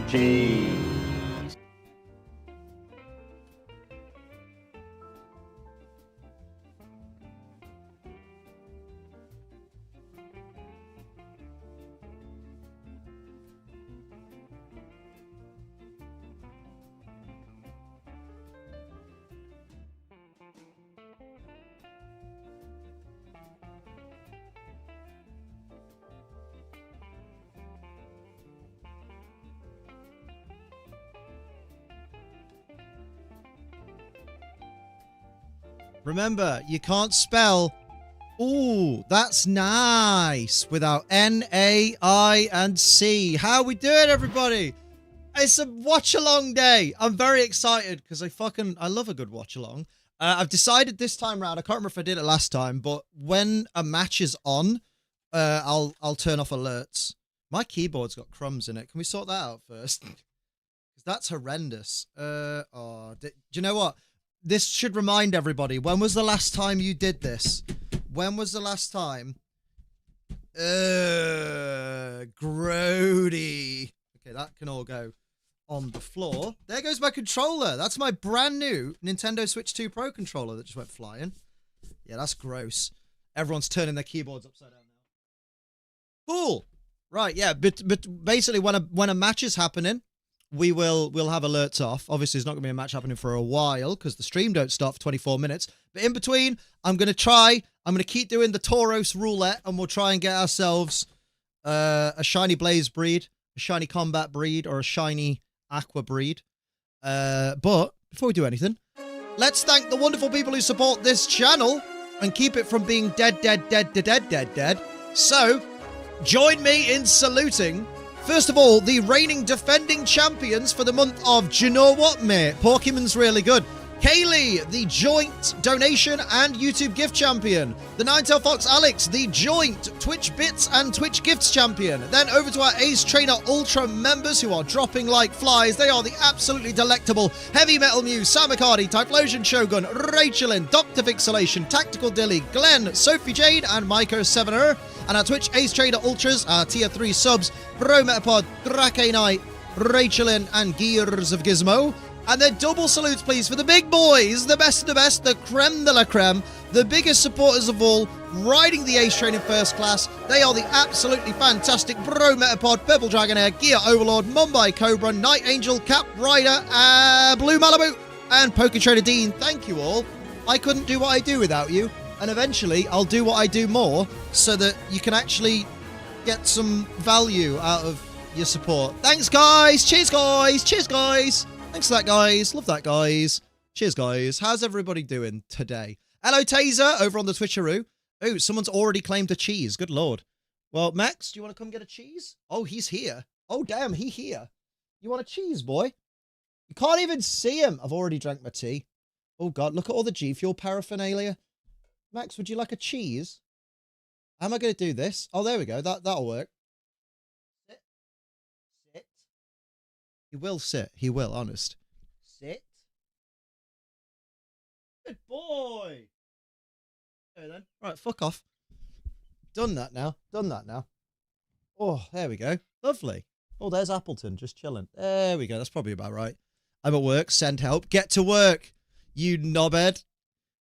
Cheese. Remember, you can't spell, ooh, that's nice, without N, A, I, and C. How we doing, everybody? It's a watch-along day. I'm very excited because I love a good watch-along. I've decided this time round, I can't remember if I did it last time, but when a match is on, I'll turn off alerts. My keyboard's got crumbs in it. Can we sort that out first? Because that's horrendous. Do you know what? This should remind everybody. When was the last time you did this? When was the last time? Grody. Okay, that can all go on the floor. There goes my controller. That's my brand new Nintendo Switch 2 Pro controller that just went flying. Yeah, that's gross. Everyone's turning their keyboards upside down now. Cool. Right, yeah, but basically when a match is happening, we'll have alerts off. Obviously, there's not going to be a match happening for a while because the stream don't start for 24 minutes. But in between, I'm going to keep doing the Tauros roulette, and we'll try and get ourselves a shiny Blaze breed, a shiny Combat breed, or a shiny Aqua breed. But before we do anything, let's thank the wonderful people who support this channel and keep it from being dead. So, join me in saluting, first of all, the reigning defending champions for the month of, do you know what, mate? Pokémon's really good. Kaylee, the joint donation and YouTube gift champion. The Ninetale Fox Alex, the joint Twitch bits and Twitch gifts champion. Then over to our Ace Trainer Ultra members who are dropping like flies. They are the absolutely delectable Heavy Metal Muse, Samacardi, Typhlosion Shogun, Rachelin, Dr. Vixelation, Tactical Dilly, Glenn, Sophie Jade, and Micah Sevener. And our Twitch Ace Trainer Ultras, our tier 3 subs, Bro Metapod, Drake Knight, Rachelin, and Gears of Gizmo. And then double salutes, please, for the big boys, the best of the best, the creme de la creme, the biggest supporters of all, riding the Ace Train in first class. They are the absolutely fantastic Bro Metapod, Purple Dragonair, Gear Overlord, Mumbai Cobra, Night Angel, Cap Rider, Blue Malibu, and Poké Trader Dean. Thank you all. I couldn't do what I do without you. And eventually, I'll do what I do more so that you can actually get some value out of your support. Thanks, guys. Cheers, guys. Cheers, guys. Thanks for that, guys. Love that, guys. Cheers, guys. How's everybody doing today? Hello, Taser, over on the Twitcheroo. Oh, someone's already claimed a cheese. Good lord. Well, Max, do you want to come get a cheese? Oh, he's here. Oh, damn, he here. You want a cheese, boy? You can't even see him. I've already drank my tea. Oh, God, look at all the G Fuel paraphernalia. Max, would you like a cheese? How am I going to do this? Oh, there we go. That'll work. Sit. Sit. He will sit. He will, honest. Sit. Good boy. Okay, then. Right, fuck off. Done that now. Done that now. Oh, there we go. Lovely. Oh, there's Appleton just chilling. There we go. That's probably about right. I'm at work. Send help. Get to work, you knobhead.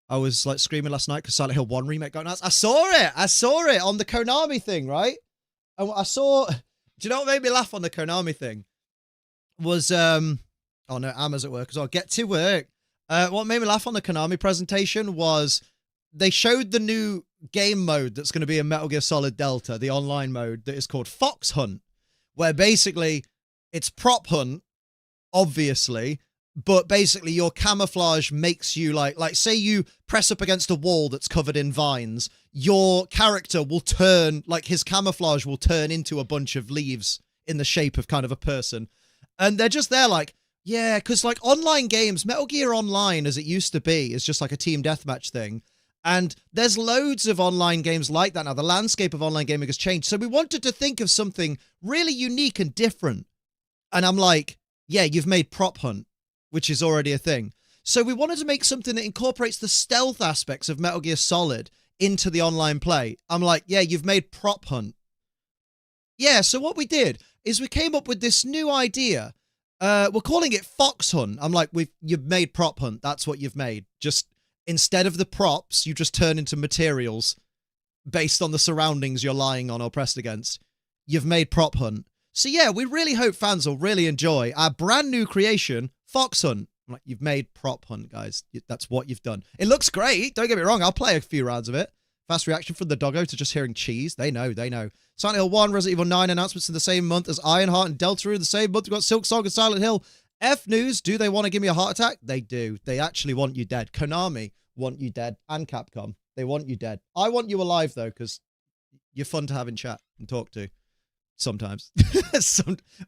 I was like screaming last night because Silent Hill 1 remake got announced. I saw it. I saw it on the Konami thing, right? And I saw... Do you know what made me laugh on the Konami thing? Was... Oh, no, Amma's at work as well. Get to work. What made me laugh on the Konami presentation was they showed the new game mode that's going to be in Metal Gear Solid Delta, the online mode that is called Fox Hunt, where basically it's prop hunt, obviously, but basically your camouflage makes you like say you press up against a wall that's covered in vines, your character will turn, like his camouflage will turn into a bunch of leaves in the shape of kind of a person. And they're just there like, yeah, because like online games, Metal Gear Online as it used to be is just like a team deathmatch thing. And there's loads of online games like that now. The landscape of online gaming has changed. So we wanted to think of something really unique and different. And I'm like, yeah, you've made Prop Hunt, which is already a thing. So we wanted to make something that incorporates the stealth aspects of Metal Gear Solid into the online play. I'm like, yeah, you've made Prop Hunt. Yeah, so what we did is we came up with this new idea. We're calling it Fox Hunt. I'm like, you've made Prop Hunt. That's what you've made. Just instead of the props, you just turn into materials based on the surroundings you're lying on or pressed against. You've made Prop Hunt. So yeah, we really hope fans will really enjoy our brand new creation, Fox Hunt. I'm like, you've made Prop Hunt, guys. That's what you've done. It looks great. Don't get me wrong. I'll play a few rounds of it. Fast reaction from the doggo to just hearing cheese. They know. Silent Hill 1, Resident Evil 9 announcements in the same month as Ironheart and Deltarune in the same month. We've got Silk Song and Silent Hill. F News, do they want to give me a heart attack? They do. They actually want you dead. Konami want you dead. And Capcom. They want you dead. I want you alive, though, because you're fun to have in chat and talk to. Sometimes.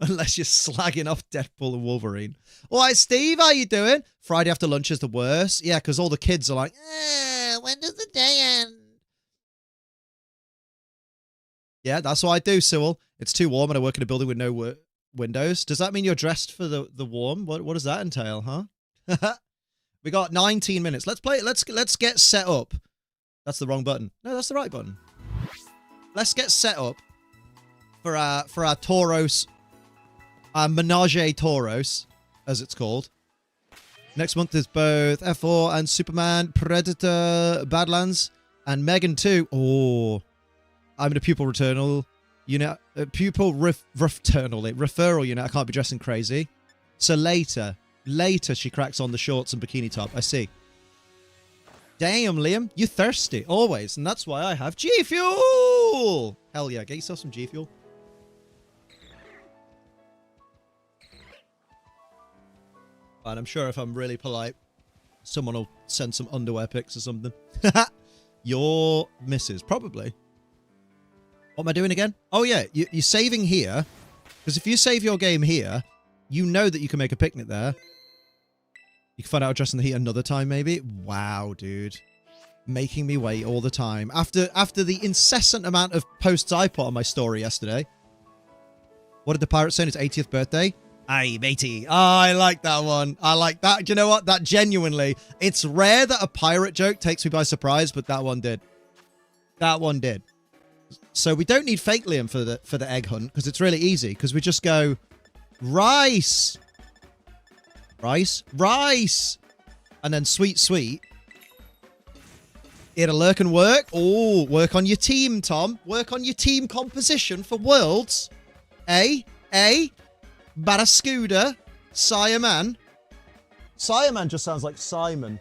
Unless you're slagging off Deadpool and Wolverine. All right, Steve, how you doing? Friday after lunch is the worst. Yeah, because all the kids are like, when does the day end? Yeah, that's what I do, Sewell. It's too warm and I work in a building with no windows. Does that mean you're dressed for the warm? What does that entail, huh? We got 19 minutes. Let's play. Let's get set up. That's the wrong button. No, that's the right button. Let's get set up for our Tauros, our Menage a Tauros, as it's called. Next month is both F4 and Superman, Predator, Badlands, and Megan 2. Oh, I'm in a pupil referral unit. Referral unit. I can't be dressing crazy. So later she cracks on the shorts and bikini top. I see. Damn, Liam, you thirsty always, and that's why I have G Fuel. Hell yeah, get yourself some G Fuel. And I'm sure if I'm really polite, someone will send some underwear pics or something. Your missus, probably. What am I doing again? Oh, yeah. You're saving here. Because if you save your game here, you know that you can make a picnic there. You can find out address in the heat another time, maybe. Wow, dude. Making me wait all the time. After the incessant amount of posts I put on my story yesterday. What did the pirate say on his 80th birthday? Aye, matey. Oh, I like that one. I like that. Do you know what? That genuinely, it's rare that a pirate joke takes me by surprise, but that one did. That one did. So we don't need fake Liam for the egg hunt because it's really easy because we just go rice, and then sweet. It'll lurk and work. Oh, work on your team, Tom. Work on your team composition for Worlds. Barascuda, Sireman. Sireman just sounds like Simon.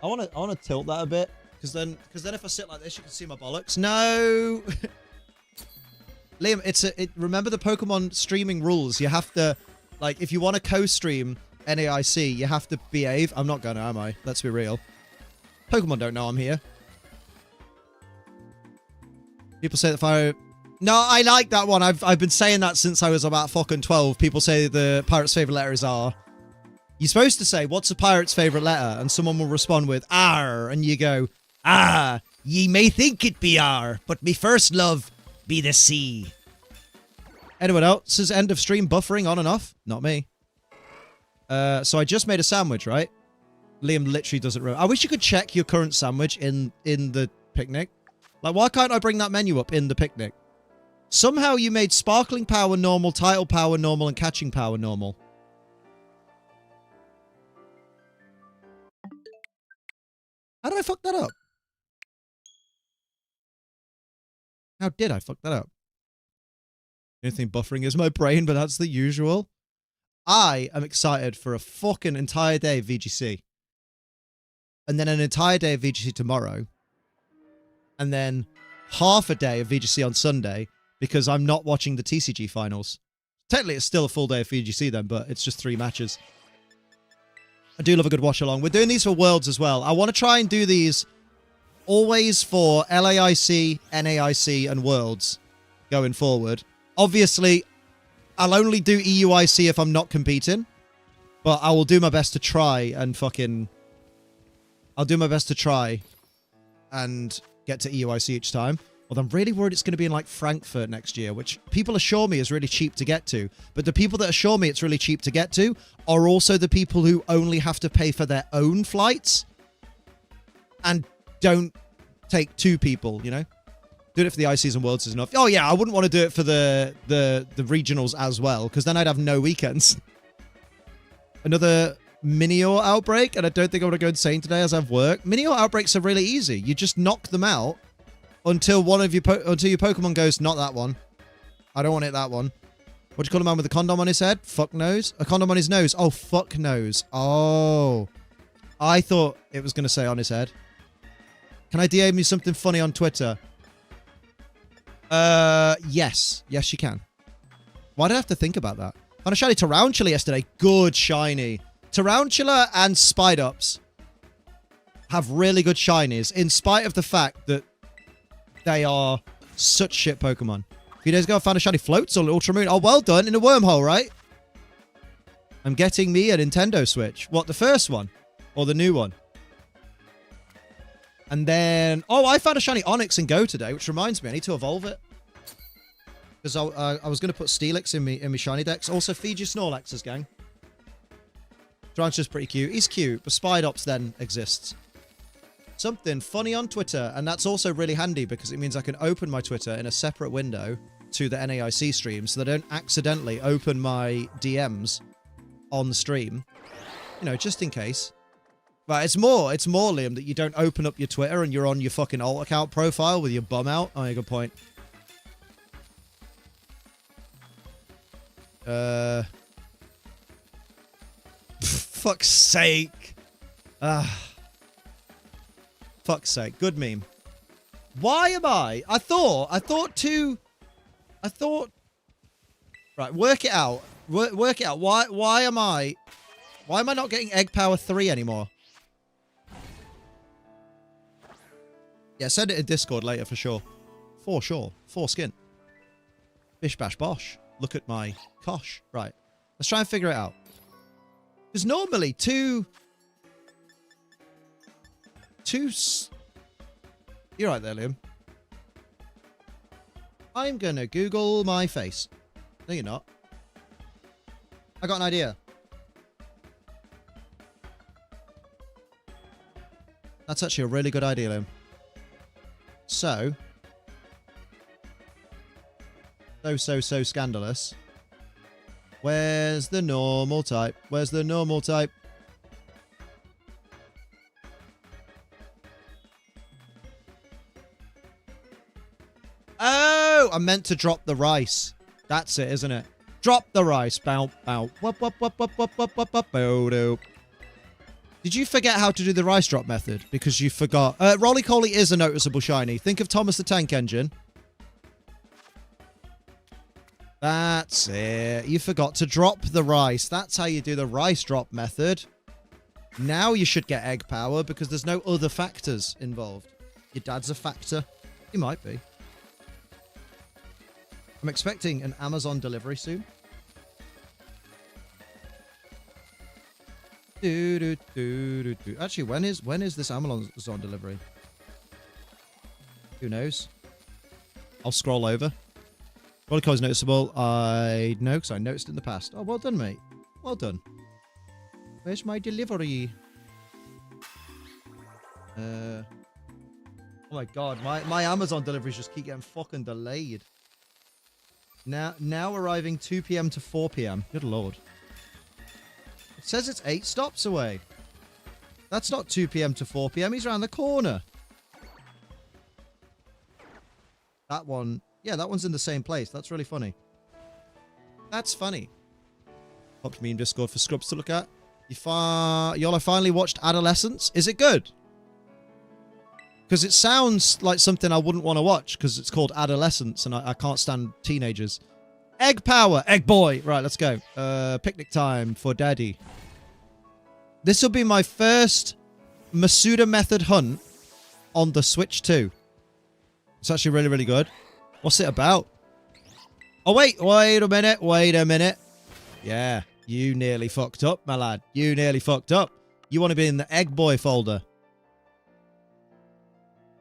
I want to tilt that a bit. Because then if I sit like this, you can see my bollocks. No! Liam, remember the Pokemon streaming rules. You have to, like, if you want to co-stream NAIC, you have to behave. I'm not gonna, am I? Let's be real. Pokemon don't know I'm here. People say that fire... No, I like that one. I've been saying that since I was about fucking 12. People say the pirate's favorite letter is R. You're supposed to say, what's a pirate's favorite letter? And someone will respond with R, and you go... Ah, ye may think it be R, but me first love be the sea. Anyone else's end of stream buffering on and off? Not me. So I just made a sandwich, right? Liam literally doesn't remember. I wish you could check your current sandwich in the picnic. Like, why can't I bring that menu up in the picnic? Somehow you made sparkling power normal, title power normal, and catching power normal. How did I fuck that up? How did I fuck that up? The only thing buffering is my brain, but that's the usual. I am excited for a fucking entire day of VGC. And then an entire day of VGC tomorrow. And then half a day of VGC on Sunday because I'm not watching the TCG finals. Technically, it's still a full day of VGC then, but it's just 3 matches. I do love a good watch along. We're doing these for Worlds as well. I want to try and do these always for LAIC, NAIC, and Worlds going forward. Obviously, I'll only do EUIC if I'm not competing, but I will do my best to try and fucking... I'll do my best to try and get to EUIC each time. Although I'm really worried it's going to be in, like, Frankfurt next year, which people assure me is really cheap to get to. But the people that assure me it's really cheap to get to are also the people who only have to pay for their own flights and don't take 2 people, you know? Doing it for the ICs and Worlds is enough. Oh, yeah, I wouldn't want to do it for the regionals as well, because then I'd have no weekends. Another Minior outbreak, and I don't think I'm going to go insane today as I've worked. Minior outbreaks are really easy. You just knock them out until one of your Pokemon goes, not that one. I don't want it that one. What do you call a man with a condom on his head? Fuck nose? A condom on his nose. Oh, fuck nose. Oh. I thought it was going to say on his head. Can I DM you something funny on Twitter? Yes. Yes, you can. Why did I have to think about that? Found a shiny Tarantula yesterday. Good shiny. Tarantula and Spidops have really good shinies, in spite of the fact that they are such shit Pokemon. A few days ago, I found a shiny Floatzel, Ultramoon. Oh, well done. In a wormhole, right? I'm getting me a Nintendo Switch. What, the first one? Or the new one? And then... Oh, I found a shiny Onix in Go today, which reminds me, I need to evolve it. Because I was going to put Steelix in my shiny decks. Also, feed your Snorlaxes, gang. Tarantula's pretty cute. He's cute, but Spidops then exists. Something funny on Twitter, and that's also really handy because it means I can open my Twitter in a separate window to the NAIC stream so that I don't accidentally open my DMs on the stream. You know, just in case. But it's more, Liam, that you don't open up your Twitter and you're on your fucking alt account profile with your bum out. Oh, yeah, good point. Fuck's sake. Fuck's sake. Good meme. Why am I thought... Right, work it out. Work it out. Why am I not getting Egg Power 3 anymore? Yeah, send it in Discord later for sure. For sure. Foreskin. Bish bash bosh. Look at my kosh. Right. Let's try and figure it out. Because normally You're right there, Liam. I'm gonna Google my face. No, you're not. I got an idea. That's actually a really good idea, Liam. So scandalous. Where's the normal type? Where's the normal type? Oh, I meant to drop the rice. That's it, isn't it? Drop the rice. Bow, bow. Wop, wop, wop, wop, wop, wop, wop, wop, bow, do. Did you forget how to do the rice drop method? Because you forgot. Roly-Coly is a noticeable shiny. Think of Thomas the Tank Engine. That's it. You forgot to drop the rice. That's how you do the rice drop method. Now you should get egg power because there's no other factors involved. Your dad's a factor. He might be. I'm expecting an Amazon delivery soon. Actually, when is this Amazon delivery? Who knows? I'll scroll over. Roller is noticeable. I know because I noticed in the past. Oh, well done, mate. Well done. Where's my delivery? Oh my god, my Amazon deliveries just keep getting fucking delayed. Now arriving 2 PM to 4 PM. Good lord. It says it's 8 stops away. That's not 2 PM to 4 PM. He's around the corner. That one... Yeah, that one's in the same place. That's really funny. That's funny. Popped me in Discord for Scrubs to look at. Y'all have finally watched Adolescence. Is it good? Because it sounds like something I wouldn't want to watch because it's called Adolescence and I can't stand teenagers. Egg power. Egg boy. Right, let's go. Picnic time for daddy. This will be my first Masuda method hunt on the Switch 2. It's actually really, really good. What's it about? Oh, wait a minute. Wait a minute. Yeah, you nearly fucked up, my lad. You nearly fucked up. You want to be in the Egg Boy folder.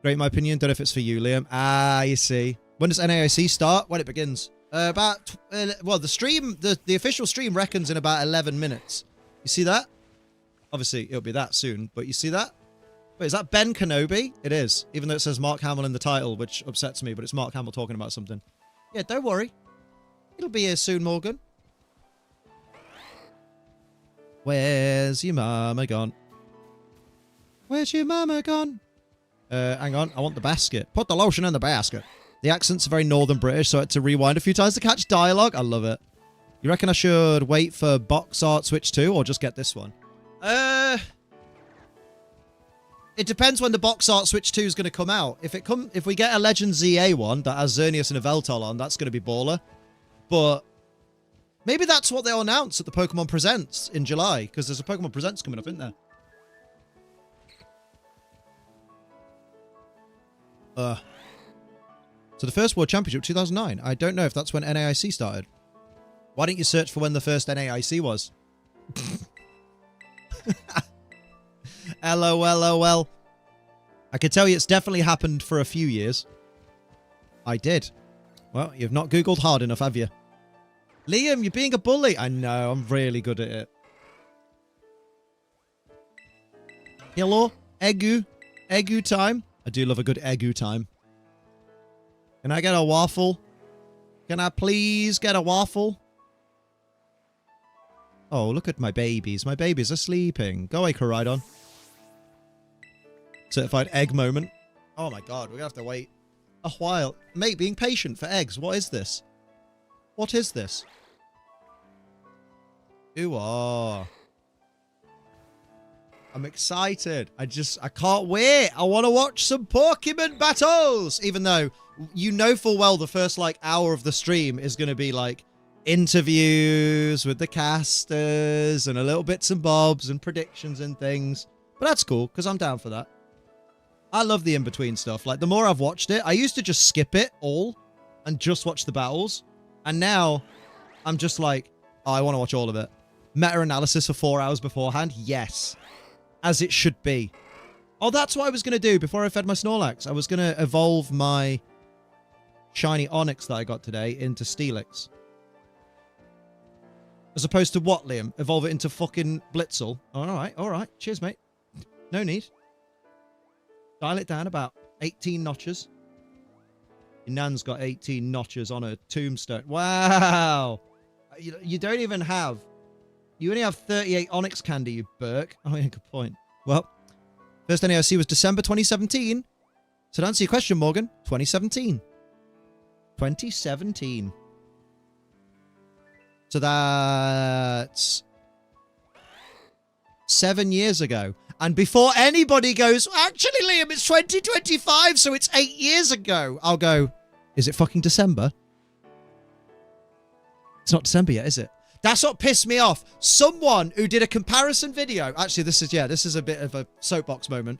Great, in my opinion. Don't know if it's for you, Liam. Ah, you see. When does NAIC start? When it begins. Well, the stream, the official stream reckons in about 11 minutes. You see that? Obviously, it'll be that soon, but you see that? Wait, is that Ben Kenobi? It is, even though it says Mark Hamill in the title, which upsets me, but it's Mark Hamill talking about something. Yeah, don't worry. It'll be here soon, Morgan. Where's your mama gone? Where's your mama gone? Hang on, I want the basket. Put the lotion in the basket. The accents are very Northern British, so I had to rewind a few times to catch dialogue. I love it. You reckon I should wait for Box Art Switch 2 or just get this one? It depends when the Box Art Switch 2 is going to come out. If we get a Legend ZA one that has Xerneas and a Veltol on, that's going to be baller. But maybe that's what they'll announce at the Pokemon Presents in July, because there's a Pokemon Presents coming up, isn't there? So the first World Championship, 2009. I don't know if that's when NAIC started. Why didn't you search for when the first NAIC was? LOL. I can tell you it's definitely happened for a few years. I did. Well, you've not Googled hard enough, have you? Liam, you're being a bully. I know, I'm really good at it. Hello? Egu? Egu time? I do love a good Egu time. Can I get a waffle? Can I please get a waffle? Oh, look at my babies. My babies are sleeping. Go away, Koraidon. Certified egg moment. Oh my god, we're gonna have to wait a while. Mate, being patient for eggs. What is this? What is this? Ooh, ah. I'm excited. I can't wait. I want to watch some Pokemon battles. Even though you know full well the first like hour of the stream is going to be like interviews with the casters and a little bits and bobs and predictions and things. But that's cool because I'm down for that. I love the in-between stuff. Like the more I've watched it, I used to just skip it all and just watch the battles. And now I'm just like, oh, I want to watch all of it. Meta-analysis for 4 hours beforehand. Yes. As it should be. Oh, that's what I was going to do before I fed my Snorlax. I was going to evolve my shiny Onyx that I got today into Steelix. As opposed to what, Liam? Evolve it into fucking Blitzel. Oh, all right. Cheers, mate. No need. Dial it down about 18 notches. Your nan's got 18 notches on her tombstone. Wow. You don't even have... You only have 38 Onyx candy, you Burke. Oh, yeah, good point. Well, first NAIC was December 2017. So to answer your question, Morgan, 2017. 2017. So that's 7 years ago. And before anybody goes, actually, Liam, it's 2025, so it's 8 years ago. I'll go, is it fucking December? It's not December yet, is it? That's what pissed me off. Someone who did a comparison video. Actually, this is a bit of a soapbox moment.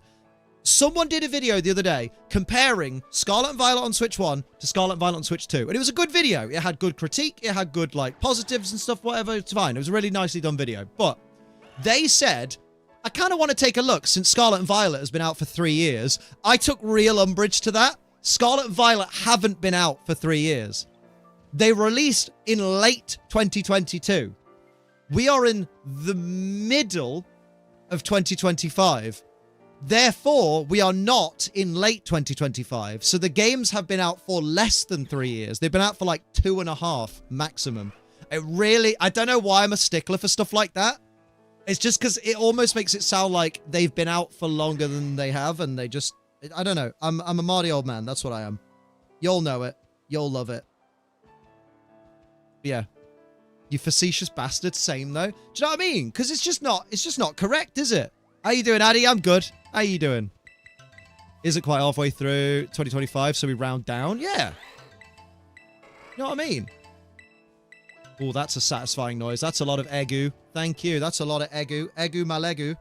Someone did a video the other day comparing Scarlet and Violet on Switch 1 to Scarlet and Violet on Switch 2. And it was a good video. It had good critique. It had good, like, positives and stuff, whatever. It's fine. It was a really nicely done video. But they said, I kind of want to take a look since Scarlet and Violet has been out for 3 years. I took real umbrage to that. Scarlet and Violet haven't been out for 3 years. They released in late 2022. We are in the middle of 2025. Therefore, we are not in late 2025. So the games have been out for less than 3 years. They've been out for like 2.5 maximum. I don't know why I'm a stickler for stuff like that. It's just because it almost makes it sound like they've been out for longer than they have. And they just, I don't know. I'm a Marty old man. That's what I am. You'll know it. You'll love it. Yeah. You facetious bastard. Same though. Do you know what I mean? Because it's just not correct, is it? How you doing, Addy? I'm good. How you doing? Isn't quite halfway through 2025, so we round down. Yeah. You know what I mean? Oh, that's a satisfying noise. That's a lot of egu. Thank you. That's a lot of egu. Egu malegu.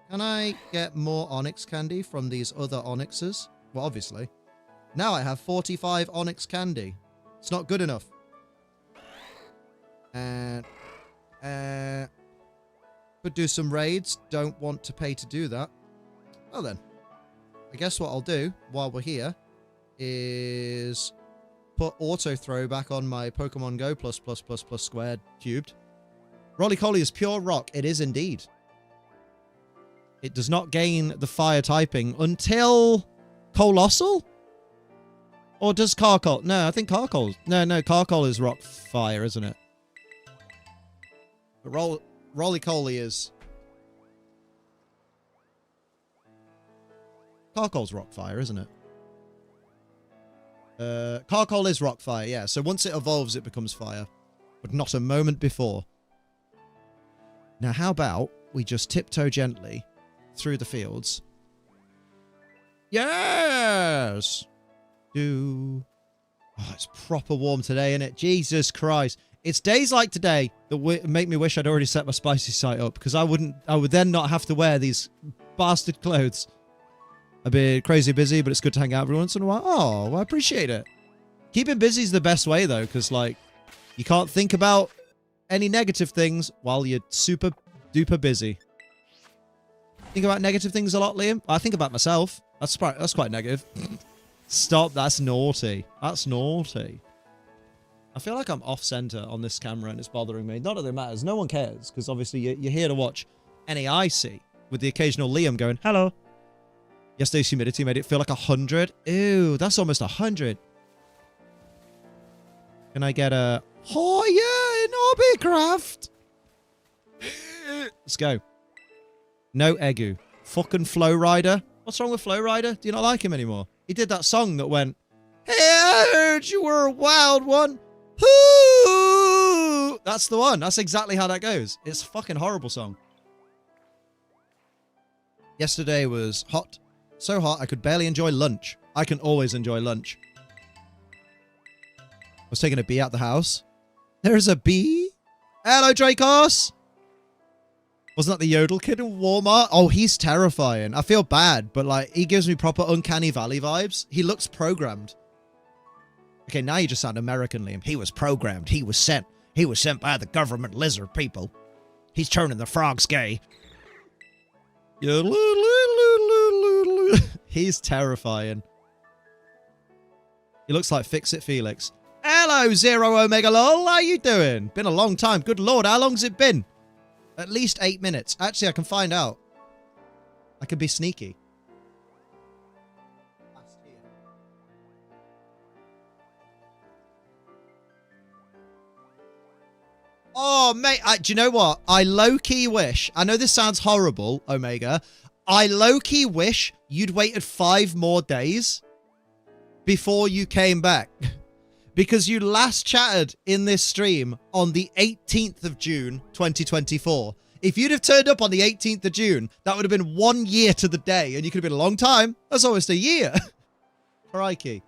Can I get more Onyx candy from these other Onyxes? Well, obviously. Now I have 45 Onyx candy. It's not good enough. And could do some raids. Don't want to pay to do that. Well then, I guess what I'll do while we're here is put auto throw back on my Pokemon Go plus squared cubed. Rolly Collie is pure rock. It is indeed. It does not gain the fire typing until Colossal? Or does Carcoal? No, I think Carcoal. No, Carcoal is rock fire, isn't it? But Roly-Coly is... Carcoal's rock fire, isn't it? Carcoal is rock fire, yeah. So once it evolves, it becomes fire. But not a moment before. Now, how about we just tiptoe gently through the fields? Yes! Oh, it's proper warm today, isn't it? Jesus Christ. It's days like today that make me wish I'd already set my spicy site up, because I would then not have to wear these bastard clothes. I've been crazy busy, but it's good to hang out every once in a while. Oh, well, I appreciate it. Keeping busy is the best way, though, because, like, you can't think about any negative things while you're super duper busy. Think about negative things a lot, Liam? I think about myself. That's quite negative. Stop. That's naughty. That's naughty. I feel like I'm off-center on this camera and it's bothering me. Not that it matters. No one cares, because obviously you're here to watch NAIC with the occasional Liam going, hello. Yesterday's humidity made it feel like 100. Ew, that's almost 100. Can I get a... Oh, yeah, in Orbitcraft. Let's go. No Egu. Fucking Flow Rider. What's wrong with Flow Rider? Do you not like him anymore? He did that song that went, hey, I heard you were a wild one. Ooh! That's the one. That's exactly how that goes. It's a fucking horrible song. Yesterday was hot. So hot, I could barely enjoy lunch. I can always enjoy lunch. I was taking a bee out the house. There's a bee? Hello, Dracos! Wasn't that the Yodel kid in Walmart? Oh, he's terrifying. I feel bad, but, like, he gives me proper Uncanny Valley vibes. He looks programmed. Okay, now you just sound American, Liam. He was programmed. He was sent. He was sent by the government lizard people. He's turning the frogs gay. He's terrifying. He looks like Fix-It Felix. Hello, Zero Omega Lol. How you doing? Been a long time. Good lord, how long's it been? At least 8 minutes. Actually, I can find out. I can be sneaky. Oh, mate, do you know what? I low-key wish, I know this sounds horrible, Omega, I low-key wish you'd waited 5 more days before you came back. Because you last chatted in this stream on the 18th of June, 2024. If you'd have turned up on the 18th of June, that would have been 1 year to the day, and you could have been a long time. That's almost a year. Crikey.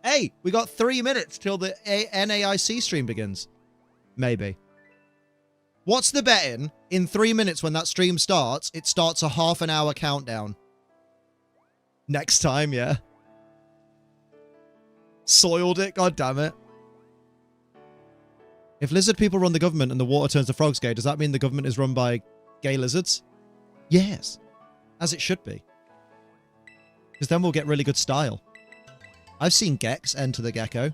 Hey, we got 3 minutes till the NAIC stream begins. Maybe. What's the betting? In 3 minutes when that stream starts, it starts a half-an-hour countdown. Next time, yeah. Soiled it, god damn it. If lizard people run the government and the water turns to frogs gay, does that mean the government is run by gay lizards? Yes. As it should be. Because then we'll get really good style. I've seen Gex enter the gecko.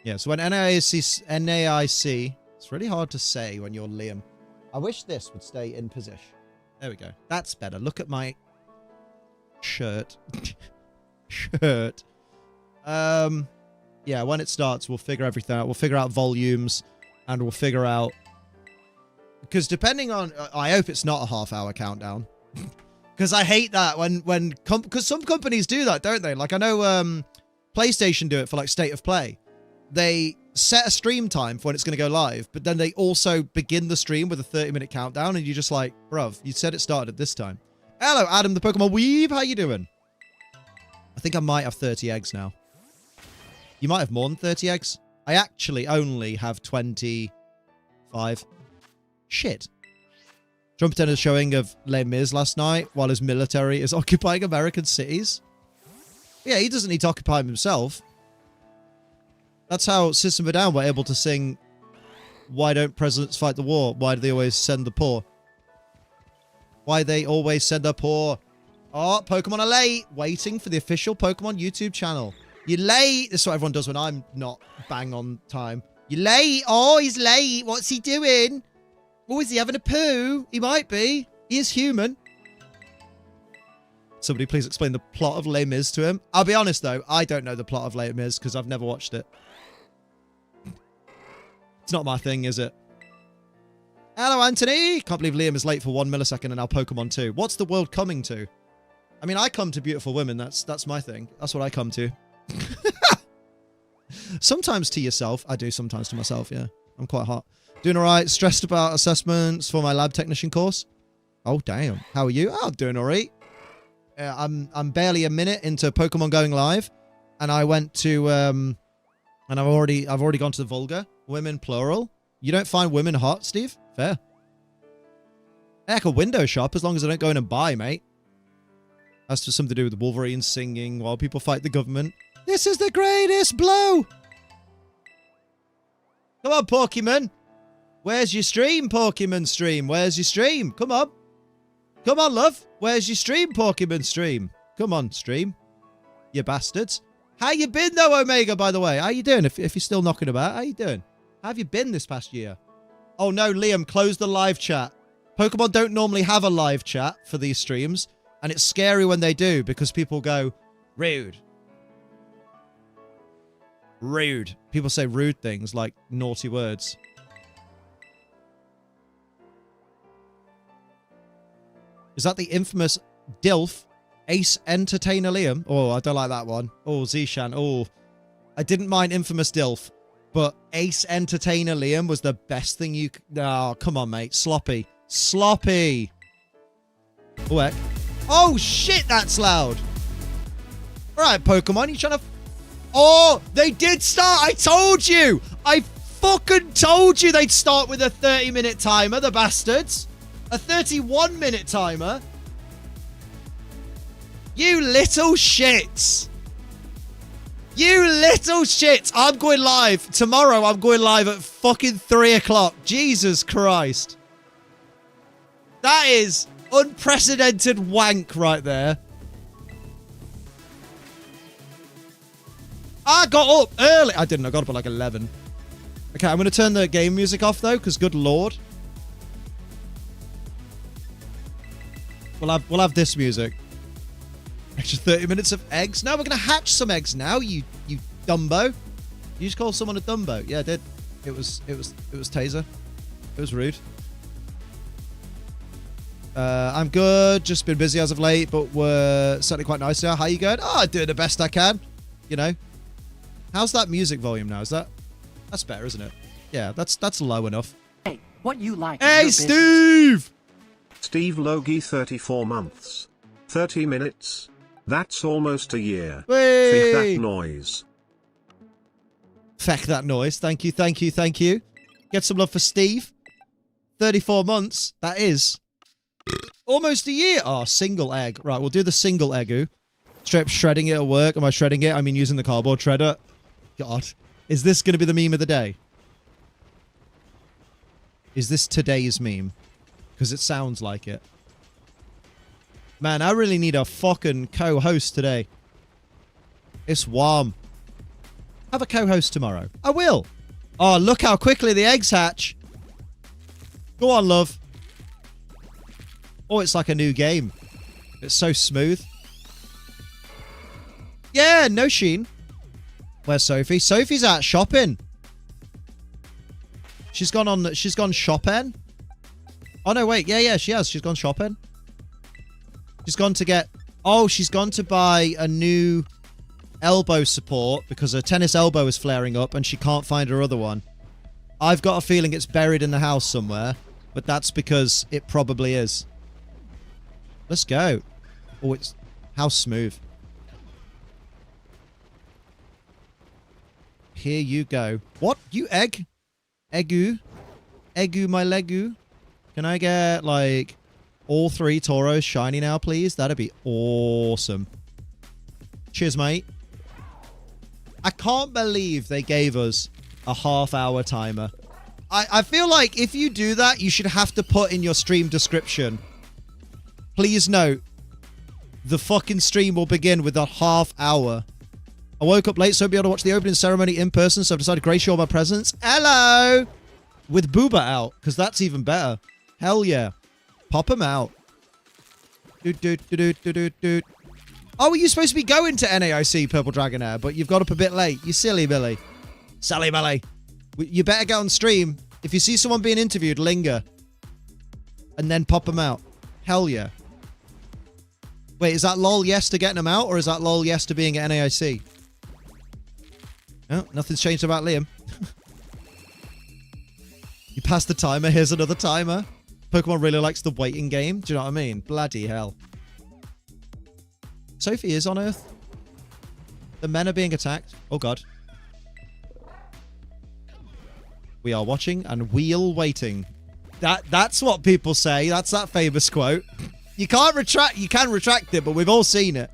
Yeah, so when NAIC, it's really hard to say when you're Liam. I wish this would stay in position. There we go. That's better. Look at my shirt. Yeah, when it starts, we'll figure everything out. We'll figure out volumes, and we'll figure out... Because depending on... I hope it's not a half-hour countdown. Because I hate that when... Because some companies do that, don't they? Like, I know PlayStation do it for, like, State of Play. They set a stream time for when it's going to go live, but then they also begin the stream with a 30-minute countdown, and you're just like, bruv, you said it started at this time. Hello, Adam the Pokemon Weeb. How you doing? I think I might have 30 eggs now. You might have more than 30 eggs. I actually only have 25. Shit. Trump attended a showing of Les Mis last night while his military is occupying American cities. Yeah, he doesn't need to occupy them himself. That's how System of a Down were able to sing, why don't presidents fight the war? Why do they always send the poor? Why they always send the poor? Oh, Pokemon are late. Waiting for the official Pokemon YouTube channel. You're late. This is what everyone does when I'm not bang on time. You're late. Oh, he's late. What's he doing? Oh, is he having a poo? He might be. He is human. Somebody please explain the plot of Les Mis to him. I'll be honest, though. I don't know the plot of Les Mis because I've never watched it. It's not my thing, is it? Hello, Anthony. Can't believe Liam is late for 1 millisecond and now Pokemon 2. What's the world coming to? I mean, I come to beautiful women. That's my thing. That's what I come to. Sometimes to yourself. I do sometimes to myself, yeah. I'm quite hot. Doing all right. Stressed about assessments for my lab technician course. Oh, damn. How are you? Oh, I'm doing all right. I'm barely a minute into Pokemon going live. And I went to... and I've already gone to the vulgar. Women, plural. You don't find women hot, Steve? Fair. Heck, a window shop, as long as I don't go in and buy, mate. That's just something to do with Wolverine singing while people fight the government. This is the greatest blow! Come on, Pokemon. Where's your stream, Pokemon stream? Where's your stream? Come on. Come on, love. Where's your stream, Pokemon stream? Come on, stream. You bastards. How you been, though, Omega, by the way? How you doing? If you're still knocking about, how you doing? How have you been this past year? Oh, no, Liam, close the live chat. Pokemon don't normally have a live chat for these streams, and it's scary when they do because people go, rude. Rude. People say rude things like naughty words. Is that the infamous DILF? Ace Entertainer Liam? Oh, I don't like that one. Oh, Zishan. Oh, I didn't mind infamous DILF, but Ace Entertainer Liam was the best thing you could... Oh, come on, mate. Sloppy. Sloppy. Oh, heck. Oh, shit, that's loud. All right, Pokemon, you trying to... Oh, they did start. I told you. I fucking told you they'd start with a 30-minute timer, the bastards. A 31-minute timer. You little shits. You little shits. I'm going live. Tomorrow, I'm going live at fucking 3 o'clock. Jesus Christ. That is unprecedented wank right there. I got up early. I didn't. I got up at like 11. Okay, I'm going to turn the game music off, though, because good lord. We'll have this music. Extra 30 minutes of eggs. No, we're going to hatch some eggs now, you Dumbo. You just called someone a Dumbo. Yeah, I did. It was Taser. It was rude. I'm good. Just been busy as of late, but we're certainly quite nice now. How you going? Oh, doing the best I can. You know. How's that music volume now? That's better, isn't it? Yeah, that's low enough. Hey, what you like? Hey, Steve! Steve Logie, 34 months. 30 minutes. That's almost a year. Whee! Feck that noise. Feck that noise. Thank you, thank you, thank you. Get some love for Steve. 34 months. That is almost a year. Oh, single egg. Right, we'll do the single egg-oo. Straight up shredding it at work. Am I shredding it? I mean using the cardboard shredder. God. Is this going to be the meme of the day? Is this today's meme? Because it sounds like it. Man, I really need a fucking co-host today. It's warm. Have a co-host tomorrow. I will. Oh, look how quickly the eggs hatch. Go on, love. Oh, it's like a new game. It's so smooth. Yeah, no Sheen. Where's Sophie? Sophie's out shopping. She's gone shopping. Oh, no, wait. Yeah, she has. She's gone shopping. She's gone to get... Oh, she's gone to buy a new elbow support because her tennis elbow is flaring up and she can't find her other one. I've got a feeling it's buried in the house somewhere, but that's because it probably is. Let's go. Oh, it's... How smooth. Here you go. What? You egg? Eggu? Eggu my leggu? Can I get, like, all 3 Tauros shiny now, please? That'd be awesome. Cheers, mate. I can't believe they gave us a half-hour timer. I feel like if you do that, you should have to put in your stream description. Please note, the fucking stream will begin with a half hour. I woke up late, so I'll be able to watch the opening ceremony in person, so I've decided to grace you all my presence. Hello! With Booba out, because that's even better. Hell yeah. Pop him out. Oh, were you supposed to be going to NAIC Purple Dragon Air, but you've got up a bit late. You silly Billy. Sally Billy. You better get on stream. If you see someone being interviewed, linger. And then pop them out. Hell yeah. Wait, is that lol yes to getting them out, or is that lol yes to being at NAIC? No, nothing's changed about Liam. You passed the timer. Here's another timer. Pokemon really likes the waiting game. Do you know what I mean? Bloody hell. Sophie is on Earth. The men are being attacked. Oh, God. We are watching and we'll waiting. That's what people say. That's that famous quote. You can't retract. You can retract it, but we've all seen it.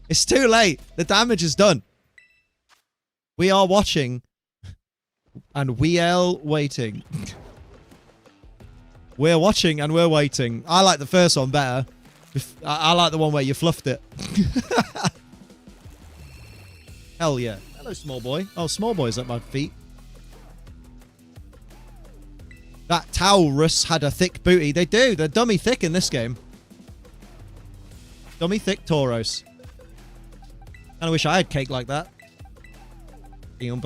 It's too late. The damage is done. We are watching and we'll waiting. We're watching and we're waiting. I like the first one better. I like the one where you fluffed it. Hell yeah. Hello, small boy. Oh, small boy's at my feet. That Taurus had a thick booty. They do. They're dummy thick in this game. Dummy thick Tauros. I wish I had cake like that. Give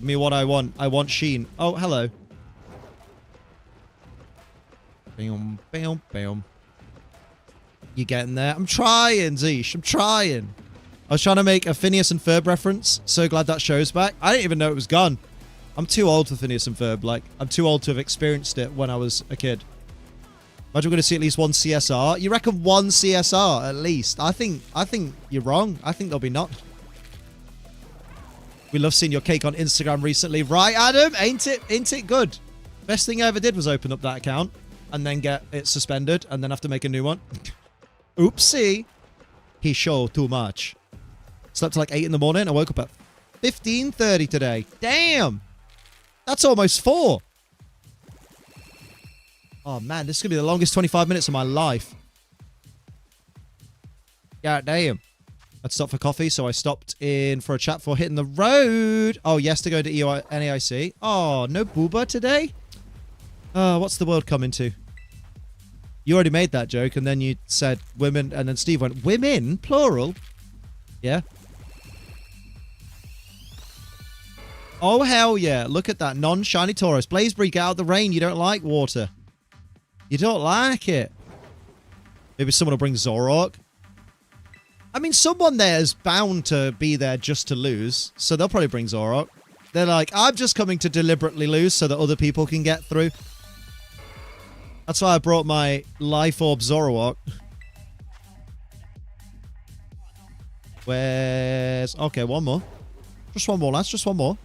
me what I want. I want Sheen. Oh, hello. Bam, bam, bam. You getting there? I'm trying, Zeesh. I'm trying. I was trying to make a Phineas and Ferb reference. So glad that show's back. I didn't even know it was gone. I'm too old for Phineas and Ferb. Like, I'm too old to have experienced it when I was a kid. Imagine we're going to see at least one CSR. You reckon one CSR at least? I think you're wrong. I think there'll be not. We love seeing your cake on Instagram recently. Right, Adam? Ain't it good? Best thing I ever did was open up that account and then get it suspended and then have to make a new one. Oopsie. He showed too much. Slept till like 8 in the morning. I woke up at 15:30 today. Damn. That's almost 4. Oh, man. This is going to be the longest 25 minutes of my life. God damn. I'd stop for coffee, so I stopped in for a chat for hitting the road. Oh, yes, to go to NAIC. Oh, no booba today? What's the world coming to? You already made that joke, and then you said women, and then Steve went, women? Plural? Yeah. Oh, hell yeah. Look at that non-shiny Tauros. Blazeberry, get out of the rain. You don't like water. You don't like it. Maybe someone will bring Zoroark. I mean, someone there is bound to be there just to lose, so they'll probably bring Zoroark. They're like, I'm just coming to deliberately lose so that other people can get through. That's why I brought my Life Orb Zoroark. Where's... Okay, one more. Just one more, lads. Just one more.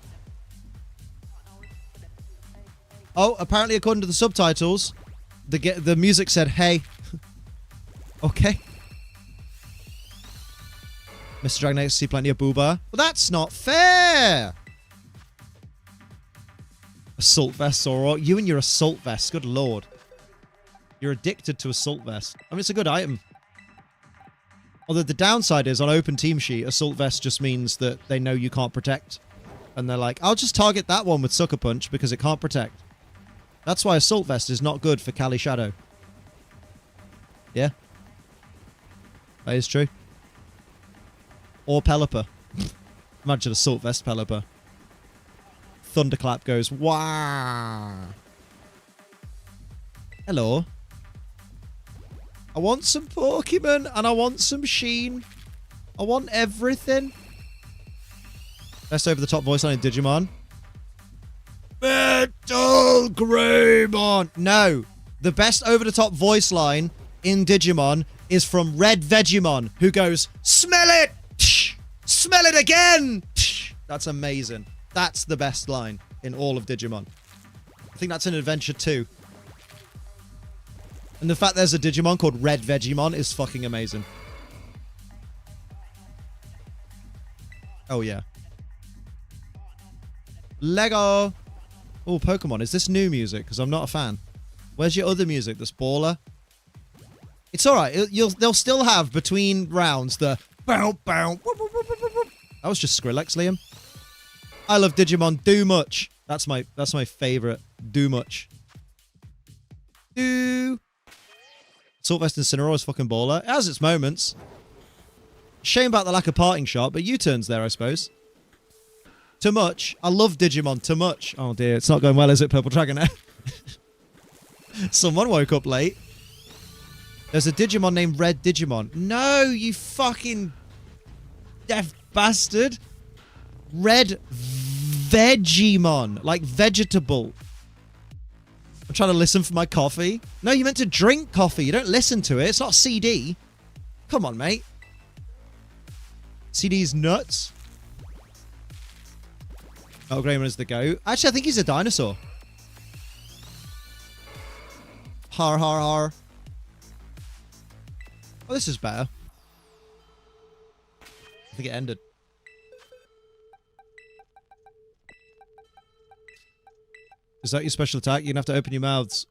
Oh, apparently according to the subtitles, the music said, hey. Okay. Mr. Dragon Knight, see plenty of booba. Well, that's not fair. Assault vest, Zoroark. You and your assault vest. Good lord. You're addicted to assault vest. I mean, it's a good item. Although the downside is, on open team sheet, assault vest just means that they know you can't protect. And they're like, I'll just target that one with Sucker Punch because it can't protect. That's why assault vest is not good for Kali Shadow. Yeah. That is true. Or Pelipper. Imagine assault vest Pelipper. Thunderclap goes, wow. Hello. I want some Pokemon and I want some Sheen. I want everything. Best over the top voice line in Digimon. Metal Greymon. No. The best over the top voice line in Digimon is from Red Vegemon, who goes, smell it! Smell it again! That's amazing. That's the best line in all of Digimon. I think that's in Adventure 2. And the fact there's a Digimon called Red Vegemon is fucking amazing. Oh, yeah. Lego! Oh, Pokemon. Is this new music? Because I'm not a fan. Where's your other music? That's baller? It's alright. They'll still have, between rounds, the... Bow, bow, whoop, whoop, whoop, whoop, whoop. That was just Skrillex, Liam. I love Digimon Do Much. That's my favorite. Do Much. Do Saltvest Incineroar is fucking baller. It has its moments. Shame about the lack of parting shot, but U-turns there, I suppose. Too much. I love Digimon. Too much. Oh dear, it's not going well, is it, Purple Dragonair? Someone woke up late. There's a Digimon named Red Digimon. No, you fucking deaf bastard. Red Vegemon. Like vegetable. I'm trying to listen for my coffee. No, you meant to drink coffee. You don't listen to it. It's not CD. Come on, mate. CD's nuts. Oh, Greymon is the goat. Actually, I think he's a dinosaur. Har, har, har. Oh, this is better. I think it ended. Is that your special attack? You're going to have to open your mouths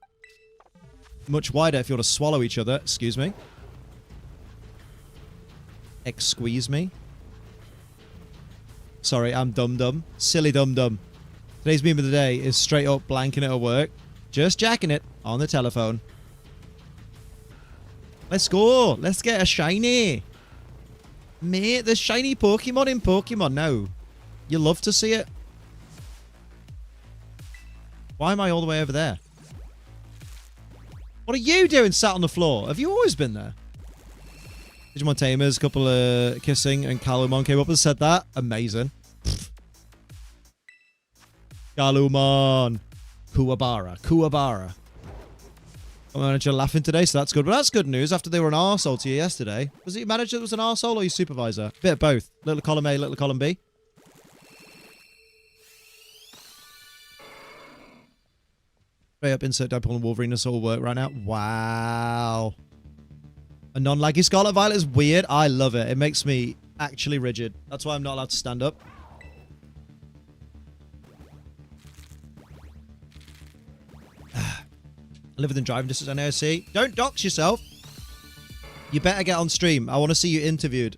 much wider if you want to swallow each other. Excuse me. Excuse me. Sorry, I'm dumb. Silly dumb. Today's meme of the day is straight up blanking it at work. Just jacking it on the telephone. Let's go. Let's get a shiny. Mate, there's shiny Pokemon in Pokemon now. You love to see it. Why am I all the way over there? What are you doing sat on the floor? Have you always been there? Digimon Tamers, a couple of kissing, and Kalumon came up and said that. Amazing. Kalumon. Kuwabara. My manager laughing today, so that's good. But that's good news after they were an arsehole to you yesterday. Was it your manager that was an arsehole or your supervisor? Bit of both. Little column A, little column B. Straight up insert Dipole and Wolverine this all work right now. Wow. A non-laggy Scarlet Violet is weird. I love it. It makes me actually rigid. That's why I'm not allowed to stand up. I live within driving distance on NAIC. Don't dox yourself. You better get on stream. I want to see you interviewed.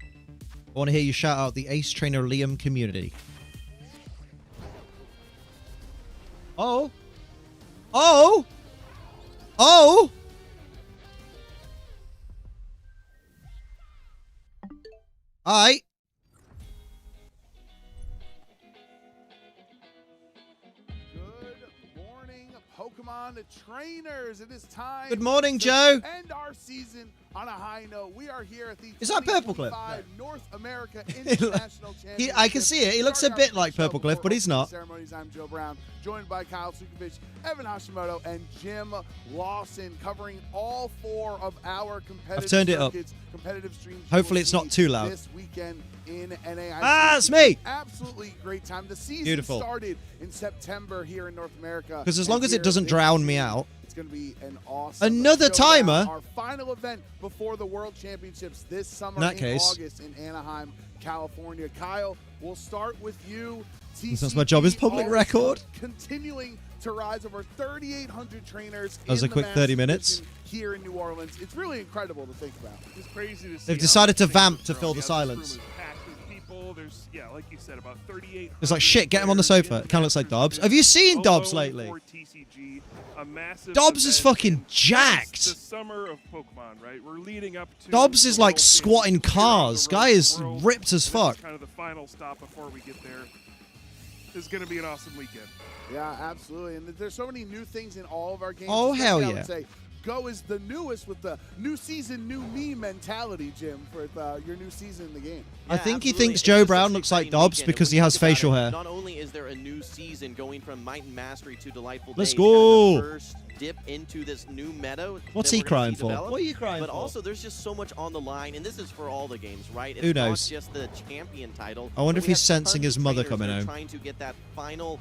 I want to hear you shout out the Ace Trainer Liam community. Oh. Oh. Oh. Alright. Good morning, Pokemon trainers. It is time. Good morning, Joe. End our season on a high note. We are here at the Is that Purple Clip? North America International Championship. I can see it. He looks a bit like Purple Cliff, but he's not. Ceremonies. I'm Joe Brown, joined by Kyle Sukovich, Evan Hashimoto, and Jim Lawson, covering all four of our competitive I've turned it up. Competitive streams. Hopefully it's not too loud. This weekend in NAIC. Ah, it's me. Absolutely great time. The season Beautiful. Started in September here in North America. Because as long as it doesn't drown me out. It's going to be an awesome Another showdown. timer? Our final event before the World Championships this summer In that case. August in Anaheim, California. Kyle, we'll start with you. Since my job is public record. Continuing to rise over 3,800 trainers. That was a quick 30 minutes. Here in New Orleans. It's really incredible to think about. It's crazy to see. They've decided to vamp to fill the silence. There's, yeah, like you said, about 38. It's like, shit, get him on the sofa. It kind of looks like Dobbs. Have you seen Dobbs lately? Dobbs is fucking jacked. The summer of Pokemon, right? We're leading up to Dobbs is like squatting cars. Guy is ripped as fuck. Kind of the final stop before we get there. This is going to be an awesome weekend. Yeah, absolutely. And there's so many new things in all of our games. Oh, hell I yeah. would say Go is the newest with the new season, new me mentality, Jim, for your new season in the game. I think he thinks Joe Brown looks like Dobbs because he has facial hair. Not only is there a new season going from Might and Mastery to Delightful Let's Days, go. kind of the first dip into this new meadow. What's that he we're gonna crying see for? develop. What are you crying But for? also, there's just so much on the line, and this is for all the games, right? It's Who knows? not just the champion title. I wonder but if we he's have sensing tons his of mother trainers coming that are home. trying to get that final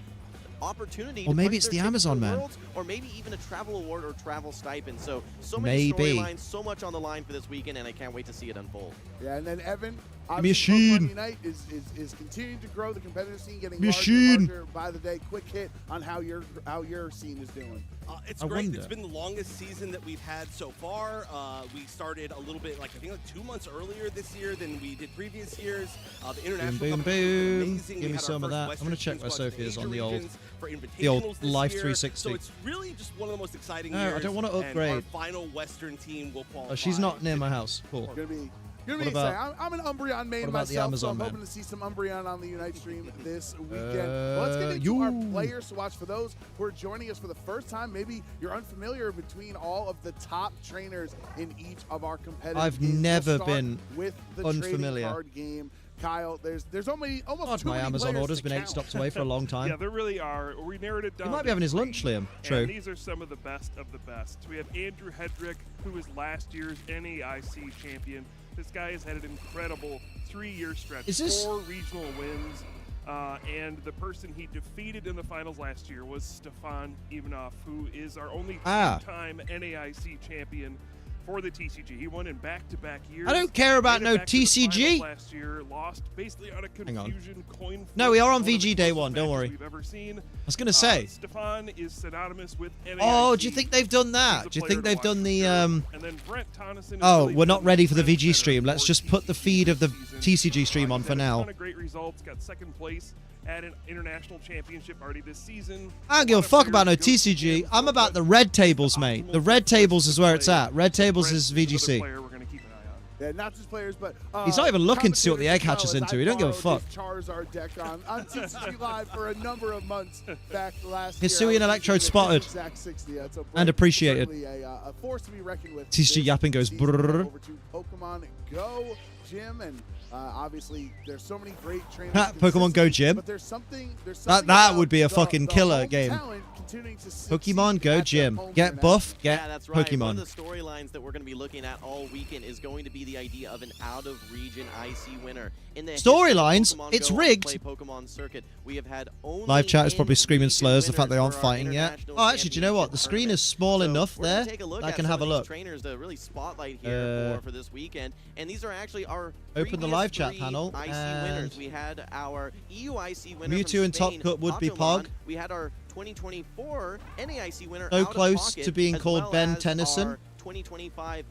opportunity Or to maybe punch it's their the ticket Amazon to man. Worlds, or maybe even a travel award or travel stipend. So many Maybe. storylines, so much on the line for this weekend, and I can't wait to see it unfold. Yeah, and then Evan, Obviously, Machine. Pokemon Unite is continuing to grow the competitive scene, getting Machine. larger and larger by the day. Quick hit on how your scene is doing. It's I great. wonder. It's been the longest season that we've had so far. We started a little bit, I think 2 months earlier this year than we did previous years. The international Boom, boom, competition was boom. amazing. Give We me had some our of that. first I'm gonna Western check where teams go out to Sophie is on major the old regions for Life invitationals this 360. year. So it's really just one of the most exciting No, I years. don't wanna And upgrade. our final Western team will qualify. Oh, she's not near my house. Cool. Gonna be What exciting. about- I'm an Umbreon main what about the myself, Amazon so I'm man? hoping to see some Umbreon on the Unite stream this weekend. Well, let's get into our players to watch. For those who are joining us for the first time, maybe you're unfamiliar between all of the top trainers in each of our competitive I've games. never We'll start been with the unfamiliar. trading card game. Kyle, there's almost God, too my many Amazon players order's to been 8 count. stops away for a long Yeah, time. there really are. We narrowed it down. You might be having his lunch, Liam. True. And these are some of the best of the best. We have Andrew Hedrick, who was last year's NAIC champion. This guy has had an incredible 3-year stretch. Is this- 4 regional wins. And the person he defeated in the finals last year was Stefan Ivanov, who is our only two-time NAIC champion for the TCG. He won in back-to-back years. I don't care about Made it no back to the finals TCG. last year, lost basically on a Hang on. confusion coin flip. No, we are on One of the VG day closest one, don't matches worry. We've ever seen. I was going to say. Stefan is synonymous with NAIC. Oh, do you think they've done He's that? a Do you player think to they've watch done for the sure. um And then Brent Tonneson is Oh, really we're not been ready for the center VG stream. Let's for just put the TCG feed of the this TCG stream season. on He's for had a now. ton of great results. Got second place at an international championship already this season. I don't give a fuck about no TCG. I'm about the red tables, mate. The red tables is where it's at. Red tables is VGC. We're going to keep an eye on. Yeah, not just players, but He's not even looking to see what the egg commentators hatches as well, into. as He don't give a I borrowed fuck. this Charizard deck on TCG Live for a number of months back last Hisui year. and Electrode spotted. Exact 60. That's a And appreciated. certainly a force to be reckoned with. TCG this yapping goes season. brrrr. Over to Pokemon Go, Jim, and obviously there's so many great trainers. Ha, Pokemon Go, consistently, Jim. But there's something That about would be a the fucking killer home game. talent continuing to succeed Pokemon Go, at their Jim. home Get international. buff, get Yeah, that's right. One Pokemon. of the storylines that we're going to be looking at all weekend is going to be the idea of an out-of-region IC winner. In the history of Storylines? Pokemon It's Go on the rigged. Play Pokemon circuit, we have had only Live chat is probably screaming in-region slurs the fact they aren't winners for our fighting yet. international Oh, actually, do you know what? The championship screen is tournament. small So enough we're gonna there take a look that I at can some have a of these look. trainers to really spotlight here Uh, for this weekend, and these are actually our Open the previous live chat 3 panel, IC and winners. We had our EU IC winner Mewtwo from and Top Spain, Cut would be Pokemon. Pog. We had our 2024 NAIC winner So out of close pocket, to being as called well Ben as Tennyson. our 2025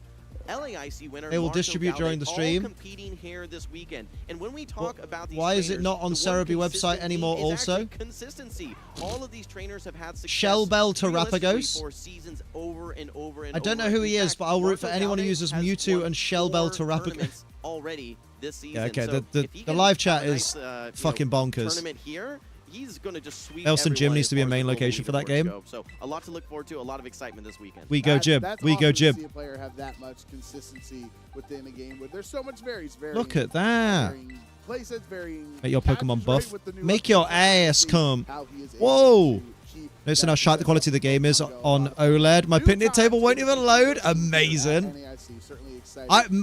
LAIC winner. They will Marco distribute Gaudet, during the stream. All competing here this weekend. And when we talk about these why is it trainers, not on the one Cerebi website consistent anymore theme is also? actually consistency. All of these trainers have had success. Shell Bell to realistically Rapagos? for seasons over and over and I don't know over. who he In is, fact, but I'll root for Marco anyone who Gaudet uses has Mewtwo won and Shell Bell 4 to Rapagos. tournaments already this season. Yeah, okay, So the if he the can live have chat a is nice, fucking bonkers. tournament here, he's going to just sweep Elson Gym everyone needs to be a as far as main the location for that leaderboards game. go. So a lot to look forward to, a lot of excitement this weekend. We go Jib. That's We awesome go to Jib. see a player have that much consistency within a game where there's so much varies. Look at that. Varying playsets, varying Make your patches, Pokemon right, buff. with the new Make updates, your so ass see come. how he is able Whoa. to keep Noticing that how shite the quality of the game is on OLED. My picnic table won't even load. Amazing.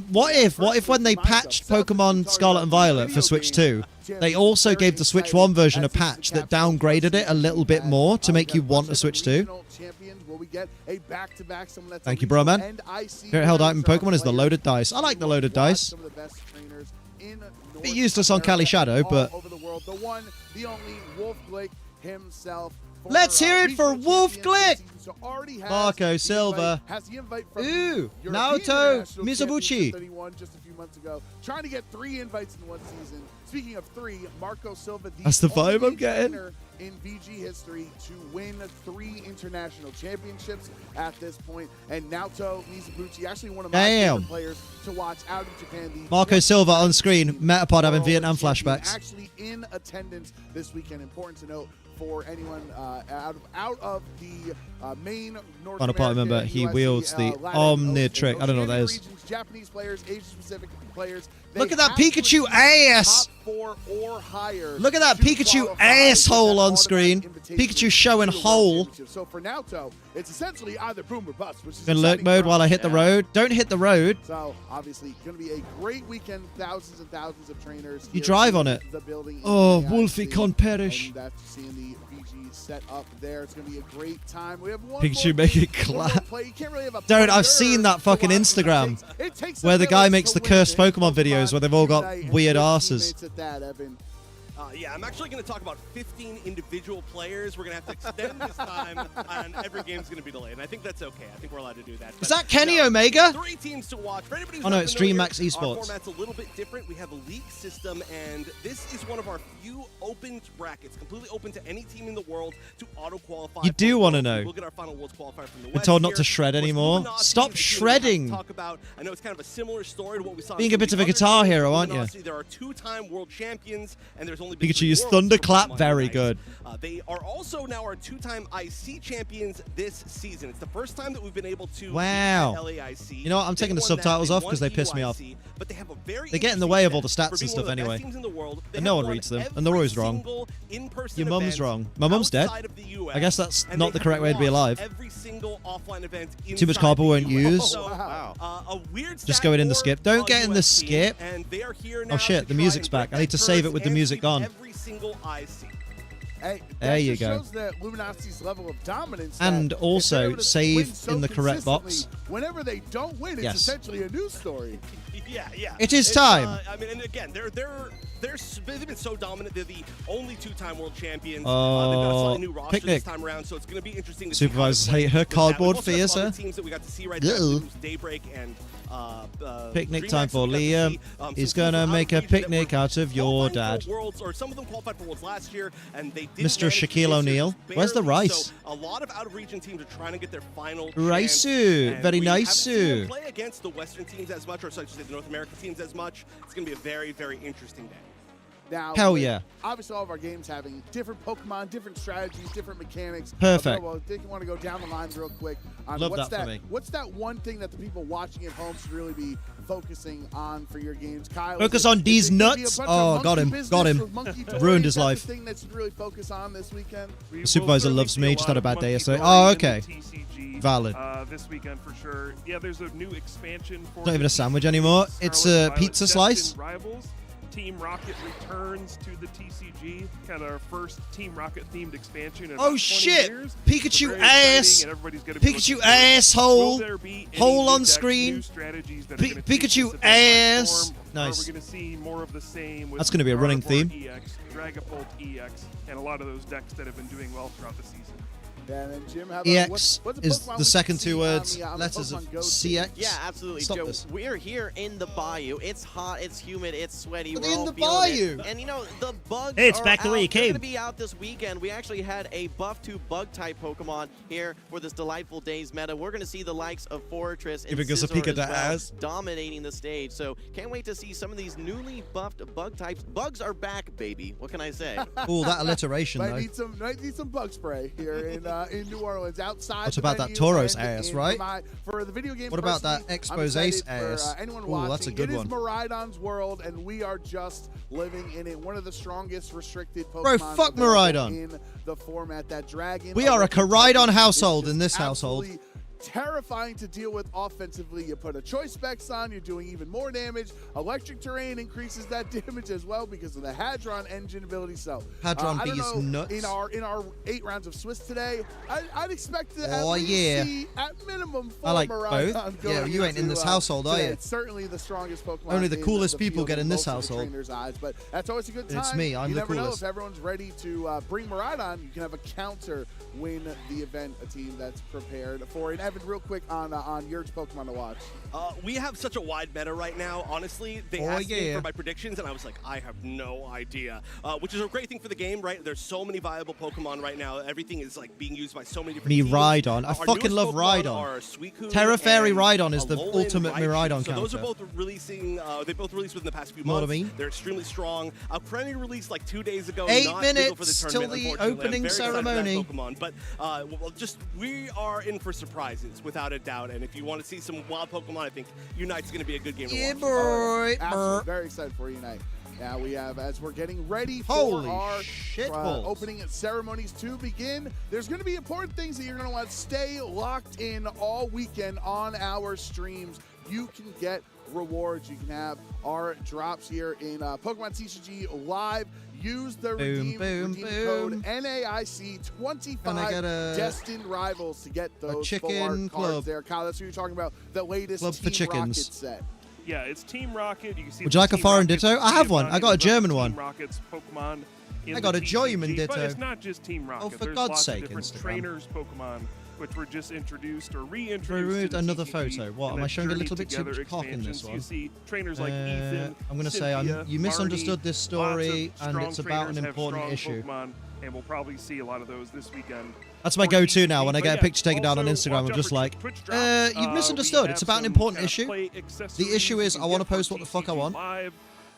What if when they patched Pokemon Scarlet and Violet for Switch 2, they also gave the Switch 1 version a patch that downgraded it a little bit more to make you want a Switch 2? Thank you, bro, man. Favorite held item in Pokemon is the loaded dice. I like the loaded dice. It used us on Cali Shadow, but The one, the only Wolf Glick himself. Let's hear it for regional Wolf champion this Glick. season, so already has Marco the Silva. has the invite from Ooh, the Naoto European International Mizoguchi. Championship that he won just a few months ago. Trying to get 3 invites in one season. Speaking of 3, Marco Silva, That's the vibe only I'm getting. trainer in VG history to win 3 international championships at this point. And Naoto Mizoguchi, actually one of my Damn. favorite players to watch out of Japan. The Marco Silva on screen. Metapod having World Vietnam champion, flashbacks. Actually in attendance this weekend. Important to note for anyone out of the main North Final part, American, remember, he US, wields the Latin, Omnitrick. I don't know what that is. Regions, Japanese players, Asia-Pacific players. Look they at that have to Pikachu achieve ass. top 4 or higher Look at that to Pikachu qualify asshole for that on screen. automatic invitation Pikachu showing to the World hole. Championship. So for Naoto, it's essentially either boom or bust, which is In lurk exciting mode for while I us. hit the road. Don't hit the road. So obviously, going to be a great weekend. Thousands and thousands of trainers. You here drive in on it. The building. in Oh, the Wolfie NAIC, can't perish. and that's seeing NAIC VG set up there. It's going to be a great time. We have one Pikachu more make game, it clap. one more play. You can't really have a Dude, I've player seen that fucking to watch. Instagram It takes a where the guy village makes to the win cursed it. Pokemon videos where they've all got Unite and weird 15 asses. minutes at that, Evan. Yeah, I'm actually going to talk about 15 individual players. We're going to have to extend this time, and every game's going to be delayed. And I think that's okay. I think we're allowed to do that. Is But that Kenny no, Omega? 3 teams to watch. For anybody who's Oh, no, not it's familiar, DreamHack Esports. Our format's a little bit different. We have a league system, and this is one of our few open brackets, completely open to any team in the world to auto-qualify. You do want to know. We'll get our final Worlds qualifier from the We're West told not here. to shred Of course, anymore. Luminosity Stop is a team that we have to shredding. talk about. I know it's kind of a similar story to what we saw. Being in a bit some of a the other guitar teams. hero, aren't you? Luminosity, there are 2-time world champions, and there's only been Pikachu 3 used worlds for Thunderclap, Pokemon very Unite. good. They are also now our 2-time IC champions this season. It's the first time that we've been able to Wow. beat LAIC. You know what? I'm taking the They won that. subtitles They off won 'cause they piss me EUIC, off. But they have a very They get in the interesting way of all the stat. stats For and being stuff one of the best anyway. teams in the world, they And no have one won reads them, and every they're always wrong. single in-person Your mum's event wrong. My mum's dead. outside of the US, I guess that's and not they the have correct way to be lost alive. Every single offline event Too much inside cardboard the won't US. use. So, Wow. a weird Just stat go in the for, skip. Don't get in the US team, skip. and they are here Oh now shit, to the try music's and back. break I need to that save curse it with the and music sweep gone. Every single IC. Hey, There that you just go. shows that Luminosity's level of dominance. And that if also they're able to save win so in the correct box. consistently, whenever they don't win, it's Yes. essentially a news story. Yeah. It is time. I mean, and again, they've been so dominant. They're the only 2-time world champions. They've got a Oh, slightly new roster Picnic. this time around, so it's going to be interesting to Supervisors see how they hate play her with that. cardboard We've also got fears, some other huh? teams that we got to see right there. Ugh. It was Daybreak and Picnic DreamHack time that for we got to Liam. see. Some He's teams from gonna out make of a region that picnic were out of your qualifying dad. for Worlds, or some of them qualified for Worlds last year, and they didn't Mr. manage to Shaquille get O'Neal. there Where's the barely. rice? So a lot of out-of-region teams are trying to get their final Rice, chance, and very we nice. haven't seen them play against the Western teams as much, or so I should say the North American teams as much. It's going to be a very, very interesting day. Now, Hell with yeah. Obviously, all of our games having different Pokemon, different strategies, different mechanics. Perfect. Well, I think I want to go down the line real quick on Love what's that for me. What's that one thing that the people watching at home should really be focusing on for your games? Kyle, Focus is it- on is these it gonna be a nuts? bunch Oh, of got monkey him, business got him. with monkey toys? Ruined his Is that life. The thing that should really focus on this weekend. We will Supervisor certainly loves see me, a just lot had a of bad day monkey yesterday. toys Oh, in okay. the TCG, Valid. this weekend for sure. Yeah, there's a new expansion for Not even the a sandwich anymore. It's Scarlet a Violet pizza Destined slice. Rivals. Team Rocket returns to the TCG. Kind of our first Team Rocket themed expansion in about Oh 20 shit! years. Pikachu Very exciting, ass! and everybody's gonna be Pikachu looking forward to it. asshole! Will there be any Hole new on decks, screen. new strategies that are gonna take Pikachu this event by ass! storm, or Nice. Are we going to see more of the same? With That's gonna be a running Gardevoir theme. EX, Dragapult EX, and a lot of those decks that have been doing well throughout the season. Yeah, and then Jim, how about EX what's a is Pokemon the we can second see two on words, the letters of Pokemon Go CX. Yeah, absolutely, Stop Joe. this. We're here in the bayou. It's hot, it's humid, it's sweaty. We're We're in all the feeling bayou. it. And you know, the bugs Hey, it's are back the way out. you They're came. gonna be out this weekend. We actually had a buff to bug type Pokemon here for this delightful day's meta. We're gonna see the likes of Fortress and Giving us a Scizor peek as at that well, ass. dominating the stage. So can't wait to see some of these newly buffed bug types. Bugs are back, baby. What can I say? Oh, that alliteration though. Might need some bug spray here in New Orleans outside. What the about that venue Tauros and ass, in right? for the video game. What about that personally, I'm Expose excited Ace for, ass? anyone Ooh, watching, that's a good it one. is Miraidon's world, and we are just living in it. One of the strongest restricted Pokemon. Bro, fuck available Miraidon. in the format. That dragon. We are a Koraidon household in this household. Absolutely terrifying to deal with offensively. You put a choice specs on, you're doing even more damage. Electric terrain increases that damage as well because of the Hadron engine ability. So Hadron I don't B is know, nuts. in our 8 rounds of Swiss today, I'd expect to Oh, at least yeah. see at minimum 4 I like Miraidon both. going Yeah, you ain't in into, this household, are today. you? It's certainly the strongest Pokemon. Only the in coolest people field get in this most of the household. trainers' eyes, but that's always a good time. It's me, I'm you the never know coolest. if everyone's ready to bring Miraidon. You can have a counter win the event, a team that's prepared for it. Evan, real quick on your Pokemon to watch. We have such a wide meta right now. Honestly, they asked me for my predictions, and I was like, I have no idea. Which is a great thing for the game, right? There's so many viable Pokemon right now. Everything is like being used by so many different teams. Miraidon. I Our fucking newest love Pokemon Rhydon. are Suicune Terra Fairy and Rhydon is the Alolan ultimate Miraidon So those are counter. both releasing. They both released within the past few Know what I months. mean? They're extremely strong. Premiere released like 2 days ago. 8 not legal for minutes the till tournament, the unfortunately. I'm opening very excited for that ceremony. Pokemon, but we are in for surprises without a doubt. And if you want to see some wild Pokemon, I think Unite's going to be a good game to Yeah, watch. boy. Absolutely, very excited for Unite. Now we have, as we're getting ready for Holy our shitballs. opening ceremonies to begin, there's going to be important things that you're going to want to stay locked in all weekend on our streams. You can get rewards. You can have our drops here in Pokemon TCG Live. use the redeem code NAIC25 Destined Rivals to get those chicken full art cards club. there. Kyle, that's what you're talking about, the latest Club for Team Rocket chickens. set. Yeah, it's Team Rocket. You can see Would you like a Team foreign Rocket's ditto? I have one. I got a Pokemon, German one. Team Rocket's Pokemon in I got the a German TCG, ditto. But it's not just Team Rocket. for There's God's lots sake, of different Instagram. trainers Pokemon, which were just introduced or reintroduced. Removed to the another TCG, photo. What, and am I then showing a little Journey bit too much Together cock in this expansions. one? You see trainers like Ethan, I'm going to say Cynthia, you misunderstood Marnie, this story, lots of and strong it's about an trainers have important strong issue. Pokemon, and we'll probably see a lot of those this weekend. That's my for go-to TCG. now. When I But get a yeah, picture taken down on also Instagram, I'm watch out just for like, Twitch drops. you've We misunderstood. have It's about an some important kind of issue. play The accessories issue is you I can want to get for post what the fuck I TCG want. Live.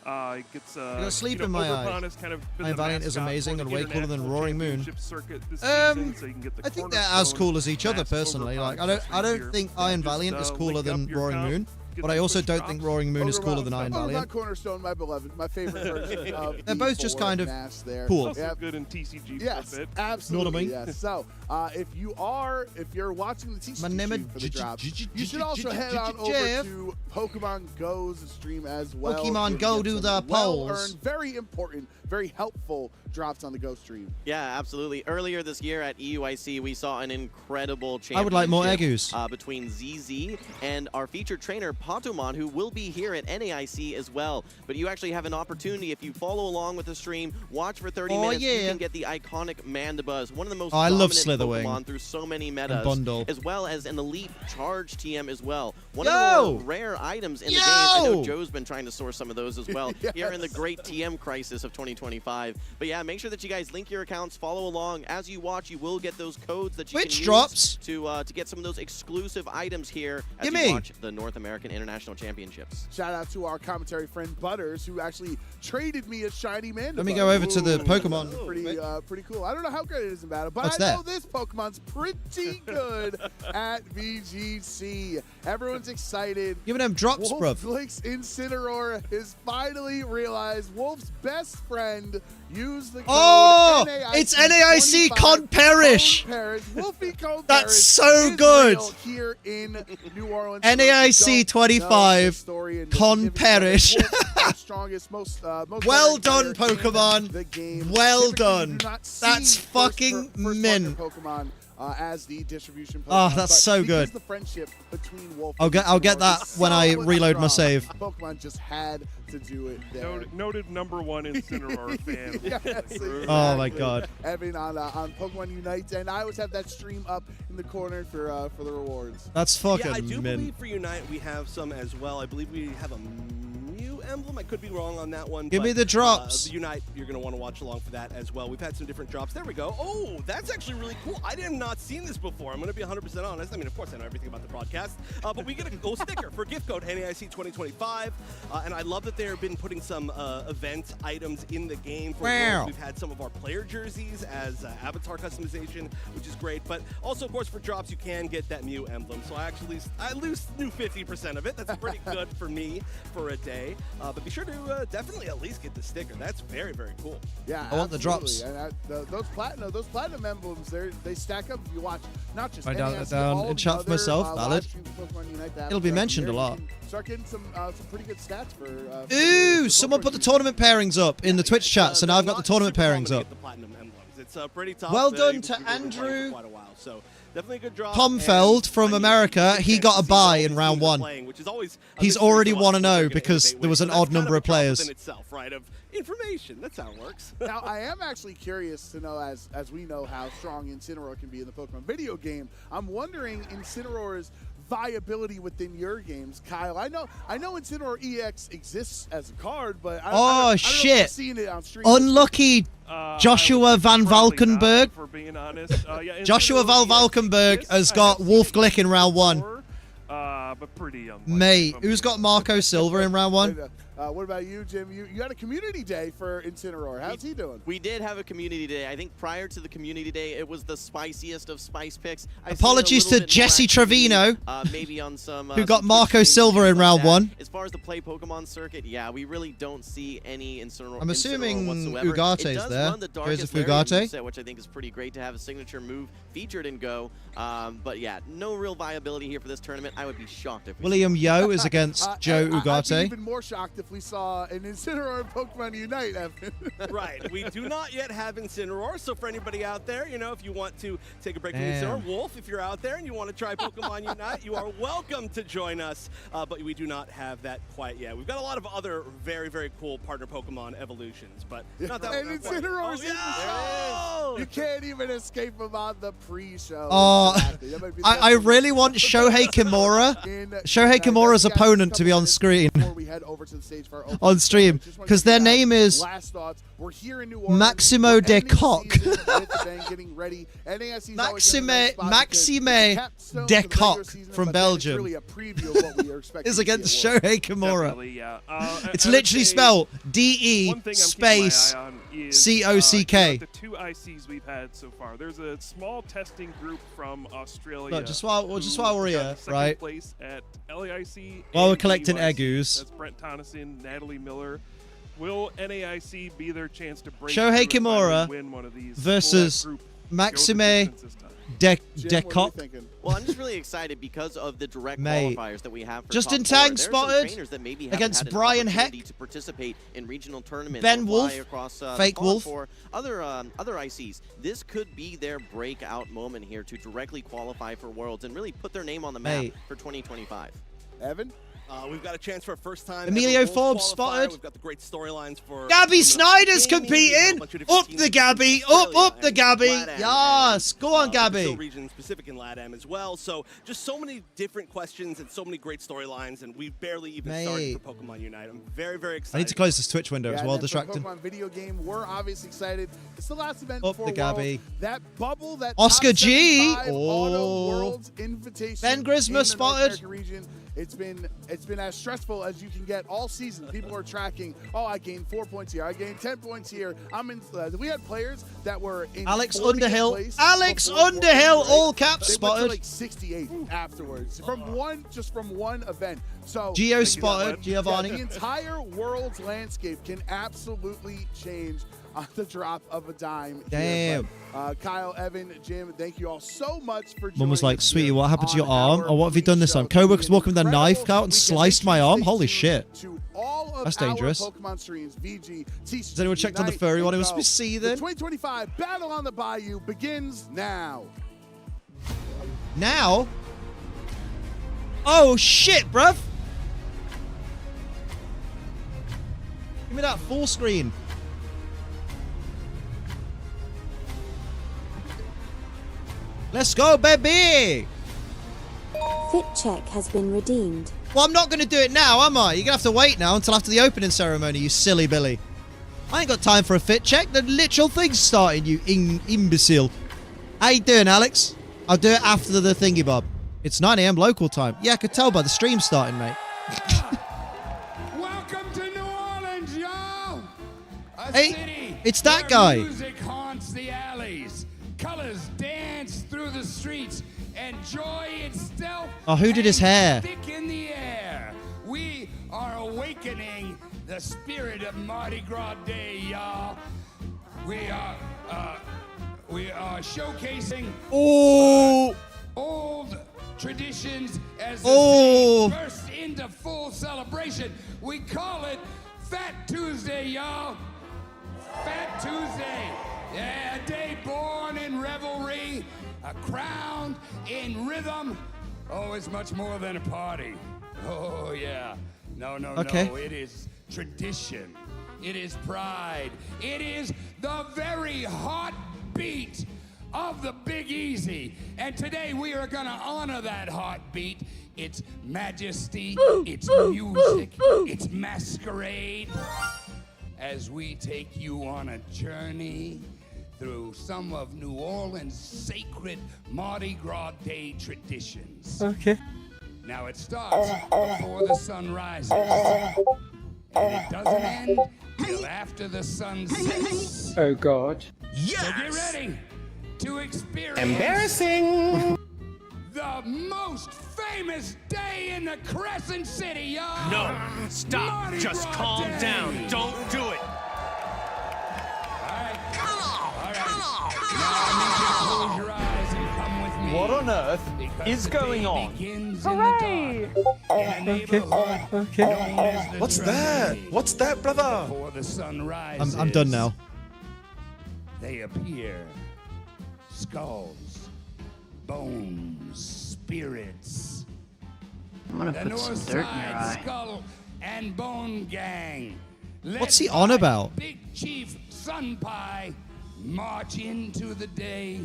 It gets, got sleep you know, in my Overpon eye. has kind of been Iron the Valiant is mascot amazing for and the way cooler than International Roaring Moon. Championship circuit this season, so you can get the I think they're as cornerstone cool as each other masked personally. Like Overpon I don't here. think Yeah, Iron just, Valiant is cooler link than up your Roaring account, Moon, get but the I also Twitch don't drops. think Roaring Moon is cooler than Iron Overpon Valiant. Cornerstone, my beloved, my favorite version of They're both just kind of there. cool. Also Yep. good in TCG Yes, for a bit. absolutely. Know what I mean? Yes. So, if you're watching the TCG My name is stream for the drops, you should also head on over Jeff. to Pokemon Go's stream as well. Pokemon You'll Go get do some the polls. well-earned, very important, very helpful drops on the Go stream. Yeah, absolutely. Earlier this year at EUIC, we saw an incredible championship I would like more Egus. between ZZ and our featured trainer, Patomon, who will be here at NAIC as well. But you actually have an opportunity, if you follow along with the stream, watch for 30 minutes, you can get the iconic Mandibuzz, one of the most I love dominant Slitherwing. Pokemon through so many metas, Bundle. as well as an elite charge TM as well. One Yo! of the more rare items in the game. I know Yo! Joe's been trying to source some of those as well here in the great TM crisis of 2025. But yeah, make sure that you guys link your accounts, follow along. As you watch, you will get those codes that you Which can drops? use to get some of those exclusive items here as Gimme. you watch the North American International Championships. Shout out to our commentary friend Butters, who actually traded me a shiny Mandibuzz. Let me go over to the Pokemon. Pretty cool. I don't know how good it is in battle, but What's I know that? this Pokemon's pretty good at VGC. Everyone's excited. Give me them drops, Wolf bruv. Flicks Incineroar has finally realized Wolf's best friend used the code NAIC it's NAIC 25 Con Perish. Cone Perish. Wolfie Cone That's Perish so is good. real here in New Orleans. NAIC 25 Con Perish. Strongest, most Well veteran done, player in Pokemon. the game. Well Typically, done. you do not That's see fucking first mint. Pokemon as the distribution Pokemon. Oh, that's but so because good. The friendship between Wolf I'll get and that Incineroar when I is so reload my strong. save. Pokemon just had to do it there. Noted number one Incineroar fan. Yes, exactly. Oh my god. Evan on Pokemon Unite, and I always have that stream up in the corner for the rewards. That's fucking Yeah, I do mint. believe for Unite we have some as well. I believe we have a Mew emblem. I could be wrong on that one. Give but, me the drops. The Unite, you're going to want to watch along for that as well. We've had some different drops. There we go. Oh, that's actually really cool. I have not seen this before. I'm going to be 100% honest. I mean, of course, I know everything about the broadcast. But we get a gold sticker for gift code NAIC 2025. And I love that they've been putting some event items in the game. For Wow. We've had some of our player jerseys as avatar customization, which is great. But also, of course, for drops, you can get that Mew emblem. So I lose 50% of it. That's pretty good for me for a day. But be sure to definitely at least get the sticker. That's very, very cool. Yeah, I want the drops. And those platinum emblems, they stack up. If you watch not just Write down NAIC, that down all in the chat for other, myself, live valid. streams of Pokemon Unite that It'll be happen throughout mentioned the a year. lot. You can start getting some pretty good stats for. Ooh, someone put the tournament pairings up in the Twitch chat, so now I've got the tournament pairings up. The platinum emblems. It's pretty tough. Well done We've to been playing for Andrew quite a while, so definitely a good drop. Tom And, Feld from I mean, America, you he can got a see bye all in these round teams are one. playing, which is always a He's mystery already to us won a what no they're gonna because innovate there was with. an So odd that's kind number a of drop players. within itself, right? Of information. That's how it works. Now, I am actually curious to know, as we know how strong Incineroar can be in the Pokemon video game. I'm wondering Incineroar's viability within your games, Kyle. I know Incineroar EX exists as a card, but I don't know if I've seen it on stream. Unlucky Joshua Van Valkenburg. For being honest, Joshua Van Valkenburg has got Wolf Glick in round one. But pretty unlikely. Mate, who's got Marco Silva in round one? What about you, Jim? You had a community day for Incineroar. How's he doing? We did have a community day. I think prior to the community day, it was the spiciest of spice picks. Apologies to Jesse Trevino, maybe on some who got some Marco Twitch Silva streams in like round that. one. As far as the play Pokemon circuit, yeah, we really don't see any Incineroar. I'm assuming Incineroar whatsoever. Ugate's it does there. Run the There's a Darkest Lariat Fugate. moveset, which I think is pretty great to have a signature move featured in Go. But yeah, no real viability here for this tournament. I would be shocked if we William Yo is against Joe I'd be Ugarte. even more shocked if if we saw an Incineroar in Pokemon Unite, Evan. Right. We do not yet have Incineroar, so for anybody out there, you know, if you want to take a break from Incineroar, Wolf, if you're out there and you want to try Pokemon Unite, you are welcome to join us, but we do not have that quite yet. We've got a lot of other very, very cool partner Pokemon evolutions, but not that one. And Incineroar's in the show. You can't even escape him on the pre-show. I really want Shohei Kimura, Shohei Kimura's opponent to be on screen. On stream, because their name is Maximo de Coq. Maxime de Coq from Belgium is against Shohei Kimura. It's literally spelled D-E space C-O-C-K. The 2 ICs we've had so far. There's a small testing group from Australia. Look, just while we're here, right? Place at LAIC while we're collecting Egus. That's Brent Tonneson, Natalie Miller. Will NAIC be their chance to break Shohei Kimura win one of these versus Maxime de Coq? Well, I'm just really excited because of the direct qualifiers that we have for Just top in time four. spotted that maybe against Brian Heck, to participate in regional tournaments, Ben Wolf, across, Fake Wolf, for other ICs. This could be their breakout moment here to directly qualify for Worlds and really put their name on the map for 2025. Evan? We've got a chance for a first time. Emilio Forbes spotted. We've got the great storylines for Gabby Snyder's competing. Up the Gabby. Up the Gabby. Yes. Go on, Gabby. Region specific in LATAM as well. So just so many different questions and so many great storylines, and we've barely even started for Pokemon Unite. I'm very, very excited. I need to close this Twitch window. It's well distracting. Pokemon video game, we're obviously excited. It's the last event Up before the Gabby. Worlds. That bubble, that Oscar top G. 75 Auto Worlds invitation. Ben Grisma spotted. Region. It's been as stressful as you can get all season. People are tracking. Oh, I gained 4 points here. I gained 10 points here. I'm in. We had players that were in Alex 40th Underhill. place Alex before Underhill, right? all caps They spotted. went to like 68 afterwards from one event. So Geo spotted. Giovanni. the entire world's landscape can absolutely change on the drop of a dime. Damn. Kyle, Evan, Jim, thank you all so much for joining Mum was like, us sweetie, here what happened to your on arm? our Or what have you done this time? Co-worker's walking with a knife out and weekend. sliced my arm? Holy shit. To all of That's dangerous. our Pokemon streams, VG, TCG, Has anyone checked on the furry one? It must be The seething. 2025 Battle on the Bayou begins now. Now? Oh, shit, bruv. Give me that full screen. Let's go, baby! Fit check has been redeemed. Well, I'm not going to do it now, am I? You're going to have to wait now until after the opening ceremony, you silly Billy. I ain't got time for a fit check. The literal thing's starting, you imbecile. How you doing, Alex? I'll do it after the thingy, Bob. It's 9 AM local time. Yeah, I could tell by the stream starting, mate. Welcome to New Orleans, y'all. Hey, city it's that where guy. Music haunts the alleys. Colors dance through the streets, and joy itself. Oh, who did his hair? Thick in the air. We are awakening the spirit of Mardi Gras Day, y'all. We are showcasing old traditions as the city bursts into full celebration. We call it Fat Tuesday, y'all. Fat Tuesday. Yeah, a day born in revelry, a crowned in rhythm. Oh, it's much more than a party. Oh, yeah. No. It is tradition. It is pride. It is the very heartbeat of the Big Easy. And today we are going to honor that heartbeat. Its majesty, its music, its masquerade. As we take you on a journey through some of New Orleans' sacred Mardi Gras Day traditions. Okay. Now it starts before the sun rises, and it doesn't end till after the sun sets. Oh God. Yes! So get ready to experience Embarrassing! the most famous day in the Crescent City, y'all! No, stop. Mardi Just Gras calm Day. down. Don't do it. All right. Now I need you to close your eyes and come with What on earth is going on? Hooray! What's that? What's that, brother? Before the sun rises, I'm done now. They appear. Skulls, bones, spirits. I'm gonna The put some North dirt in your Side eye. Skull and Bone Gang. led What's he on by about? Big Chief Sun Pie march into the day,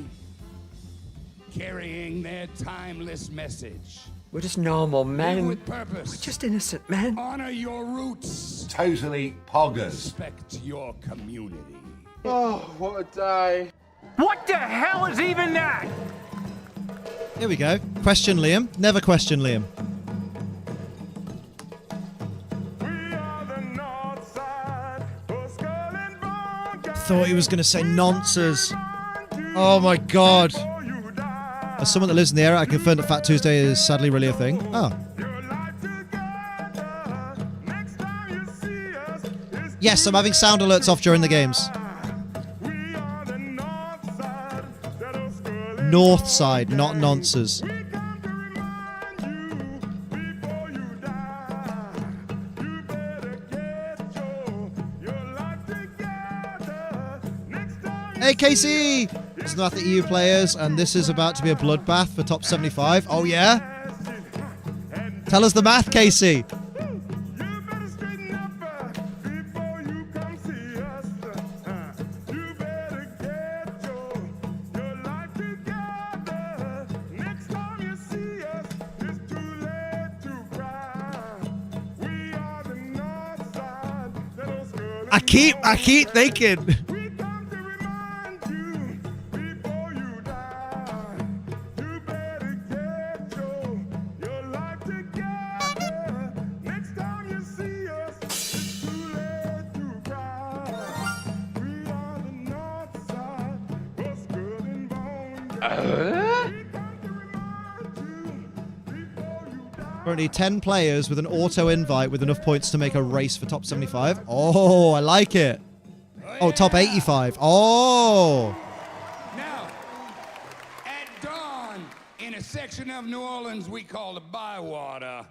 carrying their timeless message. We're just normal Live men. with purpose. We're just innocent men. Honor your roots. Totally poggers. Respect your community. Oh, what a day. What the hell is even that? Here we go. Question Liam. Never question Liam. Thought he was going to say nonsense. Oh my god. As someone that lives in the area, I confirm that Fat Tuesday is sadly really a thing. Oh. Yes, I'm having sound alerts off during the games. North side, not nonces. Hey Casey! It's not the EU players, and this is about to be a bloodbath for top 75. Oh yeah? Tell us the math, Casey. I keep thinking. Currently 10 players with an auto invite with enough points to make a race for top 75. Oh, I like it. Oh, top 85. Oh. Now, at dawn, in a section of New Orleans we call the Bywater,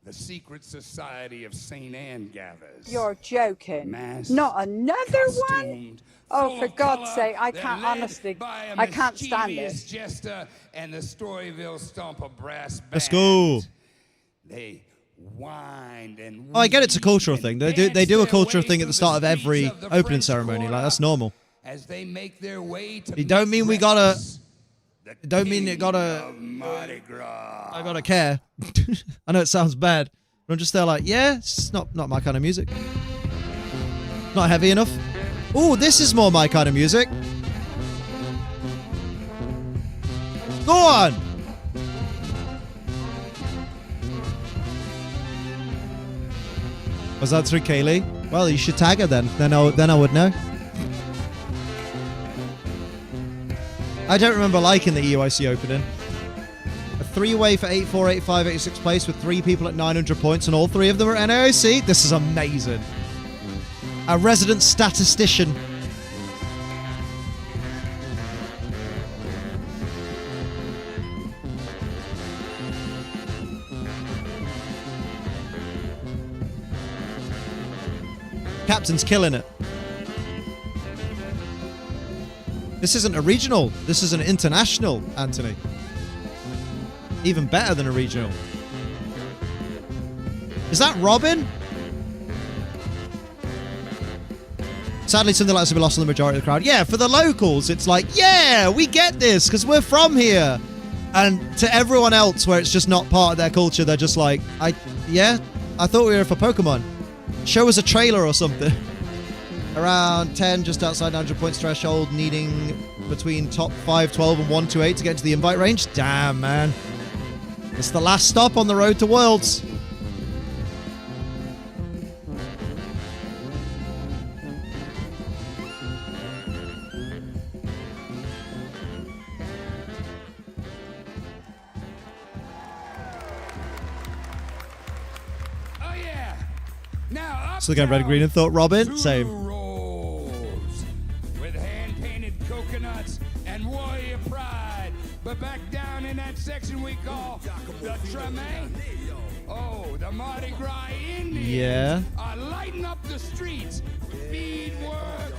the secret society of St. Anne gathers. You're joking. Masked, Not another one? costumed, Oh, full for of God's color. sake, I They're can't, led honestly, by a I can't stand mischievous it. jester and the Storyville Stomper brass band. Let's go. They wind and Oh, I get it's a weave cultural and thing. They dance do a their cultural way thing at the through start of streets every of the opening French ceremony. Like, Quarter that's normal. as they make their way to It don't mean we gotta. It don't mean king it gotta. of Mardi Gras. I gotta care. I know it sounds bad, but I'm just there like, yeah, it's not my kind of music. Not heavy enough. Ooh, this is more my kind of music. Go on. Was that through Kaylee? Well, you should tag her then. Then I would know. I don't remember liking the EUIC opening. A three-way for 84, 85, 86 place with 3 people at 900 points, and all 3 of them are NAIC. This is amazing. A resident statistician. Captain's killing it. This isn't a regional. This is an international, Anthony. Even better than a regional. Is that Robin? Sadly, something like this will be lost on the majority of the crowd. Yeah, for the locals, it's like, yeah, we get this because we're from here. And to everyone else, where it's just not part of their culture, they're just like, I thought we were for Pokemon. Show us a trailer or something. Around 10, just outside 900 points threshold, needing between top 512 and 128 to get into the invite range. Damn, man. It's the last stop on the road to Worlds. Oh yeah. Now up Still going red and green and thought Robin. Same. rolls with hand-painted coconuts and warrior pride But back down in that section we call the Treme. Oh, the Mardi Gras Indians Yeah. are lighting up the streets. Speed work,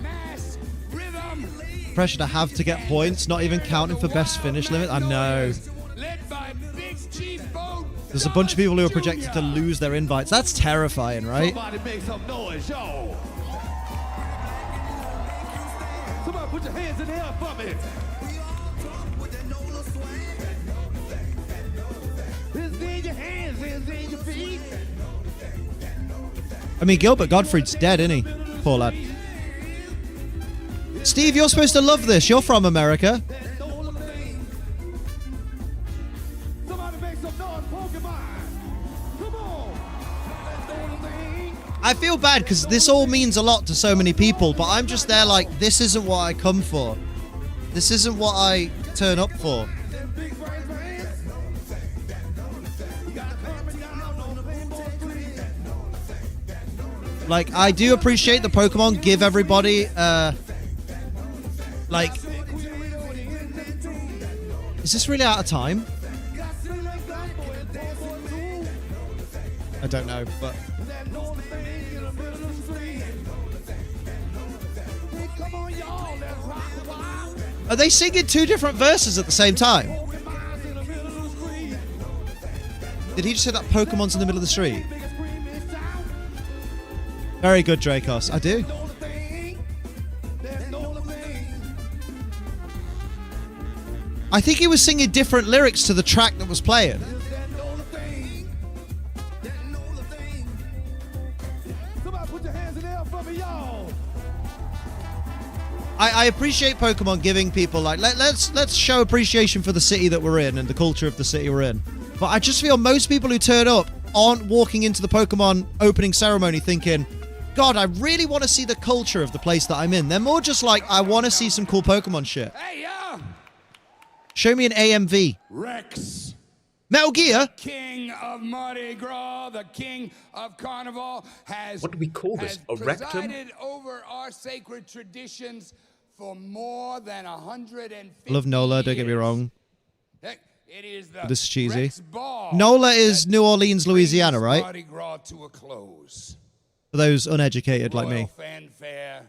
mass rhythm. Pressure to have to get points, not even counting for best finish limit. I know. Led by Big Chief Boat. There's a bunch of people who are projected to lose their invites. That's terrifying, right? Somebody make some noise, yo. Somebody put your hands in the air for me. It's in your hands, it's in your feet. I mean, Gilbert Gottfried's dead, isn't he? Poor lad. Steve, you're supposed to love this. You're from America. Somebody make some noise, Pokemon. Come on. I feel bad because this all means a lot to so many people, but I'm just there like, this isn't what I come for. This isn't what I turn up for. Like, I do appreciate the Pokemon give everybody, like... Is this really out of time? I don't know, but... Are they singing two different verses at the same time? Did he just say that Pokemon's in the middle of the street? Very good, Dracos. I do. I think he was singing different lyrics to the track that was playing. I appreciate Pokemon giving people like let's show appreciation for the city that we're in and the culture of the city we're in. But I just feel most people who turn up aren't walking into the Pokemon opening ceremony thinking, God, I really want to see the culture of the place that I'm in. They're more just like, I want to see some cool Pokemon shit. Hey, show me an AMV. Rex. Metal Gear? King of Mardi Gras, the king of Carnival, has what do we call this? A rectum? presided over our sacred traditions for more than 150 I love Nola, don't get me wrong. It is the This is cheesy. Rex Ball Nola is New Orleans, Louisiana, right? Mardi Gras to a close. For those uneducated like me. Fanfare,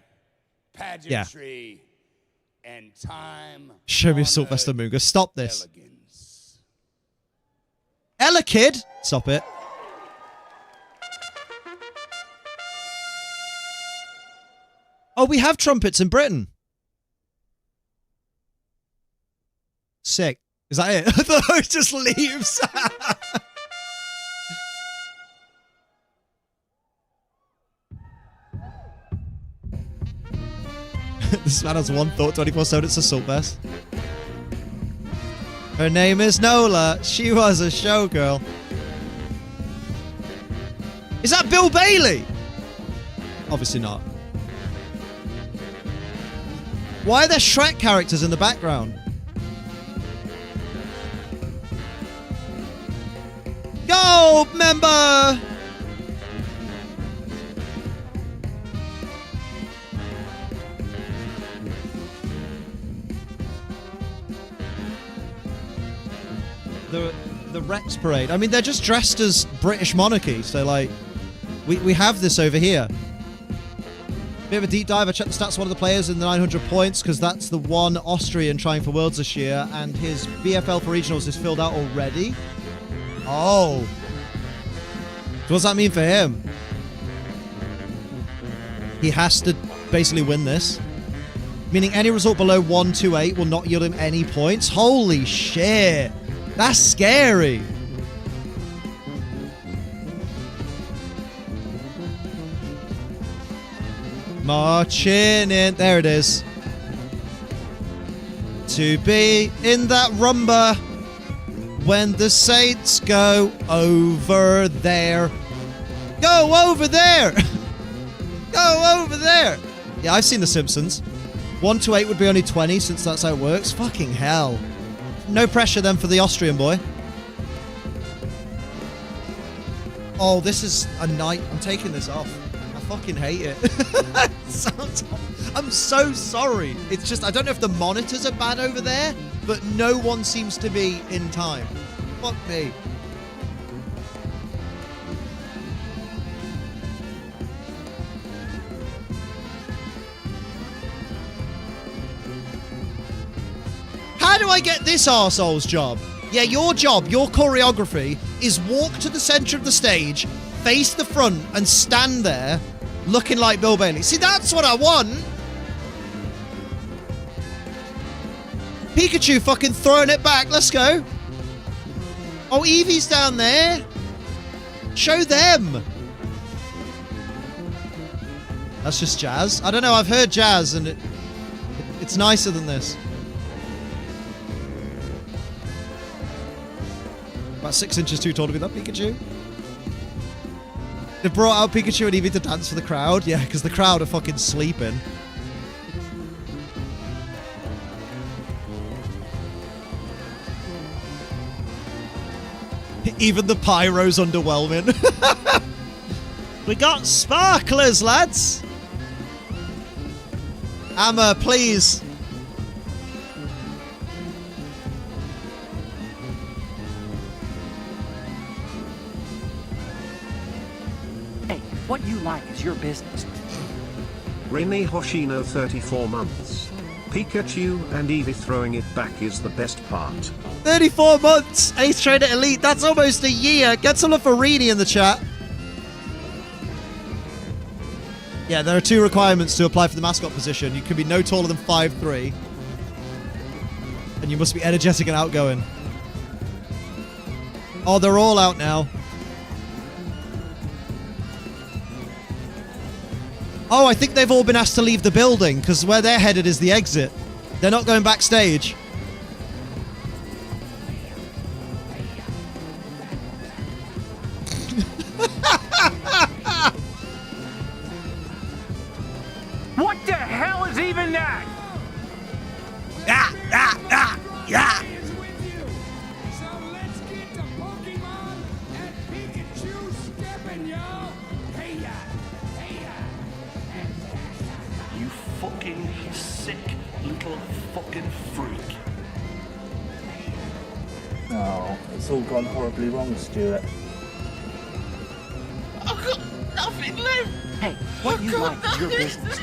pageantry, and time. Show me Sylvester Mooga. Stop this. Ella Kid? Stop it. Oh, we have trumpets in Britain. Sick. Is that it? I thought it just leaves. This man has one thought 24/7. It's a Salt Vest. Her name is Nola. She was a showgirl. Is that Bill Bailey? Obviously not. Why are there Shrek characters in the background? Go, member! The Rex Parade. I mean, they're just dressed as British monarchy, so like, we have this over here. Bit of a deep dive. I checked the stats of one of the players in the 900 points, because that's the one Austrian trying for Worlds this year, and his BFL for regionals is filled out already. Oh. So what's that mean for him? He has to basically win this. Meaning any result below 128 will not yield him any points. Holy shit. That's scary. Marching in. There it is. To be in that rumba when the Saints go over there. Go over there. Go over there. Yeah, I've seen The Simpsons. 1 to 8 would be only 20 since that's how it works. Fucking hell. No pressure then for the Austrian boy. Oh, this is a night. I'm taking this off. I fucking hate it. I'm so sorry. It's just, I don't know if the monitors are bad over there, but no one seems to be in time. Fuck me. How do I get this arsehole's job? Yeah, your job, your choreography, is walk to the center of the stage, face the front, and stand there looking like Bill Bailey. See, that's what I want. Pikachu fucking throwing it back. Let's go. Oh, Eevee's down there. Show them. That's just jazz. I don't know. I've heard jazz, and it's nicer than this. About 6 inches too tall to be that Pikachu. They brought out Pikachu and Eevee to dance for the crowd. Yeah, because the crowd are fucking sleeping. Even the pyro's underwhelming. We got sparklers, lads. Amma, please. Hey, what you like is your business. Rini Hoshino 34 months. Pikachu and Eevee throwing it back is the best part. 34 months, Ace Trainer Elite. That's almost a year. Get some love for Rini in the chat. Yeah, there are 2 requirements to apply for the mascot position. You can be no taller than 5'3". And you must be energetic and outgoing. Oh, they're all out now. Oh, I think they've all been asked to leave the building, because where they're headed is the exit. They're not going backstage. What the hell is even that? Yeah. So let's get to Pokemon and Pikachu stepping, y'all. Hey-ya, hey-ya. You fucking sick little fucking freak. Oh, it's all gone horribly wrong, Stuart. I've got nothing left. Hey, what you like is your business.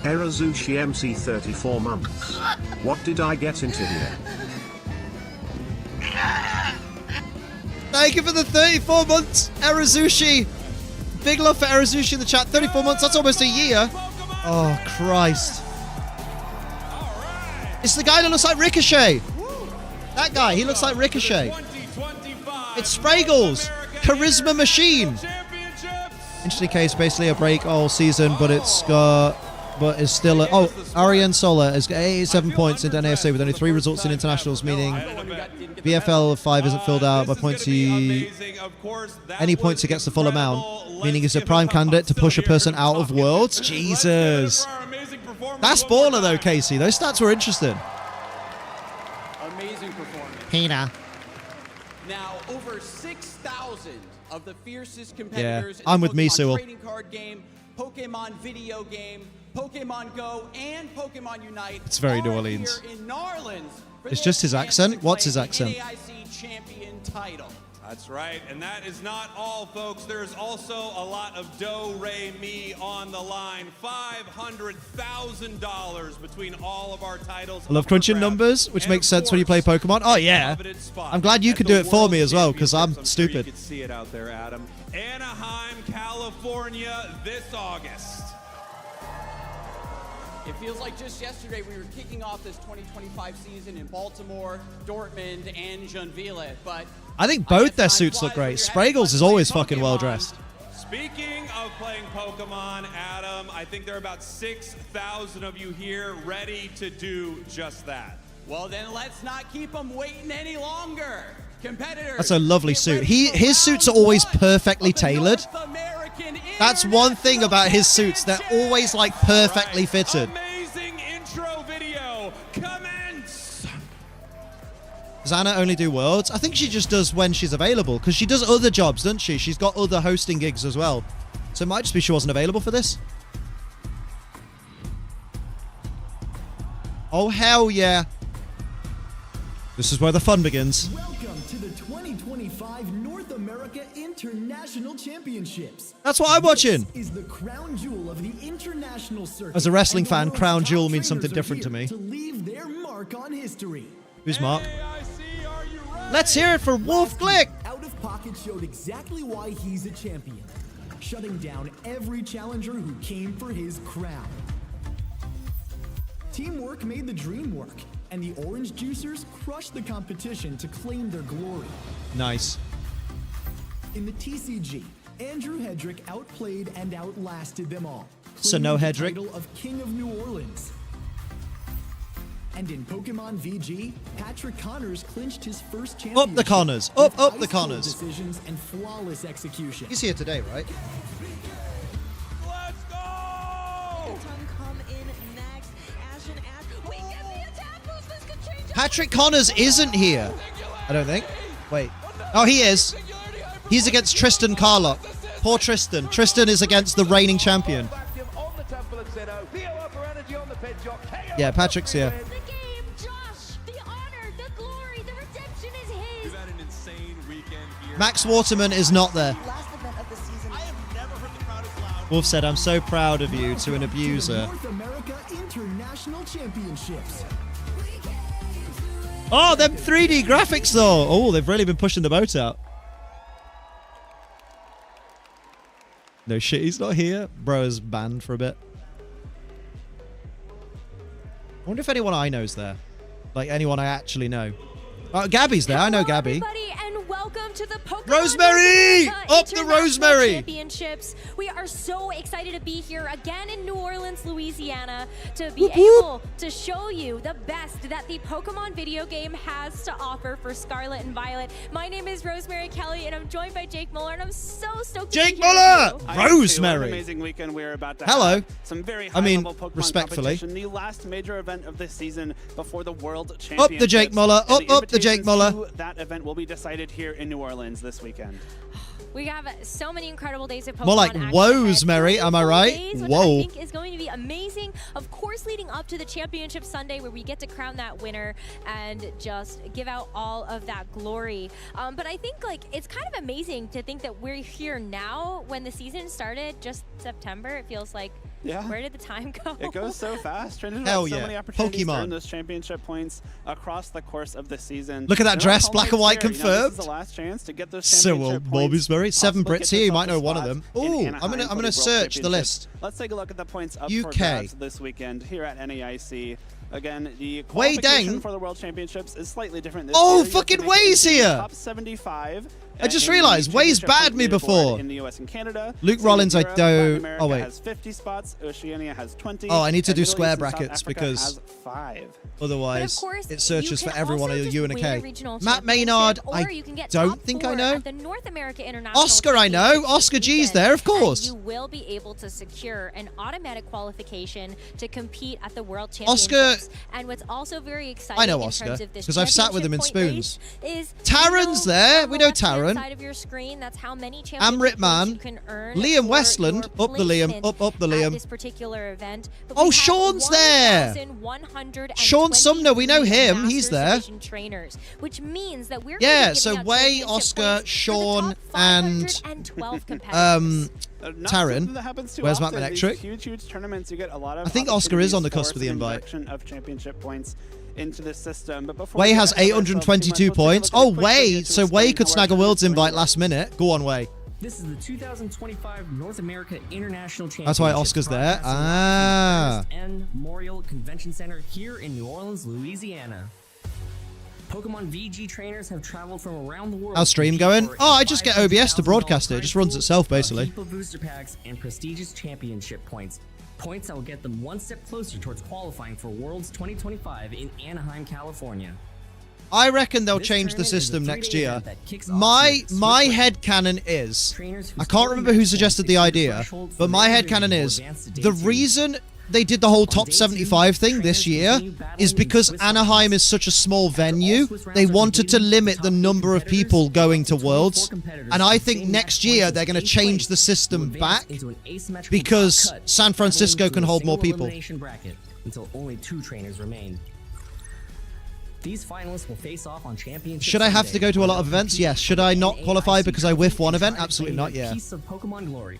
Erazushi MC 34 months. What did I get into here? Thank you for the 34 months, Erazushi. Big love for Erazushi in the chat. 34 months, that's almost a year. Oh, Christ. It's the guy that looks like Ricochet. That guy, he looks like Ricochet. It's Spraggles, Charisma Machine. Interesting case, basically a break all season, but it's got... But is still... Oh, Ariane Sola has got 87 points into NAIC with only 3 results in internationals, meaning VFL 5 isn't filled out by points he... Any points he gets the full amount, meaning he's a prime candidate to push a person out of Worlds. Jesus. That's baller though, Casey. Those stats were interesting. Amazing performance. Hina. Now, over 6,000 of the fiercest competitors Yeah, I'm in with the Pokemon Misu. trading card game, Pokemon video game, Pokemon Go, and Pokemon Unite. It's very New are Orleans. here in Narlands for It's their just his chance accent. to What's claim his the accent? NAIC champion title. That's right, and that is not all, folks. There's also a lot of do-re-mi on the line. $500,000 between all of our titles. I love crunching numbers, which makes sense when you play Pokemon. Oh, yeah. I'm glad you could do it for me as well, because I'm stupid. You could see it out there, Adam. Anaheim, California, this August. It feels like just yesterday we were kicking off this 2025 season in Baltimore, Dortmund, and Joinville, but I think both their suits look great. Spraggles is always fucking well dressed. Speaking of playing Pokemon, Adam, I think there are about 6,000 of you here ready to do just that. Well, then let's not keep them waiting any longer. Competitors. That's a lovely suit. His suits are always perfectly tailored. That's one thing about his suits. They're always like perfectly fitted. Amazing intro video. Commence. Does Anna only do Worlds? I think she just does when she's available, because she does other jobs, doesn't she? She's got other hosting gigs as well. So it might just be she wasn't available for this. Oh, hell yeah. This is where the fun begins. Welcome to the 2025 North America International Championships. That's what I'm watching. This is the crown jewel of the international circuit. As a wrestling fan, crown jewel means something different to me. To leave their mark on history. Who's Mark? Let's hear it for Wolf Glick. Out of Pocket showed exactly why he's a champion, shutting down every challenger who came for his crown. Teamwork made the dream work, and the Orange Juicers crushed the competition to claim their glory. Nice. In the TCG, Andrew Hedrick outplayed and outlasted them all. So no Hedrick. The title of King of New Orleans. And in Pokemon VG, Patrick Connors clinched his first championship. Up the Connors. Up the Connors. Decisions and flawless execution. He's here today, right? Patrick Connors isn't here. I don't think. Wait. Oh, he is. He's against Tristan Carlock. Poor Tristan. Tristan is against the reigning champion. Yeah, Patrick's here. Max Waterman is not there. Wolf said, I'm so proud of you to an abuser. North America International Championships. Oh, them 3D graphics though. Oh, they've really been pushing the boat out. No shit, he's not here. Bro is banned for a bit. I wonder if anyone I know is there. Like anyone I actually know. Gabby's there. I know Gabby. And welcome to the Pokemon Rosemary! Up the Rosemary! Championships. We are so excited to be here again in New Orleans, Louisiana, to be able to show you the best that the Pokemon video game has to offer for Scarlet and Violet. My name is Rosemary Kelly, and I'm joined by Jake Muller, and I'm so stoked to be here with you. Rosemary! An amazing weekend. We're about to Hello. have some very high-level Pokemon respectfully. competition, the last major event of this season before the World Championships. Up the Jake Muller. Up the Jake Muller. That event will be decided here in New Orleans this weekend. We have so many incredible days of Pokemon. More like Woesmary, am I right? Days, which Whoa. I think is going to be amazing. Of course, leading up to the Championship Sunday, where we get to crown that winner and just give out all of that glory. But I think like it's kind of amazing to think that we're here now when the season started just September. It feels like, where did the time go? It goes so fast. Trent has Hell had so yeah. many opportunities to Pokemon. earn those championship points across the course of the season. Look at that There are dress, call black and mates white here. You know, confirmed. this is the last chance to get those So championship well, points. Bobby's 7 Possibly Brits get here. You yourself might know a one of spot them. in Ooh, Anaheim I'm for gonna World search the Championships. list. Let's take a look at the points up UK. for grabs this weekend here at NAIC. Again, the Wei qualification Deng. for the World Championships is slightly different this Oh, year. You have to fucking make it Wei's into the here. Top 75. I just in the realized Wei's championship battered point me leaderboard before. In the US and Canada. Luke Same Rollins, I Europe, Latin don't. America Oh, wait. has 50 spots. Oceania has 20. Oh, I need to and do Middle square East and South brackets Africa because has 5. otherwise course, it searches you for can everyone also of just U and a win a K. regional Matt championship, Maynard, or I you can get don't top think I 4 know. at the North America International Oscar, I know. Championship Oscar this G's weekend, there, of course. and you will be able to secure an automatic qualification to compete at the World Oscar- Championships. And what's also very exciting I know in Oscar, terms of this 'cause I've sat with him in championship point Spoons. race is Taron's there. We know on the left-hand Taron. side of your screen, that's how many Amrit championship points Man. you can earn Liam for Westland. your Up the Liam. placement Up the at Liam. this particular event. But Oh, we have Sean's there. 1,123 Sean Sumner, we know him. He's Masters there. Division trainers, which means that we're Yeah, going to be so giving out Wei, championship Oscar, points for the Sean, top and 512 competitors. Not Taron. something that happens too Where's Matt often. These Electric? huge tournaments, you get a lot of I think Oscar is on the opportunities cusp of the for some invite. induction of championship points into the system. But before Wei we has get ahead of ourselves too much, 822 let's take a points. look at a Oh, quick Wei. video to So Wei explain could how snag a our Worlds tournament invite works. last minute. Go on, Wei. This is the 2025 North America International Championship. That's why Oscar's there. broadcasting Ah. from the N Memorial Convention Center here in New Orleans, Louisiana. Pokemon VG trainers have traveled from around the world. How's stream going? Oh, I just get OBS to broadcast it. It just runs itself, basically. Heap of booster packs and prestigious championship points. Points that will get them one step closer towards qualifying for Worlds 2025 in Anaheim, California. I reckon they'll This change the tournament is a system next 3-day year. event that kicks off My with my Swift headcanon is, Trainers who I can't score remember who enough suggested points the exceed idea, threshold for but my their headcanon division is, will advance to day the 2. reason they did the whole top day 75 2, thing this trainers year continue battling is because Swiss Anaheim rounds. is such a small venue, Swiss rounds they are wanted to completed, limit top the 8 number of competitors people going to 24 Worlds, competitors and I with think same next match year points they're as going to 8th change place the system to back advance into an asymmetrical because top cut, San Francisco battling can through a hold more single people. elimination bracket until only 2 trainers remain. These finalists will face off on championship. Should I have to go to a lot of events? Yes. Should I not qualify because I whiff one event? Absolutely not, yeah. Piece of Pokemon glory.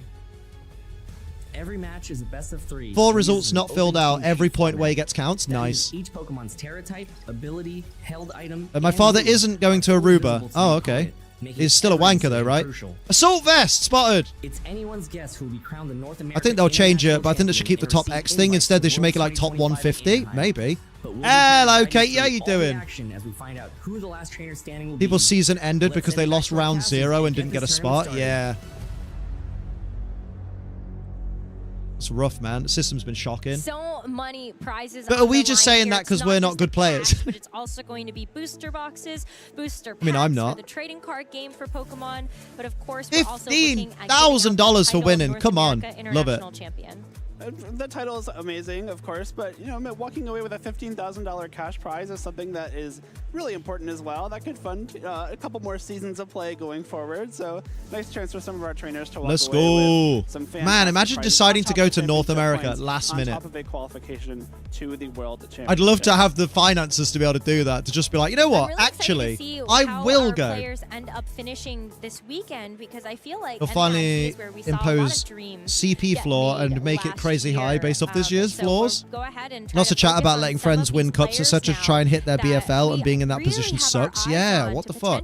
Every match is a best of 3. 4 results not filled out. Every point where he gets counts. Nice. Each Pokemon's Terra type, ability, held item. My father isn't going to Aruba. Oh, okay. He's still a wanker though, right? Assault vest spotted. It's anyone's guess who will be crowned the North American. I think they'll change it, but I think they should keep the top X thing. Instead, they should make it like top 150, maybe. Hello, Kate. How you doing? People's season ended because they lost round 0 and didn't get a spot. Yeah. It's rough, man. The system's been shocking. So many prizes. But are we just saying that because we're not good players? But it's also going to be booster boxes, booster packs. I mean, I'm not. For the trading card game for Pokemon, but of course, we're also looking at $15,000 for winning. Come on, love it. Champion. The title is amazing, of course, but you know, walking away with a $15,000 cash prize is something that is really important as well. That could fund a couple more seasons of play going forward. So nice chance for some of our trainers to walk away with some fantastic Man, imagine prizes deciding to go to championship North America points last minute. On top of a qualification to the World Championship. I'd love to have the finances to be able to do that. To just be like, you know what? Really Actually, I will go. Players end up finishing this weekend because I feel like they'll finally impose CP floor and make it crazy high based off this year's floors. Go ahead and Not to chat about letting friends win cups, etc. to try and hit their BFL, and being in that position sucks. Yeah, what the fuck?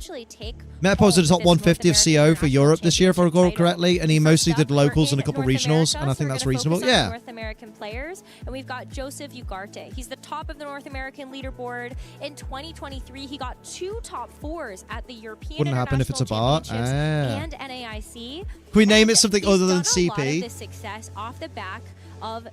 Metapod's did the top 150 of CO for Europe this year, if I recall correctly, and he mostly did locals and a couple regionals, and I think that's reasonable. Yeah. North American players, and we've got Joseph Ugarte. He's the top of the North American leaderboard. In 2023, he got 2 top 4s at the European Wouldn't happen if it's a bar. and NAIC. Can we name it something other than CP? A lot of CP? this success off the back of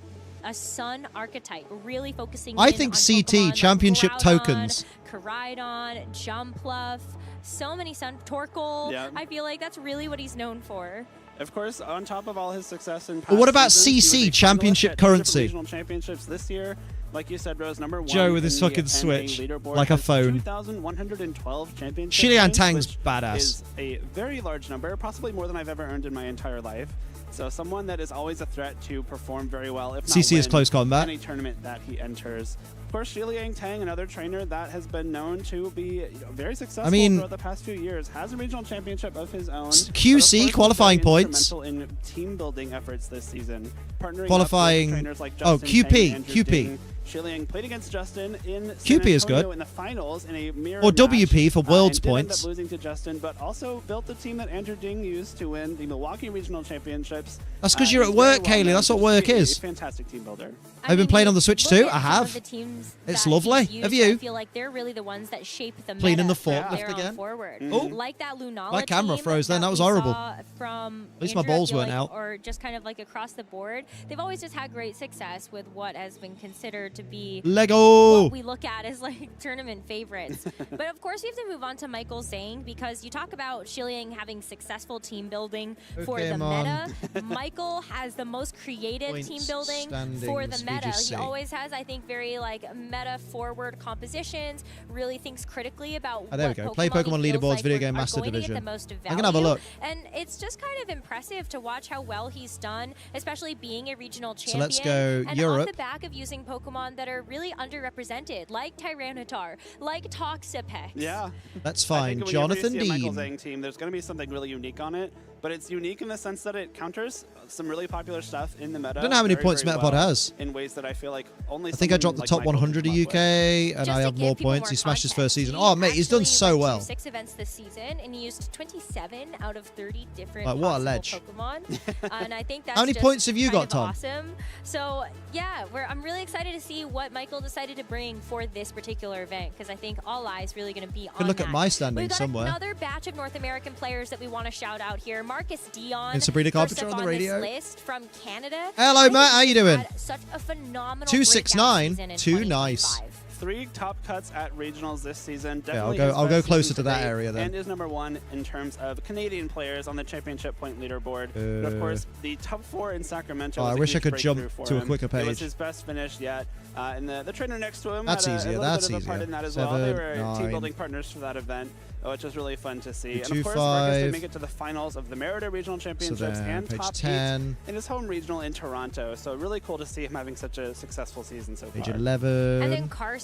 a sun archetype, really focusing I in think on CT, Pokemon championship like tokens. Koraidon, Jumpluff, so many sun, Torkoal. Yeah. I feel like that's really what he's known for. Of course, on top of all his success in past But what about seasons, he was CC, a championship finalist at currency? Regional championships this year. Like you said, Rose, #1. Joe with his in the fucking NA Switch, leaderboard, like a has phone. 2,112 championship Shilian points, Tang's which badass. is a very large number, possibly more than I've ever earned in my entire life. So someone that is always a threat to perform very well, if not CC is win close combat. any tournament that he enters. Of course, Shiliang Tang, another trainer that has been known to be very successful throughout the past few years, has a regional championship of his own. QC qualifying points. In team building efforts this season, partnering Qualifying. up with trainers like Justin QP. Tang, Andrew QP. Ding. Shiliang played against Justin in QP San is Antonio good. in the finals in a mirror Or WP for match, Worlds and did end points. up losing to Justin, but also built the team that Andrew Ding used to win the Milwaukee Regional Championships. That's because you're at work, Kaylee. That's what work is. Fantastic team builder. I've been playing on the Switch too. I have. It's lovely. Have you? I feel like they're really the ones that shape the Cleaning meta the forklift from there on again. forward. Oh. Like that Lunala My camera team froze then. That was we horrible. saw from At least my Andrew, I balls feel weren't like, out. Or just kind of like across the board. They've always just had great success with what has been considered to be Lego. what we look at as like tournament favorites. But of course, we have to move on to Michael Zhang because you talk about Shiliang having successful team building for the Pokemon. meta. Michael has the most creative Points, team building for the standings, meta. VGC. He always has, I think, very like meta forward compositions. Really thinks critically about Oh, there we what go. Play Pokemon he feels leagueroads, like Video are Game Master going to get Division. the most I'm gonna have a value. look. And it's just kind of impressive to watch how well he's done, especially being a regional champion. So let's go and Europe. off the back of using Pokemon that are really underrepresented, like Tyranitar, like Toxapex. Yeah. That's I fine. think when Jonathan you see a Michael Dean. Zhang team, there's going to be something really unique on it, but it's unique in the sense that it counters some really popular stuff in the meta. I don't know how many points very Metapod well has. in ways that I feel like only. I think I dropped someone the like top Michael can 100 come of up UK, with. and Just I to have give more people points. more He smashed his first context, season. he Oh, mate, he's done actually so went to well. 6 events this season, and he used 27 out of 30 different Like, what a possible ledge. Pokemon. And I think that's How many just points have you kind got, of Tom? Awesome. So yeah, I'm really excited to see what Michael decided to bring for this particular event because I think all eyes really going to be on Could look that. at my standing We've got somewhere. another batch of North American players that we want to shout out here. Marcus Dion. And Sabrina first Carpenter up on the this radio. list from Canada. Hello, I Matt. think How you he's doing? had Such a phenomenal 269. breakout season in Too nice. 2025. 3 top cuts at regionals this season. Yeah, I'll Definitely go- his I'll go best closer season to that date, area then. And is #1 in terms of Canadian players on the championship point leaderboard. But of course, the top 4 in Sacramento. Oh, was I a wish I huge could jump breakthrough for to a him. quicker It was page. his best finish yet. And the trainer next to him That's had easier, a little that's bit of a part easier. in that as well. They 7, were 9. team building partners for that event, which was really fun to see. And 2, of course, Marcus 5. did make it to the finals of the Merida Regional Championships then and page top 10. 8 in his home regional in Toronto. So really cool to see him having such a successful season so far. Page 11. And then Carson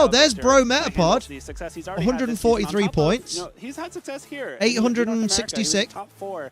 Oh, there's Bro Metapod. The success he's already 143 had this season. On top of, points. you know, he's had success here. 866. Top 4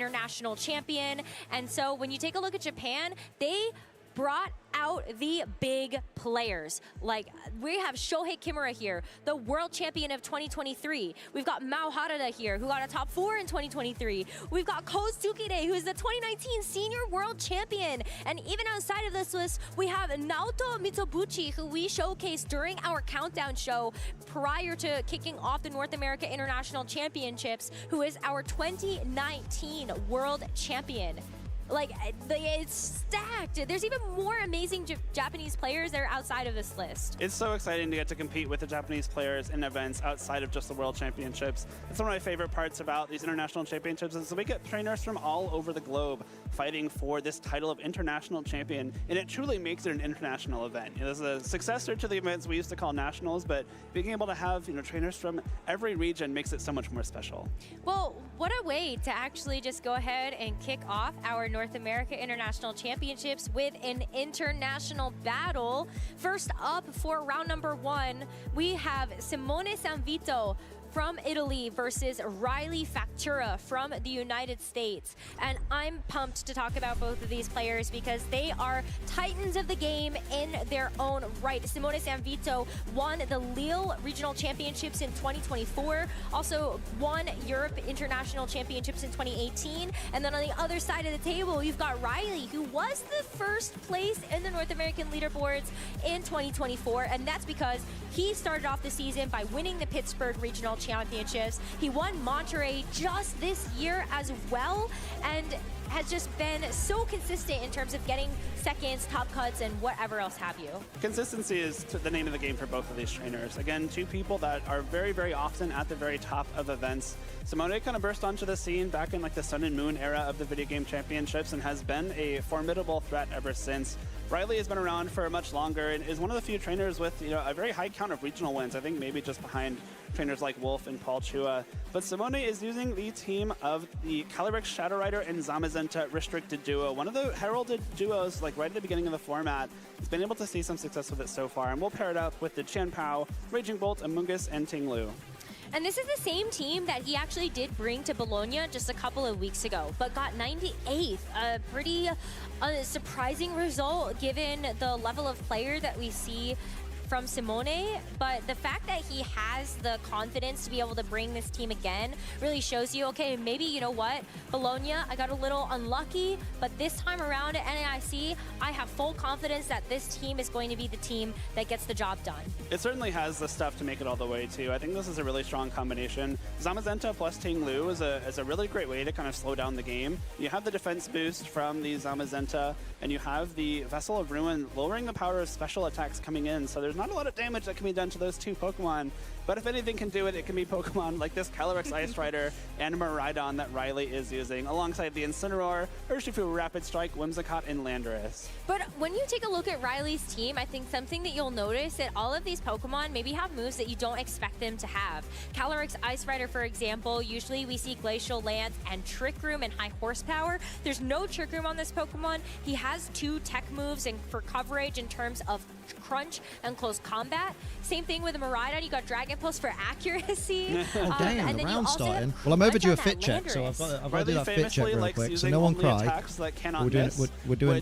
international champion. And so when you take a look at Japan, they brought out the big players. Like, we have Shohei Kimura here, the world champion of 2023. We've got Mao Harada here, who got a top 4 in 2023. We've got Ko Tsukide, who is the 2019 senior world champion. And even outside of this list, we have Naoto Mitsubishi, who we showcased during our countdown show prior to kicking off the North America International Championships, who is our 2019 world champion. Like, it's stacked. There's even more amazing Japanese players that are outside of this list. It's so exciting to get to compete with the Japanese players in events outside of just the World Championships. It's one of my favorite parts about these international championships is that we get trainers from all over the globe fighting for this title of international champion, and it truly makes it an international event. You know, this is a successor to the events we used to call nationals, but being able to have, you know, trainers from every region makes it so much more special. Well, what a way to actually just go ahead and kick off our North America International Championships with an international battle. First up for round number 1, we have Simone Sanvito from Italy versus Riley Factura from the United States. And I'm pumped to talk about both of these players because they are titans of the game in their own right. Simone Sanvito won the Lille Regional Championships in 2024, also won Europe International Championships in 2018. And then on the other side of the table, you've got Riley, who was the first place in the North American leaderboards in 2024. And that's because he started off the season by winning the Pittsburgh Regional Championships. He won Monterey just this year as well, and has just been so consistent in terms of getting seconds, top cuts, and whatever else have you. Consistency is the name of the game for both of these trainers. Again, two people that are very, very often at the very top of events. Simone kind of burst onto the scene back in like the Sun and Moon era of the video game championships and has been a formidable threat ever since. Riley has been around for much longer and is one of the few trainers with, you know, a very high count of regional wins. I think maybe just behind trainers like Wolf and Paul Chua. But Simone is using the team of the Calyrex Shadow Rider and Zamazenta Restricted Duo, one of the heralded duos like right at the beginning of the format. He's been able to see some success with it so far, and we'll pair it up with the Qian Pao, Raging Bolt, Amoonguss, and Ting Lu. And this is the same team that he actually did bring to Bologna just a couple of weeks ago, but got 98th. A pretty surprising result given the level of player that we see from Simone, but the fact that he has the confidence to be able to bring this team again really shows you, okay, maybe, you know what, Bologna, I got a little unlucky, but this time around at NAIC, I have full confidence that this team is going to be the team that gets the job done. It certainly has the stuff to make it all the way, too. I think this is a really strong combination. Zamazenta plus Ting Lu is a really great way to kind of slow down the game. You have the defense boost from the Zamazenta, and you have the Vessel of Ruin lowering the power of special attacks coming in, so there's not a lot of damage that can be done to those two Pokemon, but if anything can do it, it can be Pokemon like this Calyrex Ice Rider and Miraidon that Riley is using, alongside the Incineroar, Urshifu, Rapid Strike, Whimsicott, and Landorus. But when you take a look at Riley's team, I think something that you'll notice that all of these Pokemon maybe have moves that you don't expect them to have. Calyrex Ice Rider, for example, usually we see Glacial Lance and Trick Room and High Horsepower. There's no Trick Room on this Pokemon. He has 2 tech moves and for coverage in terms of crunch and close combat. Same thing with a Miraidon. You got Dragon Pulse for accuracy. Oh damn, and the then round's starting. Well, I'm overdue a fit check, so I've got to do that fit check real quick. So no one cry. We're doing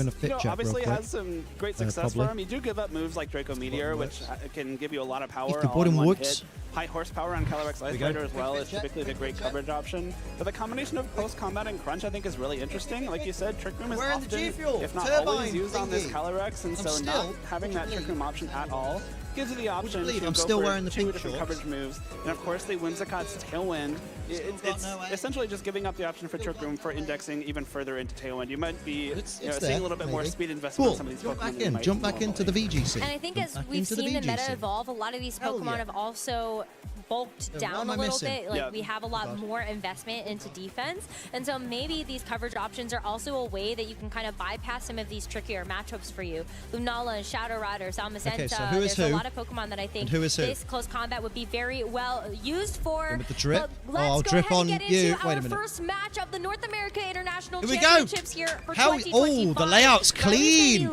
a fit check real obviously quick. has some great success for him. You do give up moves like Draco Meteor, which can give you a lot of power the all in one works. hit. High horsepower on Calyrex Ice Rider as well is typically the great coverage option. But the combination of close combat and crunch I think is really interesting. Like you said, Trick Room is often, if not always, used on this Calyrex, and so not having that Trick Room option at all gives you the option to go for 2 different coverage moves. And of course, the Whimsicott's Tailwind. It's essentially just giving up the option for Trick Room for indexing even further into Tailwind. You might be seeing a little bit more speed investment on some of these Pokemon. Jump back into the VGC. And I think as we've seen the meta evolve, a lot of these Pokemon have also bulked down a little bit. Like we have a lot more investment into defense, and so maybe these coverage options are also a way that you can kind of bypass some of these trickier matchups for you. Lunala and Shadow Rider, Zamazenta. Okay, so who is There's a lot of Pokemon that I think this close combat would be very well used for. With the drip? Let's I'll drip on get you. into Wait a our minute. first match of the North America International Here we Championships go. here for How? 2025. Oh, the layout's clean.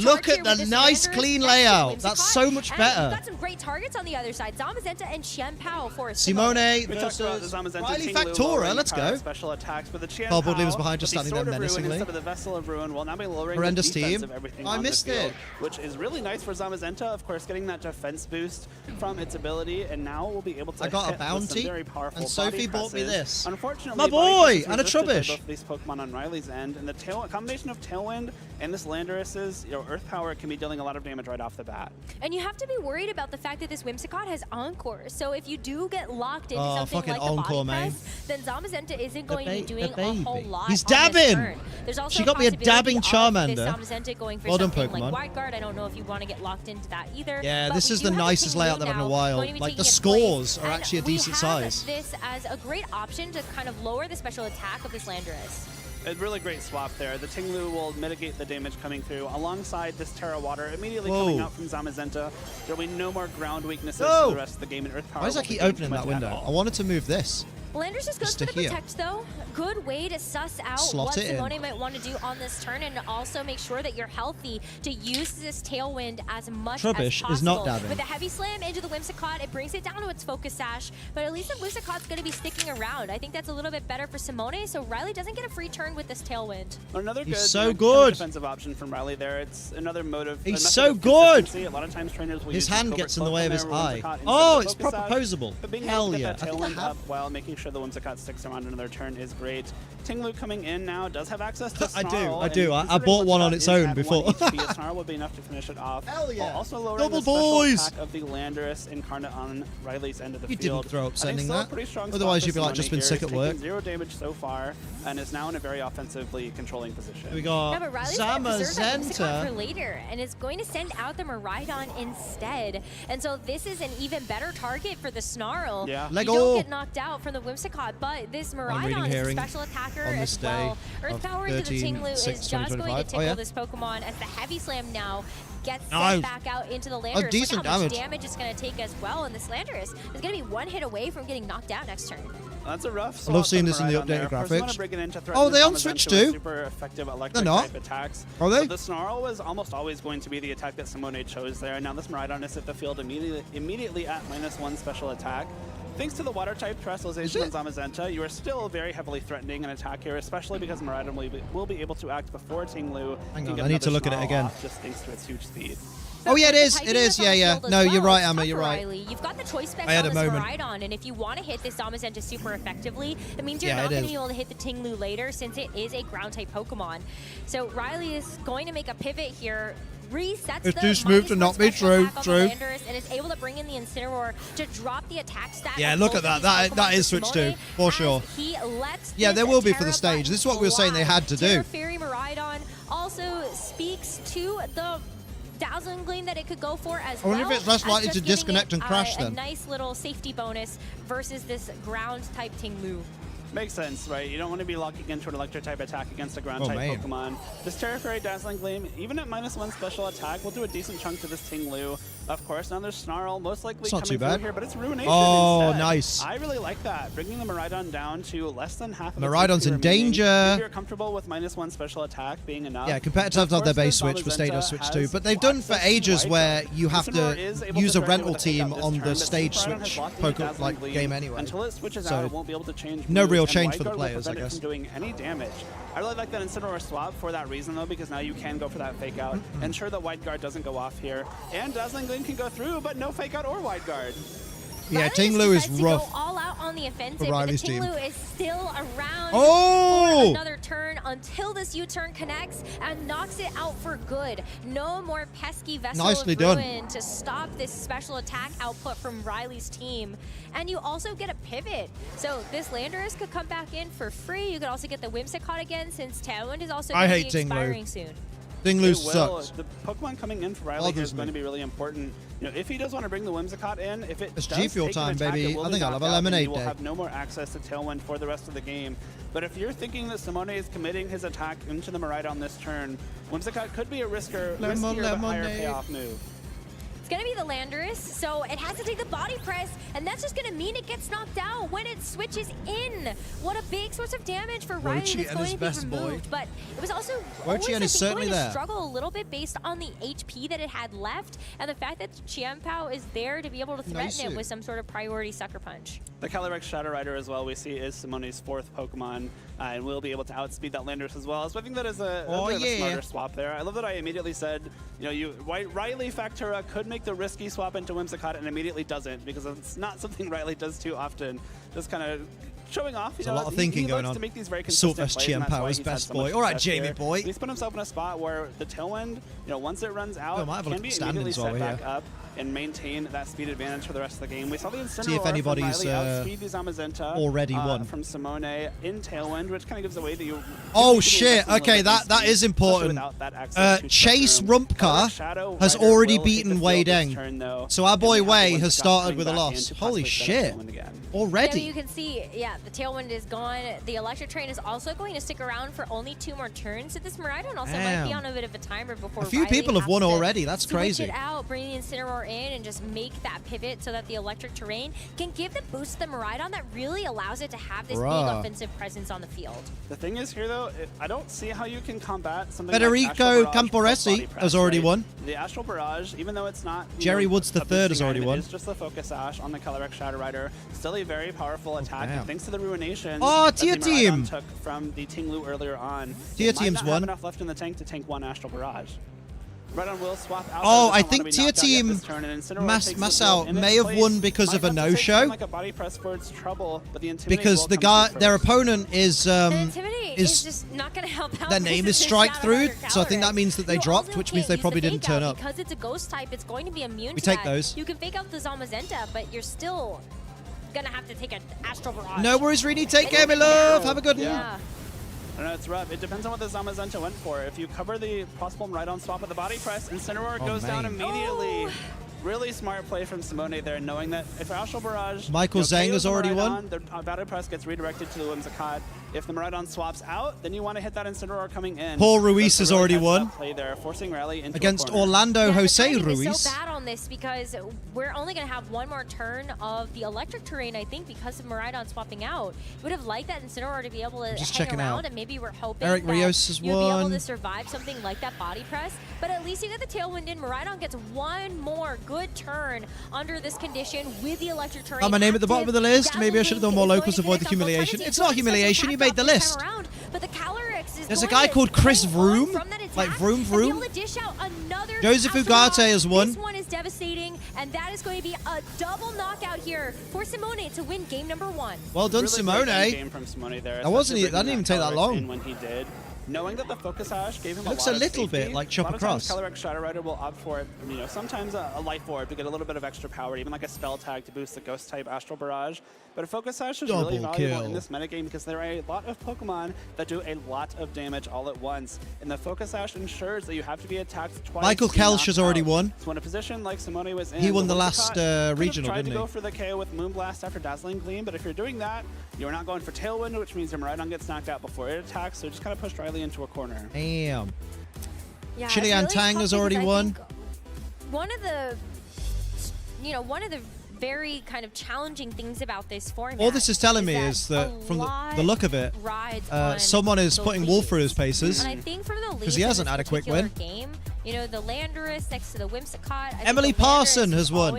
Look at the nice clean layout. That's so much better. We've got some great targets on the other side. Zamazenta and Qian and pow for Simone We talked about the versus Zamazenta Riley Tinglu Factora. lowering Let's the power go. of special attacks, but the Qian Cardboard Pao was behind, just with the standing there Sword of Ruin menacingly. instead of the Vessel of Ruin will now be lowering Horrendous the defense team. of everything I on missed the field, it. which is really nice for Zamazenta, of course, getting that defense boost from its ability, and now we'll be able to I got a hit with bounty, some very powerful and Sophie body bought me presses. this. Unfortunately, My body boy, presses and a resisted by Trubbish. both these Pokemon on Riley's end, and the combination of Tailwind and this Landorus's Earth Power can be dealing a lot of damage right off the bat. And you have to be worried about the fact that this Whimsicott has Encore. So if you do get locked into something fucking like the Encore, body man. press, then Zamazenta isn't going to be doing the a whole baby. lot. He's on this dabbing. turn. There's also She got me a dabbing possibility Charmander. of this Zamazenta going for Well done, something Pokemon. like Wide Guard. I don't know if you want to get locked into that either. Yeah, But this we is do the have a nicest team layout lead they've had in a now while. going to be Like, the taking its scores place, are and actually a we decent have size. This as a great option to kind of lower the special attack of this Landorus. A really great swap there. The Tinglu will mitigate the damage coming through alongside this Terra Water immediately coming out from Zamazenta. There will be no more ground weaknesses for the rest of the game, and Earth Power Why does that won't keep be opening much that at window? all. I wanted to move this. Landers just goes Just for to the here. Protect, though. Good way to suss out Slot what it in. Simone might want to do on this turn, and also make sure that you're healthy to use this Tailwind as much Trubbish as possible. is not dabbing. With a heavy slam into the Whimsicott, it brings it down to its Focus Sash, but at least the Whimsicott's going to be sticking around. I think that's a little bit better for Simone, so Riley doesn't get a free turn with this Tailwind. Another He's good, so kind of good. defensive option from Riley there. It's another mode of He's a method so of good. consistency. A lot of times trainers will His use hand Covert gets in the Cloak way on of his their eye. Whimsicott instead Oh, of it's Focus proper Sash. posable. But being Hell able to yeah. get that I think I Tailwind have. up while making sure the Whimsicott sticks around another turn is great. Tinglu coming in now does have access to I do, Snarl, I do. and I bought one on Whimsicott its is own at before. 1 HP. A Snarl would be enough to finish it off. Hell yeah. While also lowering Double the special boys. attack of the Landorus Incarnate on Riley's end of the You field. didn't throw up I think sending still a that. pretty strong spot Otherwise for you'd be like, Simone just been here. sick He's at work. taken 0 damage so far and is now in a very offensively controlling position. We got Yeah, but Riley's going to preserve that Whimsicott for Zamazenta. later, and is going to send out the Miraidon instead. And so this is an even better target for the Snarl. Yeah. You Lego. don't get knocked out from the Whimsicott, but this reading Miraidon is a hearing special attacker on this as well. day Earth of Power into the 13, Tinglu is 6, just going to 2025. tickle Oh, yeah. this Pokemon as the Heavy Slam now gets Nice. sent back out into the Landorus. decent Look at how much damage. damage it's going to take as well, and this Landorus is going to be one hit away from getting knocked out next turn. That's a rough I swap love seeing from this in the Miraidon there. updated Of course, we wanna graphics. bring it in to Oh, threaten they the on Switch Zamazenta too? with super effective electric not. type attacks. Are they? But the Snarl was almost always going to be the attack that Simone chose there. Now this Miraidon is at the field immediately at -1 special attack. Thanks to the water type terrestrialization on Zamazenta, you are still very heavily threatening an attack here, especially because Miraidon will be able to act before Tinglu. Hang can on, get I need to another look at it Snarl again. off just thanks to its huge speed. Oh yeah, it is. Typing It is. this on Yeah, the yeah. field as No, you're well. right, It's Emma. tough You're for right. Riley. You've got the choice specs I had on a this moment. Miraidon, and if you want to hit this Zamazenta super effectively, that means you're Yeah, not it going to is. be able to hit the Tinglu later since it is a ground type Pokemon. So Riley is going to make a pivot here. Resets It's the too smooth to -1 not be special true, attack on the true. Landorus and is able to bring in the Incineroar to drop the attack stat. Yeah, of look both at of that. these Pokemon That is for Switch Simone 2, for as sure. He lets Yeah, this there will be for Terra the stage. button This is what we were saying they had to fly. do. Terra Fairy Miraidon also speaks to the Dazzling Gleam that it could go for as I wonder well. if it's less as likely just to giving disconnect it, and crash a then. nice little safety bonus versus this ground type Tinglu. Makes sense, right? You don't want to be locking into an electric type attack against a ground Oh, type man. Pokemon. This Terra Fairy Dazzling Gleam, even at -1 special attack, will do a decent chunk to this Tinglu. Of course, now there's Snarl, most likely It's not coming too bad. through here, but it's Ruination Oh, instead. nice. I really like that, bringing the Miraidon down to less than half of its Miraidon's HP in remaining. danger. If you're comfortable with -1 special attack being enough. Yeah, competitors have their base switch for Stadio Switch 2, but they've done for ages where you have to use a rental team on the stage Switch Poke like game anyway. Until it switches So, out, it won't be able to change. no moves, real and change for Wide the Guard will players, I prevent it guess. from doing any damage. I really like that Incineroar swap for that reason though, because now you can go for that fake out. Ensure that Wide Guard doesn't go off here, and Dazzling Gleam can go through, but no fake out or Wide Guard. Yeah, Riley Tinglu is decides rough. to go all out on the offensive, for but the Riley's team. Tinglu is still around Oh! for another turn until this U-turn connects and knocks it out for good. No more pesky Vessel Nicely of done. Ruin to stop this special attack output from Riley's team. And you also get a pivot. So this Landorus could come back in for free. You could also get the Whimsicott again since Tailwind is also I going to hate be Tinglu. expiring soon. Tinglu It will. sucks. The Pokemon coming in for Riley Bothers is going me. to be really important. You know, if he does want to bring the Whimsicott in, if it It's does G Fuel take an time, attack, baby. it will I be think I'll have a knocked out, and lemonade you will day. have no more access to Tailwind for the rest of the game. But if you're thinking that Simone is committing his attack into the Miraidon this turn, Whimsicott could be a riskier but higher Lemonade. payoff move. It's going to be the Landorus, so it has to take the body press, and that's just going to mean it gets knocked out when it switches in. What a big source of damage for Riley that's going to be removed. But it was also always, I think, going to struggle a little bit based on the HP that it had left, and the fact that Qianpao is there to be able to threaten it with some sort of priority sucker punch. The Calyrex Shadow Rider as well, we see, is Simone's 4th Pokemon, and will be able to outspeed that Landorus as well. So I think that is a bit of a smarter swap there. I love that I immediately said, you know, Riley Factura could make the risky swap into Whimsicott and immediately doesn't, because it's not something Riley does too often. Just kind of showing off. There's a lot of thinking going on. To make these very consistent plays, Qianpao is best boy. All right, Jamie boy. He's put himself in a spot where the Tailwind, you know, once it runs out, can be immediately set back up and maintain that speed advantage for the rest of the game. We saw the Incineroar See if anybody's outspeed the Zamazenta already won from Simone in Tailwind, which kind of gives away that you. Oh shit! Okay, that is important. Chase Rumpka has already beaten Wei Deng, so our boy Wei has started with a loss. Holy shit! Already. Yeah, you can see, the Tailwind is gone. The Electric Train is also going to stick around for only 2 more turns. So this Miraidon also might be on a bit of a timer before a few people have won already. That's crazy. Switch it out, bring the Incineroar in, and just make that pivot so that the Electric Terrain can give the boost to the Miraidon that really allows it to have this big offensive presence on the field. The thing is here, though, I don't see how you can combat something Federico like Camporesi has already won. The Astral Barrage, even though it's not Jerry Woods the third has already won. It's just the Focus Sash on the Calyrex Shadow Rider. Still a very powerful attack, and thanks to the Ruination that the Miraidon took from the Tinglu earlier on. Tia Team's won. Have enough left in the tank to tank 1 Astral Barrage. Miraidon will swap out. Oh, I think Tia Team Masao may have won because of a no-show. Like a body press for its trouble, but the because the guy, their opponent is just not going to help out. Their name is Strike Through, so I think that means that they dropped, which means they probably didn't turn up. Because it's a ghost type, it's going to be immune to that. We take those. You can fake out the Zamazenta, but you're still gonna have to take an Astral Barrage. No worries, Rini. Take care, my love. Have a good one. I don't know, it's rough. It depends on what the Zamazenta went for. If you cover the possible Miraidon swap with the body press, Incineroar goes down immediately. Really smart play from Simone there, knowing that if Astral Barrage... Michael Zhang has already won. The body press gets redirected to the Whimsicott. If the Miraidon swaps out, then you want to hit that Incineroar coming in. Paul Ruiz has already won. Play there, forcing Rally into against Orlando Jose Ruiz. It's so bad on this because we're only going to have 1 more turn of the Electric Terrain, I think, because of Miraidon swapping out. Would have liked that Incineroar to be able to hang around, and maybe we're hoping Eric Rios has you'd be able to survive something like that body press. But at least you get the Tailwind in. Miraidon gets 1 more good turn under this condition with the Electric Terrain. My name at the bottom of the list. Maybe I should have done more locals to avoid the humiliation. It's not humiliation. You made the list. But the Calyrex is There's a guy called Chris Vroom, like Vroom Vroom. Joseph Ugarte has won. This one is devastating, and that is going to be a double knockout here for Simone to win game number 1. Well done, really Simone. Game from Simone there. That didn't even take that long. When he did. Knowing that the Focus Sash gave him looks a little bit like Chop Across. Calyrex Shadow Rider will opt for it, you know, sometimes a Life Orb to get a little bit of extra power, even like a Spell Tag to boost the Ghost type Astral Barrage. But a Focus Sash is really valuable in this metagame because there are a lot of Pokemon that do a lot of damage all at once. And the Focus Sash ensures that you have to be attacked twice. Michael Kelsch has already won. So in a position like Simone was in, he won the last regional, tried didn't to go for the KO with Moonblast after Dazzling Gleam, but if you're doing that, you're not going for Tailwind, which means your Miraidon gets knocked out before it attacks, so just kind of pushed Riley into a corner. Damn. Yeah, Chilian really Tang has already won. One of the very kind of challenging things about this format. All this is telling me is that from the look of it, someone is putting Wolf through his paces. And I think from the lead because he hasn't had a quick win. Game, you know, the Landorus next to the Whimsicott. Emily Parson has won.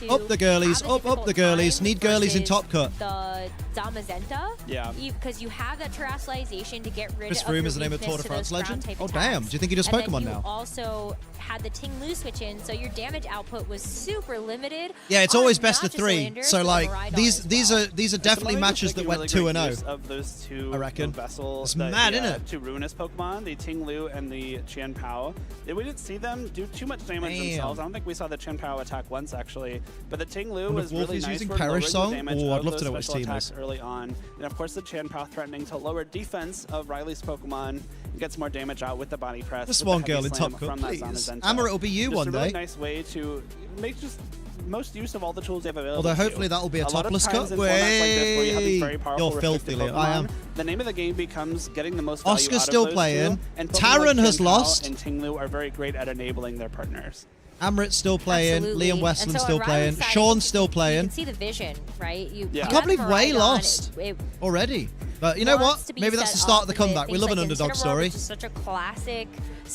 Up the girlies, up the girlies. Need girlies in top cut. The Zamazenta. Yeah. Because you have that terrestrialization to get rid of Chris Froome is the name of Tour de France legend. Oh damn! Do you think he does Pokemon now? Also had the Tinglu switch in, so your damage output was super limited. Yeah, it's always best of 3. So like these are definitely matches that went 2-0. Of those two, I reckon. Vessels, it's mad, isn't it? 2 ruinous Pokemon, the Tinglu and the Qianpao. We didn't see them do too much damage themselves. I don't think we saw the Qianpao attack once actually, but the Tinglu was really nice using for Perish Song. Damage I'd love to know what his team is. Early on, and of course the Qianpao threatening to lower defense of Riley's Pokemon. Gets more damage out with the body press. The Swan Girl in top cut, please. Amber, it'll be you one day. It's a really nice way to make just most use of all the tools you have available. Although hopefully that'll be a topless cut. You're filthy, Leo. I am. The name of the game becomes getting the most value Oscar's out still of those playing. Two, and Taran has lost. And Tinglu are very great at enabling their partners. Amrit's still playing. Absolutely. Liam Westland's so still playing. Riley's side, Sean's still You playing. can see the vision, right? I can't believe Way lost already. But you know what? Maybe that's the start of the comeback. We love an underdog story. Which is such a classic.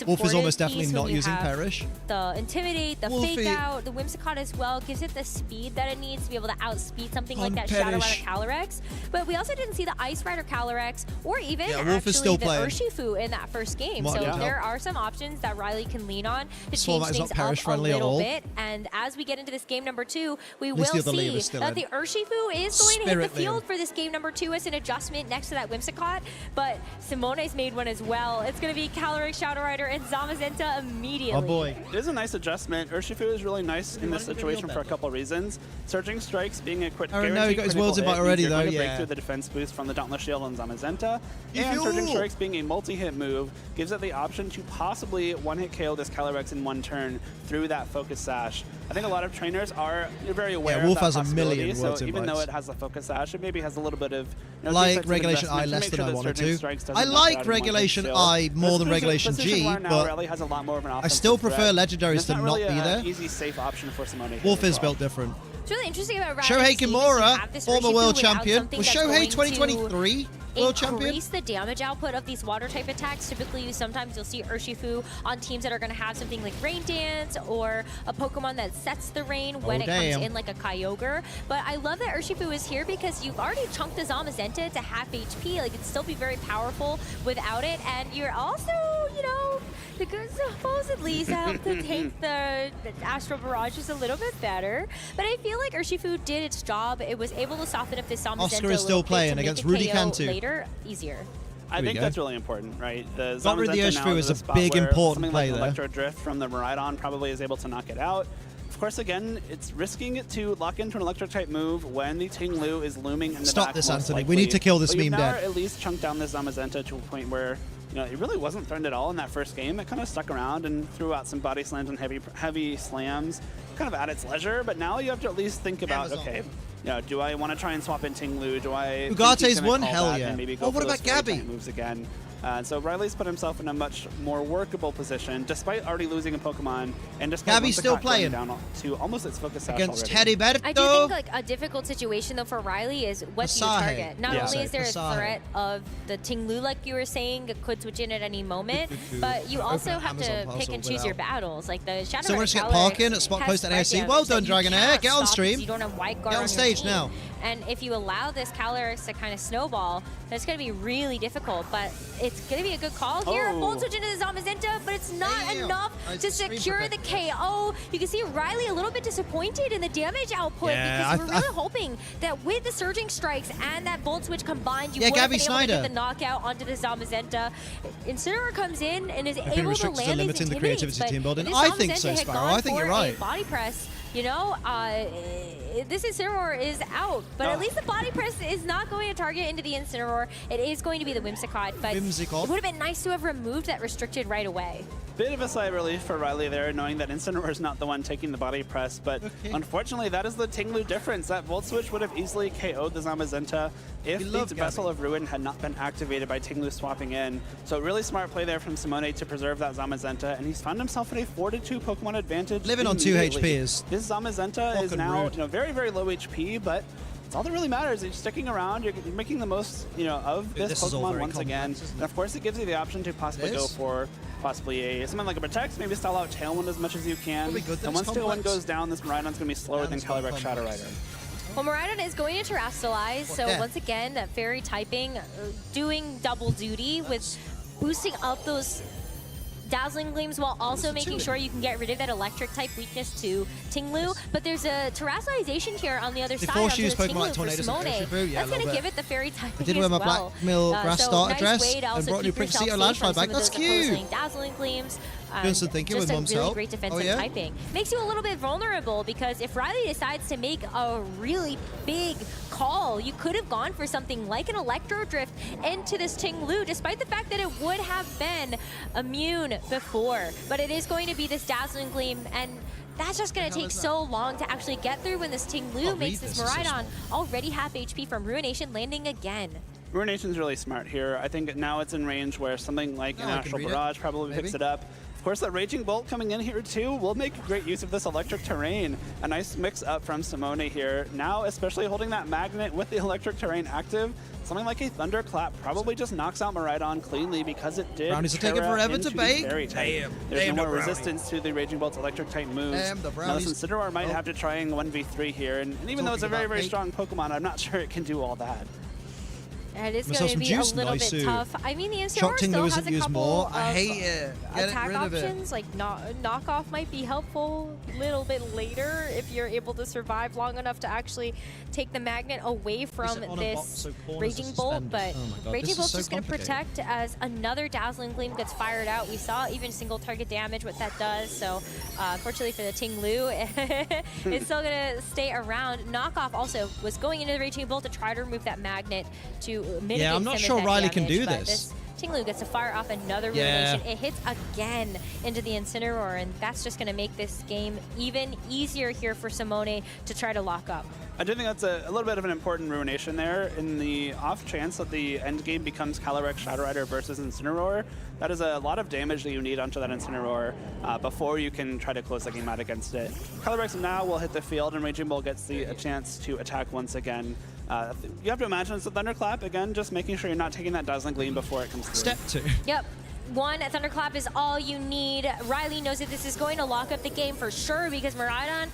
Wolf is almost definitely not using Perish. The Intimidate, the Fake Out, the Whimsicott as well gives it the speed that it needs to be able to outspeed something like that Shadow Rider Calyrex. But we also didn't see the Ice Rider Calyrex or even actually the Urshifu in that first game. So there are some options that Riley can lean on to change things up a little bit. And as we get into this game number 2, we will see that the Urshifu is going to hit the field for this game number 2 as an adjustment next to that Whimsicott. But Simone's made one as well. It's going to be Calyrex, Shadow Rider, and Zamazenta immediately. Oh boy. It is a nice adjustment. Urshifu is really nice in this situation for a couple reasons. Surging Strikes being a guaranteed no, he got his worlds invite already though, break through the defense boost from the Dauntless Shield on Zamazenta. And Surging Strikes being a multi-hit move gives it the option to possibly one-hit KO this Calyrex in one turn through that Focus Sash. I think a lot of trainers are very aware of that possibility, so even though it has a Focus Sash, it maybe has a little bit of like Regulation I less than I wanted to. I like Regulation I more than Regulation G, but I still prefer Legendaries to not be there. Easy, safe option for Simone. Wolf is built different. It's really interesting about Shohei Kimura, former world champion. Was Shohei 2023 world champion? Increase the damage output of these water type attacks. Typically, sometimes you'll see Urshifu on teams that are going to have something like Rain Dance or a Pokemon that sets the rain when it comes in, like a Kyogre. But I love that Urshifu is here because you've already chunked the Zamazenta to half HP. Like, it'd still be very powerful without it. And you're also, you know, supposedly help to take the Astral Barrage just a little bit better. But I feel like Urshifu did its job. It was able to soften up this Zamazenta Oscar is still playing against Rudy Cantu. Later, easier. I think that's really important, right? The Urshifu is a big important play there. Electro Drift from the Miraidon probably is able to knock it out. Of course, again, it's risking it to lock into an Electric-type move when the Ting Lu is looming in the back. Stop this, Anthony. We need to kill this meme dead. At least chunked down this Zamazenta to a point where it really wasn't threatened at all in that first game. It kind of stuck around and threw out some body slams and heavy slams kind of at its leisure. But now you have to at least think about, okay, do I want to try and swap in Ting Lu? Do I Ugate's one? Hell yeah. Maybe go what about Gabby? Moves again. So Riley's put himself in a much more workable position, despite already losing a Pokemon, and despite Gabby's still playing down to almost its Focus Sash against already. Teddy Berto. I do think like a difficult situation though for Riley is what do you target. Not only is there a threat of the Ting Lu, like you were saying, it could switch in at any moment, but you also have to pick and choose your battles. Like the Shadow so we're just get parking at spot post at AFC. Well done, Dragonair. Get on stream. You don't have White Guard Get on stage now. And if you allow this Calyrex to kind of snowball, that's going to be really difficult. But it's going to be a good call here. Bolt switch into the Zamazenta, but it's not enough to secure the KO. You can see Riley a little bit disappointed in the damage output because we're really hoping that with the Surging Strikes and that Bolt Switch combined, you would have been able to get the knockout onto the Zamazenta. Incineroar comes in and is able to land these limiting the creativity team building. I think so, Sparrow. I think you're right. Body press. You know, this Incineroar is out, but at least the body press is not going to target into the Incineroar. It is going to be the Whimsicott, but it would have been nice to have removed that restricted right away. Bit of a sigh of relief for Riley there, knowing that Incineroar is not the one taking the body press, but unfortunately that is the Ting Lu difference. That Volt Switch would have easily KO'd the Zamazenta if the Vessel of Ruin had not been activated by Ting Lu swapping in. So really smart play there from Simone to preserve that Zamazenta, and he's found himself at a 4-2 Pokemon advantage. Living on 2 HP is... This Zamazenta is now very, very low HP, but it's all that really matters. You're sticking around. You're making the most, of this Pokemon once again. And of course, it gives you the option to possibly go for something like a Protect, maybe style out Tailwind as much as you can. And once Tailwind goes down, this Miraidon's going to be slower than Calyrex Shadow Rider. Well, Miraidon is going to Terastallize, so once again, that Fairy typing doing double duty with boosting up those Dazzling Gleams while also making sure you can get rid of that electric type weakness to Ting Lu. But there's a Terastallization here on the other side onto the Ting Lu for Simone. That's going to give it the Fairy typing as well. I did wear my Black Mill Grass starter dress and brought a new Princess Eater Landslide back. That's cute. Dazzling Gleams. Doing some thinking with Mom's really help. Great defensive typing. Makes you a little bit vulnerable because if Riley decides to make a really big call, you could have gone for something like an Electro Drift into this Ting Lu, despite the fact that it would have been immune before. But it is going to be this Dazzling Gleam, and that's just going to take so long to actually get through when this Ting Lu makes this Miraidon already half HP from Ruination landing again. Ruination's really smart here. I think now it's in range where something like an Astral Barrage probably picks it up. Of course, that Raging Bolt coming in here too will make great use of this electric terrain. A nice mix up from Simone here. Now, especially holding that magnet with the electric terrain active, something like a Thunderclap probably just knocks out Miraidon cleanly because it did. Brownies are taking forever to bait. There's no more resistance to the Raging Bolt's electric type moves. Now, this Incineroar might have to try and 1v3 here, and even though it's a very, very strong Pokemon, I'm not sure it can do all that. It is going to be a little bit tough. I mean, the Incineroar still has a couple of attack options. Like knockoff might be helpful a little bit later if you're able to survive long enough to actually take the magnet away from this Raging Bolt. But Raging Bolt's just going to protect as another Dazzling Gleam gets fired out. We saw even single target damage, what that does. So unfortunately for the Ting Lu, it's still going to stay around. Knockoff also was going into the Raging Bolt to try to remove that magnet to mitigate I'm not sure Riley can do this. Ting Lu gets to fire off another Ruination. It hits again into the Incineroar, and that's just going to make this game even easier here for Simone to try to lock up. I do think that's a little bit of an important Ruination there. In the off chance that the end game becomes Calyrex Shadow Rider versus Incineroar, that is a lot of damage that you need onto that Incineroar before you can try to close the game out against it. Calyrex now will hit the field, and Raging Bull gets a chance to attack once again. You have to imagine it's a Thunderclap, again, just making sure you're not taking that Dazzling Gleam before it comes through. Step 2. Yep. One Thunderclap is all you need. Riley knows that this is going to lock up the game for sure because Miraidon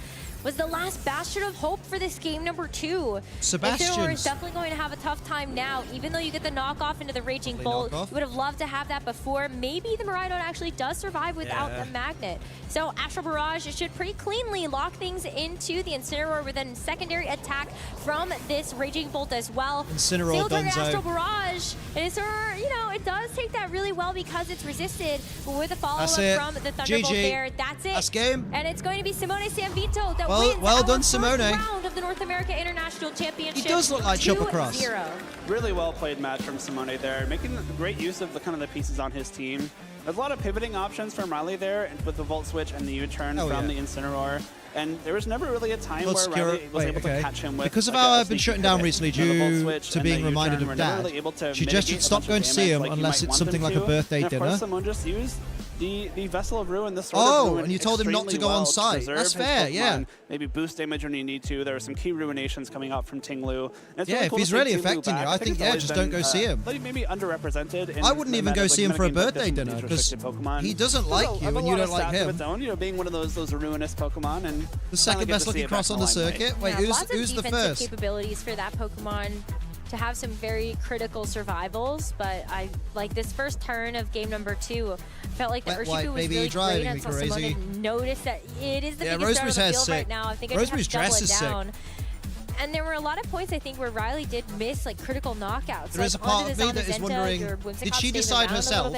was the last bastion of hope for this game number 2. Incineroar is definitely going to have a tough time now, even though you get the knockoff into the Raging Bolt. You would have loved to have that before. Maybe the Miraidon actually does survive without the magnet. So Astral Barrage should pretty cleanly lock things into the Incineroar with a secondary attack from this Raging Bolt as well. Incineroar done Astral Barrage. And Incineroar, you know, it does take that really well because it's resisted. But with a follow-up from the Thunderbolt there, that's it. That's game. And it's going to be Simone Sanvito that well done, Simone. Round of the North America International Championship. He does look like Chopper Cross. Really well played match from Simone there, making great use of the kind of the pieces on his team. There's a lot of pivoting options from Riley there with the Volt Switch and the U-turn from the Incineroar. And there was never really a time where Riley was able to catch him with. Because of how I've been shutting down recently due to being reminded of Dad, she just should stop going to see him unless it's something like a birthday dinner. Of course, someone just used the Vessel of Ruin, the Sword of Ruin, and you told him not to go on site. That's fair, yeah. Maybe boost damage when you need to. There are some key Ruinations coming out from Ting Lu. Yeah, if he's really affecting you, I think, just don't go see him. Maybe underrepresented. I wouldn't even go see him for a birthday dinner, because he doesn't like you and you don't like him. You know, being one of those ruinous Pokemon. And the second best looking cross on the circuit. Wait, who's the first? Capabilities for that Pokemon to have some very critical survivals, but I like this first turn of game number 2. Felt like the Urshifu was really great until someone didn't notice that it is the biggest star on the field right now. I think I just have to double it down. And there were a lot of points, I think, where Riley did miss like critical knockouts. There is a part of me that is wondering, did she decide herself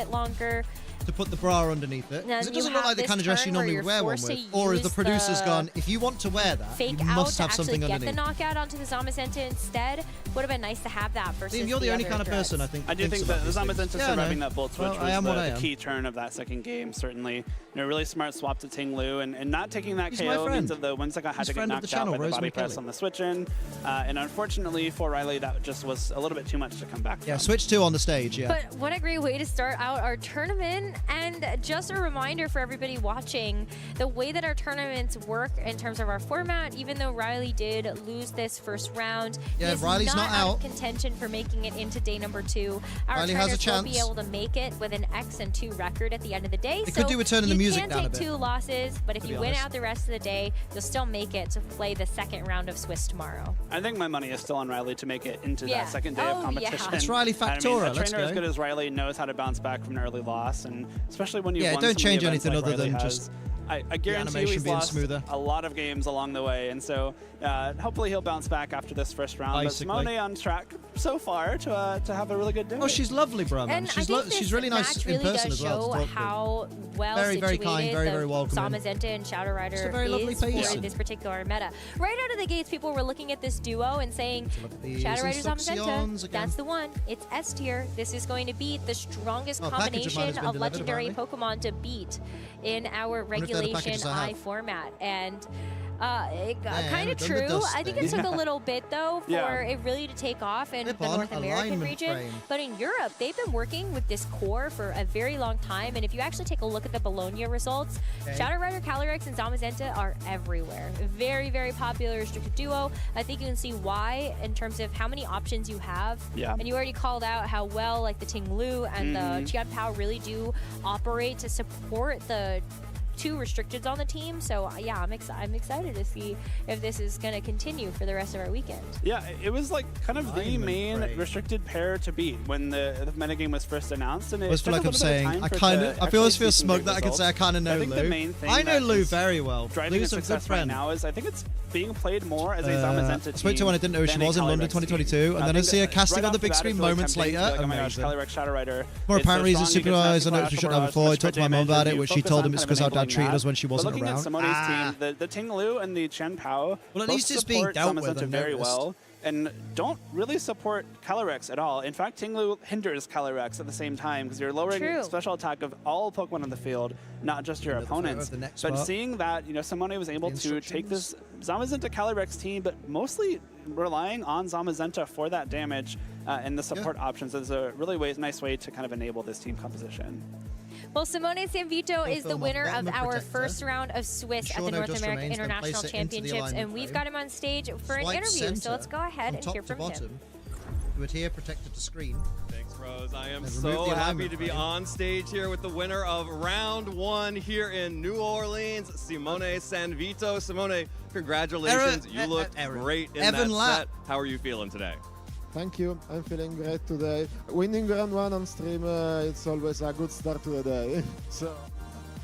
to put the bra underneath it? Because it doesn't look like the kind of dress you normally would wear one with. Or is the producer's gone, if you want to wear that, you must have something underneath. Get the knockout onto the Zamazenta instead. Would have been nice to have that versus Liam, you're the only kind of person I think. I do think that the Zamazenta surviving that Volt Switch was the key turn of that second game, certainly. You know, really smart swap to Ting Lu, and not taking that KO means that the Whimsicott had to get knocked out by the body press on the switch in. And unfortunately for Riley, that just was a little bit too much to come back from. Yeah, switch 2 on the stage, yeah. But what a great way to start out our tournament. And just a reminder for everybody watching, the way that our tournaments work in terms of our format, even though Riley did lose this first round, Riley's not out of contention for making it into day number 2. Our Riley has a chance. will be able to make it with an X-2 record at the end of the day. They could do a turn in the music down a bit. You can take 2 losses, but if you win out the rest of the day, you'll still make it to play the second round of Swiss tomorrow. I think my money is still on Riley to make it into that second day of competition. Yeah. It's Riley Factora. A trainer as good as Riley knows how to bounce back from an early loss, and especially when you won don't change events anything like other Riley than has. just I guarantee he's lost a lot of games along the way, and so hopefully he'll bounce back after this first round. But Simone on track so far to have a really good day. Oh, she's lovely, Brahman. She's really nice in person as well. Show how well very kind, very welcoming. Zamazenta and Shadow Rider just a very lovely is for this particular meta. Right out of the gates, people were looking at this duo and saying, Shadow Rider Zamazenta, that's the one. It's S tier. This is going to be the strongest combination of legendary Pokemon to beat in our regular regulation I format. And kind of true. I think it took a little bit, though, for it really to take off in the North American region. But in Europe, they've been working with this core for a very long time. And if you actually take a look at the Bologna results, Shadow Rider, Calyrex, and Zamazenta are everywhere. Very, very popular restricted duo. I think you can see why in terms of how many options you have. And you already called out how well like the Ting Lu and the Qian Pao really do operate to support the two restricteds on the team. So yeah, I'm excited to see if this is going to continue for the rest of our weekend. Yeah, it was like kind of the main restricted pair to beat when the metagame was first announced. And it feel like I'm saying I always feel smug that I can say I kind of know Lou. The main thing I know Lou very well. Driving Lou's a good friend. Right now is I think it's being played more as a Zamazenta team. I spoke to her when I didn't know who she was in London 2022, and then I see her casting on the big screen moments later. Amazing. More apparent reasons supervised. I know we shouldn't have before. I talked to my mom about it, which she told him it's because our dad treated us when she wasn't looking around. At Simone's team, the Ting Lu and the Qian Pao well, at least it's being dealt with very well and don't really support Calyrex at all. In fact, Ting Lu hinders Calyrex at the same time because you're lowering special attack of all Pokemon on the field, not just your opponents. But seeing that, you know, Simone was able to take this Zamazenta Calyrex team, but mostly relying on Zamazenta for that damage and the support options is a really nice way to kind of enable this team composition. Well, Simone Sanvito is the winner of our first round of Swiss at the North American International Championships, and we've got him on stage for an interview, so let's go ahead and hear from him. You would hear protected to screen. Thanks, Rose. I am so happy to be on stage here with the winner of round 1 here in New Orleans, Simone Sanvito. Simone, congratulations. You looked great in that set. How are you feeling today? Thank you. I'm feeling great today. Winning round 1 on stream, it's always a good start to the day. So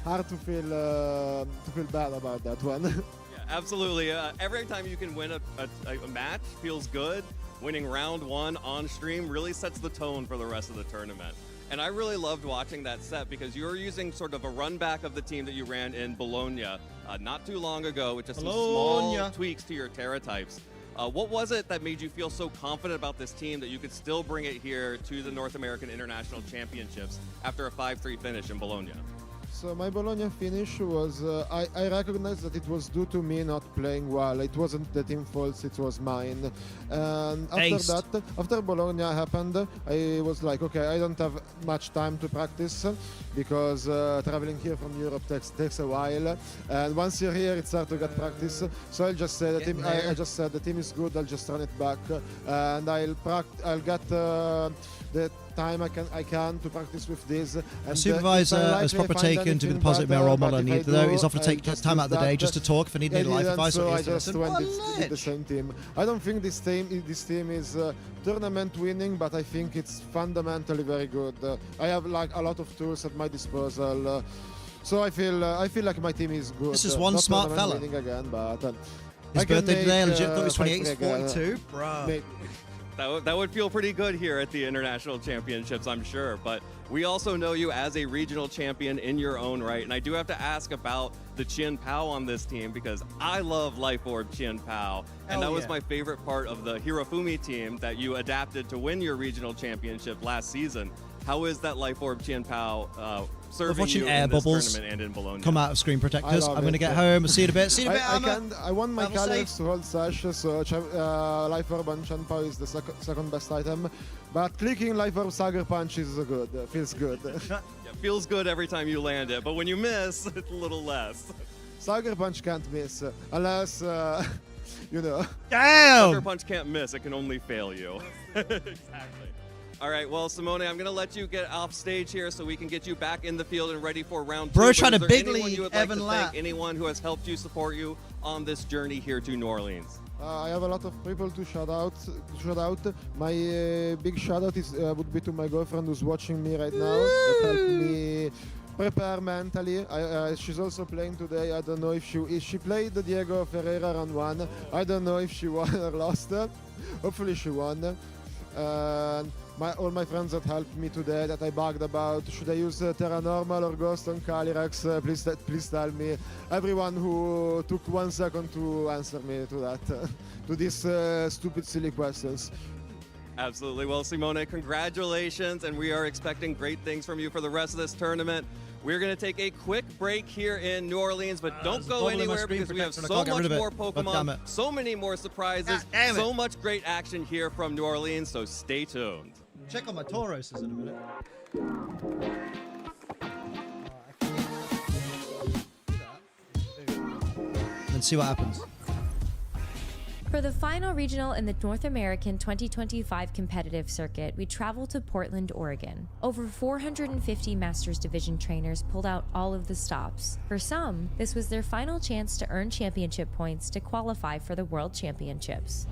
hard to feel bad about that one. Yeah, absolutely. Every time you can win a match feels good. Winning round 1 on stream really sets the tone for the rest of the tournament. And I really loved watching that set because you were using sort of a run back of the team that you ran in Bologna not too long ago with just some small tweaks to your Terra types. What was it that made you feel so confident about this team that you could still bring it here to the North American International Championships after a 5-3 finish in Bologna? So my Bologna finish was, I recognized that it was due to me not playing well. It wasn't the team fault, it was mine. And after Bologna happened, I was like, okay, I don't have much time to practice because traveling here from Europe takes a while. And once you're here, it's hard to get practice. So I just said the team is good. I'll just run it back, and I'll get the time I can to practice with this. And the supervisor has proper taken to be the positive mirror role model I need, though. He's often to take time out of the day just to talk if I need any life advice. So I just went with the same team. I don't think this team is tournament winning, but I think it's fundamentally very good. I have like a lot of tools at my disposal. So I feel like my team is good. This is one smart fella. Again, but his birthday today, I legit thought it was 28, he's 42. Bro. That would feel pretty good here at the International Championships, I'm sure. But we also know you as a regional champion in your own right. And I do have to ask about the Qian Pao on this team because I love Life Orb Qian Pao. And that was my favorite part of the Hirofumi team that you adapted to win your regional championship last season. How is that Life Orb Qian Pao serving you in this tournament and in Bologna? Come out of screen protectors. I'm going to get home. I'll see you in a bit. See you in a bit, I want my Calyrex to hold Sash, so Life Orb and Qian Pao is the second best item. But clicking Life Orb Sager Punch is good. Feels good. Yeah, feels good every time you land it, but when you miss, it's a little less. Sager Punch can't miss, unless, you know. Damn! Sager Punch can't miss, it can only fail you. Exactly. All right, well, Simone, I'm going to let you get off stage here so we can get you back in the field and ready for round 2. Bro, trying to big league league Evan Lapp. Anyone who has helped you, support you on this journey here to New Orleans? I have a lot of people to shout out. My big shout out would be to my girlfriend who's watching me right now. That helped me prepare mentally. She's also playing today. I don't know if she played Diego Ferreira round 1. I don't know if she won or lost. Hopefully she won. All my friends that helped me today that I bugged about, should I use Terra Normal or Ghost on Calyrex? Please tell me. Everyone who took 1 second to answer me to that, to these stupid, silly questions. Absolutely. Well, Simone, congratulations, and we are expecting great things from you for the rest of this tournament. We're going to take a quick break here in New Orleans, but don't go anywhere because we have so much more Pokemon, so many more surprises, so much great action here from New Orleans, so stay tuned. Check on my Tauroses in a minute. And see what happens. For the final regional in the North American 2025 competitive circuit, we traveled to Portland, Oregon. Over 450 Masters Division trainers pulled out all of the stops. For some, this was their final chance to earn championship points to qualify for the World Championships.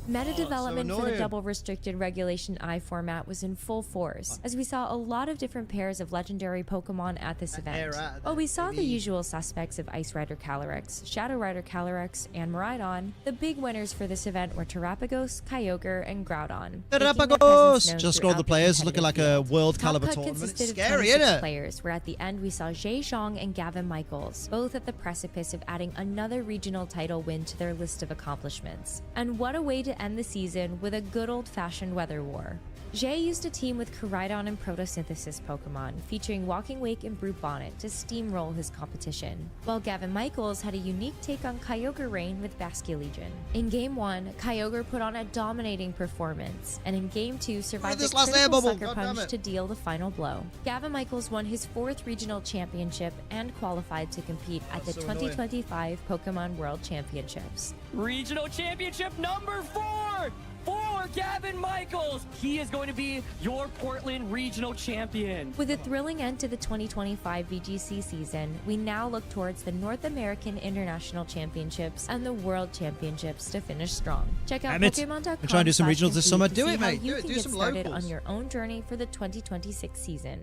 Meta development for the double restricted Regulation I format was in full force, as we saw a lot of different pairs of legendary Pokemon at this event. While we saw the usual suspects of Ice Rider Calyrex, Shadow Rider Calyrex, and Miraidon, the big winners for this event were Terapagos, Kyogre, and Groudon. Terapagos! Just all the players looking like a world caliber tournament. It's scary, isn't it? Players, where at the end we saw Jay Zhang and Gavin Michaels, both at the precipice of adding another regional title win to their list of accomplishments. And what a way to end the season with a good old-fashioned weather war. Jay used a team with Koraidon and Photosynthesis Pokemon, featuring Walking Wake and Brute Bonnet to steamroll his competition, while Gavin Michaels had a unique take on Kyogre Rain with Basculegion. In Game 1, Kyogre put on a dominating performance, and in Game 2 survived the critical sucker punch to deal the final blow. Gavin Michaels won his 4th regional championship and qualified to compete at the 2025 Pokemon World Championships. Regional Championship number 4! For Gavin Michaels, he is going to be your Portland Regional Champion. With a thrilling end to the 2025 VGC season, we now look towards the North American International Championships and the World Championships to finish strong. Check out Pokemon.com. I'm trying to do some regionals this summer. Do it, mate. You Do it. can Do get some started locals. on your own journey for the 2026 season.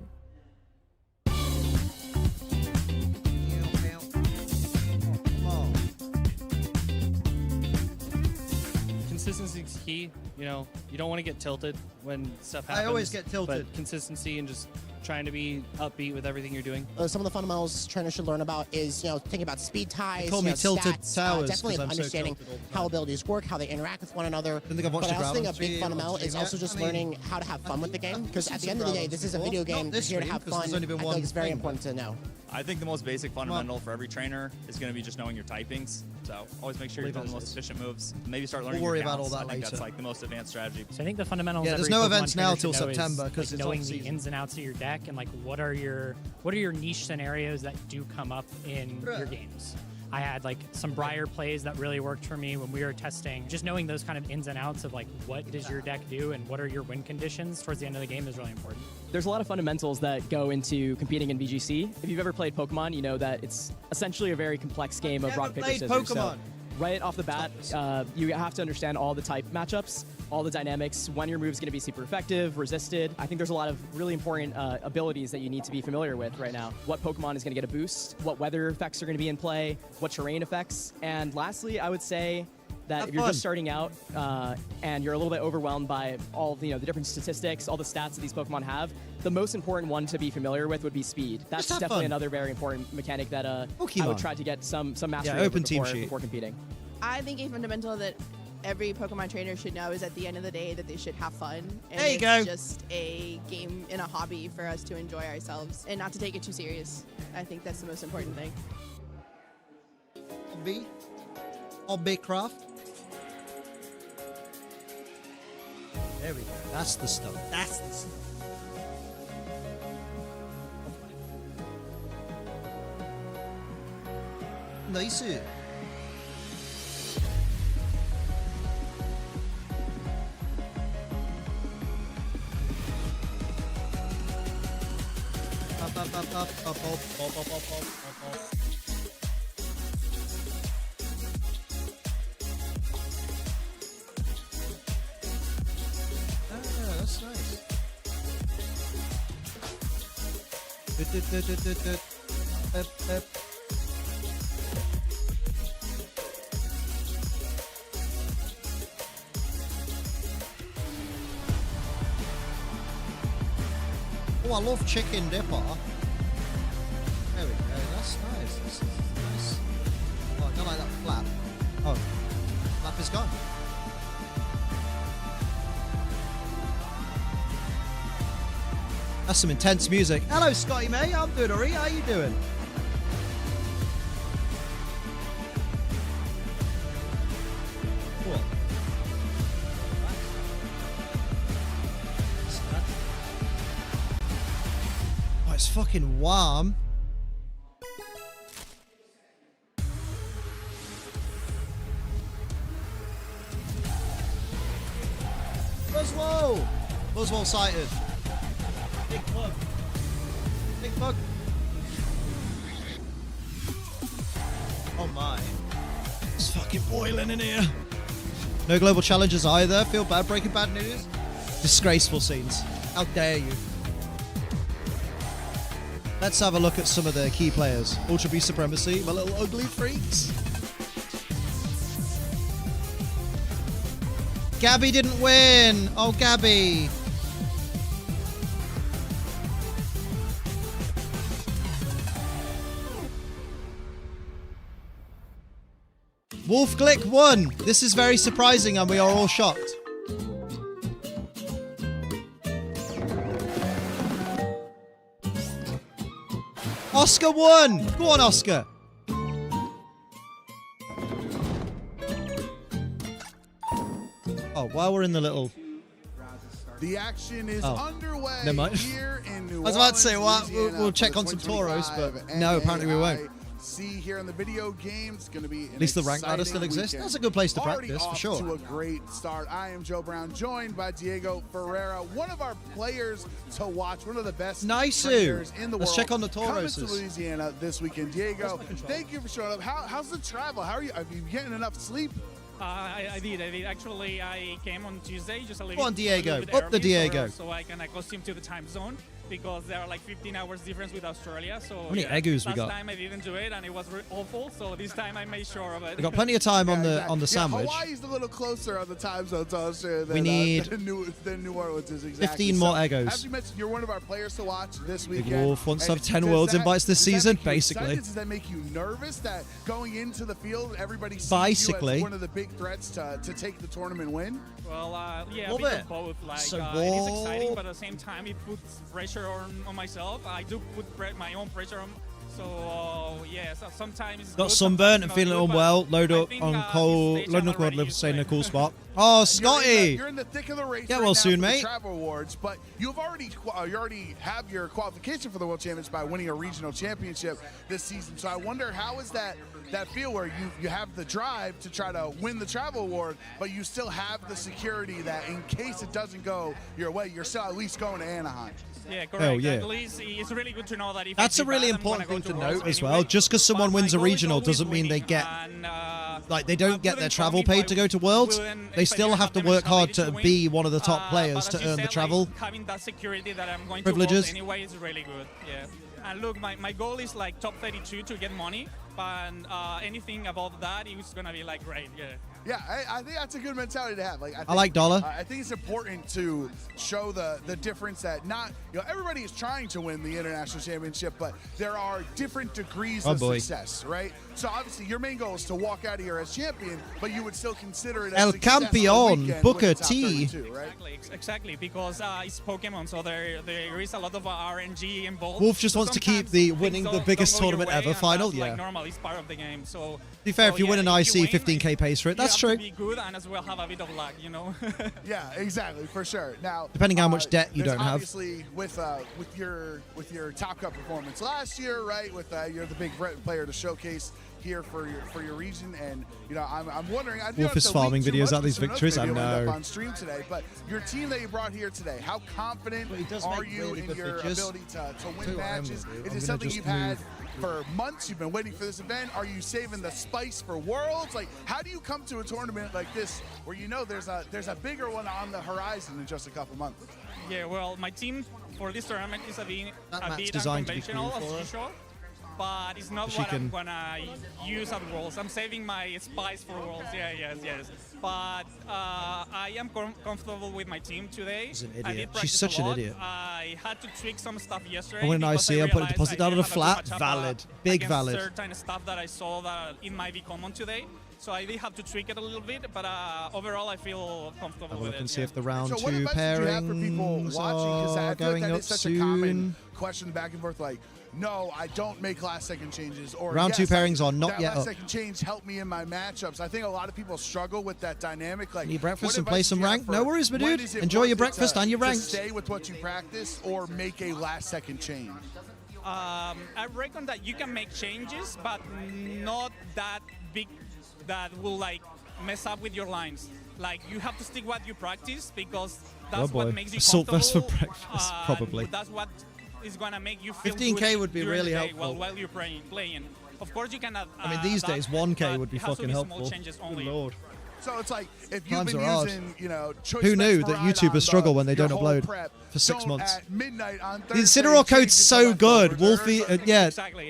Consistency is key. You know, you don't want to get tilted when stuff happens. I always get tilted. But consistency and just trying to be upbeat with everything you're doing. Some of the fundamentals trainers should learn about is, thinking about speed ties, call me tilted stats, towers, definitely 'cause I'm so understanding tilted all the how time. abilities work, how they interact with one another. Think I've watched But I the also think a Groudon big stream, fundamental watched is the also just stream. learning how to have fun with the game. Because at the end of the day, this is a Not video game this here to stream, have 'cause fun. there's only been I one think it's very thing, important to know. I think the most basic fundamental for every trainer is going to be just knowing your typings. So always make sure you're doing the most efficient moves. Maybe start learning We'll worry your about counts. all that I think later. that's like the most advanced strategy. So I think the fundamentals. Yeah, there's every no Pokemon events now trainer till should know is, September, 'cause like, it's knowing the off-season. ins and outs of your deck and like what are your niche scenarios that do come up in your games. I had like some Briar plays that really worked for me when we were testing. Just knowing those kind of ins and outs of like what does your deck do and what are your win conditions towards the end of the game is really important. There's a lot of fundamentals that go into competing in VGC. If you've ever played Pokemon, you know that it's essentially a very complex game of rock, paper, scissors. Pokemon. So right off the bat, you have to understand all the type matchups, all the dynamics, when your move's going to be super effective, resisted. I think there's a lot of really important abilities that you need to be familiar with right now. What Pokemon is going to get a boost, what weather effects are going to be in play, what terrain effects, and lastly, I would say that if you're just starting out and you're a little bit overwhelmed by all the different statistics, all the stats that these Pokemon have, the most important one to be familiar with would be speed. That's definitely another very important mechanic that I would try to get some mastery over before competing. I think a fundamental that every Pokemon trainer should know is at the end of the day that they should have fun. And there you it's go. just a game and a hobby for us to enjoy ourselves and not to take it too serious. I think that's the most important thing. Hobby craft. There we go. That's the stuff. That's the stuff. Nice. That's nice. Oh, I love chicken dipper. There we go. That's nice. This is nice. Oh, I don't like that flap. Oh, flap is gone. That's some intense music. Hello, Scotty, mate. I'm doing alright. How you doing? Cool. Oh, it's fucking warm. Buzzwole! Buzzwole sighted. Big bug. Big bug. Oh my. It's fucking boiling in here. No global challenges either. Feel bad breaking bad news. Disgraceful scenes. How dare you? Let's have a look at some of the key players. Ultra Beast Supremacy, my little ugly freaks. Gabby didn't win. Oh, Gabby. Wolf Glick won. This is very surprising and we are all shocked. Oscar won. Go on, Oscar. Oh, while we're in the little... The action is underway never mind. here in New I was about to say, Orleans, well, we'll check on some Toros, but no, apparently we won't. See here in the video game, it's going to be At least the rank ladder still exists. That's a good place to practice, for sure. To a great start. I am Joe Brown, joined by Diego Ferreira, one of our players to watch, one of the best players in the world. Let's check on the Toros. Coming to Louisiana this weekend. Diego, thank you for showing up. How's the travel? How are you? Are you getting enough sleep? I did. Actually, I came on Tuesday, just a little Come on, Diego. bit Up the early, Diego. So I can accustom to the time zone, because there are like 15 hours difference with Australia. So How many Egus we got? Last time I didn't do it, and it was awful. So this time I made sure of it. We got plenty of time on the sandwich. Hawaii's a little closer on the time zone to Australia than, We need than New Orleans is. Exactly. 15 more So, Egos. As you mentioned, you're one of our players to watch this Big weekend. Wolf wants to have And 10 does Worlds that- invites this does that season, make you basically. excited? Does that make you nervous that going into the field, everybody sees Basically. you as one of the big threats to take the tournament win? Well, yeah, Love a bit it. of both. Like, So it is exciting, but at the same time, it puts pressure on myself. I do put my own pressure on. So yeah, so sometimes it's Got good, sunburnt and sometimes feeling not good, unwell. but Load I up think, on this cold. stage Load I'm up already on used stay in to a it. cool spot. Oh, Scotty. You're in the thick of the race. Get right well now soon, for the mate. Travel Awards, but you already have your qualification for the World Championships by winning a regional championship this season. So I wonder, how is that feel where you have the drive to try to win the Travel Award, but you still have the security that in case it doesn't go your way, you're still at least going to Anaheim. Yeah, correct. Hell yeah. At least it's really good to know that if That's I a do really bad, I'm important gonna thing go to Worlds note as anyway. well. Just because someone But wins a my goal is regional always doesn't mean they winning, get and, like they don't get their couldn't travel tell me paid to if I go to Worlds. wouldn't- They if I still didn't have to the work hard mentality to win. be one of the top But players as to you earn said, the travel. like, having that security that I'm going Privileges. to Worlds anyway is really good. Yeah. And look, my goal is like top 32 to get money, but anything above that is gonna be like great. Yeah. Yeah, I think that's a good mentality to have. Like I like dollar. I think it's important to show the difference that everybody is trying to win the international championship, but there are different degrees of success, right? So obviously your main goal is to walk out of here as champion, but you would still consider it as El a successful Campeón, weekend Booker with the top T. 32, right? Exactly, because it's Pokemon, so there is a lot of RNG involved. Wolf just So wants to keep sometimes the things winning the don't biggest go your tournament way, ever and final. that's, Yeah. like normal, it's part of the game. So To be fair, if you win an if IC, you win, 15k pace for it. That's you have true. to be good and as well have a bit of luck, you know. Yeah, exactly, for sure. Now, Depending how much debt you there's don't have. obviously with your Top Cup performance last year, right? With you're the big player to showcase here for your region, and I'm wondering. Wolf is farming videos out of these victories. I know. On stream today, but your team that you brought here today, how confident are you in your ability to win matches? Is it something you've had for months? You've been waiting for this event. Are you saving the spice for Worlds? Like, how do you come to a tournament like this where there's a bigger one on the horizon in just a couple months? Yeah, well, my team for this tournament is a bit designed to be unconventional cool for as her. usual. but it's not what I'm gonna use at Worlds. I'm saving my spice for Worlds. Yeah, yes. But I am comfortable with my team today. She's an I idiot. did She's practice such a an lot. idiot. I had to tweak some stuff yesterday. I went in because IC, I put a realized deposit I down on a didn't have flat. too much Valid. Big against valid. certain stuff that I saw that in my POKÉMON today. So I did have to tweak it a little bit, but overall I feel comfortable Have a with look it. and see if the round So what 2 advice would you have for people pairings watching? Because I are feel like going that up is such a common soon. question back and forth, like, no, I don't make last-second changes. Or Round 2 yes, pairings are not that yet up. last-second change helped me in my matchups. I think a lot of people struggle with that dynamic. Like, Need breakfast what and play advice some do you have rank? for No worries, my when dude. is it Enjoy worth your it breakfast to- and your to ranks. stay with what you practice or make a last-second change? I reckon that you can make changes, but not that big that will like mess up with your lines. Like you have to stick what you practice because that's what makes you Assault vest for comfortable. breakfast, probably. That's what is gonna make you feel 15K good would be during really the day helpful. while you're playing. Of course, you can. I mean, these days, 1K would be it has to fucking be helpful. Small changes only. Good lord. So it's like if you've Times been are hard. using, you know, choice Who knew specs that for ride on YouTubers struggle when they your don't whole upload prep, for 6 don't months? At midnight on The Thursday Incineroar change code's it to so good. leftovers, Wolfie, or yeah. Exactly.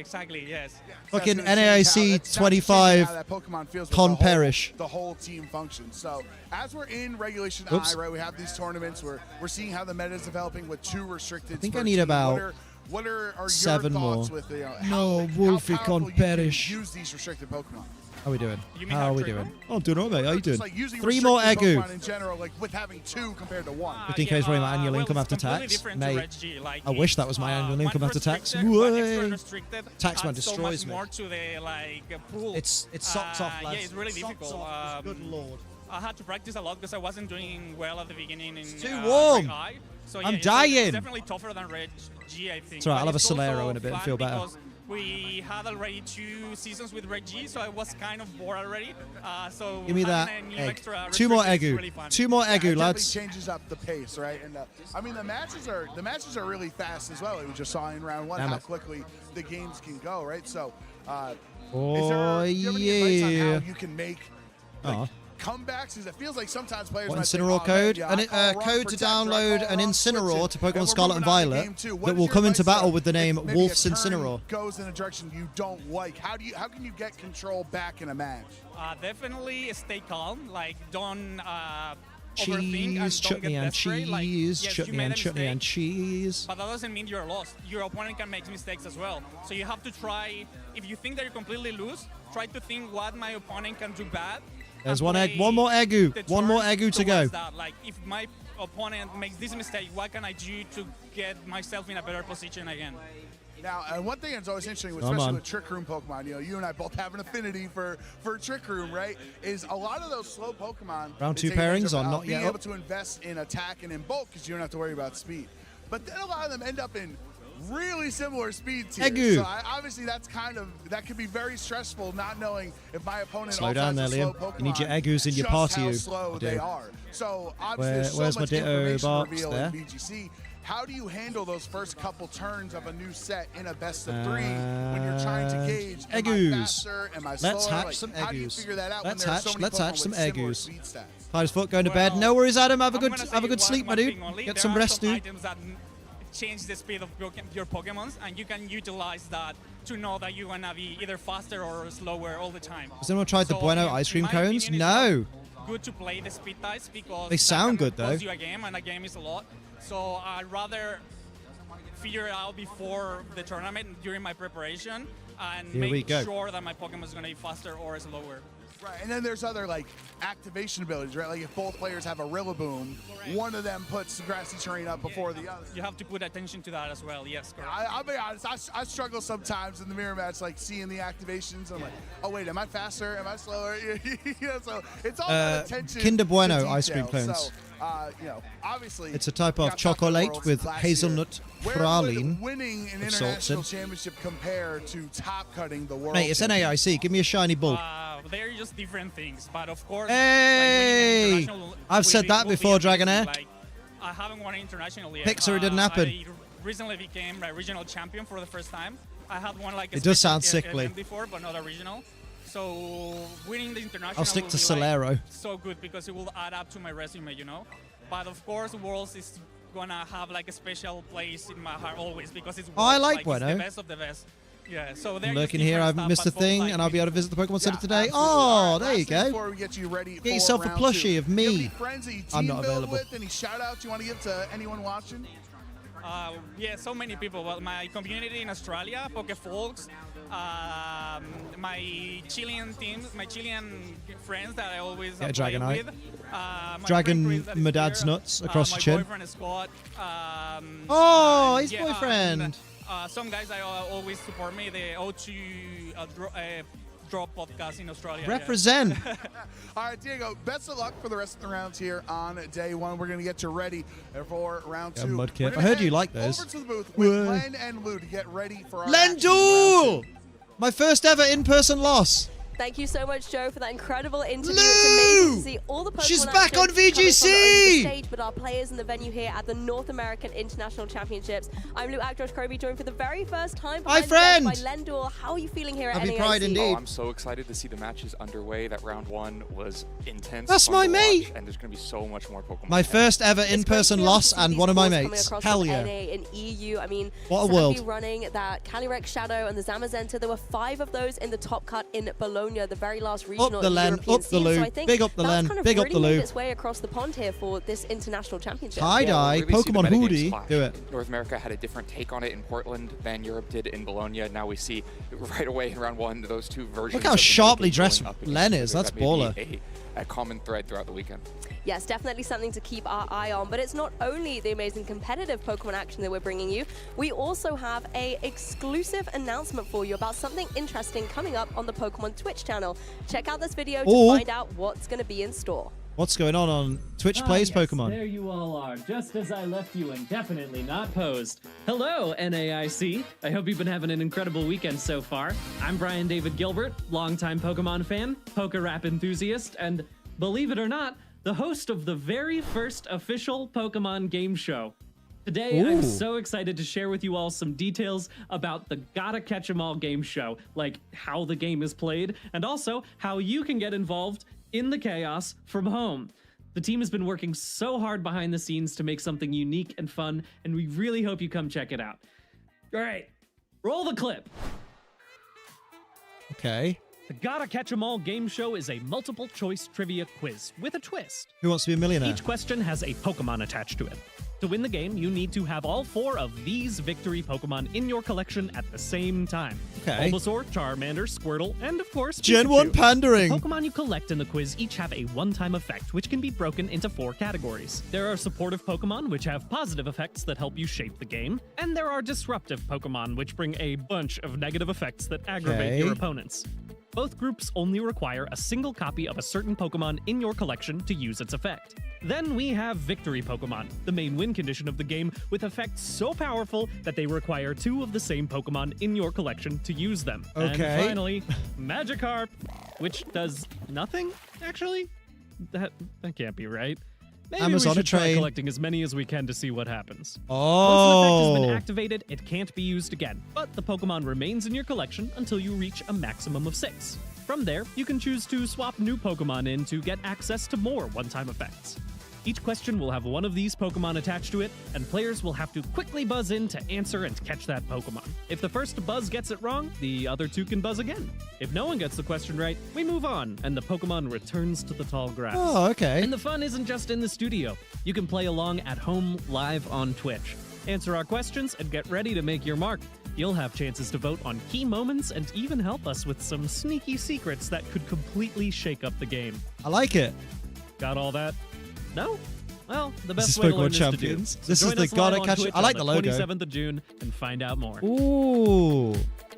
Yes. Fucking That's gonna change how- NAIC that's 25 how that Pokemon feels with Con the whole- Perish. The whole team functions. So as we're in Regulation Oops. I, right, we have these tournaments where we're seeing how the meta is developing with 2 restricted. I think I need about What are your 7 thoughts more. with No, how Wolfie powerful Con you can Perish. use these restricted Pokemon? How are we doing? You mean How how are we trick doing? Oh, I'm doing all right, mate. How you doing? Just like using 3 more restricted Egu. Pokemon in general, like with having 2 compared to 1. 15K is probably my annual well, income it's after completely tax. different to Mate, Reg G, like I wish that was my annual income after tax. Way. Tax man adds so destroys much me. more to the like pool. It socks off, lads. Yeah, it's really Socks difficult. off. Good lord. I had to practice a lot because I wasn't doing well at the beginning. It's too warm. So, I'm yeah, dying. It's definitely tougher than Reg G, I think. It's alright, But I'll have a it's Solero also in a bit and fun feel better. because we had already 2 seasons with Reg G, so I was kind of bored already. So Give me that having a new egg. extra 2 more restriction is Egu. really fun. 2 more Yeah, it Egu, definitely lads. changes up the pace, right? And I mean, the matches are really fast as well. We just saw in round 1 Damn how it. quickly the games can go, right? So, Oh, do you have any advice on yeah. how you can make Oh. comebacks? Because it feels like sometimes players What might think, Incineroar "Oh, code? man, yeah, I An, call wrong code to protector, I download call an wrong Incineroar switching, to Pokemon and we're Scarlet and moving on to Violet game 2. What that is will your come into advice, battle though, with the name if maybe Wolf's a turn Incineroar. goes in a direction you don't like? How can you get control back in a match? Definitely stay calm. Like don't overthink and Cheese, don't chutney get and desperate. Like, cheese, yes, chutney you made and a chutney and mistake, cheese. but that doesn't mean you're lost. Your opponent can make mistakes as well. So you have to try. If you think that you're completely loose, try to think what my opponent can do bad. There's and one egg, play one more the Egu, one more turn Egu to go. towards that. Like if my opponent makes this mistake, what can I do to get myself in a better position again? Now, one thing that's always interesting, Come especially on. with Trick Room Pokemon, you and I both have an affinity for Trick Room, right? Is a lot of those slow Pokemon. Round they 2 take advantage pairings of, are not being yet able up. to invest in attack and in bulk because you don't have to worry about speed. But then a lot of them end up in really similar speed tiers. Egu. So obviously that could be very stressful, not knowing if my opponent Slow also down has there, a slow Liam. Pokemon. You need your Egus in your just party, how you. slow I they do. are. So obviously there's so Where's my much Ditto information box reveal there? in VGC. How do you handle those first couple turns of a new set in a best of 3 when you're trying to gauge, am I Egus. faster, am I slower? Let's hatch Like, some how do you Egus. figure that out Let's when there are so many let's Pokemon hatch some with similar Egus. speed stats? Hard as fuck, going to bed. No worries, Adam. Have a good Say sleep, my one dude. thing only. Get There some are rest, dude. items that change the speed of your Pokemon, and you can utilize that to know that you're gonna be either faster or slower all the time. Has anyone tried the So, Bueno in ice cream my cones? opinion, No. it's not good to play the speed types because They sound that good, can though. cost you a game, and a game is a lot. So I'd rather figure it out before the tournament during my preparation and Here we make go. sure that my Pokemon is gonna be faster or slower. Right, and then there's other like activation abilities, right? Like if both players have a Rillaboom, one of them puts grassy terrain up before the other. You have to put attention to that as well. Yes, correct. I'll be honest, I struggle sometimes in the mirror match, like seeing the activations. I'm like, oh wait, am I faster? Am I slower? So it's all about attention. Kinder Bueno to ice cream detail. clones. So, obviously, It's a type we of got top of the chocolate worlds with last hazelnut year. praline Where would winning an with salt international in. championship compare to top cutting the world? Mate, it's championship? NAIC. Give me a shiny ball. They're just different things, but of course. Hey! Like winning I've said that before, Dragonair. Like, I haven't won international yet. Pixar, it didn't happen. I recently became a regional champion for the first time. I had won like a It does special sound sickly. event before, but not a regional. So winning the international I'll stick will to be, Solero. Like, so good because it will add up to my resume, you know. But of course, Worlds is gonna have like a special place in my heart always because it's Worlds. I like It's Bueno. the best of the best. Yeah, so I'm they're lurking here. I haven't missed a thing, and I'll be able to visit the Pokemon Center today. absolutely. Oh, All right, there you last thing go. Before we get you ready Get for yourself a round plushie two. of Do you have me. any friends that you I'm team not build available. with? Any shout outs you want to give to anyone watching? Yeah, so many people. Well, my community in Australia, PokeFolks, my Chilean teams, my Chilean friends that I always play Dragonite. with. Dragon my dad's nuts across the my chin. boyfriend Scott. Oh, his yeah, boyfriend. Some guys I always support me. The O2 Drop podcast in Australia. Represent. Yeah. All right, Diego, best of luck for the rest of the rounds here on day one. We're going to get you ready for round two. Mudkip. We're I heard gonna you like head those. Over to the booth with Len and Lou to get ready for our Len action in round Duel! My first ever in-person loss. Thank you so much, Joe, for that incredible interview. Lou! It's amazing to see all the Pokemon She's back action on VGC! coming from not only the stage, but our players in the venue here at the North American International Championships. I'm Lou Josh Kobe, joined for the very first time Hi, friend! by Len Duel. How are you feeling here at Happy NAIC? Pride indeed. Oh, I'm so excited to see the matches underway. That round one was intense. That's fun my to mate. watch, and there's going to be so much more Pokemon. My first ever in-person loss and one of my mates. Hell yeah. NA and EU. I mean, What a Sandy world. running that Calyrex Shadow and the Zamazenta. There were 5 of those in the top cut in Bologna, the very last regional the Len, European up the scene. Lou, So I think big up the that's Len, kind of big up really the made Lou. its way across the pond here for this international championship. Tie-dye, Really see the Pokemon metagames Hoodie, clash. do it. North America had a different take on it in Portland than Europe did in Bologna. Now we see right away in round one those two versions. Look how of the sharply metagame dressed going up against Len each is. other. That's That may baller. be a common thread throughout the weekend. Yes, definitely something to keep our eye on. But it's not only the amazing competitive Pokemon action that we're bringing you. We also have a exclusive announcement for you about something interesting coming up on the Pokemon Twitch channel. Check out this video to Oh. find out what's going to be in store. What's going on Twitch Plays yes, Pokemon? There you all are, just as I left you and definitely not posed. Hello, NAIC. I hope you've been having an incredible weekend so far. I'm Brian David Gilbert, longtime Pokemon fan, Poke Rap enthusiast, and believe it or not, the host of the very first official Pokemon game show. Today, I'm Ooh. so excited to share with you all some details about the Gotta Catch 'em All game show, like how the game is played, and also how you can get involved in the chaos from home. The team has been working so hard behind the scenes to make something unique and fun, and we really hope you come check it out. All right, roll the clip. Okay. The Gotta Catch 'em All game show is a multiple choice trivia quiz with a twist. Who wants to be a millionaire? Each question has a Pokemon attached to it. To win the game, you need to have all 4 of these victory Pokemon in your collection at the same time. Okay. Bulbasaur, Charmander, Squirtle, and of course, Gen Pikachu. 1 pandering. The Pokemon you collect in the quiz each have a one-time effect, which can be broken into 4 categories. There are supportive Pokemon, which have positive effects that help you shape the game, and there are disruptive Pokemon, which bring a bunch of negative effects that aggravate Okay. your opponents. Both groups only require a single copy of a certain Pokemon in your collection to use its effect. Then we have Victory Pokemon, the main win condition of the game, with effects so powerful that they require 2 of the same Pokemon in your collection to use them. Okay. And finally, Magikarp, which does nothing, actually? That can't be right. Maybe Amazon we should try train. collecting as many as we can to see what happens. Oh. Once an effect has been activated, it can't be used again, but the Pokemon remains in your collection until you reach a maximum of 6. From there, you can choose to swap new Pokemon in to get access to more one-time effects. Each question will have one of these Pokemon attached to it, and players will have to quickly buzz in to answer and catch that Pokemon. If the first buzz gets it wrong, the other 2 can buzz again. If no one gets the question right, we move on, and the Pokemon returns to the tall grass. Oh, okay. And the fun isn't just in the studio. You can play along at home live on Twitch. Answer our questions and get ready to make your mark. You'll have chances to vote on key moments and even help us with some sneaky secrets that could completely shake up the game. I like it. Got all that? No? Well, the This best is way to Pokemon learn Champions. is to do. This So is join the us live Gotta on Catch- Twitch I like on the logo. 27th of June and find out more. Ooh.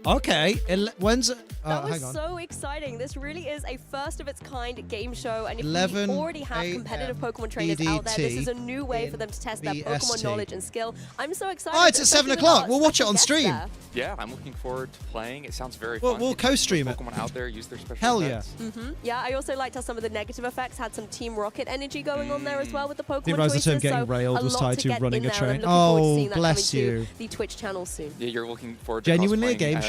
Okay. When's That was hang on. so exciting. This really is a first of its kind game show, and if 11 we already have competitive Pokemon trainers out there, this is a new way for them to test their Pokemon BST. knowledge and skill. I'm so excited. Oh, it's at 7 especially with o'clock. our We'll watch it special on guest stream. there. Yeah, I'm looking forward to playing. It sounds very We'll- fun. we'll Getting to see co-stream it. Pokemon out there use their special Hell yeah. effects. Yeah, I also liked how some of the negative effects had some Team Rocket energy going on there as well with the Pokemon Didn't realize the choices. term getting so railed a was lot tied to get running in a there, and train. I'm looking forward to Oh, seeing that bless coming you. To the Twitch channel soon. Yeah, you're looking forward to Genuinely a cosplaying game as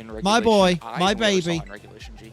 in Regulation My boy, I my never saw baby. in Regulation G.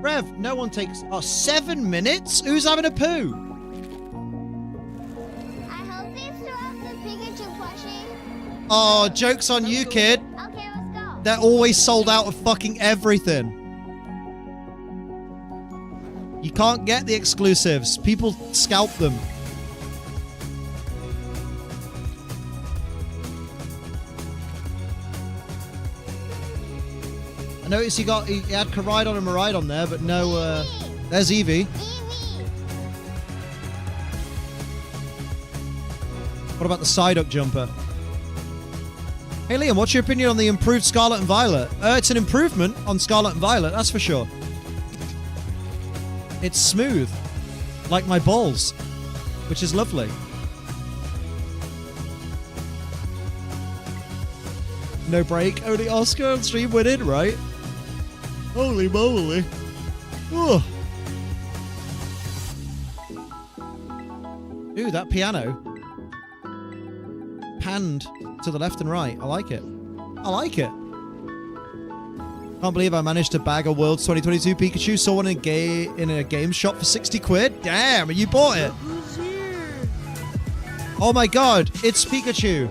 Rev, no one takes... Oh, 7 minutes? Who's having a poo? I hope they still have the Pikachu plush Oh, joke's on you, kid. Okay, let's go. They're always sold out of fucking everything. You can't get the exclusives. People scalp them. I noticed he had Koraidon and Miraidon there, but no, there's Eevee. What about the Psyduck jumper? Hey Liam, what's your opinion on the improved Scarlet and Violet? It's an improvement on Scarlet and Violet, that's for sure. It's smooth, like my balls, which is lovely. No break, only Oscar on stream winning, right? Holy moly. Ooh. Ooh, that piano panned to the left and right. I like it. I like it. Can't believe I managed to bag a Worlds 2022 Pikachu. Saw one in a game shop for 60 quid. Damn, and you bought it. Oh my god, it's Pikachu.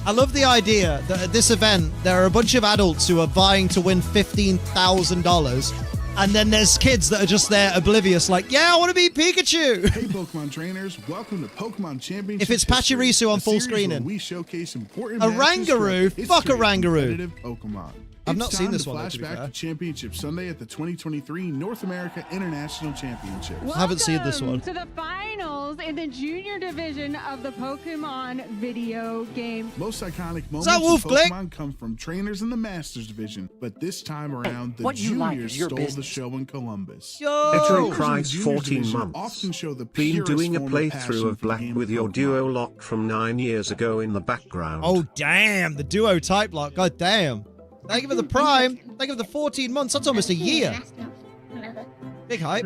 I love the idea that at this event, there are a bunch of adults who are vying to win $15,000. And then there's kids that are just there oblivious, like, yeah, I want to be Pikachu. Hey, Pokemon trainers, welcome to Pokemon Championship. If it's Pachirisu on full screening. We showcase important Rangaroo? Fuck a Rangaroo. Pokemon. I've not seen this one. Flashback to Championship Sunday at the 2023 North America International Championship. I haven't seen this one. To the finals in the junior division of the Pokemon video game. Most iconic moments that Wolf of Pokemon come from trainers in the Masters division, but this time around, the juniors stole the show in Columbus. Veteran Christ 14 months. Often show the Been doing a purest form of passion playthrough of for the Black game with of your Pokemon. duo locked from 9 years ago in the background. Oh, damn. The duo type lock. God damn. Thank you for the Prime. Thank you for the 14 months. That's almost a year. Big hype.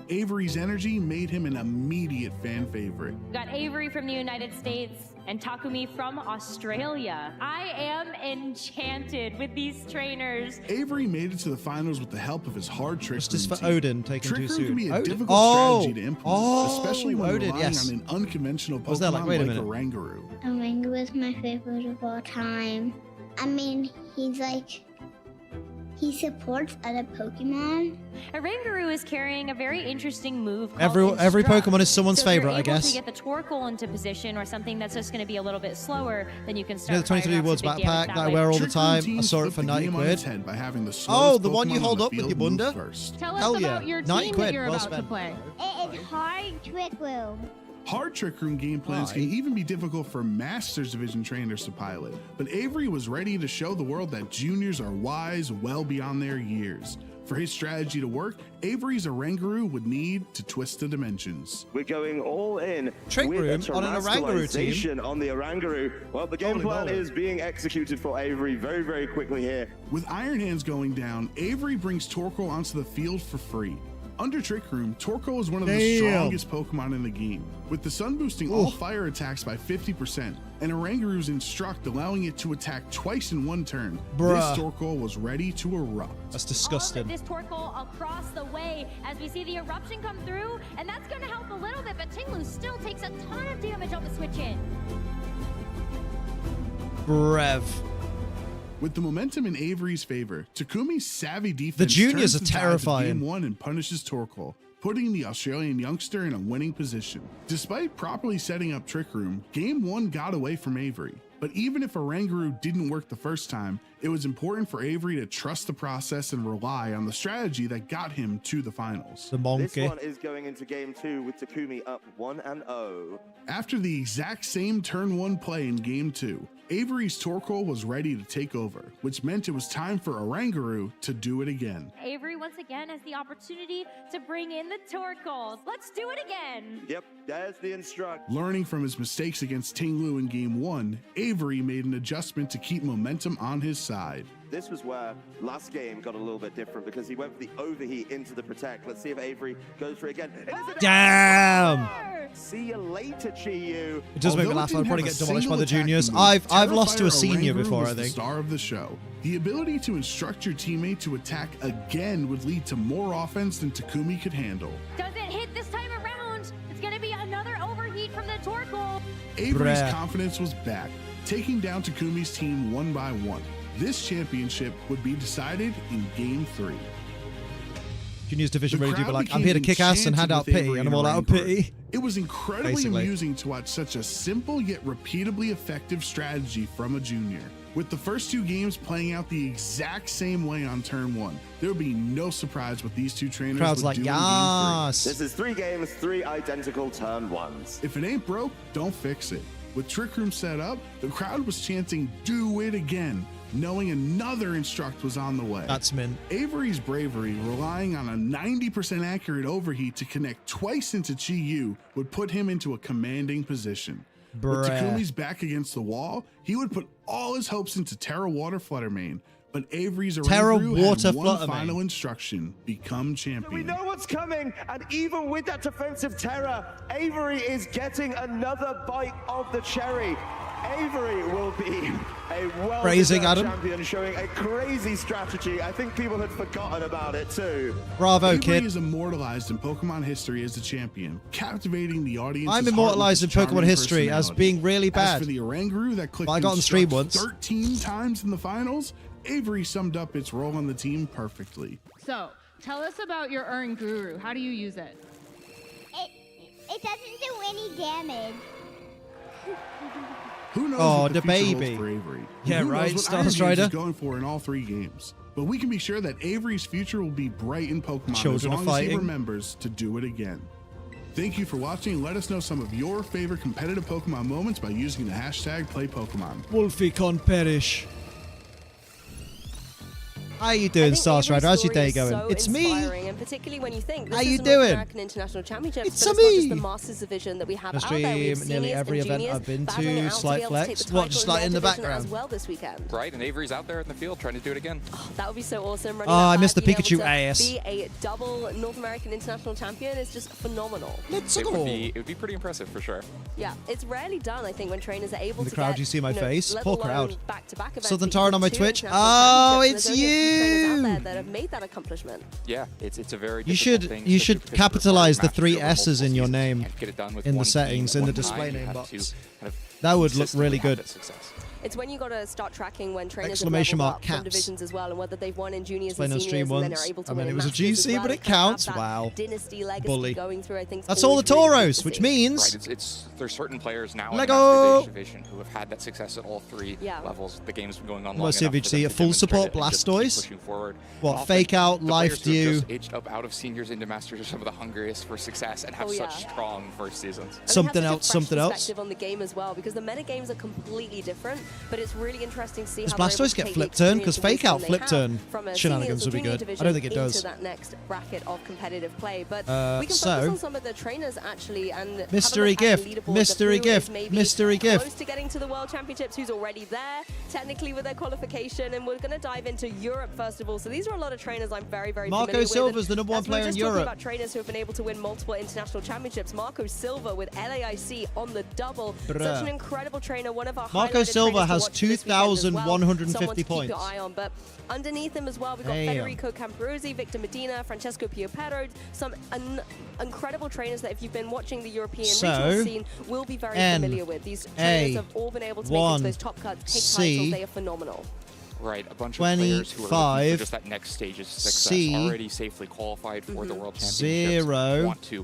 Avery's energy made him an immediate fan favorite. We got Avery from the United States and Takumi from Australia. I am enchanted with these trainers. Avery made it to the finals with the help of his hard Trick Just Room for team. Odin taken Trick too Room soon. can be a Odin? difficult strategy to implement, especially when Odin, relying yes. on an unconventional I was there Pokemon like, wait a like minute. a Rangaroo. Rangaroo is my favorite of all time. I mean, he supports other Pokemon. A Rangaroo is carrying a very interesting move called Every Instruct. Pokemon is someone's So if you're favorite, I able guess. to get the Torkoal into position or something that's just going to be a little bit slower, then you can You know start the 2023 Worlds firing off some big backpack damage that I way. wear all the Trick Room time? I teams saw it flipped for the 90 game on its quid. head by having the Oh, slowest the one you Pokemon hold on up the with your field move bunda? first. Tell us Hell about yeah. your 90 team quid. that you're Well about spent. to play. It is hard Trick Room. Hard Trick Room game plans can even be difficult for Masters Division trainers to pilot, but Avery was ready to show the world that juniors are wise well beyond their years. For his strategy to work, Avery's Rangaroo would need to twist the dimensions. We're going all in Trick with Room a on an Oranguru team. terrestrialization on the Oranguru. Well, the game Holy plan moly. is being executed for Avery very, very quickly here. With Iron Hands going down, Avery brings Torkoal onto the field for free. Under Trick Room, Torkoal is one of the Damn. strongest Pokemon in the game, with the sun boosting all fire attacks by 50%, and Orangaroos Instruct allowing it to attack twice in one turn. Bruh. This Torkoal was ready to erupt. That's All disgusting. of this Torkoal across the way as we see the eruption come through, and that's going to help a little bit, but Tinglu still takes a ton of damage on the switch in. Brev. With the momentum in Avery's favor, Takumi's savvy defense The juniors turns are the tide of terrifying. Game 1 and punishes Torkoal, putting the Australian youngster in a winning position. Despite properly setting up Trick Room, Game 1 got away from Avery. But even if Rangaroo didn't work the first time, it was important for Avery to trust the process and rely on the strategy that got him to the finals. The This monkey. one is going into game 2 with Takumi up 1-0. After the exact same turn 1 play in Game 2, Avery's Torkoal was ready to take over, which meant it was time for Rangaroo to do it again. Avery once again has the opportunity to bring in the Torkoals. Let's do it again. Yep, there's the Instruct. Learning from his mistakes against Tinglu in Game 1, Avery made an adjustment to keep momentum on his side. This was where last game got a little bit different because he went for the overheat into the Protect. Let's see if Avery goes for it again. Damn! See you later, Chi-Yu. It does make me laugh. I'll probably get demolished by the juniors. I've lost to a senior before, I think. The star of the show. The ability to instruct your teammate to attack again would lead to more offense than Takumi could handle. Does it hit this time around? It's going to be another overheat from the Torkoal. Avery's confidence was back, taking down Takumi's team one by one. This championship would be decided in Game 3. Juniors division ready to be like, I'm here to kick ass and hand out pity, and I'm all out of pity. It was incredibly amusing to watch such a simple yet repeatably effective strategy from a junior. With the first 2 games playing out the exact same way on turn 1, there would be no surprise what these 2 trainers Crowd's would like, do yes. This is 3 games, 3 identical turn 1s. If it ain't broke, don't fix it. With Trick Room set up, the crowd was chanting, "Do it again," knowing another instruct was on the way. That's mint. Avery's bravery, relying on a 90% accurate overheat to connect twice into Chi-Yu, would put him into a commanding position. With Takumi's back against the wall, he would put all his hopes into Terra Water Fluttermane, but Avery's Terra Oranguru Water had one Fluttermane. final instruction: become champion. We know what's coming, and even with that defensive Terra, Avery is getting another bite of the cherry. Avery will be a Praising well-deserved Adam. champion, showing a crazy strategy. I think people had forgotten about it too. Bravo, Avery kid. is immortalized in Pokemon history as the champion, captivating the audience. I'm immortalized in Pokemon history as being really As for for the Oranguru that clicked I got on stream instruct once. 13 times in the finals, Avery summed up its role on the team perfectly. So, tell us about your Oranguru. How do you use it? It doesn't do any damage. Who knows Oh, what the future holds baby. for Avery? Yeah, Who knows right, what Star Iron Games Strider. is going for in all 3 games. But we can be sure that Avery's future will be bright in Pokemon as Children are long as he fighting. remembers to do it again. Thank you for watching, and let us know some of your favorite competitive Pokemon moments by using the hashtag #PlayPokemon. Wolfie can't perish. How you doing, Star Strider? How's your day going? So It's me. inspiring, and particularly when you think this How is you the North doing? American International Championships, It's but it's not just me. the Masters division that we have I out there. We have stream nearly seniors every and event juniors I've been battling to. it out Slight be able to take flex. the What, title just in like their in the division background? as well this weekend. Right, and Avery's out there in the field trying to do it again. That would be so awesome. Oh, I missed the being able Pikachu to ass. Be a double North American International Champion is just phenomenal. Let's It go. would be pretty impressive for sure. Yeah, it's rarely done, I think, when trainers are able In the to crowd, get, you see my face? let Poor alone crowd. back-to-back events, Southern but Torrent even on my 2 Twitch. international Oh, championships. it's There's only a few trainers out you. there that have made that accomplishment. Yeah, it's a very You difficult should thing, you especially should because it capitalize the requires 3 masters over S's in multiple your seasons. name You can't get it done with in the one settings team in the at one display time. You name have box. to kind of That would look consistently really have good. that success. It's when you got to start tracking when trainers Exclamation have mark, leveled up from caps. divisions as well, and whether they've won in juniors Playing and on stream seniors, and then once. are able to I mean, win it in was a masters as GC, well. but They it kind of have counts. that Wow. Dynasty legacy Bully. going through, I think. That's all the Tauros, which means Right, it's there's certain players now Lego. in the Master Division who have had that success at all 3 Yeah. levels. The game's been going on long Master enough for VGC, them a to full demonstrate support it and just keep Blastoise? pushing forward. What, And often, fake out, the life players who have due? just aged up out of seniors into masters are some of the hungriest for success and have Oh, yeah. such strong first seasons. And Something they have else, such a fresh something else. perspective on the game as well, because the meta games are completely different, but it's really interesting to see Does how they're able Blastoise to get take flip the turn? Because experience fake out, and flip wisdom they turn have from a shenanigans seniors would be or junior good. I division don't think it into does. that next bracket of competitive play, but Uh, we can so- focus on some of the trainers actually and have a Mystery look at the gift, leaderboard mystery of who is gift, maybe mystery close gift. to getting to the World Championships, who's already there technically with their qualification, and we're going to dive into Europe first of all. So these are a lot of trainers I'm very Marco familiar with. Silva's the number 1 As we were player in just talking Europe. about trainers who have been able to win multiple international championships. Marco Silva with LAIC on the double. Bruh. Such an incredible trainer, one of our Marco highlighted Silva trainers to has watch this weekend as well. 2,150 Someone to points. keep your eye on. But underneath him as well, we've got Damn. Federico Camperosi, Victor Medina, Francesco Piopero, some incredible trainers that if you've been watching the European regional scene will be very familiar with. These trainers have all been able to make it to those top cuts, take titles. They are phenomenal. Right, a bunch of players who are looking for just that next stage of success, already safely qualified for the World Championships, want to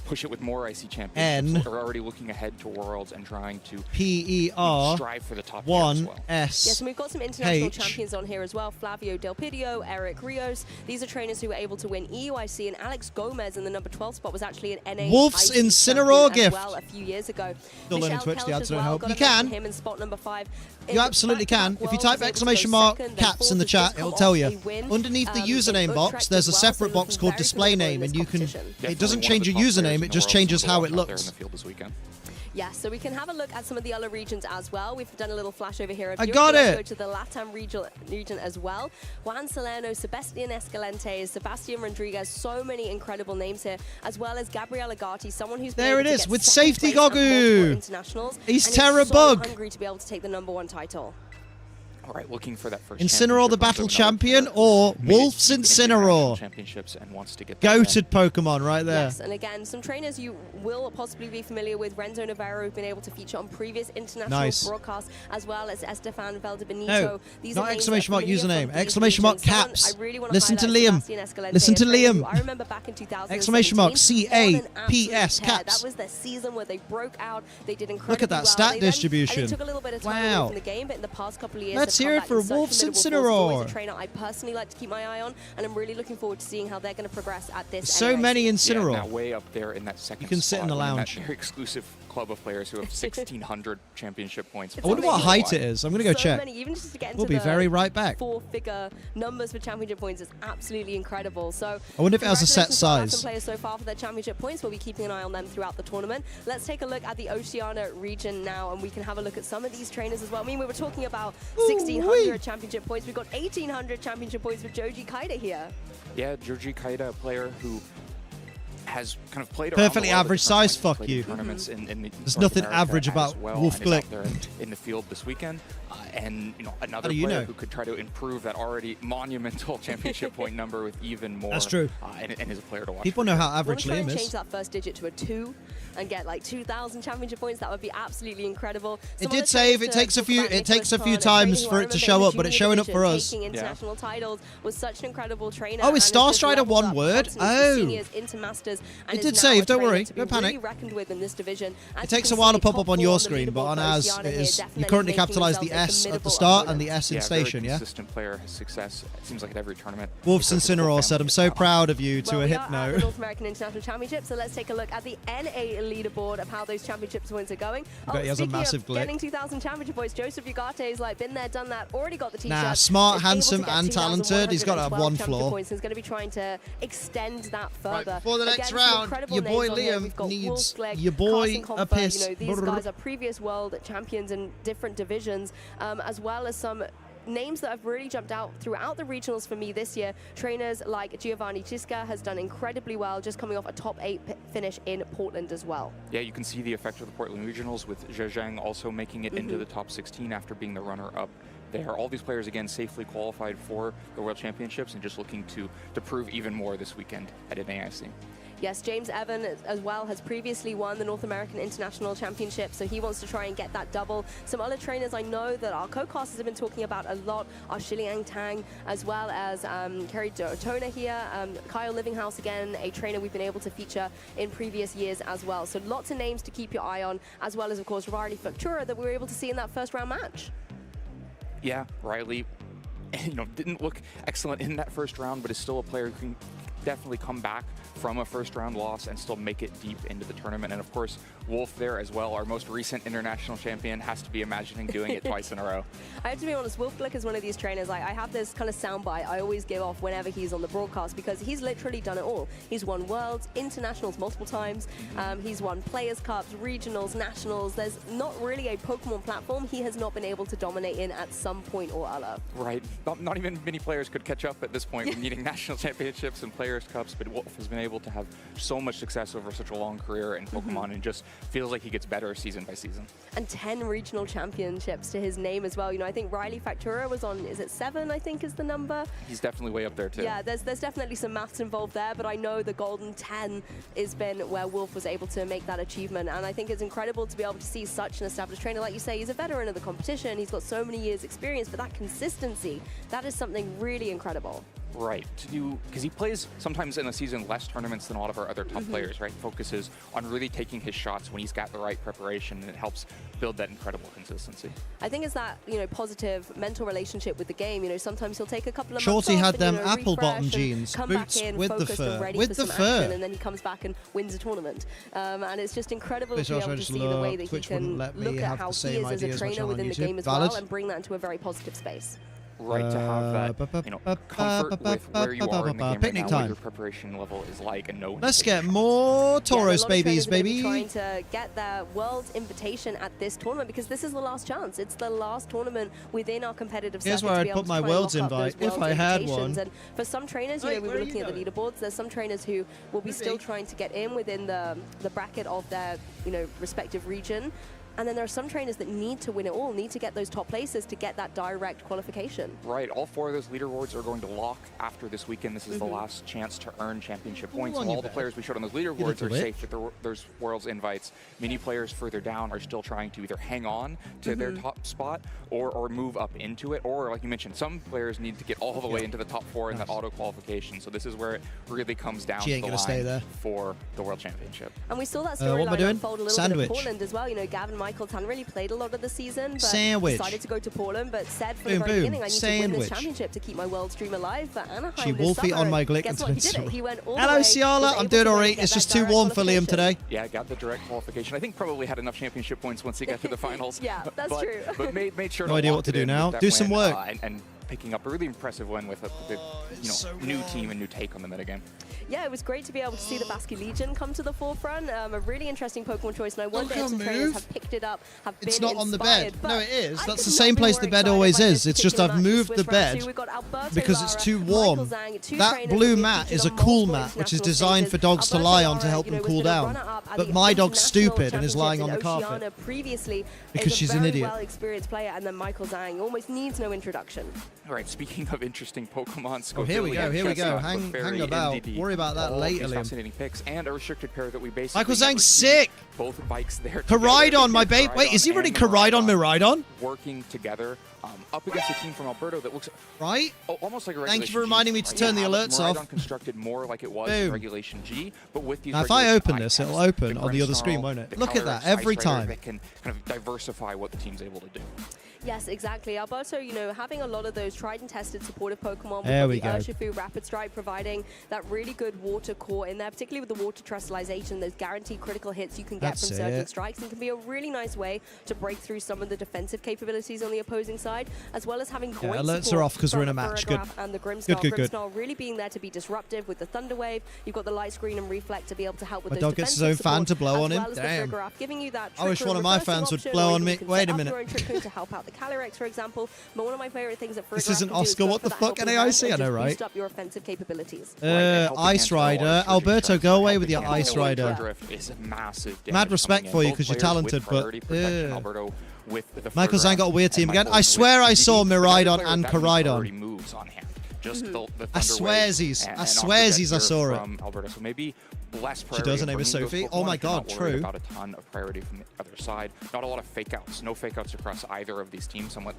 push it with more IC championships, are already looking ahead to Worlds and trying to strive for the top tier as well. Yes, and we've got some international champions on here as well. Flavio Del Pidio, Eric Rios. These are trainers who were able to win EUIC, and Alex Gomez in the number 12 spot was actually an NAIC Wolf's champion Incineroar as gift. well a few years ago. Still learning Twitch, the ads don't help. Got You a mention can. him in spot number 5. You absolutely can. If you type exclamation mark caps in the chat, it'll tell you. Underneath the username box, there's a separate box called display name, and you can. It doesn't change your username, it just changes how it looks. Yes, so we can have a look at some of the other regions as well. We've done a little flash over here. I got it. Go to the LATAM region as well. Juan Salerno, Sebastian Escalante, Sebastian Rodriguez, so many incredible names here, as well as Gabriel Agati, someone who's there it is with Safety Gogu. Internationals. He's and Terra so Bug. Hungry to be able to take the #1 title. All right, looking for that first Incineroar, the battle champion, or Wolf's Incineroar. Championships and wants to get goated Pokemon right there. Yes, and again, some trainers you will possibly be familiar with. Renzo Navarro, who've been able to feature on previous international broadcasts, as well as Estefan Valdebenito. No, These not are exclamation mark username. these Exclamation mark regions. caps. Really Listen to Liam. Listen to Liam. I remember back in 2017. Exclamation mark CAPS caps. That was the season where they broke out. They did incredibly Look at that well. stat distribution. It took a little bit of time away from the game, but in the past couple of years, let's hear it for Wolf's Incineroar. Always a trainer I personally like to keep my eye on, and I'm really looking forward to seeing how they're going to progress at this. So many Incineroar. Yeah, way up there in that second. You can sit in the lounge. That very exclusive club of players who have 1,600 championship points. I wonder what height it is. I'm going to go check. Many, even just to get into we'll be very right back. 4-figure numbers for championship points is absolutely incredible. So I wonder if it has a set size. Players so far for their championship points. We'll be keeping an eye on them throughout the tournament. Let's take a look at the Oceania region now, and we can have a look at some of these trainers as well. I mean, we were talking about 1,600 championship points. We've got 1,800 championship points for Joji Kaida here. Yeah, Joji Kaida, a player who has kind of played perfectly average size. Fuck you. Tournaments in There's nothing average about Wolf Glick in the field this weekend, and another player who could try to improve that already monumental championship point number with even more. That's true. And is a player to watch. People know how average Liam is. Change that first digit to a 2 and get like 2,000 championship points. That would be absolutely incredible. It did save. It takes a few times for it to show up, but it's showing up for us. Taking international titles was such an incredible trainer. Oh, is Starstrider one word? Oh. It did save. Don't worry. Don't panic. It takes a while to pop up on your screen, but on ours, it is. You currently capitalize the S at the start and the S in station, yeah? Consistent player has success. It seems like at every tournament. Wolf's Incineroar said, "I'm so proud of you" to a Hypno. We are at the North American International Championship, so let's take a look at the NA leaderboard of how those championship points are going. He has a massive glitch. Getting 2,000 championship points, Joseph Ugate's like been there, done that, already got the t-shirt. Nah, smart, handsome, and talented. He's got to have one flaw. He's going to be trying to extend that further. Right, before the next round, your boy Liam needs your boy a piss. These guys are previous world champions in different divisions, as well as some names that have really jumped out throughout the regionals for me this year. Trainers like Giovanni Cisca has done incredibly well, just coming off a top 8 finish in Portland as well. Yeah, you can see the effect of the Portland regionals with Zhejiang also making it into the top 16 after being the runner-up there. All these players, again, safely qualified for the World Championships and just looking to prove even more this weekend at NAIC. Yes, James Evan as well has previously won the North American International Championship, so he wants to try and get that double. Some other trainers I know that our co-casters have been talking about a lot are Shiliang Tang, as well as Kerry Dotona here, Kyle Livinghouse again, a trainer we've been able to feature in previous years as well. So lots of names to keep your eye on, as well as, of course, Riley Factura that we were able to see in that first round match. Yeah, Riley, didn't look excellent in that first round, but is still a player who can definitely come back from a first round loss and still make it deep into the tournament. And of course, Wolf there as well, our most recent international champion, has to be imagining doing it twice in a row. I have to be honest, Wolf Glick is one of these trainers. I have this kind of soundbite I always give off whenever he's on the broadcast, because he's literally done it all. He's won Worlds, Internationals multiple times. He's won Players' Cups, Regionals, Nationals. There's not really a Pokemon platform he has not been able to dominate in at some point or other. Right. Not even many players could catch up at this point with needing national championships and Players' Cups, but Wolf has been able to have so much success over such a long career in Pokemon and just feels like he gets better season by season. And 10 regional championships to his name as well. I think Riley Factura was on, is it 7, I think is the number? He's definitely way up there too. Yeah, there's definitely some maths involved there, but I know the golden 10 has been where Wolf was able to make that achievement. And I think it's incredible to be able to see such an established trainer. Like you say, he's a veteran of the competition. He's got so many years experience, but that consistency, that is something really incredible. Right, because he plays sometimes in a season less tournaments than a lot of our other top players, right? Focuses on really taking his shots when he's got the right preparation, and it helps build that incredible consistency. I think it's that, positive mental relationship with the game. Sometimes he'll take a couple of Shorty months had off them and, apple bottom jeans, come boots back in, with the focused and fur, ready with for the some fur. action, and then he comes back and wins a tournament. And it's just incredible Twitch to be able to just see the way that Twitch he can wouldn't let me look at have how the he same is as a idea as much trainer on within the YouTube. game as Valid. well, and bring that into a very positive space. right to have that, you know, comfort with where you are in the game picnic right now, time. what your preparation level is like, and know. Let's get more Tauros babies, baby. Trying to get their world invitation at this tournament because this is the last chance. It's the last tournament within our competitive circuit. Here's where I'd put my world's invite if I had one. And for some trainers, you know, we were looking at the leaderboards. There's some trainers who will be still trying to get in within the bracket of their, you know, respective region. And then there are some trainers that need to win it all, need to get those top places to get that direct qualification. Right, all 4 of those leaderboards are going to lock after this weekend. This is the last chance to earn championship points. And all the players we showed on those leaderboards are safe with those Worlds invites. Many players further down are still trying to either hang on to their top spot or move up into it. Or, like you mentioned, some players need to get all the way into the top 4 in that auto qualification. So this is where it really comes down to the line for the World Championship. And we saw that storyline unfold a little bit in Portland as well. You know, Gavin Michaels hadn't really played a lot of the season, but decided to go to Portland, but said from the very beginning, I need to win this championship to keep my world stream alive for Anaheim She wolfie on my glick. Guess what? He did it. He went all Hello, the way, Ciala. I'm doing alright. It's just too warm for Liam today. Yeah, got the direct qualification. I think probably had enough championship points once he got to the finals. Yeah, that's true. But made sure no to idea lock what to it do in now. with that Do some win, work. And picking up a really impressive win with a new team and new take on the metagame. Yeah, it was great to be able to see the Basque Legion come to the forefront. A really interesting Pokemon choice, and I wonder if some trainers have picked it up, have been It's not on the bed. No, it is. That's the could same not be place more the bed excited always by is. this It's just particular I've match. moved Swiss the round bed two, we got Alberto because it's Lara, too Michael warm. Zhang, two That trainers blue that we mat featured is a on cool multiple mat, which is international designed stages. for dogs to Alberto lie on to Lara, help you them know, cool was the down. runner-up at But the my dog's international stupid and is lying on the championships in carpet. Oceania previously Because is she's a an very idiot. well-experienced player, and then Michael Zhang almost needs no introduction. All right, speaking of interesting Pokemon, Oh, here we go, here we go. Chestnut, Hang about. NDD, Worry about that all later, these Liam. fascinating picks and a restricted pair that we basically Michael never Zhang's see. sick. Both bikes there. Koraidon, my babe. Wait, is he running Koraidon Miraidon? Working together up against a team from Alberto that looks almost like a regulation Thank you for reminding me to turn the alerts Miraidon off. constructed more like it was in Regulation G, but with these Now, if I Regulation open I this, tests, it'll open the on the other Grimmsnarl, screen, won't it? the Look at that, Calyrex, every Ice Rider, time. They can kind of diversify what the team's able to do. Yes, exactly. Alberto, you know, having a lot of those tried and tested supportive Pokemon. There we with go. Urshifu, Rapid Strike providing that really good water core in there, particularly with the water trustalization, those guaranteed critical hits you can get That's from certain it. strikes, and can be a really nice way to break through some of the defensive capabilities on the opposing side, as well as having great alerts support are off 'cause we're in a from match. Good. Ferrograph and the Grimmsnarl. Good. Grimmsnarl really being there to be disruptive with the Thunder Wave. You've got the Light Screen and Reflect to be able to help with My those dog gets his defensive own fan support, to blow on as him. well as the Damn. Ferrograph, giving you that I wish trick one of room my reversal fans would option, blow or on you me. can Wait set a up minute. your own trick room to help out the Calyrex, for example. But one of my favorite things that This Ferrograph isn't can do is Oscar. go What for the that fuck? helping NAIC? hand I and know, just right? boost up your offensive capabilities. Ice Rider. Alberto, go away with your Ice Rider. Drift is massive damage Mad respect coming in. for you Both because you're players with talented, but priority protection, Alberto with the Michael Zhang Ferrograph, got a weird team and again. Michael I with swear I DD, saw but every Miraidon player and with that priority Koraidon. moves on hand. Just the I Thunder Wave swearsies. and I off the swearsies I jet saw here it. from Alberto. So maybe less She priority. does, her name is bringing those Sophie. Pokemon Oh my if you're god, not worried true. About a ton of priority from the other side. Not a lot of fake outs. No fake outs across either of these teams. Somewhat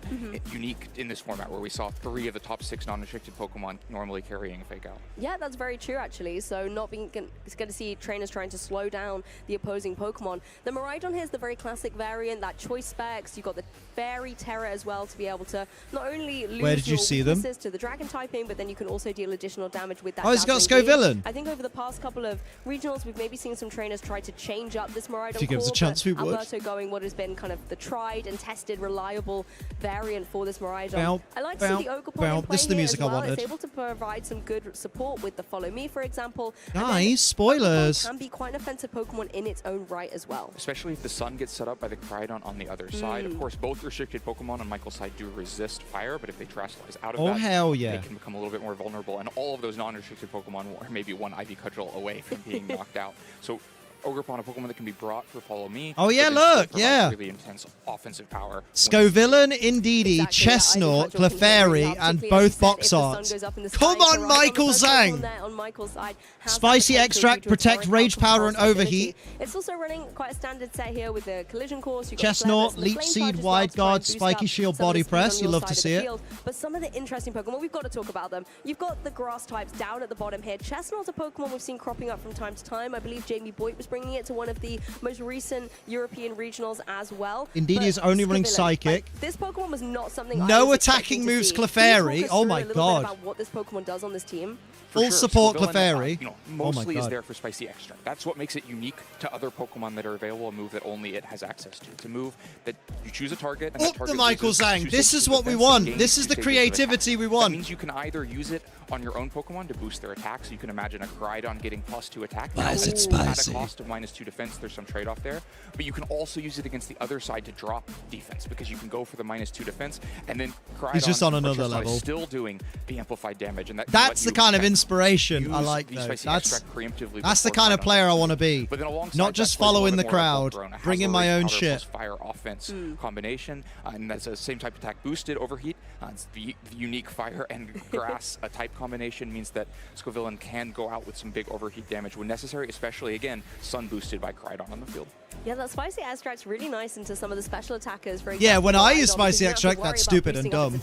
unique in this format where we saw 3 of the top 6 non-restricted Pokemon normally carrying a fake out. Yeah, that's very true, actually. So not being it's going to see trainers trying to slow down the opposing Pokemon. The Miraidon here is the very classic variant, that choice specs. You've got the Fairy Terra as well to be able to not only lose Where did you your see them? weaknesses to the Dragon typing, but then you can also deal additional damage with that. Oh, he's got Dazzling Scovillain. Gleam. I think over the past couple of regionals, we've maybe seen some trainers try to change up this Miraidon If you give us a core, chance, but we would. Alberto going what has been kind of the tried and tested, reliable variant for this Miraidon. Bow, I like to bow, see the Ogerpon bow. in play This is the here music as I well. wanted. It's able to provide some good support with the Follow Me, for example. And then Nice. Spoilers. can be quite an offensive Pokemon in its own right as well. Especially if the sun gets set up by the Koraidon on the other side. Of course, both restricted Pokemon on Michael's side do resist fire, but if they Terastallize out of Oh, that, hell yeah. they can become a little bit more vulnerable. And all of those non-restricted Pokemon are maybe one Ivy Cudgel away from being knocked out. So Ogerpon, a Pokemon that can be brought for Follow Me. Oh, yeah, but then still look, provides yeah. Really intense offensive power. Scovillain, Indeedee, Chestnut, Clefairy, and both box arts. Come on, Michael Zhang! Spicy Extract, Protect, Rage Powder, and Overheat. It's also running quite a standard set here with the Collision Course. You've got Chestnut, Flare Blitz and the Leech Flame Seed, Charge as well Wide to try and Guard, boost Spiky up Shield, some of Body the speed Press. on You your love to side of see the it. field. But some of the interesting Pokemon, we've got to talk about them. You've got the grass types down at the bottom here. Chestnut's a Pokemon we've seen cropping up from time to time. I believe Jamie Boyd was bringing it to one of the most recent European regionals as well. Indeed, he's only running Psychic. Like, this Pokemon was not something no attacking moves, Clefairy. Oh my god. About what this Pokemon does on this team. Full support Clefairy. Mostly is there for Spicy Extract. That's what makes it unique to other Pokemon that are available, a move that only it has access to. It's a move that you choose a target, and that target the Michael Zhang. This is what we want. This is the creativity we want. That means you can either use it on your own Pokemon to boost their attack, so you can imagine a Koraidon getting +2 attack. At a cost of -2 defense, there's some trade-off there. But you can also use it against the other side to drop defense, because you can go for the -2 defense, and then Koraidon he's just on another level. is still doing the amplified damage. And that's the kind of inspiration I like, though. That's the kind of player I want to be. But then not just following the crowd, bringing my own shit. Fire offense combination, and that's the same type of attack boosted overheat. It's the unique fire and grass type combination means that Scovillain can go out with some big overheat damage when necessary, especially, again, sun boosted by Koraidon on the field. Yeah, that Spicy Extract's really nice into some of the special attackers. For yeah, when I use Spicy Extract, that's stupid and dumb.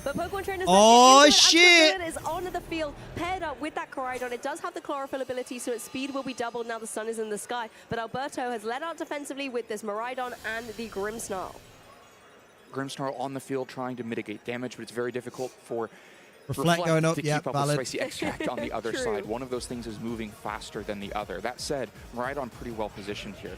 But Pokemon trainers, oh shit! Is on the field, paired up with that Koraidon. It does have the chlorophyll ability, so its speed will be doubled now the sun is in the sky. But Alberto has led out defensively with this Miraidon and the Grimmsnarl. Grimmsnarl on the field trying to mitigate damage, but it's very difficult for Reflect going up, to yeah, keep up valid. with Spicy Extract on the other side. One of those things is moving faster than the other. That said, Miraidon pretty well positioned here.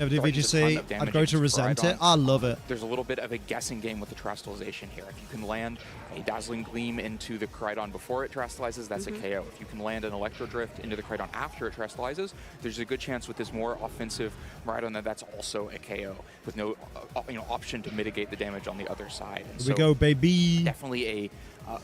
VGC, I'd go to resent it. I love it. There's a little bit of a guessing game with the Terastallization here. If you can land a Dazzling Gleam into the Koraidon before it Terastallizes, that's a KO. If you can land an Electro Drift into the Koraidon after it Terastallizes, there's a good chance with this more offensive Miraidon that that's also a KO with no option to mitigate the damage on the other side. And Here we go, baby. Definitely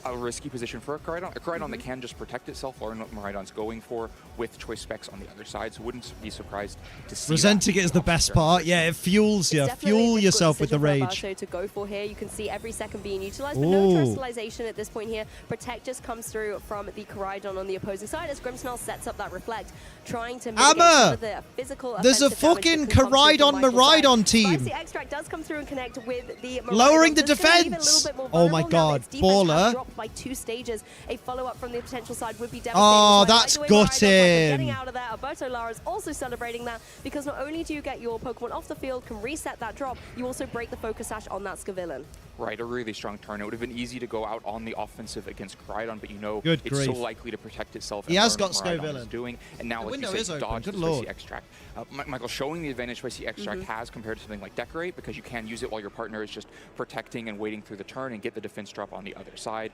a risky position for a Koraidon that can just protect itself, learn what Miraidon's going for with choice specs on the other side, so wouldn't be surprised to see Resenting it is the best part. Yeah, it fuels you. Fuel yourself with the rage. To go for here, you can see every second being utilized, but no Terastallization at this point here. Protect just comes through from the Koraidon on the opposing side as Grimmsnarl sets up that Reflect, trying to mitigate some of the physical. There's a fucking Koraidon Miraidon team. Spicy Extract does come through and connect with the Miraidon. Lowering the defense. Oh my god, baller. Dropped by 2 stages. A follow-up from the potential side would be devastating. Oh, that's gutting. Getting out of there. Alberto Lara is also celebrating that, because not only do you get your Pokemon off the field, can reset that drop, you also break the focus sash on that Scovillain. Right, a really strong turn. It would have been easy to go out on the offensive against Koraidon, but it's so likely to protect itself. He has got Scovillain. And now, like you say, dodge the Spicy Extract. Michael, showing the advantage Spicy Extract has compared to something like Decorate, because you can use it while your partner is just protecting and waiting through the turn and get the defense drop on the other side.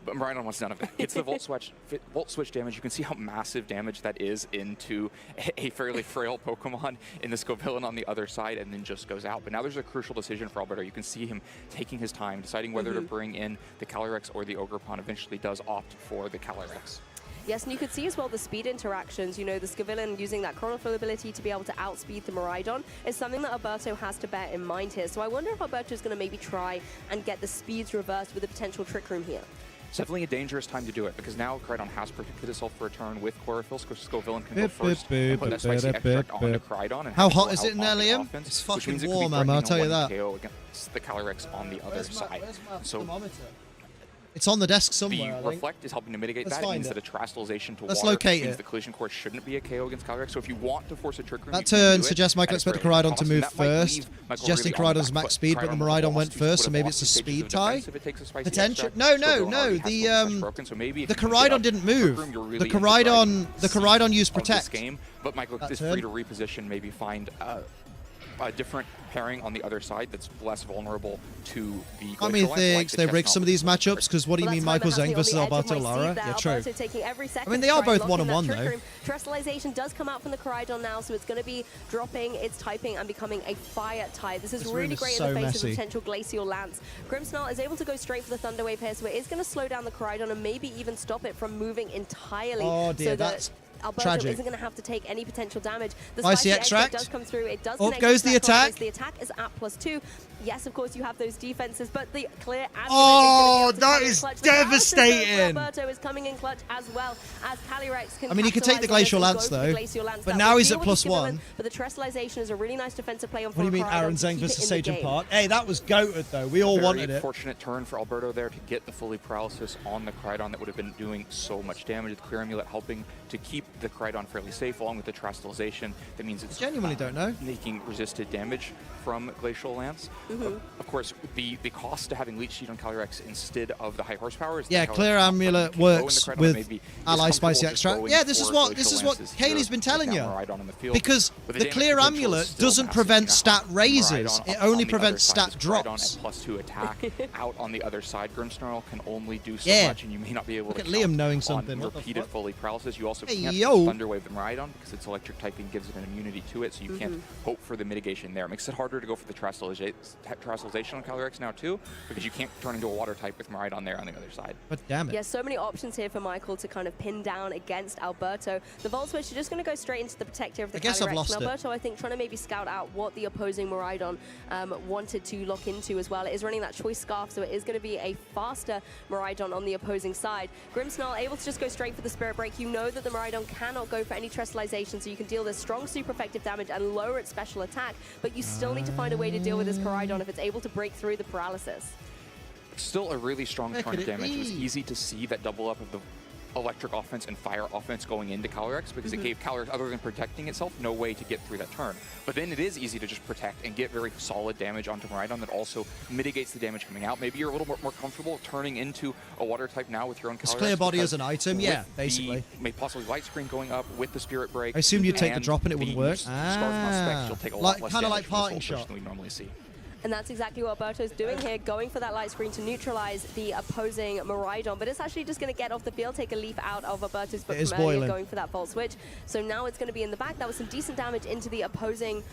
But Miraidon wants none of that. It's the Volt Switch damage. You can see how massive damage that is into a fairly frail Pokemon in the Scovillain on the other side, and then just goes out. But now there's a crucial decision for Alberto. You can see him taking his time, deciding whether to bring in the Calyrex or the Ogerpon. Eventually does opt for the Calyrex. Yes, and you could see as well the speed interactions. You know, the Scovillain using that chronophil ability to be able to outspeed the Miraidon is something that Alberto has to bear in mind here. So I wonder if Alberto is going to maybe try and get the speeds reversed with a potential Trick Room here. It's definitely a dangerous time to do it, because now Koraidon has protected itself for a turn with Chlorophyll. Scovillain can go first and put that Spicy Extract onto Koraidon. And how hot is it in there, Liam? It's fucking warm, man, I'll tell you that. KO against the Calyrex on the other side. So it's on the desk somewhere. The Reflect is helping to mitigate that. It means that a Terastallization to Let's water locate means it. the Collision Course shouldn't be a KO against Calyrex. So if you want to force a Trick Room, that turn suggests Michael expected Koraidon to move first, suggesting Koraidon's max speed, but the Miraidon went first, so maybe it's a speed tie. Potential? No. The Koraidon didn't move. The Koraidon used Protect. But Michael is free to reposition, maybe find a different pairing on the other side that's less vulnerable to the I mean, they rigged some of these matchups, because what do you mean Michael Zhang versus Alberto Lara? Yeah, true. I mean, they are both 1-on-1 though. Terastallization does come out from the Koraidon now, so it's going to be dropping its typing and becoming a fire type. This is really great in the face of potential Glacial Lance. Grimmsnarl is able to go straight for the Thunder Wave here, so it is going to slow down the Koraidon and maybe even stop it from moving entirely. Oh dear, that's Alberto isn't going to have to take any potential damage. The Spicy Extract does come through. It does up goes the attack. The attack is at +2. Yes, of course, you have those defenses, but the clear that is devastating. Alberto is coming in clutch as well as Calyrex can. I mean, he could take the Glacial Lance though, but now he's at +1. But the Terastallization is a really nice defensive play on. What do you mean, Aaron Zhang versus Sajin Park? Hey, that was goated though. We all wanted it. Fortunate turn for Alberto there to get the fully paralysis on the Koraidon that would have been doing so much damage. The Clear Amulet helping to keep the Koraidon fairly safe, along with the Terastallization. That means it's genuinely don't know. Making resisted damage from Glacial Lance. Of course, the cost to having Leech Seed on Calyrex instead of the high horsepower is yeah, Clear Amulet works with Ally Spicy Extract. Yeah, this is what Kaylee's been telling you. Because the Clear Amulet doesn't prevent stat raises; it only prevents stat drops. At +2 attack out on the other side, Grimmsnarl can only do so much, and you may not be able to count Liam knowing something. on repeated fully paralysis. You also can't Thunderwave the Miraidon because its electric typing gives it an immunity to it, so you can't hope for the mitigation there. It makes it harder to go for the Terastallization on Calyrex now too, because you can't turn into a water type with Miraidon there on the other side. But damn it. Yeah, so many options here for Michael to kind of pin down against Alberto. The Volt Switch is just going to go straight into the protector of the Calyrex. I've lost Alberto, I think, trying to maybe scout out what the opposing Miraidon wanted to lock into as well. It is running that Choice Scarf, so it is going to be a faster Miraidon on the opposing side. Grimmsnarl able to just go straight for the Spirit Break. You know that the Miraidon cannot go for any Terastallization, so you can deal this strong super effective damage and lower its special attack, but you still need to find a way to deal with this Koraidon if it's able to break through the paralysis. Still a really strong turn of damage. It was easy to see that double up of the electric offense and fire offense going into Calyrex because it gave Calyrex, other than protecting itself, no way to get through that turn. But then it is easy to just protect and get very solid damage onto Miraidon that also mitigates the damage coming out. Maybe you're a little more comfortable turning into a water type now with your own Calyrex. It's Clear Body as an item, yeah, basically. Maybe possibly Light Screen going up with the Spirit Break. I assumed you'd take the drop and it wouldn't work. You'll take a lot less kind of damage like Parting Shot than we normally see. And that's exactly what Alberto's doing here, going for that light screen to neutralize the opposing Miraidon. But it's actually just going to get off the field, take a leaf out of Alberto's foot from earlier, going for that Volt Switch. So now it's going to be in the back. That was some decent damage into the opposing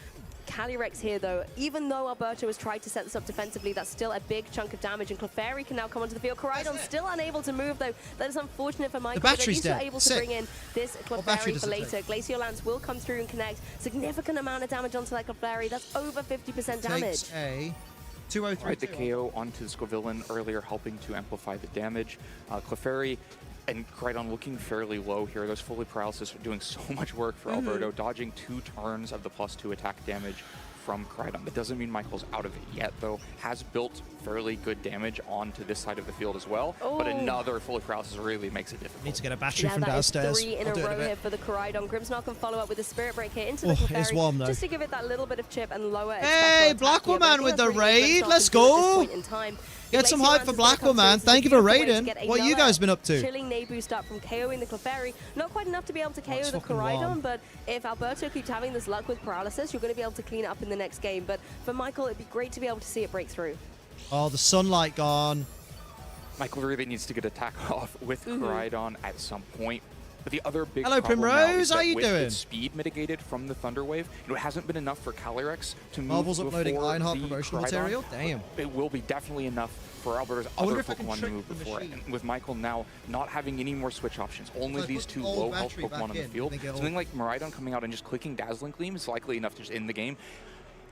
Calyrex here, though. Even though Alberto has tried to set this up defensively, that's still a big chunk of damage, and Clefairy can now come onto the field. Koraidon still unable to move, though. That is unfortunate for Michael. The battery's dead. Able to bring in this Clefairy for later. Glacial Lance will come through and connect. Significant amount of damage onto that Clefairy. That's over 50% damage. Takes a 203. Right, the KO onto the Squavillon earlier, helping to amplify the damage. Clefairy and Koraidon looking fairly low here. Those fully paralysis are doing so much work for Alberto, dodging 2 turns of the +2 attack damage from Koraidon. That doesn't mean Michael's out of it yet, though. Has built fairly good damage onto this side of the field as well, but another fully paralysis really makes it difficult. Need to get a battery from downstairs. 3 in a row here for the Koraidon. Grimmsnarl can follow up with a Spirit Break here into the Clefairy, warm, just to give it that little bit of chip and lower its Hey, Black Woman with the raid. Let's go. Get some hype for Black Woman. Thank you for raiding. What you guys been up to? Chilling Nay boost up from KOing the Clefairy. Not quite enough to be able to KO the Koraidon, but if Alberto keeps having this luck with paralysis, you're going to be able to clean it up in the next game. But for Michael, it'd be great to be able to see it break through. Oh, the sunlight gone. Michael really needs to get attack off with Koraidon at some point. But the other big Hello, problem Primrose. now is that How you with doing? its speed mitigated from the Thunder Wave, it hasn't been enough for Calyrex to move Marvel's uploading before Ironheart the promotional Koraidon. material. Damn. It will be definitely enough for Alberto's other Pokemon to move before it. And with Michael now not having any more switch options, only these 2 low health Pokemon on the field, something like Miraidon coming out and just clicking Dazzling Gleam is likely enough to just end the game.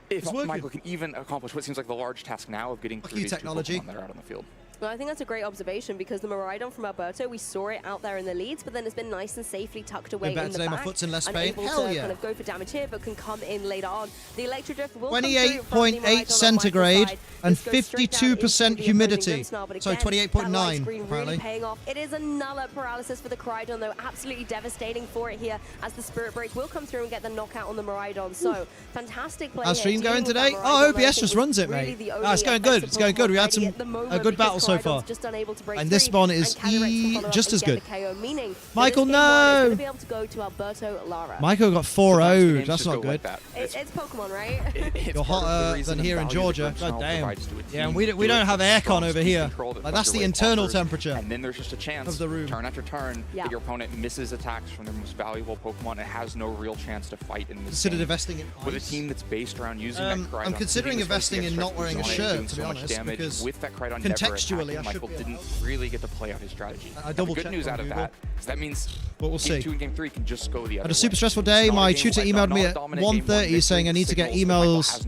If Michael can even accomplish what seems like the large task now of getting through these 2 Pokemon that are out on the field. Well, I think that's a great observation because the Miraidon from Alberto, we saw it out there in the leads, but then it's been nice and safely tucked away in the back. My foot's in less pain. Able to kind of go for damage here, but can come in later on. The Electrodrift will 28.8 centigrade and 52% humidity. So 28.9 really apparently. Paying off. It is another paralysis for the Koraidon, though. Absolutely devastating for it here as the Spirit Break will come through and get the knockout on the Miraidon. So fantastic play. How's stream going today? Oh, OBS just runs it, mate. It's going good. It's going good. We had some a good battle so far. And this one is just as good. Michael, no! Michael got 4-0'd. That's not good. It's Pokemon, right? You're hotter than here in Georgia. God damn. Yeah, and we don't have aircon over here. Like, that's the internal temperature. And then there's just a chance, of the room. turn after turn, that your opponent misses attacks from their most valuable Pokemon and has no real chance to fight in this Consider game. investing in with a team that's based around using that Koraidon. I'm considering investing in not wearing a shirt, to be honest, because with that Koraidon contextually, Michael didn't really get to play out his strategy. I double the good news out of that is that means we'll see. Game 2 and Game 3 can just go the other way. Had a super stressful day. My tutor emailed me at 1:30 saying I need to get emails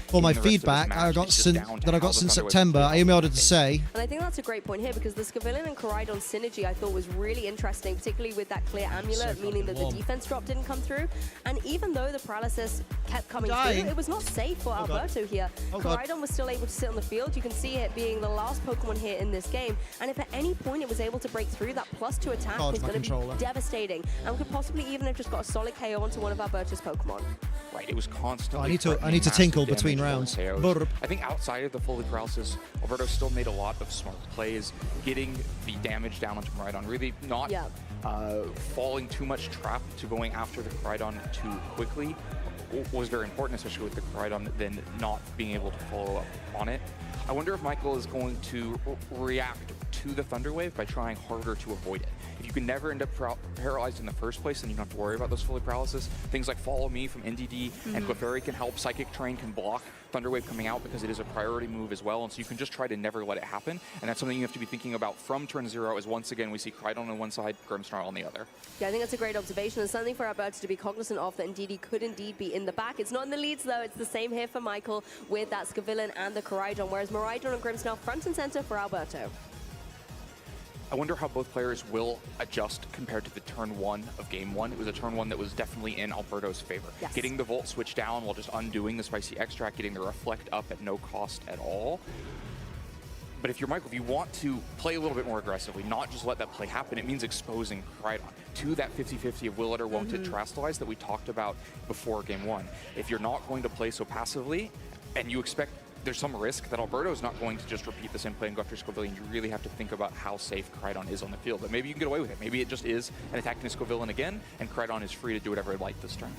for my feedback I got since September. I emailed her to say. And I think that's a great point here because the Squavillon and Koraidon synergy I thought was really interesting, particularly with that clear amulet, meaning that the defense drop didn't come through. And even though the paralysis kept coming through. It was not safe for Alberto here. Koraidon was still able to sit on the field. You can see it being the last Pokemon here in this game. And if at any point it was able to break through, that +2 attack was going to be devastating. And could possibly even have just got a solid KO onto one of Alberto's Pokemon. Right, it was constantly. I need to tinkle between rounds. I think outside of the fully paralysis, Alberto still made a lot of smart plays, getting the damage down onto Koraidon, really not falling too much trap to going after the Koraidon too quickly was very important, especially with the Koraidon then not being able to follow up on it. I wonder if Michael is going to react to the Thunder Wave by trying harder to avoid it. If you can never end up paralyzed in the first place, then you don't have to worry about those fully paralysis. Things like Follow Me from NDD and Clefairy can help. Psychic Train can block Thunder Wave coming out because it is a priority move as well, and so you can just try to never let it happen. And that's something you have to be thinking about from turn 0, as once again we see Koraidon on one side, Grimmsnarl on the other. Yeah, I think that's a great observation, and something for Alberto to be cognizant of, that NDD could indeed be in the back. It's not in the leads though, it's the same here for Michael with that Scavillain and the Koraidon, whereas Miraidon and Grimmsnarl front and center for Alberto. I wonder how both players will adjust compared to the turn 1 of game 1. It was a turn 1 that was definitely in Alberto's favor. Getting the Volt switch down while just undoing the Spicy Extract, getting the Reflect up at no cost at all. But if you're Michael, if you want to play a little bit more aggressively, not just let that play happen, it means exposing Koraidon to that 50-50 of will it or won't it Terastallize that we talked about before game 1. If you're not going to play so passively, and you expect there's some risk that Alberto is not going to just repeat the same play and go after Scavillain, you really have to think about how safe Koraidon is on the field. But maybe you can get away with it. Maybe it just is an attack into Scavillain again, and Koraidon is free to do whatever it likes this turn.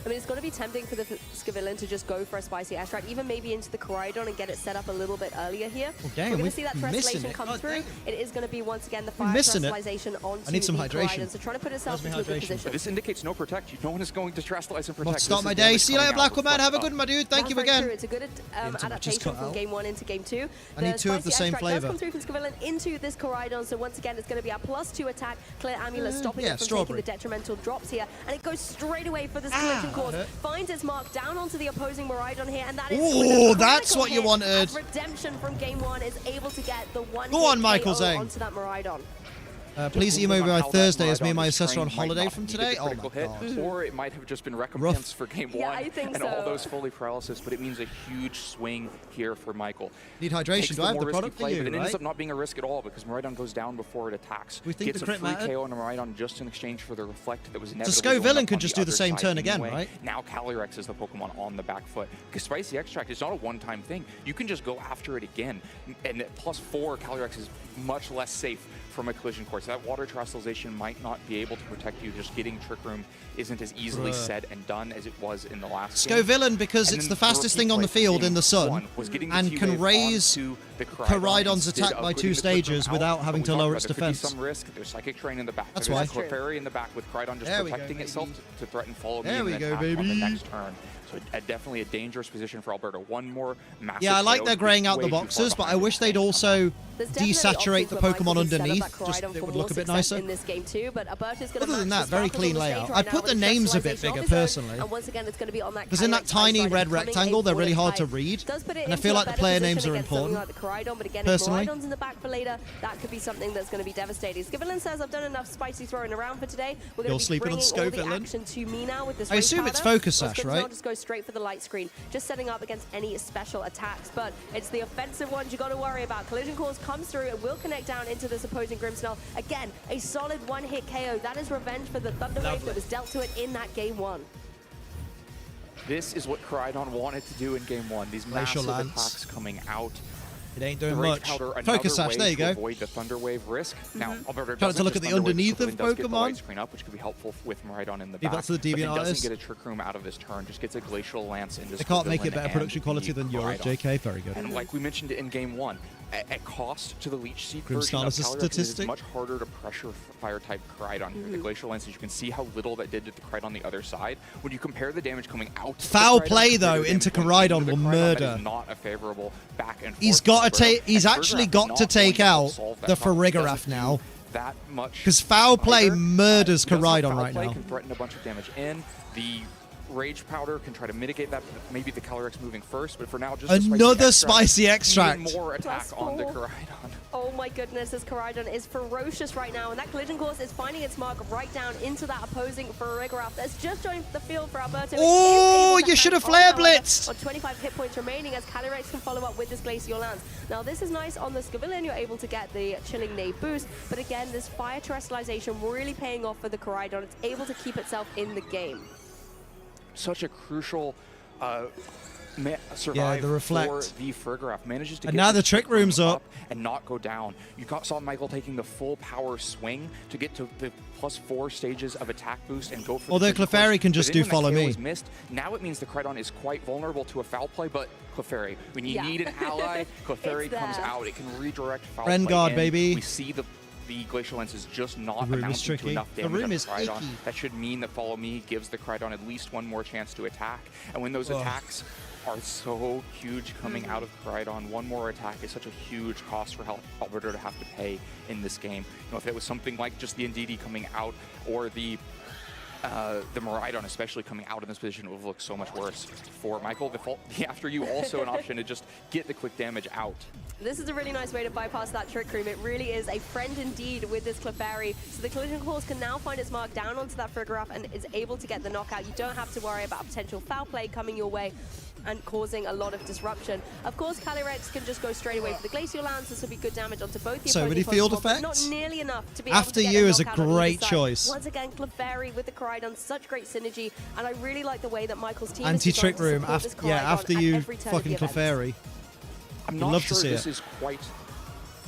I mean, it's got to be tempting for the Scavillain to just go for a Spicy Extract, even maybe into the Koraidon and get it set up a little bit earlier here. Oh, damn, we're going to see that Terastallation come through. It is going to be, once again, the Fire Terastallization onto the Koraidon. So trying to put itself into a good position. But this indicates no protect. No one is going to Terastallize and protect. Start my day. See you later, Black Woman. Have a good one, my dude. Thank you again. It's a good adaptation from game 1 into game 2. I need 2 of the same flavor. Does come through from Scavillain into this Koraidon. So once again, it's going to be a +2 attack. Clear Amulet stopping it from taking the detrimental drops here. And it goes straight away for this collision course. Finds its mark down onto the opposing Miraidon here, and that is that's what you wanted. Redemption from game 1 is able to get the one Go on, Michael Zhang. onto that Miraidon. Please email me by Thursday as me and my assessor on holiday from today. Oh my God. Or it might have just been recompense for game 1 I think and all those fully paralysis, but it means a huge swing here for Michael. Need hydration. Do I have the product for you, but it ends up not being a risk at all because Miraidon goes down before it attacks. We think gets the a free KO on Miraidon just in exchange for the Reflect that was inevitably So Scavillain could just do the same turn again, right? Now Calyrex is the Pokemon on the back foot. Because Spicy Extract is not a one-time thing. You can just go after it again. And at +4, Calyrex is much less safe from a collision course. That water terastallization might not be able to protect you. Just getting Trick Room isn't as easily said and done as it was in the last game. Scavillain, because it's the fastest thing on the field in the sun, and can raise Koraidon's attack by 2 stages without having to lower its defense. Some risk. There's Psychic Train in the back. That's why. Clefairy in the back with Koraidon just protecting itself to threaten Follow Me on the next turn. So definitely a dangerous position for Alberto. One more massive I like KO. they're graying out the boxes, but I wish they'd also desaturate the Pokemon underneath. Just it would look a bit nicer. In this game too, but Alberto's Other than that, very clean layout. I'd put the names a bit bigger personally. And once again, it's going to be on that because in that tiny red rectangle, they're really hard to read. And I feel like the player names are important. But again, personally, if Miraidon's in the back for later, that could be something that's going to be devastating. Scavillain says, "I've done enough spicy throwing around for today. We're going to be bringing all the action to me now with this." I assume it's Focus Sash, right? Just go straight for the light screen. Just setting up against any special attacks, but it's the offensive ones you got to worry about. Collision Course comes through, it will connect down into this opposing Grimmsnarl. Again, a solid one-hit KO. That is revenge for the Thunder Wave that was dealt to it in that game 1. This is what Koraidon wanted to do in game 1. These massive attacks coming out. It ain't doing much. Focus Sash, there you go. Avoid the Thunder Wave risk. Now, Alberto trying to look at the underneath of Pokemon. Screen up, which could be helpful with Miraidon in the back. That's the deviant but doesn't get a Trick Room out of this turn. Just gets a Glacial Lance into. They can't make it better production quality than yours, JK. Very good. And like we mentioned in game 1, at cost to the Leech Seed version of Calyrex, it is much harder to pressure Fire-type Koraidon with the Glacial Lance. You can see how little that did to the Koraidon on the other side. When you compare the damage coming out, foul play though into Koraidon will murder. Not a favorable back and forth. He's got to take. He's actually got to take out the Farigiraf now. That much because foul play murders Koraidon right now. Can threaten a bunch of damage in. The Rage Powder can try to mitigate that. Maybe the Calyrex moving first, but for now, just another spicy extract. Even more attack on the Koraidon. Oh my goodness, this Koraidon is ferocious right now, and that collision course is finding its mark right down into that opposing Farigiraf that's just joined the field for Alberto. Oh, you should have flare blitzed! On 25 hit points remaining as Calyrex can follow up with this Glacial Lance. Now this is nice on the Scavillion, you're able to get the Chilling Nade boost, but again, this fire terrestrialization really paying off for the Koraidon. It's able to keep itself in the game. Such a crucial survive the reflect. for the Farigiraf. Manages to And get now the trick room's up and not go down. You saw Michael taking the full power swing to get to the +4 stages of attack boost and go for Although the Clefairy can just do follow me. Missed. Now it means the Koraidon is quite vulnerable to a foul play, but Clefairy, when you need an ally, Clefairy comes out. It can redirect foul play Renguard, in. baby. We see the Glacial Lance is just not The room amounting is tricky. to enough The damage room on is Koraidon. icky. That should mean that Follow Me gives the Koraidon at least one more chance to attack. And when those attacks are so huge coming out of Koraidon, one more attack is such a huge cost for Alberto to have to pay in this game. You know, if it was something like just the Ndidi coming out or the Miraidon especially coming out in this position, it would look so much worse. For Michael, the After You also an option to just get the quick damage out. This is a really nice way to bypass that Trick Room. It really is a friend indeed with this Clefairy. So the collision course can now find its mark down onto that Farigiraf and is able to get the knockout. You don't have to worry about potential foul play coming your way and causing a lot of disruption. Of course, Calyrex can just go straight away for the Glacial Lance. This will be good damage onto both the So opposing many field Pokemon, but effects? not nearly enough to be After able to get You a is a knockout on either great side. choice. Once again, Clefairy with the Koraidon, such great synergy, and I really like the way that Michael's team Anti-trick is designed room. to support this After Koraidon at You every turn of fucking the event. Clefairy. I'm You'd not love sure to see this it. is quite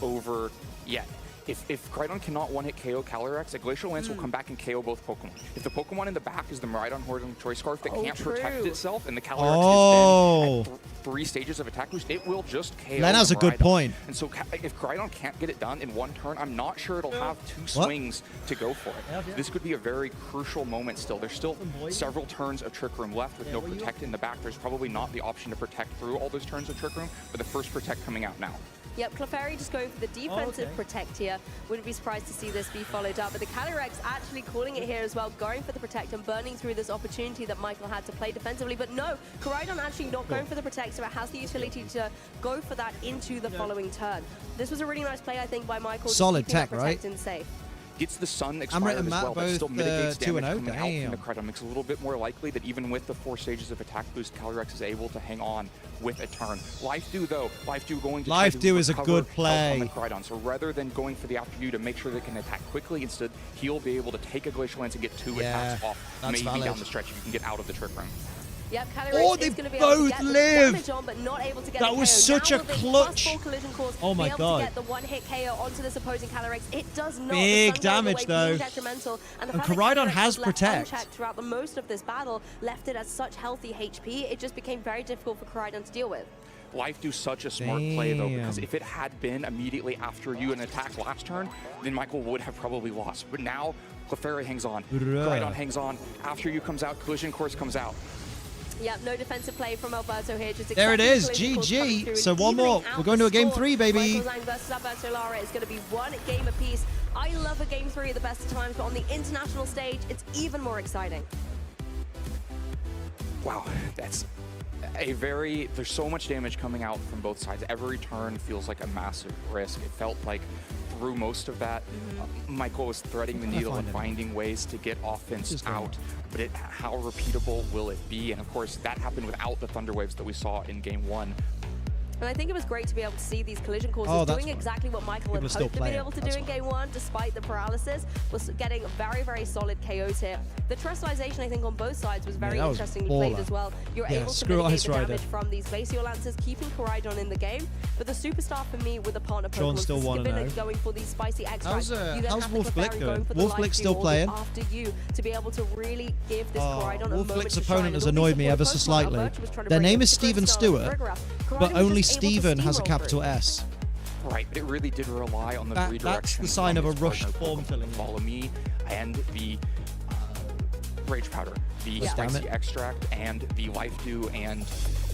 over yet. If Koraidon cannot one-hit KO Calyrex, a Glacial Lance will come back and KO both Pokemon. If the Pokemon in the back is the Miraidon Hoarding Choice Scarf that can't protect itself, and the Calyrex is then at 3 stages of attack boost, it will just KO Len has the a good Miraidon. point. And so if Koraidon can't get it done in one turn, I'm not sure it'll have 2 swings to go for it. This could be a very crucial moment still. There's still several turns of Trick Room left with no Protect in the back. There's probably not the option to protect through all those turns of Trick Room, but the first Protect coming out now. Yep, Clefairy just going for the defensive protect here. Wouldn't be surprised to see this be followed up. But the Calyrex actually calling it here as well, going for the protect and burning through this opportunity that Michael had to play defensively. But no, Koraidon actually not going for the protect, so it has the utility to go for that into the following turn. This was a really nice play, I think, by Michael. Solid just keeping that tech, right? protect in safe. Gets the Sun Amrit expired and as Matt well. That still both, mitigates 2-0. damage coming out from Damn. the Koraidon. Makes it a little bit more likely that even with the 4 stages of attack boost, Calyrex is able to hang on with a turn. Life Dew though, Life Dew going to Life try to Dew is a recover good health play. on the Koraidon. So rather than going for the After You to make sure they can attack quickly, instead he'll be able to take a Glacial Lance and get 2 attacks off, that's maybe valid. down the stretch if you can get out of the Trick Room. Yep, Calyrex Oh, is they going to be able to both get the lived. damage on, but not able to get That the was KO. such Now a will this clutch. +4 collision course Oh my be able God. to get the one-hit KO onto this opposing Calyrex? It does not. Big The Sun going damage, away being though. detrimental. And the And fact that Koraidon Calyrex has was left protect. unchecked throughout the most of this battle left it at such healthy HP. It just became very difficult for Koraidon to deal with. Life do such a smart play though, because Damn. if it had been immediately after you an attack last turn, then Michael would have probably lost. But now Clefairy hangs on, Koraidon hangs on. After You comes out, Collision Course comes out. Yep, no defensive play from Alberto here. Just There it accepting is, the collision course coming GG. through So and one more. evening out We're going to a the game score. 3, baby. Michael Zhang versus Alberto Lara is going to be 1 game apiece. I love a game 3 at the best of times, but on the international stage, it's even more exciting. Wow, that's there's so much damage coming out from both sides. Every turn feels like a massive risk. It felt like through most of that, Michael was threading the needle and finding ways to get offense out. But how repeatable will it be? And of course, that happened without the Thunder Waves that we saw in Game 1. And I think it was great to be able to see these collision courses that's doing exactly what Michael had People are still hoped to be playing. able to That's do in Game 1, despite the paralysis, was getting very, very solid KOs here. The terrestrialization, I think, on both sides was very that was interestingly baller. played as well. You're Yeah, able to screw mitigate Ice the Rider. damage from these Glacial Lancers, keeping Koraidon in the game. But the superstar for me with the partner Sean Pokemon, still wanna know. going for these spicy extracts. How's, You then how's have the Wolf Clefairy Blick going doing? for the Wolf Life Blick's Dew still all playing. After you to be able to really give this Koraidon a Wolf moment Blick's to shine. opponent has And all these annoyed me ever so support Pokemon, slightly. Alberto was trying to Their bring name up is the Steven Crystal and Stewart, Farigiraf. but Koraidon was only just able to Steven has a steamroll capital through. S. Right, but it really did rely on the That's redirection. the sign from of a his rushed partner form Pokemon. filling. Follow Me and the Rage Powder, the Yeah. Damn Spicy it. Extract, and the Life Dew and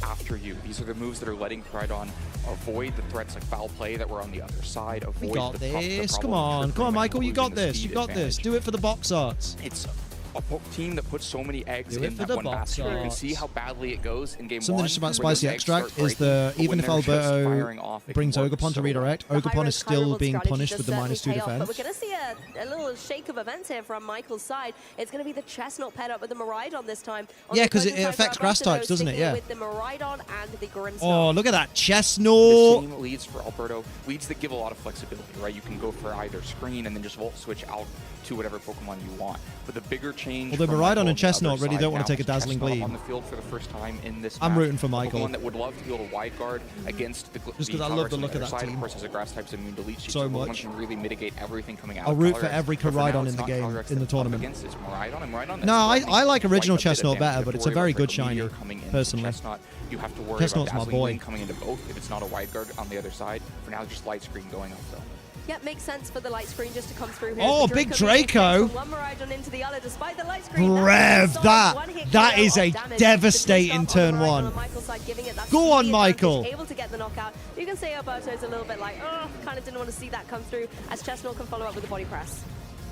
After You. These are the moves that are letting Koraidon avoid the threats like foul play that were on the other side. Avoid We got the this. Come problem of on. Trick Come on, Room and Michael. You got losing the this. You speed got this. advantage. Do it for the box arts. It's team that puts so many eggs in that one basket. You can see how badly it goes in game Something 1. just about Spicy Extract is even if Alberto brings Ogerpon to redirect, Ogerpon is still being punished with the -2 defense. But we're going to see a little shake of events here from Michael's side. It's going to be the Chestnut paired up with the Miraidon this time. Yeah, because it affects grass types, doesn't it? Yeah. With the Miraidon and the Grimmsnarl. Oh, look at that Chestnut. The same leads for Alberto, leads that give a lot of flexibility, right? You can go for either screen and then just volt switch out to whatever Pokemon you want. But the bigger change. Although Miraidon and Chestnut really don't want to take a dazzling lead. On the field for the first time in this I'm match. rooting for Michael. One that would love to be able to wide guard against the just because I love the look of that side. team. Of course, as a grass type's immune to leech, so much. Can really mitigate everything coming out. I'll of root for Calyrex. every Koraidon in the game in the tournament. Miraidon No, I like original Chestnut better, but it's a very good shiny, personally. You have to worry Chestnut's about my dazzling boy. lane coming into both if it's not a wide guard on the other side. For now, just light screen going up though. Yep, makes sense for the light screen just to come through here. Oh, big Draco. One Miraidon into the other, despite the light screen. Rev, that is a devastating turn 1. Go on, Michael. Able to get the knockout. You can say Alberto's a little bit like, oh, kind of didn't want to see that come through, as Chestnut can follow up with the body press.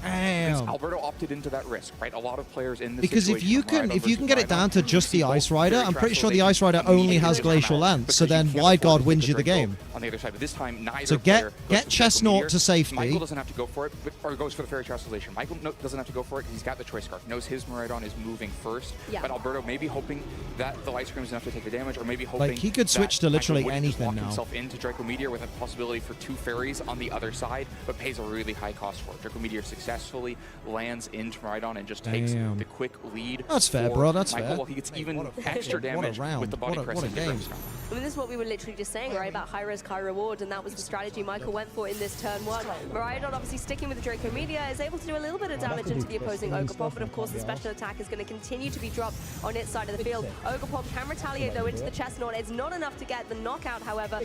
Damn. Alberto opted into that risk, right? A lot of players in this because if you can get it down to just the Ice Rider, I'm pretty sure the Ice Rider only has Glacial Lance, so then Wide Guard wins you the game. On the other side, but this time neither so get Chestnut to safety. Michael doesn't have to go for it, or goes for the Fairy Translation. Michael doesn't have to go for it. He's got the choice card. Knows his Miraidon is moving first. Yeah. But Alberto may be hoping that the Light Scream is enough to take the damage, or maybe hoping like he could switch to literally anything now. Himself into Draco Meteor with a possibility for 2 fairies on the other side, but pays a really high cost for it. Draco Meteor successfully lands into Miraidon and just takes the quick lead. That's fair, bro. That's Michael, fair. Well, he gets even extra damage with the body press. What a game. I mean, this is what we were literally just saying, right, about high risk, high reward, and that was the strategy Michael went for in this turn 1. Miraidon, obviously sticking with the Draco Meteor, is able to do a little bit of damage into the opposing Ogerpon, but of course the special attack is going to continue to be dropped on its side of the field. Ogerpon can retaliate though into the Chestnut. It's not enough to get the knockout, however,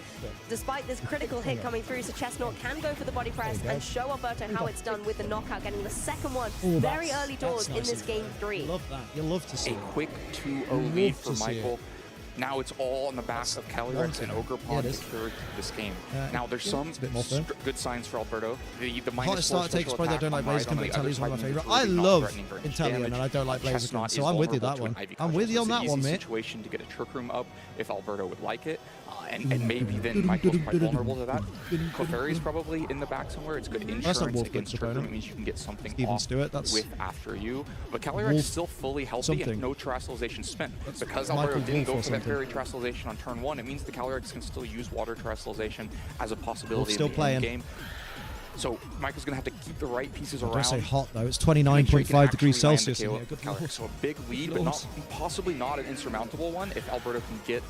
despite this critical hit coming through, so Chestnut can go for the body press and show Alberto how it's done with the knockout, getting the second one very early doors in this game 3. Love that. You'll love to see a quick 2-0 lead for Michael. Now it's all on the back of Calyrex and Ogerpon to carry this game. Now there's some good signs for Alberto. The minus 4 takes special probably I attack don't like on Blaze Miraidon on the Intelli other is one of my side favorite. is I really not love threatening very much Intellion and I don't like Blaze Chestnut so is I'm with you vulnerable that one. to an Ivy I'm Cudgel. with you on It's an that one, easy mate. situation to get a Trick Room up if Alberto would like it. And maybe then Michael's quite vulnerable to that. Clefairy's probably in the back somewhere. It's good insurance against Trick Room. It means you can get something off with after you. But Calyrex is still fully healthy and no Terrestrialization spent. Because Alberto didn't go for that Fairy Terrestrialization on turn 1, it means the Calyrex can still use Water Terrestrialization as a possibility in the game. So Michael's going to have to keep the right pieces around. Don't say hot though. It's 29.5 degrees Celsius in here. So a big lead, but possibly not an insurmountable one if Alberto can get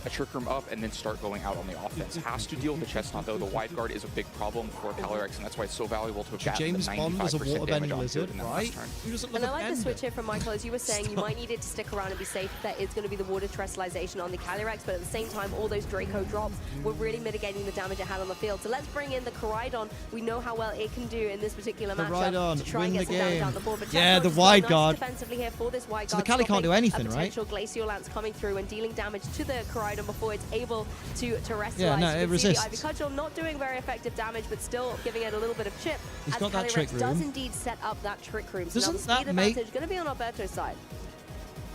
a Trick Room up and then start going out on the offense. Has to deal with the Chestnut though. The wide guard is a big problem for Calyrex, and that's why it's so valuable to have gotten the 95% damage onto it in that last turn. And I like the switch here from Michael. As you were saying, you might need it to stick around and be safe. There is going to be the Water Terrestrialization on the Calyrex, but at the same time, all those Draco drops were really mitigating the damage it had on the field. So let's bring in the Koraidon. We know how well it can do in this particular matchup to try and get some damage down the board. But yeah, the wide guard. Defensively here for this wide guard. So the Cali can't do anything, right? Potential Glacial Lance coming through and dealing damage to the Koraidon before it's able to terrestrialize. Yeah, no, it resists. The Ivy Cudgel not doing very effective damage, but still giving it a little bit of chip. He's as got that Trick Room. does indeed set up that Trick Room. So Doesn't now the speed that make... advantage going to be on Alberto's side.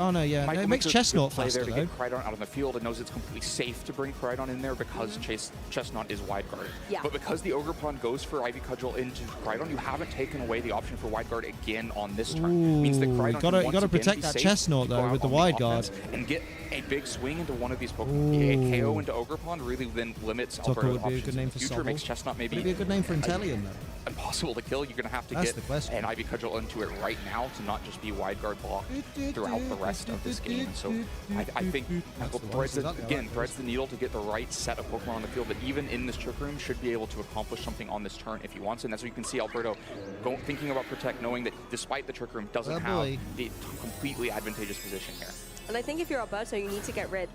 Oh no, yeah, it makes Chestnut faster to though. get Koraidon out on the field and knows it's completely safe to bring Koraidon in there because Chestnut is wide guard. Yeah. But because the Ogerpon goes for Ivy Cudgel into Koraidon, you haven't taken away the option for wide guard again on this turn. Ooh, means that Koraidon you gotta protect that Chestnut though with the wide guard and get a big swing into one of these Pokemon. A KO into Ogerpon really then limits Alberto's options. Good name for future makes Chestnut maybe be a good name for Intellion though. Impossible to kill. You're gonna have to get an Ivy Cudgel into it right now to not just be wide guard block throughout the rest of this game. So I think Michael threads the needle to get the right set of Pokemon on the field that even in this Trick Room should be able to accomplish something on this turn if he wants it. And that's what you can see Alberto thinking about Protect, knowing that despite the Trick Room doesn't have the completely advantageous position here. And I think if you're Alberto, you need to get rid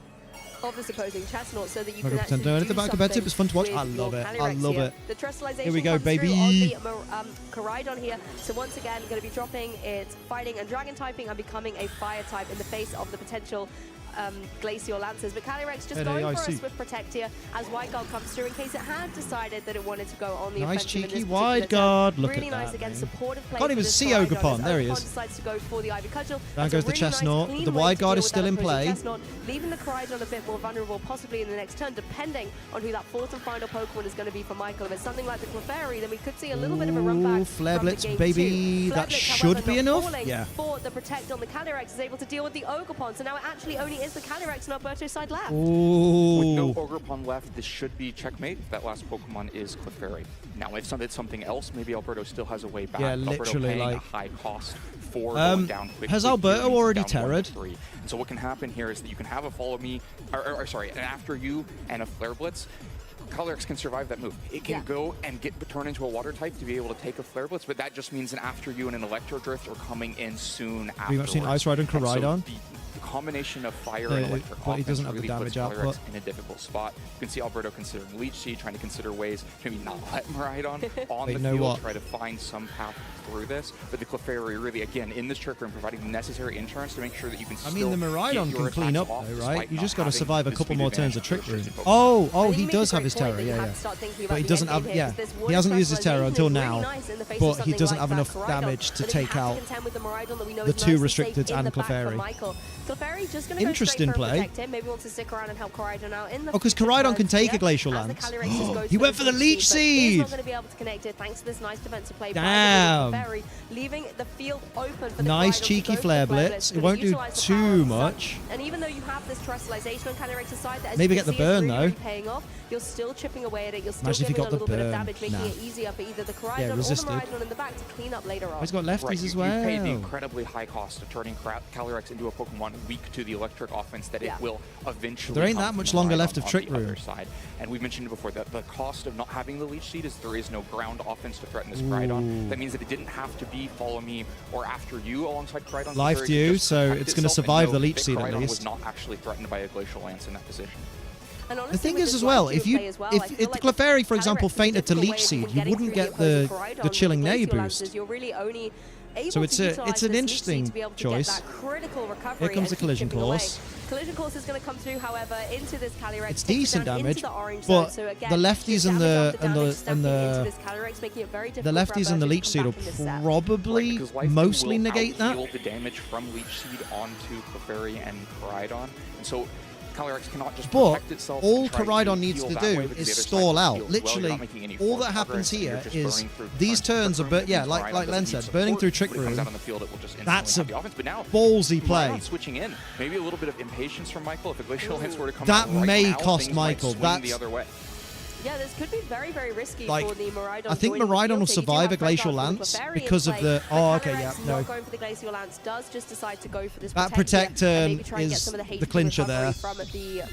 of this opposing Chestnut so that you can 100% actually do anything about competitive. It's fun to watch. I love it. I love it. The Terrestrialization here we go, baby. On the Koraidon here. So once again, going to be dropping its Fighting and Dragon typing and becoming a Fire type in the face of the potential Glacial Lancers, but Calyrex just going for a Swift Protect here as Wide Guard comes through in case it had decided that it wanted to go on the nice offensive. cheeky Wide Guard. Look really at nice that, again, man. supportive play. Can't even see Ogerpon. There he is. Decides to go for the Ivy Cudgel. Down goes the Chestnut. The Wide Guard is still in play. Chestnut, leaving the Koraidon a bit more vulnerable, possibly in the next turn, depending on who that fourth and final Pokemon is going to be for Michael. If it's something like the Clefairy, then we could see a little bit of a run back. Flare from the Blitz, game baby. two. That Flare Blitz, should however, be not enough. falling Yeah. For the Protect on the Calyrex is able to deal with the Ogerpon. So now it actually only is the Calyrex and Alberto's side left. Ooh. With no Ogerpon left, this should be checkmate. That last Pokemon is Clefairy. Now, if it's something else, maybe Alberto still has a way back. Yeah, Alberto literally, paying like... a high cost for going down quickly. Has Alberto already terrored? And so what can happen here is that you can have a follow me, or sorry, an after you and a Flare Blitz. Calyrex can survive that move. It can go and turn into a water type to be able to take a Flare Blitz, but that just means an after you and an Electro Drift are coming in soon after. We've seen Ice Rider and Koraidon. The combination of fire and electric but he offense doesn't have really the damage puts output. Calyrex in a difficult spot. You can see Alberto considering Leech Seed, trying to consider ways to maybe not let Miraidon on Wait, the know field, what? try to find some path through this. But the Clefairy really, again, in this trick room, providing the necessary insurance to make sure that you can I mean, the Miraidon can clean up, though, right? You just got to survive a couple speed more turns of advantage Trick Room. versus Oh, he does have his Terror, yeah. But he doesn't have, he hasn't used his Terror until now, but he doesn't have enough damage to take out the two restricted and Clefairy. Interesting play. Maybe wants to stick around and help Koraidon out in the because Koraidon can take a Glacial Lance. He went for the Leech Seed! He's not going to be able to connect it thanks to this nice defensive play. Damn! Clefairy, leaving the field open for the Nice Koraidon cheeky to go Flare for the Blitz. It but won't do utilize the too power of the sun. much. And even though you have this terrestrialization on Calyrex's side, that as Maybe you get can the see, burn, it's really, though. really paying off. You're still chipping away at it. You're still Imagine if he giving got a the little bit of burn. damage, making Nah. it easier for either the Koraidon Yeah, or the resisted. Miraidon in the back to clean up later on. He's got lefties Right, as you well. pay the incredibly high cost of turning Calyrex into a Pokemon weak to the electric offense that it will eventually. There ain't come that from much the longer Miraidon left of on Trick the Room. other side. And we've mentioned before that the cost of not having the Leech Seed is there is no ground offense to threaten this Koraidon. That means that it didn't have to be follow me or after you alongside Koraidon. Life Dew, so it's going to survive the Leech Seed at Koraidon least. was not actually threatened by a Glacial Lance in that position. The thing is as well, if the Clefairy, for example, fainted to Leech Seed, you wouldn't get the Chilling Neigh boost. So it's an interesting choice. Here comes the Collision Course. Collision Course is going to come through, however, into this Calyrex. It's decent damage, but the lefties and the lefties and the Leech Seed will probably mostly negate that. Heal the damage from Leech Seed onto Clefairy and Koraidon, and so Calyrex cannot just protect itself. But all Koraidon needs to do is stall out. Literally, all that happens here is these turns are, like Len said, burning through Trick Room. That's a ballsy play. Switching in, maybe a little bit of impatience from Michael. If a Glacial Lance were to come that out may right now, cost things might Michael. swing That's the other way. Yeah, this could be very, very risky like, for the Miraidon. I think Miraidon will survive a Glacial Lance because of the. Oh, okay, yeah, no. Not going for the Glacial Lance, does just decide to go for this that Protect is the clincher there. From the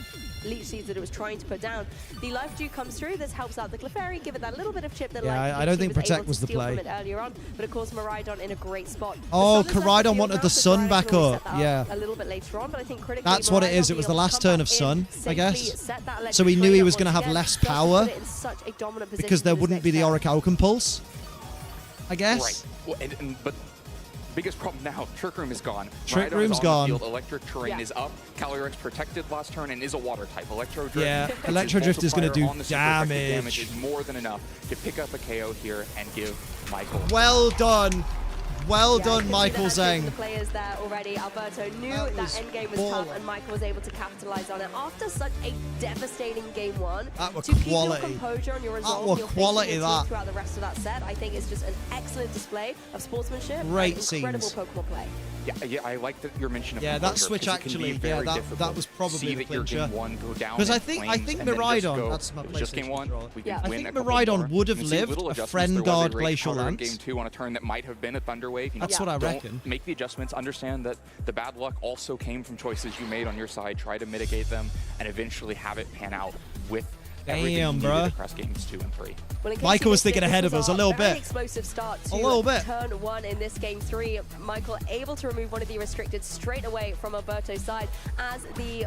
Leech Seeds that it was trying to put down. The Life Dew comes through. This helps out the Clefairy, give it that little bit of chip that I don't think Protect was the play. Earlier on, but of course Miraidon in a great spot. Oh, Koraidon wanted the sun back up. Yeah. A little bit later on, but I think critically that's what it is. It was the last turn of sun, I guess. So he knew he was going to have less power because there wouldn't be the Orichalcum Pulse, I guess. Right. Well, but biggest problem now, Trick Room is gone. Trick Miraidon Room's is on gone. The field. Electric Terrain is up. Calyrex protected last turn and is a water type. Electro Drift. Yeah, Electro Drift is going to do damage. Is more than enough to pick up a KO here and give Michael. Well done. Well done, Michael Zhang. The players there already. Alberto knew that endgame was tough, and Michael was able to capitalize on it after such a devastating game one. That were to keep quality. your composure and your resolve, That were quality. That throughout the rest of that set, I think it's just an excellent display of sportsmanship. Great and scenes. Incredible Pokemon play. Yeah, I like that your mention of that switch actually. Yeah, that was probably the clincher. Because I think Miraidon. That's my just game one. We I think Miraidon would have lived a Friend Guard Glacial Lance. Game two on a turn that might have been a Thunder Wave. That's what I reckon. Make the adjustments. Understand that the bad luck also came from choices you made on your side. Try to mitigate them and eventually have it pan out with. Damn, bro. Across games 2 and 3. Well, Michael was thinking ahead of us a little bit. Explosive start to a little bit. Turn 1 in this game 3. Michael able to remove one of the restricted straight away from Alberto's side as the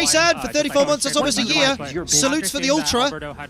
Jason for 34 months. That's almost a year. Salutes for the Ultra. Alberto had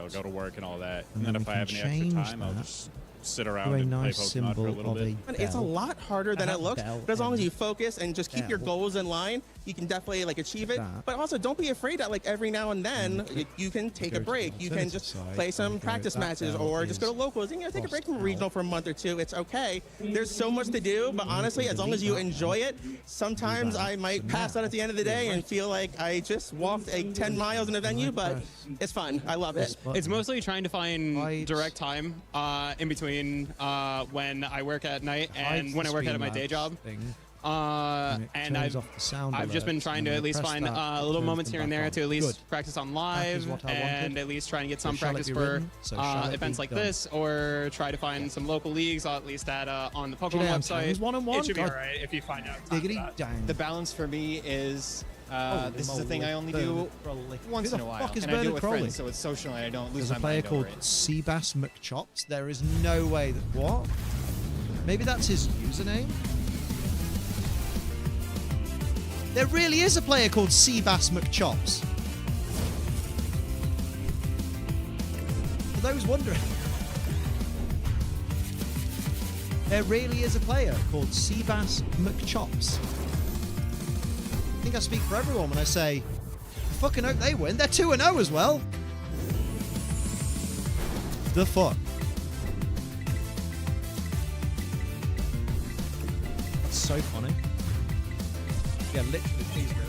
go to work and all that. And And then then if we I have can any extra change time, I'll that. just sit around Very and nice play Pokemon for a symbol little of bit. a It's a bell. lot harder than I it have looks, bell but as long as and you focus and just keep your bell. goals in line, you can definitely like achieve it. That. But also, don't be afraid that like every now and then you can take Go a to break. the You can alternative just side play some and go, practice that matches bell or just go to is locals. And take a break from crossed regional for a month or two. It's okay. There's so much to do, but honestly, as long as you enjoy it, sometimes I might pass out at the end of the day and feel like I just walked 10 miles in a venue, but it's fun. I love it. It's mostly trying to find direct time in between when I work at night and when I work at my day job. And I've just been trying to at least find little moments here and there to at least practice on live and at least try and get some practice for events like this, or try to find some local leagues, at least at on the Pokemon website. It should be alright if you find out. The balance for me is this is a thing I only do once in a while, and I do it with friends, so it's social and I don't lose There's a my player mind called over it. Seabass McChops. There is no way that... What? Maybe that's his username? There really is a player called Seabass McChops. For those wondering. There really is a player called Seabass McChops. I think I speak for everyone when I say, I fucking hope they win. They're 2-0 as well. The fuck? That's so funny. Yeah, literally, please go.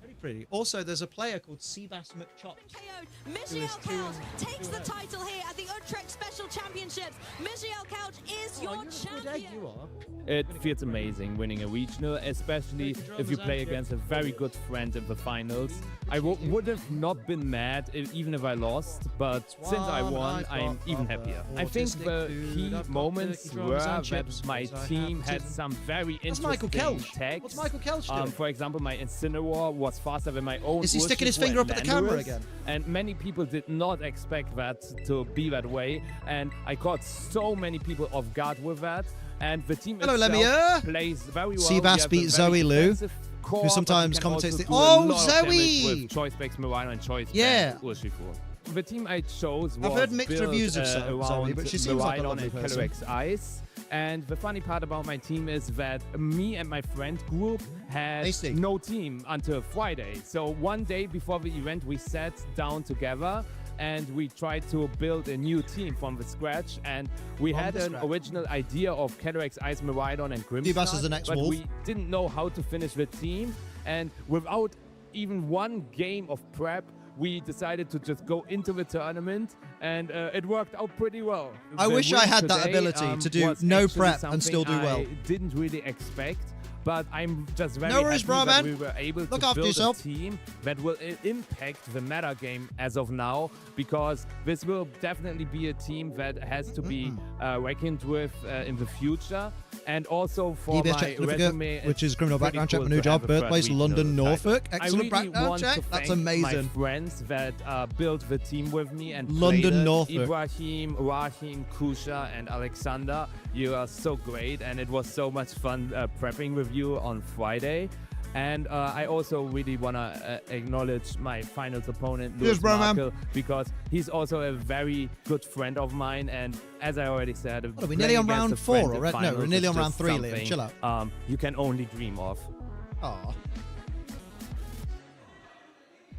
Very pretty. Also, there's a player called Seabass McChops. Michiel Couch takes the title here at the Utrecht Special Championships. Michiel Couch is your champion. It feels amazing winning a regional, especially if you play against a very good friend in the finals. I would have not been mad even if I lost, but since I won, I'm even happier. I think the key moments were that my team had some very interesting tags. What's Michael Kelch doing? For example, my Incineroar was faster than my own. Is he sticking his finger up at the camera again? And many people did not expect that to be that way, and I caught so many people off guard with that. And the team itself plays very well. Seabass beat Zoe Lou, who sometimes commentates the... Oh, Zoe! With Choice Specs Marino and Choice Urshifu. The team I chose was I've heard mixed built, reviews of Zoe, but she seems like a lovely person. Calyrex Ice. And the funny part about my team is that me and my friend group had no team until Friday. So one day before the event, we sat down together and we tried to build a new team from the scratch. And we had an original idea of Calyrex Ice, Miraidon, and Grimmsnarl, is the next but wolf. we didn't know how to finish the team. And without even one game of prep, we decided to just go into the tournament, and it worked out pretty well. I wish I had that ability to do no prep and still do well. I didn't really expect, but I'm just very No worries, happy bro, that man. we were able Look to after build yourself. a team that will impact the meta game as of now, because this will definitely be a team that has to be reckoned with in the future. And also for DBS my check certificate, resume, which is criminal pretty background check, cool my new to job, have a third birthplace, regional London, title. Norfolk. I Excellent really background want check. to That's thank amazing. My friends that built the team with me and London, played it. Norfolk. Ibrahim, Rahim, Kusha, and Alexander. You are so great, and it was so much fun prepping with you on Friday. And I also really want to acknowledge my finals opponent, Lewis bro, man. Markle, because he's also a very good friend of mine. And as I already said, What are we, nearly on playing round against a friend 4 in already? No, finals we're nearly is on round just 3, Liam. something, Chill out. You can only dream of. Aw.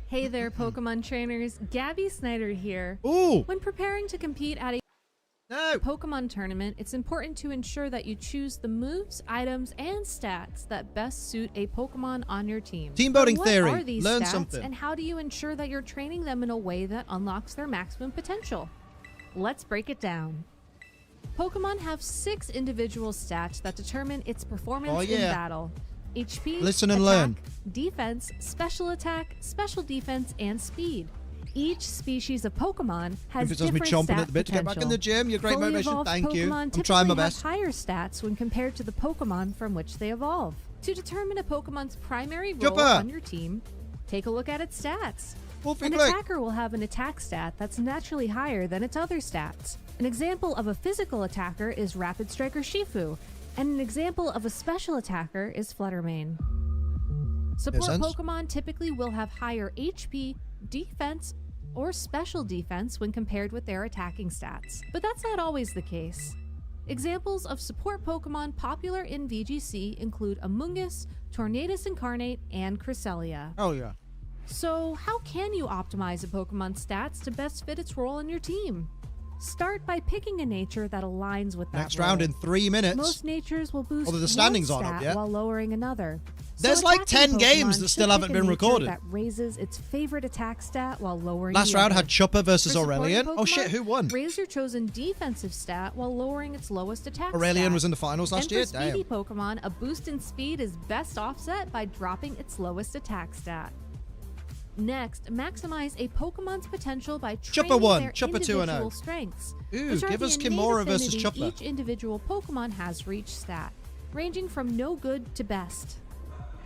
Hey there, Pokemon trainers. Gabby Snyder here. Ooh! When preparing to compete at a Pokemon tournament, it's important to ensure that you choose the moves, items, and stats that best suit a Pokemon on your team. Team building But theory. What are these Learn stats, something. and how do you ensure that you're training them in a way that unlocks their maximum potential? Let's break it down. Pokemon have 6 individual stats that determine its performance in battle. HP, Listen and attack, learn. defense, special attack, special defense, and speed. Each species of Pokemon has If it does me different chomping stat at the bit to get back in the potential. gym, you're great Fully motivation. evolved Thank you. Pokemon I'm typically trying my have best. higher stats when compared to the Pokemon from which they evolve. To determine a Pokemon's primary role Jumper. on your team, take a look at its stats. Wolfie An Click. attacker will have an attack stat that's naturally higher than its other stats. An example of a physical attacker is Rapid Striker Shifu, and an example of a special attacker is Fluttermane. Support sense. Pokemon typically will have higher HP, defense, or special defense when compared with their attacking stats. But that's not always the case. Examples of support Pokemon popular in VGC include Amoonguss, Tornadus Incarnate, and Cresselia. Oh yeah. So how can you optimize a Pokemon's stats to best fit its role in your team? Start by picking a nature that aligns with that Next role. round in 3 minutes. Most natures will boost Although the standings one aren't up stat yet. while lowering another. There's So like attacking 10 games Pokemon that should still pick haven't a been nature recorded. That raises its favorite attack stat while lowering Last the round other. had Chopper versus For supporting Aurelion. Oh Pokemon, shit, who won? Raise your chosen defensive stat while lowering its lowest attack Aurelion stat. was in the finals last And year? for speedy Damn. Pokemon, a boost in speed is best offset by dropping its lowest attack stat. Next, maximize a Pokemon's potential by training Chopper 1, their Chopper 2 and 0. individual strengths. Ooh, which are give the us innate Kimura versus affinity Chopper. Each individual Pokemon has for each stat, ranging from no good to best.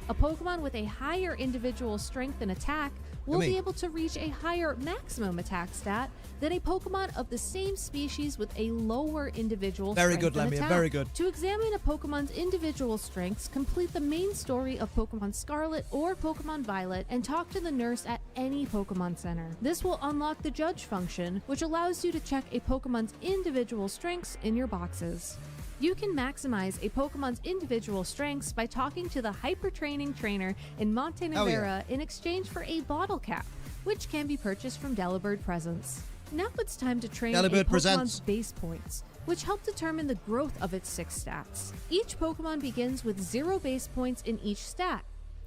A Pokemon with a higher individual strength and attack will Yummy. be able to reach a higher maximum attack stat than a Pokemon of the same species with a lower individual Very strength good, and Lemmy, attack. very good. To examine a Pokemon's individual strengths, complete the main story of Pokemon Scarlet or Pokemon Violet and talk to the nurse at any Pokemon Center. This will unlock the Judge function, which allows you to check a Pokemon's individual strengths in your boxes. You can maximize a Pokemon's individual strengths by talking to the Hyper Training Trainer in Monte Oh, yeah. Nevera in exchange for a bottle cap, which can be purchased from Delibird Presents. Now it's time to train a Delibird Pokemon's Presents. base points, which help determine the growth of its 6 stats. Each Pokemon begins with 0 base points in each stat.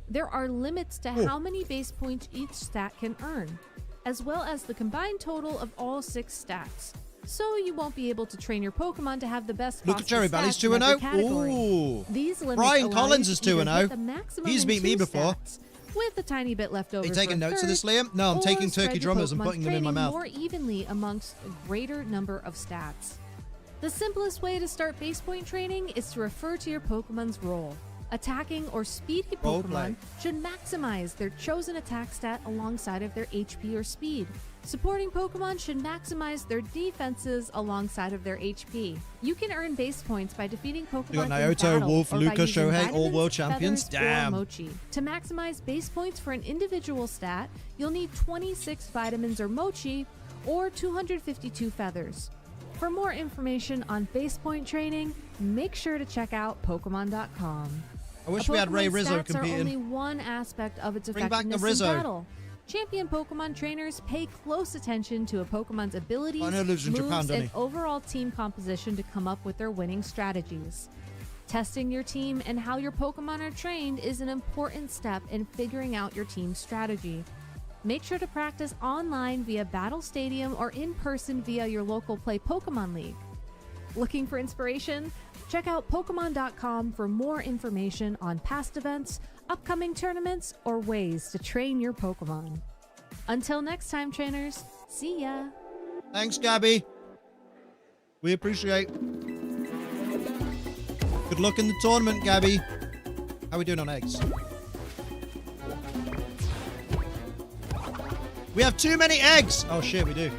There are limits to Ooh. how many base points each stat can earn, as well as the combined total of all 6 stats. So you won't be able to train your Pokemon to have the best Look at possible Cherry Valley's stats in every 2-0. category. Ooh. These limits Brian allow Collins you is to either 2-0. hit the maximum He's in beat me 2 before. stats, with a tiny bit left over. Are you taking for a notes of this, third, Liam? No, I'm or taking spread turkey your drummers and Pokemon's putting them in my training mouth. more evenly amongst a greater number of stats. The simplest way to start base point training is to refer to your Pokemon's role. Attacking or speedy Role play. Pokemon should maximize their chosen attack stat alongside of their HP or speed. Supporting Pokemon should maximize their defenses alongside of their HP. You can earn base points by defeating Pokemon You got in Naoto, battle Wolf, or by Luca, using Shohei, all vitamins, world champions. feathers, or Damn. Mochi. To maximize base points for an individual stat, you'll need 26 vitamins or Mochi, or 252 feathers. For more information on base point training, make sure to check out Pokemon.com. I wish we had Ray Pokemon's Rizzo stats are only competing. one aspect of its Bring back the effectiveness Rizzo. in battle. Champion Pokemon trainers pay close attention to a Pokemon's abilities, I know he lives in moves, Japan, doesn't and he? overall team composition to come up with their winning strategies. Testing your team and how your Pokemon are trained is an important step in figuring out your team's strategy. Make sure to practice online via Battle Stadium or in person via your local Play Pokemon League. Looking for inspiration? Check out Pokemon.com for more information on past events, upcoming tournaments, or ways to train your Pokemon. Until next time, trainers, see ya! Thanks, Gabby. We appreciate. Good luck in the tournament, Gabby. How are we doing on eggs? We have too many eggs! Oh shit, we do.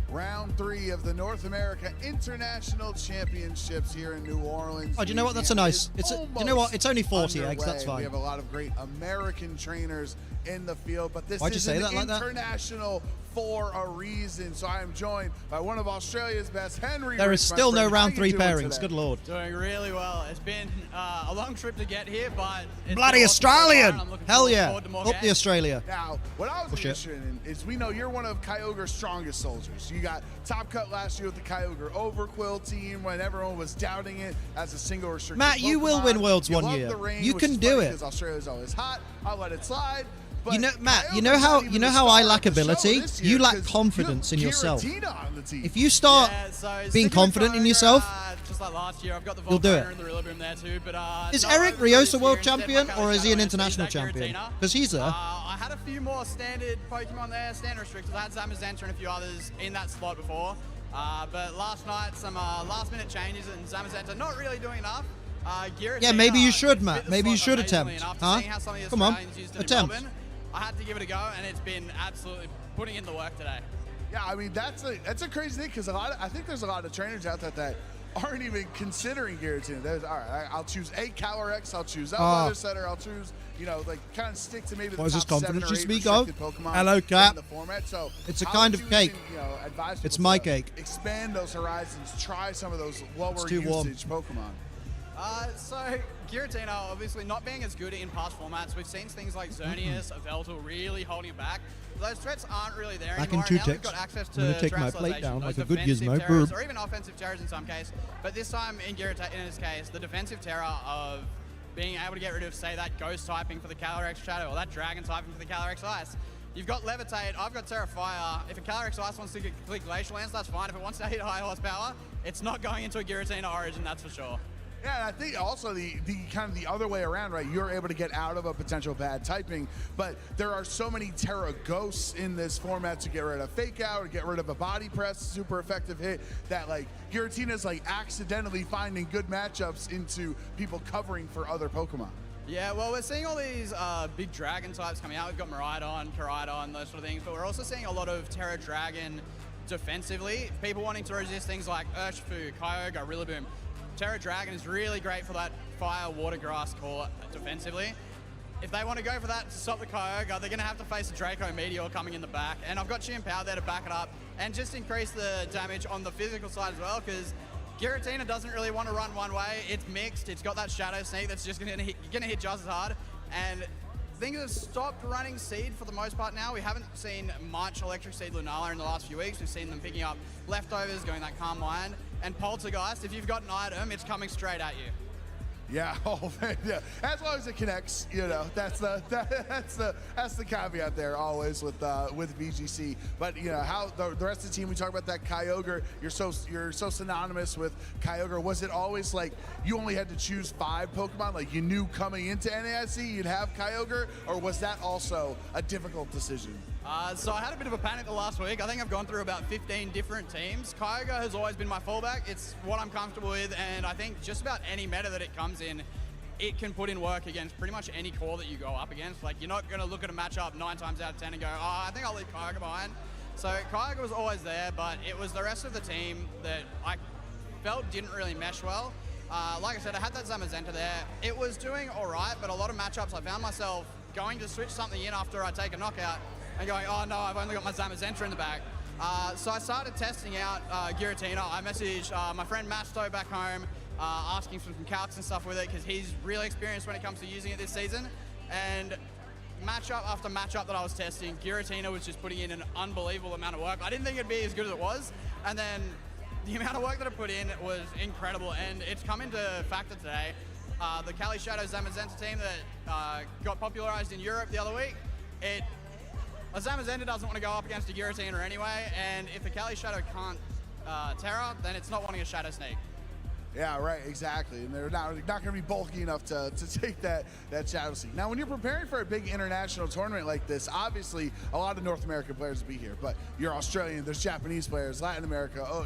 Round 3 of the North America International Championships here in New Orleans. Oh, do you know what? That's a nice. Louisiana It's is you know what? It's only 40 underway. eggs. That's We fine. have a lot of great American trainers in the field, but this Why'd you is say an that like that? international for a reason. So I am joined by one of Australia's best, Henry. There is Rich, my still no friend. How round you 3 doing pairings. today? Good lord. Doing really well. It's been a long trip to get here, but it's Bloody been awesome so far, Australian! and I'm looking Hell yeah! forward to more Up the games. Australia. Now, what I was Bullshit. interested in is we know you're one of Kyogre's strongest soldiers. You got top cut last year with the Kyogre Overquill team when everyone was doubting it as a single restricted Matt, you will Pokemon. win Worlds You one love year. the rain, You which can is do funny it. because Australia's always hot. I'll let it slide. But You know, Matt. Kyogre's You know how not even the I star lack of the show ability. this year You lack 'cause confidence in you have yourself. Giratina on the team. If you start Yeah, so being sticking with confident in Kyogre, yourself, just like last year, I've got the you'll do Volcarona it. and the Rillaboom there too. But is no, Eric over this Riosa world year, instead, champion my or is he an Kyogre international is that champion? Giratina. Because he's there. I had a few more standard Pokemon there, standard restrictors. I had Zamazenta and a few others in that slot before. But last night, some last-minute changes and Zamazenta not really doing enough. Giratina Yeah, maybe you should, fit Matt. the Maybe you slot should amazingly attempt. enough. Huh? Seeing how some of the Come on, Australians used it in attempt. Melbourne, I had to give it a go, and it's been absolutely putting in the work today. Yeah, I mean that's a crazy thing because I think there's a lot of trainers out there that aren't even considering Giratina. There's, all right, I'll choose a Calyrex, I'll choose a Oh. Leather Setter, I'll choose, you know, like kind of stick to maybe What the is this top 7 confidence or you 8 speak of? restricted Pokemon Hello, Cap. in the format. So It's a how kind would of you cake. even, you know, advise It's people my to cake. expand those horizons, try some of those lower too warm. usage Pokemon? So Giratina, obviously not being as good in past formats, we've seen things like Xerneas, Yveltal really holding it back. Those threats aren't really there Back in anymore. 2 Now we've ticks. got access I'm gonna to take my Terrestrialization, plate down those like a good defensive gizmo. terrors, Burp. or even offensive terrors in some case. But this time in Giratina, in this case, the defensive terror of being able to get rid of, say, that Ghost typing for the Calyrex Shadow or that Dragon typing for the Calyrex Ice. You've got Levitate, I've got Terra Fire. If a Calyrex Ice wants to click Glacial Lance, that's fine. If it wants to hit high horsepower, it's not going into a Giratina Origin, that's for sure. Yeah, and I think also the kind of the other way around, right? You're able to get out of a potential bad typing, but there are so many Terra Ghosts in this format to get rid of Fake Out or get rid of a Body Press, super effective hit, that like Giratina's like accidentally finding good matchups into people covering for other Pokemon. Yeah, well, we're seeing all these big dragon types coming out. We've got Miraidon, Koraidon, those sort of things, but we're also seeing a lot of Terra Dragon defensively. People wanting to resist things like Urshifu, Kyogre, Rillaboom. Terra Dragon is really great for that Fire, Water, Grass core defensively. If they want to go for that to stop the Kyogre, they're going to have to face a Draco Meteor coming in the back. And I've got Chimpao there to back it up and just increase the damage on the physical side as well, because Giratina doesn't really want to run one way. It's mixed. It's got that Shadow Sneak that's just going to hit just as hard. And things have stopped running Seed for the most part now. We haven't seen much Electric Seed Lunala in the last few weeks. We've seen them picking up leftovers, going that Calm Mind. And Poltergeist, if you've got an item, it's coming straight at you. Yeah, oh man, yeah. As long as it connects, you know, that's the caveat there always with VGC. But you know how the rest of the team, we talk about that Kyogre. You're so synonymous with Kyogre. Was it always like you only had to choose 5 Pokemon? Like you knew coming into NAIC you'd have Kyogre, or was that also a difficult decision? So I had a bit of a panic the last week. I think I've gone through about 15 different teams. Kyogre has always been my fallback. It's what I'm comfortable with, and I think just about any meta that it comes in, it can put in work against pretty much any core that you go up against. Like, you're not going to look at a matchup 9 times out of 10 and go, oh, I think I'll leave Kyogre behind. So Kyogre was always there, but it was the rest of the team that I felt didn't really mesh well. Like I said, I had that Zamazenta there. It was doing all right, but a lot of matchups I found myself going to switch something in after I take a knockout and going, oh no, I've only got my Zamazenta in the back. So I started testing out Giratina. I messaged my friend Masto back home, asking for some calcs and stuff with it, because he's really experienced when it comes to using it this season. And matchup after matchup that I was testing, Giratina was just putting in an unbelievable amount of work. I didn't think it'd be as good as it was, and then the amount of work that it put in was incredible, and it's come into factor today. The Cali Shadow Zamazenta team that got popularized in Europe the other week, a Zamazenta doesn't want to go up against a Giratina anyway, and if the Cali Shadow can't Terra, then it's not wanting a Shadow Sneak. Yeah, right, exactly. And they're not going to be bulky enough to take that Shadow Sneak. Now, when you're preparing for a big international tournament like this, obviously a lot of North American players will be here, but you're Australian, there's Japanese players, Latin America,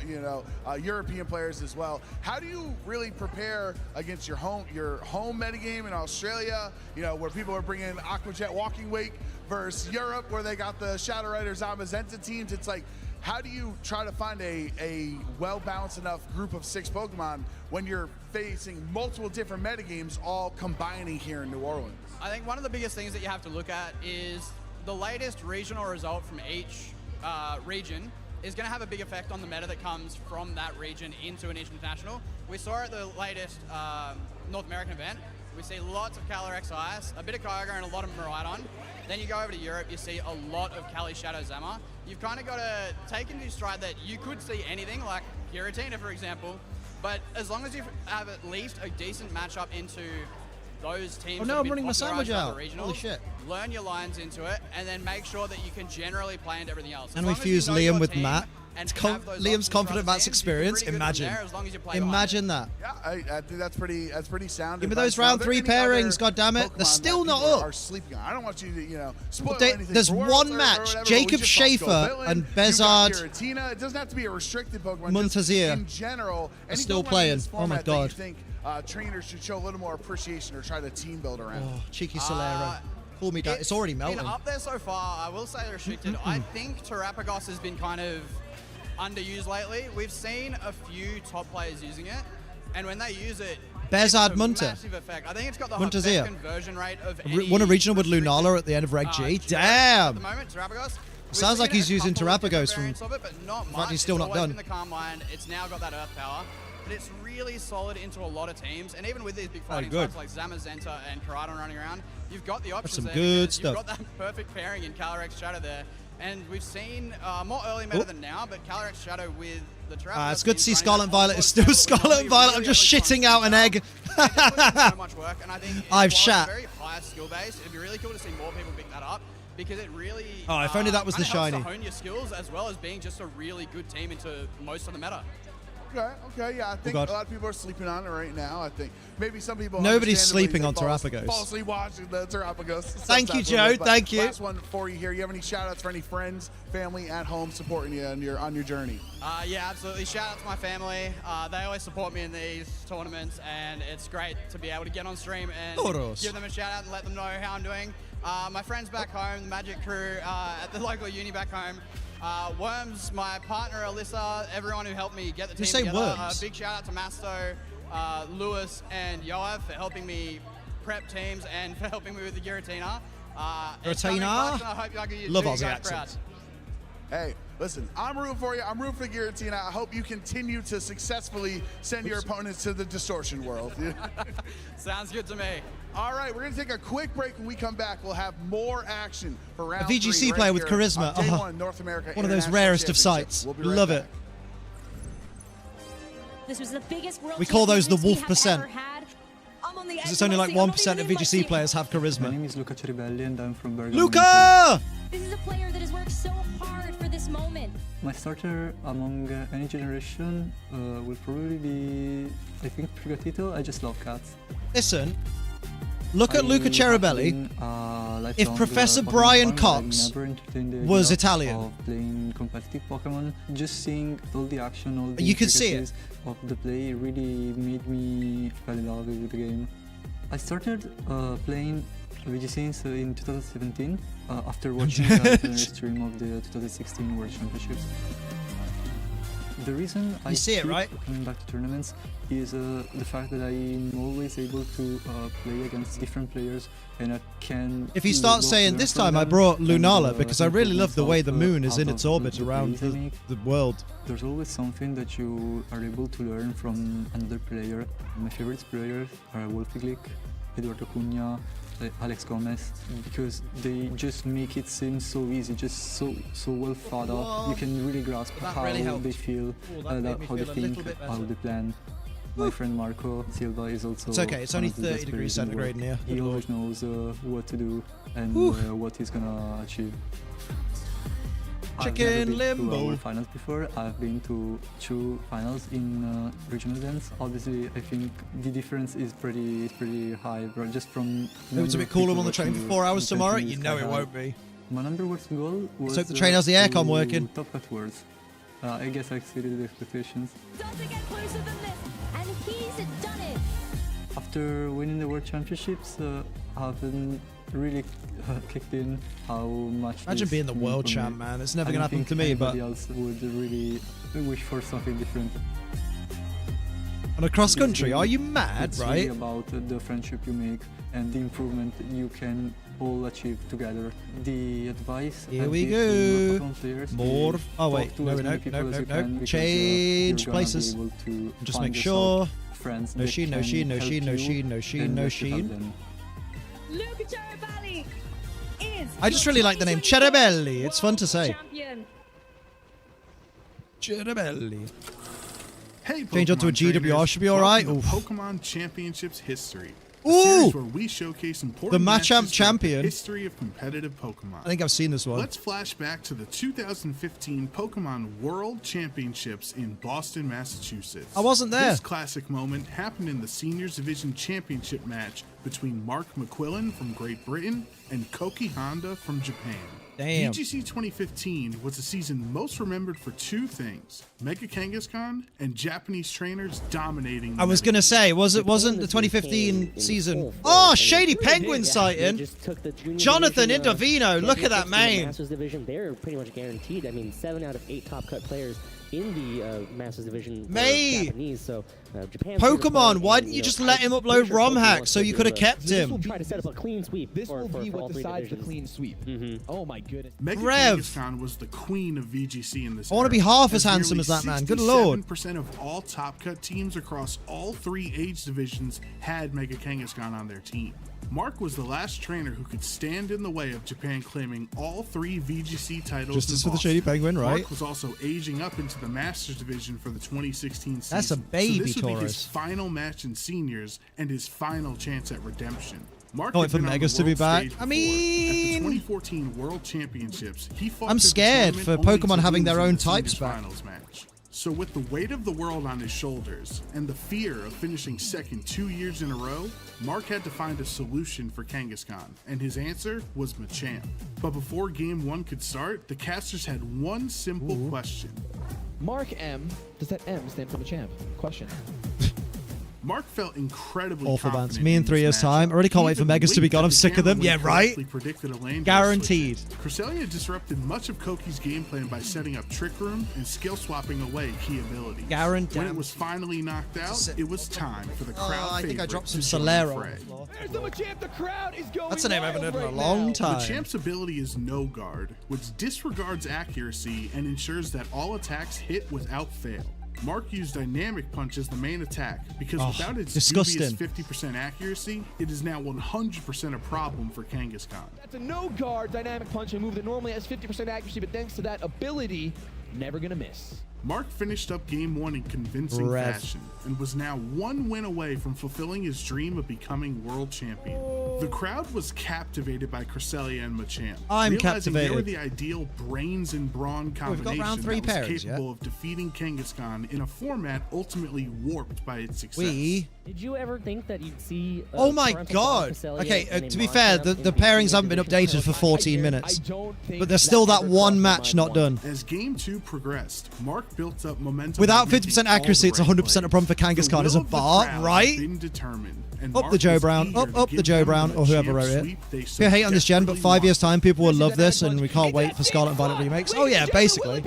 European players as well. How do you really prepare against your home metagame in Australia, where people are bringing Aquajet Walking Wake, versus Europe, where they got the Shadow Rider Zamazenta teams? It's like, how do you try to find a well-balanced enough group of 6 Pokemon when you're facing multiple different metagames all combining here in New Orleans? I think one of the biggest things that you have to look at is the latest regional result from each region is going to have a big effect on the meta that comes from that region into an international. We saw at the latest North American event, we see lots of Calyrex Ice, a bit of Kyogre, and a lot of Miraidon. Then you go over to Europe, you see a lot of Cali Shadow Zama. You've kind of got to take into stride that you could see anything, like Giratina, for example, but as long as you have at least a decent matchup into those teams. Oh no, I'm running my sandwich out. Holy shit. Learn your lines into it, and then make sure that you can generally play into everything else. And we fuse Liam with Matt. Liam's confident Matt's experience. Imagine that. Yeah, I think that's pretty sound. Give me those round 3 pairings, goddammit. They're still not up. Are sleeping on. I don't want you to, spoil anything. There's one match, Jacob Schaefer and Bezard. It doesn't have to be a restricted Pokemon. Muntazir in general, are still playing. Oh my god. You think trainers should show a little more appreciation or try to team build around? Oh, cheeky Solero. Pull me down. It's already melting. Been up there so far. I will say restricted. I think Terrapagos has been kind of underused lately. We've seen a few top players using it, and when they use it, Bezard Munter. massive effect. I think it's got the Munter's best here. conversion rate of Won a regional with Lunala at the end of Reg G. At Damn! the moment, Terrapagos. Sounds like he's using Terrapagos from... Of it, but not In fact, much. he's still It's not always done. been the Calm Mind. It's now got that Earth power, but it's really solid into a lot of teams. And even with these big fighting good. types like Zamazenta and Karadon running around, you've got the options some there. good because stuff. You've got that perfect pairing in Calyrex Shadow there. And we've seen more early meta than now, but Calyrex Shadow with the Terrapagos. It's good to see Scarlet and Violet is still Scarlet and Violet. I'm just shitting out an egg. So much work, and I think I've while shat. It's very high skill base. It'd be really cool to see more people pick that up because it really. Oh, if only that was the kinda helps shiny. to hone your skills as well as being just a really good team into most of the meta. Okay, yeah. I think a lot of people are sleeping on it right now. I think maybe some people. Nobody's sleeping on fall Terrapagos. asleep watching the Terrapagos. Thank you, Joe. Thank you. Last one for you here. You have any shout outs for any friends, family at home supporting you on your journey? Yeah, absolutely. Shout out to my family. They always support me in these tournaments, and it's great to be able to get on stream and give them a shout out and let them know how I'm doing. My friends back home, the Magic crew at the local uni back home. Worms, my partner Alyssa, everyone who helped me get the team say together. Worms? Big shout out to Masto, Lewis, and Yoav for helping me prep teams and for helping me with the Giratina. Giratina? I hope I can Love do you Aussie guys proud. accents. Hey, listen, I'm rooting for you. I'm rooting for Giratina. I hope you continue to successfully send your opponents to the distortion world. Sounds good to me. All right, we're going to take a quick break. When we come back, we'll have more action for round A VGC 3 player right with here charisma. on Day Oh, 1 North America one of those International rarest of Championship. sights. We'll be right Love back. it. This was the biggest world We call those the championships wolf we have percent. ever had. I'm on the Because edge it's only of my like seat. I'm not 1% of even in my VGC seat. players have charisma. My name is Luca Ceribelli and I'm from Bergamo. Luca! This is a player that has worked so hard for this moment. My starter among any generation will probably be, I think, Prigatito. I just love cats. Listen, look at Luca Ceribelli. If If Professor Brian Cox was Italian. Of playing competitive Pokemon, just seeing all the action, all the You could see intricacies of the play really made me fall in love with the game. I started playing VGC in 2017 after watching the stream of the 2016 World Championships. The reason I keep coming back to tournaments is the fact that I'm always able to play against different players, and I can. If he starts saying, this time I brought Lunala because I really love the way the moon is in its orbit around the world. There's always something that you are able to learn from another player. My favorite players are Wolfiglick, Eduardo Cunha, Alex Gomez, because they just make it seem so easy, just so well thought out. You can really grasp how they feel, how they think, how they plan. My friend Marco Silva is also. It's okay, it's only 30 degrees centigrade in here. He always knows what to do and what he's gonna achieve. Chicken I've never been limbo. to our finals before. I've been to 2 finals in regional events. Obviously, I think the difference is pretty high, bro. Just from. If it's a bit cooler on the train for 4 hours tomorrow, you know it won't be. My number one goal was. Let's hope the train has the aircon working. Top cut words. I guess I exceeded the expectations. Doesn't get closer than this, and he's done it. After winning the World Championships, I haven't really kicked in how much. Imagine being the world champ, man. It's never gonna happen to me, but. Anybody else would really wish for something different. On a cross country, are you mad, It's right? really about the friendship you make and the improvement you can all achieve together. The advice Here I'd we give to go. Pokemon players More. is Oh talk wait, to no, as no, many people no, as no, you no. can, because, Change you're gonna be places. able to Just find make sure. yourself friends No that sheen, no can sheen, no help sheen, no you sheen, no sheen, and no that you help sheen. them. Luca Ceribelli is. I just really like the name Ceribelli. It's fun to say. Champion. Ceribelli. Hey, Change onto a Pokemon GWR traders. should be alright. Welcome to Oof. Pokemon Championships History. A Ooh! series where we showcase important The Machamp matches throughout champion. the history of competitive Pokemon. I think I've seen this one. Let's flash back to the 2015 Pokemon World Championships in Boston, Massachusetts. I wasn't there. This classic moment happened in the Seniors Division Championship match between Mark McQuillan from Great Britain and Koki Honda from Japan. Damn. VGC 2015 was a season most remembered for two things: Mega Kangaskhan and Japanese trainers dominating. I was gonna say, wasn't the 2015 season? Oh, Shady Penguin sighting. Jonathan Indovino, look at that main. Masters division, they're pretty much guaranteed. I mean, 7 out of 8 top cut players in the Masters division. Mate. So, Japan Pokemon, why didn't you just let him upload ROM hacks so you could have kept him? Try to set up a clean sweep. This will be what decides the clean sweep. Oh my goodness. Mega Rev. Kangaskhan was the queen of VGC in this. I want to be half as handsome as that man. Good lord. 67% of all top cut teams across all 3 age divisions had Mega Kangaskhan on their team. Mark was the last trainer who could stand in the way of Japan claiming all 3 VGC titles. Justice for the Shady Penguin, right? Mark was also aging up into the Masters division for the 2016 season. That's a baby, so this would be his Taurus. final match in seniors and his final chance at redemption. Mark Can't wait had for been on the Megas to be world back. stage I before. mean, at the 2014 World Championships, he fought I'm through the scared for tournament only Pokemon to having lose their in own the seniors types back. finals match. So with the weight of the world on his shoulders and the fear of finishing second 2 years in a row, Mark had to find a solution for Kangaskhan, and his answer was Machamp. But before Game 1 could start, the casters had one simple question. Mark M. Does that M stand for Machamp? Question. Mark felt incredibly Awful confident bands. Me in 3 years' time. I already can't wait for Megas to be gone. I'm sick of them. Yeah, right? Guaranteed. Cresselia disrupted much of Koki's game plan by setting up Trick Room and skill swapping away key abilities. Guaranteed. When it was finally knocked out, it was time for the crowd I think I favorite dropped some to join the Solero. fray. There's the Machamp. The crowd is going. That's a name I haven't heard in a right long now. time. Machamp's ability is No Guard, which disregards accuracy and ensures that all attacks hit without fail. Mark used Dynamic Punch as the main attack because without its disgusting. dubious 50% accuracy, it is now 100% a problem for Kangaskhan. That's a no guard dynamic punch, a move that normally has 50% accuracy, but thanks to that ability, never gonna miss. Mark finished up Game 1 in convincing Rev. fashion and was now 1 win away from fulfilling his dream of becoming world champion. The crowd was captivated by Cresselia and Machamp, I'm realizing they were captivated. the ideal brains and brawn we've got combination round 3 that was pairings, capable of defeating Kangaskhan in a format ultimately warped by its success. Did you ever think that you'd see? Oh my god. Okay, to be fair, the pairings haven't been updated for 14 minutes. But there's still that one match not done. As Game 2 progressed, Mark built up momentum. Without by making 50% all accuracy, the it's right 100% a problem for Kangaskhan as a bar, right? Up the Joe Brown, up the Joe Brown, or whoever wrote it. If you hate on this gen, but 5 years time, people will love this, and we can't wait for Scarlet and Violet remakes. Oh yeah, basically. It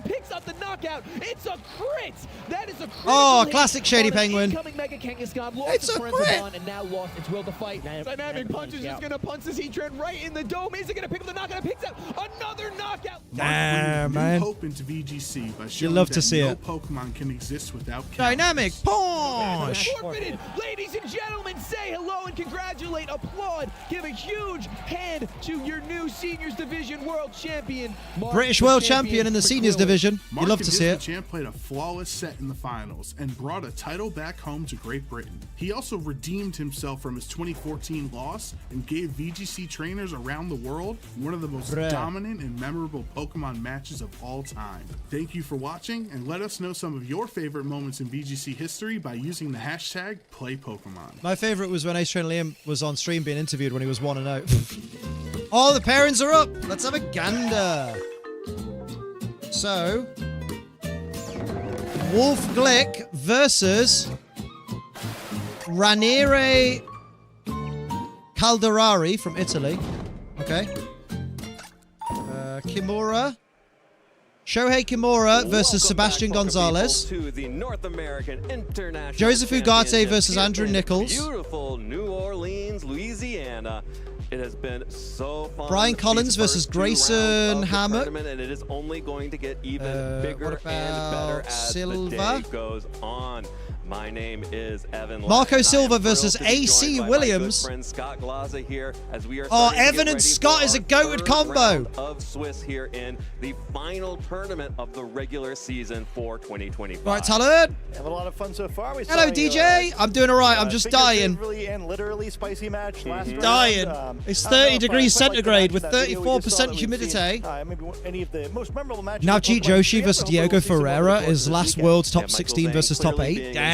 picks up the knockout. It's a crit. That is a crit. Oh, classic Shady Penguin. Mega Kangaskhan lost It's its a parental crit. bond and now lost its will to fight. Dynamic punch is just gonna punch this Heatran right in the dome. Is it gonna pick up the knockout? It picks up another knockout. Damn, man. Hope into VGC by You showing love that to see no it. Pokemon can exist without Dynamic punch. Forfeited. Ladies and gentlemen, say hello and congratulate, applaud, give a huge hand to your new seniors division world champion, Mark British the world Champion champion in the seniors McQuillan. division. You Mark love and to his see it. Machamp played a flawless set in the finals and brought a title back home to Great Britain. He also redeemed himself from his 2014 loss and gave VGC trainers around the world one of the most dominant and memorable Pokemon matches of all time. Thank you for watching, and let us know some of your favorite moments in VGC history by using the hashtag #PlayPokemon. My favorite was when Ace Trainer Liam was on stream being interviewed when he was 1-0. Oh, the pairings are up. Let's have a gander. So, Wolf Glick versus Raniere Calderari from Italy. Okay. Kimura. Shohei Kimura versus Sebastian Gonzalez. To the North American International Joseph Ugarte Championship versus here Andrew in Nichols. Beautiful New Orleans, Louisiana. It has been so fun. Brian Collins These versus first 2 rounds Grayson of the Hammock. tournament, and it is only going to get even bigger what and better about as Silva? the day goes on. My name is Evan. Marco Ladd, and I Silva am versus thrilled to be AC joined by Williams. My good friend Scott Glaza here as we are Oh, starting to get Evan and ready Scott for is a our goated third combo. round of Swiss here in the final tournament of the regular season for 2025. Right, Talon. Having a lot of fun so far. We Hello, saw, DJ. I'm doing all right. I'm just dying. Figuratively and literally spicy match last round. Dying. It's 30 degrees centigrade with 34% humidity. Maybe any of the most memorable matches. Now, G. Joshi versus Diego Ferreira is last World's top 16 versus top 8. Damn.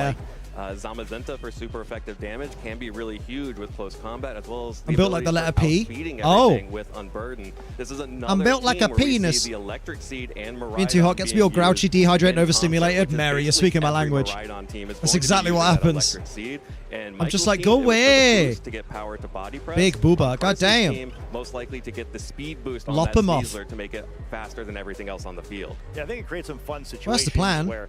Yeah. Zamazenta for super effective damage can be really huge with close combat, as well as the I'm built like the letter P. outbeating Oh. everything with Unburden. This is another I'm built like team a where we see penis. the Electric Seed and Being too hot gets me all grouchy, dehydrated, and overstimulated. Mary, Mary, you're speaking my language. That's exactly what happens. I'm just like, go away. To get power to body press. Big booba. God Versus damn. team most likely to get the speed boost on Lop that 'em off. Steezer to make it faster than everything else on the field. Yeah, I think it creates some fun situations Well, that's the plan. where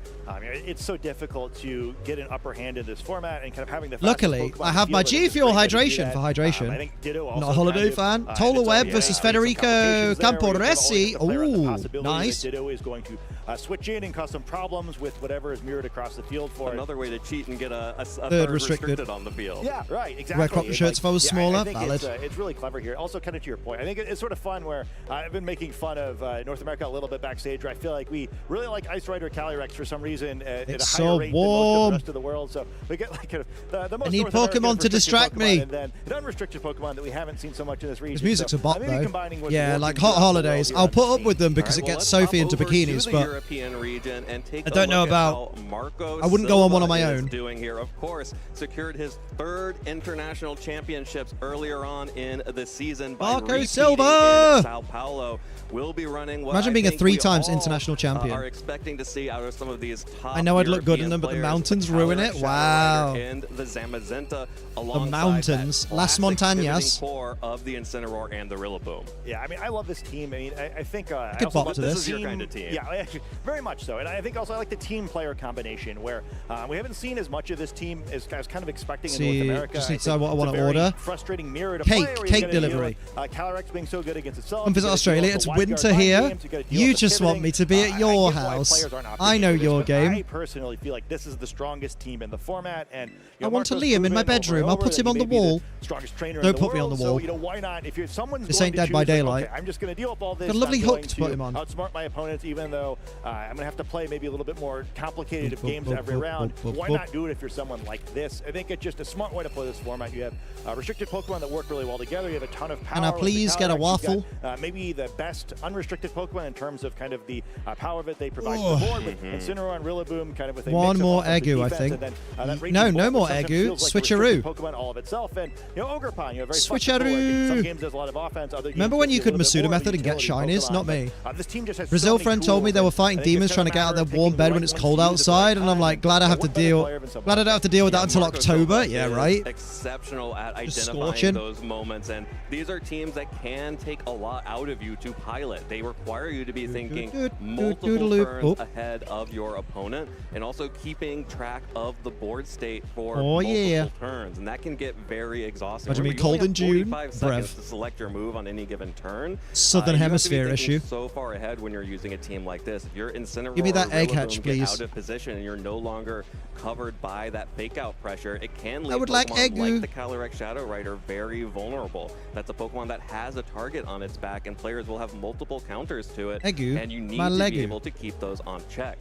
it's so difficult to get an upper hand in this format and kind of having the Luckily, I have my G Fuel hydration for hydration. I think Ditto also Not a holiday kind of, fan. Tola Webb versus Federico Camporesi. Camporesi. Ooh, nice. Ditto is going to switch in and cause some problems with whatever is mirrored across the field for Another way to cheat and get a third restricted on the field. Yeah, right, exactly. Wear crop shirts if I was smaller. I think Valid. it's really clever here. Also, kind of to your point, I think it's sort of fun where I've been making fun of North America a little bit backstage, where I feel like we really like Ice Rider Calyrex for some reason at a higher rate than most of the rest of the world. So we get like kind of the most I need North American Pokemon to distract Pokemon, me. and then an unrestricted Pokemon that we haven't seen so much in this region. His music's so, a bop maybe though. combining what's Yeah, working like Hot throughout the world Holidays. here I'll on put the up with them because All right, it well, gets let's Sophie hop into over to bikinis, the but European region and take I don't a know look at about- how Marco I wouldn't go on one on my Silva is own. doing here. Of course, secured his 3rd international championships earlier on in the season by Marco repeating Silva! in Sao Paulo. Will be running what Imagine I being a think we 3 times all, international champion. are expecting to see out of some of these top I know I'd look good in European them, but the players, mountains the ruin Calyrex it. Shadow Wow. Rider and the Zamazenta The alongside mountains. that Las classic pivoting Montañas. core of the Incineroar and the Rillaboom. Yeah, I mean, I love this team. I mean, I think I could also bop love to the this. This is your team- kind of team. Yeah, actually, very much so. And I think also I like the team player combination where we haven't seen as much of this team as I was kind of expecting in See, North America. just need to think decide what I it's wanna a very order. Frustrating mirror to Cake, play where cake you're gonna deal delivery. with, Calyrex being so good against itself. Come visit you gotta Australia. deal with It's the wide winter guard mind here. games, gotta deal You with the just want pivoting. me to be at I your get why house. players aren't opting I know for this, your but game. I personally feel like this is the strongest team in the format. And I want to Liam in my bedroom. I'll put him on the wall. Strongest trainer Don't in the put me on world, the wall. So, why not? If you're someone's This going ain't to Dead by choose, like, Daylight. okay, I'm just going to deal with all this. Got a lovely I'm hook going to put him on. Outsmart my opponents, even though I'm going to have to play maybe a little bit more complicated of games every round. Why not do it if you're someone like this? I think it's just a smart way to play this format. You have restricted Pokemon that work really well together. You have a ton of power. Can I with the please get a Calyrex. You've waffle? got, maybe the best unrestricted Pokemon in terms of kind of the power that they provide to the board with Incineroar and Rillaboom, kind of with a One mix of more offensive Egu, I defense, think. and then, that raging No, Bolt no that more sometimes Egu. feels like a Switcheroo. restricted Pokemon all of itself, and Ogerpon, very flexible. Switcheroo. Some games there's a lot of offense. Other games Remember when there's you a could little bit Masuda more of method and get utility shinies? Pokemon, Not me. but, this team just has Brazil so many friend told me tools, they were and fighting I think demons it's trying to kinda get out of matter their of warm picking bed the when right it's ones cold to use at the outside, right and I'm time, like, glad I have to one better deal. player than someone Glad I don't have to deal with that until Marco October. Silva Yeah, is right. Exceptional at Just identifying scorching. those moments, and these are teams that can take a lot out of you to pilot. They require you to be thinking multiple turns ahead of your opponent, and also keeping track of the board state for multiple turns, and that can get very exhausting. Imagine being You only cold in have June. 45 seconds to select your move on any given turn. Southern you Hemisphere have to be issue. thinking so far ahead when you're using a team like this. If your Incineroar Give me that or egg Rillaboom hatch, get please. out of position and you're no longer covered by that fake out pressure, it can leave I would like Pokemon Egu. like the Calyrex Shadow Rider very vulnerable. That's a Pokemon that has a target on its back, and players will have multiple counters to it, Egu. and you need My to Legu. be able to keep those on check.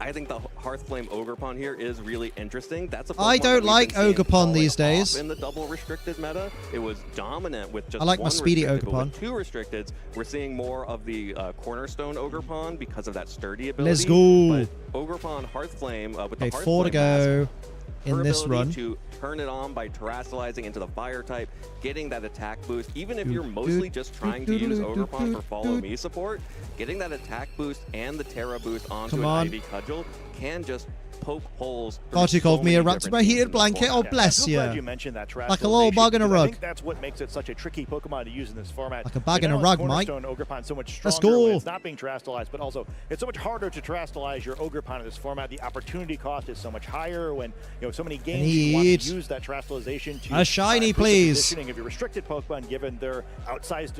I think the Hearthflame Ogerpon here is really interesting. That's a Pokemon I that don't we've like been seeing Ogerpon falling these off days. in the double restricted meta. It was dominant with just I like my one speedy restricted, but Ogerpon. with 2 restricteds, we're seeing more of the Cornerstone Ogerpon because of that sturdy ability. Let's go. But Ogerpon Hearthflame with Okay, the Hearthflame 4 to go mask, in her this ability run. to turn it on by terrestrializing into the fire type, getting that attack boost, even if you're mostly just trying to use Ogerpon for follow me support, getting that attack boost and the Terra boost onto Come an on. Ivy Cudgel can just poke holes. Thought you called me a rat to my heated blanket. Oh, bless I'm so you. glad you mentioned that Like a little bug in a because I rug. think that's what makes it such a tricky Pokemon to use in this format. Like a bug Right in a now, rug, Cornerstone Mike. Ogerpon so much Let's stronger when go. it's not being terrestrialized, but also it's so much harder to terrestrialize your Ogerpon in this format. The opportunity cost is so much higher when so many games you want need to use that terrestrialization to a shiny, improve the please. positioning of your restricted Pokemon, given their outsized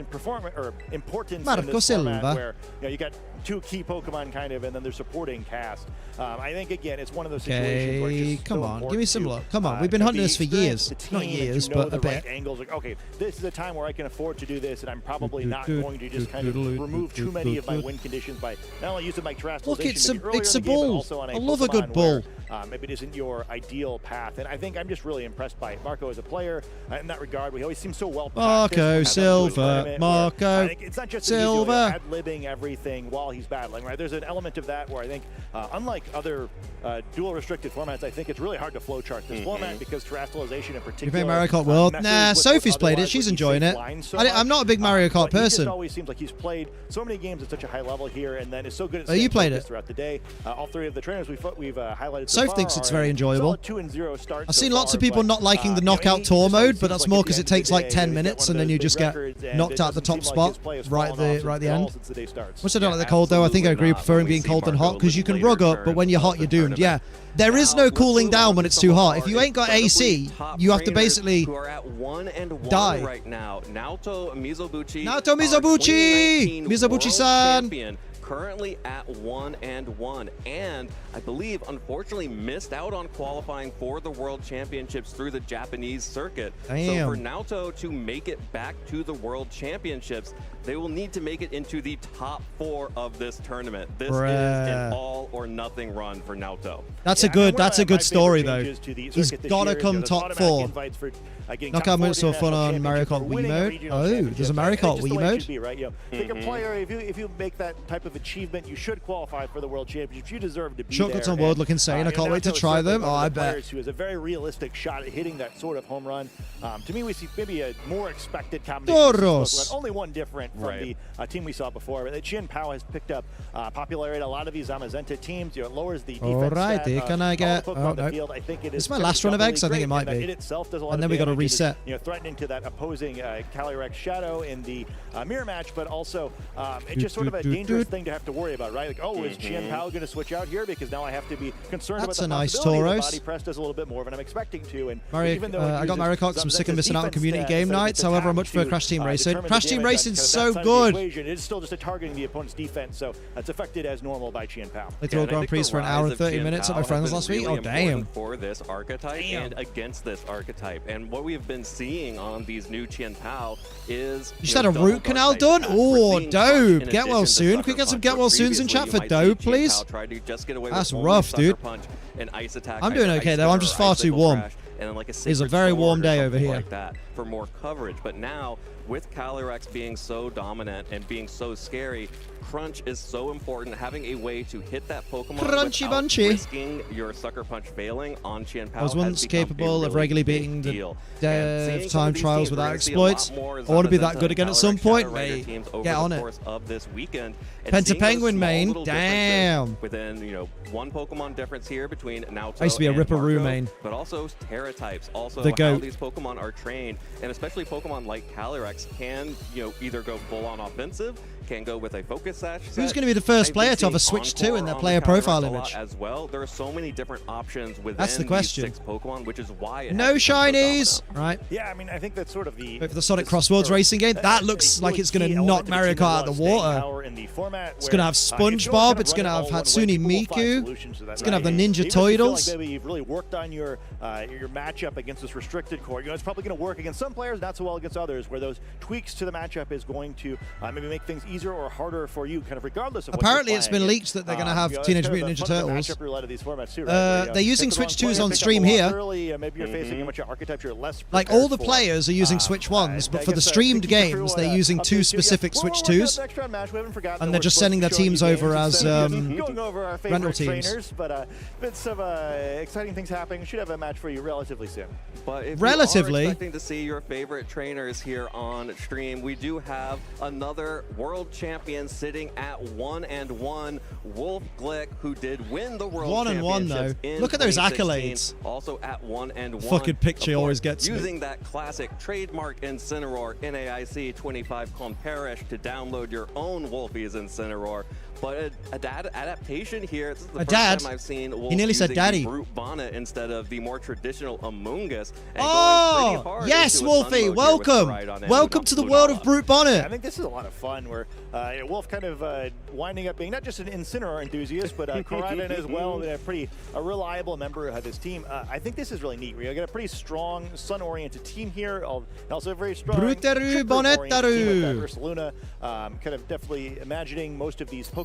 importance Marco in this format, Silva. where you got 2 key Pokemon kind of, and then their supporting cast. I think again, it's one of those situations where it's Okay, just come so on. Give me important some to, luck. Come on. We've been hunting the this for experience years. of the Not team, and years, to know but a the right bit. angles. Like, okay, this is a time where I can afford to do this, and I'm probably not going to just kind of remove too many of my win conditions by not only using my terrestrialization. Look, it's a maybe earlier it's in a the game, but bull. also on I love a Pokemon good bull. maybe it isn't your ideal path. And I think I'm just really impressed by Marco as a player in that regard. We always seem so well Marco Silva, Marco it's not just Silva. ad-libbing everything while he's battling, right? There's an element of that where I think, unlike other dual restricted formats, I think it's really hard to flowchart this format because terrestrialization in particular. You play Mario Kart World? Nah, Sophie's played it. She's enjoying it. I'm not a big Mario Kart person. It always seems like he's played so many games at such a high level here, and then is so good at you played it throughout the day. All three of the trainers we've highlighted. Soph thinks it's very enjoyable. 2-0 start. I've seen lots of people not liking the knockout tour mode, but that's more because it takes like 10 minutes and then you just get knocked out the top spot right at the end. Which I don't like the cold though. I think I agree preferring being cold than hot because you can rug up, but when you're hot, you're doomed. Yeah. There is no cooling down when it's too hot. If you ain't got AC, you have to basically die. Right now, Naoto Mizobuchi, Mizobuchi-san, currently at 1-1, and I believe unfortunately missed out on qualifying for the World Championships through the Japanese circuit. Damn. So for Naoto to make it back to the World Championships, they will need to make it into the top 4 of this tournament. This is an all or nothing run for Naoto. That's a good story though. He's gotta come top 4. Knockout mode's so fun on Mario Kart Wii mode. Oh, there's a Mario Kart Wii mode. Right? Think a player, if you make that type of achievement, you should qualify for the World Championships. You deserve to be Shortcuts there. on World look insane. I can't wait to try them. Oh, I bet. Who has a very realistic shot at hitting that sort of home run. To me, we see maybe a more expected combination. Only one different from the team we saw before. Chin Pao has picked up popularity at a lot of these Zamazenta teams. It lowers the defense stat. Can I get? Oh, no. I think it is. This is my last run of eggs. I think it might be. It itself does a lot and then we got to reset. Threatening to that opposing Calyrex Shadow in the mirror match, but also it's just sort of a dangerous thing to have to worry about, right? Like, oh, is Chien Pao going to switch out here? Because now I have to be concerned about the possibility the body press does a little bit more than I'm expecting to. And even though I got Mario Kart because I'm sick of missing out on community game nights. However, I much prefer Crash Team Racing. Crash Team Racing's so good. It's still just targeting the opponent's defense, so it's affected as normal by Chien Pao. They threw a Grand Prix for an hour and 30 minutes at my friends last week. Oh, damn. For this archetype and against this archetype. And what we have been seeing on these new Chien Pao is... You just had a root canal done? Oh, dope. Get well soon. Can we get some get well soons in chat for dope, please? That's rough, dude. I'm doing okay, though. I'm just far too warm. It's a very warm day over here. Like that for more coverage. But now, with Calyrex being so dominant and being so scary, crunch is so important. Having a way to hit that Pokemon without risking your Sucker Punch failing on Chien Pao. I was once capable of regularly beating the dev time trials without exploits. I want to be that good again at some point, mate. Get on it. Penta Penguin main, damn. Within, one Pokemon difference here between Naoto I used to be a Ripperoo main. But also Terra types, also the how these Pokemon are trained, and especially Pokemon like Calyrex can, either go full on offensive, can go with a focus sash. Who's going to be the first player to have a Switch 2 in their player profile image? As well, there are so many different options within that's the question. These 6 Pokemon, which is why no shinies, right? Yeah, I mean, I think that's sort of the. But for the Sonic Crossworlds racing game, that looks like it's going to knock Mario Kart out of the water. It's going to have SpongeBob. It's going to have Hatsune Miku. It's going to have the Ninja Turtles. Maybe you've really worked on your matchup against this restricted core. It's probably going to work against some players, not so well against others. Where those tweaks to the matchup is going to maybe make things easier or harder for you, kind of regardless of apparently it's been leaked that they're going to have Teenage Mutant Ninja Turtles. They're using Switch 2s on stream here. Maybe you're facing a bunch of archetypes you're less like all the players are using Switch 1s, but for the streamed games they're using 2 specific Switch 2s, and they're just sending their teams over as rental teams. But bits of exciting things happening. We should have a match for you relatively soon. But if you are expecting to see your favorite trainers here on stream, we do have another world champion sitting at 1-1, Wolf Glick, who did win the World Championships in Look at those accolades. Also at 1-1. Fucking picture always gets using that classic trademark Incineroar NAIC 25 Comparish to download your own Wolfie's Incineroar. But adaptation here, this is the first time I've seen Wolf he nearly said daddy. The Brute Bonnet instead of the more traditional Amoonguss. Oh, yes, Wolfie, welcome. Welcome to the world of Brute Bonnet. I think this is a lot of fun where Wolf kind of winding up being not just an Incineroar enthusiast, but Koraidon as well, a reliable member of his team. I think this is really neat. We got a pretty strong Sun-oriented team here, also a very strong Bruteru Bonnettaru Ursaluna. Kind of definitely imagining most of these Pokemon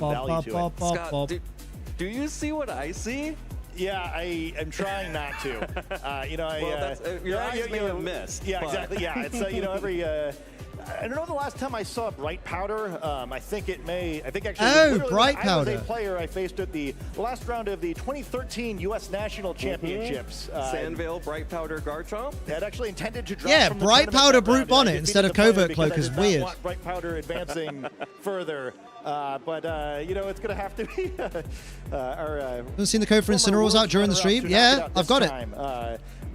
lot of value to it. Scott, do you see what I see? Yeah, I am trying not to. You know, your eyes may have missed. Yeah, exactly. Yeah, it's every. I don't know the last time I saw Bright Powder. I think actually. Bright Powder. I was a player I faced at the last round of the 2013 U.S. National Championships. Sandvale Bright Powder Garchomp. That actually intended to drop. Yeah, from the Bright Powder tournament Brute Bonnet instead of Covert Cloak is weird. I did not want Bright Powder advancing further. But you know, it's going to have to be our. Haven't seen the code for Incineroars out during the stream? Yeah, I've got it. I've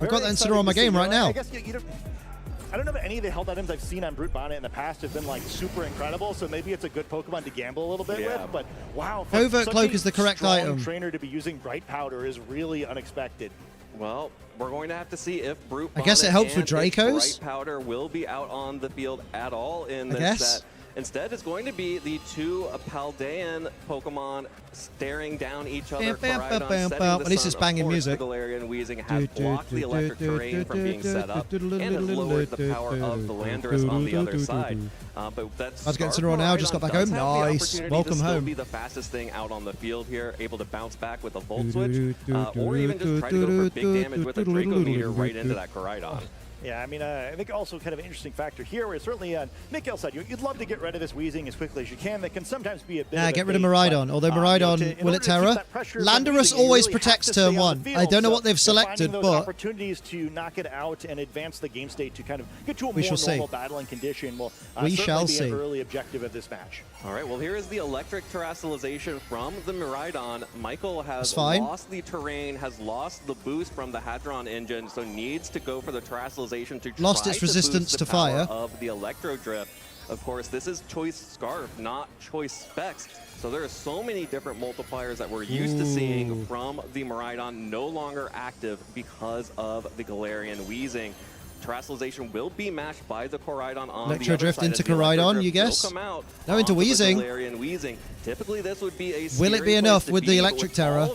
got that Incineroar on my game right now. I guess I don't know if any of the held items I've seen on Brute Bonnet in the past have been like super incredible, so maybe it's a good Pokemon to gamble a little bit with, but wow. Covert Cloak is the correct item. Trainer to be using Bright Powder is really unexpected. Well, we're going to have to see if Brute Bonnet I guess it helps with Dracos. Bright Powder will be out on the field at all in this set. Instead, it's going to be the two Paldean Pokemon staring down each other. At least it's banging music. The Galarian Weezing has blocked the electric terrain from being set up and has lowered the power of the Landorus on the other side. But that's I was getting Incineroar now, just got back home. Nice. Welcome home. Be the fastest thing out on the field here, able to bounce back with a Volt Switch, or even just try to go for big damage with a Draco Meteor right into that Koraidon. Yeah, I mean, I think also kind of an interesting factor here where certainly on Mikhail said you'd love to get rid of this Weezing as quickly as you can. That can sometimes be a bit of get rid of Miraidon, although Miraidon, will it Terra? Landorus always protects turn 1. I don't know what they've selected, but opportunities to knock it out and advance the game state to kind of get to a more normal battling condition will certainly be an early objective of this match. All right, well, here is the electric terrestrialization from the Miraidon. Michael has lost the terrain, has lost the boost from the Hadron engine, so needs to go for the terrestrialization to lost its resistance to fire of the Electro Drift. Of course, this is Choice Scarf, not Choice Specs. So there are so many different multipliers that we're used to seeing from the Miraidon no longer active because of the Galarian Weezing. Terrestrialization will be matched by the Koraidon on Electro the Drift other into side. Koraidon, you guess? No, into Weezing. Typically, this would be a will it be enough with the Electric Terra?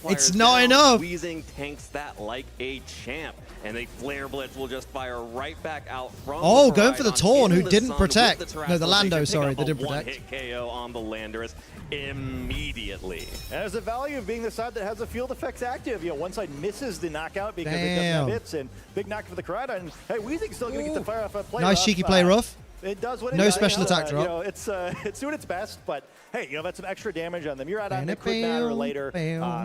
It's not enough. Weezing tanks that like a champ, and a Flare Blitz will just fire right back out from going for the Torn, who didn't protect. No, the Lando, sorry, they didn't protect. One-hit KO on the Landorus immediately. And there's the value of being the side that has the field effects active. You know, one side misses the knockout because it doesn't have hits, and big knock for the Koraidon. And hey, Weezing's still going to get the fire off a play. Nice cheeky play rough. It does what it no does. special attack drop. You know, it's doing its best, but hey, you know, that's some extra damage on the Miraidon that could matter later,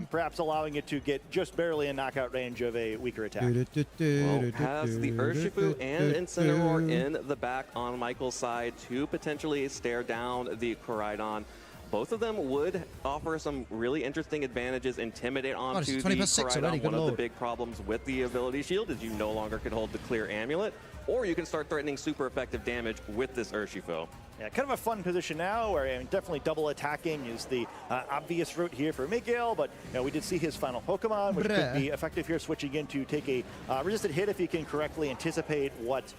perhaps allowing it to get just barely in knockout range of a weaker attack. Well, has the Urshifu and Incineroar in the back on Michael's side to potentially stare down the Koraidon. Both of them would offer some really interesting advantages, intimidate onto the Koraidon. One of the big problems with the ability shield is you no longer can hold the clear amulet, or you can start threatening super effective damage with this Urshifu. Yeah, kind of a fun position now where definitely double attacking is the obvious route here for Miguel, but you know, we did see his final Pokemon, which could be effective here, switching in to take a resisted hit if he can correctly anticipate what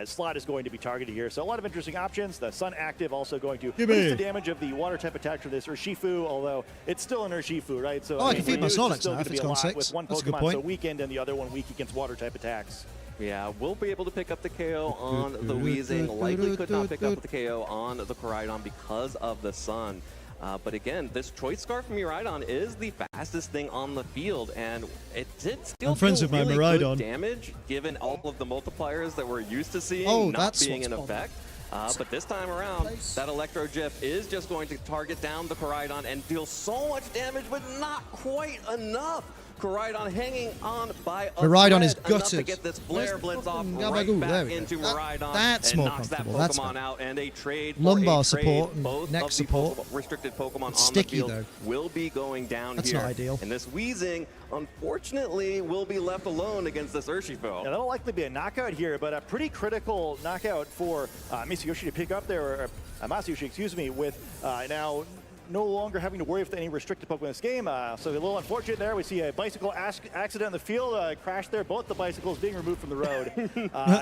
slot is going to be targeted here. So a lot of interesting options. The Sun active also going to reduce the damage of the water type attack for this Urshifu, although it's still an Urshifu, right? So I can feed my Snorlax now if it's gone 6. With one Pokemon so weakened and the other one weak against water type attacks. Yeah, we'll be able to pick up the KO on the Weezing. Likely could not pick up the KO on the Koraidon because of the Sun. But again, this Choice Scarf from Miraidon is the fastest thing on the field, and it did still do really good damage given all of the multipliers that we're used to seeing not being in effect. But this time around, that Electro Drift is just going to target down the Koraidon and deal so much damage, but not quite enough. Koraidon hanging on by a Miraidon is enough to gutted. get this Flare Blitz off right back into Miraidon and knocks that Pokemon out, and a trade lumbar support, both neck of the support. Restricted Pokemon It's on sticky, the field though. will be going down That's here. not ideal. And this Weezing, unfortunately, will be left alone against this Urshifu. Yeah, that'll likely be a knockout here, but a pretty critical knockout for Masayoshi to pick up there, or Masayoshi, excuse me, with now no longer having to worry with any restricted Pokemon in this game. So a little unfortunate there. We see a bicycle accident on the field, crash there. Both the bicycles being removed from the road.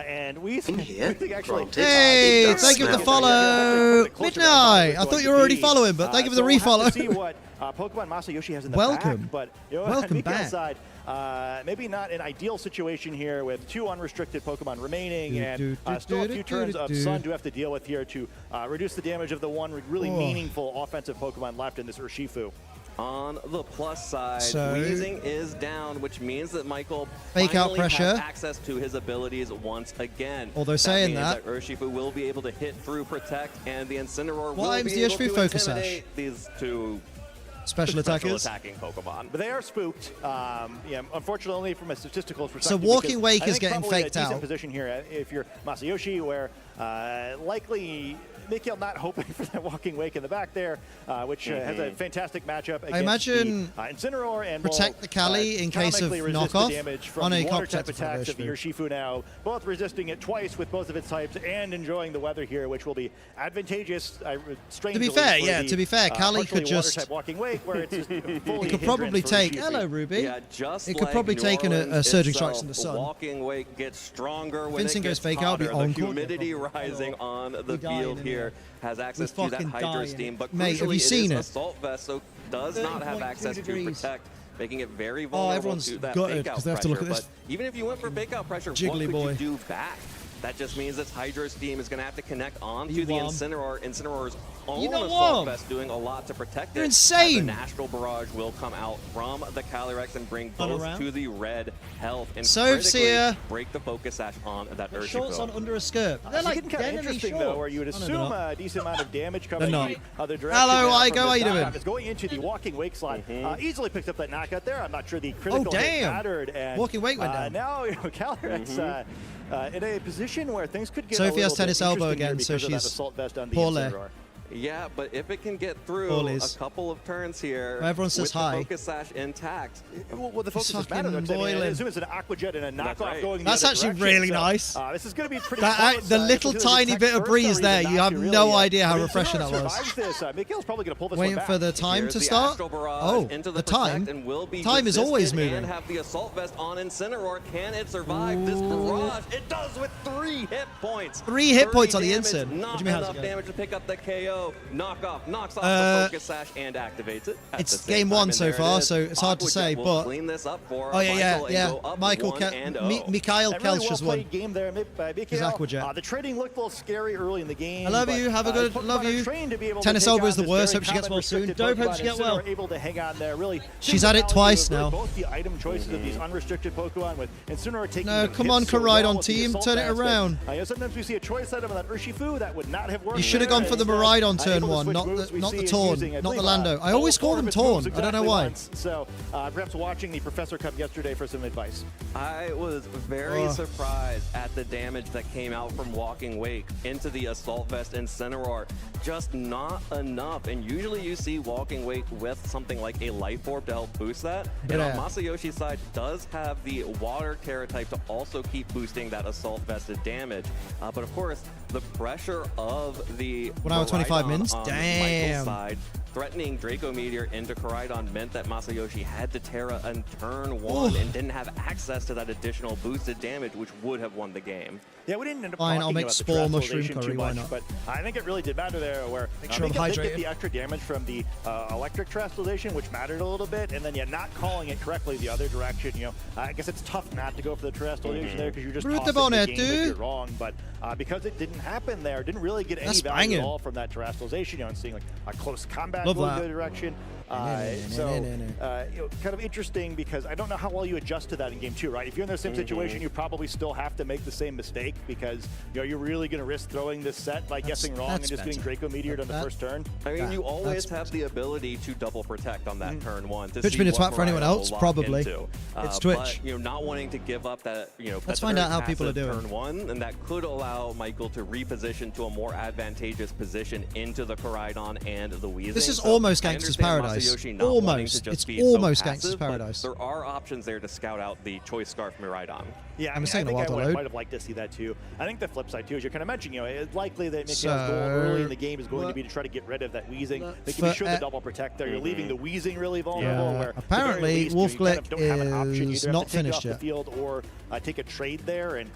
And we think actually... Hey, thank you for the follow. Midnight. I thought you were already following, but thank you for the refollow. We'll have to see what Pokemon Masayoshi has in the back. But you know, welcome on Mikael's back. side, maybe not an ideal situation here with 2 unrestricted Pokemon remaining, and still a few turns of Sun to have to deal with here to reduce the damage of the one really meaningful offensive Pokemon left in this Urshifu. On the plus side, So- Weezing is down, which means that Michael Fake out finally pressure. has access to his abilities once again. Although saying means that- Urshifu will be able to hit through Protect, and the Incineroar will aims be the able Urshifu to Focus Sash? intimidate these two Special attackers. attacking Pokemon. But they are spooked. Yeah, unfortunately, only from a statistical perspective. So Walking because Wake I is think getting probably faked a decent out. position here if you're Masayoshi, where likely Mikhail not hoping for that Walking Wake in the back there, which has a fantastic matchup against imagine the Incineroar and protect the Kali in case of economically resist knockoff. the damage from Oh, no, the you can't water type protect it from attacks of the Urshifu now, both resisting it twice with both of its types and enjoying the weather here, which will be advantageous. To be fair, Kali could just. type Walking Wake, where it's just fully He could probably take. Hello, Ruby. Yeah, just It could like probably New take a Orleans Surging itself, Strikes in the sun. Walking Wake gets stronger when Vincent it goes gets fake out, be hotter. The encore. humidity rising on the field here has access to that fucking Hydro dying. Steam, but Mate, have crucially you seen it it? is Assault Vest, so does not have 30.2 access degrees. to Protect, making it very vulnerable everyone's to that gutted fake out 'cause they have to pressure. look at this But even if you went for fake out pressure, jiggly what could boy. you do back? That just means that Hydro Steam is going to have to connect onto You the won. Incineroar. Incineroar's own You know Assault what? Vest doing a lot to protect You're it. insane. The Astral Barrage will come out from the Calyrex and bring Run both around. to the red health and So, critically Seer. break the Focus Sash on that Shorts on Urshifu. under a skirt. They're It's like getting kind of enemy interesting, shorts. though, where you would Oh, no, they're assume not. a decent amount of damage coming They're not. the other direction. Hello, now Igo, from how this you doing? knockoff. It's going into the Walking Wake slot. Easily picked up that knockout there. I'm not sure the critical hit damn. mattered. And, Walking Wake went down. Now, Calyrex in a position where things could get Sophie a has little tennis bit elbow interesting here again, so because of that she's assault vest on the poorly. Incineroar. Yeah, but if it can get through Bullies. a couple of turns here Everyone says with hi. the Focus Sash intact. Well, the focus is fucking better. I boiling. assume it's an Aqua Jet and a knockoff right. going. That's the other actually direction. really So, nice. This is going to be pretty. That, close. the little If you tiny detect bit of first breeze or there, even you not, have really, no idea how but if refreshing Incineroar that was. survives this, Mikhail's probably going to pull this Waiting one for back. the time Here's to the start. Astral Barrage Oh, into the Protect time. and will be Time is always resisted moving. and have the Assault Vest on Incineroar. Can it survive this barrage? It does with 3 hit points. 3 hit points on the damage, Incin. What Not do you mean, how's it enough going? damage to pick up the KO. Knockoff knocks off the Focus Sash and activates it. at It's the same game time, one and so there it far, is. so it's hard to Aqua say, Jet will but- clean this up for Oh, yeah, Michael and yeah. go up Michael 1-0. Mikhail And really Kelch has well won. played game there by Mikhail. Aqua Jet. The trading looked a little scary early in the game. I love but, you. Have a good. Pokemon Love are you. trained to be able to Tennis take elbow on is the this worst. very Hope she gets well soon. combat-restricted Dope. Hope Pokemon, she gets and Incineroar well. able to hang on there. Really. She's had it twice really now. Both the item choices of these unrestricted Pokemon with Incineroar taking. No, them come hits on, so Koraidon well with the team, Assault turn it Vest, but, around. sometimes we see a choice item on that Urshifu that would not have worked. You should have there, gone for the and instead, Maridon turn able to one, switch not moves. the We not see the it Torn, using, I not the believe, Lando. I all always call 4 them of its moves Torn. I don't know exactly why. once. So perhaps watching the Professor Cup yesterday for some advice. I was very surprised at the damage that came out from Walking Wake into the Assault Vest Incineroar. Just not enough. And usually you see Walking Wake with something like a Life Orb to help boost that. And on Masayoshi's side does have the Water Terra type to also keep boosting that Assault Vested damage. But of course, the pressure of the 1 hour 25 Koraidon minutes? on Damn. Michael's side threatening Draco Meteor into Koraidon meant that Masayoshi had to Terra on turn 1 and didn't have access to that additional boosted damage, which would have won the game. Yeah, we didn't end up Fine, talking I'll make about the spore mushroom Terastallization curry, too why much, not? but I think it really did matter there where sure I'm Mikhail did hydrated. get the extra damage from the electric Terastallization, which mattered a little bit, and then not calling it correctly the other direction. I guess it's tough not to go for the Terastallization there because you're just Root the tossing the bonnet, game if dude. you're wrong, but because it didn't happen there, didn't really get any That's value banging. at all from that Terastallization, and seeing like a close combat Love going that. the other direction. Kind of interesting because I don't know how well you adjust to that in game 2, right? If you're in the same situation, you probably still have to make the same mistake because you're really going to risk throwing this set by guessing wrong and just getting Draco Meteored on the first turn. I mean, you always have the ability to double protect on that turn 1. To Twitch see minutes what swap for anyone Maridon else? will lock Probably. into. It's Twitch. But, not wanting to give up that, Let's that's a find very out how people are passive doing. Turn 1, and that could allow Michael to reposition to a more advantageous position into the Koraidon and the Weezing. This is So almost I Gangster's understand Paradise. Masayoshi not wanting Almost. to just It's be so almost passive, Gangster's but Paradise. There are options there to scout out the Choice Scarf Miridon. Yeah, I I'm mean, saying I think a while to I load. might have liked to see that too. I think the flip side too is you're kind of mentioning, it's likely that Mikhail's So, goal early in the game is going to be to try to get rid of that Weezing. They can be sure the double protect there. You're leaving the Weezing really vulnerable. Yeah. Where Apparently, at the very least, Wolf you kind of Glick don't have an option. You is either have not to take it finished off the yet. field or take a trade there. And,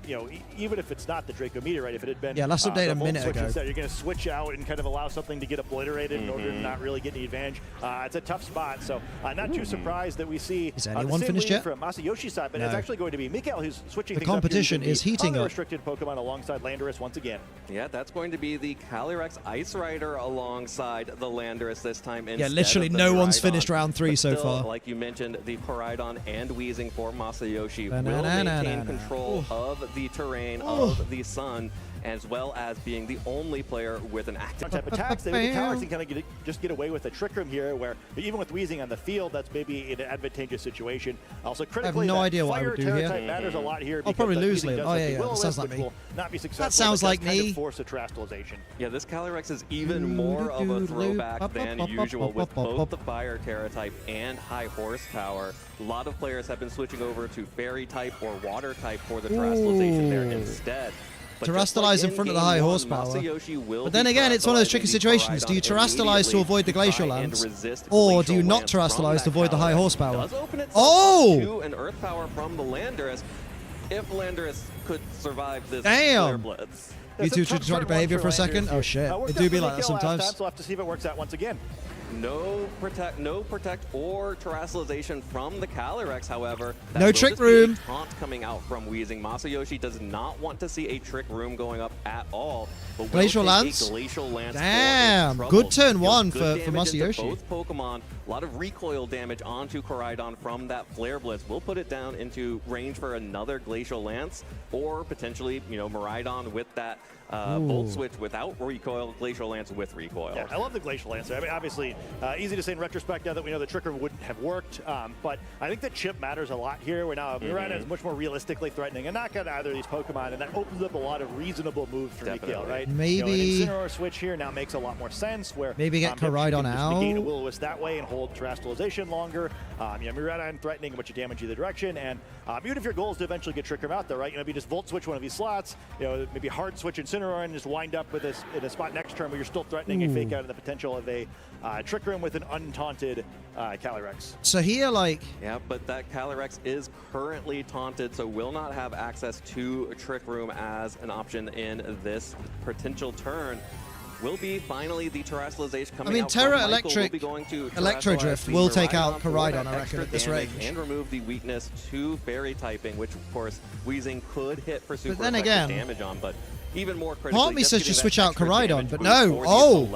you know, even if it's not the Draco Meteorite, if it had been let's update a minute ago. Instead, you're going to switch out and kind of allow something to get obliterated in order to not really get any advantage. It's a tough spot, so not too surprised that we see Is anyone the same finished lead yet? from Masayoshi's side, but No. it's actually going to be Mikael who's switching The things up here. competition is heating up. Unrestricted Pokemon alongside Landorus once again. Yeah, that's going to be the Calyrex Ice Rider alongside the Landorus this time. Yeah, literally no one's finished round 3 so far. Like you mentioned, the Koraidon and Weezing for Masayoshi will Ba-na-na-na-na-na. maintain control of the terrain of the sun, as well as being the only player with an active type attacks. They think Calyrex can kind of just get away with a Trick Room here, where even with Weezing on the field, that's maybe an advantageous situation. Also, critically, no that idea what I fire would do Terra here. type matters a lot here. I'll probably because lose Weezing Liam. does Oh, have yeah, the yeah. Will-O-Wisp, Sounds like which me. will not be successful. That sounds but like does kind me. of force a Terastallization. Yeah, this Calyrex is even more of a throwback than usual with both the Fire Terra type and high horsepower. A lot of players have been switching over to Fairy type or Water type for the Terastallization there instead. Terastallize in front of the high horsepower. But then again, it's one of those tricky situations. Do you Terastallize to avoid the Glacial Lance? Or do you not Terastallize to avoid the high horsepower? To an Earth Power from the Landorus, if Landorus could survive this Flare Blitz. You two should try to behavior for a second? Oh shit, it do be like that sometimes. So we'll have to see if it works out once again. No protect or Terastallization from the Calyrex, however. That No will Trick just be a Room. Taunt coming out from Weezing. Masayoshi does not want to see a Trick Room going up at all. But will Glacial take a Lance? Glacial Lance Damn, for good turn trouble. one Good for damage into Masayoshi. Both Pokemon, a lot of recoil damage onto Koraidon from that Flare Blitz. We'll put it down into range for another Glacial Lance, or potentially, you know, Miraidon with that Volt Switch without recoil, Glacial Lance with recoil. Yeah, I love the Glacial Lance. I mean, obviously, easy to say in retrospect now that we know the Trick Room wouldn't have worked, but I think that chip matters a lot here. Where now Miraidon is much more realistically threatening and not got either of these Pokemon, and that opens up a lot of reasonable moves for Mikael, right? Maybe you know, an Incineroar switch here now makes a lot more sense. Where maybe get Koraidon out. Negate a Will-O-Wisp that way and hold Terastallization longer. You know, Miraidon threatening a bunch of damage either direction, and even if your goal is to eventually get Trick Room out there, right? You know, if you just Volt Switch one of these slots, you know, maybe hard switch Incineroar and just wind up with this in a spot next turn where you're still threatening a fake out of the potential of a Trick Room with an untaunted Calyrex. So here, like... Yeah, but that Calyrex is currently taunted, so will not have access to a Trick Room as an option in this potential turn. Will be finally the Terastallization coming out. I mean, Terra from Michael. Electric, Will be going to Electro Drift will take out Koraidon, I reckon, at this range. And remove the weakness to Fairy typing, which of course Weezing could hit for super then effective again, damage on, but even more critically, part of me says just switch out Koraidon, but no.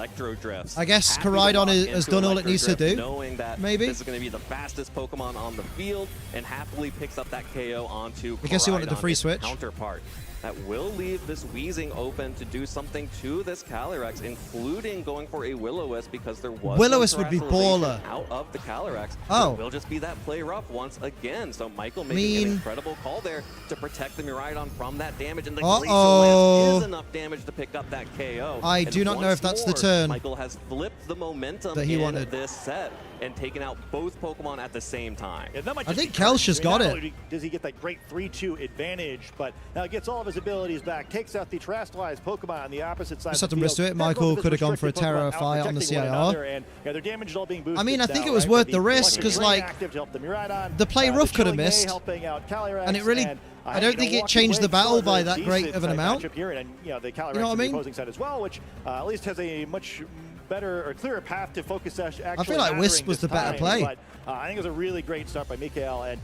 Drifts. I guess Koraidon has done all it needs to do. Knowing that maybe this is going to be the fastest Pokemon on the field, and happily picks up that KO onto I guess he wanted the free Koraidon, switch. Counterpart. That will leave this Weezing open to do something to this Calyrex, including going for a Will-O-Wisp, because there was Will-O-Wisp no would be Terastallization baller. out of the Calyrex. Oh. It will just be that play rough once again. So Michael making an incredible call there to protect the Miraidon from that damage, and the Glacial Lance is enough damage to pick up that KO. I And do not know if that's the more, turn Michael has flipped the momentum that he in wanted. this set and taken out both Pokemon at the same time. Yeah, that might I just think be crazy. Kelsh has got not it. only does he get that great 3-2 advantage, but now gets all of his abilities back, takes out the Terastallized Pokemon on the opposite side Just of had the to risk field. it. Michael could have gone for a Terra Fire on the CIR. And, yeah, their damage is all being boosted I mean, I think now, it was right? worth With the risk, because like active to help the Miraidon, the play rough could have Chilling Ray missed, helping out Calyrex, and it really, and, I don't think it changed the battle by that great of an amount. Here, and you know, the Calyrex You know what I on the mean? opposing side as well, which at least has a much better or clearer path to focus. Actually, I feel like Wisp was the better play. But I think it was a really great start by Mikael, and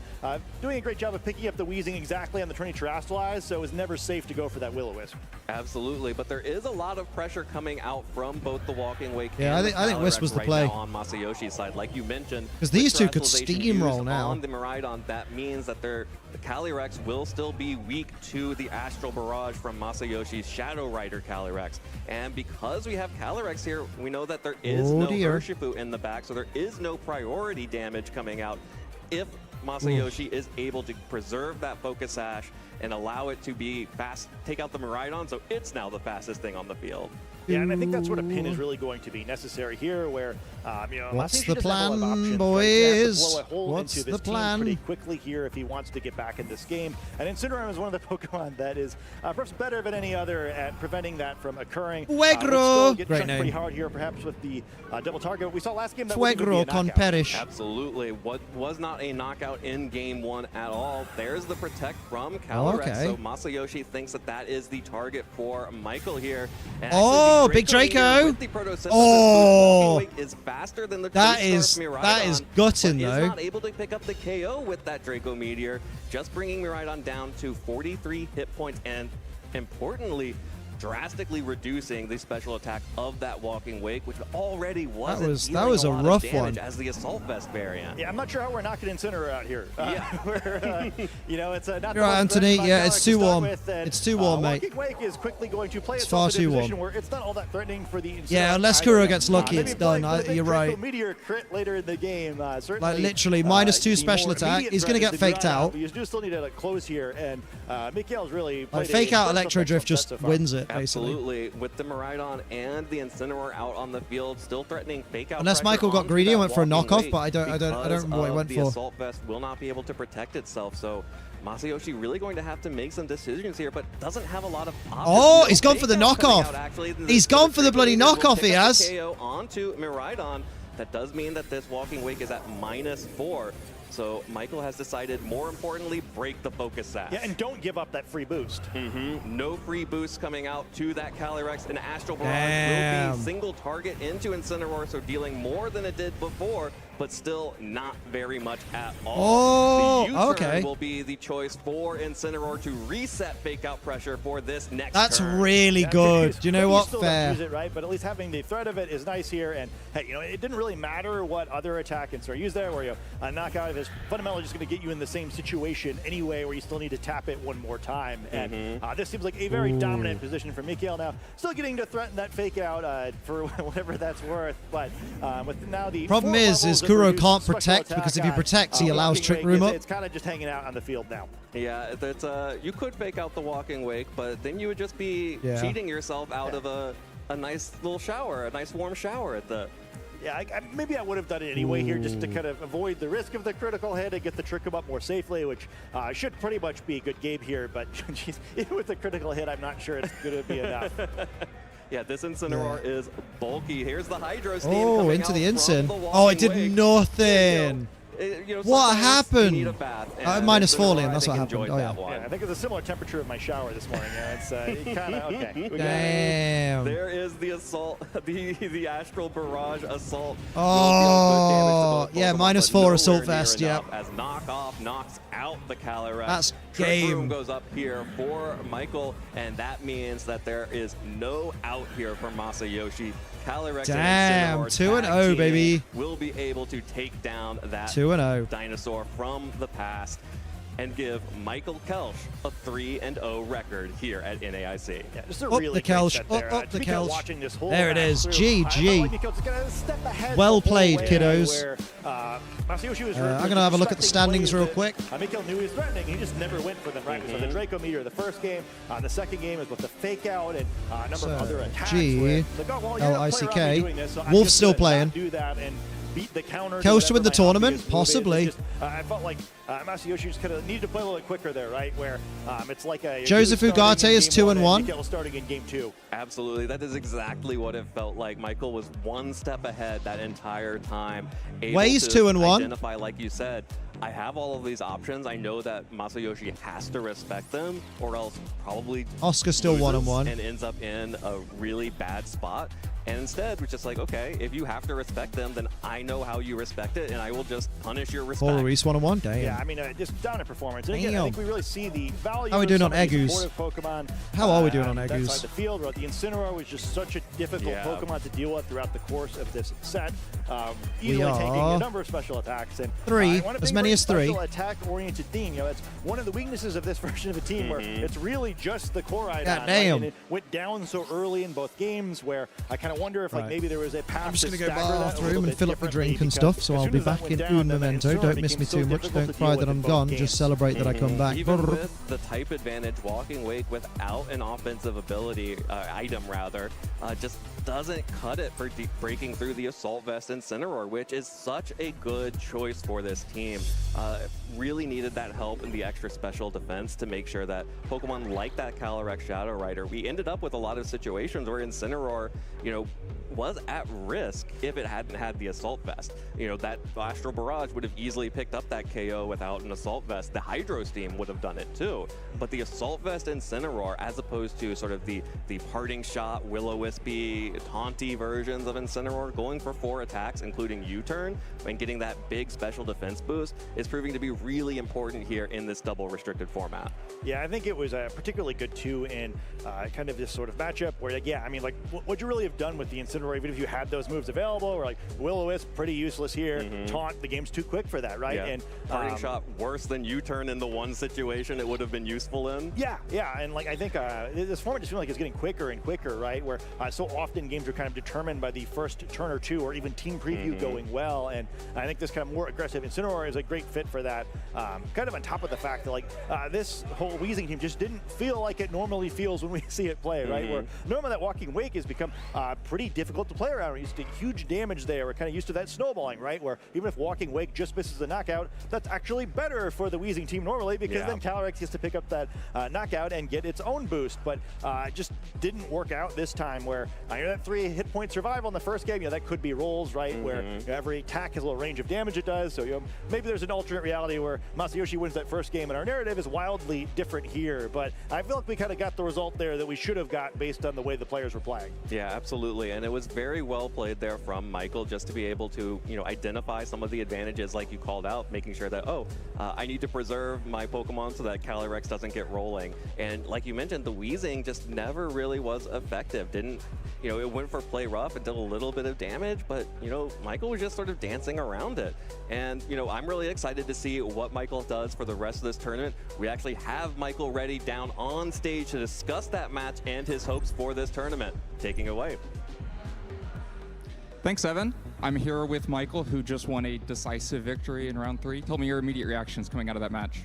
doing a great job of picking up the Weezing exactly on the turn he Terastallized, so it was never safe to go for that Will-O-Wisp. Absolutely, but there is a lot of pressure coming out from both the Walking Wake Yeah, and I think Wisp was the right play. now on Masayoshi's side, like you mentioned. 'Cause these two could Terastallization steamroll used now. On the Miraidon, that means that the Calyrex will still be weak to the Astral Barrage from Masayoshi's Shadow Rider Calyrex. And because we have Calyrex here, we know that there is no Urshifu in the back, so there is no priority damage coming out if Masayoshi is able to preserve that Focus Sash and allow it to be fast, take out the Miraidon, so it's now the fastest thing on the field. Yeah, and I think that sort of pin is really going to be necessary here, where what's Masayoshi the doesn't have a lot of plan, options, boys? right? He has to blow a hole What's into the this team plan? pretty quickly here if he wants to get back in this game. And Incineroar is one of the Pokemon that is perhaps better than any other at preventing that from occurring. Fuegro! Get Great chunked pretty name. hard here, perhaps with the double target. We saw last game that wasn't gonna Fuegro be a con knockout. perish. Absolutely. What was not a knockout in game 1 at all. There's the protect from Calyrex. Okay. So Masayoshi thinks that that is the target for Michael here. And Oh, actually, the big Draco. meter with the Protosynthesis Oh. Walking Wake is faster than the That Two-Star is Miraidon, gutting, but though. is not able to pick up the KO with that Draco Meteor, just bringing Miraidon down to 43 hit points, and importantly, drastically reducing the special attack of that Walking Wake, which already wasn't that was a lot rough of damage one. as the Assault Vest variant. Yeah, I'm not sure how we're knocking Incineroar out here. You know, it's not You're right, Anthony. Yeah, it's too warm. It's too warm, mate. Walking Wake is quickly going to play It's itself far in a too position warm. where it's not all that threatening for the Incineroar. Yeah, unless either. Kuro gets lucky, Maybe it's done. playing the You're Draco right. Meteor crit later in the game. Certainly, Like, literally, -2 the special more attack. immediate He's going to threat get is the faked Miraidon, out. but you do still need to close here, and Mikael's really Like, played fake a out first Electro Drift offensive just bet so far. wins it, basically. Absolutely. With the Miraidon and the Incineroar out on the field, still threatening fake out. Unless pressure Michael got onto greedy that and went for a Walking knockoff, Wake but I don't remember what he went the for. Assault Vest will not be able to protect itself, so Masayoshi really going to have to make some decisions here, but doesn't have a lot of options. Oh, No he's gone for the fake outs coming knockoff. out, actually. He's gone for the bloody Draco Meteor will knockoff, he pick up has. the KO onto Miraidon. That does mean that this Walking Wake is at -4. So Michael has decided, more importantly, break the focus sash. Yeah, and don't give up that free boost. No free boosts coming out to that Calyrex, and Astral Barrage Damn. will be single target into Incineroar, so dealing more than it did before, but still not very much at all. Oh, the U-turn okay. will be the choice for Incineroar to reset fake out pressure for this next That's turn. really good. Do you know what? Still Fair. Use it, right? But at least having the threat of it is nice here. And hey, you know, it didn't really matter what other attack and use there, where a knockout is fundamentally just going to get you in the same situation anyway, where you still need to tap it one more time. And this seems like a very dominant position for Mikael now. Still getting to threaten that fake out for whatever that's worth. But with now the Problem is Kuro can't protect, because if he protects, he allows Trick Room up. It's kind of just hanging out on the field now. Yeah, that's you could fake out the Walking Wake, but then you would just be cheating yourself out of a nice little shower, a nice warm shower at the... Yeah, maybe I would have done it anyway here, just to kind of avoid the risk of the critical hit and get the Trick Room up more safely, which should pretty much be a good game here. But geez, even with the critical hit, I'm not sure it's going to be enough. Yeah, this Incineroar is bulky. Here's the Hydro Steam Oh, coming into out the from Incin. the Oh, it Walking did Wake. nothing. What sometimes happened? you need a bath, and -4, Incineroar, Liam. I That's think, what happened. enjoyed Oh, yeah. that one. Yeah, I think it's a similar temperature of my shower this morning. It's kind of okay. Damn. There is the assault, the Astral Barrage assault. Oh, yeah, -4 Assault Nowhere near Vest, yeah. enough as knockoff knocks out the Calyrex. That's Trick game. Room goes up here for Michael, and that means that there is no out here for Masayoshi. Calyrex Damn, and Incineroar 2-0, tag team baby. will be able to take down that 2-0. dinosaur from the past and give Michael Kelsch a 3-0 record here at NAIC. Yeah, just a Up really the great Kelsch, set there. up the Speaking of Kelsch. watching this whole There it match is. through, GG. I felt like Mikael's gonna step ahead Well the whole played, way, kiddos. Where, Masayoshi was I'm going to have a look at the standings real quick. Mikael knew he was threatening. He just never went for them, right? So the Draco Meteor the first game. The second game is with the fake out and a number of other attacks. G Like, oh, well, you're not LICK. playing around doing this, so I'm Wolf's just still gonna playing. not do that and beat the counter. Kelsch to win the my tournament? obvious move is. Possibly. Just, I felt like Masayoshi just kind of needed to play a little bit quicker there, right? Where it's like a Joseph Ugarte is 2-1. Mikael starting in game 2. Absolutely. That is exactly what it felt like. Michael was one step ahead that entire time. Able Wade's to 2-1. identify, like you said, I have all of these options. I know that Masayoshi has to respect them, or else probably Oscar still loses 1-1. and ends up in a really bad spot. And instead, we're just like, okay, if you have to respect them, then I know how you respect it, and I will just punish your respect. Paul Ruiz 1-1. Damn. Yeah, I mean, just down in performance. And again, I Damn. think we really see the value How are we of doing some on of these Egus? supportive Pokemon. How are we doing on that Egus? side of the field, right? The Incineroar was just such a difficult Pokemon to deal with throughout the course of this set. easily taking a number of special attacks. And as many as 3. Special attack-oriented theme. That's one of the weaknesses of this version of the team, where it's really just the core item. God damn. And it went down so early in both games, where I kind of wonder if maybe there was a path. I'm just going to go bathroom and fill up the drink and stuff, so I'll be back in un momento. Don't miss me too much. Don't cry that I'm gone. Just celebrate that I come back. Even with the type advantage, Walking Wake without an offensive ability, item rather, just doesn't cut it for breaking through the Assault Vest Incineroar, which is such a good choice for this team. Really needed that help in the extra special defense to make sure that Pokemon like that Calyrex Shadow Rider, we ended up with a lot of situations where Incineroar, was at risk if it hadn't had the Assault Vest. That Astral Barrage would have easily picked up that KO without an Assault Vest. The Hydro Steam would have done it too. But the Assault Vest Incineroar, as opposed to sort of the Parting Shot, Will-O-Wispy, taunty versions of Incineroar, going for 4 attacks, including U-turn, and getting that big special defense boost, is proving to be really important here in this double restricted format. Yeah, I think it was particularly good too in kind of this sort of matchup where, what you really have done with the Incineroar, even if you had those moves available, or Will-O-Wisp, pretty useless here. Taunt, the game's too quick for that, right? Yeah. And Parting Shot, worse than U-turn in the one situation it would have been useful in. Yeah, and I think this format just feels like it's getting quicker and quicker, right? Where so often games are kind of determined by the first turn or two, or even team preview going well. And I think this kind of more aggressive Incineroar is a great fit for that. Kind of on top of the fact that this whole Weezing team just didn't feel like it normally feels when we see it play, right? Where normally that Walking Wake has become pretty difficult to play around. We're used to huge damage there. We're kind of used to that snowballing, right? Where even if Walking Wake just misses the knockout, that's actually better for the Weezing team normally, because then Calyrex gets to pick up that knockout and get its own boost. But it just didn't work out this time, where that 3 hit point survival in the first game, that could be rolls, right? Where every attack has a little range of damage it does. So maybe there's an alternate reality where Masayoshi wins that first game, and our narrative is wildly different here. But I feel like we kind of got the result there that we should have got based on the way the players were playing. Yeah, absolutely. And it was very well played there from Michael, just to be able to, identify some of the advantages like you called out, making sure that, I need to preserve my Pokemon so that Calyrex doesn't get rolling. And like you mentioned, the Weezing just never really was effective. Didn't, it went for play rough and did a little bit of damage, but, Michael was just sort of dancing around it. And, I'm really excited to see what Michael does for the rest of this tournament. We actually have Michael ready down on stage to discuss that match and his hopes for this tournament. Taking away. Thanks, Evan. I'm here with Michael, who just won a decisive victory in round 3. Tell me your immediate reactions coming out of that match.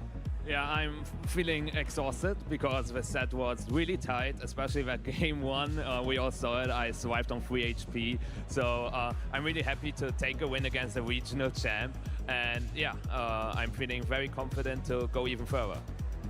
Yeah, I'm feeling exhausted because the set was really tight, especially that game 1. We all saw it. I survived on 3 HP. So I'm really happy to take a win against the regional champ. And yeah, I'm feeling very confident to go even further.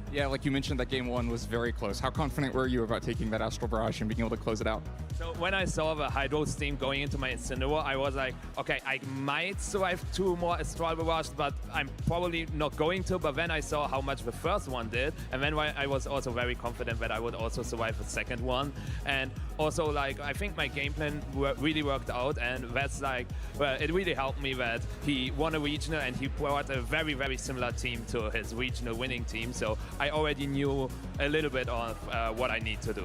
Yeah, like you mentioned, that game 1 was very close. How confident were you about taking that Astral Barrage and being able to close it out? So when I saw the Hydro Steam going into my Incineroar, I was like, okay, I might survive 2 more Astral Barrage, but I'm probably not going to. But then I saw how much the first one did, and then I was also very confident that I would also survive the second one. And also, I think my game plan really worked out, and that's it really helped me that he won a regional and he brought a very, very similar team to his regional winning team. So I already knew a little bit of what I need to do.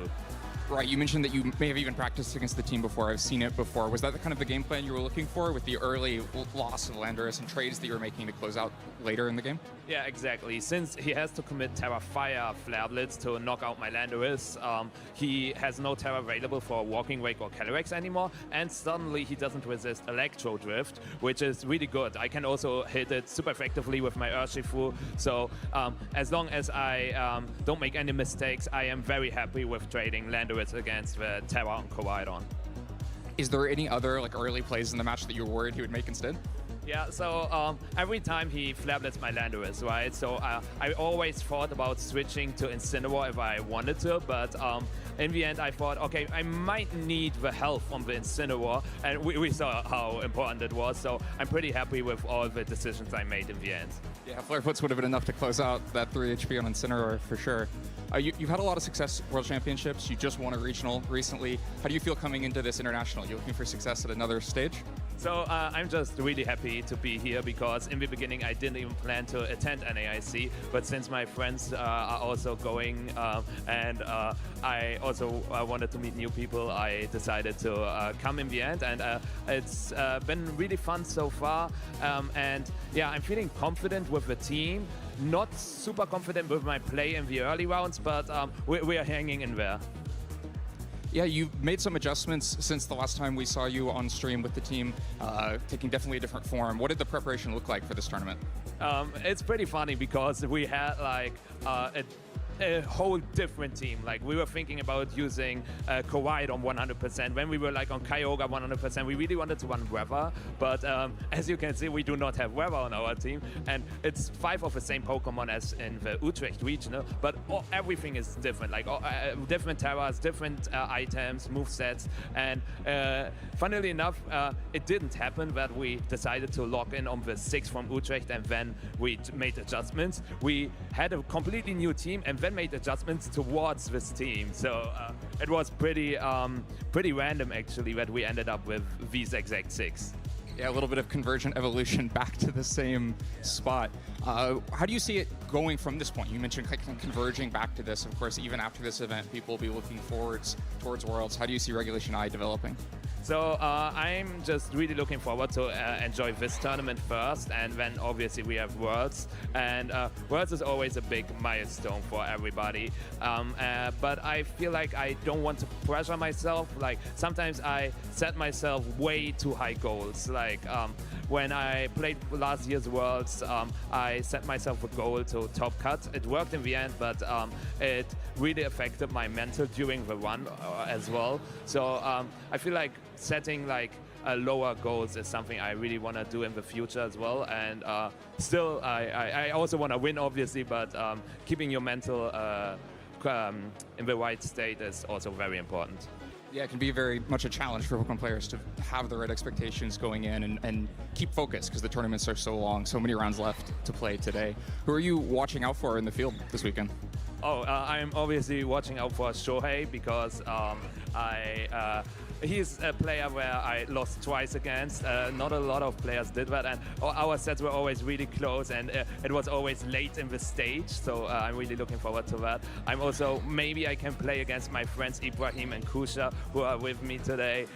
Right, you mentioned that you may have even practiced against the team before. I've seen it before. Was that the game plan you were looking for with the early loss of Landorus and trades that you were making to close out later in the game? Yeah, exactly. Since he has to commit Terra Fire Flare Blitz to knock out my Landorus, he has no Terra available for Walking Wake or Calyrex anymore, and suddenly he doesn't resist Electro Drift, which is really good. I can also hit it super effectively with my Urshifu, so as long as I don't make any mistakes, I am very happy with trading Landorus against the Terra and Koraidon. Is there any other early plays in the match that you were worried he would make instead? Yeah, so every time he Flare Blitz my Landorus, right? So I always thought about switching to Incineroar if I wanted to, but in the end I thought, okay, I might need the health from the Incineroar, and we saw how important it was, so I'm pretty happy with all the decisions I made in the end. Yeah, Flare Blitz would have been enough to close out that 3 HP on Incineroar for sure. You've had a lot of success at World Championships. You just won a regional recently. How do you feel coming into this international? You looking for success at another stage? So I'm just really happy to be here because in the beginning I didn't even plan to attend NAIC, but since my friends are also going and I also wanted to meet new people, I decided to come in the end, and it's been really fun so far. And yeah, I'm feeling confident with the team, not super confident with my play in the early rounds, but we are hanging in there. Yeah, you've made some adjustments since the last time we saw you on stream with the team, taking definitely a different form. What did the preparation look like for this tournament? It's pretty funny because we had like a whole different team. Like we were thinking about using Kawhi on 100%. When we were like on Kyogre 100%, we really wanted to run Weather, but as you can see, we do not have Weather on our team, and it's 5 of the same Pokemon as in the Utrecht regional, but everything is different, like different terras, different items, movesets, and funnily enough, it didn't happen that we decided to lock in on the 6 from Utrecht and then we made adjustments. We had a completely new team and then made adjustments towards this team. So it was pretty random actually that we ended up with these exact 6. Yeah, a little bit of convergent evolution back to the same spot. How do you see it going from this point? You mentioned converging back to this. Of course, even after this event, people will be looking towards Worlds. How do you see Regulation I developing? So I'm just really looking forward to enjoy this tournament first, and then obviously we have Worlds, and Worlds is always a big milestone for everybody, but I feel like I don't want to pressure myself. Like sometimes I set myself way too high goals. Like when I played last year's Worlds, I set myself a goal to top cut. It worked in the end, but it really affected my mental during the run as well. So I feel like setting like lower goals is something I really want to do in the future as well. And still, I also want to win, obviously, but keeping your mental in the right state is also very important. Yeah, it can be very much a challenge for Pokemon players to have the right expectations going in and keep focused because the tournaments are so long, so many rounds left to play today. Who are you watching out for in the field this weekend? Oh, I'm obviously watching out for Shohei because he's a player where I lost twice against. Not a lot of players did that, and our sets were always really close, and it was always late in the stage, so I'm really looking forward to that. I'm also, maybe I can play against my friends Ibrahim and Kusha, who are with me today,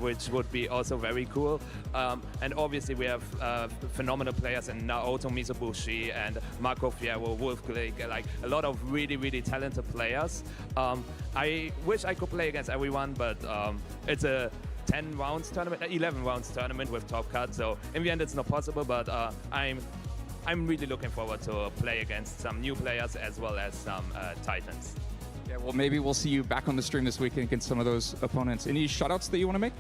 which would be also very cool. And obviously we have phenomenal players in Naoto Mizubushi and Marco Fierro, Wolf Glick, like a lot of really, really talented players. I wish I could play against everyone, but it's a 10 rounds tournament, 11 rounds tournament with top cut, so in the end it's not possible, but I'm really looking forward to play against some new players as well as some Titans. Yeah, well, maybe we'll see you back on the stream this weekend against some of those opponents. Any shout-outs that you want to make?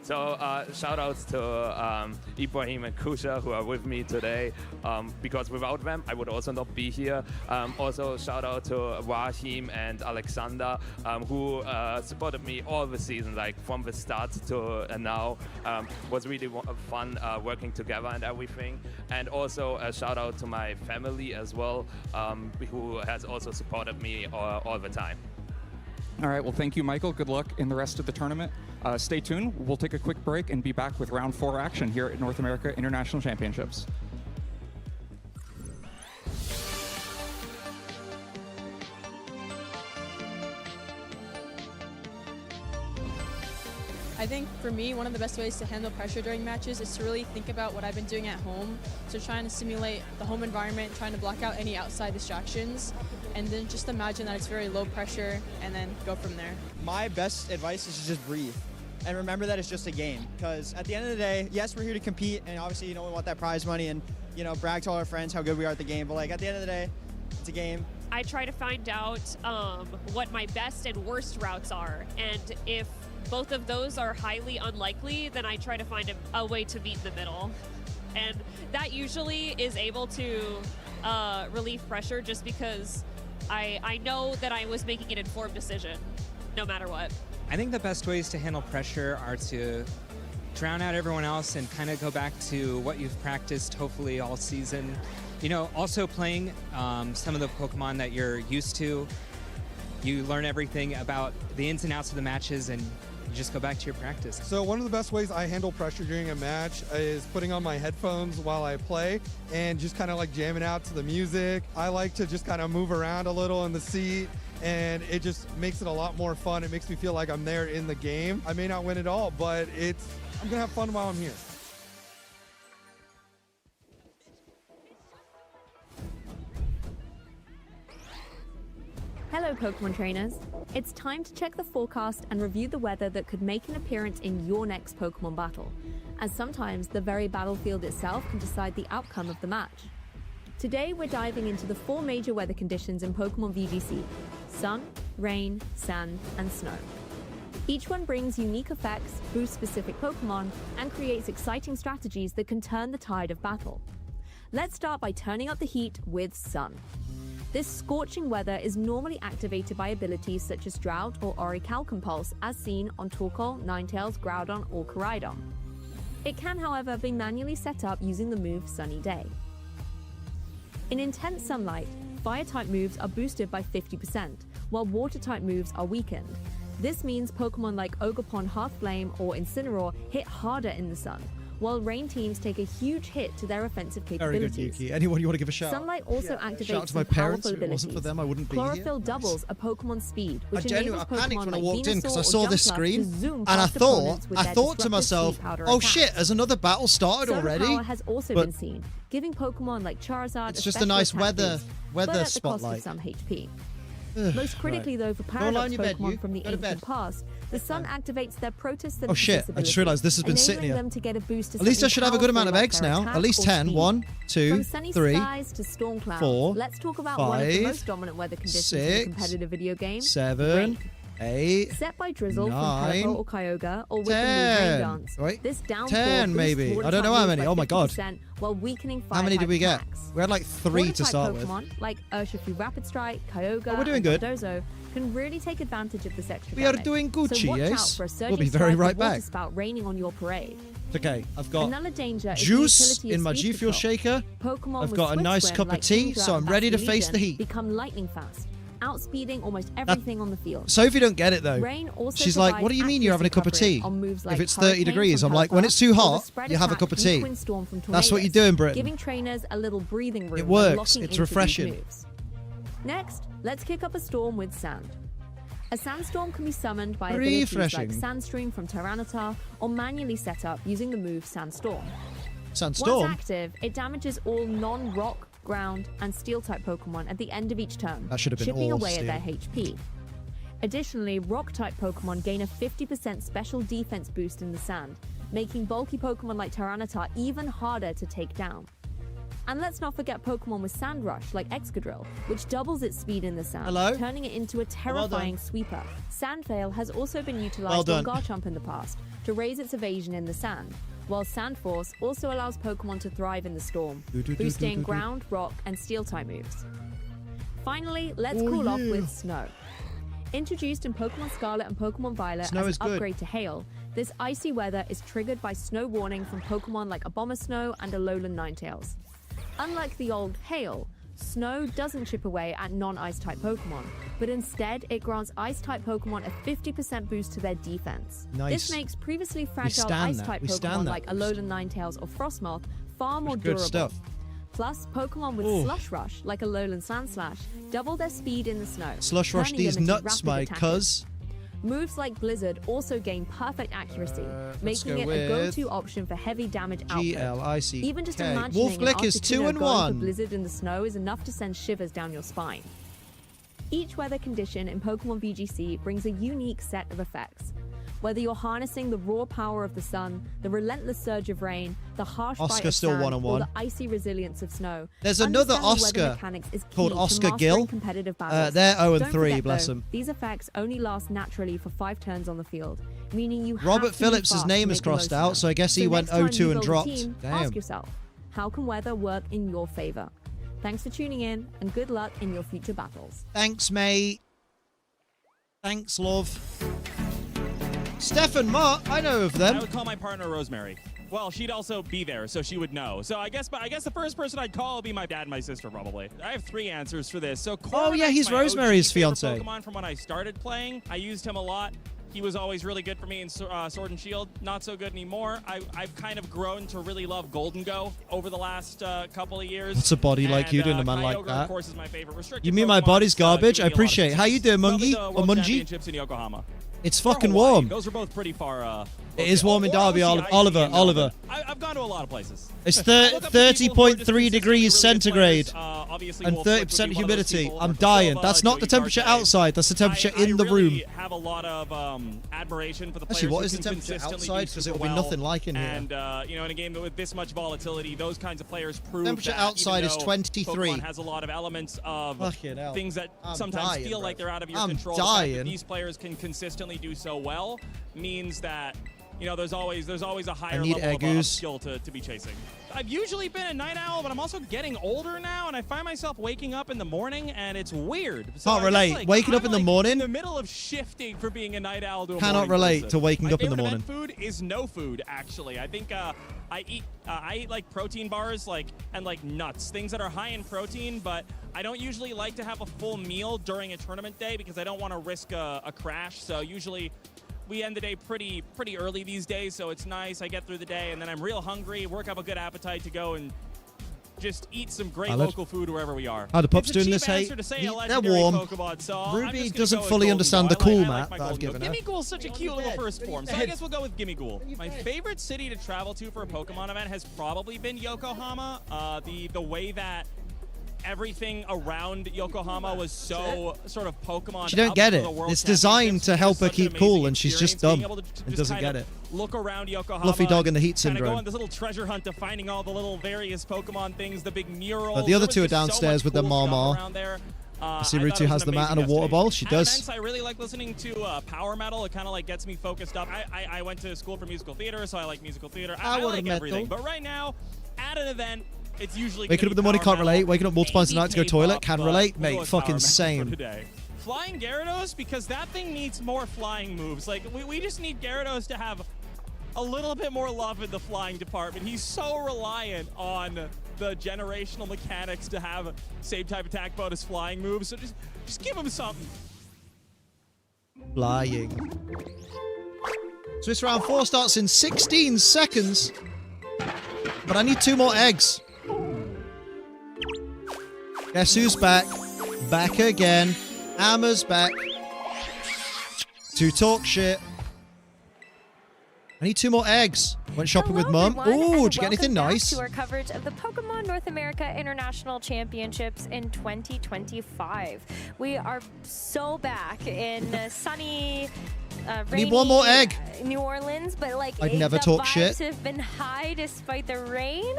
So shout-outs to Ibrahim and Kusha, who are with me today, because without them, I would also not be here. Also, shout-out to Rahim and Alexander, who supported me all the season, like from the start to now. Was really fun working together and everything. And also a shout-out to my family as well, who has also supported me all the time. All right, well, thank you, Michael. Good luck in the rest of the tournament. Stay tuned. We'll take a quick break and be back with round 4 action here at North America International Championships. I think for me, one of the best ways to handle pressure during matches is to really think about what I've been doing at home. So trying to simulate the home environment, trying to block out any outside distractions, and then just imagine that it's very low pressure and then go from there. My best advice is to just breathe and remember that it's just a game, because at the end of the day, yes, we're here to compete, and obviously, we want that prize money and, brag to all our friends how good we are at the game, but like at the end of the day, it's a game. I try to find out what my best and worst routes are, and if both of those are highly unlikely, then I try to find a way to meet in the middle. And that usually is able to relieve pressure just because I know that I was making an informed decision, no matter what. I think the best ways to handle pressure are to drown out everyone else and kind of go back to what you've practiced hopefully all season. Also playing some of the Pokemon that you're used to. You learn everything about the ins and outs of the matches, and you just go back to your practice. So one of the best ways I handle pressure during a match is putting on my headphones while I play and just kind of like jamming out to the music. I like to just kind of move around a little in the seat, and it just makes it a lot more fun. It makes me feel like I'm there in the game. I may not win it all, but I'm gonna have fun while I'm here. Hello, Pokemon trainers. It's time to check the forecast and review the weather that could make an appearance in your next Pokemon battle, as sometimes the very battlefield itself can decide the outcome of the match. Today, we're diving into the 4 major weather conditions in Pokemon VGC: sun, rain, sand, and snow. Each one brings unique effects, boosts specific Pokemon, and creates exciting strategies that can turn the tide of battle. Let's start by turning up the heat with sun. This scorching weather is normally activated by abilities such as Drought or Aurical Pulse, as seen on Torkoal, Ninetales, Groudon, or Koraidon. It can, however, be manually set up using the move Sunny Day. In intense sunlight, Fire-type moves are boosted by 50%, while Water-type moves are weakened. This means Pokemon like Ogerpon, Hearthflame, or Incineroar hit harder in the sun, while rain teams take a huge hit to their offensive capabilities. Very good, Yuki. Anyone you want to give a shout? Sunlight also activates Shout out to my some parents. powerful If it wasn't for them, I wouldn't be here. Chlorophyll doubles a Pokemon's speed, which I enables panicked Pokemon when I like walked in because I Venusaur saw or this Jumpluff screen to zoom and I past opponents with their thought to disruptive myself, speed powder oh attacks. shit, has another battle started Solar already? power has also But been seen, giving Pokemon like Charizard it's a just a special nice attack weather boost, but at the spotlight. cost of some HP. Ugh, Most critically, though, for Go lie on Paradox your bed, Pokemon you. from the Go to bed. ancient past, the sun activates their Protosynthesis Oh shit, I just realised this has been sitting enabling here. them to get a boost to At least I something should have a good amount of powerful eggs like their now. attack At least or 10. speed. 1, 2, From sunny 3, skies to storm clouds, 4, let's talk about one of the 5, most dominant weather conditions in 6, a competitive video game. 7, rain. 8, Set by drizzle 9, from Purple or Kyogre, or with the move 10. Rain Dance. Wait, This downpour 10 boosts maybe. I don't water-type know how moves many. by Oh my god. 50% while weakening How many did we get? attacks. We had like 3 to Water-type start with. Pokemon, like Urshifu Rapid Strike, Kyogre, Oh, we're doing and good. Dondozo, can really take advantage of this extra We are damage. doing Gucci, so watch out yes? for a We'll surging be very strike right with water back. spout raining on your parade. Okay, I've got Another danger is the juice utility of in my Speed G Fuel Patrol. shaker. Pokemon I've with got a Swift nice Swim, cup of like tea, Kingdra so I'm and ready to face Bastion the heat. Become lightning fast, outspeeding almost everything on the field. Sophie don't get it though. Rain also She's like, provides what do you mean you're having a cup of accuracy tea? coverage on moves If like it's 30 Hurricane degrees, from I'm like, when Pelipper it's too or the hot, spread you have a attack cup of tea. Equine Storm from That's what you Tornadus, do in Britain. giving trainers a little breathing room. It when works. locking It's into these refreshing. moves. Next, let's kick up a storm with sand. A sandstorm can be summoned by abilities like Refreshing. Sandstream from Tyranitar, or manually set up using the move Sandstorm. Sandstorm? Once active, it damages all non-rock, ground, and steel-type Pokemon at the end of each turn, That should have been chipping all away steel. at their HP. Additionally, rock-type Pokemon gain a 50% special defense boost in the sand, making bulky Pokemon like Tyranitar even harder to take down. And let's not forget Pokemon with Sand Rush, like Excadrill, which doubles its speed in the sand, Hello? turning it into a terrifying sweeper. Sandveil has also been utilized Well on done. Garchomp in the past to raise its evasion in the sand, while Sand Force also allows Pokemon to thrive in the storm, boosting ground, rock, and steel-type moves. Finally, let's cool off with Snow. Introduced in Pokemon Scarlet and Pokemon Violet Snow as is an good. upgrade to Hail, this icy weather is triggered by snow warning from Pokemon like Abomasnow and Alolan Ninetales. Unlike the old Hail, Snow doesn't chip away at non-ice type Pokemon, but instead it grants ice type Pokemon a 50% boost to their defense. Nice. This makes previously fragile stand ice that. type We stand Pokemon that like boost. Alolan Ninetales or Frostmoth far more Good durable. stuff. Plus, Pokemon with Ooh. Slush Rush, like Alolan Sandslash, double their speed in the snow. Slush rush turning these them into nuts, rapid my attackers. cuz. Moves like Blizzard also gain perfect accuracy, let's making go it a with go-to option for heavy damage output. GLICK. Even just imagining Wolf Glick an is 2 Articuno and going 1. for Blizzard in the snow is enough to send shivers down your spine. Each weather condition in Pokemon VGC brings a unique set of effects. Whether you're harnessing the raw power of the sun, the relentless surge of rain, the harsh Oscar bite of still sand, one-on-one. or the icy resilience of snow, There's another understanding weather Oscar mechanics is key called to Oscar mastering Gill. competitive battles. They're 0 and Don't 3, forget, bless though, them. These effects only last naturally for 5 turns on the field, meaning you have Robert to move Phillips' fast name to is make the crossed most of out, them. so I guess he went next time 0-2 you and build a dropped. team, Damn. Ask yourself, how can weather work in your favor? Thanks for tuning in, and good luck in your future battles. Thanks, mate. Thanks, love. Steph and Mark, I know of them. I would call my partner Rosemary. Well, she'd also be there, so she would know. So I guess the first person I'd call would be my dad and my sister, probably. I have 3 answers for this. So Oh, yeah, Corvik's he's my Rosemary's OG favorite fiance. Pokemon from when I started playing. I used him a lot. He was always really good for me in Sword and Shield. Not so good anymore. I've kind of grown to really love Golden Go over the last couple of years. What's a body like you doing a man like Kyogre, that? Of course, is my favorite. Restricted You mean my Pokemon, body's garbage? I give me a lot of appreciate it. How you doing, Mungie? Well, Or the World Mungie? Championships in Yokohama. It's fucking Hawaii. warm. Those are both pretty far. It is warm in Derby, Oliver. Oliver. I've gone to a lot of places. It's 30.3 degrees centigrade and 30% humidity. I'm dying. That's not the temperature outside. That's the temperature in the room. I really have a lot of admiration for the players Actually, what who is the can temperature consistently outside? do Because super it'll be well. nothing like in here. And in a game with this much volatility, those kinds of players prove Temperature that outside even is though 23. Pokemon has a lot of elements of Fucking hell. things that I'm sometimes dying, feel bro. like they're out of your I'm control. The fact that dying. these players can consistently do so well means that there's always a higher need level of Eggoos. skill to be chasing. I've usually been a night owl, but I'm also getting older now, and I find myself waking up in the morning, and it's weird. So Can't I guess, relate. like, Waking up I'm, in the like, morning? in the middle of shifting from being a night owl to a Cannot morning relate person. to waking My up in the favorite morning. event food is no food, actually. I think I eat like protein bars, and nuts, things that are high in protein, but I don't usually like to have a full meal during a tournament day because I don't want to risk a crash. So usually we end the day pretty early these days, so it's nice. I get through the day, and then I'm real hungry, work up a good appetite to go and just eat some great Valid. local food wherever we are. How the pups It's a doing cheap this, hey? answer to say a They're legendary warm. Pokemon, so I'm Ruby just gonna doesn't go with fully Golden understand Go. the cool I like map my that I've Golden Go. given her. Gimmighoul's such a cute little first form, so I guess we'll go with Gimmighoul. My favorite city to travel to for a Pokemon event has probably been Yokohama. The way that everything around Yokohama was so sort of Pokemon. She don't get it. It's designed to help her keep cool, and she's just dumb and doesn't get it. Look around Yokohama. Fluffy dog and the heat Kind of go syndrome. on this little treasure hunt to finding all the little various Pokemon things, the big murals. But the other There was two are just so downstairs much with their cool stuff Marmar. around there. You see I thought Rutu it was has an the mat amazing and a water destination. ball. She At does. events, I really like listening to power metal. It kind of like gets me focused up. I went to school for musical theater, so I like musical theater. I Power like metal. everything. But right now, at an event, it's usually Waking up in the morning, can't relate. Waking up multiple times a night to go toilet, can relate. We'll go Mate, with power fucking metal for same. today. Flying Gyarados, because that thing needs more flying moves. Like, we just need Gyarados to have a little bit more love in the flying department. He's so reliant on the generational mechanics to have same type attack bonus flying moves. So just give him something. Flying. So this round 4 starts in 16 seconds. But I need 2 more eggs. Guess who's back? Back again. Amma's back. To talk shit. I need 2 more eggs. Went shopping with Mum. Ooh, did you get anything nice? To our coverage of the Pokemon North America International Championships in 2025. We are so back in sunny, rainy need 1 more egg. New Orleans, but like I'd never the talk vibes shit. have been high despite the rain.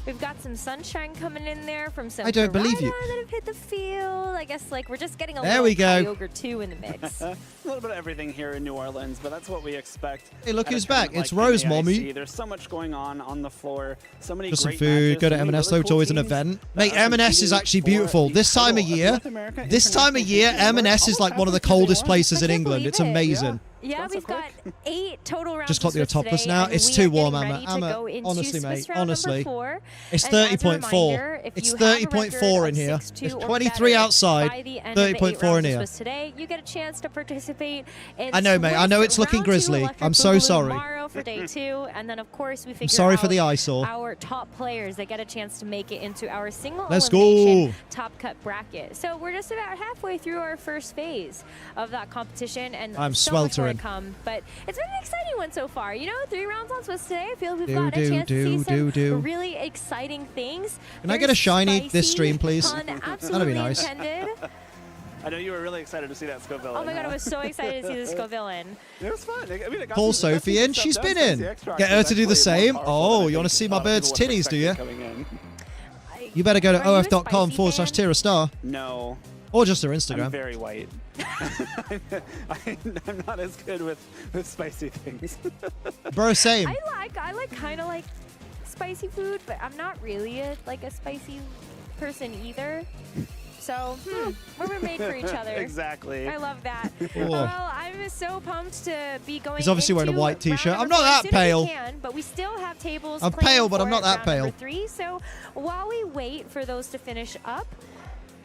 We've got some sunshine coming in there from some I don't believe you. Corona that have hit the field. I guess like we're just getting a There little we go. Kyogre 2 in the mix. A little bit of everything here in New Orleans, but that's what we expect. Hey, look at a who's back. tournament It's like Rose, NAIC. mommy. There's so much going on the floor. So many Just some great food. matches, Go to so many M&S really though. It's cool always an teams event. that Mate, are M&S is competing actually for beautiful. the This time of title year, North America International M&S is like one of the coldest places in England. It's amazing. Yeah, we've got 8 total rounds. Just clocked your topless now. It's too warm, Amma. Honestly, mate. Honestly. It's 30.4. It's 30.4 in here. It's 23 outside. 30.4 in here. Today, you get a chance to participate in I know, mate. I know it's looking grisly. I'm so sorry. For day 2, and then of course we figure I'm sorry out for the eyesore. our top players that get a chance to make it into our single Let's elimination go. top cut bracket. So we're just about halfway through our first phase of that competition, and I'm so much more sweltering. to come. But it's been an exciting one so far. You know, 3 rounds on Swiss today. I feel we've Do, got a do, chance to see do, some do. really exciting things. Can I get a shiny this Spicy, stream, please? pun That'd absolutely be nice. intended. I know you were really excited to see that Scoville. Oh my god, I was so excited to see the Scoville in. It was fun. I mean, it got Pull some- it got some Sophie in. stuff She's done. been Stacey in. X-Trax Get her is to do the actually more same. powerful than Oh, I you want to think see my a lot of bird's people would have titties, do you? expected coming in. You better go to Are you a of.com spicy fan? /Tira_star. No. Or just her I'm Instagram. very white. I'm not as good with spicy things. Bro, same. I like kind of like spicy food, but I'm not really a spicy person either. So, we're made for each other. Exactly. I love that. Oh. Well, I'm so pumped to be going. He's obviously wearing a into white t-shirt. round I'm not number that 4 as soon as pale. we can, but we still have tables. I'm planned pale, but I'm for not that round number pale. 3. So while we wait for those to finish up,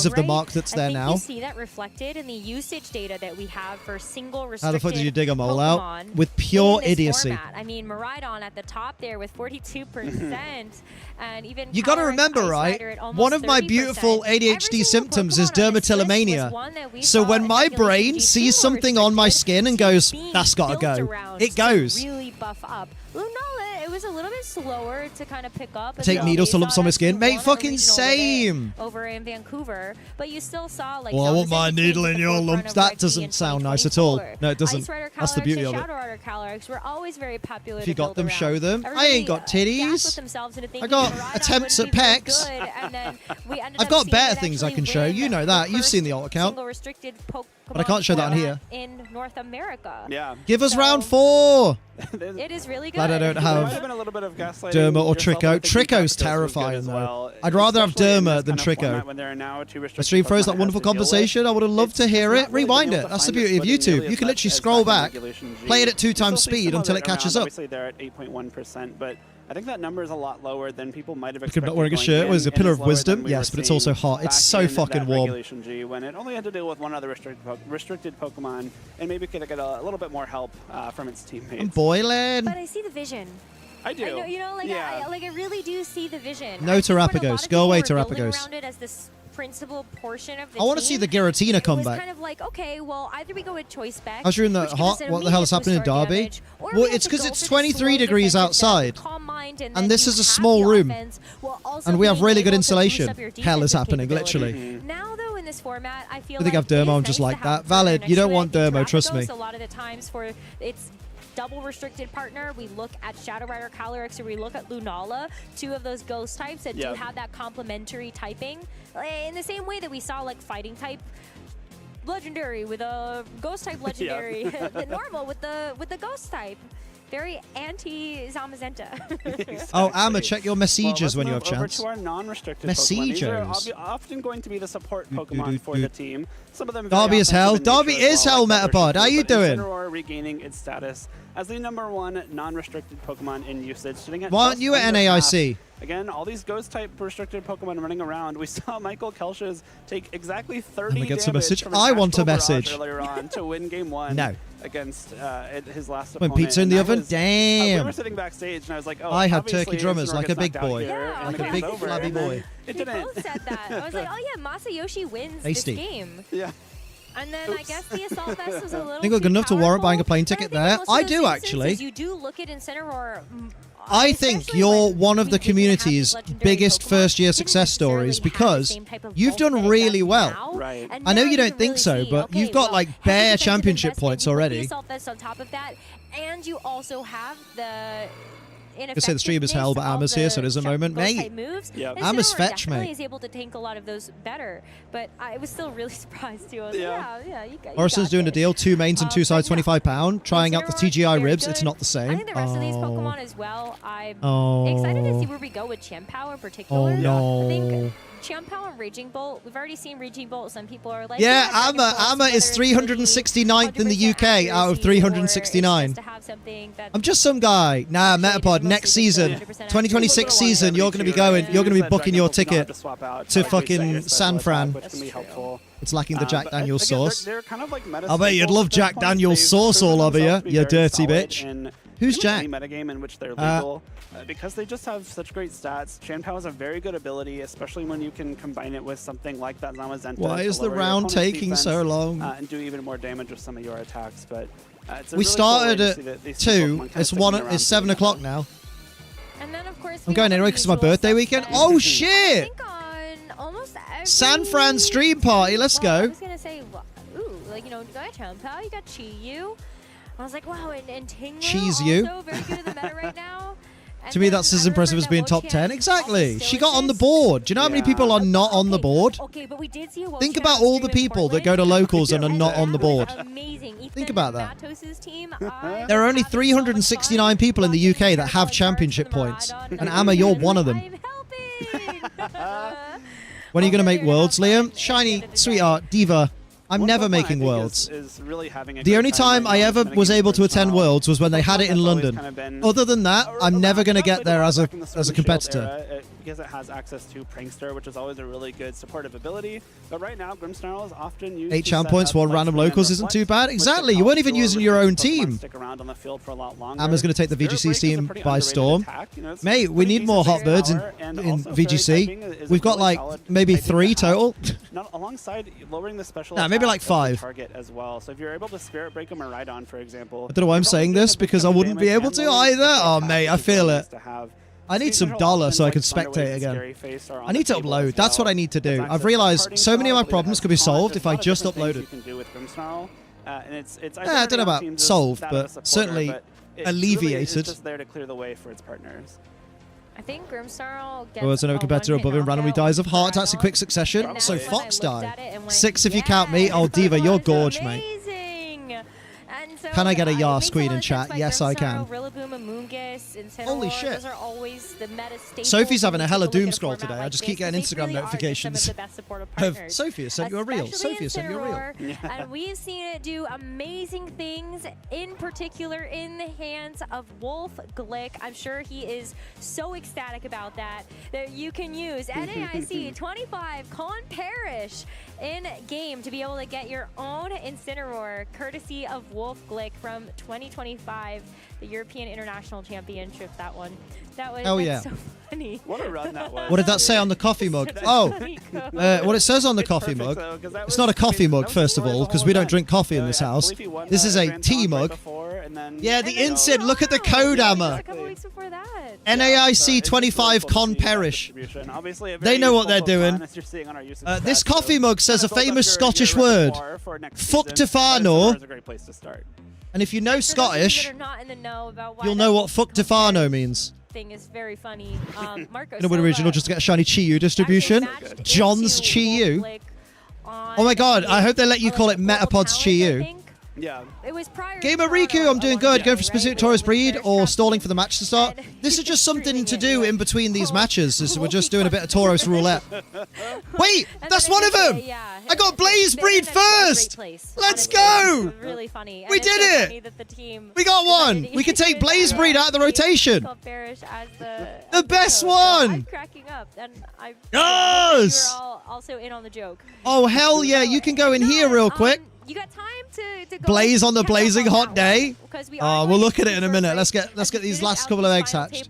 size of the right? mark that's there I think now. you see that reflected in the usage data that we have for single restricted How the fuck did you dig them all out? Pokemon With pure in this idiocy. format. I mean, Miraidon at the top there with 42%, and even You got to Calyrex remember, Ice right? Rider at almost One of my 30%. beautiful ADHD symptoms is dermatillomania. So when my brain sees something on my skin and goes, that's got to go, it goes. Really buff up. Lunala, it was was a little bit slower to kind of pick up. Take needles to lumps on my skin. Mate, fucking same. Over in Vancouver, but you still saw like. Well, I want my needle in your lumps. That doesn't sound nice at all. No, it doesn't. That's the beauty of it. Shadow Rider Calyrex were always very popular. If you got them, show them. I ain't got titties. I got attempts at pecs. I've got better things I can show. You know that. You've seen the alt account. But I can't show that on here. In North America. Yeah. Give us round 4. It is really good. Glad I don't have There might have been a little bit of gaslighting Derma or yourself. Trico. I think Trico's Dr. Dose was terrifying, good as though. well. I'd rather have Especially in Derma this than kind of format Trico. when there are now 2 The restricted stream froze, Pokemon that it wonderful has to deal with. conversation. I would have loved to hear it. It's not really Rewind been it. able to That's the find beauty of its footing YouTube. nearly You as can much literally as scroll back in back, Regulation G. play it at 2 You still times see speed some of until it around. catches up. Obviously, they're at 8.1%, but I think that number is a lot lower than people might have Look, expected. I'm not wearing a going shirt. in, What is it? and Pillar is of lower than Wisdom? we Yes, were but it's also seeing hot. It's back so in fucking that warm. Regulation G, when it only had to deal with one other restricted Pokemon, and maybe could get a little bit more help from its teammates. I'm boiling. But I see the vision. I do. I know, you know, like Yeah. I really do see the vision. No I think when a lot Terrapagos. of Go away, people were building Terrapagos. around it as this principal portion of the I want to see the Giratina come It was back. kind of like, okay, well, either we go with choice spec. How's you in the which gives hot? us an What the hell is immediate happening in boost to our Derby? damage, or Well, we have it's to because go it's for the 23 slow degrees defensive set outside. with calm mind, and And then this you is a have small the room. offense while also And we have being really good able to boost insulation. up your Hell is defensive happening, capability. literally. Now, though, in this format, I feel I think like I've Dermo, it is I'm just nice like to have that. a partner Valid. next You don't to want it. In Dermo, trust me. Terrapagos, a lot of the times for its double restricted partner, we look at Shadow Rider Calyrex, or we look at Lunala, 2 of those ghost types that do have that complementary typing. In the same way that we saw like fighting type legendary with a ghost type legendary, the normal with the ghost type. Very anti-Zamazenta. Exactly. Oh, Amma, check your messages when you have Over chance. to our non-restricted Pokemon. These are Messages. often going to be the support Pokemon for the team. Some of them Derby is hell. Derby is hell, Metapod. How you doing? Incineroar regaining its status as the #1 non-restricted Pokemon in usage, sitting at Why aren't just you at under NAIC? half. Again, all these ghost-type restricted Pokemon running around. We saw Michael Kelches take exactly 30 get damage a message. from an I want a Astral Barrage message. earlier on to win Game 1 No. against his last When opponent. pizza in And the that oven? was- Damn. we were sitting backstage, and I was like, oh, I have obviously turkey drummers Incineroar like a gets big knocked out boy. here, and Like the a game's big over. flabby And then boy. It We didn't. both said that. I was like, oh yeah, Masayoshi wins Tasty. this game. Yeah. And then I guess the Assault Vest was a little I think we're good enough to warrant buying a plane powerful, ticket but I there. think in most I of those do, instances, actually. You do look at Incineroar. I think you're one of the community's biggest first-year success stories because you've done really well. Right. I know you don't think so, but you've got like bare championship points The already. Assault Vest on top of that, and you also have the. I say the stream is hell, but Amma's here, so there's a moment. Mate, Amma's fetch, definitely mate. is able to tank a lot of those better, but I was still really surprised too. I was Yeah. like, yeah, you got Morrison's doing a deal, 2 mains and 2 sides, £25. Trying out the TGI very ribs. good. It's not the same. I think the rest of these Oh. Pokemon as well. I'm Oh. excited to see where we go with Chimpao in particular. Oh, no. I think Chimpao and Raging Bolt. We've already seen Raging Bolt. Some people are like, Yeah, Dragon Bolts, Amma whether is it's 369th in the UK out of accuracy or 369. it's just to have something that I'm just some guy. Nah, Metapod, next season, 2026 season, you're going to be going, you're going to be booking your ticket to fucking San Fran. Which can be helpful. It's lacking the Jack But Daniels again, sauce. they're kind of like meta I bet you'd staples love at this Jack point. Daniels They've sauce proven all over themselves you, to be you very dirty solid bitch. in Who's pretty Jack? much any metagame in which they're legal, because they just have such great stats. Chanpao has a very good ability, especially when you can combine it with something like that Zamazenta. Why to is the lower your round opponent's taking defense, so long? And do even more damage with some of your attacks. But it's a We really started cool way to see that at these 2. Pokemon kinda It's sticking around It's for 7 the o'clock game. now. And then, of course, I'm going anyway because it's my birthday weekend. Oh shit! almost every San Fran stream party. Let's I go. was gonna say, ooh, like you got Chimpao, you got Chi-Yu. I was like, wow, and Tinglu Cheese you. also very good in the meta right now. To me, that's as impressive as being top 10. Exactly. She got on the board. Do you know how many people are not on the board? Okay, but we did see a Think about all the people that go to locals and are not on the board. Amazing. Think about that. Matos's team, There are only 369 people in the UK that have championship points. And Amma, you're one of them. When are you going to make Worlds, Liam? Shiny, sweetheart, Diva. I'm never making Worlds. Is really having a The great only time time right I now. ever It's been a was game able to for attend Sal. Worlds was when they had it in Pokemon has always London. kind of been Other than that, I'm never going to get there as a back in the Sword and Shield competitor. era, because it has access to Prankster, which is always a really good supportive ability. But right now, Grimmsnarl is often used 8 to champ set points, up 1 like random Command locals isn't Reflect, too bad. which Exactly, can you weren't help even your using your own Pokemon team. stick around on the field for a lot longer. Amma's going to take the Spirit VGC Break is a team pretty by underrated storm. attack. You know, it's Mate, we pretty need more decent Hotbirds in power, and in also fairy VGC. typing is a We've got really like solid maybe typing to 3 have. total. Alongside lowering the special Nah, maybe attack like of the 5. target as well. So if you're able to Spirit Break him or Rhydon, for example, I don't know why I'm saying this because I wouldn't be able to either. Oh, mate, I feel it. I need some dollar so I can spectate again. I need to upload. That's what I need to do. I've realized so many of my problems could be solved if I just uploaded. I don't know about solved, but certainly alleviated. It's just there to clear the way for its partners. I think Grimmsnarl gets Oh, it's another competitor above him randomly dies of heart attacks in quick succession. So Fox died. 6 if you count me. Oh, Diva, you're gorge, mate. Can I get a Yas Queen in chat? Yes, I can. Holy shit. Those are always the meta staples. Sophie's having a hella when you doom take a scroll format today. I like just keep this, getting because they Instagram really are notifications just some of the best supportive of partners, Sophie has sent you a reel. especially Sophie has sent you a reel. Incineroar. And we've seen it do amazing things, in particular in the hands of Wolf Glick. I'm sure he is so ecstatic about that you can use NAIC 25 Con Parish in game to be able to get your own Incineroar, courtesy of Wolf Glick from 2025, the European International Championship. That was so funny. What a run that was. What did that say on the coffee mug? Oh, what it says on the coffee mug. It's not a coffee mug, first of all, because we don't drink coffee in this house. This is a tea mug. Yeah, the Incid. Look at the code, Amma. A couple weeks before that. NAIC 25 Con Parish. They know what they're doing. This coffee mug says a famous Scottish word. Fuck Tefano. And if you know Scottish, you'll know what fuck Tefano means. Thing is very funny. Marco In a win original just to get a shiny Chi-Yu distribution. John's Chi-Yu. Oh my god, I hope they let you call it Metapod's Chi-Yu. Yeah. It was prior Gamer Riku, I'm doing good. Going for specific Taurus breed or stalling for the match to start. This is just something to do in between these matches. We're just doing a bit of Tauros roulette. Wait, that's one of them. I got Blaze breed first. Let's go. Really funny. We did it. We got one. We can take Blaze breed out of the rotation. The best one. I'm cracking up, and Yes. you're all also in on the joke. Oh hell yeah! You can go in here real quick. You got time to go Blaze on the blazing hot day. Oh, we'll look at it in a minute. Let's get these last couple of eggs hatched.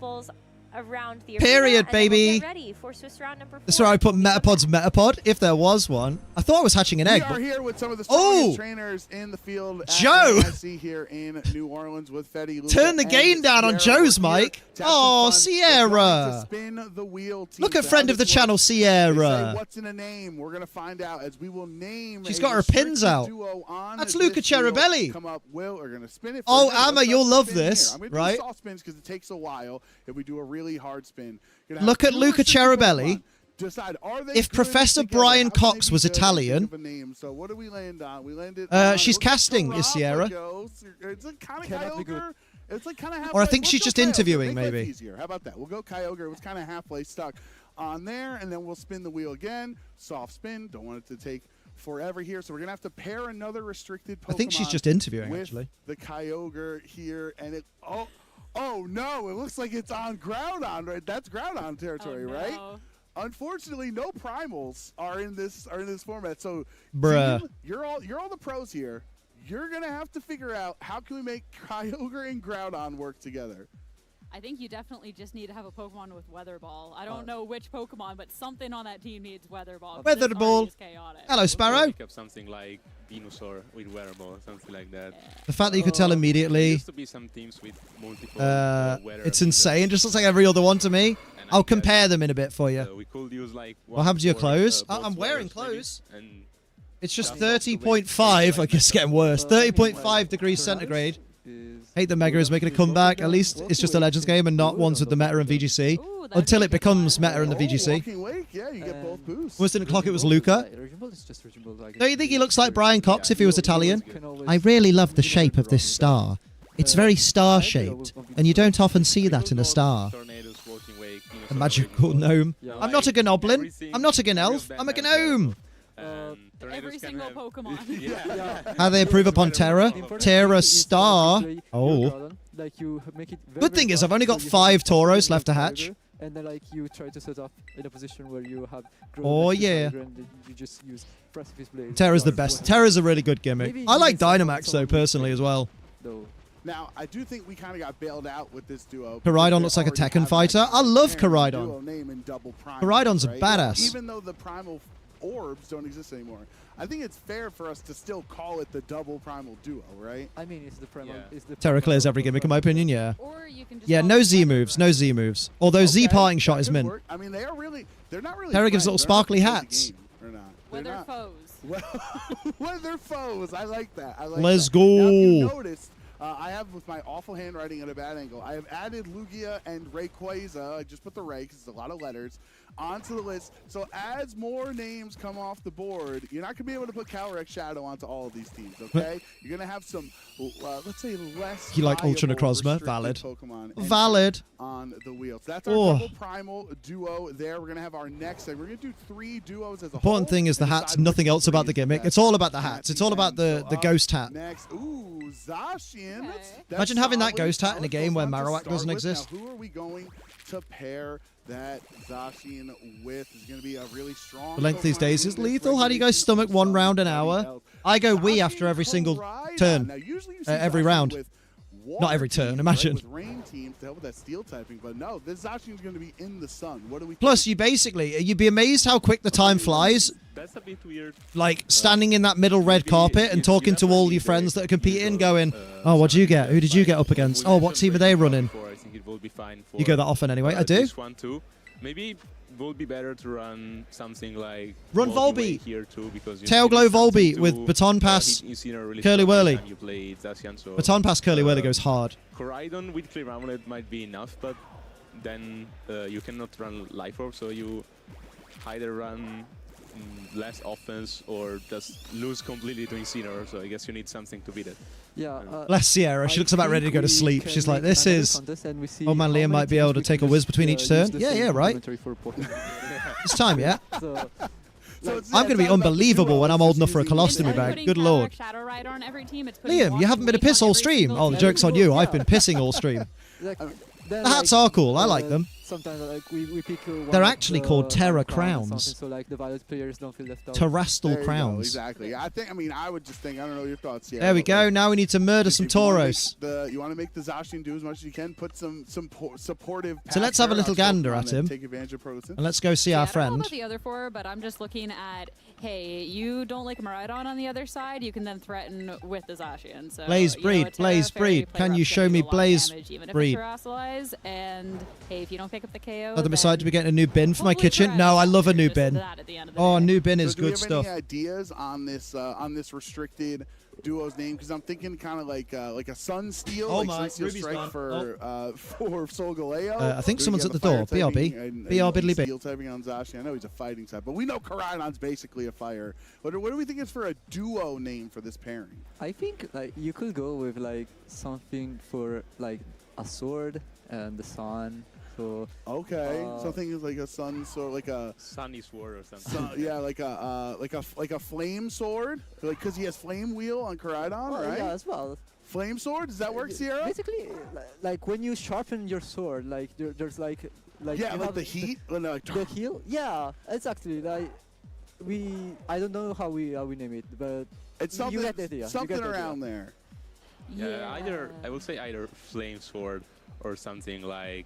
Around the Period, arena, baby. And then we'll get ready for Swiss round number 4. That's where I put Metapod's Metapod, if there was one. I thought I was hatching an egg. We are here with some of the strongest trainers in the field. Joe! NAIC here in New Orleans with Fetty. Turn the gain down on Joe's mic. Oh, Sierra. Spin the wheel. Look at friend of the channel, Sierra. What's in a name? We're going to find out as we will name. She's got her pins out. That's Luca Cherubelli. Come up, Will, are going to spin it. Oh, Amma, you'll love this, right? Soft spins because it takes a while. If we do a really hard spin. Look at Luca Cherubelli. Decide, if Professor Brian Cox was Italian, so what do we land on? We landed. She's casting, is Sierra. It's like kind of Kyogre. It's like kind of halfway. Or I think she's just interviewing, maybe. Easier. How about that? We'll go Kyogre. It was kind of halfway stuck on there, and then we'll spin the wheel again. Soft spin. Don't want it to take forever here, so we're gonna have to pair another restricted Pokemon. I think she's just interviewing, with actually. The Kyogre here, and it. Oh no! It looks like it's on Groudon, right? That's Groudon territory, right? Unfortunately, no primals are in this format. So, bruh, team, you're all the pros here. You're gonna have to figure out how can we make Kyogre and Groudon work together. I think you definitely just need to have a Pokemon with Weather Ball. I don't know which Pokemon, but something on that team needs Weather Ball. Weather Ball. Hello, Sparrow. Pick up something like Venusaur with Weather Ball, something like that. The fact that you could tell immediately. There used to be some teams with multiple it's insane. Just looks like every other one to me. I'll compare them in a bit for you. we could use like what happened to your clothes? I'm wearing clothes. It's just 30.5. I guess it's getting worse. 30.5 degrees centigrade. Hate the Mega is making a comeback. At least it's just a Legends game and not ones with the meta and VGC. Until it becomes meta in the VGC. Yeah, you get both boosts. Almost didn't clock it was Luca. Don't you think he looks like Brian Cox if he was Italian? I really love the shape of this star. It's very star-shaped, and you don't often see that in a star. A magical gnome. I'm not a Gnoblin. I'm not a Gnelf. I'm a Gnome. Every single Pokemon. How they improve upon Terra? Terra Star. Oh. Good thing is I've only got 5 Tauros left to hatch. and then like you try to set up in a position where you have and you just use Precipice Blade. Terra's the best. Terra's a really good gimmick. I like Dynamax though personally as well. Now, I do think we kind of got bailed out with this duo. Koraidon looks like a Tekken fighter. I love Koraidon. Koraidon's a badass. Even though the primal orbs don't exist anymore, I think it's fair for us to still call it the double primal duo, right? I mean, it's the primal. Terra clears every gimmick in my opinion, yeah. Yeah, no Z moves, no Z moves. Although Z parting shot is mint. I mean, they're not really. Terra gives little sparkly hats. Weather foes. Weather foes. I like that. Let's go. Now, if you noticed, I have, with my awful handwriting at a bad angle, I have added Lugia and Rayquaza. I just put the Ray because it's a lot of letters onto the list. So as more names come off the board, you're not going to be able to put Calyrex Shadow onto all of these teams, okay? You're going to have some, let's say, less You like Ultra Necrozma? Valid. Pokemon Valid. On the wheels. That's our double primal duo there. We're going to have our next segment. We're going to do 3 duos as a Important thing is the hats, nothing else about the gimmick. It's all about the hats. It's all about the ghost hat. Next, ooh, Zacian. Okay. Imagine having that ghost hat in a game where Marowak doesn't exist. Now, who are we going to pair that Zacian with? Is going to be a really strong. The length these days is lethal. How do you guys stomach 1 round an hour? I go Wii after every single turn. Every round. Not every turn, imagine. With rain teams to help with that steel typing, but no, this Zacian is going to be in the sun. What do we Plus, you'd be amazed how quick the time flies. That's a bit weird. Like, standing in that middle red carpet and talking to all your friends that are competing, going, oh, what'd you get? Who did you get up against? Oh, what team are they running? I think it will be fine for You go that often anyway. I do. This one too. Maybe it would be better to run something like Run Volbeat here too, because Tailglow Volbeat with Baton Pass, really Curly Whirly. So Baton Pass Curly Whirly goes hard. Koraidon with Clear Amulet might be enough, but then you cannot run Life Orb, so you either run less offense or just lose completely to Incineroar, so I guess you need something to beat it. Yeah. Less Sierra. She looks about ready to go to sleep. She's like, this is... Oh man, Liam might be able to take a whiz between each turn. Yeah, right. It's time, yeah? I'm going to be unbelievable when I'm old enough for a colostomy bag. Good lord. Liam, you haven't been a piss all stream. Oh, the joke's on you. I've been pissing all stream. The hats are cool. I like them. Sometimes like we pick They're actually called Terra Crowns. So like the Violet players don't feel left out. Terrestrial Crowns. Exactly. I would just think, I don't know your thoughts here. There we go. Now we need to murder some Tauros. You want to make the Zacian do as much as you can. Put some supportive. So let's have a little gander at him. Take advantage of Protoss. And let's go see our friend. I don't know about the other 4, but I'm just looking at, hey, you don't like Miraidon on the other side, you can then threaten with the Zacian. So, Blaze Breed, Blaze Breed. Can you show me Blaze Breed? And hey, if you don't pick up the KO, I'm excited to be getting a new bin for my kitchen. No, I love a new bin. Oh, a new bin is good stuff. Do we have any ideas on this restricted duo's name? Because I'm thinking kind of like a Sun Steel, Strike for Solgaleo. I think someone's at the door. BRB. BRB. Steel typing on Zacian. I know he's a fighting type, but we know Koraidon's basically a fire. What do we think is for a duo name for this pairing? I think like you could go with like something for like a sword and the sun. So okay, something like a sun sword, like a sunny sword or something. Yeah, like a flame sword, like because he has flame wheel on Koraidon, right? Yeah, as well. Flame sword, does that work, Sierra? Basically, like when you sharpen your sword, like there's like yeah, like the heat, the heal. Yeah, it's actually like I don't know how we name it, but it's something, you get the idea. Something around there. Yeah, I would say either flame sword or something like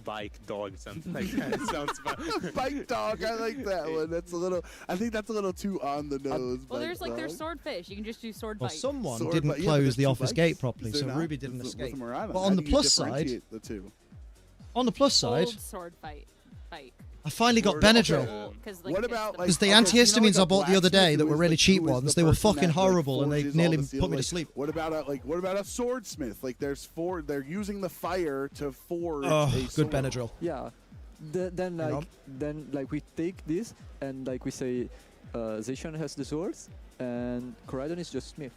bike dog, something like that. It sounds fun. Bike dog, I like that one. I think that's a little too on the nose. Well, there's swordfish. You can just do sword bite. Well, someone didn't close the office gate properly, so Ruby didn't escape. But on the plus side, Old sword fight. I finally got Benadryl. What about because the antihistamines I bought the other day that were really cheap ones, they were fucking horrible and they nearly put me to sleep. What about a swordsmith? Like they're using the fire to forge. Oh, a good sword. Benadryl. Yeah. Then we take this and like we say, Zacian has the swords and Koraidon is just smith.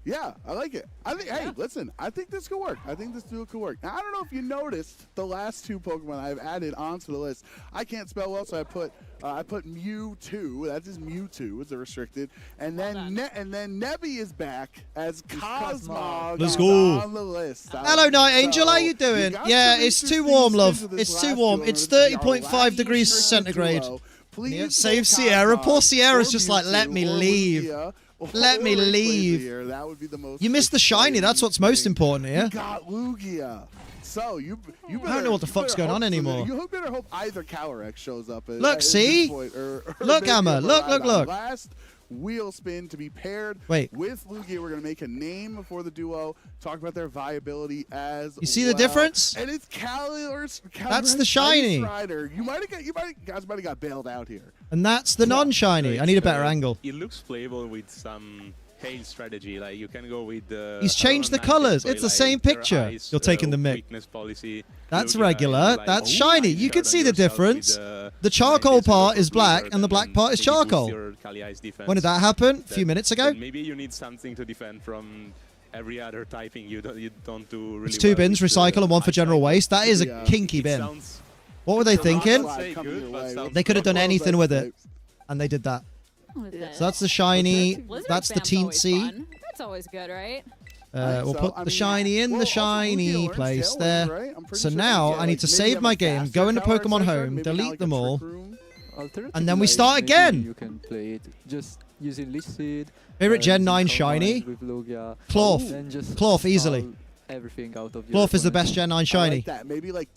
Yeah, I like it. I think. Hey, listen. I think this could work. I think this duo could work. Now, I don't know if you noticed the last two Pokemon I've added onto the list. I can't spell well, so I put Mewtwo. That's just Mewtwo. It's a restricted. And then Nebby is back as Cosmog. Let's go. On the list. Hello, Night Angel. How you doing? Yeah, it's too warm, love. It's too warm. It's 30.5 degrees centigrade. Yeah, save Sierra. Poor Sierra's just like, let me leave. Let me leave. That would be the most. You missed the shiny. That's what's most important here. You got Lugia. So you better, I don't know what the fuck's going on anymore. You better hope either Calyrex shows up. Look, see? Look, Emma. Look. Last wheel spin to be paired with Lugia. We're going to make a name for the duo, talk about their viability as You see the difference? And it's Calyrex. That's the shiny. Rider. You guys might have got bailed out here. And that's the non-shiny. I need a better angle. It looks playable with some hail strategy. Like you can go with the. He's changed the colors. It's the same picture. You're taking the mic. That's regular. That's shiny. You can see the difference. The charcoal part is black and the black part is charcoal. When did that happen? A few minutes ago? Maybe you need something to defend from every other typing you don't do really. It's 2 bins, recycle, and 1 for general waste. That is a kinky bin. What were they thinking? They could have done anything with it. And they did that. So that's the shiny. That's the teensy. That's always good, right? We'll put the shiny in the shiny place there. So now I need to save my game, go into Pokemon Home, delete them all, and then we start again. You can play it just using Leech Seed. Favorite Gen 9 shiny? Cloth easily. Everything out of Cloth is the best Gen 9 shiny. I like that. Maybe like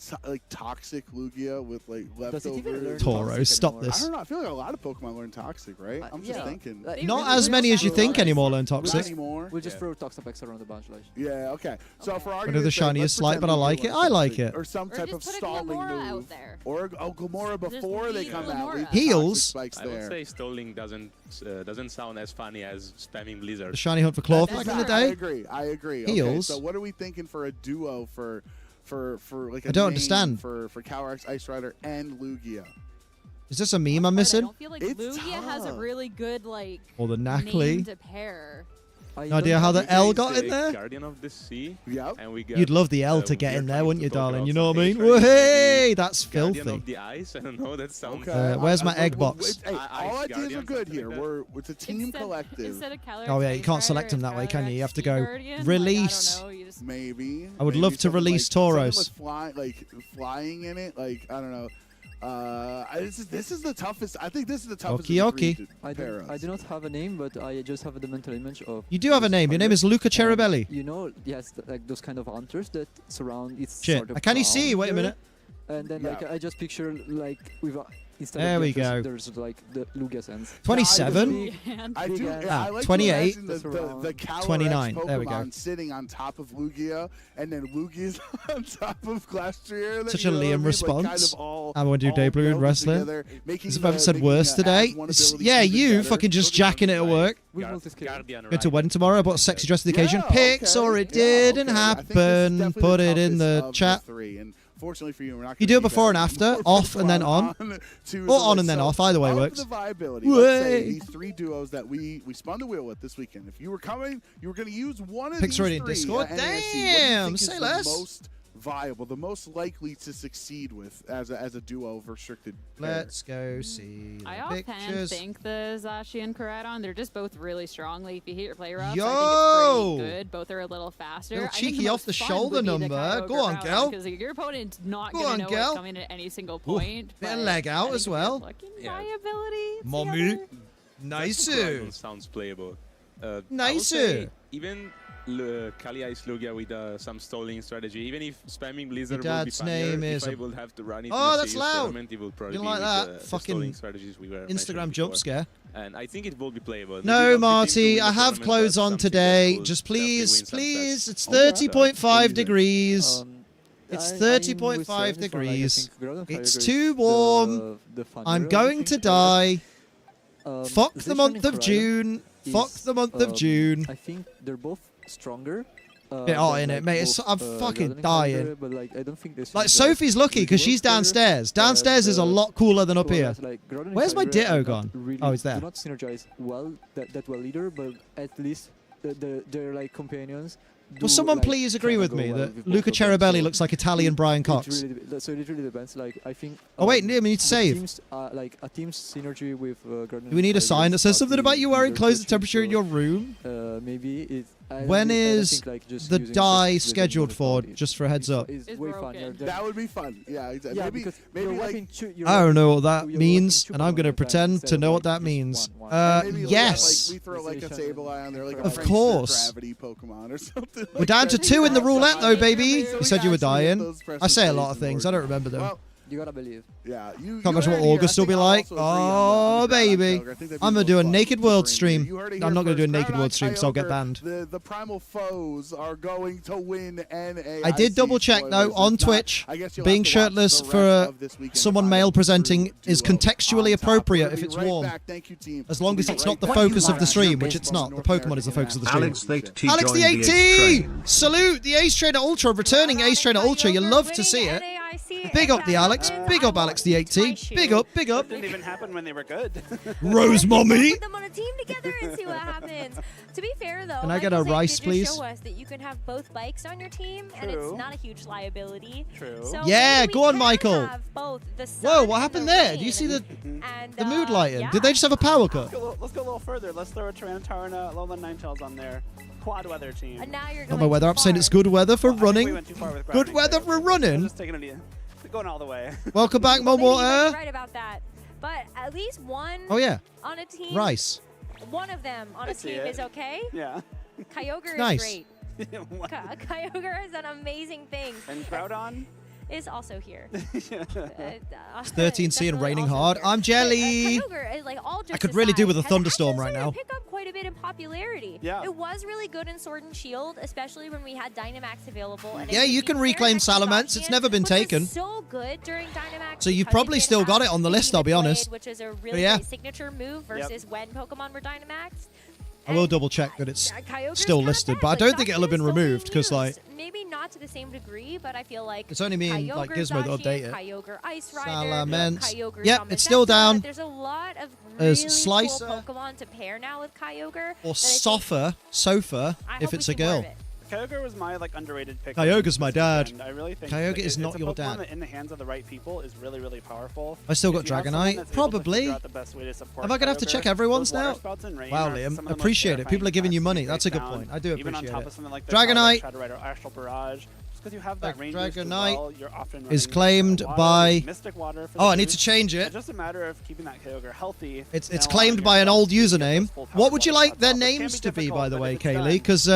Toxic Lugia with like leftover. Tauros, stop I this. don't know. I feel like a lot of Pokemon learn Toxic, right? I'm just thinking. Not as many as you think anymore learn Toxic. We'll just throw Toxapex around the bunch. Yeah, okay. So for But the shiny is slight, but I like it. I like it. Or some type of stalling move. Or Gamora before they come out. Heals. I would say stalling doesn't sound as funny as spamming Blizzard. The shiny hunt for Cloth back in the day. I agree. Heals. Okay, so what are we thinking for a duo for like a I don't name understand. for Calyrex, Ice Rider, and Lugia? Is this a meme I'm missing? I don't feel like Lugia has a really good Or the name Knackley. to pair. No idea how the L got in there? Guardian of the Sea. And we You'd love the L to get in there, wouldn't you, darling? You know what I mean? Hey, that's filthy. Guardian of the Ice. I don't know. That sounds. Where's my egg box? Hey, all ideas are good here. It's a team collective. Oh yeah, you can't select them that way, can you? You have to go release. Maybe. I would love to release Tauros. Flying in it, like I don't know. This is the toughest. I think this is the toughest. Okay. I do not have a name, but I just have the mental image of. You do have a name. Your name is Luca Cherubelli. You know, yes, like those kind of hunters that surround its. Shit, sort of can you see? Wait a minute. And then like I just picture like with. Instead there of we go. There's like the Lugia sense. 27. I do. I like 28. The 29. There we go. Pokemon sitting on top of Lugia, and then Lugia's on top of Glastrier. Such a Liam response. I want to do debut in wrestling. As if I haven't said worse today. Yeah, you fucking just jacking it at work. Going to a wedding tomorrow. I bought a sexy dress for the occasion. Pics, or it didn't happen. Put it in the chat. Fortunately for you, we're not. You do it before and after, off and then on, or on and then off. Either way works. The viability. Let's say these 3 duos that we spun the wheel with this weekend. If you were coming, you were going to use one of these 3. In Discord. Damn, say less. The most viable, the most likely to succeed with as a duo restricted. Let's go see the I often pictures. think the Zacian and Koraidon, they're just both really strong. Like, if you hit your play routes, Yo! I think it's pretty good. Both are a little faster. Little cheeky off the shoulder number. Go on, girl. Because your opponent's not Go going on, to know girl. what's coming at any single point. Bit of leg out as well. Viability. Mommy. Nice. Sounds playable. Nice. Even Kali Ice Lugia with some stalling strategy. Even if spamming Blizzard Your would be dad's funnier, name is if I will have to run it oh, in a that's serious loud. tournament, it will probably You be like with that? the Fucking stalling strategies we were Instagram jump scare. And I think it will be playable. No, Marty, I have clothes on today. Just please, please. It's 30.5 degrees. It's 30.5 degrees. It's too warm. I'm going to die. Fuck the month of June. Fuck the month of June. I think they're both stronger. Bit hot in it, mate. I'm fucking dying. But like, I don't think this like Sophie's lucky because she's downstairs. Downstairs is a lot cooler than up here. Where's my Ditto gone? Oh, it's there. Do not synergize well that well either, but at least their like companions. Will someone please agree with me that Luca Cherubelli looks like Italian Brian Cox? So it really depends. Like I think. Oh wait, we need to save. Teams, like a team's synergy with. Do we need a sign that says something about you wearing clothes at temperature in your room? Maybe it's. When is the die scheduled for? Just for a heads up. That would be fun. Yeah, exactly. Yeah, maybe like, I don't know what that means, and I'm going to pretend to know what that means. Yes. Like, we throw like a Sableye on there, like of a course. gravity Pokemon or something. We're down to 2 in the roulette, though, baby. You said you were dying. I say a lot of things. I don't remember them. You gotta believe. Yeah. Can't imagine what August will be like. Oh, baby. I'm going to do a Naked World stream. I'm not going to do a Naked World stream because I'll get banned. The primal foes are going to win NAIC. I did double check, though, on Twitch. Being shirtless for someone male presenting is contextually appropriate if it's warm. As long as it's not the focus of the stream, which it's not. The Pokemon is the focus of the stream. Alex the AT! Salute the Ace Trainer Ultra, returning Ace Trainer Ultra. You love to see it. Big up the Alex. Big up Alex the 8T. Big up, big up. It didn't even happen when they were good. Rose Mommy. Put them on a team together and see what happens. To be fair, though, can I get a rice, please? Show us that you can have both bikes on your team, and it's not a huge liability. True. So yeah, go on, Michael. Whoa, what happened there? Do you see the mood lighting? Yeah. Did they just have a power cut? Let's go a little further. Let's throw a Tyranitar and a Alolan Ninetales on there. Quad weather team. And now you're Not my weather. I'm saying it's good weather for running. We went too far with Good weather for running. Just taking it. Going all the way. Welcome back, Mom Water. Right about that. But at least one on a team. Rice. One of them on a team is okay. Yeah. Kyogre nice. is great. Kyogre has done amazing things. And Groudon is also here. It's 13C and raining hard. I'm jelly. Kyogre, like, all I could really do with a thunderstorm right now. Pick up quite a bit in popularity. Yeah. It was really good in Sword and Shield, especially when we had Dynamax available. And yeah, you can reclaim Salamence. It's never been taken. So good during Dynamax. So you've probably still got it on the list, I'll be honest. Which is a really great signature move versus when Pokemon were Dynamaxed. I will double check that it's still listed, but I don't think it'll have been removed because, like, maybe not to the same degree, but I feel like it's only me and like Gizmo that update it. Kyogre Ice Rider, Salamence. Kyogre Yep, it's still down. There's a lot of There's really Slicer cool Pokemon to pair now with Kyogre. Or Sofa if it's a girl. Kyogre was my underrated pick. Kyogre's my dad. I really think Kyogre is not your Pokemon dad. That in the hands of the right people is really, really powerful. I still got Dragonite. Probably. Am I going to have to check everyone's now? Wow, Liam. Appreciate it. People are giving you money. That's a good point. I do appreciate it. Dragonite. Dragonite is claimed by... Oh, I need to change it. It's just a matter of keeping that Kyogre healthy. It's claimed by an old username. What would you like their names to be, by the way, Kaylee? Because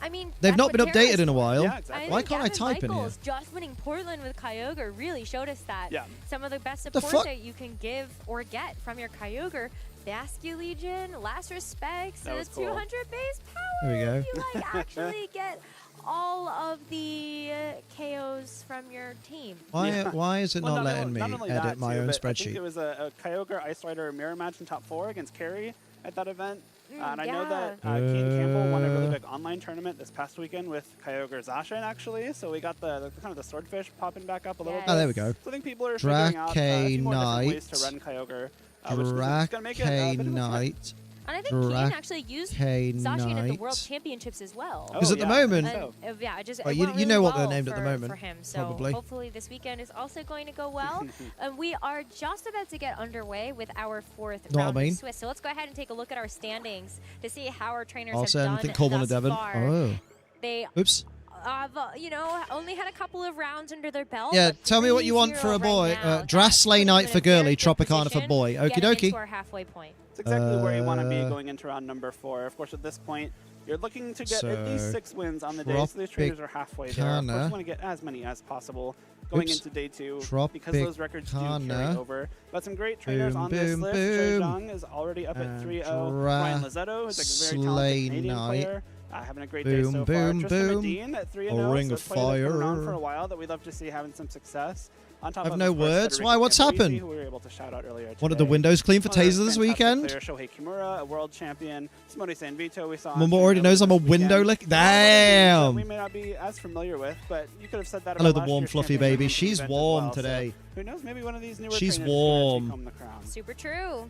I mean, they've not been updated in a while. Yeah, exactly. Why can't I type in here? Just winning Portland with Kyogre really showed us that. Yeah. Some of the best support that you can give or get from your Kyogre. Basculegion, Last Respects, and a 200 base power. There we go. You actually get all of the KOs from your team. Why is it not letting me edit my own spreadsheet? I think it was a Kyogre Ice Rider mirror match in top 4 against Carrie at that event. And I know that Kate Campbell won a really big online tournament this past weekend with Kyogre Zacian, actually. So we got the kind of the swordfish popping back up a little bit. Oh, there we go. So I think people are figuring out a few more different ways to run Kyogre. Dragonite. And I think Kane actually used Zacian at the World Championships as well. Because at the moment... you know what they're named at the moment. For him, so probably. Hopefully this weekend is also going to go well. We are just about to get underway with our 4th round of Swiss. So let's go ahead and take a look at our standings to see how our trainers have done thus far. Oh. They... Oops. Only had a couple of rounds under their belt. Yeah, tell me what you want for a boy. Draslay Knight for girly, Tropicana for boy. Okie dokie. Our halfway point. It's exactly where you want to be going into round number 4. Of course, at this point, you're looking to get at least 6 wins on the day, so these trainers are halfway there. Of course, you want to get as many as possible going into day 2 because those records do carry over. But some great trainers on this list. Trey Zhang is already up at 3-0. Ryan Lizzetto is a very talented Canadian player. Having a great day so far. Tristan Medine at 3-0. Ring of Fire. Been around for a while that we'd love to see having some success. On top I have of no words. Why? What's happened? Who we were able to shout out earlier Wanted the windows clean for Taser this weekend? Player Shohei Kimura, a world champion. Simone Sanvito we saw. Mumbo already knows I'm a window lick. Damn. We may not be as familiar with, but you could have said that. Hello, the warm, fluffy baby. She's warm today. Who knows? Maybe one of these newer She's trainers warm. home the crown. Super true.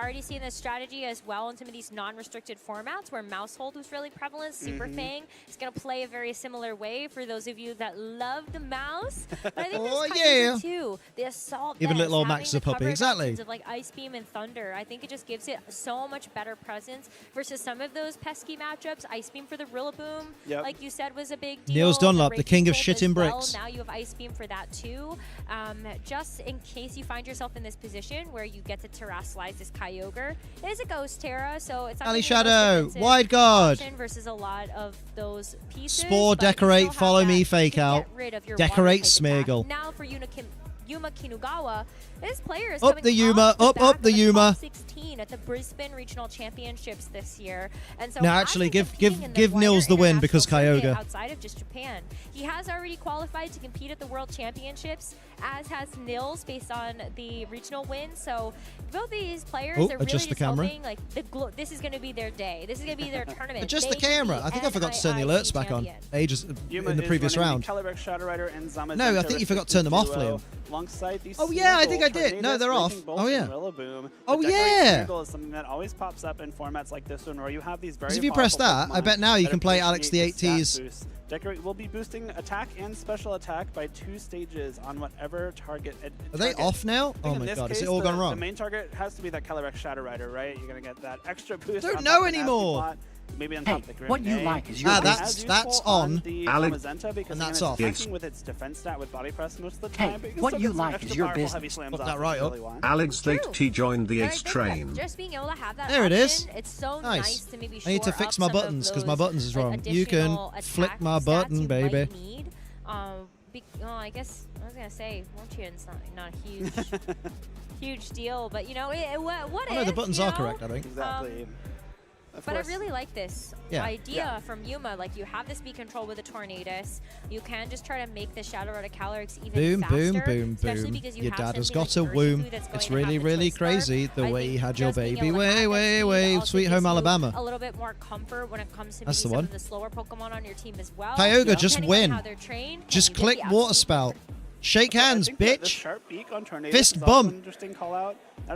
already seeing this strategy as well in some of these non-restricted formats where mouse hold was really prevalent. Super Fang is going to play a very similar way for those of you that love the mouse. But I think this too. The assault Even vest, little old having Max is the a puppy, cover exactly. of like Ice Beam and Thunder, I think it just gives it so much better presence versus some of those pesky risky matchups. Ice Beam for the Rillaboom, like you said, was a big deal. Niels Dunlop, the king of shit in well. bricks. Now you have Ice Beam for that too. Just in case you find yourself in this position where you get to terrestrialize this Kyogre. It is a Ghost Terra, so it's not Ali Shadow, wide guard. Versus a lot of those pieces. Spore, decorate, follow me, fake out. Decorate, Smeargle. Now for Yuma Kinugawa, this player is up the Yuma, up the Yuma. 16 at the Brisbane Regional Championships this year, and so now actually give Nils the win because Kyogre. Outside of just Japan, he has already qualified to compete at the World Championships, as has Nils based on the regional win. So both these players are really adjust the camera. hoping, like this is going to be their day. This is going to be their tournament. Adjust the camera. I think I forgot to turn the alerts back on in the previous round. No, I think you forgot to turn them off, Liam. Oh yeah, I think I did. No, they're off. Oh yeah. Oh yeah. Is something that always pops up in formats like this one, where you have these very. If you press that, I bet now you can play Alex the 8Ts. Decorate will be boosting attack and special attack by 2 stages on whatever target. Are they off now? Oh my god, is it all gone wrong? The main target has to be that Calyrex Shadow Rider, right? You're gonna get that extra boost. Don't know anymore. Maybe on top of the Grim what you like is your that's on. Alex, and that's off. With its defense stat with body press most of the time. What you like is your business. Put that right up. Alex late T joined the Ace train. Just being able to have that there it is. It's so nice to maybe I need to fix my buttons because my buttons is wrong. You can flick my button, baby. I guess I was gonna say Mochion's not a huge, huge deal, but you know what? Oh no, the buttons are correct, I think. Exactly. But I really like this idea from Yuma. Like, you have this speed control with a Tornadus. You can just try to make the Shadow Rider Calyrex even faster. Boom. Your dad has got a womb. It's really, really crazy the way he had your baby. Way, Sweet Home Alabama. A little bit more comfort when it comes to some of the slower Pokemon on your team as well. Kyogre, just win. Just click Water Spout. Shake hands, bitch. Fist bump.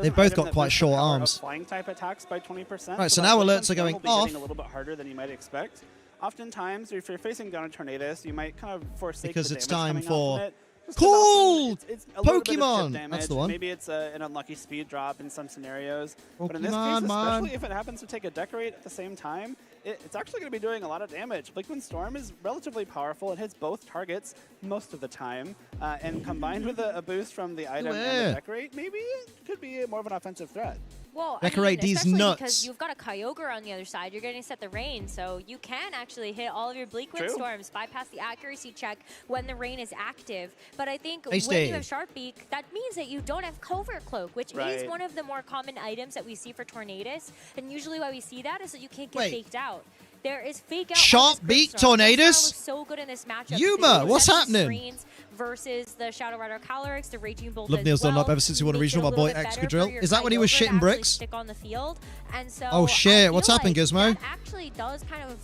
They've both got quite short arms. Flying type attacks by 20%. Right, so now alerts are going off. A little bit harder than you might expect. Oftentimes, if you're facing down a Tornadus, you might kind of forsake because the it's damage time for cool Pokemon. That's the one. Maybe it's an unlucky speed drop in some scenarios. But in this case, especially if it happens to take a Decorate at the same time, it's actually going to be doing a lot of damage. Blinkwind Storm is relatively powerful. It hits both targets most of the time. And combined with a boost from the item and the Decorate, maybe it could be more of an offensive threat. Well, Decorate these nuts. Because you've got a Kyogre on the other side. You're going to set the rain, so you can actually hit all of your Blinkwind Storms, bypass the accuracy check when the rain is active. But I think when you have Sharp Beak, that means that you don't have Covert Cloak, which is one of the more common items that we see for Tornadus. And usually why we see that is that you can't get faked out. There is fake out. Sharp Beak Tornadus? So good in this matchup. Yuma, what's happening? Versus the Shadow Rider Calyrex, the Raging Bolt. Love Niels Dunlop ever since he won a regional, my boy Excadrill. Is that when he was shitting bricks? Stick on the field. And so oh shit, what's happened, Gizmo? That actually does kind of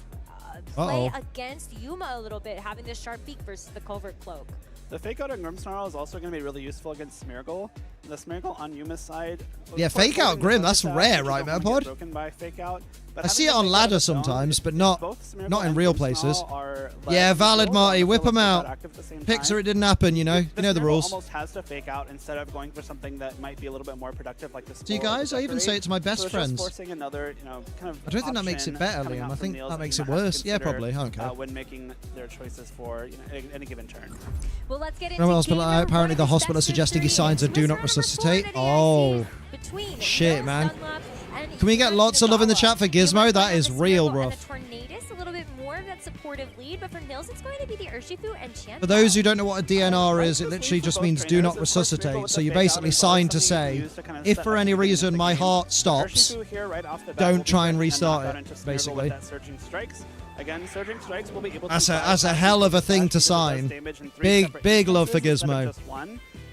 play against Yuma a little bit, having this Sharp Beak versus the Covert Cloak. The Fake Out and Grimmsnarl is also going to be really useful against Smeargle. The Smeargle on Yuma's side. Yeah, Fake Out Grim, that's rare, right, Metapod? I see it on ladder sometimes, but not in real places. Yeah, valid, Marty. Whip them out. Picks or it didn't happen, you know. You know the rules. Almost has to fake out instead of going for something that might be a little bit more productive, like this. Do you guys? I even say it to my best friends. Forcing another, kind of I don't think that makes it better, Liam. I think that makes it worse. Yeah, probably. I don't care. When making their choices for any given turn. Well, let's get into apparently the hospital is suggesting he signs a do not resuscitate. Oh, shit, man. Can we get lots of love in the chat for Gizmo? That is real rough. Tornadus, a little bit more of that supportive lead, but for Nils, it's going to be the Urshifu and Chanpao. For those who don't know what a DNR is, it literally just means do not resuscitate. So you basically sign to say, if for any reason my heart stops, don't try and restart it, basically. Again, Surging Strikes will be able to that's a hell of a thing to sign. Big love for Gizmo.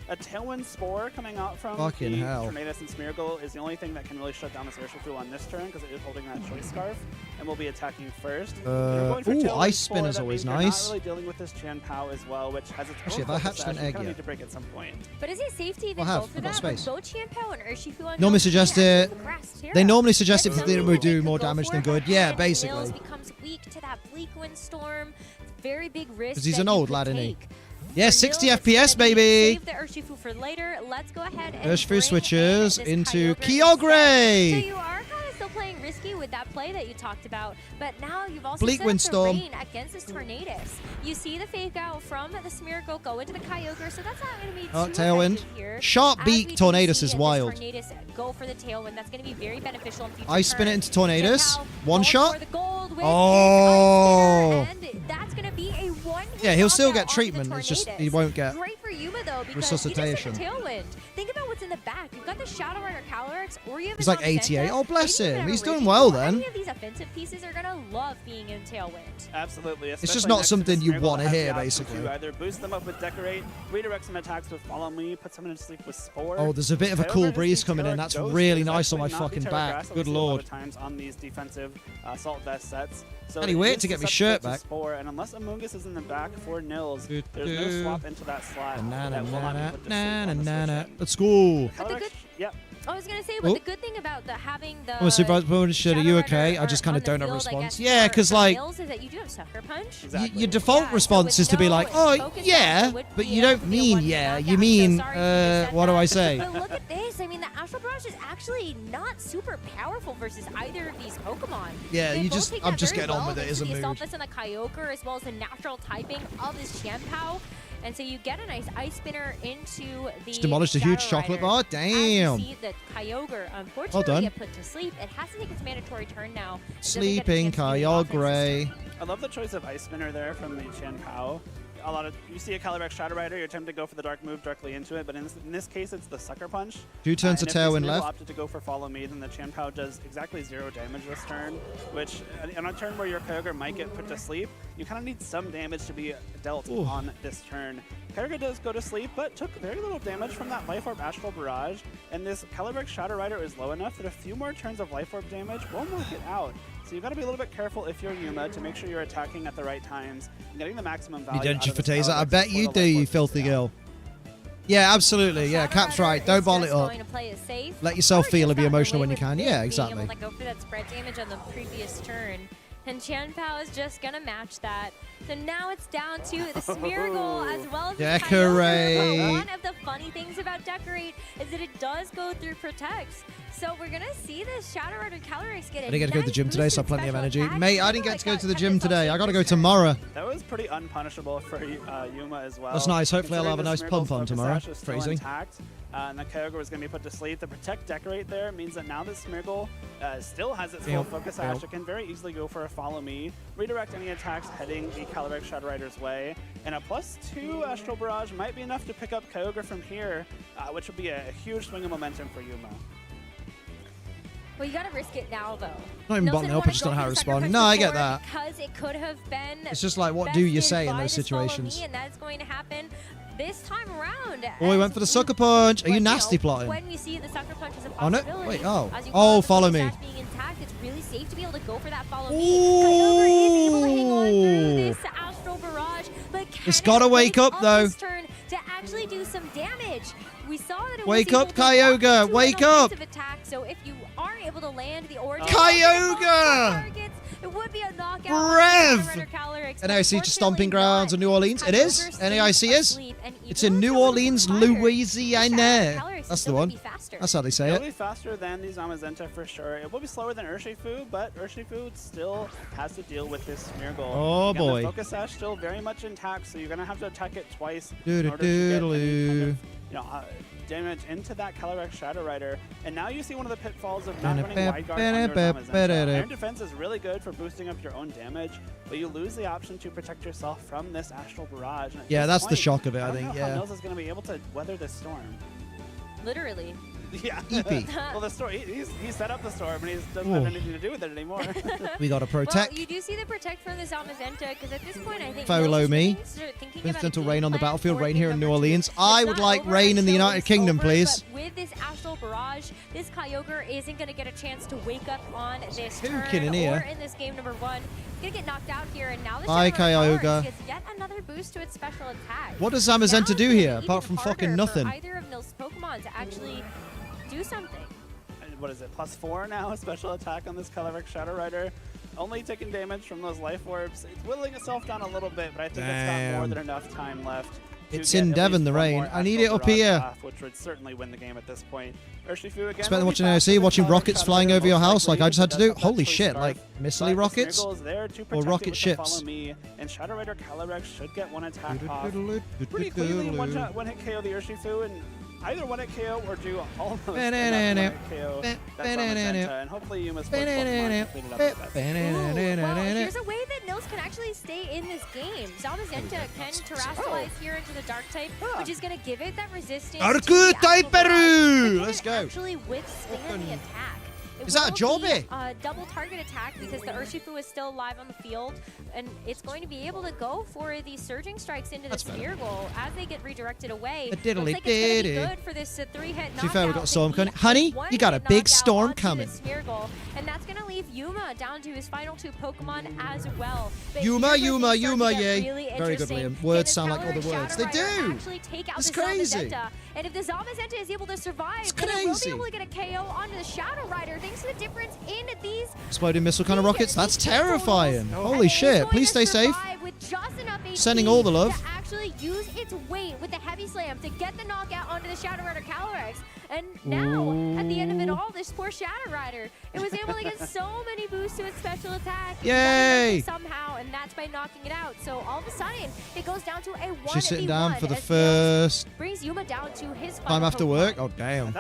A Tailwind Spore coming out from fucking the hell. Tornadus and Smeargle is the only thing that can really shut down this Urshifu on this turn because it is holding that Choice Scarf and will be attacking first. Ooh, Ice Spin is always nice. Not really dealing with this Chanpao as well, which has its actually, if I hatched an egg need to break at some point. But is it safe to even go for that? Space. Both Chanpao and Urshifu on normally suggest it. They normally suggest it because they would do more damage than good. Yeah, basically. Nils becomes weak to that Blinkwind Storm. Very big risk. Because he's an old lad, isn't he? Yeah, 60 FPS, baby. Save the Urshifu for later. Let's go ahead and Urshifu switches into Kyogre. So you are kind of still playing risky risky with that play that you talked about, but now you've also Bleak set up the Windstorm. rain against this Tornadus. You see the fake out from the Smeargle go into the Kyogre, so that's not going to be too Tailwind. effective here. Sharp beak Tornadus is wild. Tornadus go for the Tailwind. That's going to be very beneficial in future I spin it turns. into Tornadus. One shot. Oh, that's going to be a one. Yeah, he'll still get treatment. It's just he won't get Great for Yuma though because resuscitation. he just hit the Tailwind. Think about what's in the back. You've got the Shadow Rider Calyrex, or you have He's like Zamazenta. 88. Oh, bless Maybe him. even He's a doing Raging well Bull. then. Any of these offensive pieces are gonna love being in Tailwind. Absolutely. It's just not something you want to hear, basically. To either boost them up with Decorate, redirect some attacks with Follow Me, put someone to sleep with Spore. Oh, there's a bit of a cool breeze coming in. That's really nice on my fucking back. Good lord. Times on these defensive Assault Vest sets. So Anyway, wait to get my shirt back. Spore, and unless Amoonguss is in the back for Nils, there's no swap into that slot. Let's go. Yep. I was gonna say, but the good thing about having the Oh, Super Bonus, are you okay? I just kind of don't have a response. Yeah, because like is that you do have Sucker Punch. your default response is to be like, oh yeah, but you don't mean yeah. You mean what do I say? But look at this. I mean, the Astral Barrage is actually not super powerful versus either of these Pokemon. Yeah, I'm just getting on with it. Is a mood. The Assault Vest and the Kyogre, as well as the natural typing of this Chien-Pao. And so you get a nice Ice Spinner into the Just demolished a huge chocolate bar. Damn. As you see the Kyogre, unfortunately, get put to sleep. It has to take its mandatory turn now. Sleeping Kyogre. I love the choice of Ice Spinner there from the Chien-Pao. You see a Calyrex Shadow Rider, you're tempted to go for the dark move directly into it, but in this case, it's the Sucker Punch. 2 turns of Tailwind left. Opted to go for Follow Me, then the Chien-Pao does exactly 0 damage this turn, which on a turn where your Kyogre might get put to sleep, you kind of need some damage to be dealt on this turn. Kyogre does go to sleep, but took very little damage from that Life Orb Astral Barrage, and this Calyrex Shadow Rider is low enough that a few more turns of Life Orb damage will knock it out. So you've got to be a little bit careful if you're Yuma to make sure you're attacking at the right times and getting the maximum value. You don't you for Taser? I bet you do, you filthy girl. Yeah, absolutely. Yeah, Cap's right. Don't ball it up. Let yourself feel and be emotional when you can. Yeah, exactly. Being able to go for that spread damage on the previous turn. And Chien-Pao is just going to match that. So now it's down to the Smeargle as well as the Kyogre. One of the funny things about Decorate is that it does go through Protects. So we're going to see this Shadow Rider Calyrex get a I didn't get to go to the gym today, so I have plenty of energy. Mate, I didn't get to go to the gym today. I got to go tomorrow. That was pretty unpunishable for Yuma as well. That's nice. Hopefully I'll have a nice pump on tomorrow. Phrasing. And the Kyogre was going to be put to sleep. The Protect Decorate there means that now this Smeargle still has its full Focus Sash. It can very easily go for a Follow Me, redirect any attacks heading the Calyrex Shadow Rider's way, and a +2 Astral Barrage might be enough to pick up Kyogre from here, which would be a huge swing of momentum for Yuma. Well, you gotta risk it now, though. Not even bottom up, I just don't know how to respond. No, I get that. Because it could have been. It's just like, what do you say in those situations? And that's going to happen this time around. Oh, he went for the Sucker Punch. Are you nasty plotting? When we see the Sucker Punch as a Oh, possibility. no. Wait, oh, follow me. Being intact, it's really safe to be able to go for that Follow Me. Kyogre is able to hang on through this Astral Barrage, but it's gotta wake up, though. This turn to actually do some damage. We saw that it wake was up, Kyogre! Wake up! Attack, so if you are able to land the origin Kyogre! It would be a knockout. Rev! NAIC to Stomping Grounds in New Orleans. It is. NAIC is. It's in New Orleans, Louisiana. That's the one. That's how they say it. It'll be faster than the Zamazenta for sure. It will be slower than Urshifu, but Urshifu still has to deal with this Smeargle. Oh boy. The Focus Sash still very much intact, so you're gonna have to attack it twice in order to get any kind of, damage into that Calyrex Shadow Rider. And now you see one of the pitfalls of not running Wide Guard on your Zamazenta. Iron Defense is really good for boosting up your own damage, but you lose the option to protect yourself from this Astral Barrage. And yeah, that's the shock of it, I think. How Nils is going to be able to weather this storm. Literally. Yeah. EP. Well, the storm, he set up the storm, and he doesn't have anything to do with it anymore. We got to protect. Well, you do see the Protect from the Zamazenta, because at this point, I think follow me. Incidental rain on the battlefield, rain here in New Orleans. I would like rain in the United Kingdom, please. With this Astral Barrage, this Kyogre isn't going to get a chance to wake up on this turn or in this game number 1. It's going to get knocked out here, and now the Kyogre gets yet another boost to its special attack. What does Zamazenta do here, apart from fucking nothing? Either of Nils' Pokemon to actually do something. What is it, +4 now? Special attack on this Calyrex Shadow Rider. Only taking damage from those Life Orbs. It's whittling itself down a little bit, but I think it's got more than enough time left It's in Devon, the rain. I need it up here. Which would certainly win the game at this point. Urshifu again. Spent watching NAIC, watching rockets flying over your house like I just had to do. Holy shit, like missile rockets? Or rocket ships? And Shadow Rider Calyrex should get one attack off. Pretty clearly one-hit KO the Urshifu, and either one-hit KO or do almost one-hit KO that Zamazenta, and hopefully Yuma's first Pokemon completed up with that. Well, here's a way that Nils can actually stay in this game. Zamazenta can Terrasilize here into the Dark type, which is going to give it that resistance. Arku Typeru! Let's go. Actually withstand the attack. Is that a Joby? Double target attack because the Urshifu is still alive on the field, and it's going to be able to go for these surging strikes into the Smeargle as they get redirected away. Looks like it's going to be good for this 3-hit knockout. To be fair, we've got a storm coming. Honey, you got a big storm coming. Smeargle, and that's going to leave Yuma down to his final 2 Pokemon as well. But Yuma, yay. Really very good, Liam. Words sound like all the words. They do. It's crazy. And if the Zamazenta is able to survive, then it will be able to get a KO onto the Shadow Rider. Thanks to the difference in these exploding missile kind of rockets. That's terrifying. Holy shit. Please stay safe. Sending all the love. To actually use its weight with the heavy slam to get the knockout onto the Shadow Rider Calyrex. And now, at the end of it all, this poor Shadow Rider, it was able to get so many boosts to its special attack. Yay! Somehow, and that's by knocking it out. So all of a sudden, it goes down to a 1v1. She's sitting down for the first brings Yuma down to his time after work. Oh, damn.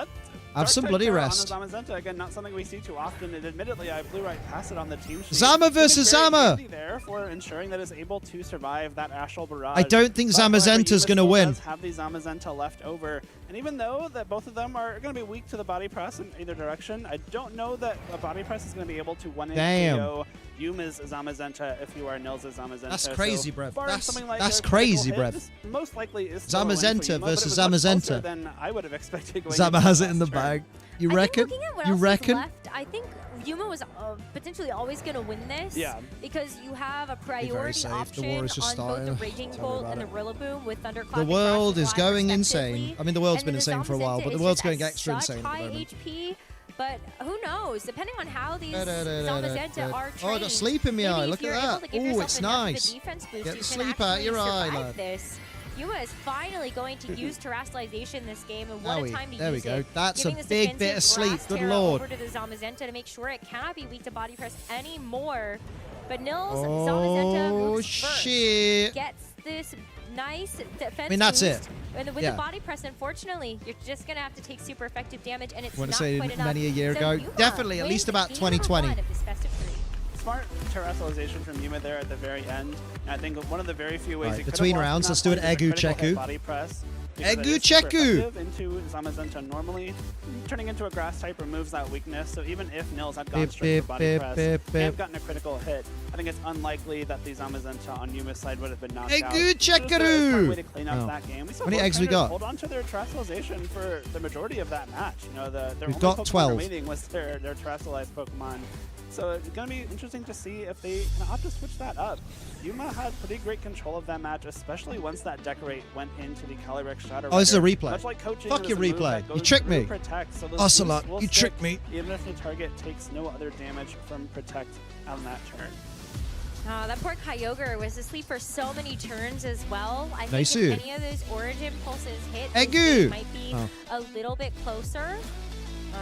Have some bloody rest. On the Zamazenta, again, not something we see too often, and admittedly, I blew right past it on the team sheet. Zama versus Zama! There for ensuring that it's able to survive that Astral Barrage. I don't think Zamazenta's going to win. Does have the Zamazenta left over, and even though that both of them are going to be weak to the body press in either direction, I don't know that a body press is going to be able to one-hit KO Yuma's Zamazenta if you are Nils' Zamazenta. That's crazy, so bruv. That's crazy, bruv. Most likely is Zamazenta versus Zamazenta. Than I would have expected. Zama has it in the bag. You reckon? You reckon? I think Yuma was potentially always going to win this. Yeah. Because you have a priority option on both the Raging Bolt and the Rillaboom with Thunderclaw. The world is going insane. I mean, the world's been insane for a while, but the world's going extra insane at the moment. HP, but who knows? Depending on how these Zamazenta are trained. Oh, I got sleep in my eye. Look at that. Oh, it's nice. Get the sleep out your eye, lad. Yuma is finally going to use Terrasalization this game, and what a time to use it. There we go. That's a big bit of sleep. Good lord. Over to the Zamazenta to make sure it cannot be weak to body press anymore. But Nils, Zamazenta moves first, gets this nice defense. I mean, that's it. And with the body press, unfortunately, you're just going to have to take super effective damage, and it's not quite enough. Many a year ago. Definitely, at least about 2020. Smart Terrasalization from Yuma there at the very end. And I think one of the very few ways between rounds, let's do an Egu Cheku. Body press. Egu Cheku! Into Zamazenta normally, turning into a grass type removes that weakness. So even if Nils had gone straight for body press and gotten a critical hit, I think it's unlikely that the Zamazenta on Yuma's side would have been knocked out. Egu Cheku! Way to clean up that game. How many eggs we got? Hold on to their Terrasalization for the majority of that match. You know, their We've got 12. remaining was their Terrasalized Pokemon. So it's going to be interesting to see if they can opt to switch that up. Yuma had pretty great control of that match, especially once that Decorate went into the Calyrex Shadow Rider. Oh, this is a replay. Much like coaching, fuck your replay. You tricked me. Protect, so Ocelot, you tricked me. Even if the target takes no other damage from Protect on that turn. That poor Kyogre was asleep for so many turns as well. I think if any of those Origin Pulses hit, it might be a little bit closer.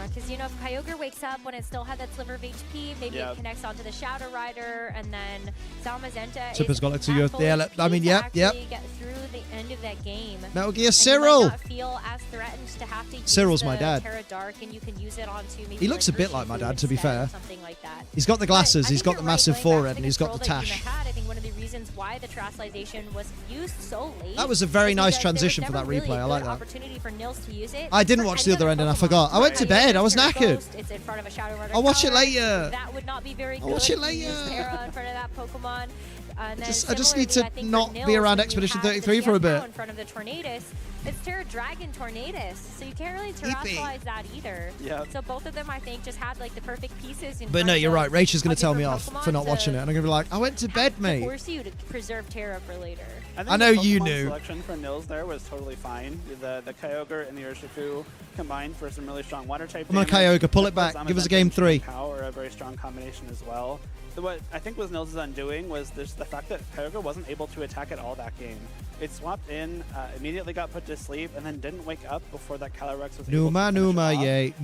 Because, you know, if Kyogre wakes up when it still had that sliver of HP, maybe it connects onto the Shadow Rider, and then Zamazenta Super's got it to you. Yeah, I mean, yep. Get through the end of that game. Metal Gear Cyril! You might not feel as threatened to have to use Cyril's my dad. Terra Dark, and you can use it onto maybe he looks a bit like my dad, to be fair. Something like that. He's got the glasses, he's got the massive forehead, and he's got the tash. I think one of the reasons why the Terrasalization was used so late. That was a very nice transition for that replay. I like that. Opportunity for Nils to use it. I didn't watch the other end, and I forgot. I went to bed. I was knackered. It's in front of a Shadow Rider. I'll watch it later. That would not be very good. I'll watch it later. Terra in front of that Pokemon. I just need to not be around Expedition 33 for a bit. In front of the Tornadus, it's Terra Dragon Tornadus, so you can't really Terrasilize that either. Yeah. So both of them, I think, just had like the perfect pieces. But no, you're right. Rach is going to tell me off for not watching it, and I'm going to be like, I went to bed, mate. Force you to preserve Terra for later. I know you knew. The selection for Nils there was totally fine. The Kyogre and the Urshifu combined for some really strong water type. Come on, Kyogre, pull it back. Give us a game 3. Power, a very strong combination as well. what I think was Nils' undoing was the fact that Kyogre wasn't able to attack at all that game. It swapped in, immediately got put to sleep, and then didn't wake up before that Calyrex was able to finish it off. Numa, yay.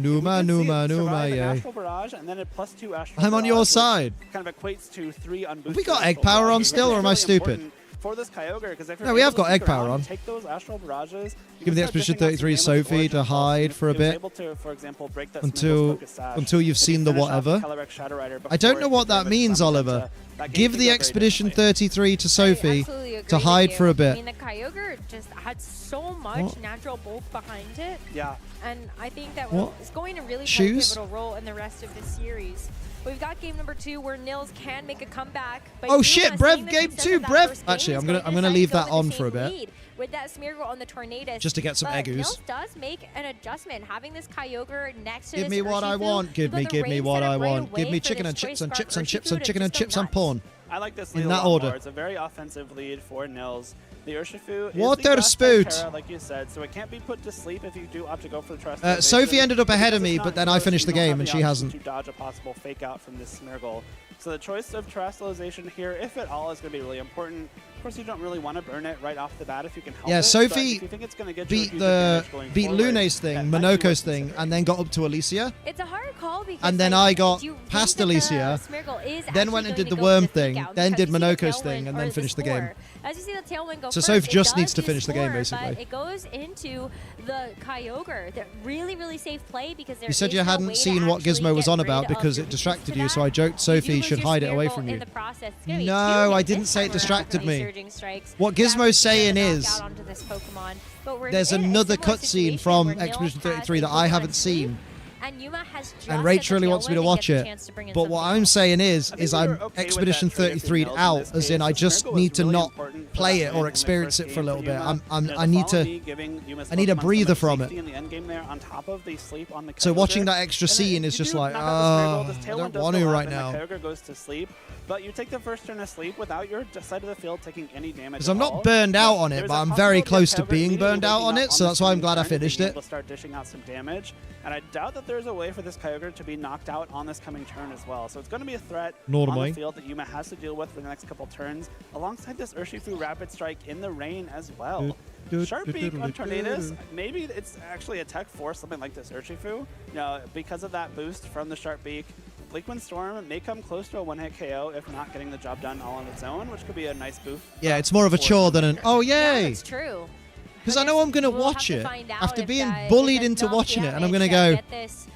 Astral Barrage, and then a +2 Astral I'm on your Barrage, side. Kind of equates to 3 unboosted. Have we got Egg Astral Power on Barrages, still, which or am I really stupid? important for this Kyogre, because if you're No, we have able to got Egg stick Power around on. and take those Astral Barrages, Give the Expedition 33 Sophie to hide for a bit until you've seen the whatever. I don't know what that means, Oliver. Give the Expedition 33 to Sophie to hide for a bit. I mean, the Kyogre just had so much natural bulk behind it. Yeah. And I think that What? is going to really play a Shoes? pivotal role in the rest of the series. We've got game number 2 where Nils can make a comeback. But Oh shit, seeing Brev the game success 2, of that Brev. first game Actually, is I'm going gonna to leave decide that who on goes for a in the bit. same lead with that Smeargle on the Tornadus. Just to get some But Eggoos. Nils does make an adjustment, having this Kyogre next to Give this me what I Urshifu. want. Give me what I want. Give me chicken and chips and chips and chips and chicken and chips and porn. I like this In lead a that lot more. order. It's a very offensive lead for Nils. The Urshifu is Water the best spout. Terra, like you said, so it can't be put to sleep if you do opt to go for the trust. Sophie ended up ahead of Because me, it's but not then I close, finished you the don't game have and the she option hasn't. to dodge a possible fake out from this Smeargle. So the choice of terrestrialization here, if at all, is going to be really important. Of course, you don't really want to burn it right off the bat if you can help Yeah, it. Sophie but if you think it's gonna get you a beat huge advantage going forward, Lune's thing, that might be Monoko's worth thing, considering. and then got up to Alicia. It's a hard call because And then like, I got do you think past that the Alicia, Smeargle is then actually went and going did to the go worm for the thing, fake out? then Because did you see the Monoko's tailwind thing, and or then the finished the game. spore. As you see the tailwind go So first, Soph it just does needs to do finish the game, spore, basically. But it goes into the Kyogre. That really safe play because there You said is you no way hadn't to seen what actually Gizmo was get on about rid of because your it distracted weakness you, to so I that. joked Sophie You should lose your hide it away Smeargle from in you. the process. It's gonna be No, scary I this didn't say time it around distracted with these me. surging strikes. What To Gizmo's actually get saying the is knockout onto this Pokemon. But we're there's in a another similar cutscene situation from where Nils Expedition has 33 that the I Pokemon haven't sleep, seen. And Yuma has just And Rach really wants me to watch it. But what I'm saying is I'm Expedition 33 out, as in I just need to not play it or experience it for a little bit. I need a breather from it. So watching that extra scene is just like, I don't want to right now. But you take the first turn of sleep without your side of the field taking any damage. Because I'm not burned out on it, but I'm very close to being burned out on it, so that's why I'm glad I finished it. To start dishing out some damage, and I doubt that there's a way for this Kyogre to be knocked out on this coming turn as well. So it's going to be a threat on the field that Yuma has to deal with for the next couple turns, alongside this Urshifu Rapid Strike in the rain as well. Sharp Beak on Tornadus, maybe it's actually a tech for something like this Urshifu. You know, because of that boost from the Sharp Beak, Bleakwind Storm may come close to a one-hit KO if not getting the job done all on its own, which could be a nice boost. Yeah, it's more of a chore than an, oh yay! It's true. Because I know I'm going to watch it after being bullied into watching it, and I'm going to go,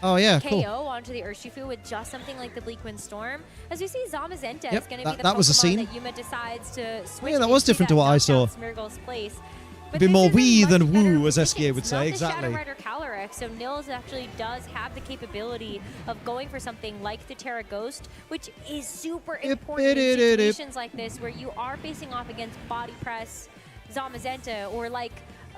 oh yeah, cool. KO onto the Urshifu with just something like the Bleakwind Storm. As we see, Zamazenta is going to be the that was a scene. that Yuma decides to switch Yeah, that was different to what I saw. Smeargle's place. It'd be more wee than woo, as SGA would say, exactly. Shadow Rider Calyrex, so Nils actually does have the capability of going for something like the Terra Ghost, which is super important in situations like this where you are facing off against Body Press, Zamazenta, or like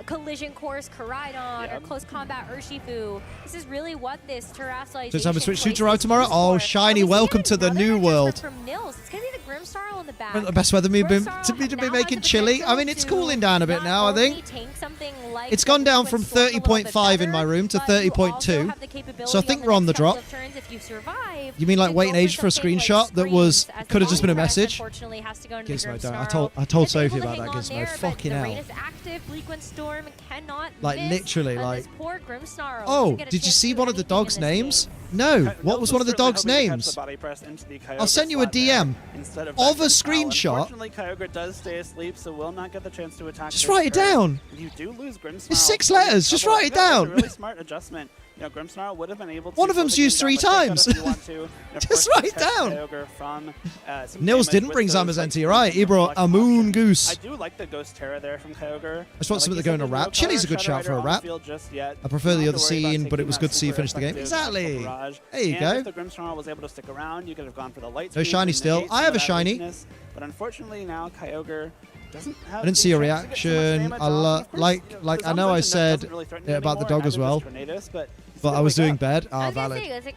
Collision Course Koraidon, or Close Combat Urshifu. This is really what this terrestrialization. So it's time to switch to arrive tomorrow? Oh, Shiny, welcome to the new world. From Nils. It's going to be the Grimmsnarl in the back. The best weather to be making chili. I mean, it's cooling down a bit now, I think. It's gone down from 30.5 in my room to 30.2. So I think we're on the drop. You mean like waiting age for a screenshot that could have just been a message? Gizmo, don't. I told Sophie about that, Gizmo. Fucking hell. Like literally, like. Oh, did you see one of the dog's names? No. What was one of the dog's names? I'll send you a DM of a screenshot. Unfortunately, Kyogre does stay asleep, so will not get the chance to attack. Just write it down. You do lose Grimmsnarl. It's 6 letters. Just write it down. It's a really smart adjustment. You know, Grimmsnarl would have been able to. One of them's used 3 times. Just write it down. Nils didn't bring Zamazenta, you're right. He brought a moon goose. I do like the Ghost Terra there from Kyogre. I just want something to go in a wrap. Chili's a good shout for a wrap. I prefer the other scene, but it was good to see you finish the game. Exactly. There you go. If the Grimmsnarl was able to stick around, you could have gone for the light. No shiny still. I have a shiny. But unfortunately now Kyogre doesn't have. I didn't see a reaction. I know I said about the dog as well, but I was doing bad. Ah, valid.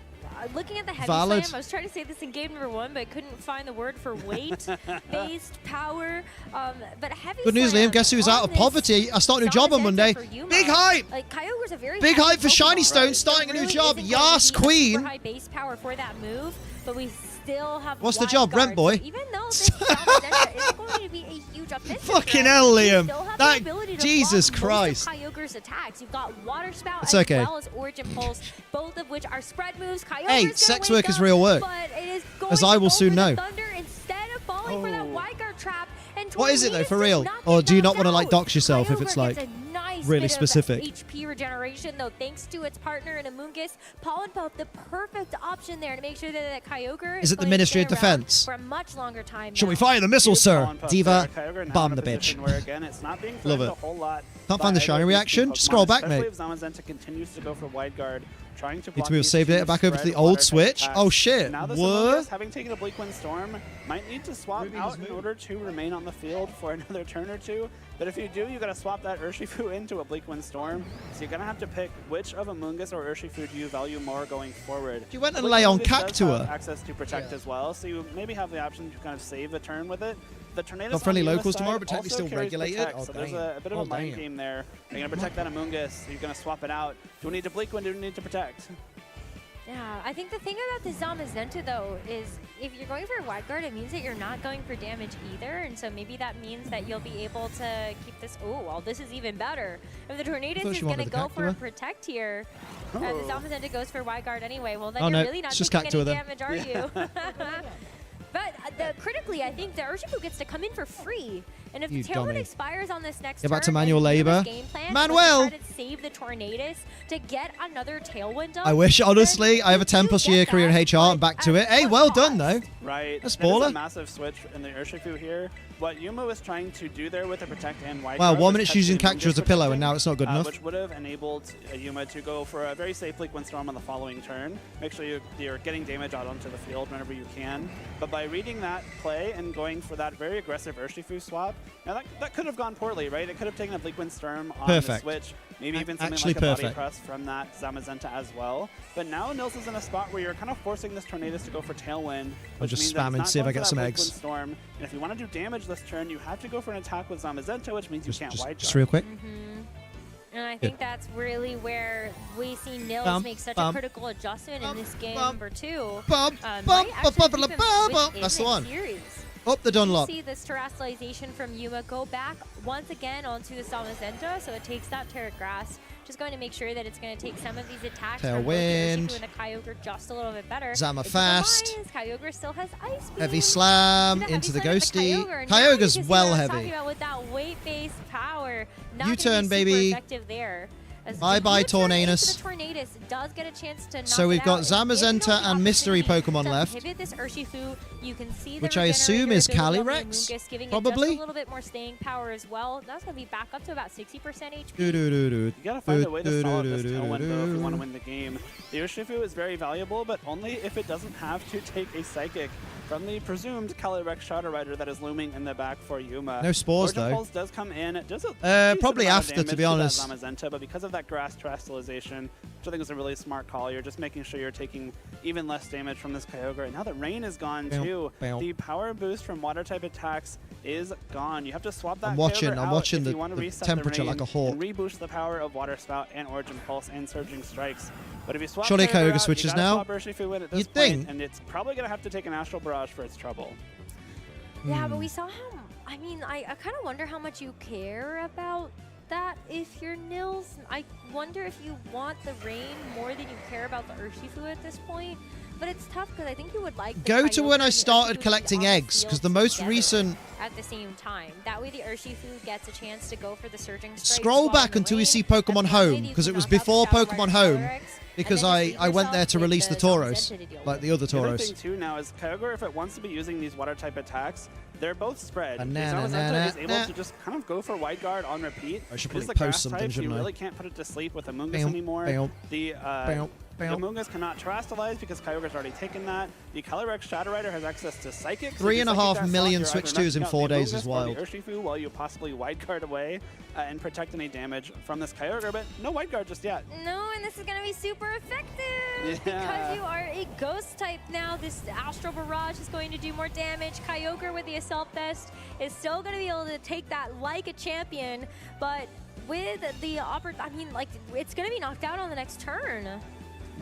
Looking at the heavy Valid. slam, I was trying to say this in game number 1, but I couldn't find the word for weight, based power. But heavy Good news, slam Liam. Guess who's out of poverty? I start a new job on Monday. Big hype! Like, Kyogre's a very Big hype for Shiny Stone, starting a new job. Yas, Queen! Super high base power for that move, but we still have What's the job, Guard. rent boy? So even though this Zamazenta is going to be a huge offensive Fucking threat, hell, you Liam. still have That- the ability to Jesus block Christ. most of Kyogre's attacks. You've got Water Spout It's as okay. well as Origin Pulse, both of which are spread moves. Kyogre's Hey, gonna sex wake work is up, real work. but it is going As I to will go soon for the know. Thunder instead of falling for that Wide Guard trap. And What is it, though, Tornadus for does real? not Or get do you not knocked want to, like, out. dox yourself if it's, Kyogre like, gets a nice really bit of specific? HP regeneration, though, thanks to its partner in Amoonguss. Pollen Puff, the perfect option there to make sure that Kyogre Is it the going to Ministry of stay around Defense? for a much longer time. Shall we now. fire the missile, sir? Pollen Puff Diva, there. Kyogre now bomb in a the bitch. position Where, again, it's not being Love threatened it. a whole lot. Can't find the by shiny either of these reaction. Pokemon, Just scroll back, especially mate. if Zamazenta continues to go for Wide Guard, trying to Need block to move these save data two back over to spread the old water-type Switch. attacks. Oh, shit. Now this What? Amoonguss, having taken a Bleak Wind Storm, might need to swap out in order to remain on the field for another turn or two. But if you do, you got to swap that Urshifu into a Bleak Wind Storm. So you're going to have to pick which of Amoonguss or Urshifu do you value more going forward. You went and Bleak lay on Amoonguss does Cactua. have access to Protect as well, so you maybe have the option to kind of save the turn with it. The Tornadus Got friendly on the locals side tomorrow, but technically also still carries regulated. Protect, Oh, so there's damn. a bit of Oh, a mind damn. game there. You're going to protect that Amoonguss, so you're going to swap it out. Do we need to Bleak Wind? Do we need to Protect? Yeah, I think the thing about the Zamazenta, though, is if you're going for Wide Guard, it means that you're not going for damage either, and so maybe that means that you'll be able to keep this. Oh, well, this is even better. If the Tornadus is going to go for a Protect here, and the Zamazenta goes for Wide Guard anyway, well, then you're really not taking any damage, are you? But critically, I think the Urshifu gets to come in for free. And if the Tailwind expires on this next Get back to turn, manual and labor. game plan Manuel! was to try to save the Tornadus to get another Tailwind up. I wish, honestly, I have a 10+ year career in HR and back to it. Hey, well done, though. Right. That's That is baller. a massive switch in the Urshifu here. What Yuma was trying to do there with the Protect and Wide Wow, Guard 1 was minute catch using the Cactua as a Amoonguss pillow, protecting, and now it's not good enough. Which would have enabled Yuma to go for a very safe Bleak Wind Storm on the following turn. Make sure you're getting damage out onto the field whenever you can. But by reading that play and going for that very aggressive Urshifu swap, now that could have gone poorly, right? It could have taken a Bleak Wind Storm on the Switch. Maybe even something Actually like a Body perfect. Press from that Zamazenta as well. But now Nils is in a spot where you're kind of forcing this Tornadus to go for Tailwind. I'll just spam and see if I get some eggs. Storm. And if you want to do damage this turn, you have to go for an attack with Zamazenta, which means you can't Wide Guard. Just real quick. And I think that's really where we see Nils make such a critical adjustment in this game number 2. That's the one. Up the Dunlop. You see this terrestrialization from Yuma go back once again onto the Zamazenta, so it takes that Terra Grass. Just going to make sure that it's going to take some of these attacks from both the Tailwind. Urshifu and the Kyogre just a little bit better. Zama But keep in fast. mind, Kyogre still has Ice Beam. Heavy slam Heavy into the slam ghosty. Kyogre. Now Kyogre's you can see well what I was heavy. talking about with that weight-based power. Not U-turn, gonna be super baby. effective there. As the Bye-bye, U-turn into Tornadus. the Tornadus does get a chance to knock So we've it got out. Zamazenta and mystery Pokemon left. Pivot this Urshifu. You can see the Which I assume regenerator is ability on the Calyrex, Amoonguss, giving it probably? just a little bit more staying power as well. That's going to be back up to about 60% HP. You gotta find a way to solve this Tailwind though if you want to win the game. The Urshifu is very valuable, but only if it doesn't have to take a Psychic from the presumed Calyrex Shadow Rider that is looming in the back for Yuma. No spores, Origin though. Pulse does come in. It does a probably decent amount of after, to be damage honest. that Zamazenta, but because of that Grass Terrestrialization, which I think is a really smart call, you're just making sure you're taking even less damage from this Kyogre. And now that Rain is gone too, the power boost from water type attacks is gone. You have to swap that I'm Kyogre out watching if the you want to reset temperature the Rain like a hawk. and reboost the power of Water Spout and Origin Pulse and Surging Strikes. But if you swap Surely Kyogre Kyogre out, switches you gotta now? swap Urshifu in at this You'd point, think. and it's probably going to have to take an Astral Barrage for its trouble. Yeah, but we saw how. I mean, I kind of wonder how much you care about that if you're Nils. I wonder if you want the Rain more than you care about the Urshifu at this point. But it's tough because I think you would like the Go to Kyogre when I and the started Urshifu collecting on the eggs, because field the most together recent... at the same time. That way the Urshifu gets a chance to go for the Surging Strike. Scroll back until we see Pokemon Home, because it was before Pokemon Home, because I went there to release the Tauros, like the other The other Tauros. thing too now is Kyogre, if it wants to be using these water type attacks, they're both spread. Banana, Zamazenta is na, able to just kind of go for Wide Guard on repeat. I should It is probably the grass post something, type, so you shouldn't I? really can't put it to sleep with Amoonguss Bam, anymore. bam, The bam. Amoonguss cannot terrestrialize because Kyogre's already taken that. The Calyrex Shadow Rider has access to Psychic. So 3.5 million Switch 2s in 4 days is wild. The Urshifu while you possibly Wide Guard away and protect any damage from this Kyogre, but no Wide Guard just yet. No, and this is going to be super effective Yeah. because you are a Ghost type now. This Astral Barrage is going to do more damage. Kyogre with the Assault Vest is still going to be able to take that like a champion, but with the I mean, like, it's going to be knocked out on the next turn.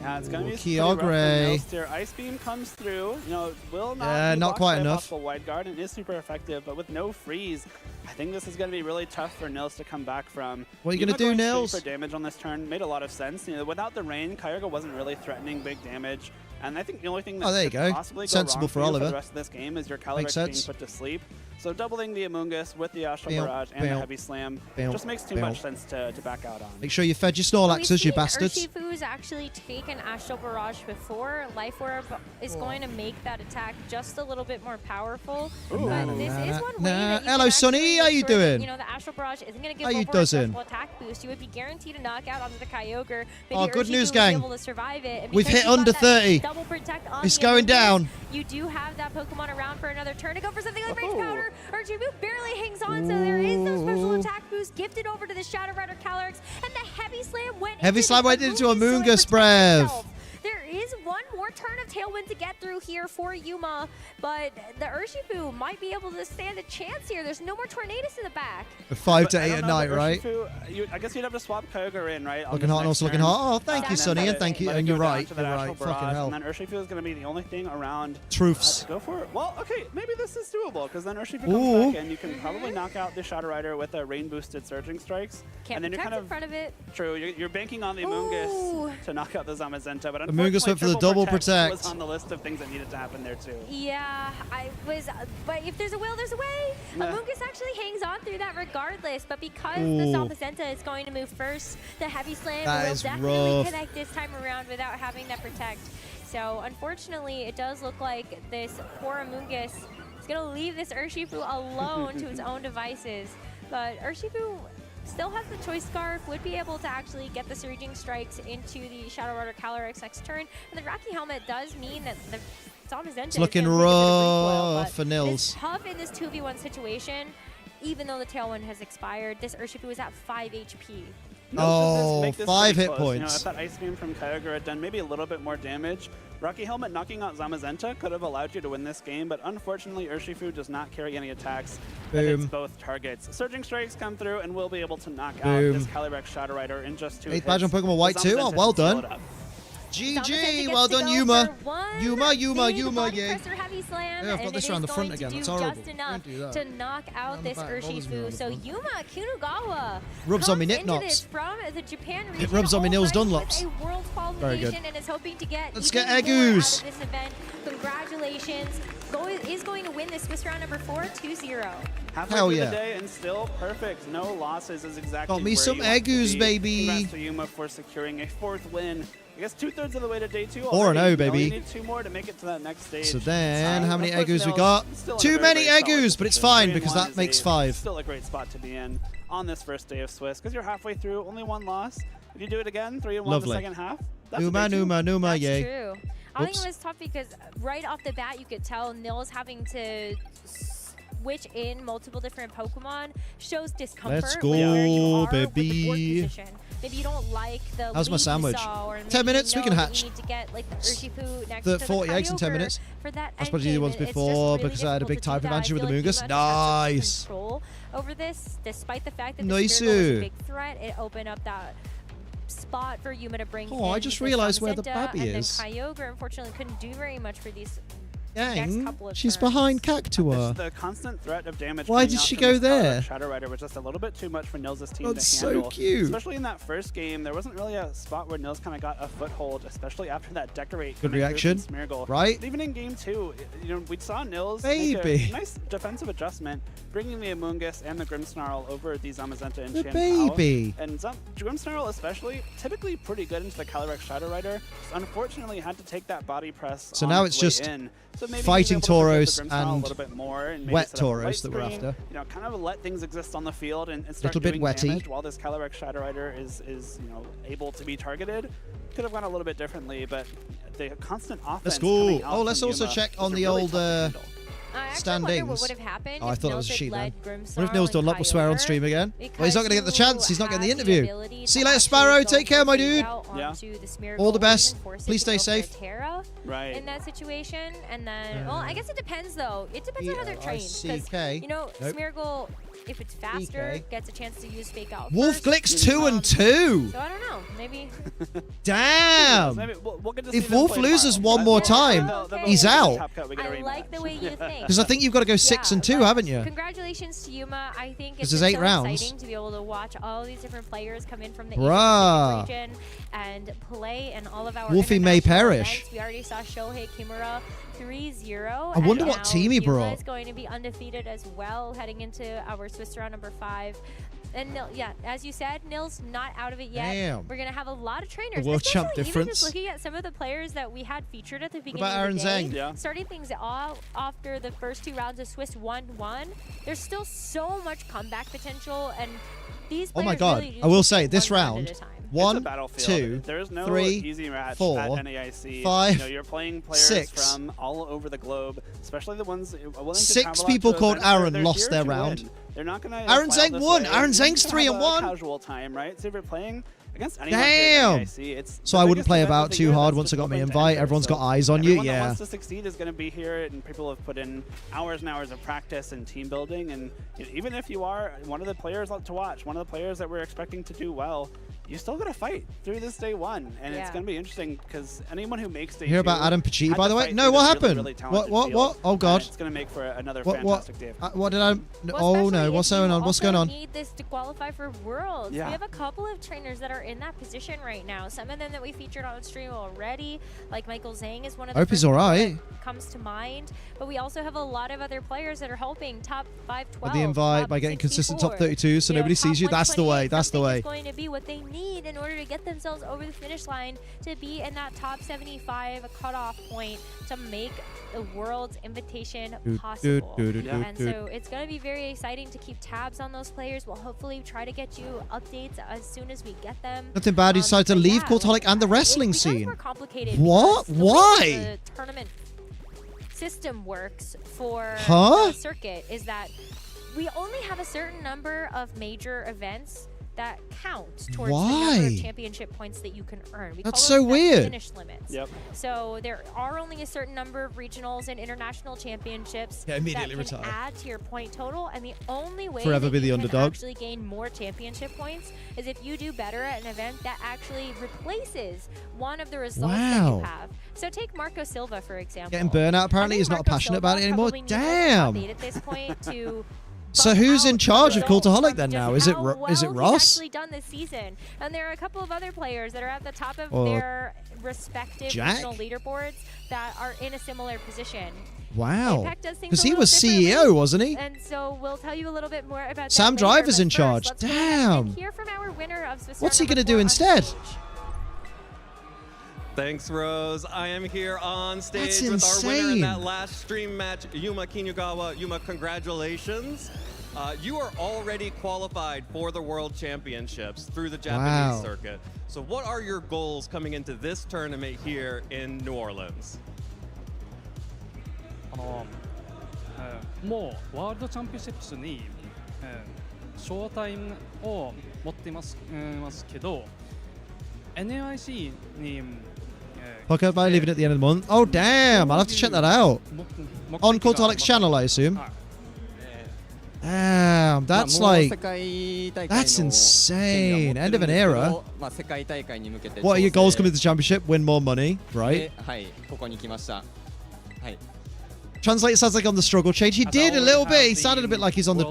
Yeah, it's going to be Kyogre. Ice Beam comes through. You know, will not be not quite by a enough. possible wide guard and is super effective, but with no freeze, I think this is going to be really tough for Nils to come back from. What are you going to do, Nils? For damage on this turn made a lot of sense. You know, without the rain, Kyogre wasn't really threatening big damage. And I think the only thing that could possibly go wrong for the rest of this game is your Calyrex being put to sleep. So doubling the Amoonguss with the Astral Barrage and the Heavy Slam just makes too much sense to back out on. Make sure you fed your Snorlaxes, you bastards. Urshifu's actually taken Astral Barrage before. Life Orb is going to make that attack just a little bit more powerful. But this is one way that you Hello, Sonny. How you doing? You know, the Astral Barrage isn't going to give How you over a successful attack boost. You would be guaranteed a knockout onto the Kyogre. Oh, good news, Urshifu gang. was able to survive it. We've hit under 30. Double protect on It's the going Amoonguss. down. You do have that Pokemon around for another turn to go for something like Rage Powder. Urshifu barely hangs on, so there is no special attack boost gifted over to the Shadow Rider Calyrex, and the Heavy Slam went into Amoonguss, Brev. There is one more turn of Tailwind to get through here for Yuma, but the Urshifu might be able to stand a chance here. There's no more Tornadus in the back. 5 to 8 at night, right? I guess you'd have to swap Kyogre in, right? Looking hot and also looking hot. Oh, thank you, Sonny, and thank you. And you're right. You're right. Fucking hell. And then Urshifu is going to be the only thing around. Truths. To go for it. Well, okay, maybe this is doable because then Urshifu comes back and you can probably knock out the Shadow Rider with a rain-boosted Surging Strikes. Can't and then you're protect kind of in front of it. True. You're banking on the Amoonguss to knock out the Zamazenta, but Amoonguss went for the double protect. Was on the list of things that needed to happen there too. Yeah, but if there's a will, there's a way. Amoonguss actually hangs on through that regardless, but because the Zamazenta is going to move first, the Heavy Slam will definitely connect this time around without having that protect. So unfortunately, it does look like this poor Amoonguss is going to leave this Urshifu alone to its own devices. But Urshifu still has the Choice Scarf, would be able to actually get the Surging Strikes into the Shadow Rider Calyrex next turn. And the Rocky Helmet does mean that the Zamazenta is looking rough for Nils. It's tough in this 2v1 situation, even though the Tailwind has expired. This Urshifu is at 5 HP. Oh, 5 hit points. You know, if that Ice Beam from Kyogre had done maybe a little bit more damage, Rocky Helmet knocking out Zamazenta could have allowed you to win this game, but unfortunately Urshifu does not carry any attacks that hits both targets. Surging Strikes come through and will be able to knock out this Calyrex Shadow Rider in just 2 hits. 8th badge on Pokemon White too? Oh, well done. GG, well done, Yuma. Yuma, yay. Heavy Slam, yeah, I've got this around the front again. That's horrible. Just enough to knock out this Urshifu. So Yuma Kunugawa rubs on me Nipnops. From the Japan region. It rubs on me Nils Dunlops. A world qualification and is hoping to get Let's get Eggoos. Out of this event. Congratulations. Is going to win this Swiss round number 4, 2-0. Halfway through the day and still perfect. No losses is exactly got me where some you want Eggoos, to be. baby. Congrats to Yuma for securing a 4th win. I guess 2/3 of the way to day 2 4-0, baby. You only need 2 more to make it to that next stage. So then, how many Eggoos we got? Too many Eggoos, but it's fine because that makes 5. Still a great spot to be in on this first day of Swiss because you're halfway through, only 1 loss. If you do it again, 3-1 the second half. That's Numa, That's yay. True. I think it was tough because right off the bat, you could tell Nils having to switch in multiple different Pokemon shows discomfort. Let's go, baby. Maybe you don't like the How's my sandwich? 10 minutes, we can hatch. You need to get like the Urshifu next the to 40 the eggs in 10 minutes. For that I suppose you did ones before because I had a big type advantage with the Amoonguss. Nice. Control over this, despite the fact that nice. the Smeargle was a big threat, it opened up that spot for Yuma to bring in. I just realized where the Babby is. And then Kyogre unfortunately couldn't do very much for these Dang, she's turns. behind Cactua. The constant threat of damage. Why did she go there? Shadow Rider was just a little bit too much for Nils' team That's to handle. so cute. Especially in that first game, there wasn't really a spot where Nils kind of got a foothold, especially after that Decorate. Good reaction, Smeargle. right? Even in game 2, you know, we saw Nils Baby. make a nice defensive adjustment, bringing the Amoonguss and the Grimmsnarl over the Zamazenta and The Qianpao. baby. And Grimmsnarl especially, typically pretty good into the Calyrex Shadow Rider. Unfortunately, had to take that body press. So now it's just in. So maybe fighting Tauros and and a little bit more and wet Tauros that we're after. You know, kind of let things exist on the field and start little bit doing wetty damage while this Calyrex Shadow Rider is you know, able to be targeted. Could have gone a little bit differently, but the constant offense. Let's go. Oh, let's also check on the really old standings. What would have happened I thought it was a sheet man. What if Nils Dunlop will swear on stream again? Well, he's not going to get the chance. He's not getting the interview. See you later, Sparrow. Take care, my dude. Yeah. All the best. Please stay safe. Right. In that situation, and then, well, I guess it depends though. It depends on how they're trained. Because, you know, nope. Smeargle if it's faster, gets a chance to use Fake Out. Wolf Glicks 2 and 2. So I don't know. Maybe. Damn. We'll get to If see them Wolf play loses tomorrow. one more time, he's out. I like the way you think. Because I think you've got to go 6 and 2, haven't you? Congratulations to Yuma. I think it's there's so 8 rounds. exciting to be able to watch all these different players come in from the Bruh. East region and play in all of our Wolfie may international perish. events. We already saw Shohei Kimura 3-0. I wonder and what now team he Yuma brought. is going to be undefeated as well, heading into our Swiss round number 5. And yeah, as you said, Nil's not out of it yet. Damn. We're gonna have a lot of trainers. world champ especially even difference. just looking at some of the players that we had featured at the beginning about of the Aaron day, Zhang? starting things off after the first 2 rounds of Swiss 1-1. There's still so much comeback potential, and these Oh players my God. really I will take say, it this one round round, at a time. 1, Battlefield. 2, There's no 3, easy match 4, at NAIC. 5, you know, you're playing players 6. from all over the globe, especially the ones willing to 6 travel out people to called events where Aaron they're lost here their to round. win. They're not going to. Aaron Zhang won. Aaron Zhang's 3 and 1. Casual time, right? So if you're playing against anyone Damn. here at NAIC, it's So the I wouldn't biggest play event of about the too year hard that's once I got my open to invite. enter. Everyone's got So eyes on you. everyone that Yeah. wants to succeed is going to be here, and people have put in hours and hours of practice and team building. And you know, even if you are one of the players to watch, one of the players that we're expecting to do well, you still got to fight through this day 1, and it's going to be interesting because anyone who makes day 2. Hear about Adam Pacitti, had by to the way? fight No, through what this happened? really talented What? field, Oh God! It's going to make for another What? fantastic day. What did I? Well, Oh no! especially What's if you going on? What's going also on? need this to qualify for Worlds. Yeah. We have a couple of trainers that are in that position right now. Some of them that we featured on stream already, like Michael Zhang is one of the Hope he's first people alright. that comes to mind. But we also have a lot of other players that are helping top 512. The invite top by getting consistent top 64. 32, so You know, nobody top sees you. That's the way. 128, That's the something way. is going to be what they need in order to get themselves over the finish line to be in that top 75 cutoff point to make the World's invitation possible. And so it's going to be very exciting to keep tabs on those players. We'll hopefully try to get you updates as soon as we get them. Nothing bad. He decided to leave Cultaholic and the wrestling It's scene. more complicated What? because the way Why? the tournament system works for Huh? the circuit is that we only have a certain number of major events that count towards the number Why? of championship points that you can earn. We That's call so those weird. finish limits. Yep. So there are only a certain number of regionals and international championships Yeah, immediately that can retire. add to your point total, and the only way Forever that be the you can underdog. actually gain more championship points is if you do better at an event that actually replaces one of the results that Wow. you have. So take Marco Silva, for example. Getting burnout. Apparently, he's not Marco passionate Silva about it anymore. probably needs an Damn. update at this point to So who's in charge of Cultaholic then just now? Is it how is it well he's Ross? actually done this season. And there are a couple of other players that are at the top of Or their respective Jack? regional leaderboards that are in a similar position. Wow. Impact does things Because a he little was differently, CEO, wasn't he? And so we'll tell you a little bit more about Sam that later, Driver's but in first, charge. let's go ahead and Damn. hear from our winner of Swiss What's he round going to number do 4 on instead? stage. Thanks, Rose. I am here on stage That's with our winner in insane. that last stream match, Yuma Kinugawa. Yuma, congratulations. You are already qualified for the World Championships through the Japanese Wow. circuit. So what are your goals coming into this tournament here in New Orleans? もうワールドチャンピオンシップスに、招待を持っていますけど、NAIC に、Pocket by leaving at the end of the month. Oh damn! I'll have to check that out. On Cultaholic's channel, I assume. Damn, that's like that's insane. End of an era. What are your goals coming to the championship? Win more money, right? はいここに来ましたはい Translate sounds like on the struggle chain. He did a little bit. He sounded a bit like he's on the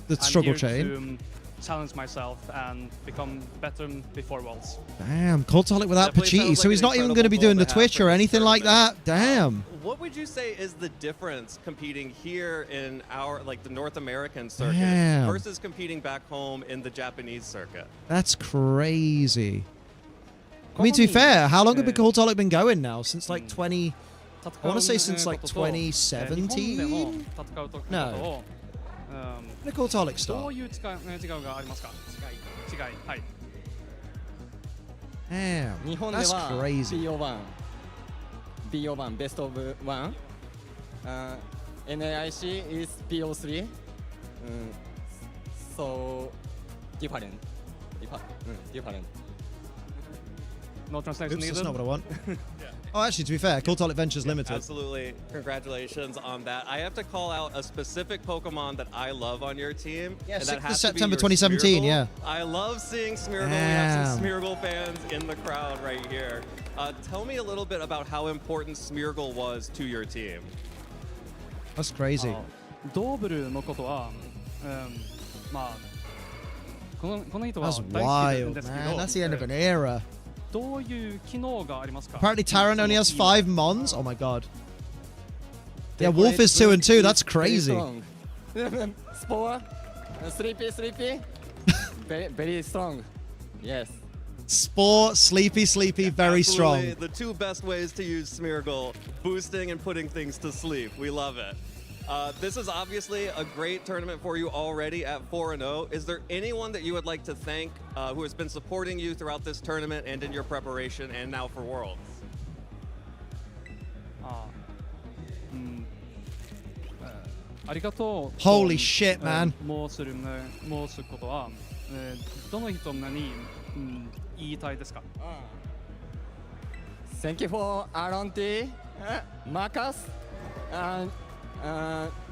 the struggle chain. Challenge myself and become better before Worlds. Damn, Cultaholic without Definitely Pacitti, sounds so like he's an not even incredible going to be doing the goal to have Twitch for or this anything like that. Damn. What would you say is the difference competing here in our, like the North American circuit Damn. versus competing back home in the Japanese circuit? That's crazy. I mean, to be fair, how long have Cultaholic been going now? Since like 20... I want to say since like 2017? No. When did Cultaholic ど start? ういう違いがありますか？違いはい。Damn, 日本で that's は crazy. BO1 Best of 1 NAIC is BO3 so different No translation Oops, needed. that's not what I want. Oh, actually, to be fair, Cultolic Ventures Limited. Absolutely. Congratulations on that. I have to call out a specific Pokemon that I love on your team. Yeah, and that 6th has of to be September your 2017, Smeargle. yeah. I love seeing Smeargle. We have some Smeargle fans in the crowd right here. Tell me a little bit about how important Smeargle was to your team. That's crazy. ドーブルのことは、まあこの人は That's 大好きなん wild, ですけ man. ど、 That's the end of an era. どういう機能がありますか? Apparently, Tyrant only has 5 Mons. Oh my god. Yeah, Wolf is 2 and 2. That's crazy. Spore, sleepy, very strong. Yes. Spore, sleepy, very Absolutely. strong. The two best ways to use Smeargle, boosting and putting things to sleep. We love it. This is obviously a great tournament for you already at 4-0. Is there anyone that you would like to thank who has been supporting you throughout this tournament and in your preparation and now for Worlds? Holy shit, man. 申すことは、どの人に言いたいですか? Thank you for Aaron T, Marcus, and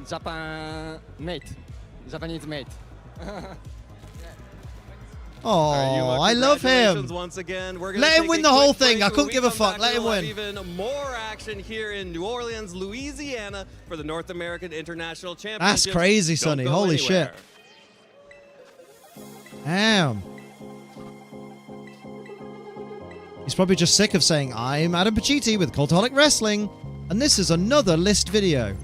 Japanese mate. Oh, I love him. Once again. Let him win the whole thing. I couldn't give a fuck. Let him win. Even more action here in New Orleans, Louisiana for the North American International Championship. That's crazy, Sonny. Holy shit. Damn. He's probably just sick of saying, I'm Adam Pacitti with Cultaholic Wrestling, and this is another list video.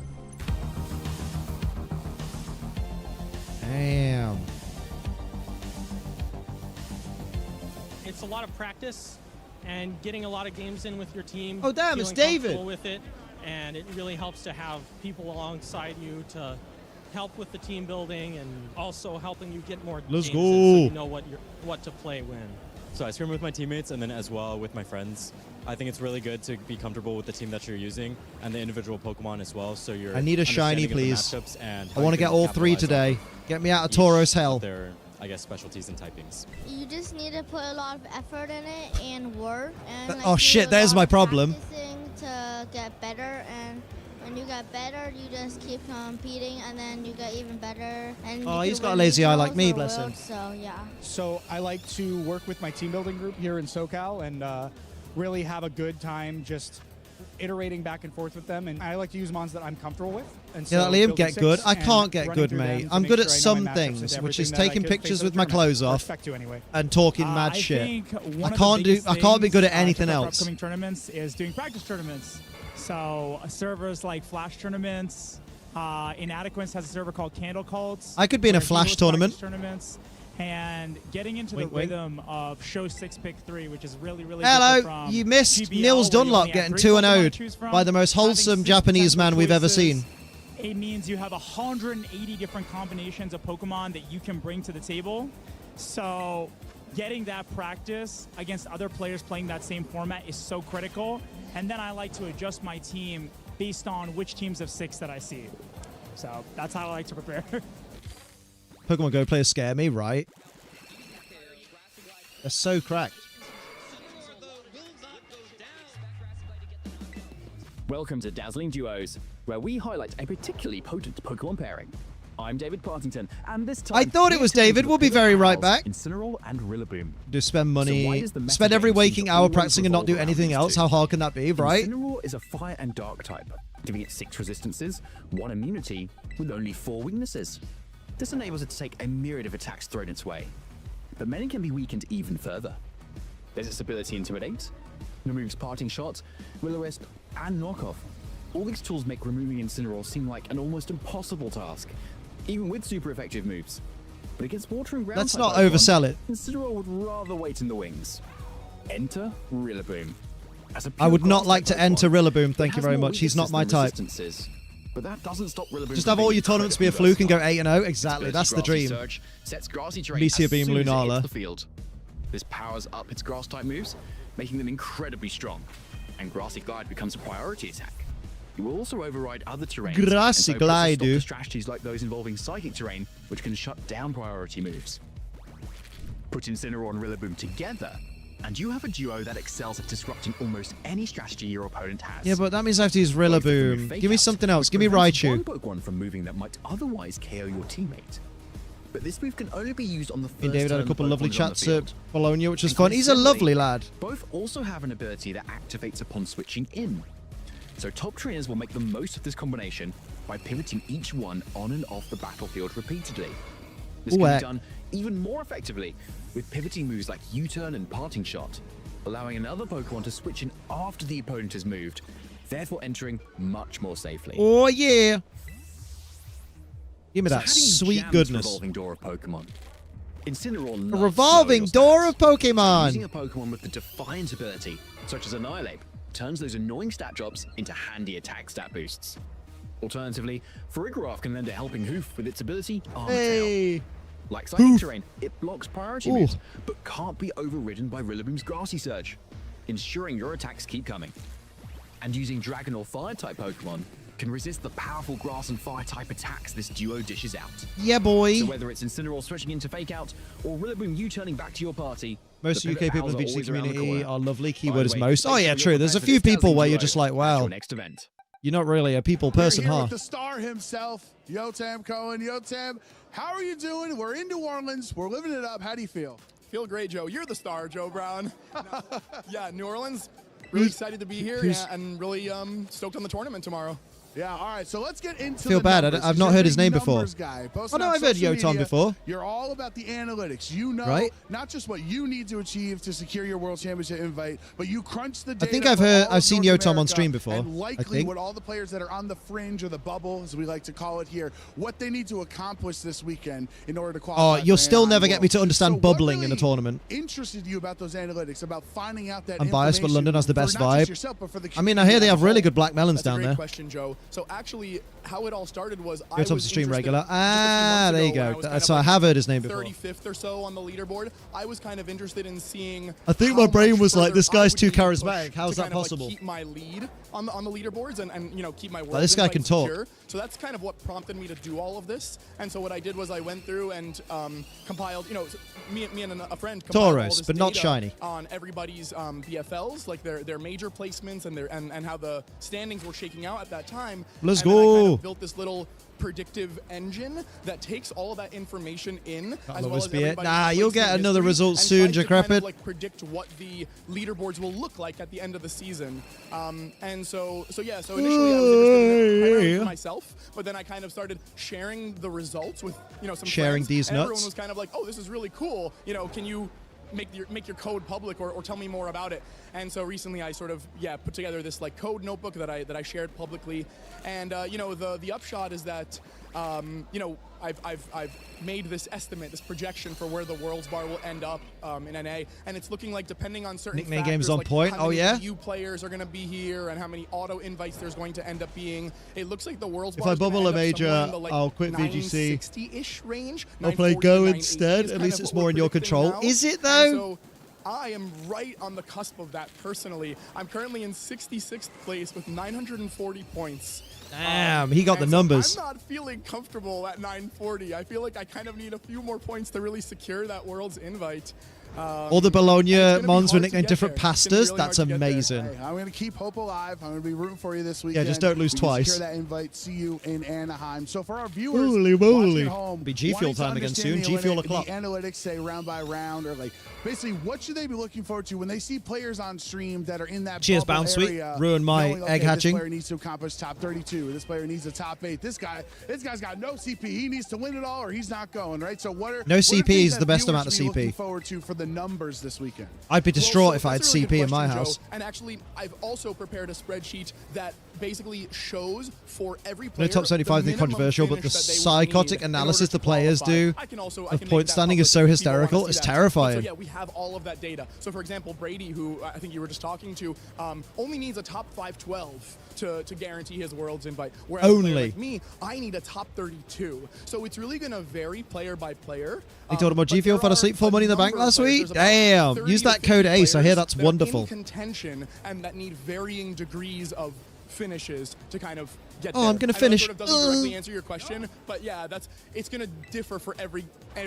Damn. It's a lot of practice and getting a lot of games in with your team. Oh, damn, it's feeling David. comfortable with it, and it really helps to have people alongside you to help with the team building and also helping you get more games in so you know what to play when. So I scrim with my teammates and then as well with my friends. I think it's really good to be comfortable with the team that you're using and the individual Pokemon as well. So you're I need a shiny, please. And I want to get all 3 today. Get me out of Tauros hell. Their, I guess, specialties and typings. You just need to put a lot of effort in it and work. And Oh shit, there's my problem. To get better, and when you get better, you just keep competing, and then you get even better. And Oh, he's got a lazy eye like me, bless him. So yeah. So I like to work with my team building group here in SoCal and really have a good time just iterating back and forth with them. And I like to use mons that I'm comfortable with. And Yeah, Liam, get good. I can't get good, mate. I'm good at some things, which is taking pictures with my clothes off and talking mad shit. I can't be good at anything else. Upcoming tournaments is doing practice tournaments. So servers like Flash tournaments. Inadequates has a server called Candle Cults. I could be in a Flash tournament. Tournaments. And getting into the rhythm of Show 6 Pick 3, which is really, really Hello, from you missed GBL, Nils Dunlop getting 2-0'd by the most wholesome Japanese man we've ever seen. It means you have 180 different combinations of Pokemon that you can bring to the table. So getting that practice against other players playing that same format is so critical. And then I like to adjust my team based on which teams of 6 that I see. So that's how I like to prepare. Pokemon Go players scare me, right? They're so cracked. Welcome to Dazzling Duos, where we highlight a particularly potent Pokemon pairing. I'm David Partington, and this time I thought it was David. We'll be very right back. Incineroar and Rillaboom. Just spend money, spend every waking hour practicing and not do anything else. How hard can that be, right? Incineroar is a fire and dark type, giving it 6 resistances, 1 immunity, with only 4 weaknesses. This enables it to take a myriad of attacks thrown its way, but many can be weakened even further. There's its ability Intimidate, removes Parting Shot, Will-O-Wisp, and Knockoff. All these tools make removing Incineroar seem like an almost impossible task, even with super effective moves. But against water and ground Let's type not Pokemon, oversell it. Incineroar would rather wait in the wings. Enter Rillaboom. I would not like to enter Rillaboom, thank you very much. He's not my type. But that doesn't stop Rillaboom. Just have all your tournaments be a fluke and go 8-0. Exactly, that's the dream. Sets grassy terrain Licia Beam, as soon as it Lunala. hits the field. This powers up its grass type moves, making them incredibly strong. And Grassy Glide becomes a priority attack. It will also override other terrains. Grassy Glide, dude. Strategies like those involving psychic terrain, which can shut down priority moves. Put Incineroar and Rillaboom together, And you have a duo that excels at disrupting almost any strategy your opponent has. Yeah, but that means I have to use Rillaboom. Give me something else. Give me Raichu. One Pokemon from moving that might otherwise KO your teammate. But this move can only be used on the first Me and David had a couple of lovely chats at Bologna, which was And fun. He's a lovely lad. Both also have an ability that activates upon switching in. So top trainers will make the most of this combination by pivoting each one on and off the battlefield repeatedly. This can be done even more effectively with pivoting moves like U-turn and parting shot, allowing another Pokemon to switch in after the opponent has moved, therefore entering much more safely. Oh yeah! Give me that sweet goodness. Revolving door of Pokemon. A revolving door of Pokemon! Using a Pokemon with the Defiant ability, such as Annihilate, turns those annoying stat drops into handy attack stat boosts. Alternatively, Farigiraf can lend a helping hoof with its ability Armor Tail. Like Psychic Terrain, it blocks priority moves, but can't be overridden by Rillaboom's Grassy Surge, ensuring your attacks keep coming. And using Dragon or Fire-type Pokemon can resist the powerful Grass and Fire-type attacks this duo dishes out. Yeah, boy! So whether it's Incineroar switching into Fake Out, or Rillaboom U-turning back to your party, most UK people in the VGC community are lovely. Keyword is way, most. Oh yeah, true. There's a few people where you're just like, wow. Next event. You're not really a people person, We're here huh? with the star himself, Yotam Cohen. Yotam, how are you doing? We're in New Orleans. We're living it up. How do you feel? Feel great, Joe. You're the star, Joe Brown. Yeah, New Orleans. Really excited to be here and really stoked on the tournament tomorrow. Yeah, all right, so let's get into Feel the bad. numbers. I've not heard his name before. Guy. Oh, no, I've heard Yotam before. You're all about the analytics. You know not just what you need to achieve to secure your World Championship invite, but you crunch the data. I think I've seen Yotam on stream before. And likely what all the players that are on the fringe or the bubble, as we like to call it here, what they need to accomplish this weekend in order to qualify. Oh, you'll still for never get me to understand so bubbling what in really a tournament. Interested you about those analytics, about finding out that I'm biased, but London has the best for not just vibe. yourself, but for the I mean, I hear they have really good black melons That's down a great there. question, Joe. So actually, how it all started was I Yotam's was a stream interested regular. just a few months There you ago when I go. was kind So of I have heard his name before. 35th or so on the leaderboard. I was kind of interested in seeing. I think how my brain much was like, further this I guy's would too need to push charismatic. How's to that kind of, possible? keep my lead on the leaderboards and you know keep my. Well, this guy can talk. Secure. So that's kind of what prompted me to do all of this. And so what I did was I went through and compiled. You know, me and a friend compiled all Taurus, this but not data shiny. on everybody's BFLs, like their major placements and how the standings were shaking out at that time. Let's and then I kind go. of built this little predictive engine that takes all of that information in That'll as well always as be it. everybody's Nah, you'll placement get another history result and soon, tries to kind Decrepit. of, like predict what the leaderboards will look like at the end of the season. And so initially I was interested in it primarily for myself, but then I kind of started sharing the results with some Sharing friends. these And nuts? Everyone was kind of like, oh, this is really cool. You know, can you make your code public or tell me more about it? And so recently I sort of put together this like code notebook that I shared publicly, and the upshot is that I've made this estimate, this projection for where the Worlds Bar will end up in NA, and it's looking like depending on certain Nickname factors, game's on like point. how Oh, many yeah? EU players are going to be here and how many auto invites there's going to end up being. It looks like the Worlds If Bar I is gonna bubble end a up major, somewhere in the, like, I'll quit VGC. 960-ish range. I'll play 940 Go to 980 instead. is At kind least of it's what more we're in your predicting control. now. Is it, And though? so I am right on the cusp of that personally. I'm currently in 66th place with 940 points. Damn, he got the and so numbers. I'm not feeling comfortable at 940. I feel like I kind of need a few more points to really secure that World's invite. All the Bologna mons were nicknamed different there. It's gonna be pastas. really That's hard to get there. amazing. Hey, I'm going to keep hope alive. I'm going to be rooting for you this weekend. just don't lose We can twice. Secure that invite. See you in Anaheim. So for our viewers, Holy watching moly. at home, Be G Fuel wanting to time again understand soon. the G Fuel analytic- o'clock. The analytics say round by round, or like basically what should they be looking forward to when they see players on stream that are in that Cheers, bubble Bounce Sweet. area, Ruined my knowing, egg okay, hatching. This player needs to accomplish top 32. This player needs a top 8. This guy's got no CP. He needs to win it all, or he's not going right. So what are No what are CP things is that the best viewers amount of should be looking CP. forward to for the numbers this weekend? I'd be distraught if I had That's a really CP good in my question, house. Joe. And actually, I've also prepared a spreadsheet that basically shows for every No player top 75 the is controversial, but the minimum finish that they would psychotic need in analysis order the to players qualify. do I can of make point that standing is public so if people wanna hysterical. see It's that. terrifying. But so, we have all of that data. So for example, Brady, who I think you were just talking to, only needs a top 512 to guarantee his Worlds invite. Whereas a player Only. like me, I need a top 32. So it's really going to vary player by player. He told him about G Fuel fell asleep for Money in the Bank last week. Damn, use that code ACE. I hear that's that are wonderful. in contention and that need varying degrees of finishes to kind of get Oh, there. I'm going to I know it finish. sort of doesn't directly answer your question, but yeah, it's going to differ for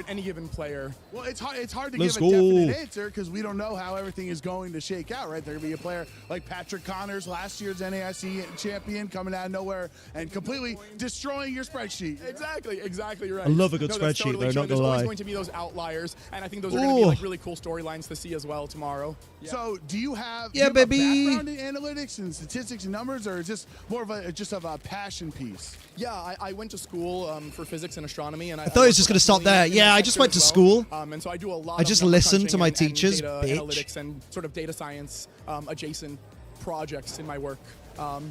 any given player. Well, it's hard to Let's give a go. definite answer because we don't know how everything is going to shake out, right? There could be a player like Patrick Connors, last year's NAIC champion, coming out of nowhere and completely destroying your spreadsheet. Exactly right. I love a good that's spreadsheet, totally though, true. not There's gonna always lie. going to be those outliers, and I think those are going to be like really cool storylines to see as well tomorrow. Yeah. So, do you have Yeah, a baby. background in analytics and statistics and numbers, or is this more of a passion piece? Yeah, I went to school for physics and astronomy, and I thought he was just going to stop there. Yeah, I just went to school. And so I do a lot. I just of listened to my and teachers, data bitch. analytics and sort of data science adjacent projects in my work.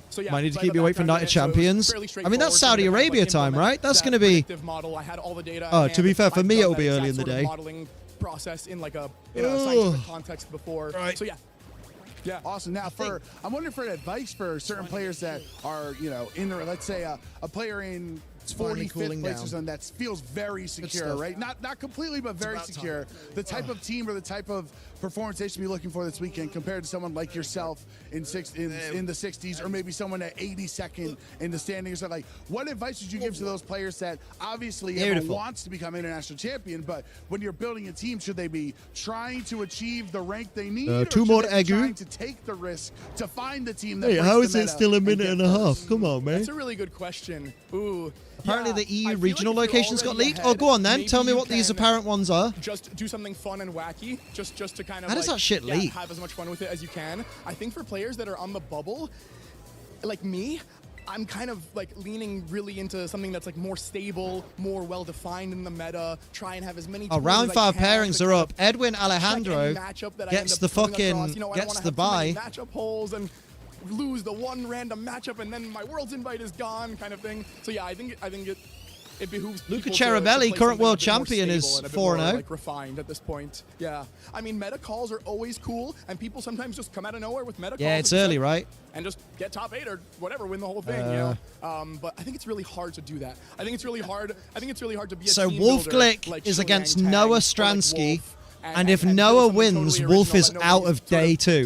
So yeah, Might need to so I keep have you a awake for background Night of in it, so it was Champions. fairly I mean, that's straightforward Saudi to kind of, Arabia like, time, implement right? That's that going to be... predictive model. I had all the data. Oh, at to be hand. fair, for I've me, done it'll that be early exact in the sort of day. modeling process in like a scientific context before. Right. So yeah. Yeah. Awesome. Now, I'm wondering for advice for certain players that are, in there, let's say a player in 45th place or something that feels very secure, right? Not completely, but very secure. The type of team or the type of performance they should be looking for this weekend compared to someone like yourself in the 60s, or maybe someone at 82nd in the standings. Like, what advice would you give to those players that obviously everyone wants to become international champion, but when you're building a team, should they be trying to achieve the rank they need, or two should more they be Egu. trying to take the risk to find the team that Hey, breaks how the is it meta still a minute get and a half? first? Come on, man. That's a really good question. Ooh. Apparently Yeah, the EU I feel regional like if you're locations got already leaked. ahead, Oh, go on then. maybe Tell me you what these can apparent ones are. Just do something fun and wacky, just to kind of How does that shit leak? have as much fun with it as you can. I think for players that are on the bubble, like me, I'm kind of like leaning really into something that's like more stable, more well-defined in the meta. Try and have as many. Oh, tools round as I 5 can pairings to are kind up. of Edwin check any Alejandro matchup that I gets end the up coming fucking across. I don't gets wanna the have too many bye. matchup holes and lose the one random matchup and then my world's invite is gone, kind of thing. So yeah, I think it behooves Luca people to Cerabelli, play current something a world bit more champion, is stable and a bit more, 4-0. like refined at this point. Yeah, I mean meta calls are always cool, and people sometimes just come out of nowhere with meta calls. Yeah, it's early, right? And just get top 8 or whatever, win the whole thing. But I think it's really hard to do that. I think it's really hard to be a So team Wolf builder Glick like is Shuliang against Tang Noah or like Stransky. Wolf, And if Noah wins, Wolf is out of day 2.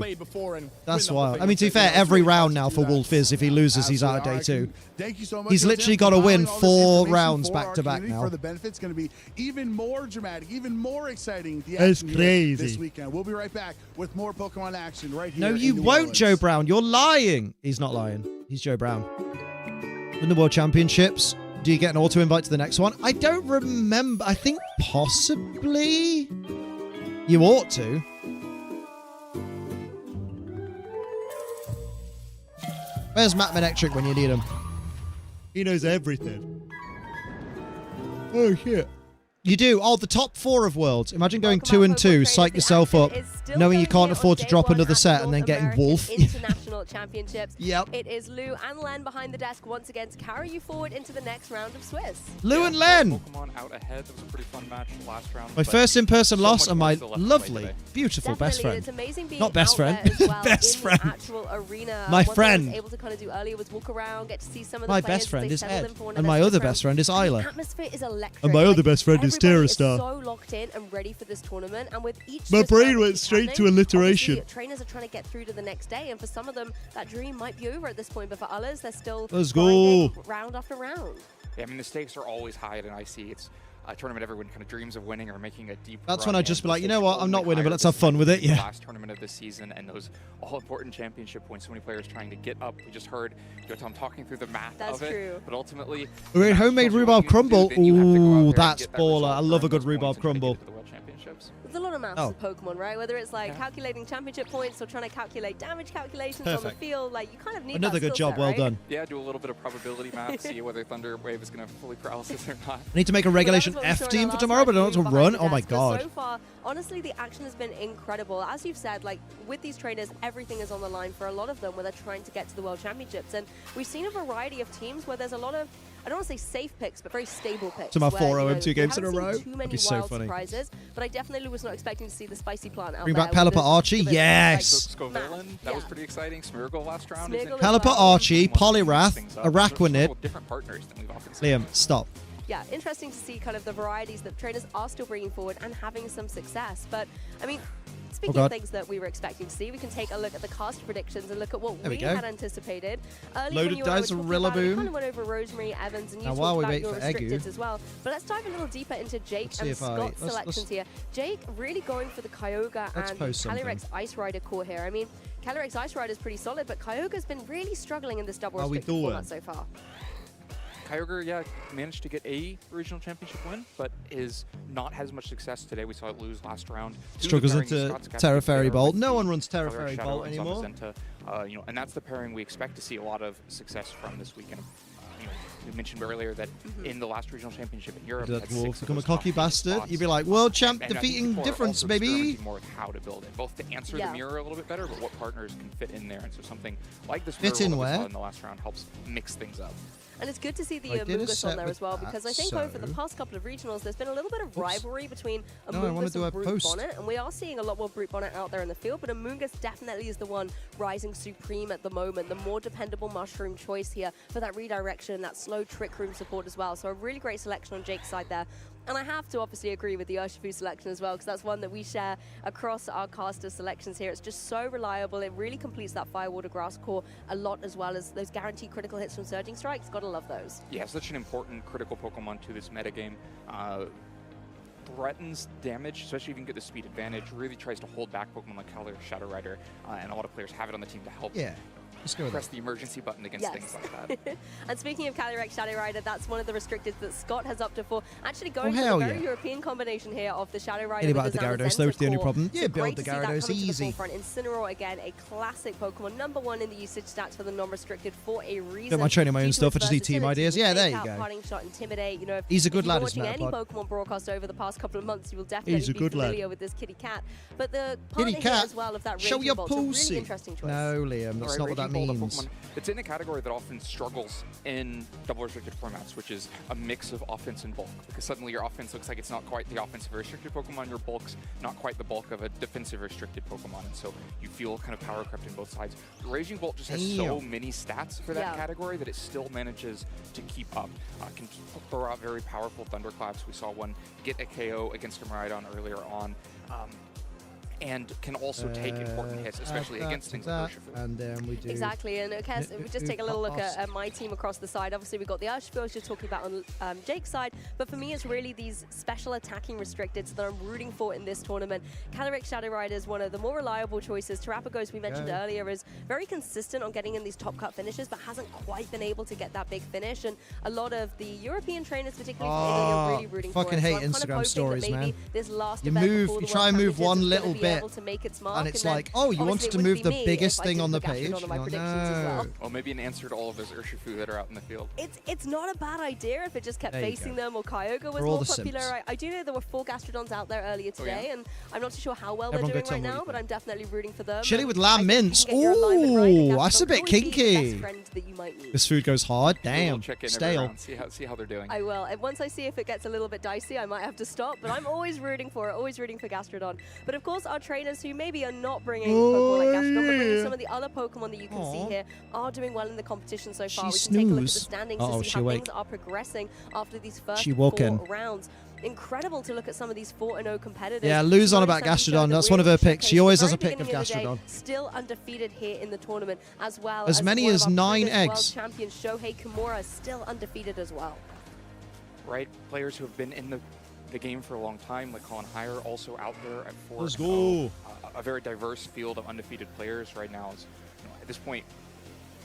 That's wild. I mean, to be fair, every round now for Wolf is. If he loses, he's out of day 2. Thank you so much. He's literally got to win 4 rounds back to back now. For the benefits, going to be even more dramatic, even more exciting. The That's action here crazy. this weekend. We'll be right back with more Pokemon action right here. No, in you New won't, Orleans. Joe Brown. You're lying. He's not lying. He's Joe Brown. In the World Championships, do you get an auto-invite to the next one? I don't remember. I think possibly you ought to. Where's Matt Manectric when you need him? He knows everything. Oh, shit. You do. Oh, the top 4 of Worlds. Imagine going 2 and 2, psych yourself up, knowing you can't afford to drop another set and then getting Wolf. International Championships. Yep. It is Lou and Len behind the desk once again to carry you forward into the next round of Swiss. Lou and Len. Pokemon out ahead. It was a pretty fun match last round. My but first in-person so loss much and more my still left to play lovely, today. beautiful best Definitely, friend. it's amazing being Not best out friend. there as well Best in friend. the actual arena. My One thing I friend. was able to kind of do earlier was walk around, get to see some of the My players best as friend they is settle Ed, in for one of and their my first other rounds. best friend is The Isla. atmosphere is electric. And my other best friend is everybody Terrastar. so locked in and ready for this tournament, and with each My Swiss brain round that went keeps straight to happening, alliteration. obviously, trainers are trying to get through to the next day, and for some of them, that dream might be over at this point, but for others, they're still Let's go. grinding round after round. Yeah, I mean, the stakes are always high at NIC. It's a tournament everyone kind of dreams of winning or making a deep That's run when I'd just in. be like, The you know stakes what, are I'm not only winning, but higher let's this have fun with might it, be the yeah. last tournament of the season, and those all-important championship points. So many players trying to get up. We just heard Yotam talking through the math That's of it. true. But ultimately, We're in homemade that's what rhubarb you crumble. do, then you have to go out there Ooh, and that's get that baller. result, I love a earn good those rhubarb points, and try to get crumble. to the World Championships. There's a lot of maths Oh. with Pokemon, right? Whether it's like calculating championship points or trying to calculate damage calculations on the Perfect. field, like you kind of need Another that good skill job, set, well right? done. Yeah, do a little bit of probability math, see whether Thunder Wave is going to fully paralysis or not. I need to make a regulation Well, that was what F we saw in team our for last tomorrow, but I don't match know what to behind run. the Oh my desk, but god. So far, honestly, the action has been incredible. As you've said, like with these trainers, everything is on the line for a lot of them where they're trying to get to the World Championships. And we've seen a variety of teams where there's a lot of, I don't want to say safe picks, but very stable picks. To my where, 4-0 you two we games in a haven't row. seen too many That'd be so wild funny. surprises, but I definitely was not expecting to see the spicy plant out Bring there. back Pelipper with Archie, this- yes. Scovillain, that was pretty exciting. Smeargle last round. Smeargle as Pelipper well. Archie, Poliwrath, Araquanid. Araquanid. Different partners than we've often seen. Liam, stop. yeah, interesting to see kind of the varieties that trainers are still bringing forward and having some success. But, I mean, speaking of things that we were expecting to see, we can take a look at the cast predictions and look at what we had anticipated. Loaded dice, Rillaboom. Kind of went over Rosemary, Evans, and you now, talked while we about wait your for restricteds as well. But let's dive a little deeper into Jake and Scott's selections here. Jake really going for the Kyogre and the Calyrex Ice Rider core here. I mean, Calyrex Ice Rider is pretty solid, but Kyogre's been really struggling in this double restricted format so far. Kyogre, yeah, managed to get a regional championship win, but is not as much success today. We saw it lose last round. Struggles into Terra Fairy Bolt. No one runs Terra Fairy Bolt anymore. You know, and that's the pairing we expect to see a lot of success from this weekend. You know, we mentioned earlier that in the last regional championship in Europe, that Wolf become a cocky bastard. You'd be like, world champ defeating difference, baby. More with how to build it, both to answer the mirror a little bit better, but what partners can fit in there. And so something like this mirror we saw in the last round helps mix things up. And it's good to see the Amoonguss on there as well, because I think over the past couple of regionals, there's been a little bit of rivalry between Amoonguss and Brute Bonnet, and we are seeing a lot more Brute Bonnet out there in the field, but Amoonguss definitely is the one rising supreme at the moment, the more dependable mushroom choice here for that redirection, that slow trick room support as well. So a really great selection on Jake's side there. And I have to obviously agree with the Urshifu selection as well, because that's one that we share across our caster selections here. It's just so reliable. It really completes that Firewater Grass core a lot, as well as those guaranteed critical hits from Surging Strikes. Gotta love those. Yeah, such an important critical Pokemon to this metagame. Threatens damage, especially if you can get the speed advantage. Really tries to hold back Pokemon like Calyrex Shadow Rider, and a lot of players have it on the team to help. Yeah. Press the emergency button against things like that. And speaking of Calyrex Shadow Rider, that's one of the restricted that Scott has opted for. Actually going for a very European combination here of the Shadow Rider with the Gyarados, though, the only problem. Yeah, build the Gyarados, easy. Incineroar, again, a classic Pokemon, #1 in the usage stats for the non-restricted for a reason. Don't mind training my own stuff, I just need team ideas. Yeah, there you go. Parting Shot, Intimidate, you know, he's a good lad, isn't it? If you're watching any Pokemon broadcast over the past couple of months, you will definitely be familiar with this kitty cat. But the partner here as well of that Raging Bolt, a really interesting choice. No, Liam, that's not what that means. It's in a category that often struggles in double restricted formats, which is a mix of offense and bulk, because suddenly your offense looks like it's not quite the offensive restricted Pokemon, your bulk's not quite the bulk of a defensive restricted Pokemon, and so you feel kind of power crept in both sides. The Raging Bolt just has so many stats for that category that it still manages to keep up. Can throw out very powerful Thunderclaps. We saw one get a KO against a Miraidon earlier on. And can also take important hits, especially against things like Urshifu. And then we do... Exactly, and if we just take a little look at my team across the side, obviously we've got the Urshifu I was just talking about on Jake's side, but for me it's really these special attacking restricteds that I'm rooting for in this tournament. Calyrex Shadow Rider is one of the more reliable choices. Terrapagos, we mentioned earlier, is very consistent on getting in these top cut finishes, but hasn't quite been able to get that big finish, and a lot of the European trainers, particularly are really rooting for it. Fucking hate Instagram stories, man. You try and move one little bit, to make its mark, and it's like, oh, you wanted to move the biggest thing on the page? No. Or maybe an answer to all of those Urshifu that are out in the field. It's not a bad idea if it just kept facing them, or Kyogre was more popular. I do know there were 4 Gastrodons out there earlier today, and I'm not too sure how well they're doing right now, but I'm definitely rooting for them. Chili with lamb mince. Ooh, that's a bit kinky. This food goes hard. Damn, stale. See how they're doing. I will. And once I see if it gets a little bit dicey, I might have to stop, but I'm always rooting for it, always rooting for Gastrodon. But of course, our trainers who maybe are not bringing Pokemon like Gastrodon, but bringing some of the other Pokemon that you can see here are doing well in the competition so far. We can take a look at the standings to see how things are progressing after these first 4 rounds. Incredible to look at some of these 4-0 competitors. Yeah, Lose on about Gastrodon. That's one of her picks. She always has a pick of Gastrodon. Still undefeated here in the tournament, as well as many as 9 eggs. World champion Shohei Kimura is still undefeated as well. Right, players who have been in the game for a long time, like Colin Hire, also out there at 4. Let's go. A very diverse field of undefeated players right now. Is, at this point,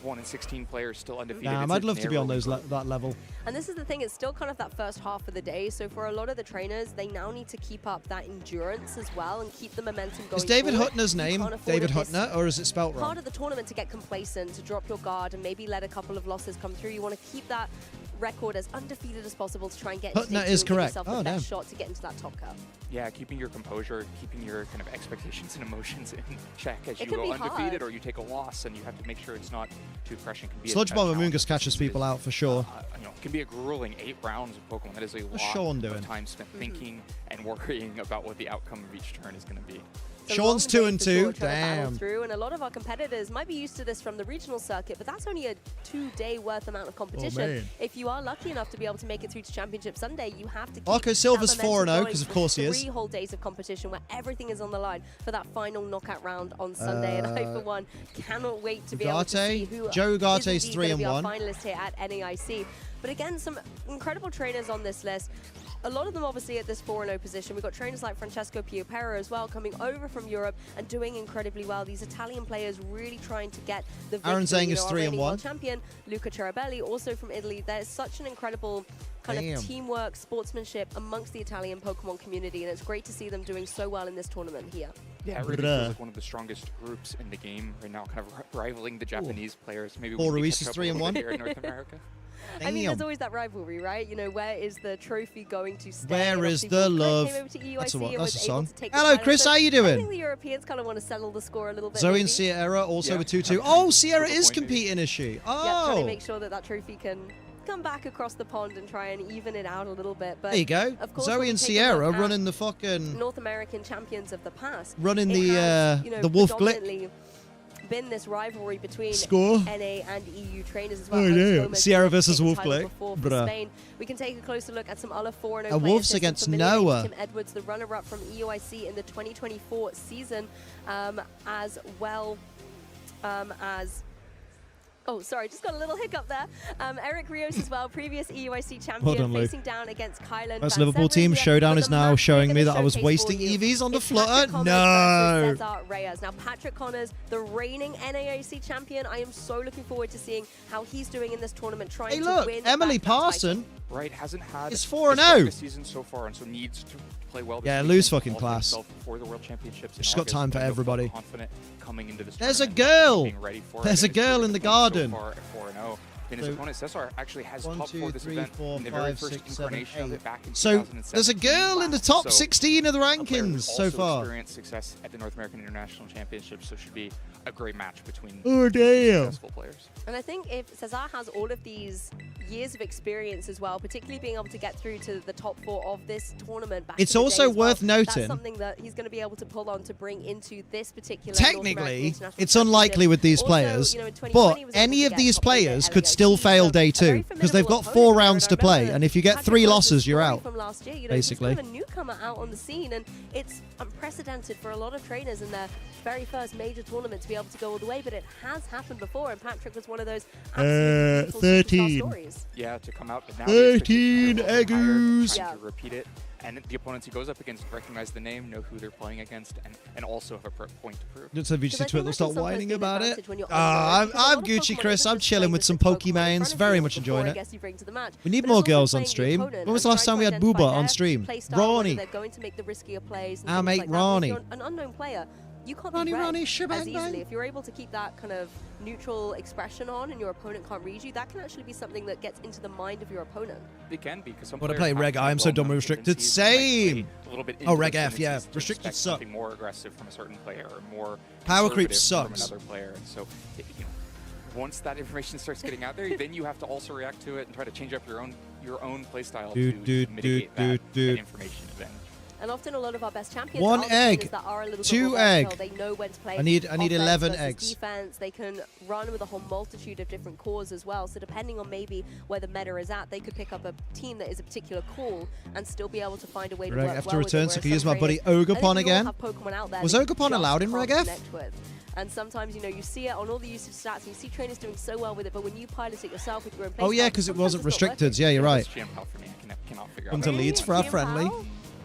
1 in 16 players still undefeated. I'd love to be on that level. And this is the thing, it's still kind of that first half of the day, so for a lot of the trainers, they now need to keep up that endurance as well and keep the momentum going. Is David Hutner's name David Hutner, or is it spelt wrong? Part of the tournament to get complacent, to drop your guard, and maybe let a couple of losses come through. You want to keep that record as undefeated as possible to try and get into Hutner is correct. The best shot to get into that top cut. Yeah, keeping your composure, keeping your kind of expectations and emotions in check as you go undefeated or you take a loss, and you have to make sure it's not too crushing. Sludge Bomb Amoonguss catches people out for sure. It can be a grueling 8 rounds of Pokemon. That is a lot of time spent thinking and worrying about what the outcome of each turn is going to be. It's a Sean's long 2 day and 2. for sure, trying to battle Damn. through, and a lot of our competitors might be used to this from the regional circuit, but that's only a 2-day worth amount of competition. man. If you are lucky enough to be able to make it through to Championship Sunday, you have to keep Arco Silver's that momentum 4-0, going 'cause of for course he is. 3 whole days of competition where everything is on the line for that final knockout round on Sunday. And I, for one, cannot wait to be able to see who Joe Ugate's is indeed 3 going to and be our 1. finalist here at NAIC. But again, some incredible trainers on this list. A lot of them obviously at this 4-0 position. We've got trainers like Francesco Piopera as well coming over from Europe and doing incredibly well. These Italian players really trying to get the victory. Aaron Zhang is our 3 and reigning 1. world champion, Luca Cherabelli, also from Italy. There's such an incredible kind of teamwork, sportsmanship amongst the Italian Pokemon community, and it's great to see them doing so well in this tournament here. Yeah, it really feels like one of the strongest groups in the game right now, kind of rivaling the Japanese players. Maybe Paul we Ruiz catch is up 3 a and little 1. bit here in North America. I mean, there's always that rivalry, right? You know, where is the trophy going to stay? Where is Obviously, the Wolf Clan love? came over to EUIC That's a and was song. able to take the Hello, title. Chris. So How you I doing? think the Europeans kind of want to settle the score a little bit. Zoe maybe. and Sierra also with 2-2. Yeah. Oh, Sierra is competing, is she? Yeah, trying to Oh. make sure that that trophy can come back across the pond and try and even it out a little bit. But There you go. Of course, when Zoe we and take a Sierra look at running the fucking... North American champions of the past. Running it the, has, you know, the Wolf Glick. predominantly been this rivalry between Score. NA and EU trainers as well. Oh, Alex yeah. Gomez Sierra taking versus the Wolf title Glick. before for Bruh. Spain. We can take a closer look at some other 4-0 A players. Wolves There's some against familiar names. Noah. Tim Edwards, the runner-up from EUIC in the 2024 season, as well as... Oh, sorry, just got a little hiccup there. Eric Rios as well, previous EUIC champion, Luke. facing down against Kylan. Most Van Liverpool team Severin. showdown But is the now match showing we're me gonna that I was showcase wasting for you EVs on the is flutter. Patrick Connors No. versus Cesar Reyes. Now, Patrick Connors, the reigning NAIC champion. I am so looking forward to seeing how he's doing in this tournament, trying Hey, to look, win Emily back that title. Parson. Right, hasn't had It's his 4-0. strongest season so far, and so needs to play well. This Yeah, weekend, lose fucking qualify class. himself for the World Championships in She's got August, time for and feel everybody. confident coming into this There's a tournament, girl. being ready for There's it, a girl in the garden. So far at 4-0. And his So, opponent Cesar actually has 1, top 2, 4 this 3, event 4, in the very 5, first 6, 7, incarnation of 8. it back in So 2017. there's a girl in the top So 16 of the a player rankings who's so also far. experienced success at the North American International Championships, so should be a great match between Oh, damn. successful players. And I think if Cesar has all of these years of experience as well, particularly being able to get through to the top 4 of this tournament back It's in the also day as well, worth noting- that's something that he's going to be able to pull on to bring into this particular Technically, it's unlikely with these players, but any of these players could still fail day 2 because they've got 4 rounds to play, and if you get 3 losses, you're out. From last year, you know, basically. he's kind of a newcomer out on the scene, and it's unprecedented for a lot of trainers in their very first major tournament to be able to go all the way, but it has happened before, and Patrick was one of those absolutely beautiful superstar 13. stories. Yeah, to come out, but now 13 Egoos. Yeah. To repeat it, and the opponents he goes up against recognize the name, know who they're playing against, and also have a point to prove. Let's have VGC Twitter start whining about it. when you're I'm because a lot of Gucci Pokemon Chris. isn't I'm just chilling playing with the some 6 Pokemon in front Pokemans. of Very you much before, enjoying I it. guess you bring to the match. We need But more it's also girls on playing the stream. opponent When was the and last time we trying had to Booba identify on their stream? play style, whether Ronnie. They're going to make the riskier plays. And Our things mate like that. If Ronnie. you're an unknown player, you can't Ronnie, be read Ronnie, as shebang, easily. bang. If you're able to keep that kind of neutral expression on and your opponent can't read you, that can actually be something that gets into the mind of your opponent. They can be, because some Wanna players play have Reg? kind I of am so dumb well-known with restricted. tendencies that might play Same. a little bit Oh, into Reg those F, yeah. tendencies to Restricted expect suck. something more aggressive from a certain player, or more Power creep conservative from sucks. another player. And so, you know, once that information starts getting out there, then you have to also react to it and try to change up your own play style to mitigate that information then. And often a lot of our best champions One are the egg, trainers that are a little bit 2 more egg. versatile. They know when to play I need offense 11 versus eggs. defense. They can run with a whole multitude of different cores as well. So depending on maybe where the meta is at, they could pick up a team that is a particular call and still be able to find a way to Reg work F to well with it, return, so whereas can use some my buddy trainers, I think Ogapon we all again. have Pokemon out there Was that you Ogapon just allowed in can't Reg F? connect with. And sometimes, you know, you see it on all the usage stats, and you see trainers doing so well with it, but when you pilot it yourself with your own play Oh, yeah, style, because it sometimes wasn't it's not working. restricted. Yeah, you're right. It's GM Pal for me. I cannot figure Come out to how Leeds to for our do it. friendly.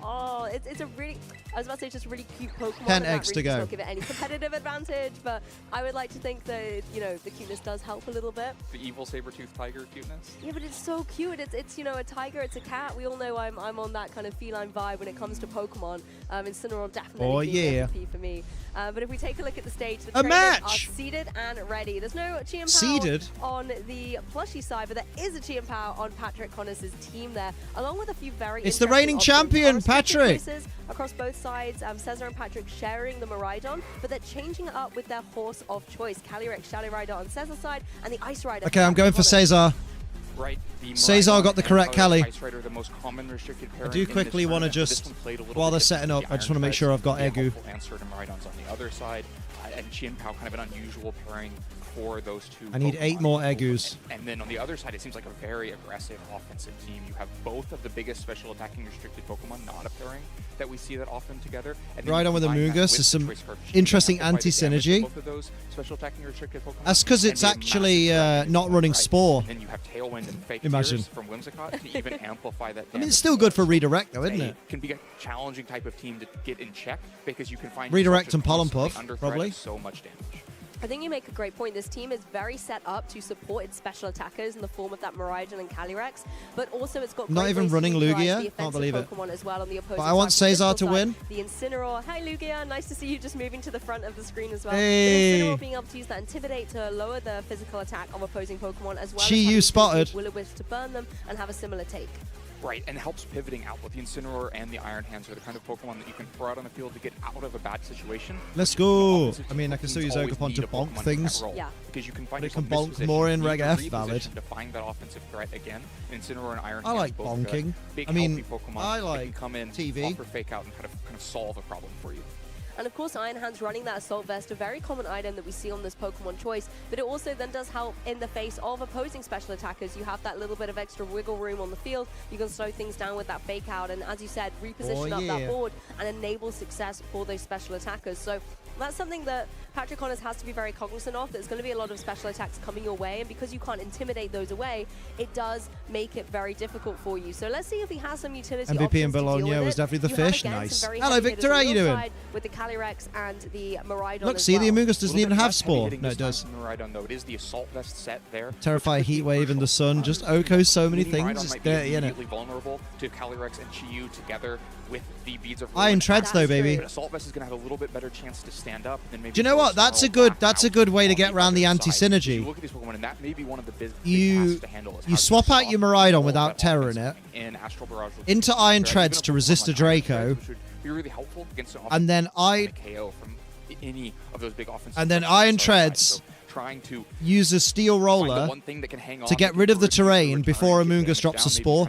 Oh, it's a really, I was about to say, just a really cute Pokemon. 10 and that eggs to really does go. not give it any competitive advantage, but I would like to think that, you know, the cuteness does help a little bit. The evil saber-toothed tiger cuteness. Yeah, but it's so cute. It's you know, a tiger, it's a cat. We all know I'm on that kind of feline vibe when it comes to Pokemon. Incineroar definitely Oh, being yeah. MVP for me. But if we take a look at the stage, the A trainers match! are seated and ready. There's no Chiam Seeded? on the plushie side, but there is a Chiam Power on Patrick Connors' team there, along with a few very It's the interesting reigning options. champion, Restricted Patrick. choices across both sides. Cesar and Patrick sharing the Miraidon, but they're changing it up with their horse of choice. Calyrex Shadow Rider on Cesar's side, and the Ice Rider. Okay, I'm going for Cesar. Right. Cesar got the correct Cali. The most common restricted I do quickly want to just, while they're setting up, I just want to make sure I've got Egu. Answer to Maridon's on the other side, and Chien Pao kind of an unusual pairing for those two. I need 8 more Egus. And then on the other side, it seems like a very aggressive offensive team. You have both of the biggest special attacking restricted Pokemon, not a pairing that we see that often together. And Right on with Amoonguss is some interesting anti-synergy. Both of those special attacking restricted Pokemon. That's because it's actually not running Spore. And then you have Tailwind and Fake Imagine. Tears from Whimsicott to even amplify that damage. I mean, it's still good for redirect, though, isn't it? Can be a challenging type of team to get in check because you can find Redirect and Pollen constantly Puff, under probably. threat, so much damage. I think you make a great point. This team is very set up to support its special attackers in the form of that Miraidon and Calyrex, but also it's got Not great even ways to running utilize Lugia? the Can't believe it. Pokemon as well on the opposing But I want side. Cesar to Side, win. The Incineroar. Hi, Lugia. Nice to see you just moving to the front of the screen as well. Hey. The Incineroar being able to use that Intimidate to lower the physical attack of opposing Pokemon as well. Chi-Yu spotted. Will-O-Wisp to burn them and have a similar take. Right, and helps pivoting out. With the Incineroar and the Iron Hands are the kind of Pokemon that you can throw out on the field to get out of a bad situation. Let's go. I mean, I can still use Ogerpon to bonk things. Yeah. Because you can find But it can yourself bonk more in Reg F, reposition valid. to find that offensive threat again. Incineroar and Iron I Hands like both bonking. Big, I mean, healthy Pokemon I that like can come in, TV. offer Fake Out, and kind of solve a problem for you. And of course, Iron Hands running that Assault Vest, a very common item that we see on this Pokemon choice, but it also then does help in the face of opposing special attackers. You have that little bit of extra wiggle room on the field. You can slow things down with that Fake Out, and as you said, reposition up that board and enable success for those special attackers. So that's something that Patrick Connors has to be very cognizant of. There's going to be a lot of special attacks coming your way, and because you can't intimidate those away, it does make it very difficult for you. So let's see if he has some utility MVP in options to deal Bologna with was it. definitely the You have, fish. again, Nice. some very Hello, heavy Victor. hitters How on you your doing? side with the Calyrex and the Miraidon Look, as see, the well. Amoonguss doesn't even have Spore. No, it does. Miraidon, though, it is the Assault Vest set there. Terrify Heat Wave in the sun. Just Oko so many things. Miraidon It's might be dirty, innit? immediately vulnerable to Calyrex and Chi-Yu together with the Beads of Iron Ruin. Treads, though, baby. But Assault Vest is going to have a little bit better chance to stand up than maybe. Do you know what? That's a good way to get around the anti-synergy. Look at these Pokemon, and that may be one of the big You to handle. you swap out your Miraidon without Terror in it In Astral Barrage into Iron Treads to resist a Draco, be really helpful against an and then KO from any of those big offensive. and then Iron Treads trying to use a Steel Roller to get rid of the terrain before Amoonguss drops a Spore.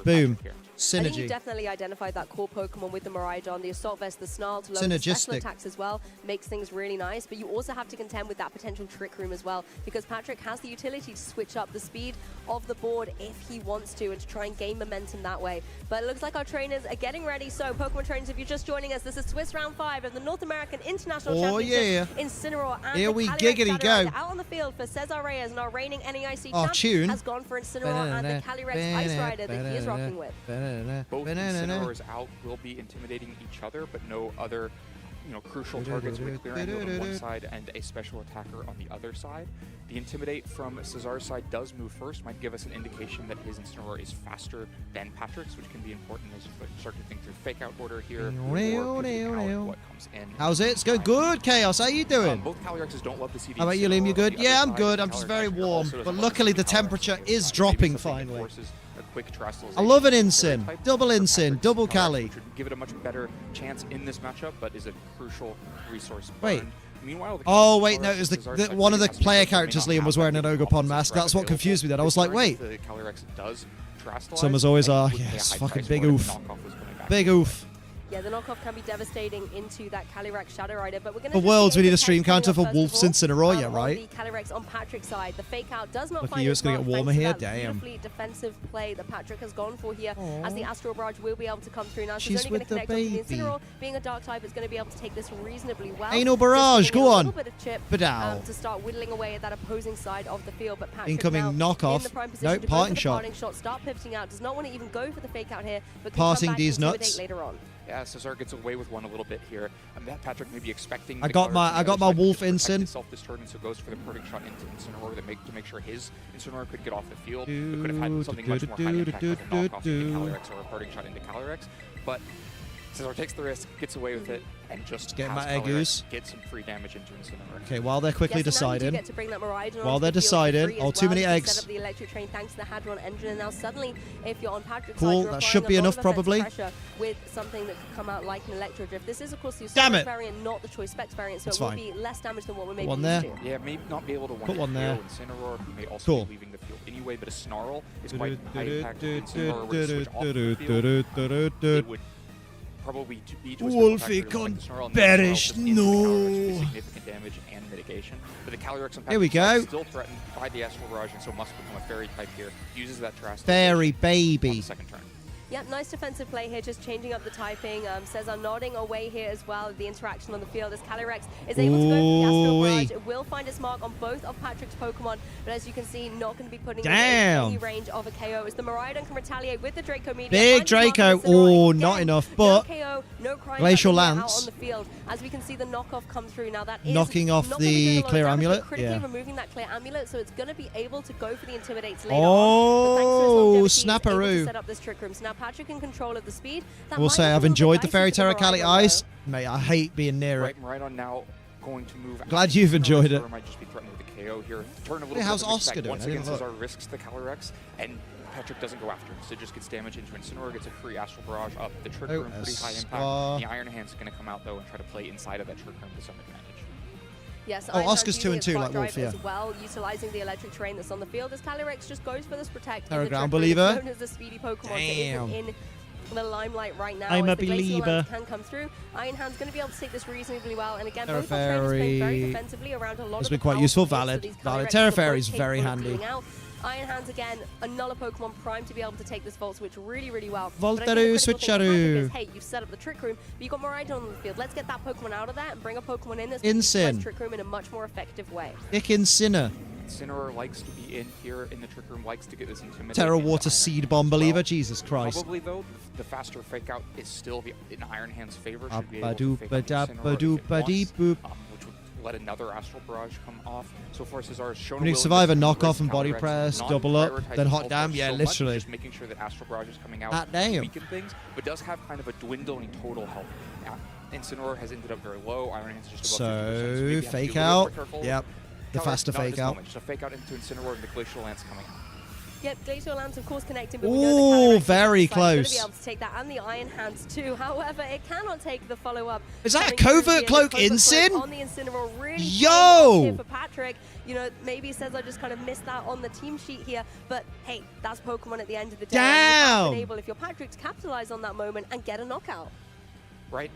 Boom. I think you Synergy. definitely identified that core Pokemon with the Miraidon, the Assault Vest, the Snarl to lower the special Synergistic. attacks as well, makes things really nice, but you also have to contend with that potential Trick Room as well, because Patrick has the utility to switch up the speed of the board if he wants to, and to try and gain momentum that way. But it looks like our trainers are getting ready, so Pokemon trainers, if you're just joining us, this is Swiss Round 5 of the North American International Championship. Incineroar and Here the we Calyrex giggity Shadow go. out on the field for Cesar Reyes, and our reigning NAIC Oh, champ tune. has gone for Incineroar and the Calyrex Ice Rider that he is rocking with. Both Incineroars out will be intimidating each other, but no other, crucial targets with a clear angle on one side and a special attacker on the other side. The Intimidate from Cesar's side does move first, might give us an indication that his Incineroar is faster than Patrick's, which can be important as you start to think through Fake Out order here, or picking out what comes in. How's it? It's going good, Chaos. How you doing? Both Calyrexes don't love to see the How about you, Liam? You good? Incineroar on the Yeah, other I'm side. good. I'm just very Calyrex warm. also But doesn't luckily, the love to see temperature Calyrex is maybe dropping something that finally. forces a quick I love an Terroristization Incin. Double Incin. Double Cali. which would give it a much better chance in this matchup, but is a crucial resource. Wait. burned. Meanwhile, Oh, wait, no, it was one of the player characters, Liam, was wearing an Ogerpon mask. That's what confused me then. I was like, wait. The Calyrex does Terrastallize, Summers always and are. would pay a Yes, high fucking price big for it if oof. the knockoff was coming back. Big oof. Yeah, the knockoff can be devastating into that Calyrex Shadow Rider, but we're going For Worlds, we need a stream counter for Wolf's Incineroar, yeah, right? The Calyrex on Patrick's side, the Fake Out does not Look at find you, its it's gonna mark get warmer thanks to here, that damn. beautifully defensive play that Patrick has gone for here, as the Astral Barrage will be able to come through now. So She's it's only with going the to connect up with the baby. Incineroar. Being a Dark type, is going to be able to take this reasonably well. Anal Just Barrage, giving go it a on. little bit of chip, Badow. to start whittling away at that opposing side of the field, but Patrick Incoming now knockoff. in the prime position Nope, to go for parting the shot. parting shot, start pivoting out, does not want to even go for the Fake Out here, but can Passing come back these and intimidate nuts. later on. Yeah, Cesar gets away with one a little bit here. Patrick may be expecting. I the got Calyrex my- on the I got other my side to Wolf protect Incin. his self-destruct, and so goes for the parting shot into Incineroar to make sure his Incineroar could get off the field. It could have had something much more high impact like a knockoff into Calyrex or a parting shot into Calyrex, but Scizor takes the risk, gets away with it, and just get has my Eggoos. Get some free damage into Incineroar. Okay, while they're quickly deciding. Get to bring that Miraidon while they're deciding. Oh, too many eggs. Set up the electric train thanks to the Hadron engine, and now suddenly, if you're on Patrick's cool, side, that should be enough probably. With something that could come out like an Electro Drift. This is, of course, the Damn it. variant, not the Choice Specs variant, so It's it will fine. be less damage than what we're maybe one used there. to. Yeah, may not be able to put one there. Incineroar, who may also be leaving the field anyway, but a Snarl is quite high impact. Incineroar would switch off the field. It would probably be to a Wolfie can't perish, no. Significant damage and mitigation. But the Calyrex on Here we go. Still threatened by the Astral Barrage, and so must become a fairy type here. Uses that Terrastal Fairy baby. on the second turn. Yeah, nice defensive play here, just changing up the typing. Cesar nodding away here as well. The interaction on the field as Calyrex is able to go for the Astral Barrage. It will find its mark on both of Patrick's Pokemon, but as you can see, not going to be putting it in any range of a KO. As the Miraidon can retaliate with the Draco Meteor. Big Draco. Oh, not enough, but no KO, no Glacial Lance Lance. out on the field. As we can see the knockoff come through. Now that is knocking off not the Clear damage, Amulet. critically removing that Clear Amulet, so it's going to be able to go for the Intimidates later oh, on. Snapperoo. Set up this Trick Room. So now Patrick in control of the speed. I will say I've enjoyed the Fairy Terra Cali Ice. Mate, I hate being near it. Miraidon now going to move. Glad you've enjoyed it. Might just be threatened with a KO here. Turn a little how's bit Oscar doing? Once again, Cesar risks the Calyrex, and Patrick doesn't go after him, so just gets damage into Incineroar, gets a free Astral Barrage up. The Trick Room, pretty high impact. The Iron Hand's going to come out, though, and try to play inside of that Trick Room to some advantage. Yes, Oscar's 2 and 2 like Wolf, yeah. As well, utilizing the electric terrain that's on the field as Calyrex just goes for this protect. Terra Ground Believer. Known as the speedy Pokemon. Damn. In the limelight right now. I'm a the believer. Can come through. Iron Hand's going to be able to take this reasonably well, and again, Terra both our trainers playing very Fairy defensively around a lot has of been quite useful. Valid. Terra Fairy is very handy. Iron Hands again, another Pokemon primed to be able to take this Volt Switch really, really well. Voltaroo, Switcheroo. Hey, you've set up the Trick Room, but you've got Miraidon on the field. Let's get that Pokemon out of there and bring a Pokemon in that's Incin. Trick Room in a much more effective way. Incineroar. Incineroar likes to be in here in the Trick Room, likes to get this Intimidate. Terra Water Seed Bomb Believer. Jesus Christ. Probably, though, the faster Fake Out is still in Iron Hand's favor. Should be Ba-doop, ba-dap-ba-doop, ba-deep-boop. Which would let another Astral Barrage come off. So far, Cesar has shown When you survive a knockoff and body press, double up, then hot damn, yeah, literally. Just making sure that Astral Barrage is coming out Hot damn. weaken things, but does have kind of a dwindling total health. Incineroar has ended up very low. Iron Hand's just above 50%, so fake out. Yep. The faster fake out. Just a fake out into Incineroar and the Glacial Lance coming out. Yep, Glacial Lance, of course, connecting, but we know the very close. Going to be able to take that, and the Iron Hands too. However, it cannot take the follow-up. Is that a Covert Cloak Incin? On the Incineroar, really Yo! for Patrick. You know, maybe says I just kind of missed that on the team sheet here, but hey, that's Pokemon at the end of the day. Damn! And been able, if you're Patrick, to capitalize on that moment and get a knockout. Right.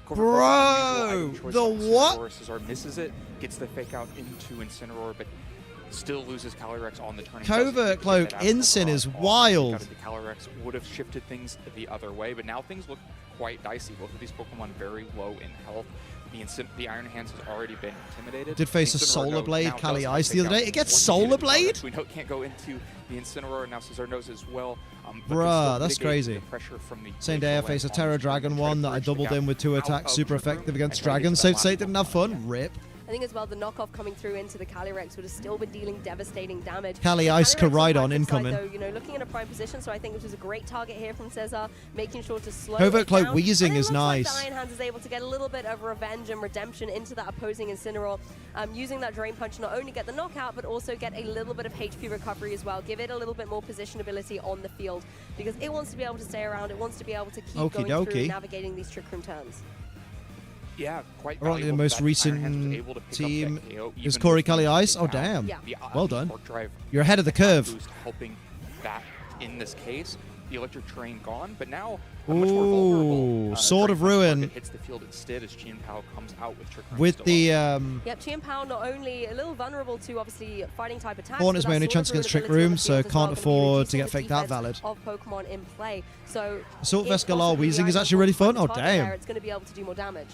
Bro, the what? Cesar misses it, gets the fake out into Incineroar, but still loses Calyrex on the turn. Covert Cloak Incin is wild. Calyrex would have shifted things the other way, but now things look quite dicey. Both of these Pokemon very low in health. The Iron Hands has already been intimidated. Did face a Solar Blade Cali Ice the other day. It gets Solar Blade? We know it can't go into the Incineroar, and now Cesar knows as well. Bruh, that's crazy. From the Same day I faced a Terra Dragon one that I doubled in with 2 attacks, super effective against dragons. Safe to say didn't have fun. Rip. I think as well, the knockoff coming through into the Calyrex would have still been dealing devastating damage. Cali Ice Caridon incoming. Though, you know, looking at a prime position, so I think this was a great target here from Cesar, making sure to slow Covert it Cloak down. Wheezing is nice. Like the Iron Hands is able to get a little bit of revenge and redemption into that opposing Incineroar, using that Drain Punch to not only get the knockout, but also get a little bit of HP recovery as well. Give it a little bit more positionability on the field, because it wants to be able to stay around, it wants to be able to keep going through navigating these Trick Room turns. Yeah, quite valuable. The most recent team is Corey Cali Ice. Oh, damn. Yeah. Well done. You're ahead of the curve. Helping that in this case. The electric terrain gone, but now a much more vulnerable Sword of Ruin hits the field instead as Chien Pao comes out with Trick Room. With the Yep, Chien Pao not only a little vulnerable to obviously fighting type attacks. Horn is my only chance against Trick Room, so can't afford to get faked out valid. Of Pokemon in play. So Assault Vest Galar Wheezing is actually really fun. Oh damn. It's going to be able to do more damage.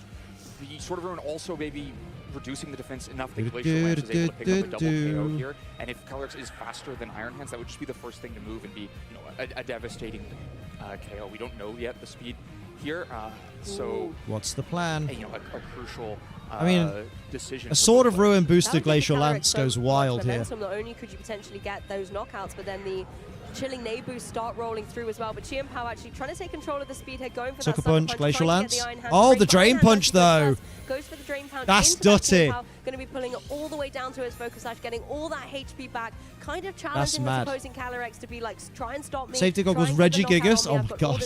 The Sword of Ruin also maybe reducing the defense enough that Glacial Lance is able to pick up a double KO here. And if Calyrex is faster than Iron Hands, that would just be the first thing to move and be, you know, a devastating KO. We don't know yet the speed here, so what's the plan? You know, a crucial decision. A Sword of Ruin boosted Glacial Lance goes wild here. Not only could you potentially get those knockouts, but then the Chilling Nebu start rolling through as well, but Chi and Pao actually trying to take control of the speed here, going for Sucker that Sucker Punch, Glacial Lance. The Oh, the Drain Punch though. Goes for the Drain Punch. That's dirty. Going to be pulling it all the way down to his Focus Sash, getting all that HP back, kind of challenging his opposing Calyrex to be like, try and stop me. Safety goggles, Reggie Gigas. Oh my god.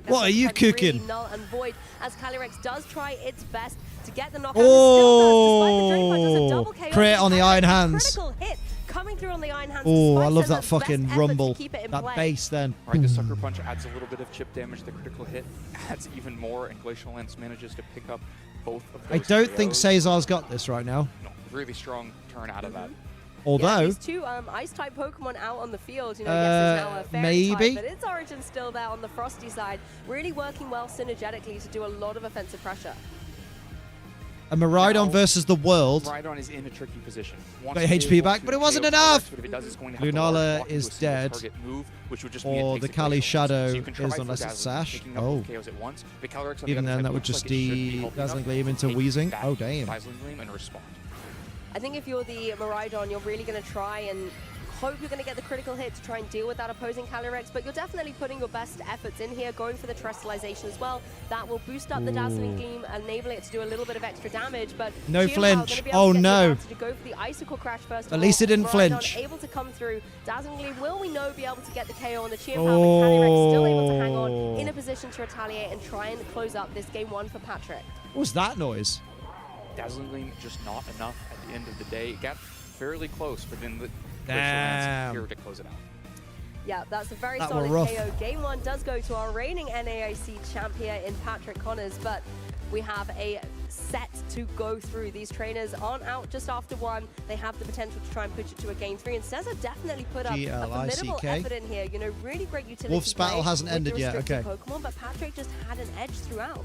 What are you cooking? Really null and void as Calyrex does try its best to get the knockout. Oh, crit on the Iron Hands. Critical hit coming through on the Iron Hands. Oh, I love that fucking rumble. That bass then. All right, the Sucker Punch adds a little bit of chip damage. The critical hit adds even more, and Glacial Lance manages to pick up both of those. I don't think Cesar's got this right now. No, really strong turn out of that. Although, yeah, these two Ice-type Pokemon out on the field, you know, yes, it's now a Fairy type, but its origin still there on the Frosty side, really working well synergetically to do a lot of offensive pressure. a Miraidon versus the world. Miraidon is in a tricky position. Got HP back, but it wasn't enough. Lunala is dead. Or the Kali Shadow is unless it's Sash. Oh. Even then, that would just Dazzling Gleam into Weezing. Oh, damn. Dazzling Gleam and respond. I think if you're the Miraidon, you're really going to try and hope you're going to get the critical hit to try and deal with that opposing Calyrex, but you're definitely putting your best efforts in here, going for the Terrestrialization as well. That will boost up the Dazzling Gleam, enabling it to do a little bit of extra damage, but no flinch. Oh no. To go for the Icicle Crash first. At least it didn't flinch. Able to come through. Dazzling Gleam, will we know be able to get the KO on the Chi and Calyrex still able to hang on, in a position to retaliate and try and close up this game 1 for Patrick. What was that noise? Dazzling Gleam just not enough at the end of the day. It got fairly close, but then the here to close it out. Yeah, that's a very solid KO. Game 1 does go to our reigning NAIC champ here in Patrick Connors, but we have a set to go through. These trainers aren't out just after 1. They have the potential to try and push it to a game 3, and Cesar definitely put up a formidable effort in here. You know, really great utility. Wolf's battle hasn't ended yet. Okay. Pokemon, but Patrick just had an edge throughout.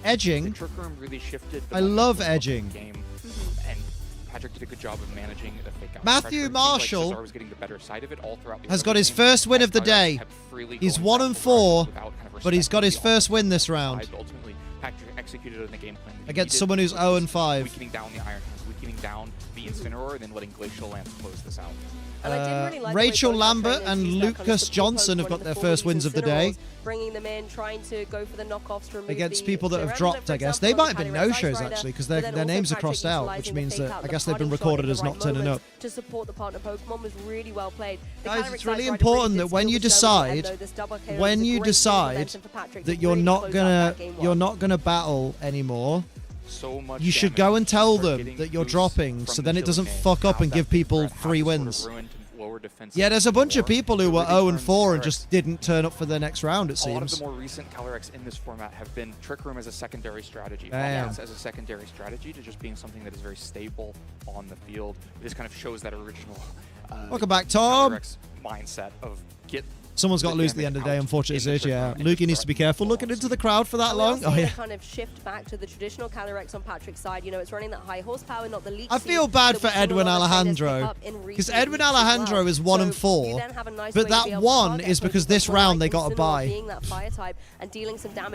Edging. The Trick Room really shifted. I love edging. Game, and Patrick did a good job of managing the fake out. Matthew Marshall was getting the better side of it all throughout the has got his first win of the day. He's 1-4, but he's got his first win this round. Ultimately, Patrick executed on the game plan against someone who's 0-5. Weakening down the Iron Hands, weakening down the Incineroar, and then letting Glacial Lance close this out. Really like Rachel Lambert and Lucas Johnson have got their first wins of the day. Bringing them in, trying to go for the knockoffs to remove against people that have dropped, I guess. They might have been no-shows, actually, because their names are crossed out, which means that I guess they've been recorded as not turning up. To support the partner Pokemon was really well played. Guys, it's really important that when you decide that you're not gonna battle anymore, you should go and tell them that you're dropping, so then it doesn't fuck up and give people 3 wins. Yeah, there's a bunch of people who were 0-4 and just didn't turn up for the next round, it seems. A lot of the more recent Calyrex in this format have been Trick Room as a secondary strategy. As a secondary strategy to just being something that is very stable on the field. This kind of shows that original welcome back, Tom. Calyrex mindset of get. Someone's got to lose at the end of the day, unfortunately. Yeah, Lukey needs to be careful looking into the crowd for that long. Oh yeah. Kind of shift back to the traditional Calyrex on Patrick's side. You know, it's running that high horsepower, not the leech. I feel bad for Edwin Alejandro because Edwin Alejandro is 1-4, but that 1 is because this round they got a bye.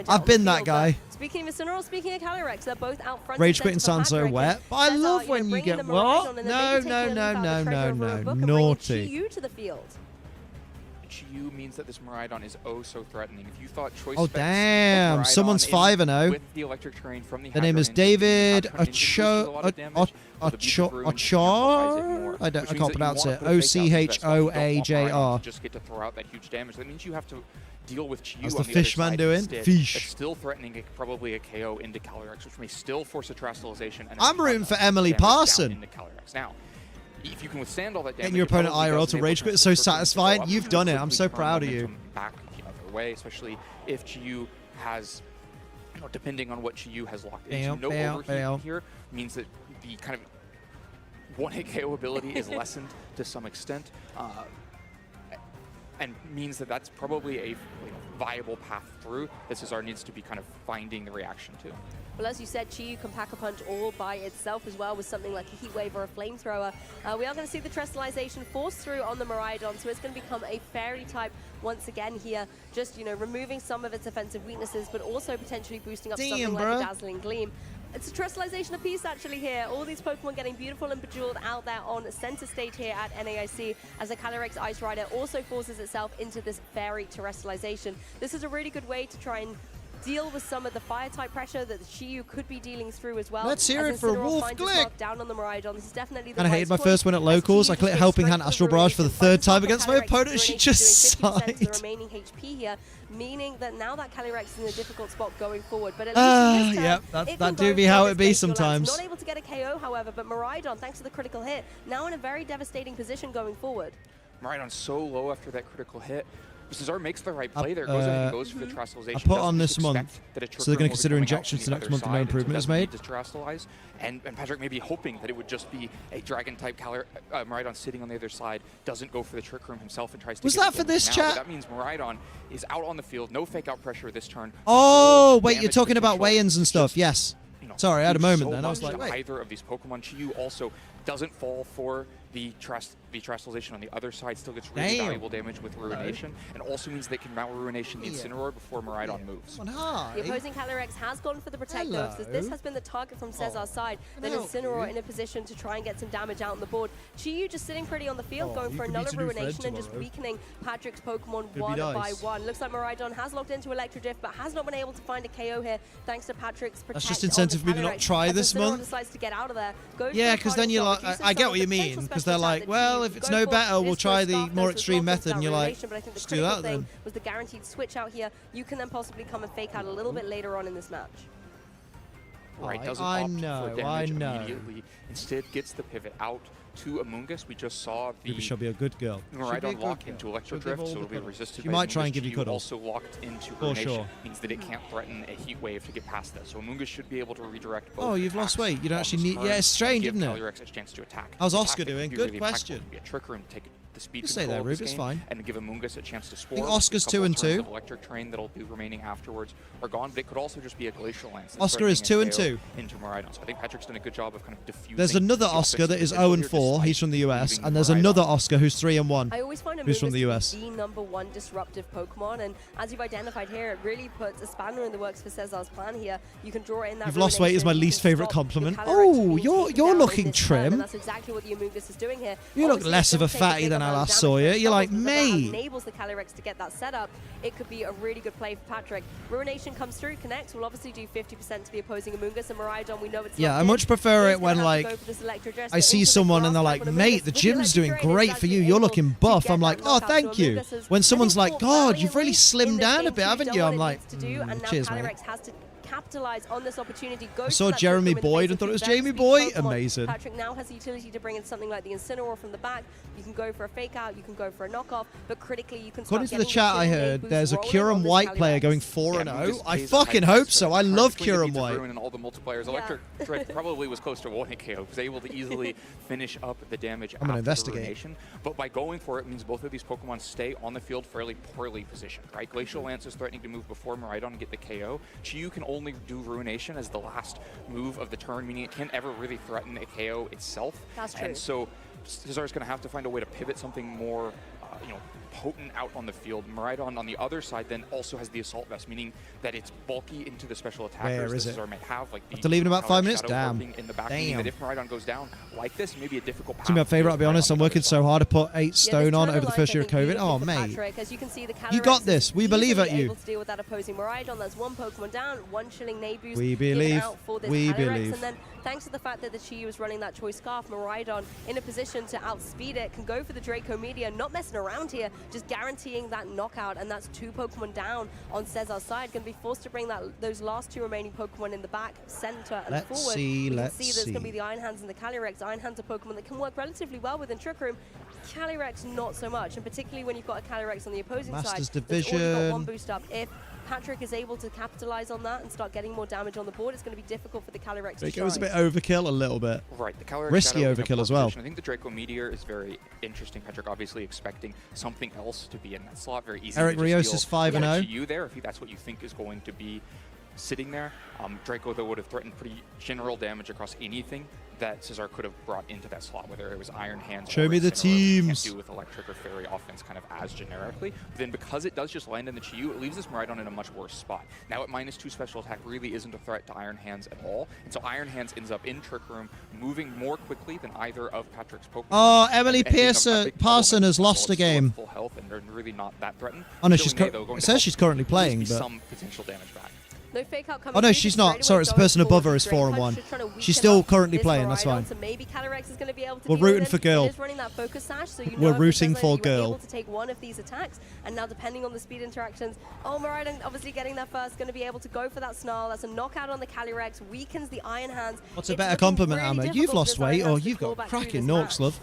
I've been that guy. Speaking of Incineroar, speaking of Calyrex, they're both out front. Rage Quit and Sanso wet, but I love when you get what? No, naughty. You to the field. Chiyu means that this Miraidon is oh so threatening. If you thought choice damn, someone's 5-0. With the electric terrain from the name is David Ochar. I can't pronounce it. OCHOAJR. Just get to throw out that huge damage. That means you have to deal with Chiyu. How's the Fishman doing? Fish. It's still threatening probably a KO into Calyrex, which may still force a Terrestrialization. I'm rooting for Emily Parson. Into Calyrex. Now, if you can withstand all that damage, getting your opponent IRL to rage quit is so satisfying. You've done it. I'm so proud of you. Back the other way, especially if Chiyu has, depending on what Chiyu has locked into. No overheat here means that the kind of one-hit KO ability is lessened to some extent, and means that that's probably a viable path through that Cesar needs to be kind of finding the reaction to. Well, as you said, Chiyu can pack a punch all by itself as well with something like a Heat Wave or a Flamethrower. We are going to see the Terrestrialization force through on the Miraidon, so it's going to become a Fairy type once again here, just, removing some of its offensive weaknesses, but also potentially boosting up something like a Dazzling Gleam. It's a terrestrialization of peace actually here. All these Pokemon getting beautiful and bejeweled out there on center stage here at NAIC as the Calyrex Ice Rider also forces itself into this fairy terrestrialization. This is a really good way to try and deal with some of the fire-type pressure that the Shiyu could be dealing through as well. Let's hear it for Wolf Glick. Down on the Miraidon. This is definitely the And I hated my first win at locals. I clicked Helping Hand Astral Barrage for the 3rd time against my opponent. She just sighed. The remaining HP here, meaning that now that Calyrex is in a difficult spot going forward. But at least in this turn, yep, that do be how it be sometimes. Not able to get a KO, however, but Miraidon, thanks to the critical hit, now in a very devastating position going forward. Miraidon's so low after that critical hit. Cesar makes the right play there, goes ahead and goes for the terrestrialization. I put on this month, so they're going to consider injections the next month and no improvement is made. And Patrick may be hoping that it would just be a Dragon-type Miraidon sitting on the other side, doesn't go for the Trick Room himself and tries to Was that for this chat? That means Miraidon is out on the field, no fake-out pressure this turn. Oh, wait, you're talking about weigh-ins and stuff. Yes. Sorry, I had a moment then. I was like, wait. Either of these Pokemon, Chiyu also doesn't fall for the terrestrialization on the other side, still gets really valuable damage with Ruination, and also means they can mount Ruination the Incineroar before Miraidon moves. The opposing Calyrex has gone for the Protect though, so this has been the target from Cesar's side. Then Incineroar in a position to try and get some damage out on the board. Chiyu just sitting pretty on the field, going for another Ruination and just weakening Patrick's Pokemon one by one. Looks like Miraidon has locked into Electro Drift, but has not been able to find a KO here, thanks to Patrick's Protect. That's just incentive for me to not try this month. Decides to get out of there. Yeah, because then you're like, I get what you mean, because they're like, well, if it's no better, we'll try the more extreme method, and you're like, let's do that then. Was the guaranteed switch out here. You can then possibly come and fake out a little bit later on in this match. Right, doesn't opt for damage immediately. Instead, gets the pivot out to Amoonguss. We just saw the Maybe she'll be a good girl. Miraidon lock into Electro Drift, so it'll be resisted. She might try and give you cuddles. Also locked into Ruination, means that it can't threaten a Heat Wave to get past this. So Amoonguss should be able to redirect both. Oh, you've lost weight. You don't actually need. Yeah, it's strange, isn't it? Calyrex a chance to attack. How's Oscar doing? Good question. Be a Trick Room, take the speed stay there, Rube. It's fine. And give Amoonguss a chance to spore. I think Oscar's 2-2. Electric Train that'll be remaining afterwards are gone, but it could also just be a Glacial Lance. Oscar is 2-2 into Miraidon. So I think Patrick's done a good job of kind of diffusing. There's another Oscar that is 0-4. He's from the US, and there's another Oscar who's 3-1. I always find who's from the US. The #1 disruptive Pokemon, and as you've identified here, it really puts a spanner in the works for Cesar's plan here. You can draw in that. You've lost weight is my least favorite compliment. Oh, you're looking trim. And that's exactly what the Amoonguss is doing here. You look less of a fatty than I last saw you. You're like, mate. Enables the Calyrex to get that set up. It could be a really good play for Patrick. Ruination comes through, connects. Will obviously do 50% to the opposing Amoonguss, and Miraidon, we know it's. Yeah, I much prefer it when like I see someone and they're like, mate, the gym's doing great for you. You're looking buff. I'm like, oh, thank you. When someone's like, God, you've really slimmed down a bit, haven't you? I'm like, cheers, mate. Capitalize on this opportunity. I saw Jeremy Boyd and thought it was Jamie Boy. Amazing. Patrick now has the utility to bring in something like the Incineroar from the back. You can go for a fake out, you can go for a knockoff, but critically you can. According to the chat I heard, there's a Kyurem White player going 4-0. I fucking hope so. I love Kyurem White. And all the multipliers. Electric Drift probably was close to one KO. Was able to easily finish up the damage. I'm gonna investigate. But by going for it means both of these Pokemon stay on the field fairly poorly positioned. Right, Glacial Lance is threatening to move before Miraidon and get the KO. Chiyu can only do Ruination as the last move of the turn, meaning it can't ever really threaten a KO itself. That's true. And so Cesar's going to have to find a way to pivot something more, potent out on the field. Miraidon on the other side then also has the Assault Vest, meaning that it's bulky into the special attackers that Cesar might have. Like have to leave in about 5 minutes? Damn. In the back, that if Miraidon goes down like this, maybe a difficult path. It's my favourite, I'll be honest. I'm working so hard to put 8 stone on over the first year of COVID. Oh, mate. As you can see, the you got this. We believe at you. Able to deal with that opposing Miraidon. There's one Pokemon down, one chilling Naboost. We believe. We believe. And then thanks to the fact that the Chiyu was running that Choice Scarf, Miraidon in a position to outspeed it, can go for the Draco Meteor, not messing around here, just guaranteeing that knockout, and that's 2 Pokemon down on Cesar's side. Going to be forced to bring those last 2 remaining Pokemon in the back, center, and forward. We can see there's going to be the Iron Hands and the Calyrex. Iron Hands are Pokemon that can work relatively well within Trick Room. Calyrex not so much, and particularly when you've got a Calyrex on the opposing Masters side. Division. That's already got 1 boost up. If Patrick is able to capitalize on that and start getting more damage on the board, it's going to be difficult for the Calyrex to It goes a bit overkill a little bit. Right, the Calyrex risky overkill as well. I think the Draco Meteor is very interesting. Patrick obviously expecting something else to be in that slot. Very easy. Eric Rios is 5-0. You there, if that's what you think is going to be sitting there. Draco, though, would have threatened pretty general damage across anything that Cesar could have brought into that slot, whether it was Iron Hands. Show me the teams. Can't do with Electric or Fairy offense kind of as generically. But then because it does just land in the Chi-Yu, it leaves this Miraidon in a much worse spot. Now at -2 special attack really isn't a threat to Iron Hands at all. And so Iron Hands ends up in Trick Room, moving more quickly than either of Patrick's Pokemon. Oh, Emily Parson has lost a game. Full health and they're really not that threatened. Oh no, it says she's currently playing, but some potential damage back. No fake out coming. Oh no, she's not. Sorry, it's the person above her is 4-1. She's still currently playing. That's fine. So maybe Calyrex is going to be able to. We're rooting for girl. Running that focus sash, so you know we're rooting for girl. Able to take one of these attacks, and now depending on the speed interactions, Miraidon obviously getting there first, going to be able to go for that snarl. That's a knockout on the Calyrex, weakens the Iron Hands. What's a better compliment, Amma? You've lost weight, or you've got cracking Norks, love.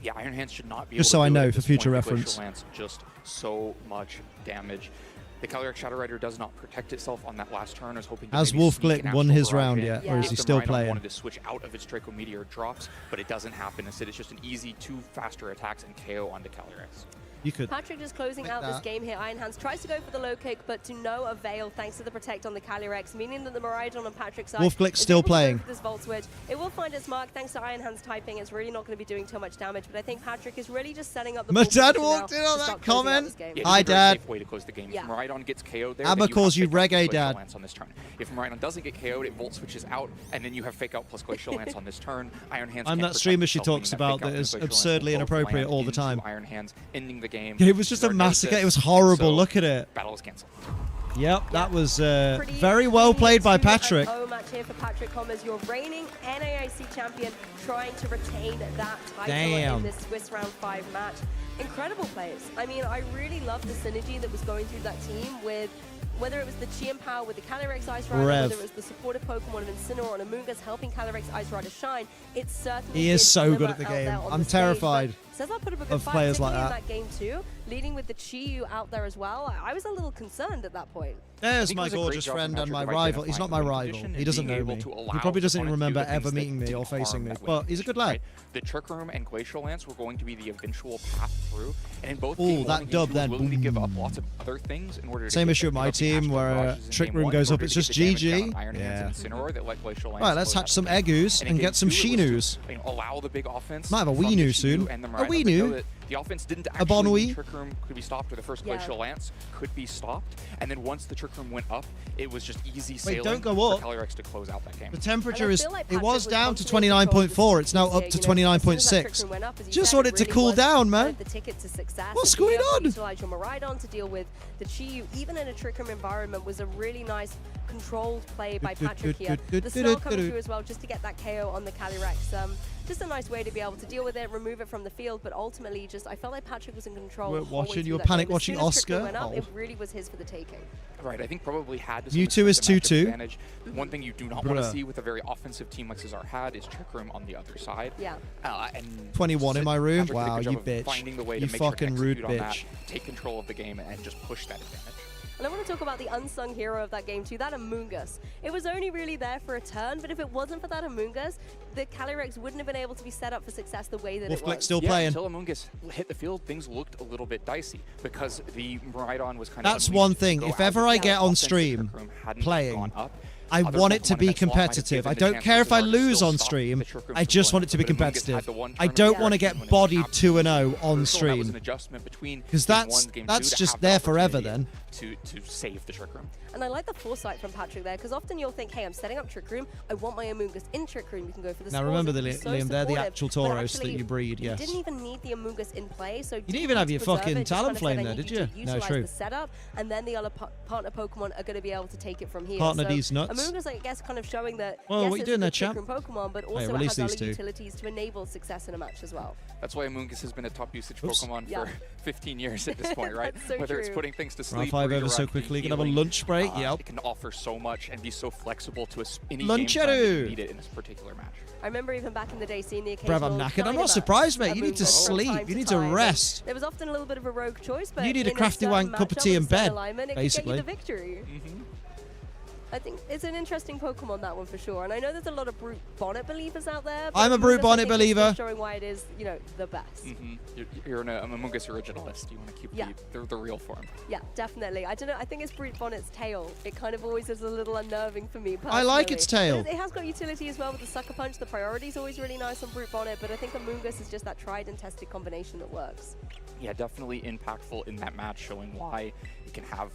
Yeah, Iron Hands should not be. Just so I know for future reference. Just so much damage. The Calyrex Shadow Rider does not protect itself on that last turn. I was hoping to Has Wolfglick won his round yet, or is he still playing? Wanted to switch out of its Draco Meteor drops, but it doesn't happen. Instead, it's just an easy 2 faster attacks and KO onto Calyrex. You could. Patrick just closing out this game here. Iron Hands tries to go for the low kick, but to no avail thanks to the protect on the Calyrex, meaning that the Miraidon on Patrick's side Wolfglick's still playing. This Volt Switch. It will find its mark thanks to Iron Hands typing. It's really not going to be doing too much damage, but I think Patrick is really just setting up the My dad walked in on that comment. Yeah, Hi, Dad. Safe way to close the game. If Miraidon gets KO'd there, Amma calls you Reggae Dad. On this turn. If Miraidon doesn't get KO'd, it Volt Switches out, and then you have Fake Out plus Glacial Lance on this turn. Iron Hands. I'm that streamer she talks about that is absurdly inappropriate all the time. Iron Hands ending the game. It was just a massacre. It was horrible. Look at it. Battle is cancelled. Yep, that was very well played by Patrick. Match here for Patrick Commers, your reigning NAIC champion, trying to retain that title in this Swiss Round 5 match. Incredible plays. I mean, I really love the synergy that was going through that team with whether it was the Chi and Power with the Calyrex Ice Rider, whether it was the supportive Pokemon of Incineroar and Amoonguss helping Calyrex Ice Rider shine, it certainly he is so good at the game. I'm terrified of players like that. In that game too, leading with the Chi-Yu out there as well. I was a little concerned at that point. There's my gorgeous friend and my rival. He's not my rival. He doesn't know me. He probably doesn't even remember ever meeting me or facing me. But he's a good lad. The Trick Room and Glacial Lance were going to be the eventual path through, and in both games, that dub then. Willing to give up lots of other things in order to same issue with my team where Trick Room goes up. It's just GG. Yeah. Right, let's hatch some Eggoos and get some Shinus. Allow the big offense. Might have a Weenu soon. A Weenu. The offense didn't actually. Trick Room could be stopped, or the first Glacial Lance could be stopped, and then once the Trick Room went up, it was just easy sailing don't go up. for Calyrex to close out that game. The temperature is. It was down to 29.4. It's now up to 29.6. Just want it to cool down, man. What's going on? Utilize your Miraidon to deal with the Chi-Yu, even in a Trick Room environment, was a really nice controlled play by Patrick here. The snarl coming through as well, just to get that KO on the Calyrex. Just a nice way to be able to deal with it, remove it from the field, but ultimately, I felt like Patrick was in control. We're watching. You were panic watching Oscar. It really was his for the taking. Right, I think probably had to. Mewtwo is 2-2. One thing you do not want to see with a very offensive team like Cesar had is Trick Room on the other side. Yeah. And 21 in my room. Patrick wow, you bitch. You fucking rude bitch. Take control of the game and just push that advantage. And I want to talk about the unsung hero of that game too, that Amoonguss. It was only really there for a turn, but if it wasn't for that Amoonguss, the Calyrex wouldn't have been able to be set up for success the way that it was. Still playing. Until Amoonguss hit the field, things looked a little bit dicey because the Miraidon was kind of. That's one thing. If ever I get on stream playing, I want it to be competitive. I don't care if I lose on stream. I just want it to be competitive. I don't want to get bodied 2-0 on stream. Because that's just there forever then. To save the Trick Room. And I like the foresight from Patrick there, because often you'll think, hey, I'm setting up Trick Room, I want my Amoonguss in Trick Room, you can go for the Now remember, Liam, they're the actual Tauros that you breed, yes. You didn't even need the Amoonguss in play, so you didn't even have your fucking Talonflame there, did you? No, true. The setup, and then the other partner Pokemon are going to be able to take it from here. Partner these nuts. Amoonguss, I guess, kind of showing that, well, yes, what are you doing there, champ? Pokemon, but also it has other utilities to enable success in a match as well. That's why Amoonguss has been a top usage Pokemon for 15 years at this point, right? Whether it's putting things to sleep, round 5 over so quickly. Can have a lunch break. Yep. It can offer so much and be so flexible to any game time you need it in this particular match. I remember even back in the day seeing the occasional. Bruv, I'm knackered. I'm not surprised, mate. You need to sleep. You need to rest. There was often a little bit of a rogue choice, but you need a crafty wine cup of tea in bed, basically. The victory. I think it's an interesting Pokemon, that one for sure. And I know there's a lot of Brute Bonnet believers out there. I'm a Brute Bonnet believer. Showing why it is, you know, the best. You're an Among Us originalist. You want to keep the real form. Yeah, definitely. I don't know. I think it's Brute Bonnet's tail. It kind of always is a little unnerving for me personally. I like its tail. It has got utility as well with the Sucker Punch. The priority is always really nice on Brute Bonnet, but I think Among Us is just that tried and tested combination that works. Yeah, definitely impactful in that match, showing why it can have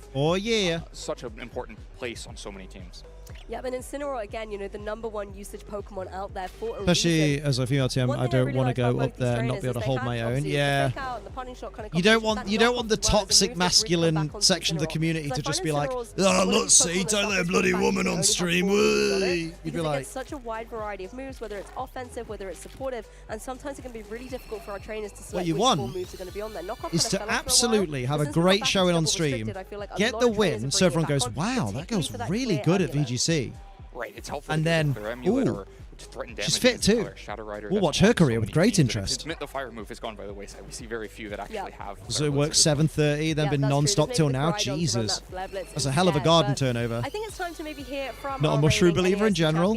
such an important place on so many teams. Yeah, but Incineroar, again, you know, the #1 usage Pokemon out there for a Especially reason. as a female team, I don't want to go up there and not be able to hold my own. Yeah. You don't want the toxic masculine section of the community to just be like, oh, let's see, don't let a bloody woman on stream. You'd be like, it's such a wide variety of moves, whether it's offensive, whether it's supportive, and sometimes it can be really difficult for our trainers to select which moves are going to be on there. Is to absolutely have a great showing on stream, get the win, so everyone goes, wow, that girl's really good at VGC. Right, it's helpful. And then, she's fit too. We'll watch her career with great interest. The fire move has gone by the wayside. We see very few that actually have. So it works 7:30, then been non-stop till now. Jesus, that's a hell of a garden turnover. I think it's time to maybe hear from not a mushroom believer in general.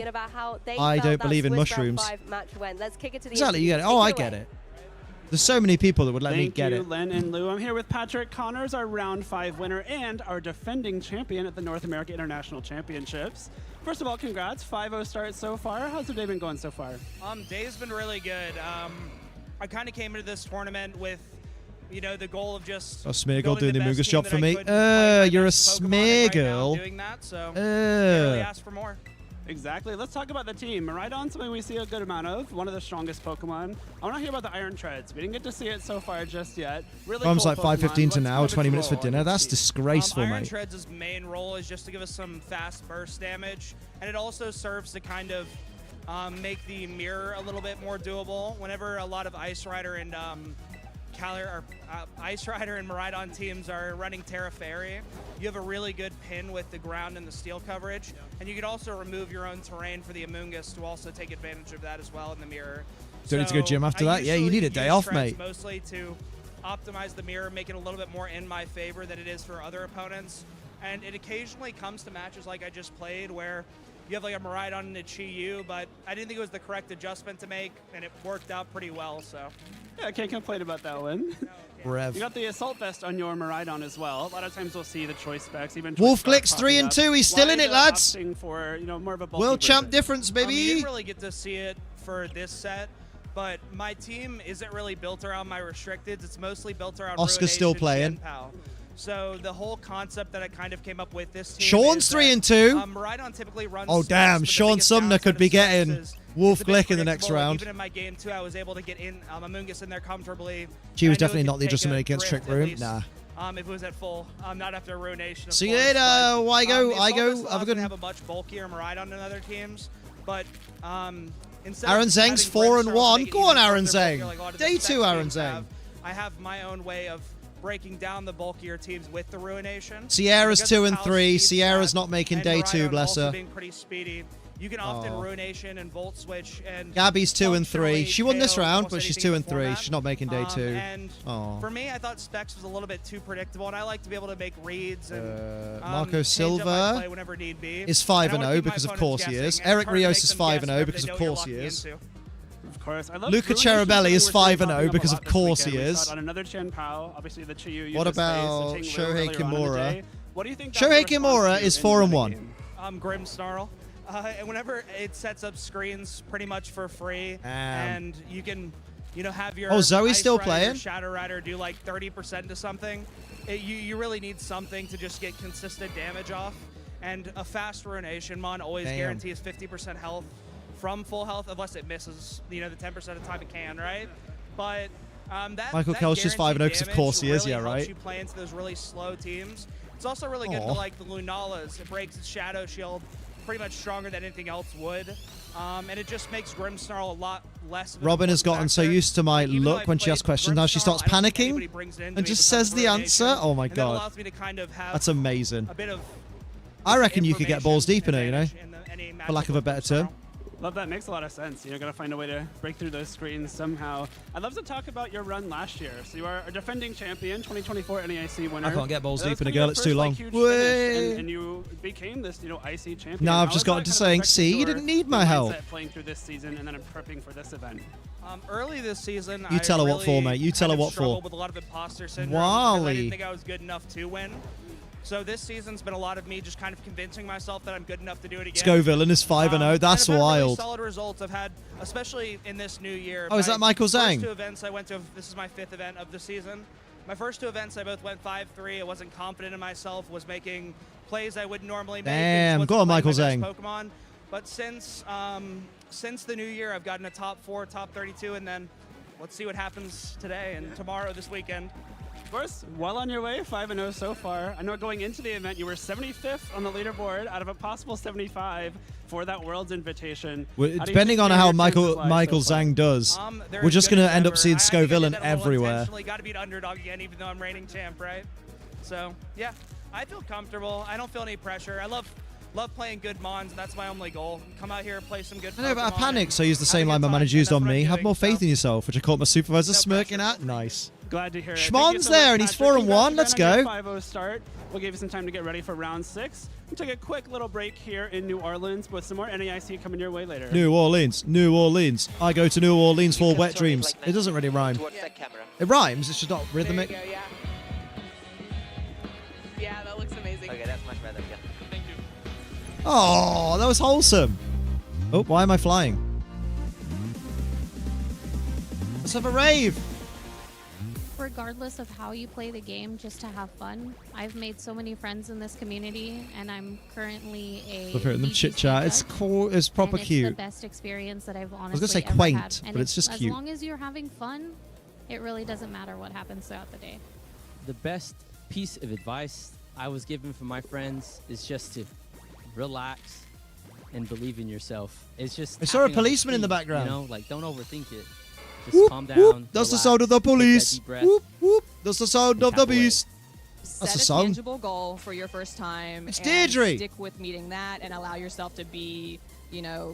I don't believe in mushrooms. Exactly, you get it. Oh, I get it. There's so many people that would let me get it. Thank you, Len and Lou. I'm here with Patrick Connors, our round 5 winner and our defending champion at the North America International Championships. First of all, congrats. 5-0 start so far. How's the day been going so far? Day's been really good. I kind of came into this tournament with, you know, the goal of just Smeargle doing the Among Us job for me. You're a Smeargle. Doing that, so can't really ask for more. Exactly. Let's talk about the team. Miraidon, something we see a good amount of. One of the strongest Pokemon. I want to hear about the Iron Treads. We didn't get to see it so far just yet. Really Time's cool like 5:15 to now, 20 minutes for role? dinner. That's disgraceful, Iron mate. Treads' main role is just to give us some fast burst damage, and it also serves to kind of make the mirror a little bit more doable. Whenever a lot of Ice Rider and Ice Rider and Miraidon teams are running Terra Fairy, you have a really good pin with the ground and the steel coverage, and you can also remove your own terrain for the Among Us to also take advantage of that as well in the mirror. Don't need to go gym after that? Yeah, you need a day off, mate. Mostly to optimize the mirror, make it a little bit more in my favor than it is for other opponents, and it occasionally comes to matches like I just played where you have like a Miraidon and a Chi-Yu, but I didn't think it was the correct adjustment to make, and it worked out pretty well, so. Yeah, I can't complain about that one. Rev. You got the Assault Vest on your Miraidon as well. A lot of times we'll see the choice specs. Even Wolf Glicks 3 and 2. He's still in it, lads. For, you know, more of a World champ difference, baby. You didn't really get to see it for this set, but my team isn't really built around my restricteds. It's mostly built around Oscar's still playing. So the whole concept that I kind of came up with this team Sean's is 3 and 2. Miraidon typically runs. Oh damn, Sean Sumner could be getting Wolf Glick in the next round. Even in my game too, I was able to get in Among Us in there comfortably. She was definitely not the adjustment against Trick Room. Nah. If it was at full, not after Ruination. See you later. I go. Have a good. Have a much bulkier Miraidon than other teams, but instead Aaron of Zeng's having 4 and 1. Go on, Aaron Zeng. Zeng. Day 2, Aaron Zeng. I have my own way of breaking down the bulkier teams with the Ruination. Sierra's 2 and 3. Sierra's not making day 2, bless her. Being pretty speedy. You can often Ruination and Volt Switch and Gabby's 2 and 3. She won this round, but she's 2 and 3. She's not making day 2. And for me, I thought Specs was a little bit too predictable, and I like to be able to make reads and Marco Silva whenever need be. is 5 and 0 because of course he is. Eric Rios is 5 and 0 because of course he is. Luca Cherubelli is 5 and 0 because of course he is. On another Chen Pao, obviously the Chi-Yu. What about Shohei Kimura? What do you think? Shohei Kimura is 4 and 1. Grimmsnarl. And whenever it sets up screens pretty much for free, and you can, you know, have your Zoe's still playing. Shadow Rider do like 30% to something. You really need something to just get consistent damage off, and a fast Ruination Mon always guarantees 50% health from full health, unless it misses, you know, the 10% of the time it can, right? But Michael Kelch's 5 and 0 because of course he is, really yeah, right. You play into those really slow teams. It's also really good to like the Lunalas. It breaks its Shadow Shield pretty much stronger than anything else would. And it just makes Grimmsnarl a lot less. Robin has gotten so used to my look when she asks questions. Now she starts panicking and just says the answer. Oh my god. That's amazing. I reckon you could get balls deep in her, you know, for lack of a better term. Love that. Makes a lot of sense. Got to find a way to break through those screens somehow. I'd love to talk about your run last year. So you are a defending champion, 2024 NAIC winner. I can't get balls deep in a girl. It's too long. And you became this, IC champion. No, I've just gotten to saying, see, you didn't need my help. Playing through this season and then prepping for this event. Early this season, you tell her what for, mate. You tell her what for. With a lot of imposter syndrome. Wally. I didn't think I was good enough to win. So this season's been a lot of me just kind of convincing myself that I'm good enough to do it again. Scoville is 5-0. That's wild. Really solid results I've had, especially in this new year. Oh, is that Michael Zhang? First 2 events I went to. This is my 5th event of the season. My first 2 events, I both went 5-3. I wasn't confident in myself. Was making plays I wouldn't normally make. Damn, go on, Michael Zhang. Pokemon. But since the new year, I've gotten a top 4, top 32, and then let's see what happens today and tomorrow, this weekend. Of course, well on your way, 5-0 so far. I know going into the event, you were 75th on the leaderboard out of a possible 75 for that World's Invitation. Well, depending on how Michael Zhang does, we're just going to end up seeing Scoville everywhere. Got to beat underdog again, even though I'm reigning champ, right? So yeah, I feel comfortable. I don't feel any pressure. I love playing good mons. That's my only goal. Come out here, play some good Pokemon. I know, but I panicked, so I used the same line my manager used on me. Have more faith in yourself, which I caught my supervisor smirking at. Nice. Glad to hear it. Schmon's there, and he's 4-1. Let's go. 5-0 start. We'll give you some time to get ready for round 6. We'll take a quick little break here in New Orleans with some more NAIC coming your way later. New Orleans. I go to New Orleans for wet dreams. It doesn't really rhyme. It rhymes, it's just not rhythmic. There you go, yeah, that looks amazing. Okay, that's much better. Yeah. Thank you. Oh, that was wholesome. Oh, why am I flying? Let's have a rave. Regardless of how you play the game, just to have fun. I've made so many friends in this community, and I'm currently a Look at them chit chat. It's cool. It's proper cute. It's the best experience that I've honestly I was gonna say ever quaint, had. And but it's just cute. As long as you're having fun, it really doesn't matter what happens throughout the day. The best piece of advice I was given from my friends is just to relax and believe in yourself. It's just. I saw a policeman in the background. Don't overthink it. Just Whoop, calm down. whoop. That's the sound of the police. Whoop, whoop. That's the sound of the beast. That's the Set a sound. tangible goal for your first time. It's and Deirdre. Stick with meeting that and allow yourself to be,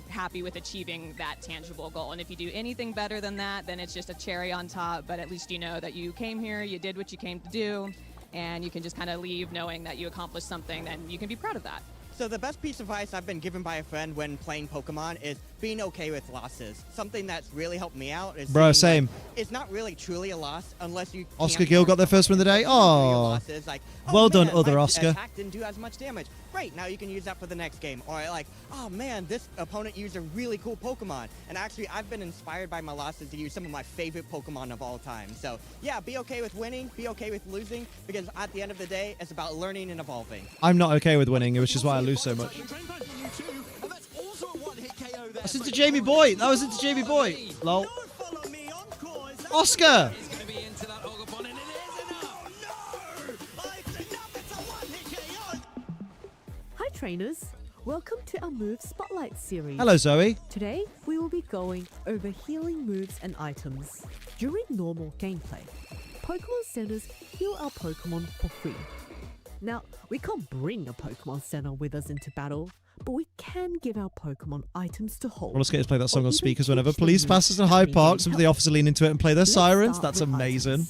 happy with achieving that tangible goal. And if you do anything better than that, then it's just a cherry on top. But at least you know that you came here, you did what you came to do, and you can just kind of leave knowing that you accomplished something, and you can be proud of that. So the best piece of advice I've been given by a friend when playing Pokemon is being okay with losses. Something that's really helped me out is Bro, same. It's not really truly a loss unless you Oscar Gill got their first win of the day. Oh, well done, other Oscar. Attack didn't do as much damage. Great, now you can use that for the next game. Or oh man, this opponent used a really cool Pokemon. And actually, I've been inspired by my losses to use some of my favorite Pokemon of all time. So yeah, be okay with winning, be okay with losing, because at the end of the day, it's about learning and evolving. I'm not okay with winning, which is why I lose so much. That's into Jamie Boy. That was into Jamie Boy. Lol. Oscar. Hi trainers, welcome to our Move Spotlight series. Hello, Zoe. Today we will be going over healing moves and items. During normal gameplay, Pokemon centers heal our Pokemon for free. Now, we can't bring a Pokemon Center with us into battle, but we can give our Pokemon items to hold. Roller skaters play that song on speakers whenever police passes in Hyde Park. Some of the officers lean into it and play their sirens. That's amazing.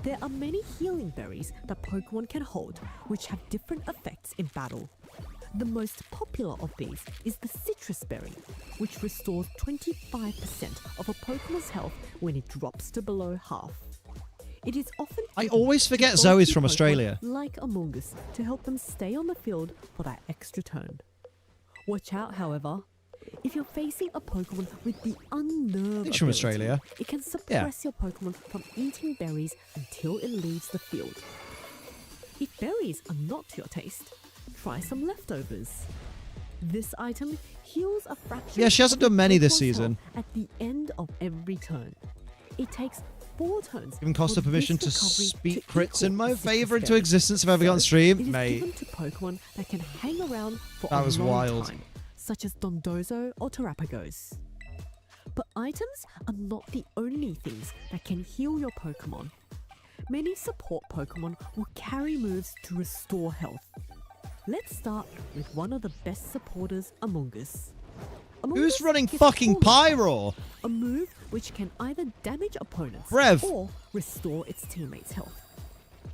There are many healing berries that Pokemon can hold, which have different effects in battle. The most popular of these is the citrus berry, which restores 25% of a Pokemon's health when it drops to below half. It is often I always forget Zoe's from Australia. Like Among Us, to help them stay on the field for that extra turn. Watch out, however. If you're facing a Pokemon with the unnerve It's from ability, Australia. it can suppress your Pokemon from eating berries until it leaves the field. If berries are not to your taste, try some leftovers. This item heals a fraction. Yeah, she hasn't done many this season. At the end of every turn, it takes 4 turns. Given Costa for permission this to recovery speak to crits in equal my citrus favour into berry. existence if I ever got on It stream. is Mate. given to Pokemon that can hang around for That a was long wild. time, such as Dondozo or Terrapagos. But items are not the only things that can heal your Pokemon. Many support Pokemon will carry moves to restore health. Let's start with one of the best supporters among us. Who's running fucking Pyro? A move which can either damage opponents Rev. or restore its teammates' health.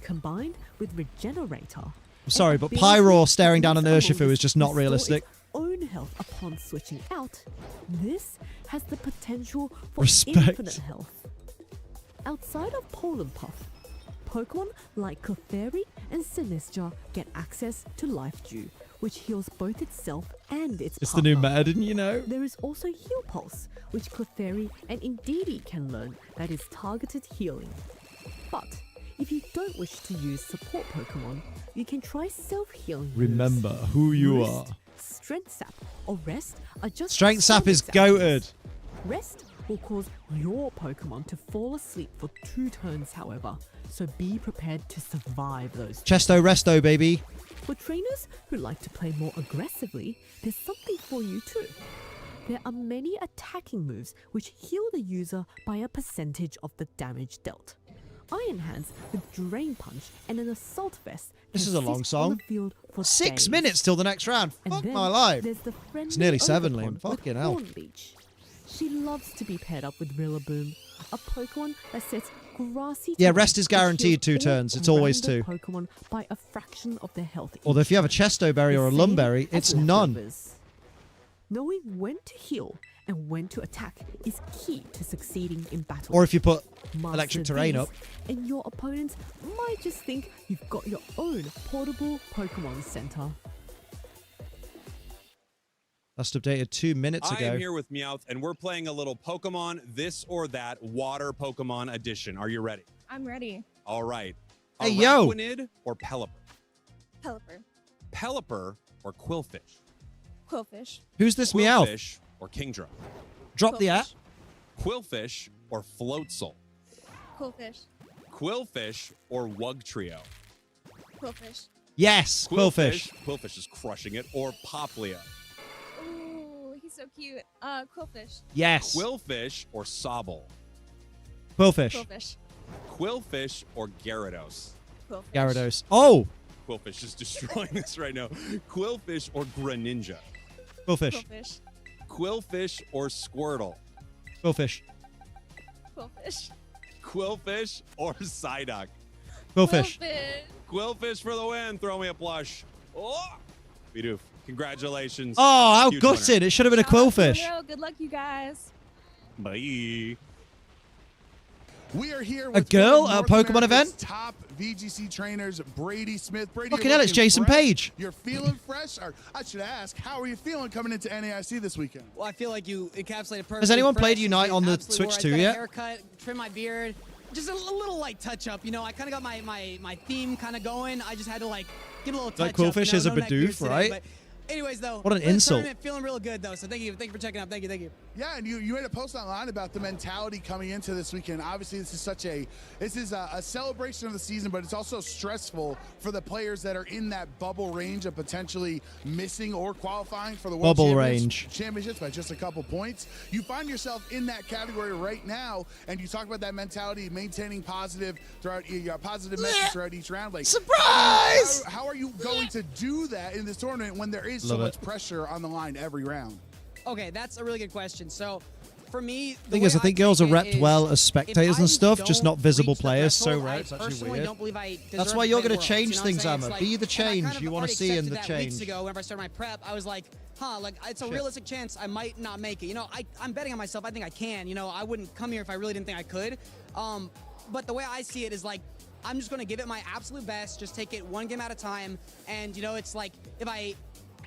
Combined with Regenerator. I'm sorry, but Pyro staring down an Urshifu is just not realistic. Own health upon switching out. This has the potential for Respect. infinite health. Outside of Poland Puff, Pokemon like Clefairy and Sinistcha get access to Life Dew, which heals both itself and its It's the new meta, didn't you know? There is also Heal Pulse, which Clefairy and Indeedee can learn that is targeted healing. But if you don't wish to use support Pokemon, you can try self-healing. Remember who you are. Strength Sap or Rest are just Strength Sap is stomach goated. actions. Rest will cause your Pokemon to fall asleep for 2 turns, however, so be prepared to survive those. Chesto Resto, baby. For trainers who like to play more aggressively, there's something for you too. There are many attacking moves which heal the user by a percentage of the damage dealt. Iron Hands with Drain Punch and an Assault Vest. This can is a long sit on song. the field for 6 days. minutes till the next round. And Fuck then my life. there's the It's friendly nearly 7, Overpon Liam. with Fucking hell. Horn Leech. She loves to be paired up with Rillaboom, a Pokemon that sets grassy. Yeah, terrain rest is to heal guaranteed 2 all turns. It's always 2. random Pokemon by a fraction of their health. Although if you have a Chesto Berry or a The same Lumberry, as it's none. leftovers. Knowing when to heal and when to attack is key to succeeding in battle. Or if you put Master electric terrain these, up. and your opponents might just think you've got your own portable Pokemon Center. Last updated 2 minutes I ago. am here with Meowth, and we're playing a little Pokemon This or That Water Pokemon Edition. Are you ready? I'm ready. All right. Hey, yo. Araquanid or Pelipper? Pelipper. Pelipper or Quillfish? Quillfish. Who's this Meowth? Quillfish or Kingdra? Drop the app. Quillfish or Floatzel? Quillfish. Quillfish or Wugtrio? Quillfish. Yes, Quillfish. Quillfish is crushing it. Or Popplio? Ooh, he's so cute. Quillfish. Yes. Quillfish or Sobble? Quillfish. Quillfish. Quillfish or Gyarados? Quillfish. Gyarados. Oh! Quillfish is destroying this right now. Quillfish or Greninja? Quillfish. Quillfish. Quillfish or Squirtle? Quillfish. Quillfish. Quillfish or Psyduck? Quillfish. Quillfish for the win. Throw me a plush. Oh! Bidoof, congratulations. Oh, how Huge gutted. winner. It should have been a Quillfish. Good luck, you guys. Bye. We are here A with girl one of at a North Pokemon America's event? top VGC trainers, Brady Smith. Brady, Fucking you're hell, it's looking Jason fresh. Page. You're feeling fresh? Or I should ask, how are you feeling coming into NAIC this weekend? Well, I feel like you encapsulated perfectly. Has anyone played fresh. Unite on the Absolutely Switch wore. I 2 got a yet? Haircut, trim my beard, just a little like touch up. You know, I kind of got my theme kind of going. I just had to like give a little touch That Quillfish up. You is a know, no neck beards Bidoof, today, right? but anyways, though, What an for the insult. tournament, feeling real good though. So thank you for checking out. Thank you. Yeah, and you made a post online about the mentality coming into this weekend. Obviously, this is a celebration of the season, but it's also stressful for the players that are in that bubble range of potentially missing or qualifying for the World Bubble Championships by just a couple points. You find yourself in that category right now, and you talk about that mentality, maintaining positive throughout your positive message throughout each round. Like surprise! How are you going to do that in this tournament when there is so Love much it. pressure on the line every round? Okay, that's a really good question. So, for me, The thing is, I think girls are repped well as spectators and stuff, just not visible players. So rare, it's actually weird. Don't believe I That's deserve why to you're play going to Worlds, change you know what I'm things, saying? Amma. It's like- Be the and I change kind of you want to already see in accepted the that change. Weeks ago, whenever I started my prep, I was like, like it's a realistic chance I might not make it. You know, I'm betting on myself. I think I can. You know, I wouldn't come here if I really didn't think I could. But the way I see it is like, I'm just going to give it my absolute best, just take it one game at a time. And, you know, it's like, if I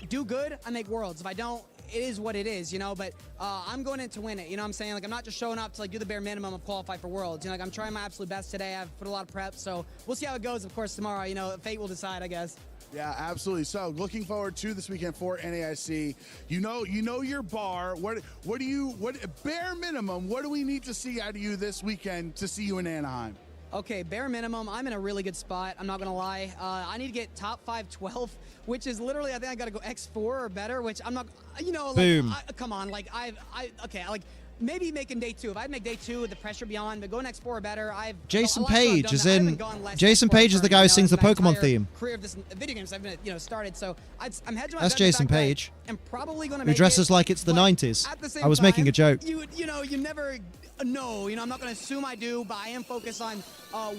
do good, I make Worlds. If I don't, it is what it is, you know, but I'm going in to win it, you know what I'm saying? Like, I'm not just showing up to, like, do the bare minimum of qualify for Worlds. You know, like, I'm trying my absolute best today. I've put a lot of prep, so we'll see how it goes, of course, tomorrow. You know, fate will decide, I guess. Yeah, absolutely. So, looking forward to this weekend for NAIC. You know your bar. What bare minimum, what do we need to see out of you this weekend to see you in Anaheim? Okay, bare minimum, I'm in a really good spot. I'm not going to lie. I need to get top 512, which is literally, I think I got to go X4 or better, which I'm not, you know, like, Boom. come on. Like, okay, like, maybe making day 2. If I'd make day 2 with the pressure beyond, but going X4 or better, Jason a lot of times I've Page done is that. I haven't in. gone less Jason X4 Page is the guy who you know, sings the my Pokemon entire theme. Career of this video games I've been, started. So I'm hedging my That's bets Jason back that Page. I'm probably going to Who make dresses it, like it's the but 90s. at the same I was making a joke. You never know. I'm not going to assume I do, but I am focused on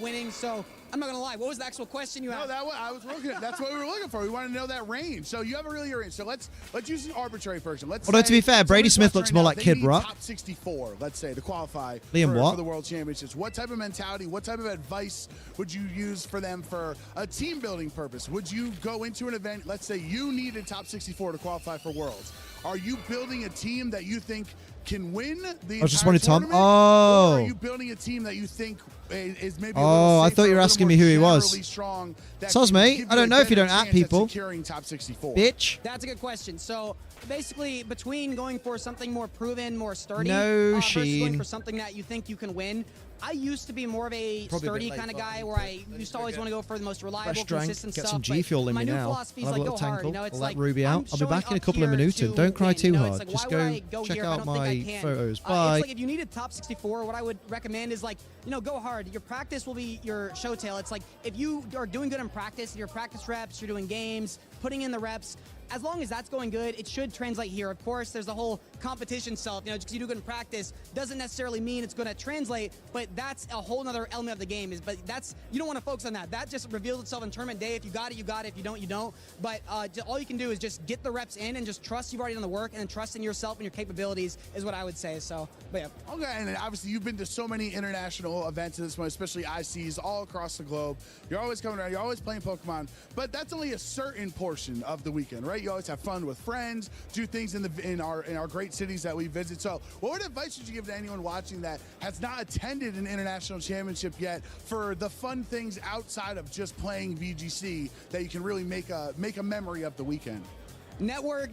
winning. So I'm not gonna lie. What was the actual question you asked? No, I was looking at. That's what we were looking for. We wanted to know that range. So you have a really good range. So let's use an arbitrary version. Although to be fair, Brady Smith looks more like Kid Rock. Top 64, let's say, to qualify Liam for what? the World Championships. What type of mentality? What type of advice would you use for them for a team building purpose? Would you go into an event? Let's say you needed top 64 to qualify for Worlds. Are you building a team that you think can win the just entire wanted Tom. tournament? Oh. Or are you building a team that you think is maybe a Oh, little I safer, thought you were a little asking more me who he was. generally strong, that Soz, can mate. give I don't a know if you better don't at chance people. securing top 64. Bitch. That's a good question. So basically, between going for something more proven, more sturdy, No, versus going Sheen. for something that you think you can win, I used to be more of a Probably a bit sturdy late, kind of but guy where I used to always want to go for the most reliable, Fresh drank, consistent get stuff. some G but fuel in my me new now. philosophy is I'll have like a go little hard. tankle. It's I'll like let Ruby I'm out. I'll be showing back in a up couple of here minutes. to Don't cry win, too It's hard. like, Just why would I go check here if I out don't think I my can? photos. It's Bye. like if you need a top 64, what I would recommend is like, go hard. Your practice will be your show tail. It's like if you are doing good in practice, your practice reps, you're doing games, putting in the reps, as long as that's going good, it should translate here. Of course, there's the whole competition self. Just because you do good in practice doesn't necessarily mean it's going to translate, but that's a whole other element of the game. But you don't want to focus on that. That just reveals itself in tournament day. If you got it, you got it. If you don't, you don't. But all you can do is just get the reps in and just trust you've already done the work, and then trust in yourself and your capabilities is what I would say. So, but yeah. Okay, and obviously you've been to so many international events at this point, especially ICs all across the globe. You're always coming around. You're always playing Pokemon, but that's only a certain portion of the weekend, right? You always have fun with friends, do things in our great cities that we visit. So, what advice would you give to anyone watching that has not attended an international championship yet for the fun things outside of just playing VGC that you can really make a memory of the weekend? Network.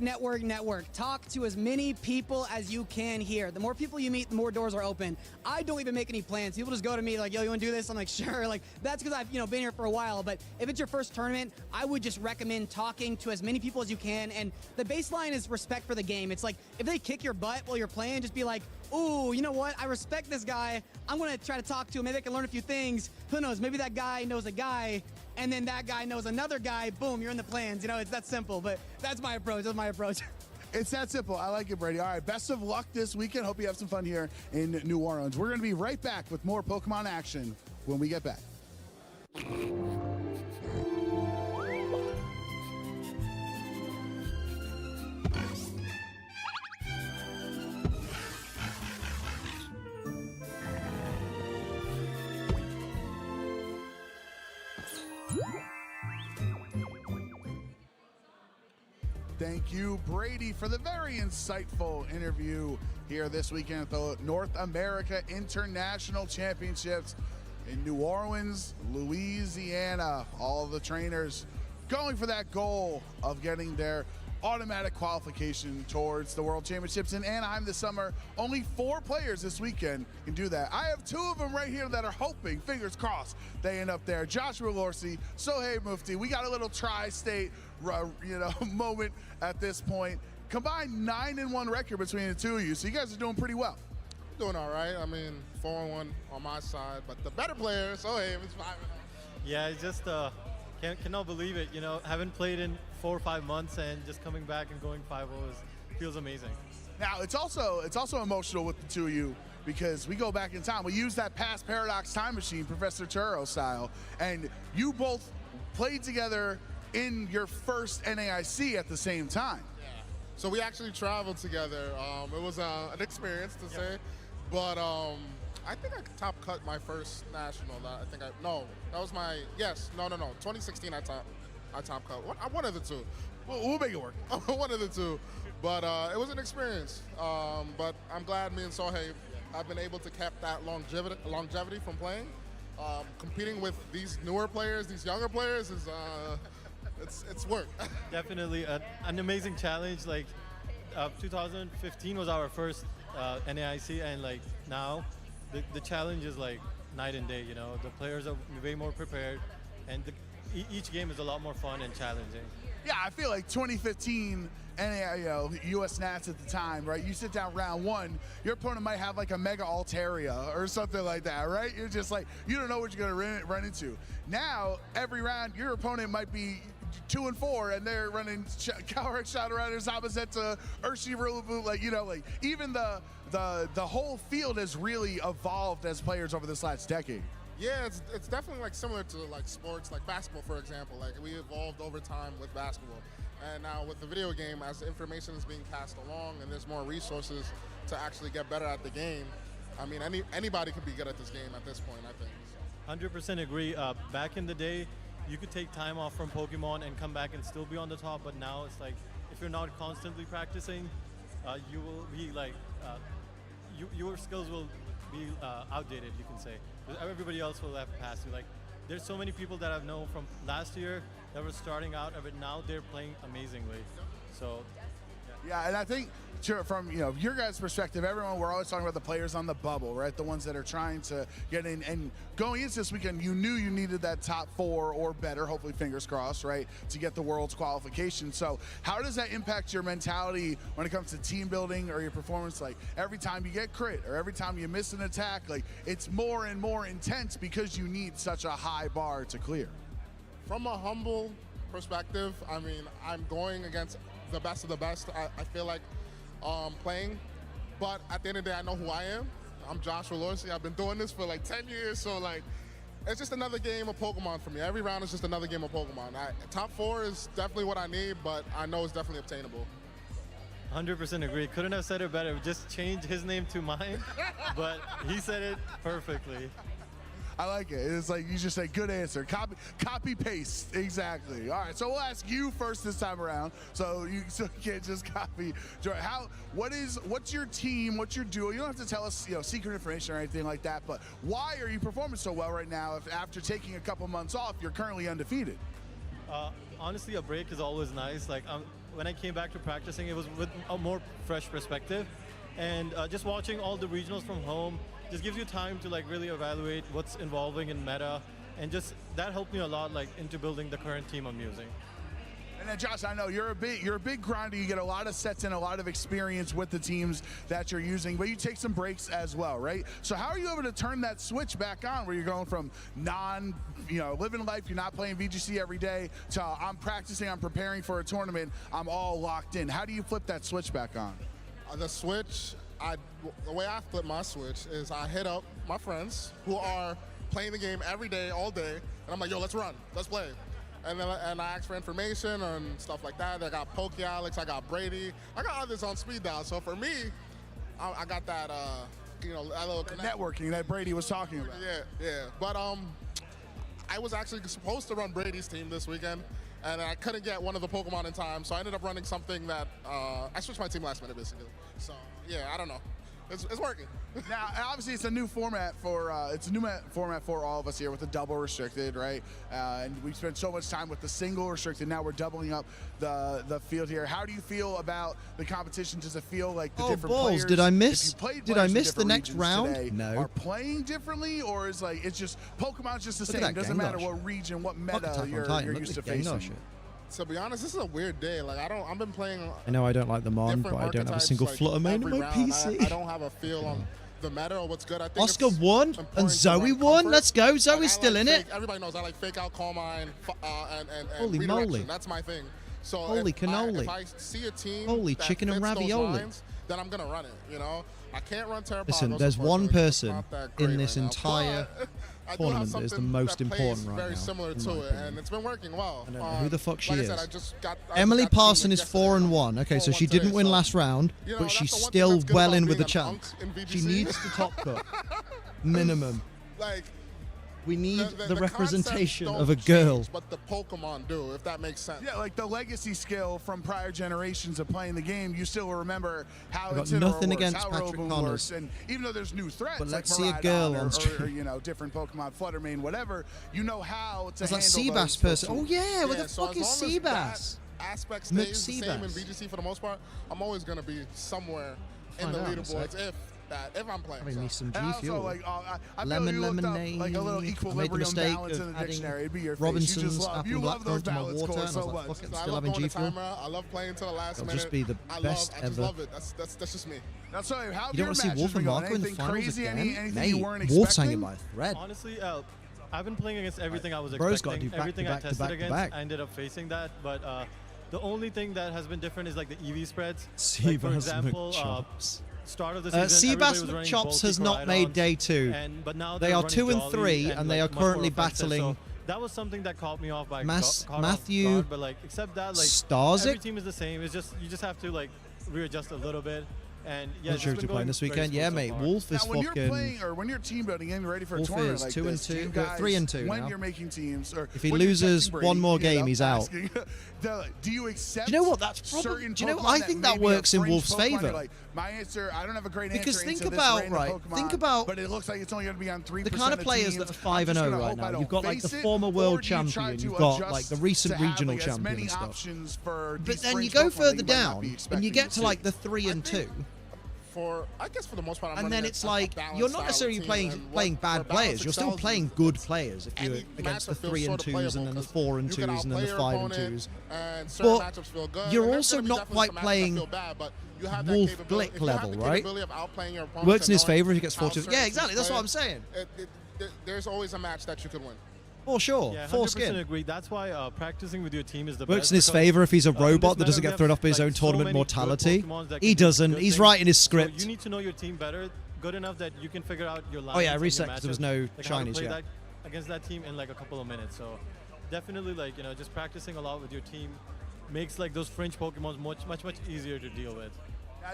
Talk to as many people as you can here. The more people you meet, the more doors are open. I don't even make any plans. People just go to me like, yo, you want to do this? I'm like, sure. Like, that's because I've been here for a while. But if it's your first tournament, I would just recommend talking to as many people as you can. And the baseline is respect for the game. It's like, if they kick your butt while you're playing, just be like, ooh, you know what? I respect this guy. I'm going to try to talk to him. Maybe I can learn a few things. Who knows? Maybe that guy knows a guy, and then that guy knows another guy. Boom, you're in the plans. It's that simple. But that's my approach. It's that simple. I like it, Brady. All right, best of luck this weekend. Hope you have some fun here in New Orleans. We're going to be right back with more Pokemon action when we get back. Thank you, Brady, for the very insightful interview here this weekend at the North America International Championships in New Orleans, Louisiana. All of the trainers going for that goal of getting their automatic qualification towards the World Championships in Anaheim this summer. Only 4 players this weekend can do that. I have 2 of them right here that are hoping, fingers crossed, they end up there. Joshua Lorsi, Sohaib Mufti. We got a little tri-state moment at this point. Combined 9-1 record between the two of you, so you guys are doing pretty well. Doing all right. I mean, 4-1 on my side, but the better player, Sohaib, is 5-0. Yeah, it's just cannot believe it. Haven't played in 4 or 5 months, and just coming back and going 5-0 feels amazing. Now it's also emotional with the two of you because we go back in time. We use that past paradox time machine, Professor Turo style, and you both played together in your first NAIC at the same time. Yeah. So we actually traveled together. It was an experience to say, but I think I top cut my first national. 2016 I top cut. One of the two. We'll make it work. One of the two. But it was an experience. But I'm glad me and Sohaib have been able to keep that longevity from playing. Competing with these newer players, these younger players is it's work. Definitely an amazing challenge. 2015 was our first NAIC, and now the challenge is night and day. The players are way more prepared, and each game is a lot more fun and challenging. Yeah, I feel like 2015 US Nats at the time, right? You sit down round one, your opponent might have like a Mega Altaria or something like that, right? You're just like, you don't know what you're going to run into. Now, every round, your opponent might be 2 and 4, and they're running Calrex Shadow Riders, Zabazeta, Urshi Rillaboom, like even the whole field has really evolved as players over this last decade. Yeah, it's definitely like similar to like sports, like basketball, for example. Like we evolved over time with basketball, and now with the video game, as information is being passed along and there's more resources to actually get better at the game. I mean, anybody can be good at this game at this point, I think. 100% agree. Back in the day, you could take time off from Pokemon and come back and still be on the top, but now it's like, if you're not constantly practicing, you will be like, your skills will be outdated, you can say. Everybody else will have passed you. Like, there's so many people that I've known from last year that were starting out, but now they're playing amazingly. So, yeah, and I think from your guys' perspective, everyone, we're always talking about the players on the bubble, right? The ones that are trying to get in. And going into this weekend, you knew you needed that top 4 or better, hopefully fingers crossed, right, to get the world's qualification. So how does that impact your mentality when it comes to team building or your performance? Like every time you get crit or every time you miss an attack, like it's more and more intense because you need such a high bar to clear. From a humble perspective, I mean, I'm going against the best of the best. I feel like playing, but at the end of the day, I know who I am. I'm Joshua Lorsi. I've been doing this for like 10 years, so like it's just another game of Pokemon for me. Every round is just another game of Pokemon. Top 4 is definitely what I need, but I know it's definitely obtainable. 100% agree. Couldn't have said it better. Just change his name to mine, but he said it perfectly. I like it. It's like you just say, good answer. Copy, paste. Exactly. All right, so we'll ask you first this time around. So you can't just copy. What's your team? What's your duo? You don't have to tell us, secret information or anything like that. But why are you performing so well right now? If after taking a couple months off, you're currently undefeated. Honestly, a break is always nice. Like when I came back to practicing, it was with a more fresh perspective, and just watching all the regionals from home just gives you time to like really evaluate what's evolving in meta, and just that helped me a lot like into building the current team I'm using. And then Josh, I know you're a big grinder. You get a lot of sets and a lot of experience with the teams that you're using, but you take some breaks as well, right? So how are you able to turn that switch back on where you're going from living life, you're not playing VGC every day, to I'm practicing, I'm preparing for a tournament, I'm all locked in. How do you flip that switch back on? The switch, the way I flip my switch is I hit up my friends who are playing the game every day, all day, and I'm like, yo, let's run, let's play. And I ask for information and stuff like that. I got PokéAlex, I got Brady, I got others on speed dial. So for me, I got that, that little networking that Brady was talking about. Yeah. But I was actually supposed to run Brady's team this weekend, and I couldn't get one of the Pokemon in time, so I ended up running something that I switched my team last minute, basically. So yeah, I don't know. It's working. Now, obviously, it's a new format for all of us here with the double restricted, right? And we spent so much time with the single restricted. Now we're doubling up the field here. How do you feel about the competition? Does it feel like the different players? Did I miss? If you played Did I players in miss the different next regions round? today, No. Are playing differently, or is like it's just Pokemon's just the Look at same? that Doesn't matter Gengar what region, what Fuck meta Attack on you're Titan. Look used to at the Gengar facing. shit. To be honest, this is a weird day. Like I've been playing. I know I don't like them on, but I don't have a single Flutter main in my PC. I don't have a feel on the meta or what's good. I think Oscar won and Zoe won. Let's go. Zoe's still in it. Everybody knows I like fake out, Calm Mind, and Holy redirection. moly. That's my thing. So Holy cannoli. if I see a team Holy that chicken and fits those ravioli. lines, then I'm gonna run it. I can't run Terrapagos. Listen, there's one person in this right now, entire but I do have tournament that is the something most that plays important right very now. similar in to my it, opinion. and it's been working well. I don't know who the fuck she like is. I said, I just got Emily the team Parson is yesterday. 4-1. Okay, so she didn't win last round, but she's still well in with a chance. She needs the top cut. Minimum. Like, we need the representation concepts of a don't girl. change, but the Pokemon do, if that makes sense. Yeah, like the legacy skill from prior generations of playing the game, you still remember how I've got Incineroar nothing works, against how Patrick Roboom Connors. works, and even though there's new threats, But like let's see a Miraidon girl or, on stream. or different Pokemon, Fluttermane, whatever, you know how to There's that handle Seabass those person. tools. Oh yeah, what the so fuck as is long as that Seabass? aspect stays the same in McSeabass. VGC for the most part, I'm always going to be somewhere in Find the out in a leaderboards sec. if that if I'm playing. Having me some G And also, Fuel. like, I feel Lemon you looked up, lemonade. like a little I made the equilibrium mistake balance in of the adding dictionary. It'd be your face. Robinson's You just love, apple you love those blackcurrant to my balance water, scores and I so was like, much. fuck it, I still love having going G to Fuel. timer. I love playing to the last It'll minute. just be the I best I just ever. love it. That's just me. Now, so how You don't want to see Wolf and Marco in the finals again? anything you weren't Mate, Wolf's expecting? hanging by a thread. Honestly, I've been playing against everything I was Bro's got to expecting. do back Everything to I back to tested back to against, back. I ended up facing that. But the only thing that has been different is like the EV spreads. Like, for Seabass example, McChops. start of the season, everybody Seabass was running McChops bulky has not made Koraidons, day 2. but now They they're are running 2 and Jolly 3, and they are like, much more currently offensive. battling. So that was something that caught me off by caught off Matthew guard, but like except that, like Starzik? every team is the same. It's just you just have to like readjust a little bit. And yeah, What shows you playing this weekend? Yeah, mate. Wolf is Now, when fucking. you're playing or when you're team building and you're ready for a Wolf tournament is like 2 and this, 2, do you guys, 3 and 2 when now. you're making teams, or If he when you're loses texting Brady, one more you know, game, he's out. asking, do you accept? Do you know what? That's probably. certain Do you know? Pokemon I think that maybe are works in fringe Wolf's Pokemon? You're favor. Like, my answer, I don't have a great Because answer. think into this about, random right, Pokemon, think about but it looks like it's only going to be on 3%. The kind of players that are 5 and 0 right now. You've got like the former world champion. You've got like the recent regional champion and stuff. But then you go further down and you get to like the 3 and 2. I guess for the most part, I'm And running then a it's like balanced you're not style necessarily team, playing and playing where bad balance players. You're still excels playing good players if you're any against the matchup feels 3 and sort of 2s and then the playable 4 and 2s you can and then the outplay 5 your and opponent, 2s. and certain But matchups feel good. you're And there's also gonna be not definitely quite some matchups that playing feel bad, but you have that Wolf capability- Glick if you have level, the right? capability of outplaying your opponent Works in and his knowing favor if he gets how 42. certain Yeah, teams exactly. That's what play, I'm saying. There's always a match that you could win. For sure. Yeah, Full 100% skin. agree. That's why practicing with your team is the Works best. in his because, favor if he's a in this robot that meta, doesn't we get have, thrown off by his like, own so tournament many good mortality. Pokemons that He can do doesn't. good He's things. writing his So script. you need to know your team better, good enough that you can figure out your lines. Oh, yeah, I and your reset 'cause there was matchups, no like how to shinies play yet. that against that team in like a couple of minutes. So definitely, like, you know, just practicing a lot with your team makes like those fringe Pokemons much easier to deal with.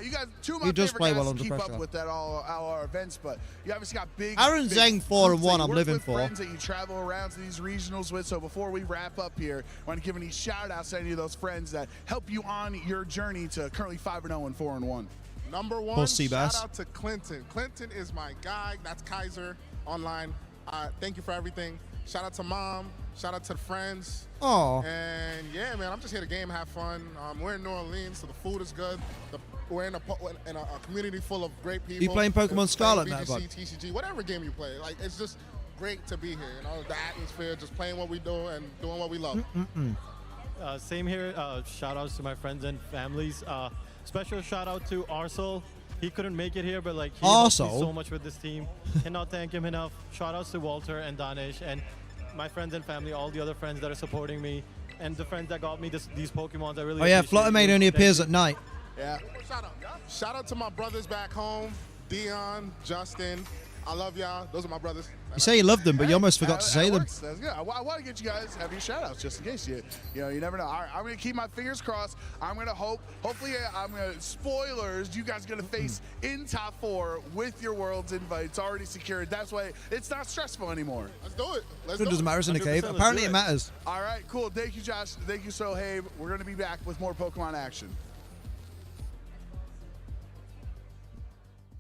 You guys, two of He my does favorite play guys well to under keep pressure. up with at all our events, but you obviously got big. Aaron big Zeng 4 and groups that 1 you I'm work living with, for. Friends that you travel around to these regionals with. So before we wrap up here, I want to give any shout outs to any of those friends that help you on your journey to currently 5-0 and 4-1. Number one, Poor Seabass. shout out to Clinton. Clinton is my guy. That's Kaiser online. Thank you for everything. Shout out to Mom. Shout out to the friends. Aw. And yeah, man, I'm just here to game, have fun. We're in New Orleans, so the food is good. We're in a community full of great people. You playing Pokemon Scarlet now, VGC, bud? TCG, whatever game you play. Like, it's just great to be here. You know, the atmosphere, just playing what we do and doing what we love. Same here. Shout outs to my friends and families. Special shout out to Arsel. He couldn't make it here, but like he helped me Arsel? so much with this team. Cannot thank him enough. Shout outs to Walter and Danish and my friends and family, all the other friends that are supporting me, and the friends that got me these Pokemons. I really Oh yeah, appreciate Fluttermane you. only Thank appears you. at night. Yeah. Shout out to my brothers back home, Dion, Justin. I love y'all. Those are my brothers. You say you love them, but you almost forgot to say them. That's good. I want to get you guys have your shout outs just in case you know, you never know. All right, I'm going to keep my fingers crossed. I'm going to hopefully I'm going to, spoilers, you guys are going to face in top 4 with your world's invite. It's already secured. That's why it's not stressful anymore. Let's do it. So it doesn't matter, it's in a cave. Apparently it matters. All right, cool. Thank you, Josh. Thank you, Sohaib. We're going to be back with more Pokemon action.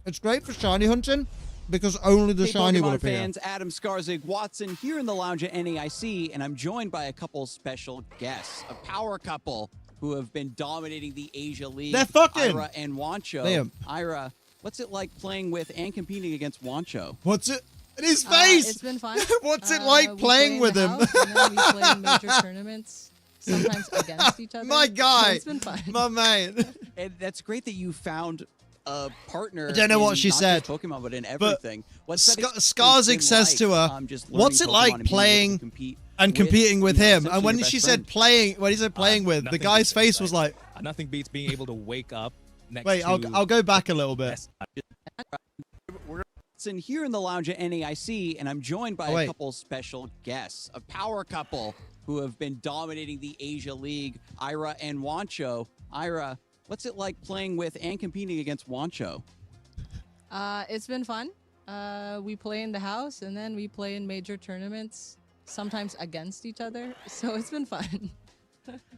It's great for shiny hunting because only the Hey, shiny Pokemon will appear. fans, Adam Skarzig Watson here in the lounge at NAIC, and I'm joined by a couple special guests, a power couple who have been dominating the Asia League. They're fucking. Ira and Wancho. Damn. Ira, what's it like playing with and competing against Wancho? What's it? In his face! It's been fun. What's it like we playing play with in him? the house, and then we play in major tournaments, sometimes against each other. My guy. So it's been fun. My man. And that's great that you found a partner. I don't know what in she not said, just Pokemon, but in but everything. What's that experience Skarsgård been says to her, like, just "What's it learning Pokemon like and being able to playing compete and competing with you know, him?" essentially And when your she best said friend? playing, when he said playing with, the Nothing guy's beats it, face was like, nothing beats being able to wake up next "Wait, to. I'll go back a little bit." Watson here in the lounge at NAIC, and I'm joined by Oh, wait. a couple special guests, a power couple who have been dominating the Asia League, Ira and Wancho. Ira, what's it like playing with and competing against Wancho? It's been fun. We play in the house, and then we play in major tournaments, sometimes against each other. So it's been fun.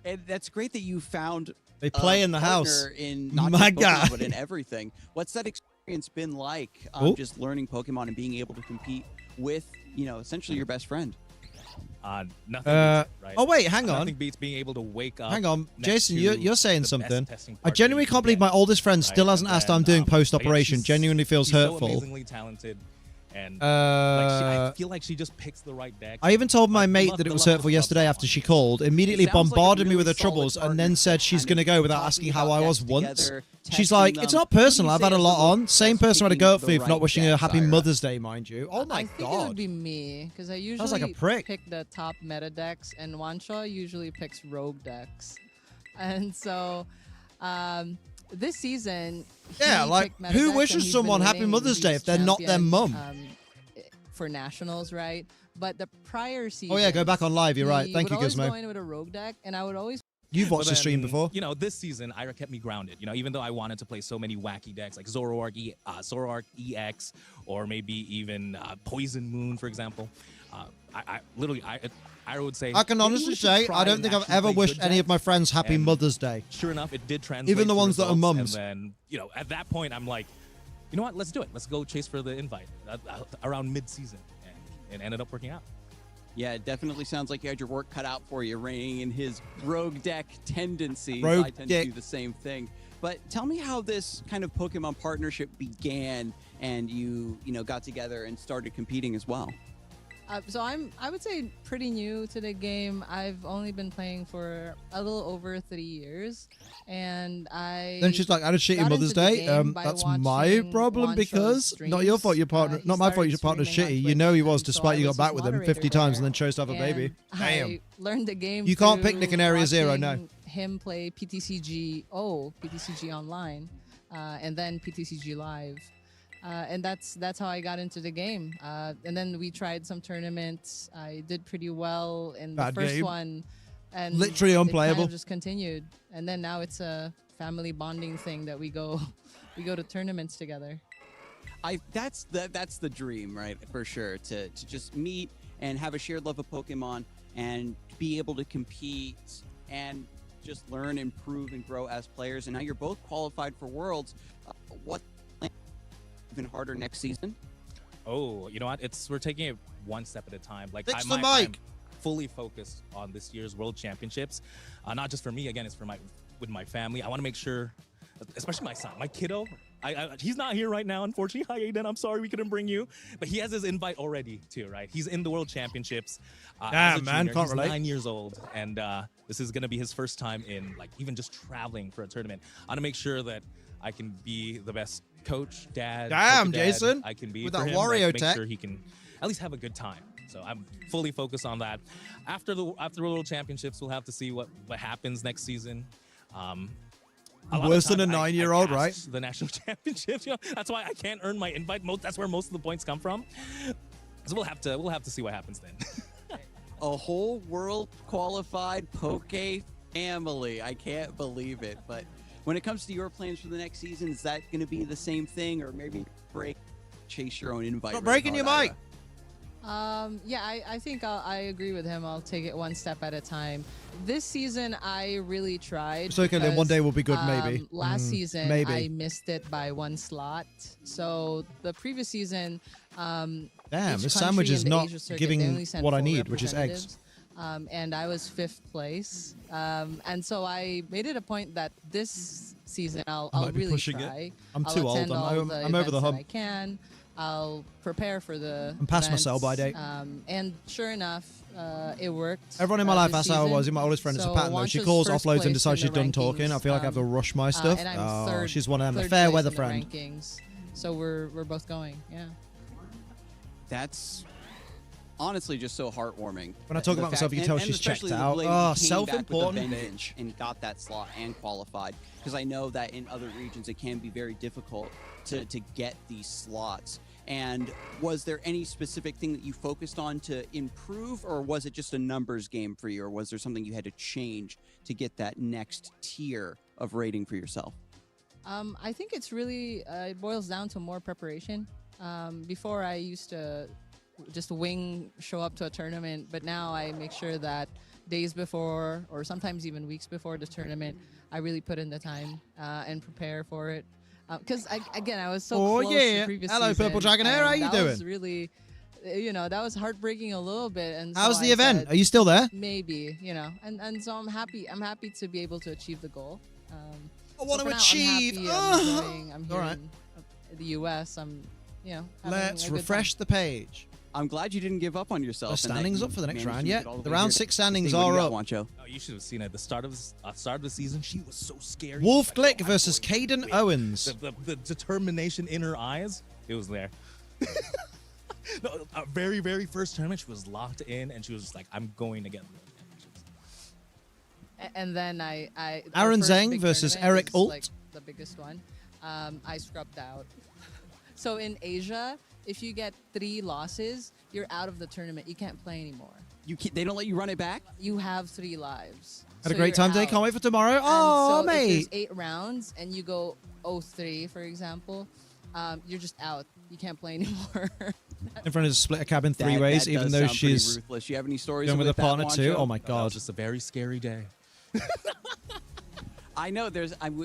And that's great that you found They play a in the house. partner in not My just Pokemon, guy. but in everything. What's that experience been like? Oh. Just learning Pokemon and being able to compete with, you know, essentially your best friend. Nothing beats it, right? Oh wait, hang on. Nothing beats being able to wake up. Hang on, next Jason, to you're saying the best something. testing I partner genuinely you can't can believe get, my oldest friend right? still hasn't And asked how I'm then, doing but yeah, post-operation. she's- Genuinely feels she's hurtful. So amazingly talented, and I feel like she just picks the right deck. I even told my Like, mate love that it the was level hurtful of yesterday after she called, immediately It sounds like a bombarded me really with her solid troubles, and then partnership, said she's kind going to of go without talking asking how about I was decks once. together, She's testing like, them. it's not What do you personal. I've say had a is the lot on. most Same person had to picking go the through for not right wishing her a decks, happy Ira? Mother's Day, mind you. Oh my I think it god. would be me because I usually like a prick. pick the top meta decks, and Wanshaw usually picks rogue decks, and so this season, Yeah, he like, picked meta who decks, and wishes he's been someone Happy winning Mother's Day these if they're not their champion, mum? For nationals, right? But the prior season, Oh yeah, go back on live. You're right. he Thank you, would always Gizmo. go in with a rogue deck, and I would always. You've watched But the stream then, before. You know, this season, Ira kept me grounded. You know, even though I wanted to play so many wacky decks like Zoroark, Zoroark EX, or maybe even Poison Moon, for example. I literally, Ira would say. I can "Maybe honestly we should say try I don't and think I've actually ever play wished good any of my decks." friends Happy And Mother's Day. Sure enough, it did translate. Even the to ones that are results, mums. And then, you know, at that point, I'm like, you know what? Let's do it. Let's go chase for the invite around mid-season, and it ended up working out. Yeah, it definitely sounds like you had your work cut out for you, reining in his rogue deck tendencies. Rogue I tend deck. to do the same thing. But tell me how this kind of Pokemon partnership began, and you got together and started competing as well. So I would say pretty new to the game. I've only been playing for a little over 3 years, and I. Then she's like, I had a shitty got Mother's into the Day. game by That's my watching problem Juancho's because not your fault. Your partner, he not my fault. started Your partner's streaming on shitty. You know he was, Twitch, and so despite I you got was back his with him moderator 50 times and there, then chose to have a baby. and Damn. I learned the game. You can't pick through Nick and Area Zero, no. watching Him play PTCG Online, and then PTCG Live. And that's how I got into the game. And then we tried some tournaments. I did pretty well in the Bad first game. one, and Literally It unplayable. kind of just continued, and then now it's a family bonding thing that we go to tournaments together. That's the dream, right? For sure, to just meet and have a shared love of Pokemon and be able to compete and just learn, improve, and grow as players. And now you're both qualified for Worlds. What even harder next season? Oh, you know what? We're taking it one step at a time. Like Fix the I'm mic. fully focused on this year's World Championships. Not just for me. Again, it's for with my family. I want to make sure, especially my son, my kiddo. He's not here right now, unfortunately. Hi, Aiden. I'm sorry we couldn't bring you, but he has his invite already too, right? He's in the World Championships. As a Damn, man, junior. can't He's relate. 9 years old, and this is gonna be his first time in like even just traveling for a tournament. I want to make sure that I can be the best coach, dad. Damn, Poké dad Jason, I can be with for that him, Wario make tech. sure he can at least have a good time. So I'm fully focused on that. After the World Championships, we'll have to see what happens next season. A lot of Worse than a times I 9-year-old, cast right? The national championships. You know, that's why I can't earn my invite. That's where most of the points come from. So we'll have to see what happens then. A whole world qualified Poke family. I can't believe it. But when it comes to your plans for the next season, is that going to be the same thing, or maybe chase your own invite? Stop breaking your mic. Yeah, I think I agree with him. I'll take it one step at a time. This season, I really tried. It's okay, then one because, day will be good, maybe. Last season, maybe. I missed it by one slot. So the previous season, Damn, each this country sandwich is in the not Asia circuit, giving they only sent what I 4 need, which is eggs. representatives. And I was 5th place. And so I made it a point that this season I'll might be really pushing it. try. I'm I'll too old. attend all I'm the over the events that hump. I can. I'll prepare for the I'm past my events, sell-by date. and sure enough, it worked. Everyone in my life this asked how I season. was. My oldest friend is a So pattern though. She Wancho's calls, first offloads, and place decides in she's the done talking. I feel like I have to rush my stuff. And I'm Oh, third, she's one of them. A third fair place weather in the friend. rankings. So we're both going. Yeah. That's honestly just so heartwarming. When I talk The about myself, you fact- can tell and she's checked especially the out. lady Oh, who came back with a self-important vengeance and got that slot and qualified. Because I know that in other regions it can be very difficult to get these slots. And was there any specific thing that you focused on to improve, or was it just a numbers game for you, or was there something you had to change to get that next tier of rating for yourself? I think it's really it boils down to more preparation. Before I used to just show up to a tournament, but now I make sure that days before, or sometimes even weeks before the tournament, I really put in the time and prepare for it. Because I was so close the previous Hello, season, Purple Dragon Hair. How and you that was doing? really, you know, that was heartbreaking a little bit. And so How's the I event? said, Are you still there? Maybe, you know, and so I'm happy. I'm happy to be able to achieve the goal. I want to for now, achieve. I'm here All right. in the U.S. I'm, you know, having Let's a good refresh time. the page. I'm glad you didn't give up on yourself. The and that standings you up for the next managed round. to Yeah, get all the way round here. 6 Steve, standings what do you are got, up. Wancho? Oh, you should have seen it. The start of the season, she was so scary. Wolf Glick versus Caden Owens. The determination in her eyes, it was there. No, our very, very first tournament, she was locked in, and she was just like, "I'm going to get." And then I Aaron the first Zhang big versus tournament Eric is, Ult. like, the biggest one. I scrubbed out. So in Asia, if you get 3 losses, you're out of the tournament. You can't play anymore. They don't let you run it back? You have 3 lives. Had a So great you're time today. out. Can't wait for tomorrow. And Oh, so if mate. there's 8 rounds and you go 0-3, for example, you're just out. You can't play anymore. In front of the split a cabin That- 3 ways, that even does though sound pretty she's ruthless. You have any stories going with a that, partner too. Wancho? Oh my That god. was just a very scary day. I know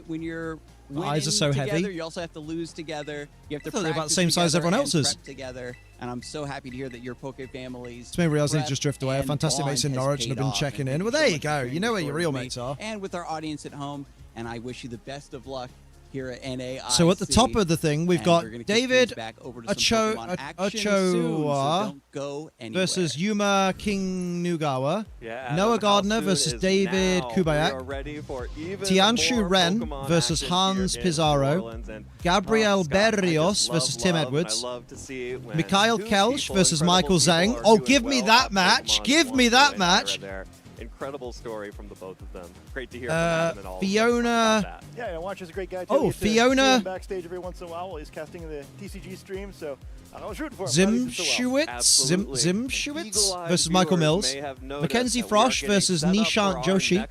when you're My eyes are so winning together, heavy. you also have to lose together. You have to I thought they were about the practice same size as together everyone and else's. prep together. And I'm so happy to hear that your Poke families. It's made me realize I need prep to just drift away. Our and fantastic mates in bond has Norwich and paid have been off. checking And in. thank Well, you there so you much for go. sharing You know your where your story real with me mates are. And with our audience at home. And I wish you the best of luck here at NAIC. So at the top of the thing, we've And got we're gonna kick David things back over to some Pokemon action soon, so Ochoa don't go anywhere. versus Yuma King Nugawa. Yeah, Noah Adam, Gardner how soon versus is David now? We Kubayak. are ready for even Tianshu more Ren Pokemon versus action Hans here in New Pizarro. Orleans, and, Gabriel Scott, I just Berrios love versus Tim love, and Edwards. I love to see when Mikhail two Kelch people, versus incredible Michael people, Zhang. are Oh, doing give me well that at match. Pokemon Give me 1 that and match. there. Incredible story from the both of them. Great to hear from Adam and all of them Fiona. about that. Yeah, Wancho's a great guy too. Oh, We get to see Fiona. him backstage every once in a while he's casting the TCG stream, so I was rooting for him. Zimschwitz versus Michael Mills. Mackenzie Frosch versus Nishant Joshi.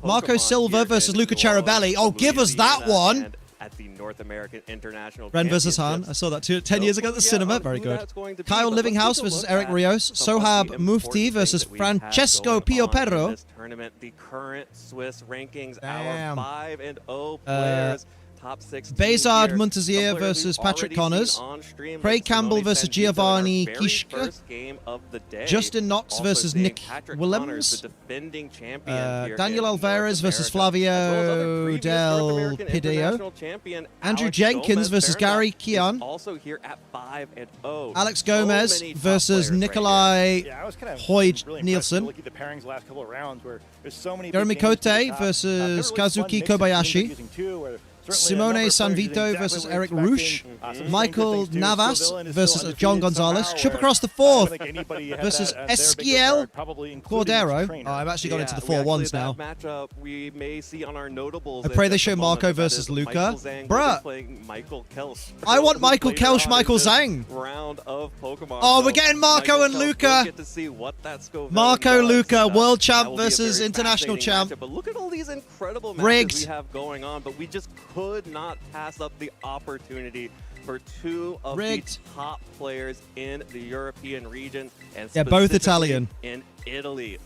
Marco Silva versus Luca Cherabelli. Oh, give us that one. At the North American International Ren versus Han. I saw that 10 years ago at the cinema. Very good. Kyle Livinghouse versus Eric Rios. Sohab Mufti versus Francesco Piopero. This tournament, the current Swiss rankings, Damn. our 5-0 players. Top 6 Bezard here. Muntazier Some players versus we've Patrick already Connors. seen on stream, Craig like Campbell Simone versus Sancheza in our Giovanni very Kishka. first game of the day. Justin Knox Also versus seeing Nick Patrick Willems. Connors, the defending champion here Daniel in Alvarez North versus America, as well as other Flavio previous Del North American Pideo. international champion Andrew Alex Jenkins Gomez versus Bernbach Gary is Keon. also here at 5-0. Alex So Gomez many top versus players right Nikolai Yeah, I was kind of Hoyt really Nielsen. Look at the pairings the last couple of rounds where there's so many. Jeremy big names to the Cote top. versus Kind of really fun Kazuki mix of teams they're Kobayashi. using too, where certainly a Simone number of players using Sanvito exactly versus what we're Eric expecting. Roosh. Some Stranger Michael Things too. Navas Still villain is versus still John undefeated Gonzalez. somehow, Chip where across the I don't fourth think anybody had versus that as their biggest Eskiel guard, probably including his Cordero. trainer. Oh, I've actually got into the we four actually- ones now. That matchup we may see on our notables. I in pray they just a show moment, Marco but that versus is Luca. Michael Zhang will be Bruh. playing Michael Kelch. I want Michael Later Kelch, on Michael in this Zhang. Round of Pokemon. Oh, So we're getting Marco Michael and Kelch Luca. will get to see what that Scoville Marco does. Luca, world That champ will be a versus very international fascinating champ. matchup. But look at all these incredible matches Rigged. we have going on, but we just could not pass up the opportunity for two of Rigged. the top players in the European region, and Yeah, both specifically Italian. in Italy.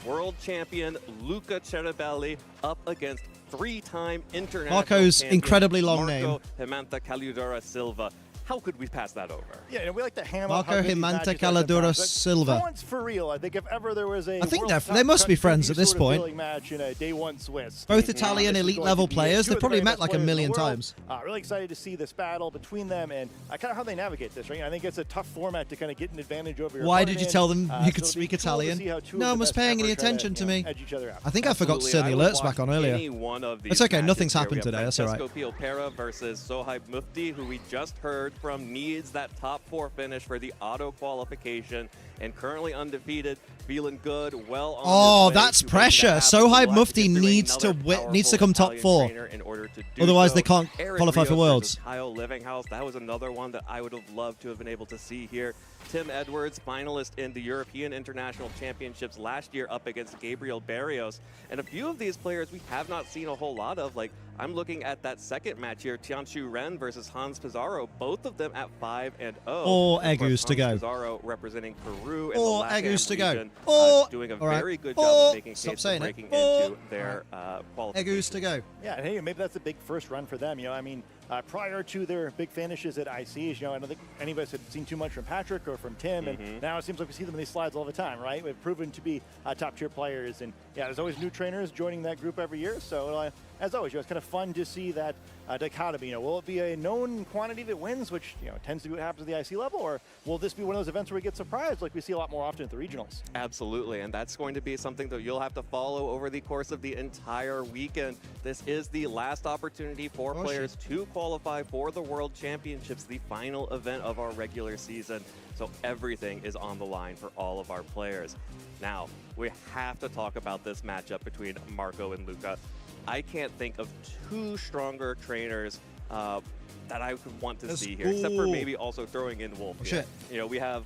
World champion Luca Cherabelli up against three-time international Marco's champion incredibly long Marco Himanta Caludora Silva. How could we pass that over? Yeah, and we like to ham Marco up how good these Himanta matches are Caladura sometimes, but Silva. For once, for real, I think if ever there was a I think World they Cup must be friends country at this sort of point. feeling match in a day one Swiss. Both Italian This is elite going level to be players. two They've of the probably very met best like a players in the million world. times. Really excited to see this battle between them and kind of how they navigate this. Right? I think it's a tough format to kind of get an advantage over your Why opponent did you in. tell them you could So it'll speak be cool to Italian? see how two of No the one was best paying ever any try to, attention to me. edge each other out. I think I forgot to turn the alerts back on earlier. Any one of these It's okay, matches nothing's here. happened We have today, that's all right. Francesco Piopera versus Sohaib Mufti, who we just heard from needs that top 4 finish for the auto qualification and currently undefeated, feeling good, well on Oh, his way that's to making pressure. that happen. We'll Sohaib have to Mufti get through needs to another needs to powerful come top Italian 4. trainer in order to do Otherwise, so. they can't Eric qualify for Rios Worlds. versus Kyle Livinghouse, that was another one that I would have loved to have been able to see here. Tim Edwards, finalist in the European International Championships last year, up against Gabriel Berrios. And a few of these players we have not seen a whole lot of, like I'm looking at that second match here, Tianshu Ren versus Hans Pizarro, both of them at 5-0. Or Egus to go. Pizarro representing Peru and Or the LATAM Egus to go. region, Or doing a all right. very good job of making Stop case saying for it. breaking Or into their qualification. Egus to go. Yeah, and hey, maybe that's a big first run for them. You know, I mean, prior to their big finishes at ICs, you know, I don't think any of us had seen too much from Patrick or from Tim, and now it seems like we see them in these slides all the time, right? We've proven to be top-tier players, and yeah, there's always new trainers joining that group every year. So as always, you know, it's kind of fun to see that dichotomy. You know, will it be a known quantity that wins, which you know tends to be what happens at the IC level, or will this be one of those events where we get surprised, like we see a lot more often at the regionals? Absolutely, and that's going to be something that you'll have to follow over the course of the entire weekend. This is the last opportunity for players to qualify for the World Championships, the final event of our regular season. So everything is on the line for all of our players. Now, we have to talk about this matchup between Marco and Luca. I can't think of two stronger trainers that I would want to see here, except for maybe also throwing in Wolf. Shit. You know, we have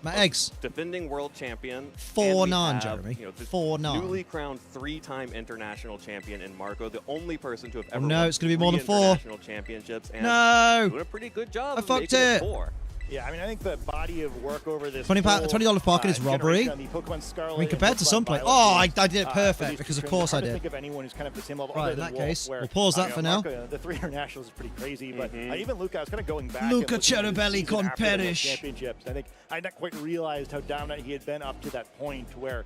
My eggs. defending world champion. 4-9, Jeremy. You know, the 4-9. newly crowned 3-time international champion in Marco, the only person to have ever no, won it's gonna be more than 4. international championships. And No. doing a pretty good job I of fucked making it. 4. Yeah, I mean, I think the body of work over this $20 pocket is robbery. generation on the Pokemon Scarlet I mean, compared and to Pokemon some play. Violet Oh, I games, did it for perfect these because of two course I trainers, did. Hard to think of anyone who's kind of the same level Right, other in than that Wolf, case, where, we'll pause that you for know, now. Marco, the 3 internationals is pretty crazy, but even Luca, I was kind of going back. Luca and looking at his Cherubelli season con after the World perish. Championships. I think I had not quite realized how dominant he had been up to that point where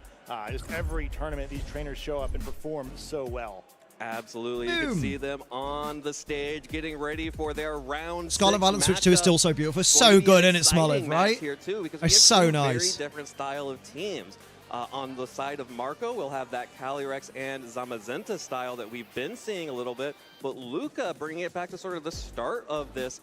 just every tournament these trainers show up and perform so well. Absolutely. You can see them on the stage getting ready for their round Scarlet 6 Violet Switch 2 is matchup. still so beautiful. It's Going so to be good an in its Smoliv, exciting match right? Here too, because we It's have so two nice. very different style of teams. On the side of Marco, we'll have that Calyrex and Zamazenta style that we've been seeing a little bit, but Luca bringing it back to sort of the start of this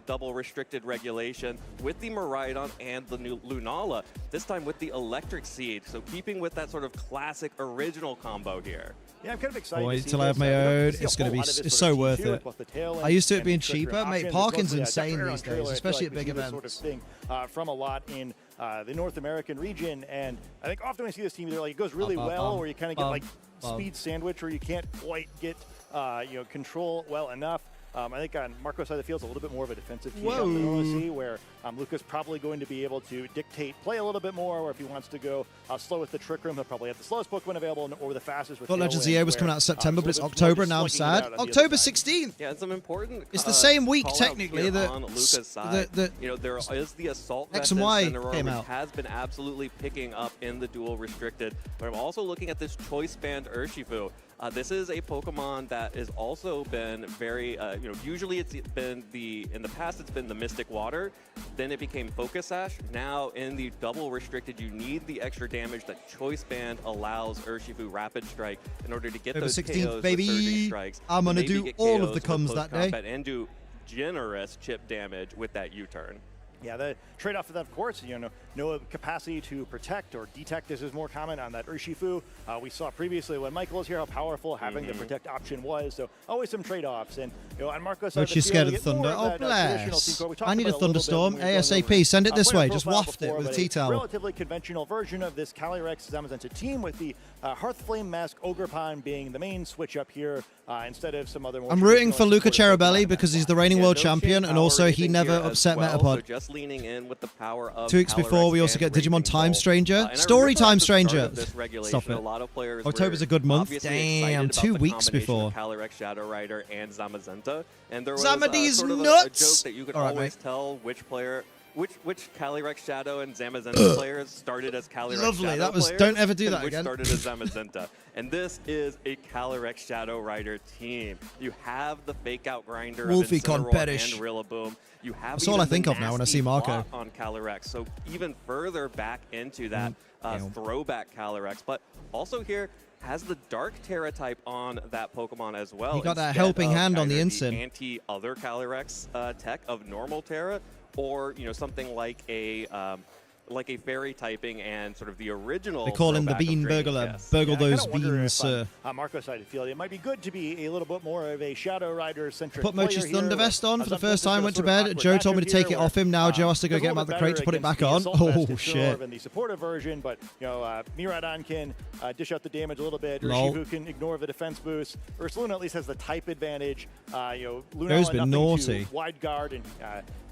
double restricted regulation with the Miraidon and the new Lunala, this time with the Electric Seed, so keeping with that sort of classic original combo here. Yeah, I'm kind of excited Boy, to see till I have this. my We don't own, see a it's going to whole be lot of this it's sort so of worth G2 it. with the tail I used to it and being trick cheaper. room Mate, options. parking's Mostly, insane Dr. these Aaron days, Curler, I feel especially like at we big see this sort of events. thing from a lot in the North American region, and I think often we see this team either like it goes really well, or you kind of get like speed sandwich, where you can't quite get control well enough. I think on Marco's side of the field, it's a little bit more of a defensive team than we normally see, where Luca's probably going to be able to dictate play a little bit more, or if he wants to go slow with the Trick Room, he'll probably have the slowest Pokemon available or the fastest with Thought Legends of the Tailwind, Year was where, coming out in September, but it's so more October, just now I'm slugging it sad. out on the other October side. 16th. Yeah, and some important. It's the same week, call-outs technically, here that on Luca's side. You know, there is the Assault X Vest and Y Incineroar, came which out. has been absolutely picking up in the dual restricted. But I'm also looking at this Choice Band Urshifu. This is a Pokemon that has also been very, usually it's been in the past it's been the Mystic Water, then it became Focus Sash. Now in the double restricted, you need the extra damage that Choice Band allows Urshifu Rapid Strike in order to get October those 16th, KOs baby. with surging strikes. I'm gonna Maybe do get all of KOs the coms with that close day. combat and do generous chip damage with that U-turn. Yeah, the trade-off of that, of course, no capacity to protect or detect. This is more common on that Urshifu. We saw previously when Michael was here how powerful having the protect option was. So always some trade-offs. And on Marco's side, But she's scared of the thunder. Oh, bless. I need a thunderstorm. ASAP. Send it this way. Just waft it with a tea towel. Relatively conventional version of this Calyrex Zamazenta team, with the Hearthflame Mask Ogerpon being the main switch up here instead of some other more. I'm rooting for Luca Cherubelli because he's the reigning world champion, and also he never upset Metapod. So just leaning in with the power of 2 weeks before, we also get Digimon Time Stranger. Story Time Stranger. Stop it. A lot of players October's a good month. obviously Damn, excited 2 about the weeks combination before. of Calyrex Shadow Rider and Zamazenta, and there was Zamadi's sort of a nuts! joke that you could All right, always mate. tell which player. Which Calyrex Shadow and Zamazenta players started as Calyrex Lovely, Shadow that was- players, don't ever do and that which again. started as Zamazenta. And this is a Calyrex Shadow Rider team. You have the fake out grinder Wolfie of con Incineroar perish. and Rillaboom. You have That's all I even the think of now when I see nasty Marco. block on Calyrex. So even further back into that throwback Calyrex. But also here has the Dark Terra type on that Pokemon as well. He got that instead helping of hand on the either Incin. anti-other Calyrex tech of normal Terra, or something like a like a fairy typing and sort of the original. They call him the throwback of bean draining burglar. kiss. Burgle I kinda those wonder beans. if, on Marco's side of the field, it might be good to be a little bit more of a Shadow Rider-centric Put Mochi's player here, Thunder Vest on for the first time, went to sort of bed. awkward Joe told me to matchup take it here off him. Now Joe has to go does a get him little out the bit crate to put better it back against on. the Assault Vest Oh, and shit. And the supportive version, but Miraidon can dish out the damage a little bit. Lol. Urshifu can ignore the defense boost. Ursaluna at least has the type advantage. Luna Joe's been nothing naughty. to wide guard, and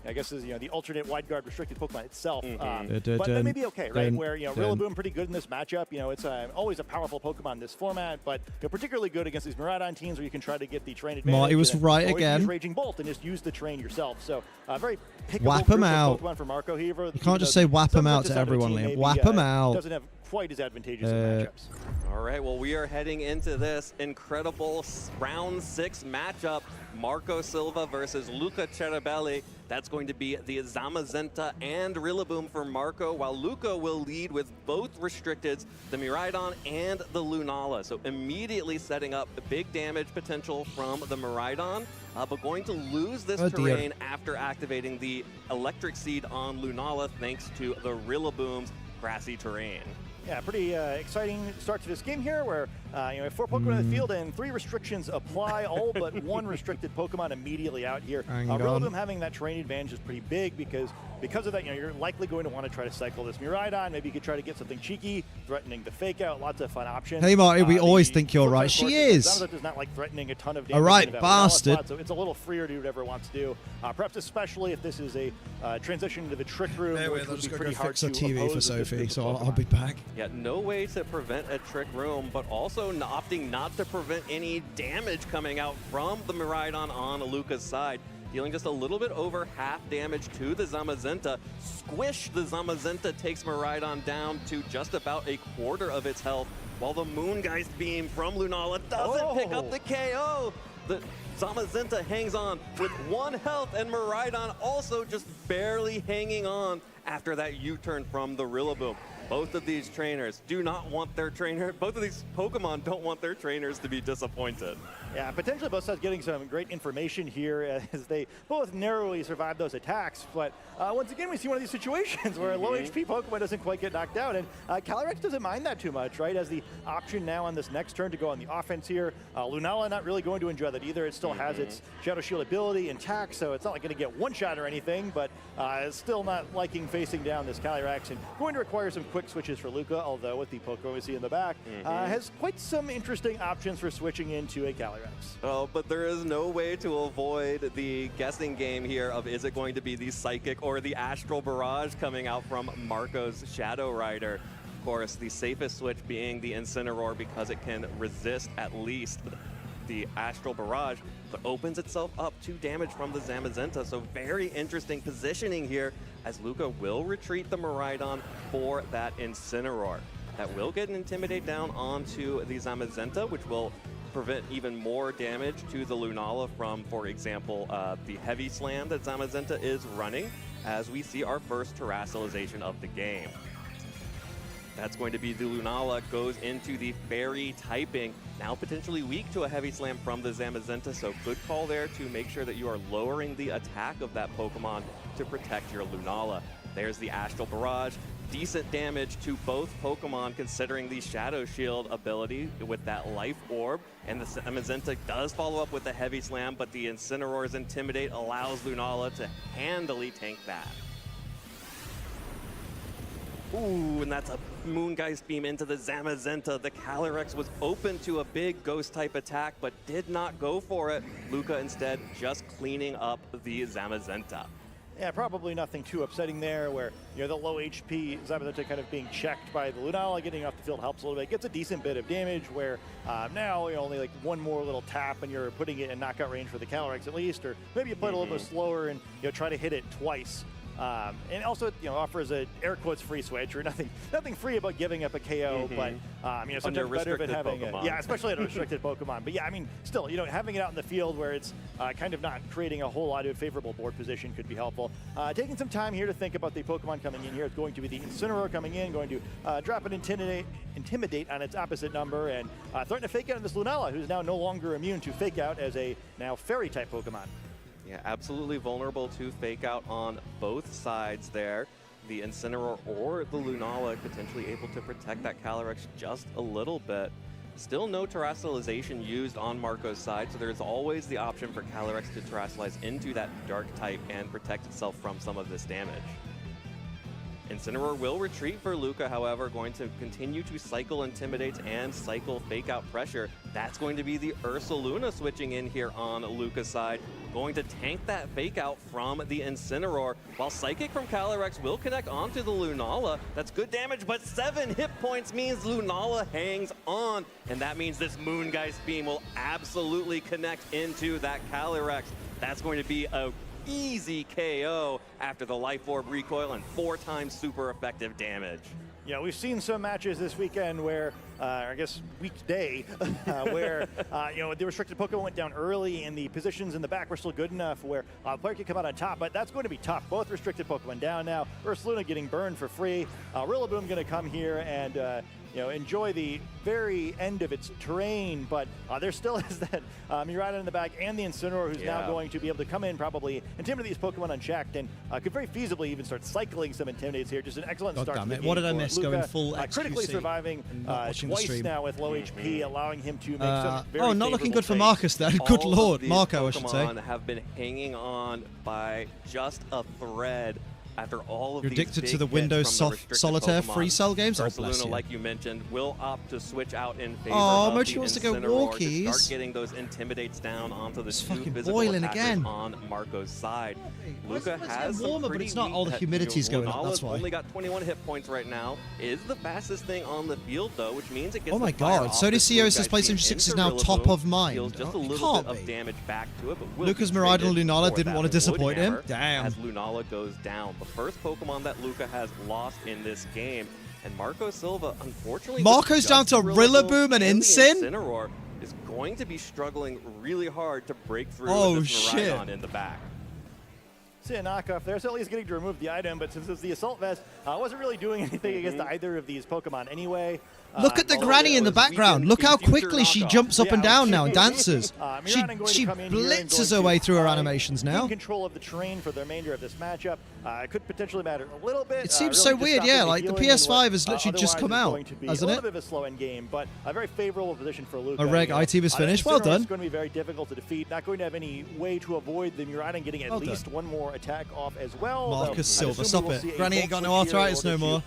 I guess is the alternate wide guard restricted Pokemon itself. Mm-hmm. But that may be okay, right? Where dun. Rillaboom pretty good in this matchup. It's always a powerful Pokemon in this format, but particularly good against these Miraidon teams where you can try to get the train advantage. Marty was and right or you can again. use Raging Bolt and just use the train yourself. So very pickable Whap 'em group of out. Pokemon for Marco here. You can't just say whap 'em out to everyone, Liam. Whap 'em out. Doesn't have quite as advantageous in matchups. All right, well, we are heading into this incredible round 6 matchup. Marco Silva versus Luca Ceribelli. That's going to be the Zamazenta and Rillaboom for Marco, while Luca will lead with both restricteds, the Miraidon and the Lunala. So immediately setting up big damage potential from the Miraidon, but going to lose this terrain after activating the Electric Seed on Lunala thanks to the Rillaboom's grassy terrain. Yeah, pretty exciting start to this game here where, 4 Pokemon in the field and 3 restrictions apply, all but 1 restricted Pokemon immediately out here. Hang on. Rillaboom having that terrain advantage is pretty big because of that, you're likely going to want to try to cycle this Miraidon. Maybe you could try to get something cheeky, threatening the fake out, lots of fun options. Hey, Marty, we always think you're right. She is. Zamazenta is not like threatening a ton of damage. All right, in that bastard. spot, so it's a little freer to do whatever it wants to do. Perhaps especially if this is a transition into the Trick Room, which would be pretty hard fix to the TV for oppose with this Sophie, group of so I'll Pokemon. be back. Yeah, no way to prevent a Trick Room, but also opting not to prevent any damage coming out from the Miraidon on Luca's side. Dealing just a little bit over half damage to the Zamazenta. Squish, the Zamazenta takes Miraidon down to just about a quarter of its health, while the Moongeist Beam from Lunala doesn't pick up the KO. The Zamazenta hangs on with 1 health, and Miraidon also just barely hanging on after that U-turn from the Rillaboom. Both of these trainers do not want their both of these Pokemon don't want their trainers to be disappointed. Yeah, potentially both sides getting some great information here as they both narrowly survive those attacks. But once again, we see one of these situations where a low HP Pokemon doesn't quite get knocked out. And Calyrex doesn't mind that too much, right? As the option now on this next turn to go on the offense here. Lunala not really going to enjoy that either. It still has its Shadow Shield ability intact, so it's not like going to get one shot or anything. But it's still not liking facing down this Calyrex and going to require some quick switches for Luca, although with the Pokemon we see in the back, has quite some interesting options for switching into a Calyrex. Oh, but there is no way to avoid the guessing game here of is it going to be the Psychic or the Astral Barrage coming out from Marco's Shadow Rider. Of course, the safest switch being the Incineroar because it can resist at least the Astral Barrage, but opens itself up to damage from the Zamazenta. So very interesting positioning here as Luca will retreat the Miraidon for that Incineroar. That will get an Intimidate down onto the Zamazenta, which will prevent even more damage to the Lunala from, for example, the Heavy Slam that Zamazenta is running, as we see our first Terrassalization of the game. That's going to be the Lunala goes into the Fairy typing, now potentially weak to a Heavy Slam from the Zamazenta, so good call there to make sure that you are lowering the attack of that Pokemon to protect your Lunala. There's the Astral Barrage. Decent damage to both Pokemon considering the Shadow Shield ability with that Life Orb. And the Zamazenta does follow up with the Heavy Slam, but the Incineroar's Intimidate allows Lunala to handily tank that. Ooh, and that's a Moongeist Beam into the Zamazenta. The Calyrex was open to a big Ghost-type attack, but did not go for it. Luca instead just cleaning up the Zamazenta. Yeah, probably nothing too upsetting there where, the low HP Zamazenta kind of being checked by the Lunala, getting off the field helps a little bit. Gets a decent bit of damage where now only like one more little tap and you're putting it in knockout range for the Calyrex at least, or maybe you play it a little bit slower and try to hit it twice. And also, offers a air quotes free switch, or nothing free about giving up a KO, but sometimes better than having especially on a restricted Pokemon. But yeah, still, having it out in the field where it's kind of not creating a whole lot of favorable board position could be helpful. Taking some time here to think about the Pokemon coming in here. It's going to be the Incineroar coming in, going to drop an Intimidate on its opposite number, and threaten to fake out this Lunala, who's now no longer immune to fake out as a now Fairy type Pokemon. Yeah, absolutely vulnerable to fake out on both sides there. the Incineroar or the Lunala potentially able to protect that Calyrex just a little bit. Still no terrestrialization used on Marco's side, so there's always the option for Calyrex to terrestrialize into that dark type and protect itself from some of this damage. Incineroar will retreat for Luca, however, going to continue to cycle Intimidates and cycle Fake Out Pressure. That's going to be the Ursaluna switching in here on Luca's side, going to tank that Fake Out from the Incineroar, while Psychic from Calyrex will connect onto the Lunala. That's good damage, but 7 hit points means Lunala hangs on, and that means this Moongeist Beam will absolutely connect into that Calyrex. That's going to be a easy KO after the Life Orb recoil and 4 times super effective damage. Yeah, we've seen some matches this weekend where, I guess weekday, where the restricted Pokemon went down early and the positions in the back were still good enough where a player could come out on top, but that's going to be tough. Both restricted Pokemon down now. Ursaluna getting burned for free. Rillaboom going to come here and enjoy the very end of its terrain, but there still is that Miraidon in the back and the Incineroar, who's now going to be able to come in, probably intimidate these Pokemon unchecked, and could very feasibly even start cycling some Intimidates here. Just an excellent start to the game. What did I miss Luca, going full XQC? Critically surviving twice now with low HP, allowing him to make some very oh, not looking good for favorable Marcus then. Good lord, Marco, I should say. Pokemon have been hanging on by just a thread after all of You're these addicted big to the hits Windows from the restricted Solitaire Pokemon. free cell games? Oh, bless Ursaluna, you. like you mentioned, will opt to switch out in favor Oh, of Mochi the wants to go Incineroar walkies. to start getting those Intimidates down onto the two fucking physical boiling attackers again. on Marco's side. Why is Luca it has some warmer, but pretty it's not weak all the that, humidity's going up, that's Lunala's why. only got 21 hit points right now. Is the fastest thing on the field though, which means it gets Oh my the fire god, off so this does COS's Moongeist PlayStation Beam 6 is into now top Rillaboom, of mind. deals just a It little can't bit of be. damage back to it, but will Lucas be Miraidon traded Lunala for didn't that want to disappoint him. Woodhammer Damn. As Lunala goes down. The first Pokemon that Luca has lost in this game. And Marco Silva, unfortunately, Marco's with down just to Rillaboom Rillaboom and the Incin? Incineroar is going to be struggling really hard to break through Oh, with this shit. Miraidon in the back. See a knockoff there, so at least getting to remove the item, but since it's the Assault Vest, wasn't really doing anything against either of these Pokemon anyway. Look at the granny in the background. Look how quickly she jumps up and down now and dances. She blitzes her way through her animations now. In control of the terrain for the remainder of this matchup. It could potentially matter a little bit. It seems really so just weird, stopping yeah, like the healing in PS5 what, has literally just otherwise come is out, going to be hasn't a it? little bit of a slow end game, but a very favorable position for Luca. A reg item is finished. Well done. It's going to be very difficult to defeat. Not going to have any way to avoid the Miraidon getting at least one more attack off as well. Marcus Silva, stop it. Granny ain't got no arthritis no more.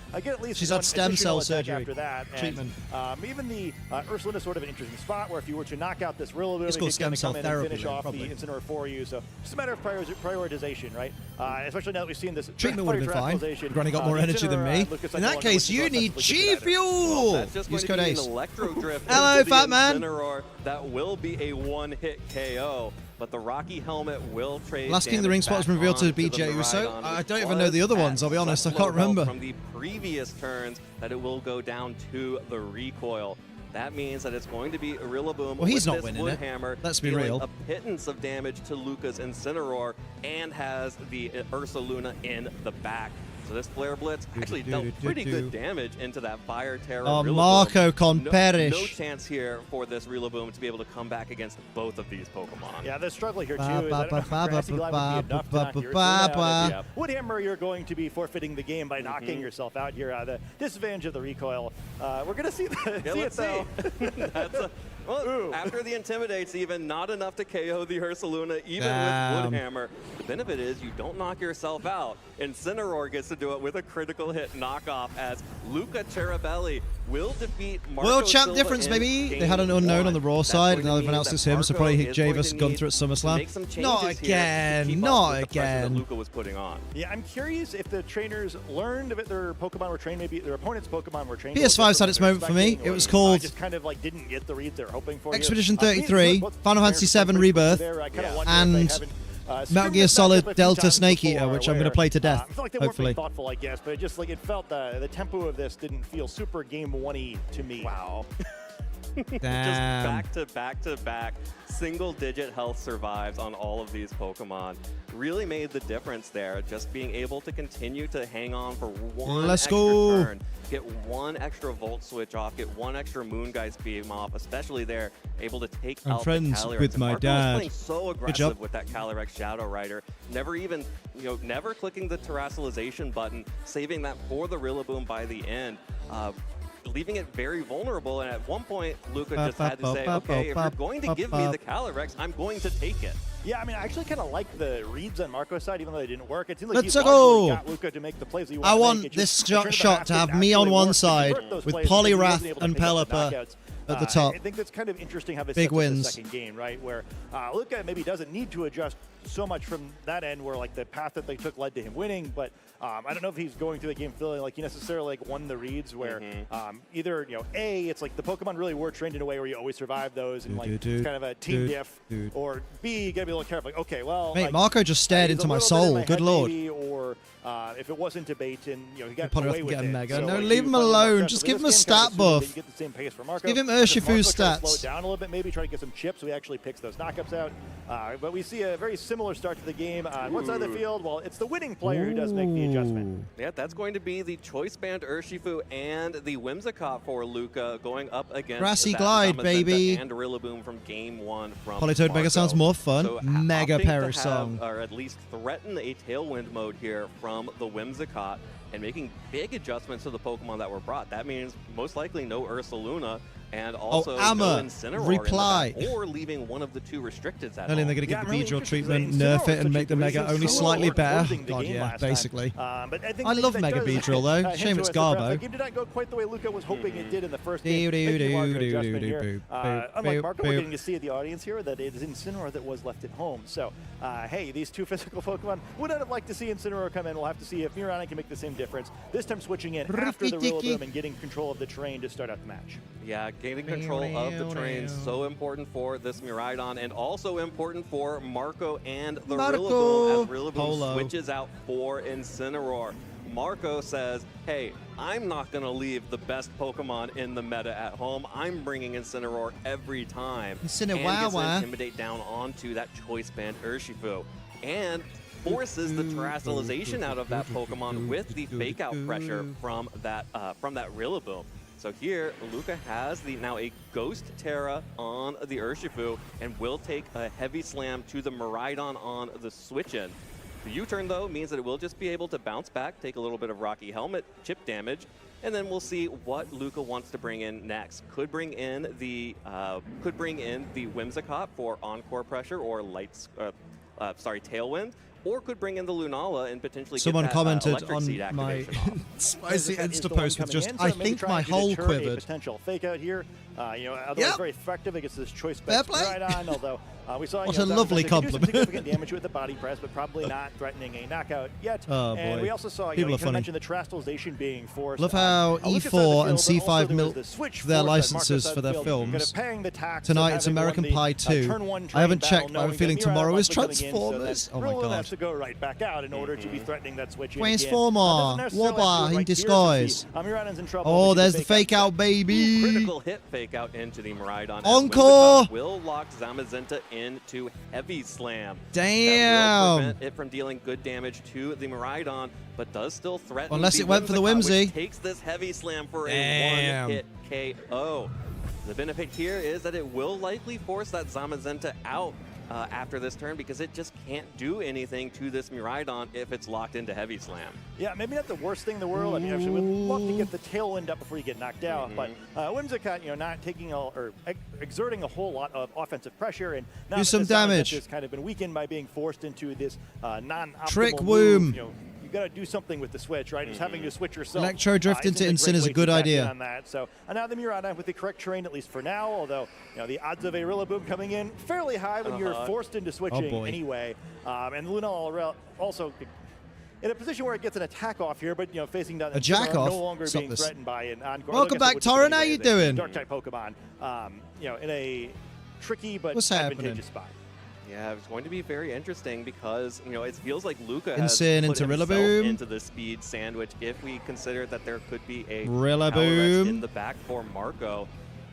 She's had stem cell surgery After that. treatment. And, even the Ursaluna is sort of an interesting spot where if you were to knock out this Rillaboom, It's it called could stem kinda cell come in therapy, and finish though, off probably. the Incineroar for you. So just a matter of prioritization, right? Especially now that we've seen this Treatment would have been fine. terrestrialization, Granny got more energy than me. In that case, you need G Fuel. That's just Use going code to be ACE. an Electro Drift Hello, into the fat man. Incineroar. That will be a one-hit KO, but the Rocky Helmet will trade. Last King of the Ring spot was revealed to BJ Uso. I don't even know the other ones, I'll be honest. I can't remember. From the previous turns, that it will go down to the recoil. That means that it's going to be a Rillaboom. Well, he's with not this winning it. Woodhammer, Let's be dealing real. a pittance of damage to Luca's Incineroar and has the Ursaluna in the back. So this Flare Blitz actually dealt pretty good damage into that Fire Terror. Oh, Rillaboom. Marco can perish. No chance here for this Rillaboom to be able to come back against both of these Pokemon. Yeah, the struggle here too is I don't know if Grassy Glide would be enough to knock your Ursaluna out. Woodhammer, you're going to be forfeiting the game by knocking yourself out here. The disadvantage of the recoil. We're going to see it though. Well, after the Intimidates, even not enough to KO the Ursaluna, even Damn. with Woodhammer. The benefit is you don't knock yourself out. Incineroar gets to do it with a critical hit knockoff as Luca Cherabelli will defeat Marco World champ Silva difference, in maybe. game They had an unknown one. on the Raw That's side, going and to now they've mean announced that it's him, so Marco probably is Jay going vs. to Gunther need at to make some SummerSlam. Not changes here to again, keep up not with the pressure that again. Luca was putting on. Yeah, I'm curious if the trainers learned of it. Their Pokemon were trained, maybe their opponents' Pokemon were trained. PS5's had its moment for me. It was called just kind of like didn't get the reads they were hoping for. Expedition 33, Final Fantasy VII Rebirth, and Metal Gear Solid Delta Snake Eater, which I'm going to play to death, I feel like they hopefully. weren't being thoughtful, I guess, but it just like it felt the tempo of this didn't feel super game one-y to me. Wow. Just back to back to back, single-digit health survives on all of these Pokemon. Really made the difference there. Just being able to continue to hang on for one extra turn, get one extra Volt Switch off, get one extra Moongeist beam off, especially there, able to take I'm out friends the Calyrex. with my Marco was dad. playing so Good aggressive job. with that Calyrex Shadow Rider. Never even, never clicking the Terrassalization button, saving that for the Rillaboom by the end. Leaving it very vulnerable, and at one point, Luca just had to say, okay, if you're going to give me the Calyrex, I'm going to take it. Yeah, I mean, I actually kind of like the reads on Marco's side, even though they didn't work. It seemed like Let's he go. got Luca to make the plays he I wanted want to make. this shot to have me on one side with Poliwrath and Pelipper at the top. I think that's kind of interesting how this Big sets up wins. the second game, right? Where Luca maybe doesn't need to adjust so much from that end, where like the path that they took led to him winning. But I don't know if he's going through the game feeling like he necessarily won the reads. Where either A, it's like the Pokemon really were trained in a way where you always survive those, and like it's kind of a team diff. Or B, you gotta be a little careful. Like, okay, well, Mate, like, Marco just stared he's into a my little bit in soul. my Good head lord. maybe, or if it wasn't a bait and he got Poliwrath away can with get a it. Mega. So, No, like, leave you him find more alone. aggressive. Just In give this him a game, stat kind of assuming that buff. you get the same pace for Marco. Give him Because Urshifu Marco tries to slow stats. it down a little bit, maybe try to get some chips, so he actually picks those knockups out. But we see a very similar start to the game on one side of the field. Well, it's the winning player who does make the adjustment. Yeah, that's going to be the Choice Band Urshifu and the Whimsicott for Luca going up against Grassy that Glide, Zamazenta baby. and Rillaboom from game one from Polytoad Mega Marco. sounds more fun. So Mega opting to Perish have, song. or at least threaten a Tailwind mode here from the Whimsicott and making big adjustments to the Pokemon that were brought. That means most likely no Ursaluna and also no Amma, Incineroar reply. in the back, or leaving one of the two restricteds at Only home. they're going to Yeah, give I'm the really Beedrill interested treatment, because nerf Incineroar it, is and such make a the Mega good only reason. slightly Incineroar better. closing the God, game yeah, last time. basically. But I think I love that Mega does Beedrill, though. hint Shame to it's us that Garbo. The game did not go quite the way Luca was hoping it did in the first Do, game. do, Making a do, larger do, adjustment do, here. do, Unlike boop, Marco, boop. we're getting to see the audience here that it is Incineroar that was left at home. So, hey, these two physical Pokemon would not have liked to see Incineroar come in. We'll have to see if Mirana can make the same difference. This time switching in after the Rillaboom and getting control of the terrain to start out the match. Yeah, gaining control of the terrain, so important for this Miraidon, and also important for Marco and the Rillaboom, as Rillaboom switches out for Incineroar. Marco says, hey, I'm not going to leave the best Pokemon in the meta at home. I'm bringing Incineroar every time. And gets to Intimidate down onto that Choice Band Urshifu. And forces the Terrassalization out of that Pokemon with the Fake Out pressure from that Rillaboom. So here, Luca has now a Ghost Terra on the Urshifu and will take a Heavy Slam to the Miraidon on the switch-in. The U-turn, though, means that it will just be able to bounce back, take a little bit of Rocky Helmet, chip damage, and then we'll see what Luca wants to bring in next. Could bring in the Whimsicott for Encore Pressure or Tailwind, or could bring in the Lunala and potentially Someone get that commented electric on seed my activation off. spicy Is the Insta one post with coming just, in, so I maybe think trying my to whole deter a quivered. potential fake out here. Otherwise very effective against this choice bet right on. Although we saw What a lovely Zamazenta can do some compliment. significant damage with the body press, but probably not threatening a knockout yet. Oh, and boy. we also saw People you are kind of funny. mentioned the Terrassalization being forced. Love how Lucas side of the E4 field, and but also C5 there was milk the switch their forced by Marco's licenses side for of the their field, kind of films. paying the tax Tonight of it's having won American the, Pie 2. turn one I train haven't battle, checked, but I have a knowing feeling that tomorrow Mirana is likely coming in, so Transformers. that Oh my Rillaboom god. has to go right back out in order to be threatening that switch in Transformer, again. Doesn't necessarily have to Wobber do it in right here to disguise. see, Mirana's in trouble, Oh, but there's she the can fake out, baby. Critical hit fake out into the Miraidon. Encore! Will lock Zamazenta into Heavy Slam. Damn. That will prevent it from dealing good damage to the Miraidon, but does still threaten Unless it went for the Whimsicott, Whimsy. which takes this Heavy Slam for Damn. a one-hit KO. The benefit here is that it will likely force that Zamazenta out after this turn because it just can't do anything to this Miraidon if it's locked into Heavy Slam. Yeah, maybe not the worst thing in the world. I mean, actually, we'd love to get the tailwind up before you get knocked out. But Whimsicott, not taking or exerting a whole lot of offensive pressure, and now Do some damage. Has kind of been weakened by being forced into this non-optimal Trick move. Womb. You got to do something with the switch, right? Just having to switch yourself. Electro drift into Incin is a good idea. On that. So now the Mirana with the correct terrain, at least for now. Although the odds of a Rillaboom coming in fairly high when you're forced into switching anyway. And Luna also in a position where it gets an attack off here, but facing down A jack off? no longer Stop being this. threatened by an Encore. Welcome back, Torrin. How you doing? Dark type Pokemon. In a tricky but What's advantageous happening? spot. Yeah, it's going to be very interesting because, it feels like Luca Incin has put into himself Rillaboom. into the speed sandwich if we consider that there could be a Rillaboom. Calyrex in the back for Marco.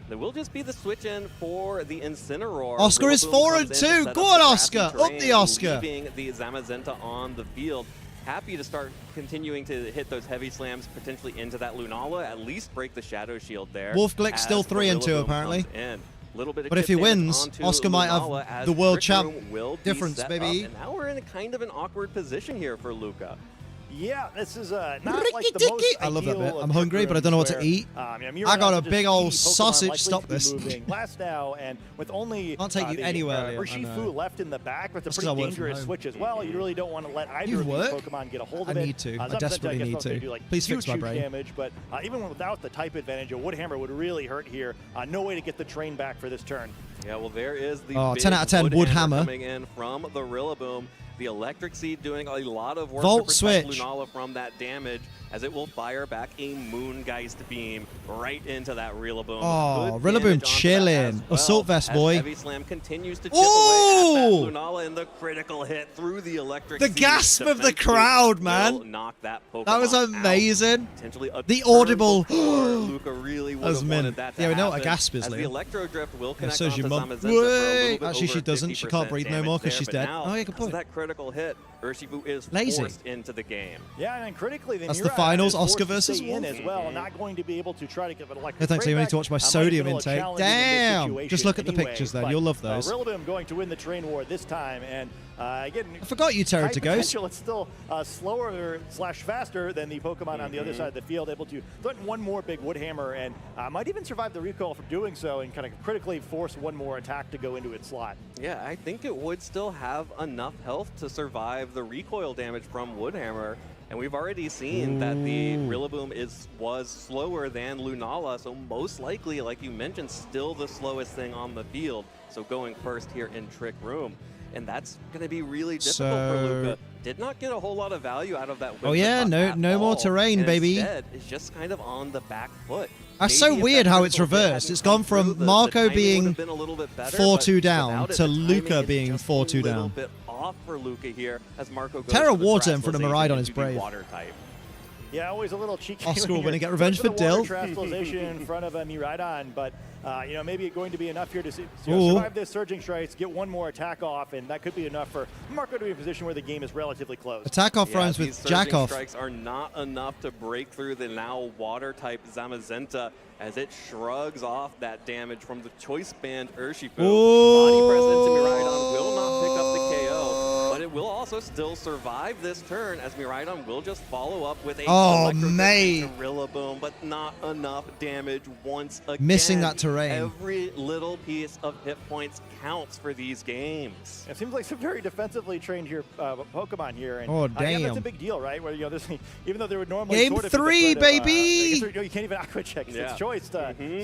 There will just be the switch in for the Incineroar. Oscar is 4-2. Go on, Oscar. Up the Oscar. Leaving the Zamazenta on the field. Happy to start continuing to hit those heavy slams potentially into that Lunala, at least break the Shadow Shield there. Wolf Glick's still 3-2 apparently. But if he wins, Oscar might have the world champ difference, baby. And now we're in a kind of an awkward position here for Luca. Yeah, this is not like the most I love that bit. ideal I'm hungry, but I don't know what to eat. I got a big old sausage. Stop this. Last now, and with only Can't take you anywhere. Urshifu left in the back with a pretty dangerous switch as well. You really don't want to let either of these Pokemon get a hold of it. I need to. I desperately need to. Please fix my brain. Damage, but even without the type advantage, a Woodhammer would really hurt here. No way to get the train back for this turn. Yeah, well, there is the 10 out of 10 Woodhammer coming in from the Rillaboom. The Electric Seed doing a lot of work Volt to protect switch. Lunala from that damage, as it will fire back a Moongeist beam right into that Rillaboom. Oh, Rillaboom chilling. Assault Vest, boy. Heavy Slam continues to chip away at that Lunala, and the critical hit through the Electric The Seed gasp of the crowd, man. Knock that Pokemon That was amazing. Potentially a the turn audible. before Luca really would have wanted that to yeah, we know what a happen, gasp is, as the Liam. Electro Drift will connect so's onto your mum. Zamazenta for a little bit Actually, she over doesn't. She can't 50% breathe no damage more because there, she's but dead. now, Oh, yeah, good point. That critical hit, Urshifu is Lazy. forced into the game. Yeah, and critically, then That's you're the finals, forced Oscar to versus stay in Wolf. as well. Not going to be able to try to get an electric. Yeah, thanks, Liam. I need to watch my sodium intake. Damn. Just look at the anyway, pictures then. but, You'll love those. Rillaboom going to win the train war this time, and again, I forgot you Terra to Ghost. It's still slower / faster than the Pokemon on the other side of the field, able to threaten one more big Woodhammer, and might even survive the recoil from doing so, and kind of critically force one more attack to go into its slot. Yeah, I think it would still have enough health to survive the recoil damage from Woodhammer. And we've already seen that the Rillaboom was slower than Lunala, so most likely, like you mentioned, still the slowest thing on the field. So going first here in Trick Room. And that's going to be really difficult for Luca. Did not get a whole lot of value out of that Oh yeah, no more terrain, baby. Instead, it's just kind of on the back foot. That's so weird how it's reversed. It's gone from Marco being 4-2 down to Luca being 4-2 down. Off for Luca here as Marco goes Terra for the Water in front of Maridon is Terastallization brave. Water type. Yeah, always a little cheeky. Oscar will when win and you're get revenge for going the Dill. water Terastallization in front of Miraidon, but maybe it's going to be enough here to Ooh. survive this Surging Strikes, get one more attack off, and that could be enough for Marco to be in a position where the game is relatively close. Attack off rhymes with these Jack Surging off. Strikes are not enough to break through the now water type Zamazenta as it shrugs off that damage from the choice band Urshifu. Body press into Miraidon will not pick up the KO, but it will also still survive this turn as Miraidon will just follow up with a Rillaboom, but not enough damage once again. Missing that terrain. Every little piece of hit points counts for these games. It seems like some very defensively trained here Pokemon here, and oh yeah, damn, that's a big deal, right? Where there's even though they would normally Game sort of 3, baby. you can't even aqua check. Yeah. It's choice.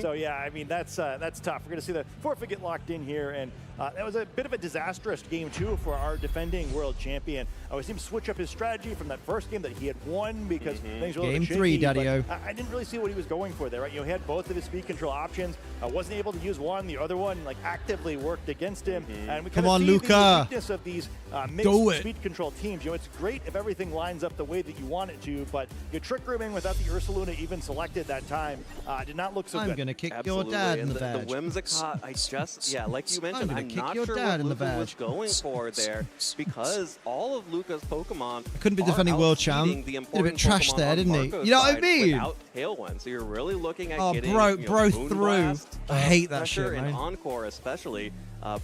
So yeah, I mean that's tough. We're gonna see the forfeit get locked in here, and that was a bit of a disastrous game too for our defending world champion. We see him switch up his strategy from that first game that he had won because things were a little Game bit 3, shaky, Daddy-O. but I didn't really see what he was going for there. Right? He had both of his speed control options. Wasn't able to use one. The other one like actively worked against him. And we Come kind of on, see Luca. the weakness of these Do mixed it. speed control teams. It's great if everything lines up the way that you want it to, but your Trick Room in without the Ursaluna even selected that time did not look so good. I'm gonna kick Absolutely. your dad in And the vag. The Whimsicott, like you mentioned, I'm I'm gonna not kick your sure dad what in the Luca was vag. going for there because all of Luca's Pokemon I couldn't be defending world champ. the Did a important bit trash Pokemon there, on didn't he? Marco's You know what I side mean? Without Tailwind, so you're really looking at getting bro Moonblast, through. I hate that pressure shit, and man. Encore especially,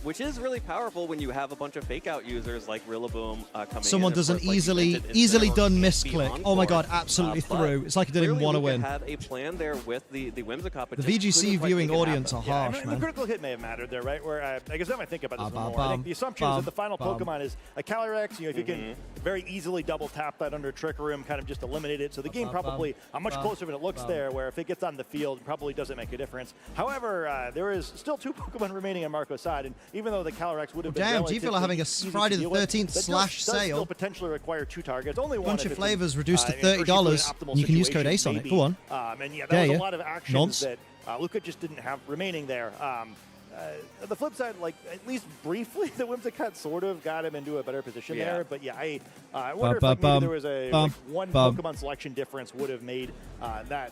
which is really powerful when you have a bunch of fake out users like Rillaboom coming Someone in. does Of an course, like you mentioned, easily Incineroar done can't be misclick. Oh my Encore, god, absolutely but through. It's like he didn't clearly want to Luca win. had a plan there with the Whimsicott, but The just VGC couldn't quite viewing make it audience happen. are harsh, and man. the critical hit may have mattered there, right? Where I guess I might think about this Bum, one more. I bum, think the assumption is bum, that the final bum. Pokemon is a Calyrex. If you can very easily double tap that under Trick Room, kind of just eliminate it. So the game probably much closer than it looks there, where if it gets on the field, it probably doesn't make a difference. However, there is still 2 Pokemon remaining on Marco's side, and even though the Calyrex would have been Damn, do you feel like having a relatively easy Friday to the deal with, 13th that slash does sale? still potentially require 2 targets. Only one Bunch if of it's flavors in, reduced to in Urshifu in an $30. optimal You can use situation, code ACE on it. maybe. Go on. And yeah, that was a lot of actions Nonce. that Luca just didn't have remaining there. The flip side, like at least briefly, the Whimsicott sort of got him into a better position there. But yeah, I wonder if like, maybe there was a one Pokemon selection difference would have made that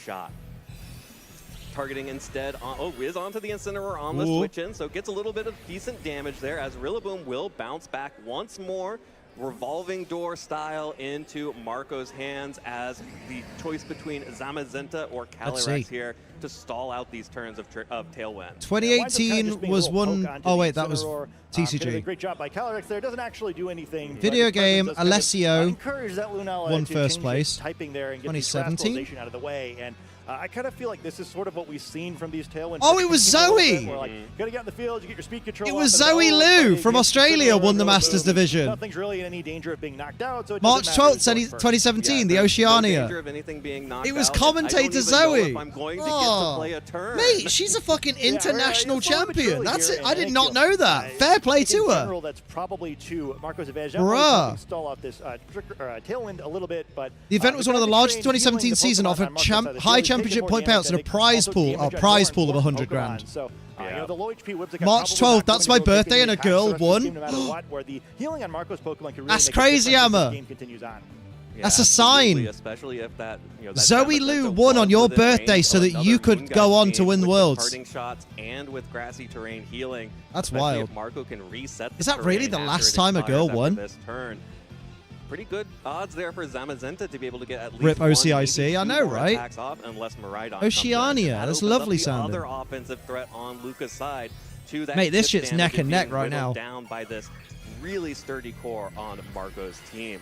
shot. targeting instead on, is onto the Incineroar on the switch in, so gets a little bit of decent damage there as Rillaboom will bounce back once more. Revolving door style into Marco's hands as the choice between Zamazenta or Calyrex here to stall out these turns of Tailwind. 2018 was one. Oh wait, that was TCG. Great job by Calyrex there. Doesn't actually do anything. Video game, Alessio encouraged that Lunala won to first change place. Typing there and get 2017 out of the way. And I kind of feel like this is sort of what we've seen from these Tailwind. Oh, it was Zoe! Where, like, gotta get out in the field, you get your speed control. It was Zoe Liu from Australia won the Masters Division. Nothing's really in any danger of being knocked out. So it March doesn't matter 12th, who's going 2017, the No Oceania. danger of anything being knocked It was out. commentator I don't even know Zoe. if I'm going to get to play a turn. Mate, she's a fucking international champion. That's it. I did Thank not you. know that. Fair play to In her. general, that's probably to Marco's advantage. Bruh. Stall out this Tailwind a little bit, but The event was one of the largest 2017 season, offered high championship point payouts and a prize pool of 100 grand. So, you know, the low HP whips March 12th, that's my birthday, and a girl won. No matter what, where the healing on Marco's Pokemon can really That's make crazy, a difference as Emma. the game continues on. That's a sign. Especially if that, you know, that Zoe Zamazenta Liu won on your within range birthday of so that another you could Moonguy go on to team win the with Worlds. Parting shots and with grassy terrain healing. That's especially wild. If Marco can reset Is the that really terrain the after last it time a expires girl after won? This turn. Pretty good odds there for Zamazenta to be able to get at least Rip one, OCIC, maybe I two know, more right? attacks off unless Miraidon comes in. Oceania, That that's opens lovely up the sounding. other offensive threat on Luca's side. To that Mate, this chip shit's damage neck and being neck right whittled now. Down by this really sturdy core on Marco's team.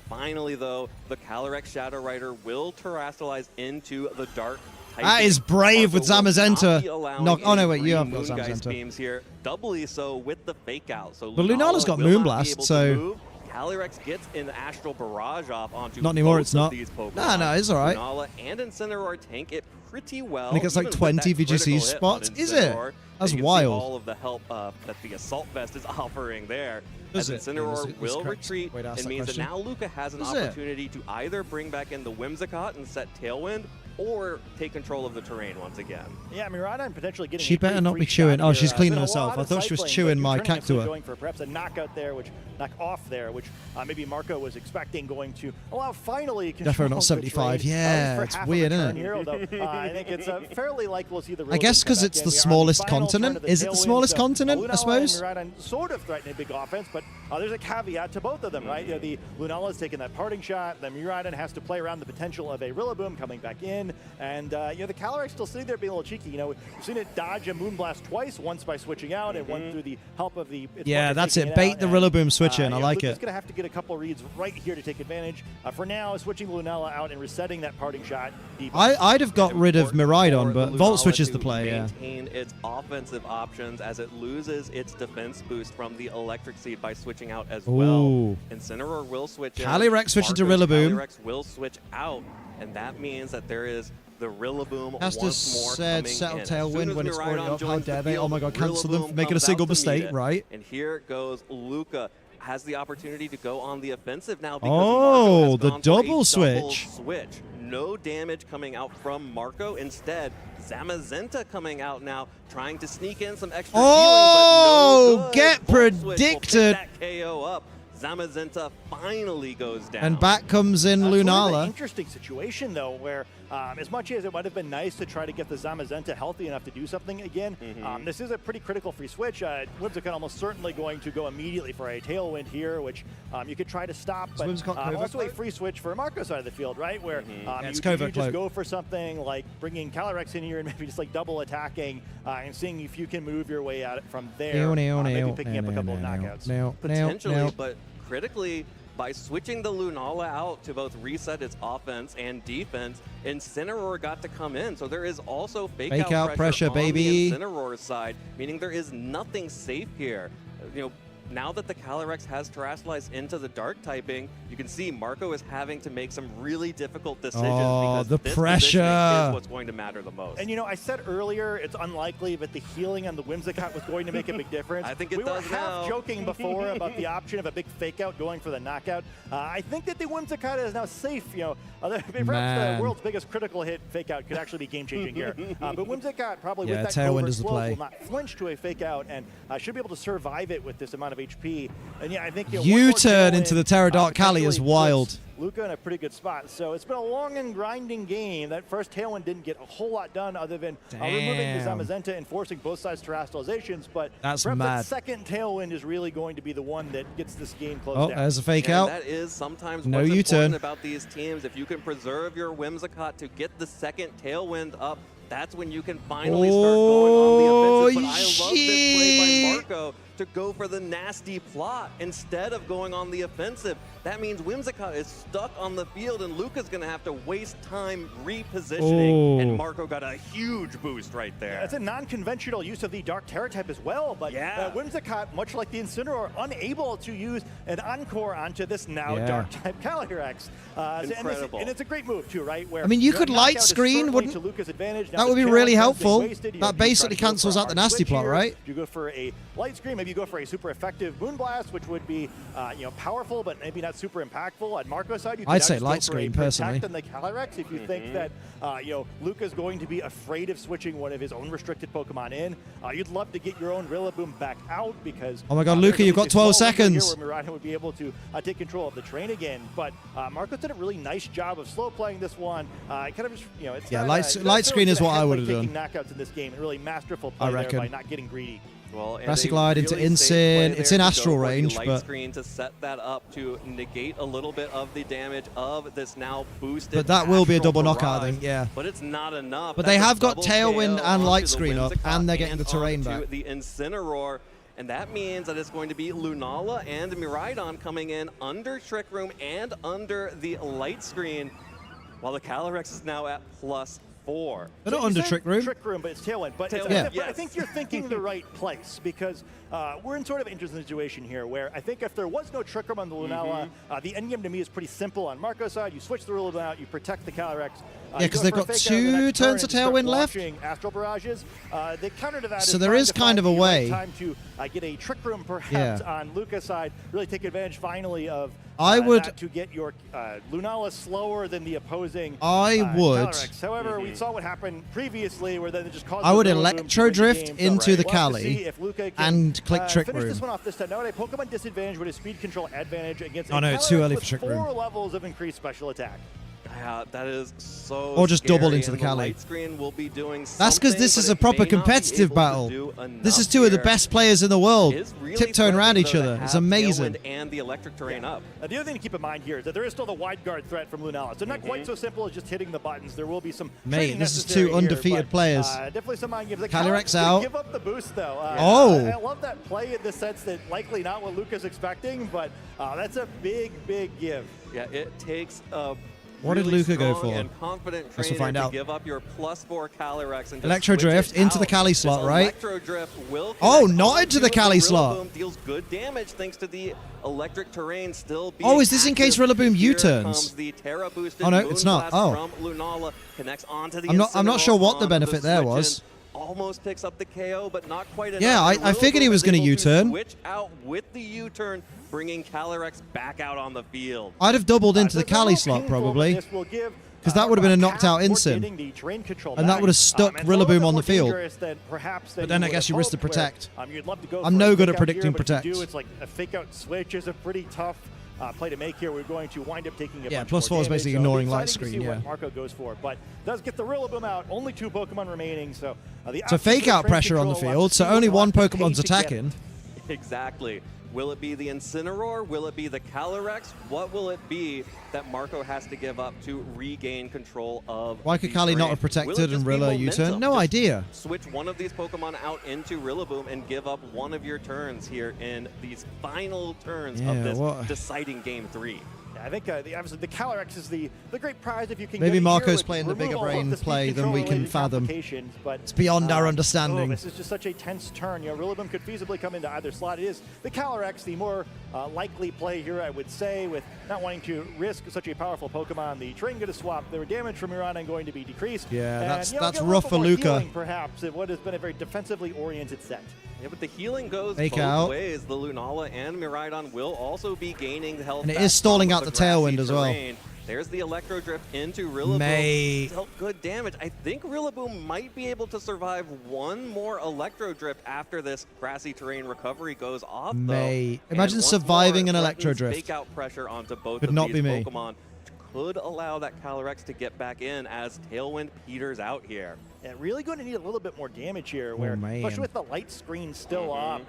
Finally, though, the Calyrex Shadow Rider will terrestrialize into the dark. That is brave with Zamazenta. No, Oh no, wait, you haven't got Moongeist Zamazenta. beams here, doubly so with the fake out. So But Lunala's got will not be Moonblast, able to so- move. Calyrex gets an Astral Barrage off onto Not anymore, both it's of not. these Pokemon. No, it's all right. Lunala and Incineroar tank it pretty well. And it gets like even with 20 that critical VGC hit spots. on Is it? Incineroar. That's And you can see wild. all of the help that the Assault Vest is offering there. Does as it? Incineroar Is will correct retreat. way to ask It that means that question. now Luca has an Does it? opportunity to either bring back in the Whimsicott and set Tailwind, or take control of the terrain once again. Yeah, Miraidon potentially getting. She a pretty better not free be chewing. shot Oh, here. she's cleaning Been a herself. lot I of thought she was cycling, chewing but my turning cactua. going for perhaps a knockout there, knock off there, which maybe Marco was expecting going to allow finally. Definitely not 75. Yeah, it's weird, isn't it? Here, although, I think it's fairly likely we'll see the. I guess because it's the smallest continent. Is it the smallest continent? I suppose. Miraidon sort of threatening a big offense, but there's a caveat to both of them, right? You know, the Lunala's taking that parting shot. The Miraidon has to play around the potential of a Rillaboom coming back in, and you know, the Calyrex still sitting there being a little cheeky. You know, we've seen it dodge a Moonblast twice, once by switching out and one through the help of the. Yeah, that's taking it. Bait out, the and, Rillaboom switch in. I you know, like Luca's it. going to have to get a couple reads right here to take advantage. For now, switching Lunala out and resetting that parting shot. I'd have got rid of Miraidon, but Volt Switch is the play, yeah. Maintain its offensive options as it loses its defense boost from the Electric Seed by switching out as well. Ooh. Incineroar will switch in. Calyrex switching to Marco's Rillaboom. Calyrex will switch out, and that means that there is the Rillaboom Has to once more said coming settle in. As Tailwind soon as when it's already Miraidon up. How joins the dare they? Oh field, my god, cancel them Rillaboom for making a comes single out to meet mistake, it. right? And here goes Luca. Has the opportunity to go on the offensive now because Oh, Marco has the gone for a double switch. No damage coming out from Marco. Instead, Zamazenta coming out now, trying to sneak in some extra Oh, healing, but no good. get Volt Switch will predicted. pick that KO up. Zamazenta finally goes down. And back comes in Sort of an Lunala. interesting situation, though, where as much as it might have been nice to try to get the Zamazenta healthy enough to do something again, this is a pretty critical free switch. Whimsicott almost certainly going to go immediately for a Tailwind here, which you could try to stop, but also a free switch for Marco's side of the field, right? Where it's you Covert just Cloak. go for something like bringing Calyrex in here and maybe just like double attacking and seeing if you can move your way out from there, maybe picking up a couple of knockouts. Potentially, but critically, by switching the Lunala out to both reset its offense and defense, Incineroar got to come in. So there is also fake out pressure on baby. the Incineroar side, meaning there is nothing safe here. You know, now that the Calyrex has terrestrialized into the dark typing, you can see Marco is having to make some really difficult decisions because the this pressure positioning is what's going to matter the most. And you know, I said earlier it's unlikely, but the healing on the Whimsicott was going to make a big difference. I think it we does were now. half joking before about the option of a big fake out going for the knockout. I think that the Whimsicott is now safe. You know, perhaps the world's biggest critical hit fake out could actually be game changing here. But Whimsicott probably with that Tailwind covert is the slope play. will not flinch to a fake out and should be able to survive it with this amount of of HP. And yeah, I think U-turn into the Terra Kali is wild. Luca in a pretty good spot. So it's been a long and grinding game. That first Tailwind didn't get a whole lot done other than removing the Zamazenta and forcing both sides to terrestrializations. But that's perhaps mad. that second Tailwind is really going to be the one that gets this game closed Oh, down. there's a fake And out. that is sometimes No what's U-turn. important about these teams. If you can preserve your Whimsicott to get the second Tailwind up, that's when you can finally start going on the offensive. But I love this play by Marco to go for the nasty plot instead of going on the offensive. That means Whimsicott is stuck on the field, and Luca's going to have to waste time repositioning. And Marco got a huge boost right there. It's a non-conventional use of the Dark Terror type as well, but Whimsicott, much like the Incineroar, unable to use an Encore onto this now Dark type Calyrex. Incredible. And it's a great move too, right? Where I mean, you your could light knockout is screen, certainly wouldn't to Luca's advantage. Now that the would be Tailwind really has been helpful? wasted. You know, That if you try basically to go for cancels a out the hard nasty switch plot, here, right? You go for a light screen, maybe you go for a super effective Moonblast, which would be powerful, but maybe not super impactful. On Marco's side, you could I'd say actually light go for screen, a personally. Protect on the Calyrex if you think that Luca's going to be afraid of switching one of his own restricted Pokemon in. You'd love to get your own Rillaboom back out because Oh my God, Luca, you've got 12 seconds. Here where Mirana would be able to take control of the train again, but Marco did a really nice job of slow playing this one. Kind of just it's Yeah, not, light screen is what I would have taking done. knockouts in this game and really masterful I play there reckon. by not getting greedy. Well, and Grassy a Glide into really safe play Incin. there It's in to go astral for the range, light but screen to set that up to negate a little bit of the damage of this now boosted. But that will be a astral double knockout, I barrage. think, yeah. But it's not enough. But That's they a have got double Tailwind KO and onto light the screen up, Whimsicott and they're getting the terrain onto back. The Incineroar. And that means that it's going to be Lunala and Miraidon coming in under Trick Room and under the light screen, while the Calyrex is now at +4. They're not under Trick Room. Trick Room, but it's Tailwind. But, Tailwind, but I think you're thinking the right place because we're in sort of an interesting situation here where I think if there was no Trick Room on the Lunala, the endgame to me is pretty simple on Marco's side. You switch the Rillaboom out, you protect the Calyrex. Yeah, because they've got 2 turns of Tailwind left. Astral Barrages. The counter to that So is there trying is to kind find of a the right way. time to get a Trick Room perhaps on Luca's side, really take advantage finally of I would that to get your Lunala slower than the opposing I would. Calyrex. However, we saw what happened previously where then it just caused I would the Rillaboom to Electro win the Drift game. into the We'll have to Cali see if Luca can, and click Trick finish Room. this one off this time. Now at a Pokemon disadvantage with a speed control advantage against Oh, a no, it's too Calyrex early with for Trick 4 Room. levels of increased special attack. Yeah, that is so Or just double scary, into the and Cali. light screen will be doing That's because something, this but is a it proper may not be competitive able to battle. do This is enough 2 of the here. best players in the world, Is really tiptoeing around threatening, each though, to other. It's have amazing. Tailwind and the electric terrain up. The other thing to keep in mind here is that there is still the wide guard threat from Lunala. So not quite so simple as just hitting the buttons. There will be some Mate, training this is necessary 2 here, undefeated but, players. Definitely some mind games. The Calyrex Calyrex out. Give up the boost though. Oh. I love that play in the sense that likely not what Luca's expecting, but that's a big give. Yeah, it takes a What did really Luca go strong for? and confident Guess we'll trainer find to out. give up your +4 Calyrex and just Electro switch Drift it into the out. Cali This slot, right? Electro Drift will Oh, connect not onto into the it, but Cali slot. Rillaboom deals good damage thanks to the electric terrain still being Oh, is this in case active. Rillaboom Here U-turns? comes the Terra boosted Oh, no, it's not. Moonblast Oh. from Lunala, connects onto the I'm not Incineroar sure what the onto benefit there switch was. in. Almost picks up the KO, but not quite enough. Yeah, And I figured he Rillaboom was is gonna able to U-turn. Switch out with the U-turn, bringing Calyrex back out on the field. I'd have doubled into the Cali slot, probably. Because that would have been a knocked out Incin. And that would have stuck Rillaboom on the field. But then I guess you risk the Protect. I'm no good at predicting Protect. It's like a fake out switch is a pretty tough play to make here. We're going to wind up taking a bunch +4 more is basically damage, ignoring so light exciting to screen, see yeah. what Marco goes for, but does get the Rillaboom out. Only 2 Pokemon remaining, so the So fake out pressure on the field, so only 1 Pokemon's attacking. Exactly. Will it be the Incineroar? Will it be the Calyrex? What will it be that Marco has to give up to regain control of Why could the Cali not terrain? have protected Will it and just be Rilla U-turn? momentum? No Just idea. Switch one of these Pokemon out into Rillaboom and give up one of your turns here in these final turns of Yeah, this what- deciding Game 3. I think obviously the Calyrex is the great prize if you can Maybe get it Marco's here with playing the bigger removal of brain the speed play than we can control-related fathom. complications, But It's beyond our understanding. this is just such a tense turn. You know, Rillaboom could feasibly come into either slot. It is the Calyrex, the more likely play here, I would say, with not wanting to risk such a powerful Pokemon. The train going to swap. The damage from Mirana going to be decreased. Yeah, and, that's you know, get a little rough bit for more Luca. healing, perhaps, in what has been a very defensively oriented set. Yeah, but the healing goes Fake both out. ways. The Lunala and Miraidon will also be gaining health. And it back is stalling from out the grassy Tailwind as well. terrain. There's the Electro Drift into Rillaboom. Mate. Dealt good damage. I think Rillaboom might be able to survive one more Electro Drift after this grassy terrain recovery goes off, though. Mate. And Imagine once surviving more, an Electro threatens Drift. Fake out pressure onto both Could of not these be me. Pokemon. Could allow that Calyrex to get back in as Tailwind peters out here. Yeah, really going to need a little bit more damage here, where, especially with the light screen still up,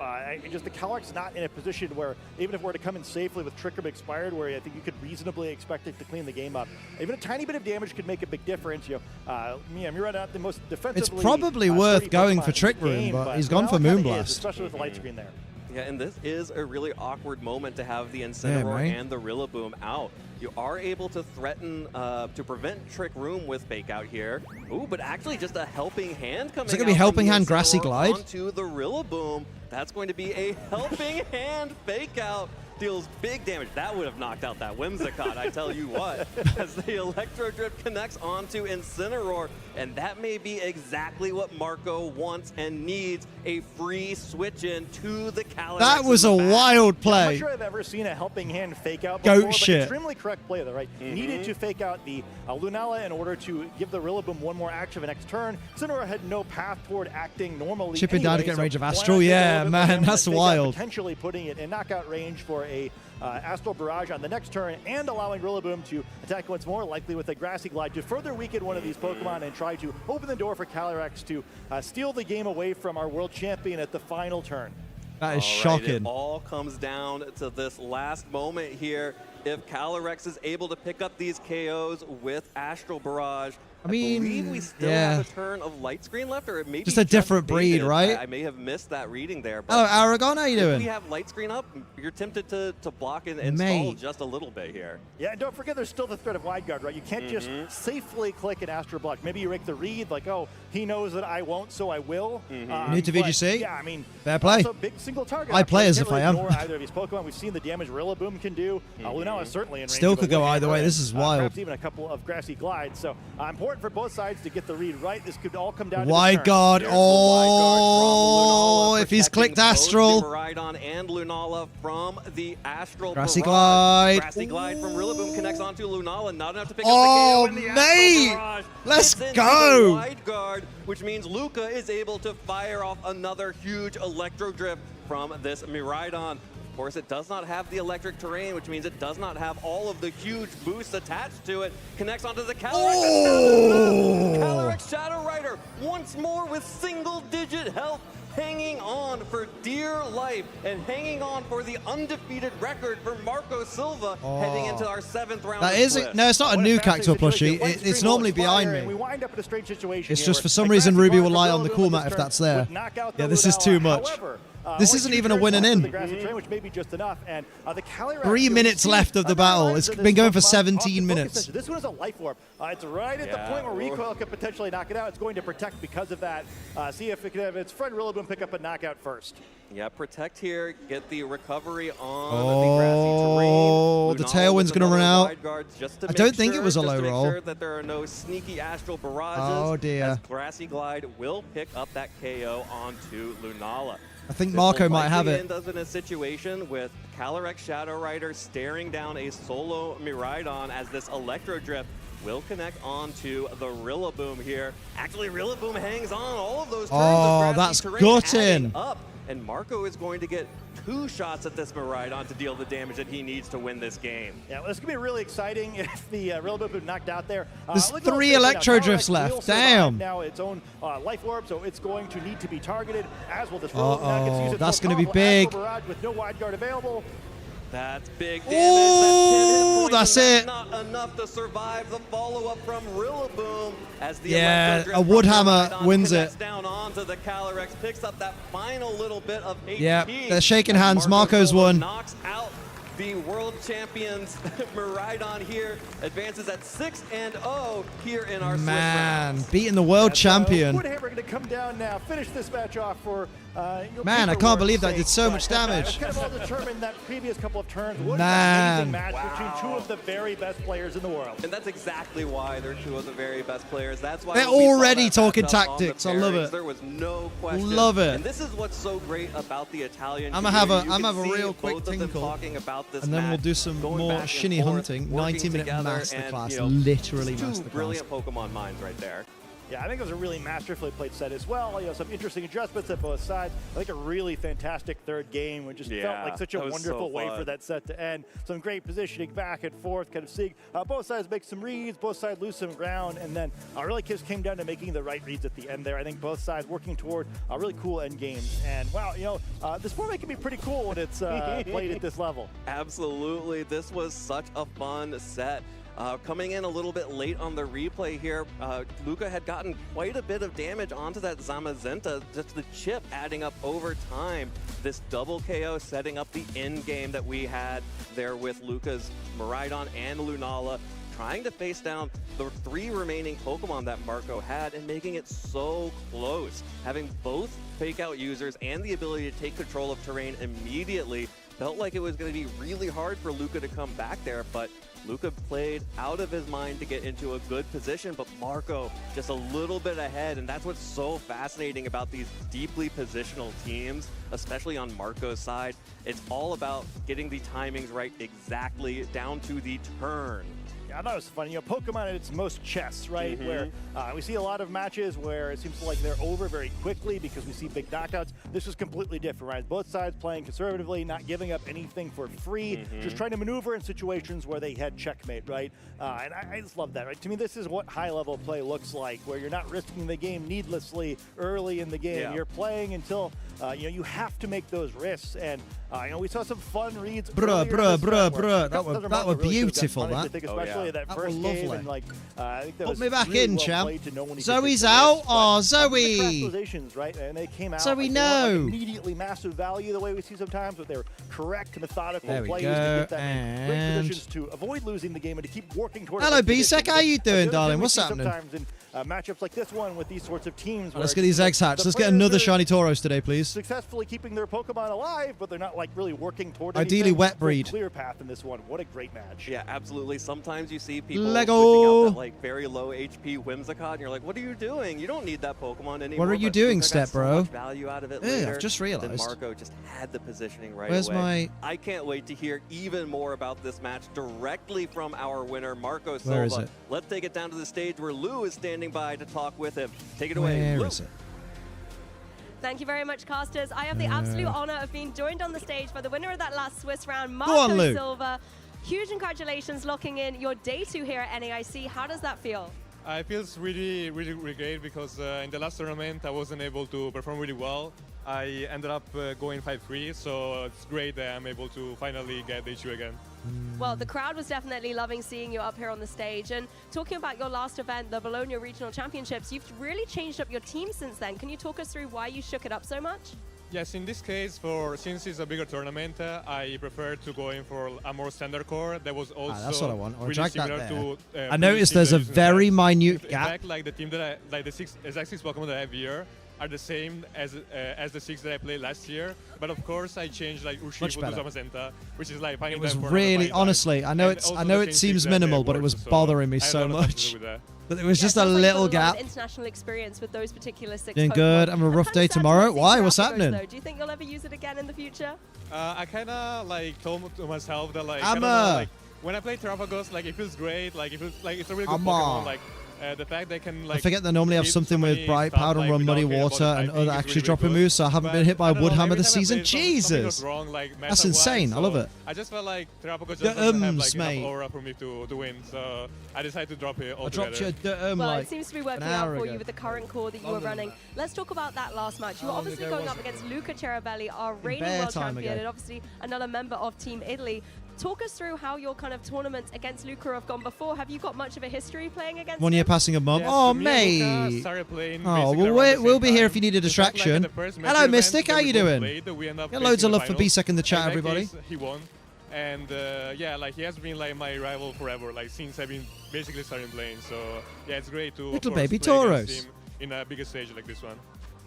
just the Calyrex not in a position where, even if it were to come in safely with Trick Room expired, where I think you could reasonably expect it to clean the game up. Even a tiny bit of damage could make a big difference. You know, you're not the most defensively. It's probably worth going for Trick Room, game, but he's gone for now it kinda Moonblast. is, especially with the light screen there. Yeah, and this is a really awkward moment to have the Incineroar mate. and the Rillaboom out. You are able to threaten, to prevent Trick Room with Fake Out here. Ooh, but actually just a helping hand coming out. Is it going to be Helping from the Hand Grassy Incineroar Glide? onto the Rillaboom. That's going to be a Helping Hand Fake Out. Deals big damage. That would have knocked out that Whimsicott, I tell you what. As the Electro Drift connects onto Incineroar, and that may be exactly what Marco wants and needs, a free switch in to the Calyrex. That was a wild I'm play. not sure I've ever seen a helping hand fake out Goat before, but shit. extremely correct play though, right? Needed to fake out the Lunala in order to give the Rillaboom one more action the next turn. Incineroar had no path toward acting normally. Chip it down to get in so range of why not Astral? take a Yeah, little bit man, more damage that's and fake out, wild. Potentially putting it in knockout range for a Astral Barrage on the next turn and allowing Rillaboom to attack once more, likely with a Grassy Glide to further weaken one of these Pokemon and try to open the door for Calyrex to steal the game away from our world champion at the final turn. That is All right, shocking. it all comes down to this last moment here. If Calyrex is able to pick up these KOs with Astral Barrage, I believe we still have a turn of Light Screen left, or it may be Just a different breed, faded. right? I may have missed that reading there. But Hello, Aragon. How you if doing? we have Light Screen up, you're tempted to block and stall Mate. just a little bit here. Yeah, and don't forget there's still the threat of Wide Guard, right? You can't just safely click an Astral Block. Maybe you make the read like, oh, he knows that I won't, so I will. New to VGC? Yeah, I mean, Fair play. Also big single target. I play as Can't if I really am. ignore either of these Pokemon. We've seen the damage Rillaboom can do. Lunala is certainly in range. Still of a could go one-hand either way. red. This is wild. Perhaps even a couple of Grassy Glides. So important for both sides to get the read right. This could all come down to Wide the turn. guard. There's the wide guard from Oh, if he's clicked Both Astral. the Miraidon and Lunala from the Astral Grassy Barrage. Glide. Grassy Glide from Rillaboom connects onto Lunala. Not enough to pick Oh, up the KO. And the mate. Astral Barrage Let's gets into go. the Wide guard, which means Luca is able to fire off another huge Electro Drift from this Miraidon. Of course, it does not have the electric terrain, which means it does not have all of the huge boosts attached to it. Connects onto the Calyrex. Calyrex Shadow Rider once more with single-digit health, hanging on for dear life and hanging on for the undefeated record for Marco Silva heading into our 7th round. That of isn't. Swift. No, it's not a new Cactuar plushie. It's normally behind We me. wind up in a strange situation. It's here just where for some a reason Grassy Ruby Glide will from lie on the Rillaboom cool at mat this if turn that's there. would knock out the Yeah, this is Lunala. too much. However, This only isn't 2 even a turns winning left of in. the Grassy terrain, which may be just enough. And the Calyrex, 3 you'll minutes see left of the battle. lines It's of been this going for Pokemon off 17 the minutes. focus center. This one is a Life Orb. It's right at the point where Recoil could potentially knock it out. It's going to Protect because of that. See if it can have its friend Rillaboom pick up a knockout first. Yeah, Protect here, get the recovery on the grassy terrain. Oh, the Lunala tailwind's with going to run another out. wide guard just to I don't make think it sure- was a just low to make roll. sure that there are no sneaky Astral Barrages. Oh, dear. As Grassy Glide will pick up that KO onto Lunala. I think This Marco will might have likely it. end us in a situation with Calyrex Shadow Rider staring down a solo Miraidon as this Electro Drift will connect onto the Rillaboom here. Actually, Rillaboom hangs on all of those turns Oh, of that's grassy terrain adding gutting. up, and Marco is going to get 2 shots at this Miraidon to deal the damage that he needs to win this game. Yeah, well, this could be really exciting if the Rillaboom is knocked out there. There's look at 3 those things. Electro Calyrex Drifts will left. survive Damn. Now its own Life Orb, so it's going to need to be targeted, as will this Rillaboom. Now it gets to use its that's most gonna be powerful big. Astral Barrage with no Wide Guard available. That's big damage. Ooh, That's 10 hit points, that's and it. Not enough to survive the follow-up from Rillaboom as the Yeah, Electro a Drift Wood from Hammer Miraidon wins connects it. down onto the Calyrex, picks up that final little bit of HP. Yeah, they're shaking as hands. Marco Marco's Silva won. Knocks out the world champions Miraidon here, advances at 6-0 here in our Swift Man, rounds. beating the world champion. Woodhammer going to come down now, finish this match off for Man, I can't believe that did so much damage. It's kind of all determined that previous couple of turns. What Man. an amazing match between two of the very best players in the world. And that's exactly why they're two of the very best players. That's why They're when we saw already that talking matchup on the tactics. I love pairings, it. There was no question. Love it. And this is what's so great about the Italian I'm gonna have a community. You can real see quick both of them tinkle, talking about this and then we'll match, do some going more back and shinny forth, hunting. working 90-minute together, masterclass, and, you know, literally two masterclass. brilliant Pokemon minds right there. Yeah, I think it was a really masterfully played set as well. You know, some interesting adjustments at both sides. I think a really fantastic third game, which just felt like such a wonderful way for that set to end. Some great positioning back and forth, kind of seeing both sides make some reads, both sides lose some ground, and then really just came down to making the right reads at the end there. I think both sides working toward really cool end games. And wow, you know, this format can be pretty cool when it's played at this level. Absolutely, this was such a fun set. Coming in a little bit late on the replay here, Luca had gotten quite a bit of damage onto that Zamazenta, just the chip adding up over time. This double KO setting up the end game that we had there with Luca's Miraidon and Lunala, trying to face down the 3 remaining Pokemon that Marco had and making it so close. Having both fake out users and the ability to take control of terrain immediately felt like it was going to be really hard for Luca to come back there, but Luca played out of his mind to get into a good position, but Marco just a little bit ahead, and that's what's so fascinating about these deeply positional teams, especially on Marco's side. It's all about getting the timings right exactly down to the turn. Yeah, I thought it was funny. You know, Pokemon at its most chess, right? Where we see a lot of matches where it seems like they're over very quickly because we see big knockouts. This was completely different, right? Both sides playing conservatively, not giving up anything for free, just trying to maneuver in situations where they had checkmate, right? And I just love that, right? To me, this is what high-level play looks like, where you're not risking the game needlessly early in the game. Yeah. You're playing until you know, you have to make those risks. And you know, we saw some fun reads. Bruh. That were beautiful. I think especially that That first was game, lovely. and like I think that Put was me back really in, well champ. played to know when he could Zoe's take the out. risks, Oh, but, Zoe. Crystallizations, right? And they came out. Zoe, like, they weren't, no. like, immediately massive value the way we see sometimes, but they were correct, methodical There we plays go, to get them in great and- positions to avoid losing the game and to keep working towards. Hello, those B-Sec. conditions. How you But doing, the other darling? thing we What's see happening? Sometimes in matchups like this one with these sorts of teams. Let's where get these eggs hatched. the Let's get players another are shiny Tauros today, please. Successfully keeping their Pokemon alive, but they're not like really working toward Ideally anything. wet Very breed. clear path in this one. What a great match. Yeah, absolutely. Sometimes you see people Lego. switching out that like very low HP Whimsicott, and you're like, what are you doing? You don't need that Pokemon anymore. What are you But doing, Luca got Step Bro? So much value out of it Yeah, later. I've just Then realized. Marco just had the positioning right Where's away. my- I can't wait to hear even more about this match directly from our winner, Marco Silva. Where is it? Let's take it down to the stage where Lou is standing by to talk with him. Take it away, Where Lou. is it? Thank you very much, casters. I have the absolute honor of being joined on the stage by the winner of that last Swiss round, on, Marco Lou. Silva. Huge congratulations locking in your day 2 here at NAIC. How does that feel? It feels really great because in the last tournament I wasn't able to perform really well. I ended up going 5-3, so it's great that I'm able to finally get the issue again. Well, the crowd was definitely loving seeing you up here on the stage. And talking about your last event, the Bologna Regional Championships, you've really changed up your team since then. Can you talk us through why you shook it up so much? Yes, in this case, since it's a bigger tournament, I prefer to go in for a more standard core. That was also that's what I want. I'll really drag that similar there. to. I noticed there's a very minute In gap. fact, like the team that the exact 6 Pokemon that I have here are the same as the 6 that I played last year. But of course, I changed like Urshifu to better. Zamazenta, which is like finding It was them for really, another 5 times. honestly, I know And it's, also I know the it same seems 6 that minimal, they but it was worked, so bothering me I had so a lot of much. to do with that. But it was just a sounds like little you've got gap. lot of international experience with those particular 6 Doing Pokemon. good. I'm a I'm rough kinda day sad to tomorrow. not see Why? you What's after those, happening? though. Do you think you'll ever use it again in the future? I kind of like told to myself that like, I'm I don't know, a- like when I play Terrapagos, like it feels great. Like it feels like it's a really good I'm Pokemon. a- Like the fact they can like. I forget they normally have hit something so with many Bright stuff, Powder, like, Run, without Muddy caring about Water, the and typing other is extra really dropping good. moves, so I haven't been But hit by I don't know, Woodhammer every this time I season. played, something goes Jesus. wrong, like, That's meta-wise, insane. I love so it. I just felt like Terrapagos just The doesn't have like mate. enough aura for me to win, so I decided to drop it I altogether. dropped you a Well, like it seems to be an working out hour for ago. you with the current core that you were Longer than running. that. Let's talk about that last match. You were How long obviously ago going was up it? against Luca Cerabelli, our reigning bare world time champion, ago. and obviously another member of Team Italy. Talk us through how your kind of tournaments against Luca have gone before. Have you got much of a history playing against 1 year him? passing a month. Yes, Oh, so me and Luca mate. started playing Oh, basically well, around the we'll same be here time. if you need a In fact, like, distraction. at the first major Hello, event Mystic. that How we you both doing? played, we ended up Get loads of facing love the for finals. B-Sec in the chat, In that everybody. case, he won. And yeah, like he has been like my rival forever, like since I've been basically starting playing. So yeah, it's great to of Little course, baby play against Tauros. him in a bigger stage like this one.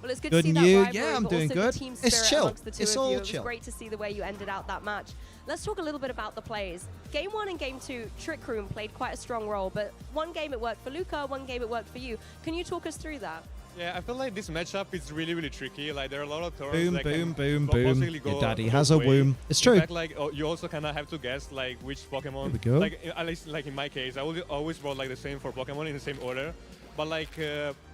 Well, it's good, Good to see and you? that rivalry, Yeah, I'm but doing also good. The team It's spirit chill. amongst the two It's of all you. It was chill. great to see the way you ended out that match. Let's talk a little bit about the plays. Game 1 and Game 2, Trick Room played quite a strong role, but one game it worked for Luca, one game it worked for you. Can you talk us through that? Yeah, I feel like this matchup is really, really tricky. Like, there are a lot of turns Boom, that boom, can boom, possibly boom. go Your daddy both has a ways. womb. It's In true. fact, like, you also kind of have to guess, like, which Pokemon. Here we go. Like, at least, like, in my case, I always brought, like, the same 4 Pokemon in the same order. But, like,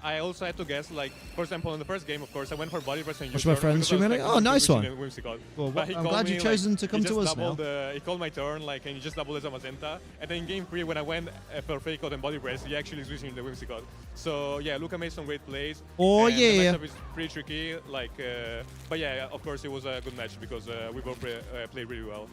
I also had to guess, like, for example, in the first game, of course, I went for Body Press and Watch my U-turn friends because I was streaming it. expecting Oh, nice Fusion one. and Whimsicott. Well, But he I'm called glad me, you've chosen like, to come he to just us now. doubled, he called my turn, like, and he just doubled as a Magenta. And then in game 3, when I went for Fake Out and Body Press, he actually is using the Whimsicott. So, yeah, Luca made some great plays. Oh, and yeah. The matchup is pretty tricky, like, but yeah, of course, it was a good match because we both played really well.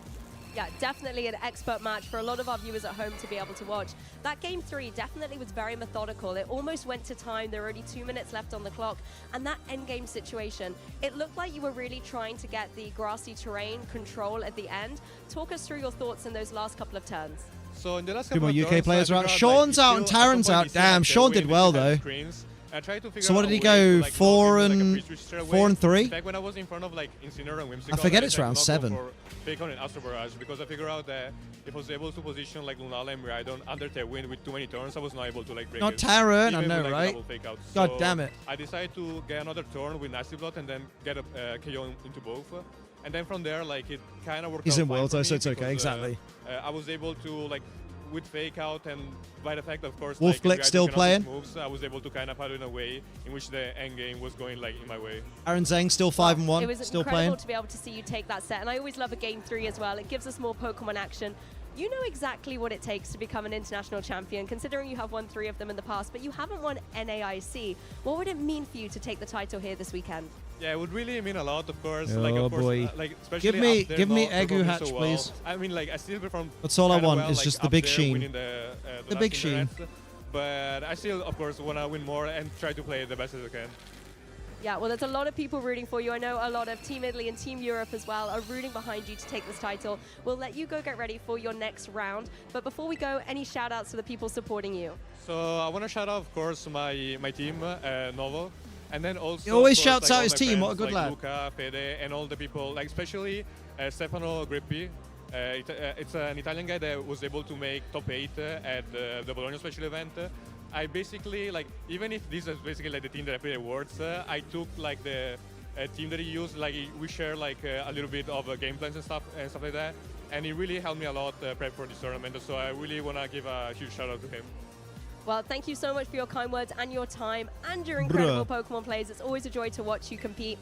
Yeah, definitely an expert match for a lot of our viewers at home to be able to watch. That Game 3 definitely was very methodical. It almost went to time. There were only 2 minutes left on the clock. And that endgame situation, it looked like you were really trying to get the grassy terrain control at the end. Talk us through your thoughts in those last couple of turns. So in the last Two couple more of UK turns, players I are out. figured Sean's like, out and still, at some Taron's point, out. he said, Damn, like, Sean the did way well, we had though. screens. I tried to figure So what out did he a way to, go? like, 4 not give, and like, a free switch straight away. 4 and 3? In fact, when I was in front of like Incineroar and Whimsicott, I forget I it's decided round not to 7. go for Fake On and Astro Barrage because I figured out that if I was able to position like Lunala and Miraidon under Tailwind with too many turns, I was not able to like break Not it. Taron, Even I know, with, like, right? double fake outs. God So damn it. I decided to get another turn with Nasty Blood and then get a KO into both. And then from there, like, it kind of worked He's out in fine Worlds, for though, me so it's okay, because, exactly. I was able to, like, with fake out and by the fact, of course, Wolf like, Glick still cannot miss playing. moves, I was able to kind of put it in a way in which the end game was going like in my way. Aaron Zhang still 5 and 1, It was still incredible playing. to be able to see you take that set. And I always love a Game 3 as well. It gives us more Pokemon action. You know exactly what it takes to become an international champion, considering you have won 3 of them in the past, but you haven't won NAIC. What would it mean for you to take the title here this weekend? Yeah, it would really mean a lot, of course. Oh, like, of course, boy. Like, especially Give me after Egu performing Hatch, so well. please. I mean, like, I still perform. That's all I kinda want, well, is like, just the up big there sheen. winning the The last big Internet. sheen. But I still, of course, want to win more and try to play the best as I can. Yeah, well, there's a lot of people rooting for you. I know a lot of Team Italy and Team Europe as well are rooting behind you to take this title. We'll let you go get ready for your next round. But before we go, any shout outs to the people supporting you? So I want to shout out, of course, my team, Novo. And then also, He always of course, shouts like, out all his my team, what a friends, good like lad. Luca, Fede, and all the people, like especially Stefano Grippi. It's an Italian guy that was able to make top 8 at the Bologna special event. I basically, like, even if this is basically like the team that I played at Worlds, I took like the team that he used, like we share like a little bit of game plans and stuff like that. And it really helped me a lot prep for this tournament. So I really want to give a huge shout out to him. Well, thank you so much for your kind words and your time and your incredible Pokemon plays. It's always a joy to watch you compete.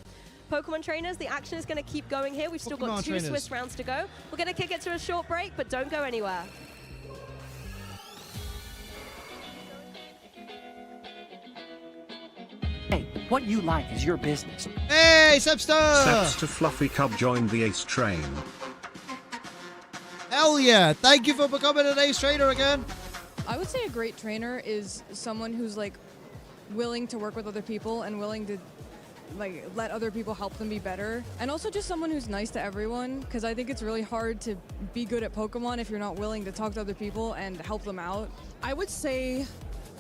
Pokemon trainers, the action is going to keep going here. We've still got Pokemon 2 trainers. Swiss rounds to go. We're going to kick it to a short break, but don't go anywhere. Hey, what you like is your business. Hey, Sepster! Sepster Fluffy Cub joined the Ace Train. Hell yeah. Thank you for becoming an ace trainer again. I would say a great trainer is someone who's like willing to work with other people and willing to like let other people help them be better, and also just someone who's nice to everyone, because I think it's really hard to be good at Pokemon if you're not willing to talk to other people and help them out. I would say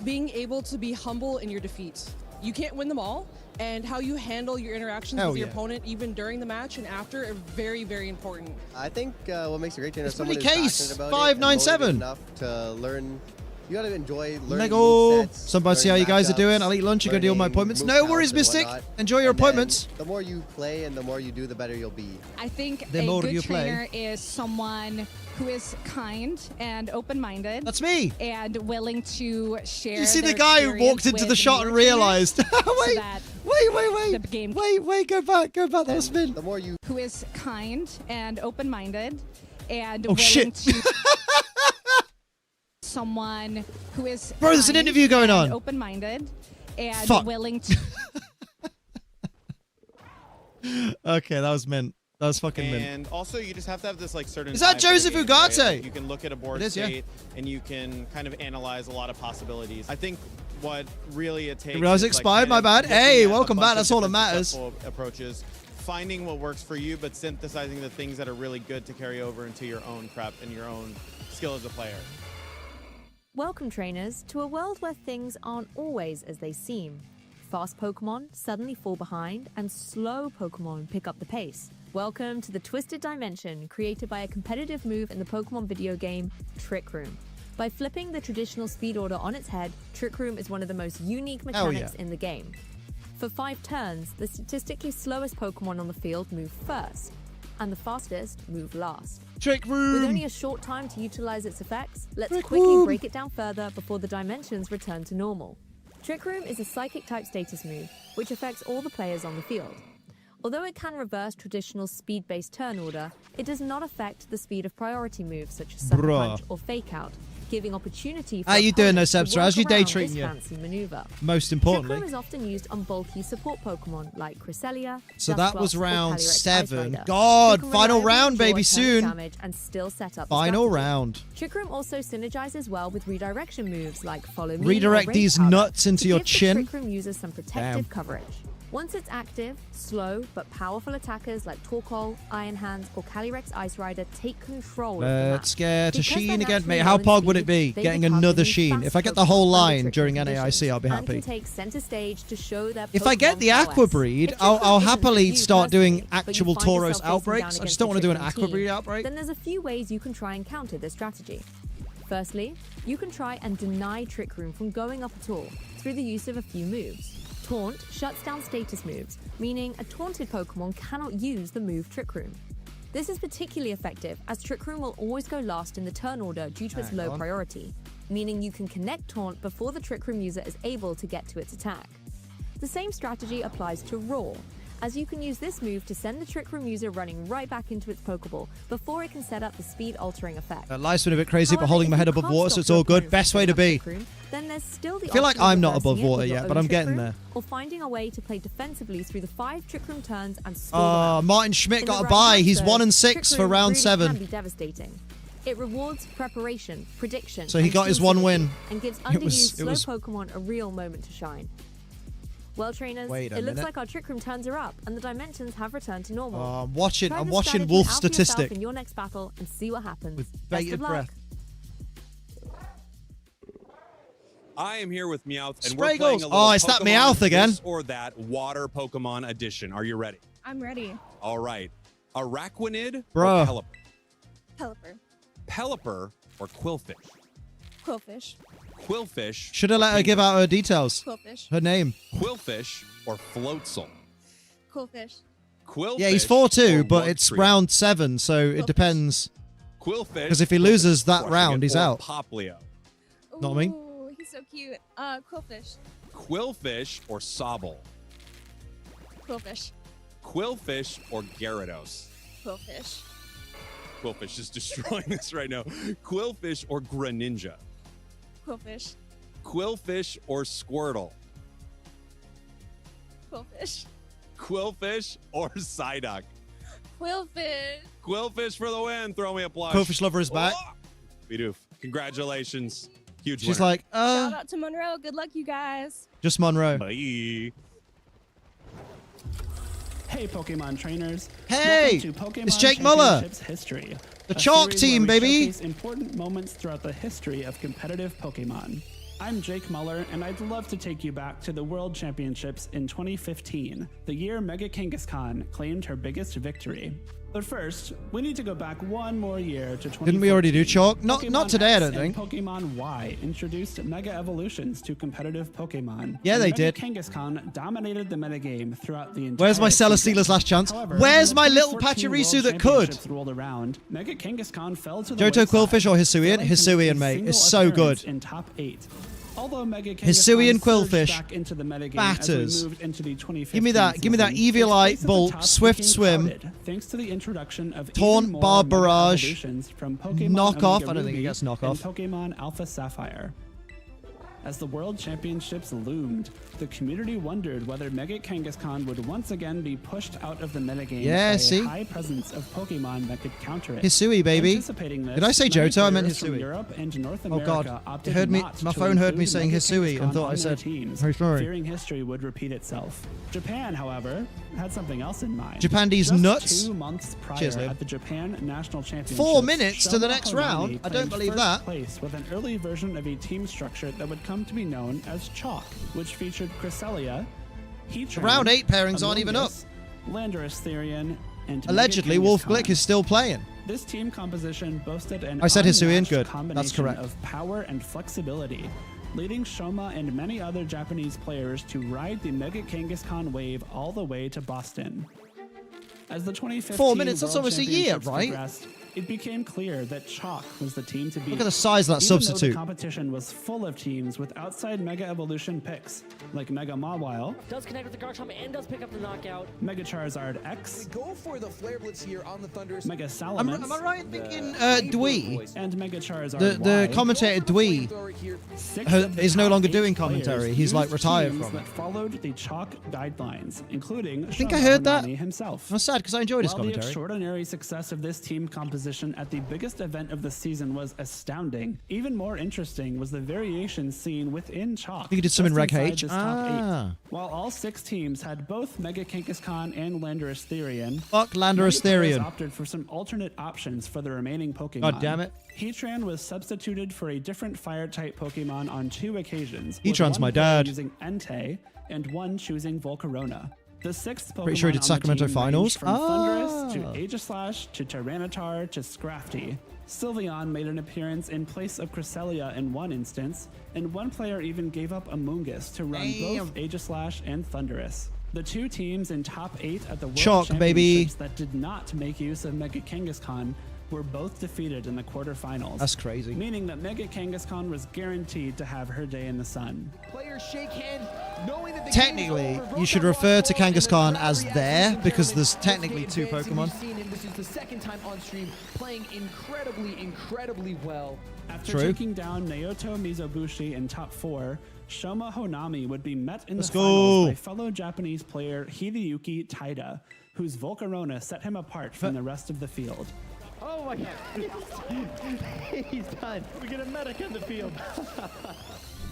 being able to be humble in your defeats. You can't win them all, and how you handle your interactions Hell with your yeah. opponent, even during the match and after, are very, very important. I think what makes a great trainer is It's someone pretty who's case. passionate about it and motivated 597. enough to learn. You gotta enjoy learning Lego. movesets, Somebody see how learning you guys are doing. matchups, I'll eat lunch. You go deal with my learning appointments. move No counts worries, and Mystic. whatnot. Enjoy your And then appointments. The more you play and the more you do, the better you'll be. I think The a more good you play. trainer is someone who is kind and open-minded. That's me. And willing to share. You see the their guy who walked experience into the with shot and newer trainers realized. so wait, that wait. the game Wait, go back. That was spin. The more you. who is kind and open-minded and Oh, willing shit. to someone who is Bro, there's an kind interview going and on. open-minded and Fuck. willing to Okay, that was mint. That was fucking mint. And also, you just have to have this like certain. Is that eye for the Joseph game, Ugarte? right? Like, you can look at a board It is, yeah. state and you can kind of analyze a lot of possibilities. I think what really it takes. Didn't realize it is, like, expired, kind my of bad. looking Hey, at a welcome bunch back, of that's all that different matters. successful approaches, finding what works for you, but synthesizing the things that are really good to carry over into your own prep and your own skill as a player. Welcome, trainers, to a world where things aren't always as they seem. fast Pokemon suddenly fall behind and slow Pokemon pick up the pace. Welcome to the Twisted Dimension, created by a competitive move in the Pokemon video game, Trick Room. By flipping the traditional speed order on its head, Trick Room is one of the most unique mechanics in the game. For 5 turns, the statistically slowest Pokemon on the field move first, and the fastest move last. Trick Room! With only a short time to utilize its effects, let's quickly break it down further before the dimensions return to normal. Trick Room is a Psychic-type status move, which affects all the players on the field. Although it can reverse traditional speed-based turn order, it does not affect the speed of priority moves such as Sucker Punch or Fake Out, giving opportunity for How you doing, opponents to Sebster? work How's your day around treating this you? fancy maneuver. Most Trick importantly. Room is often used on bulky support Pokemon like Cresselia. So that was Dusclops, or round Calyrex 7. Ice-Rider. God, They can final reliably round, endure baby, turn soon. damage and still set up the Final strategy. round. Trick Room also synergizes well with redirection moves like Follow Me. Redirect or these Rain Powder nuts into to your give the chin. Trick Room users some protective Damn. coverage. Once it's active, slow but powerful attackers like Torkoal, Iron Hands, or Calyrex Ice Rider take control of the map. Let's get a Because Sheen they're again, mate. naturally How low in pog would it speed, be? they Getting become another the Sheen. fast If I get the Pokemon whole under line Trick during Room NAIC, conditions I'll be and happy. can take center stage to show their If I get Pokemon the prowess. Aqua Breed, If Trick I'll Room isn't happily for you start doing personally, but you actual find Tauros yourself facing down outbreaks. I against just don't want to the do an Trick Room Aqua team, Breed outbreak. Then there's a few ways you can try and counter this strategy. Firstly, you can try and deny Trick Room from going up at all through the use of a few moves. Taunt shuts down status moves, meaning a taunted Pokemon cannot use the move Trick Room. This is particularly effective as Trick Room will always go last in the turn order due to its Hang low on. priority, meaning you can connect Taunt before the Trick Room user is able to get to its attack. The same strategy applies to Roar, as you can use this move to send the Trick Room user running right back into its Pokeball before it can set up the speed-altering effect. Life's been a bit crazy, but However, holding if my head you above can't water, so stop it's your all good. opponent Best from way to setting be. up Trick Room, then there's still the I feel like option of I'm not reversing above it with water your yet, own but I'm Trick getting Room, there. Or finding a way to play defensively through the 5 Trick Room turns and stall them Oh, out. Martin Schmidt In got the a right bye. hand He's surge, 1 and Trick 6 for Room round really 7. can be devastating. It rewards preparation, prediction, So he and got his team one synergy, win. and gives It was- underused it slow was- Pokemon a real moment to shine. Well, trainers, Wait a it looks minute. like our Trick Room turns are up, and the dimensions have returned to normal. Oh, I'm watching. Try I'm this watching strategy Wolf out for yourself statistic. in your next battle and see what happens. With Best bated of luck. breath. I am here with Meowth, and Spray we're playing goals. a little Oh, it's that Pokemon Meowth again. This or that water Pokemon edition. Are you ready? I'm ready. All right. Araquanid Bruh. or Pelipper? Pelipper. Pelipper or Quillfish? Quillfish. Quillfish. Should have let her give out her details. Quillfish. Her name. Quillfish or Floatzel? Quillfish. Quillfish. Yeah, he's 4-2, or but it's Wugtrio? round 7, so it depends. Quillfish. Because if he loses that Crushing round, it, he's or out. Poplio. Not me. Ooh, he's so cute. Quillfish. Quillfish or Sobble? Quillfish. Quillfish or Gyarados? Quillfish. Quillfish is destroying this right now. Quillfish or Greninja? Quillfish. Quillfish or Squirtle? Quillfish. Quillfish or Psyduck? Quillfish. Quillfish for the win. Throw me a plush. Quillfish lover is back. Bidoof, congratulations. Huge She's winner. like, Shout out to Monroe. Good luck, you guys. just Monroe. Bye. Hey, Pokemon trainers. Hey, Welcome to Pokemon it's Jake Muller. Championships History. The a Chalk series team, where we baby. showcase important moments throughout the history of competitive Pokemon. I'm Jake Muller, and I'd love to take you back to the World Championships in 2015, the year Mega Kangaskhan claimed her biggest victory. But first, we need to go back one more year to 2014. Didn't we already do Chalk? Not Pokemon today, I X don't think. and Pokemon Y introduced Mega Evolutions to competitive Pokemon. Yeah, and they Mega did. Kangaskhan dominated the metagame throughout the entire Where's my season. Celesteela's last chance? However, Where's when my the little 2014 Pachirisu World that could? Championships rolled around, Mega Kangaskhan fell to the Johto wayside, Quillfish or Hisuian? failing to Hisuian, make a mate. single It's so appearance good. in top 8. Although Mega Hisuian Kangaskhan Quillfish. surged back into the metagame Batters. as we moved into the 2015 Give me that season, Eviolite, its place at the Bulk, top Swift became Swim, crowded, thanks to the introduction of Taunt, even more Bar Mega Barrage, evolutions from Pokemon Knockoff. Omega I don't think it Ruby gets Knockoff. and Pokemon Alpha Sapphire. As the World Championships loomed, the community wondered whether Mega Kangaskhan would once again be pushed out of the metagame Yeah, by see? a high presence of Pokemon that could counter it. Hisui, baby. Anticipating this, Did I say many Johto? I meant players from Hisui. Europe and North Oh, America God. opted It heard me- not my to phone heard me include saying Mega Hisui and Kangaskhan thought I on their said, teams, "Very sorry." fearing history would repeat itself. Japan, however, had something else in mind. Japanese Just nuts. 2 months prior Cheers, Liam. at the Japan National Championships, 4 minutes to the Showa next Harani round? I don't claimed believe first that. place with an early version of a team structure that would come to be known as Chalk, which featured Cresselia, Heatran, round 8 pairings aren't even up. Landorus Therian, and Allegedly, Mega Wolf Kangaskhan. Glick is still playing. This team composition boasted an I said Hisuian, unmatched good. combination That's correct. of power and flexibility, leading Shoma and many other Japanese players to ride the Mega Kangaskhan wave all the way to Boston. As the 2015 4 minutes, that's World almost a year, Championships right? progressed, it became clear that Chalk was the team to beat. Look at the size of that Even though substitute. the competition was full of teams with outside Mega Evolution picks, like Mega Mawile, Does connect with the Garchomp and does pick up the knockout. Mega Charizard X, Go for the Flare Blitz here on the Thunderous. Mega Salamence, Am I right in thinking Dwee? and Mega Charizard The Y. commentator Dwee is no longer doing commentary. He's like retired from it. that followed the Chalk guidelines, including I think I heard that. himself. I'm sad because I enjoyed his While the commentary. extraordinary success of this team composition at the biggest event of the season was astounding, even more interesting was the variation seen within Chalk. I think he did some in just Reg inside H. this top 8. Ah. While all 6 teams had both Mega Kangaskhan and Landorus Therian, Fuck Landorus many players Therian. opted for some alternate options for the remaining Pokemon. God damn it. Heatran was substituted for a different fire-type Pokemon on 2 occasions. with Heatran's one my player dad. using Entei and one choosing Volcarona. The 6th Pokemon Pretty sure he did on the Sacramento team finals. ranged from Thundurus to Ah. Aegislash to Tyranitar to Scrafty. Sylveon made an appearance in place of Cresselia in one instance, and one player even gave up Amoonguss to run both Aegislash and Thundurus. The 2 teams in top 8 at the World Chalk, baby. Championships that did not make use of Mega Kangaskhan were both defeated in the quarterfinals. That's crazy. Meaning that Mega Kangaskhan was guaranteed to have her day in the sun. Players shake hand, knowing that the Technically, you should refer to Kangaskhan as there because there's technically 2 Pokemon. We've seen him. This is the second time on stream playing incredibly well. After True. taking down Naoto Mizobushi in top 4, Shoma Honami would be met in Let's the go. finals by fellow Japanese player Hideyuki Taida, whose Volcarona set him apart from the rest of the field. Oh my god. He's done. We get a medic in the field.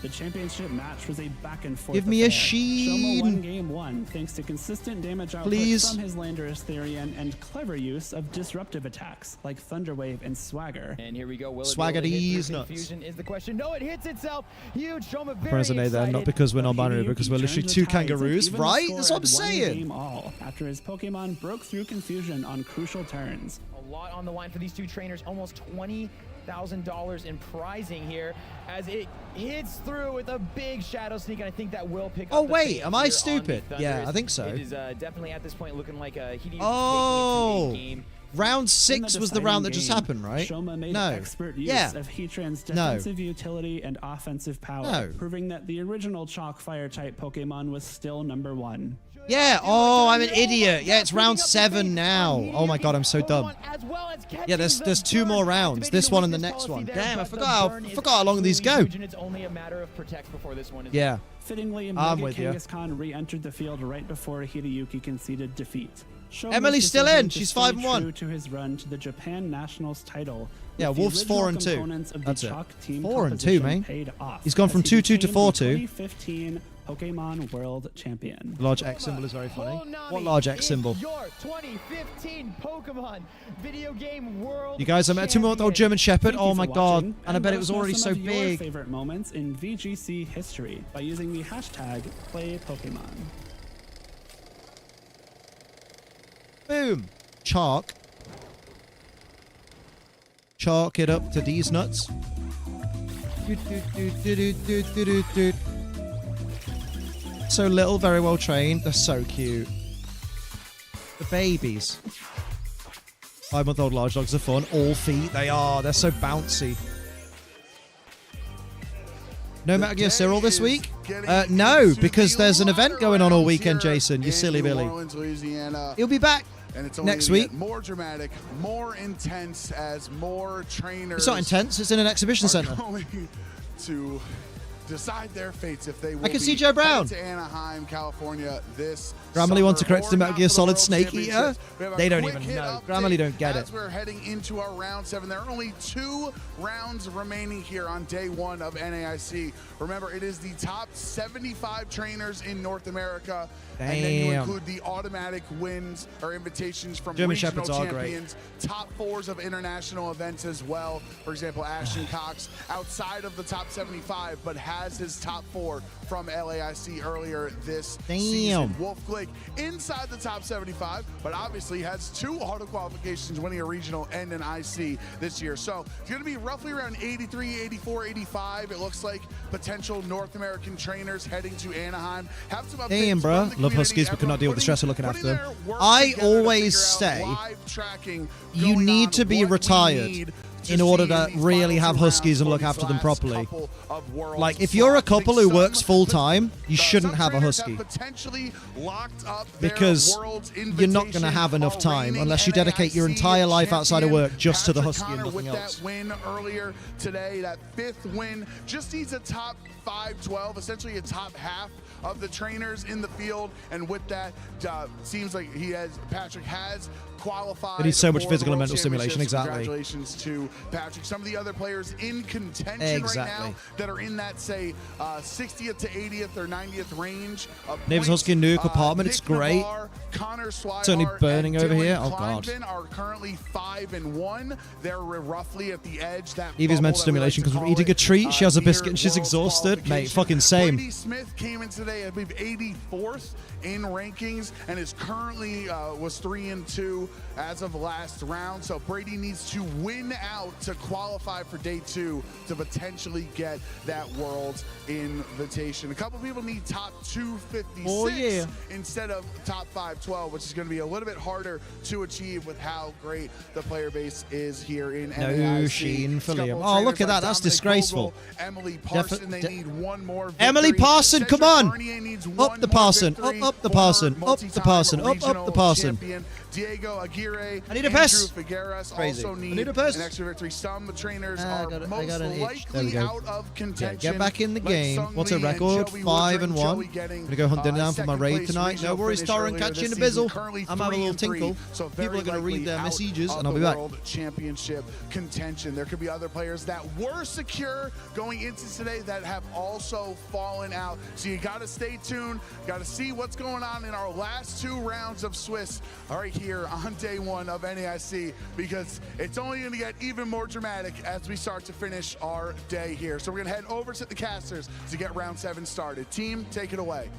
The championship match was a back and forth Give me a affair. Shoma won sheen. game 1 thanks to consistent damage output Please. from his Landorus Therian and clever use of disruptive attacks like Thunder Wave and Swagger. And here we go. Will Swagger it be able to hit these through nuts. Confusion is the question. No, it hits itself. Huge. Shoma very Present day there, not excited. because we're non-binary, Hideyuki because we're literally turned 2 the tides and kangaroos, even the right? score That's what I'm at one saying. game all after his Pokemon broke through Confusion on crucial turns. A lot on the line for these 2 trainers. Almost $20,000 in prizing here as it hits through with a big Shadow Sneak, and I think that will pick Oh, up the wait, pace am I here on the stupid? Yeah, Thunderous. I think so. It is definitely at this point looking like Hideyuki Oh, taking it to a game. round In 6 was the deciding round that just game, happened, right? Shoma made No. expert use Yeah. of Heatran's No. defensive utility and offensive power, No. proving that the original Chalk Fire-type Pokemon was still number 1. Yeah, oh, I'm an idiot. Yeah, it's round 7 now. Oh my god, I'm so dumb. Yeah, there's 2 more rounds. This one and the next one. Damn, I forgot how long these go. It's only a matter of protect before this one is Yeah. Fittingly, I'm Mega with ya. Kangaskhan re-entered the field right before Hideyuki conceded defeat. Shoma's Emily's still decision in. to She's stay 5-1. true to his run to the Japan Nationals title. Yeah, with the Wolf's 4 and original 2. components of the That's it. Chalk team 4 and 2, composition man. paid off He's gone as from he 2-2 to became 4-2. the 2015 Pokemon World Champion. The large X symbol is very funny. Honami What large X is symbol? Your 2015 Pokemon video game world You guys, I met a 2-month-old German Shepherd. Thank you Oh my for god. watching, And I bet it let was us know already some so of your big. favorite moments in VGC history by using the hashtag #PlayPokemon. Boom. Chalk. Chalk it up to these nuts. So little, very well trained. They're so cute. The babies. 5-month-old large dogs are fun. All feet, they are. They're so bouncy. No Metal Gear Cyril this week? No, because there's an event going on all weekend, Jason. You silly Billy. New Orleans, Louisiana. He'll be back And it's only next gonna week. get more dramatic, more intense as more trainers. It's not intense. It's in an exhibition are center. going to decide their fates if they will I can be see Joe Brown. headed to Anaheim, California this Grammarly wants to summer, credit to or Metal not Gear for the Solid World Snake Eater. Championships. We have a They don't quick even hit know. update Grammarly don't get as it. we're heading into our round 7. There are only 2 rounds remaining here on day 1 of NAIC. Remember, it is the top 75 trainers in North America. And then you Damn. include the automatic wins or invitations from German regional Shepherds are great. champions, top 4s of international events as well. For example, Ashton Cox outside of the top 75, but has has his top 4 from LAIC earlier this Damn. season. Wolf Glick inside the top 75, but obviously has 2 auto qualifications, winning a regional and an IC this year. So it's going to be roughly around 83, 84, 85. It looks like potential North American trainers heading to Anaheim. Have some updates. Damn, bro. from the Love community. Huskies, but could not deal with the stress of looking Putting after them. their work I together to always figure out say live tracking you going need on, to be what we retired need in order to really have Huskies and look after them properly. Like, if you're a couple who works full time, you shouldn't have a Husky. Because you're not going to have enough time unless you dedicate your entire life outside of work just to the Husky and nothing else. That win earlier today, that 5th win, just needs a top 5-12, essentially a top half of the trainers in the field, and with that, seems like Patrick has qualified. It needs so much for physical the and World mental stimulation, Championships. exactly. Congratulations to Patrick. Some of the other players in contention right now that are in that, say, 60th to 80th or 90th range of Naves points. Husky Nuke apartment, it's great. Navarre, Connor Swihart, It's only burning and over Dylan here. Oh, God. Kleinman are currently 5-1. They're roughly at the edge. That Evie's mental stimulation comes from eating a treat. She has a biscuit and she's exhausted. Mate, fucking same. Brady Smith came in today, I believe, 84th in rankings, and is currently was 3-2 as of last round. So Brady needs to win out to qualify for day 2 to potentially get that World's invitation. A couple people need top 256 instead of top 512, which is going to be a little bit harder to achieve with how great the player base is here in No NAIC. sheen for A couple Liam. of Oh, look trainers at that. like That's Dominic disgraceful. Vogel, Emily Parson, they need one more Emily victory. Parson, come Cedric on. Bernier needs Up one the more Parson. victory. Up the Former Parson. Up the multi-time Parson. Up the regional Parson. champion Diego Aguirre. I need a Andrew pass. Figueres Crazy. also I need need a pass. an extra victory. Some trainers I are got most an itch. There we likely go. out of Yeah, contention. get back in the like game. Sung What's a Lee and record? Joey 5-1. Woodring. I'm Getting, gonna go hunting down for my second raid place tonight. No regional worries, finish Torren. earlier Catch you in a this season. bizzle. Currently I'm having a little 3-3, tinkle. so People very are gonna read likely their out messages, of and I'll be the back. World Championship contention. There could be other players that were secure going into today that have also fallen out. So you got to stay tuned. Got to see what's going on in our last 2 rounds of Swiss right here on day 1 of NAIC, because it's only going to get even more dramatic as we start to finish our day here. So we're going to head over to the casters to get round 7 started. Team, take it away.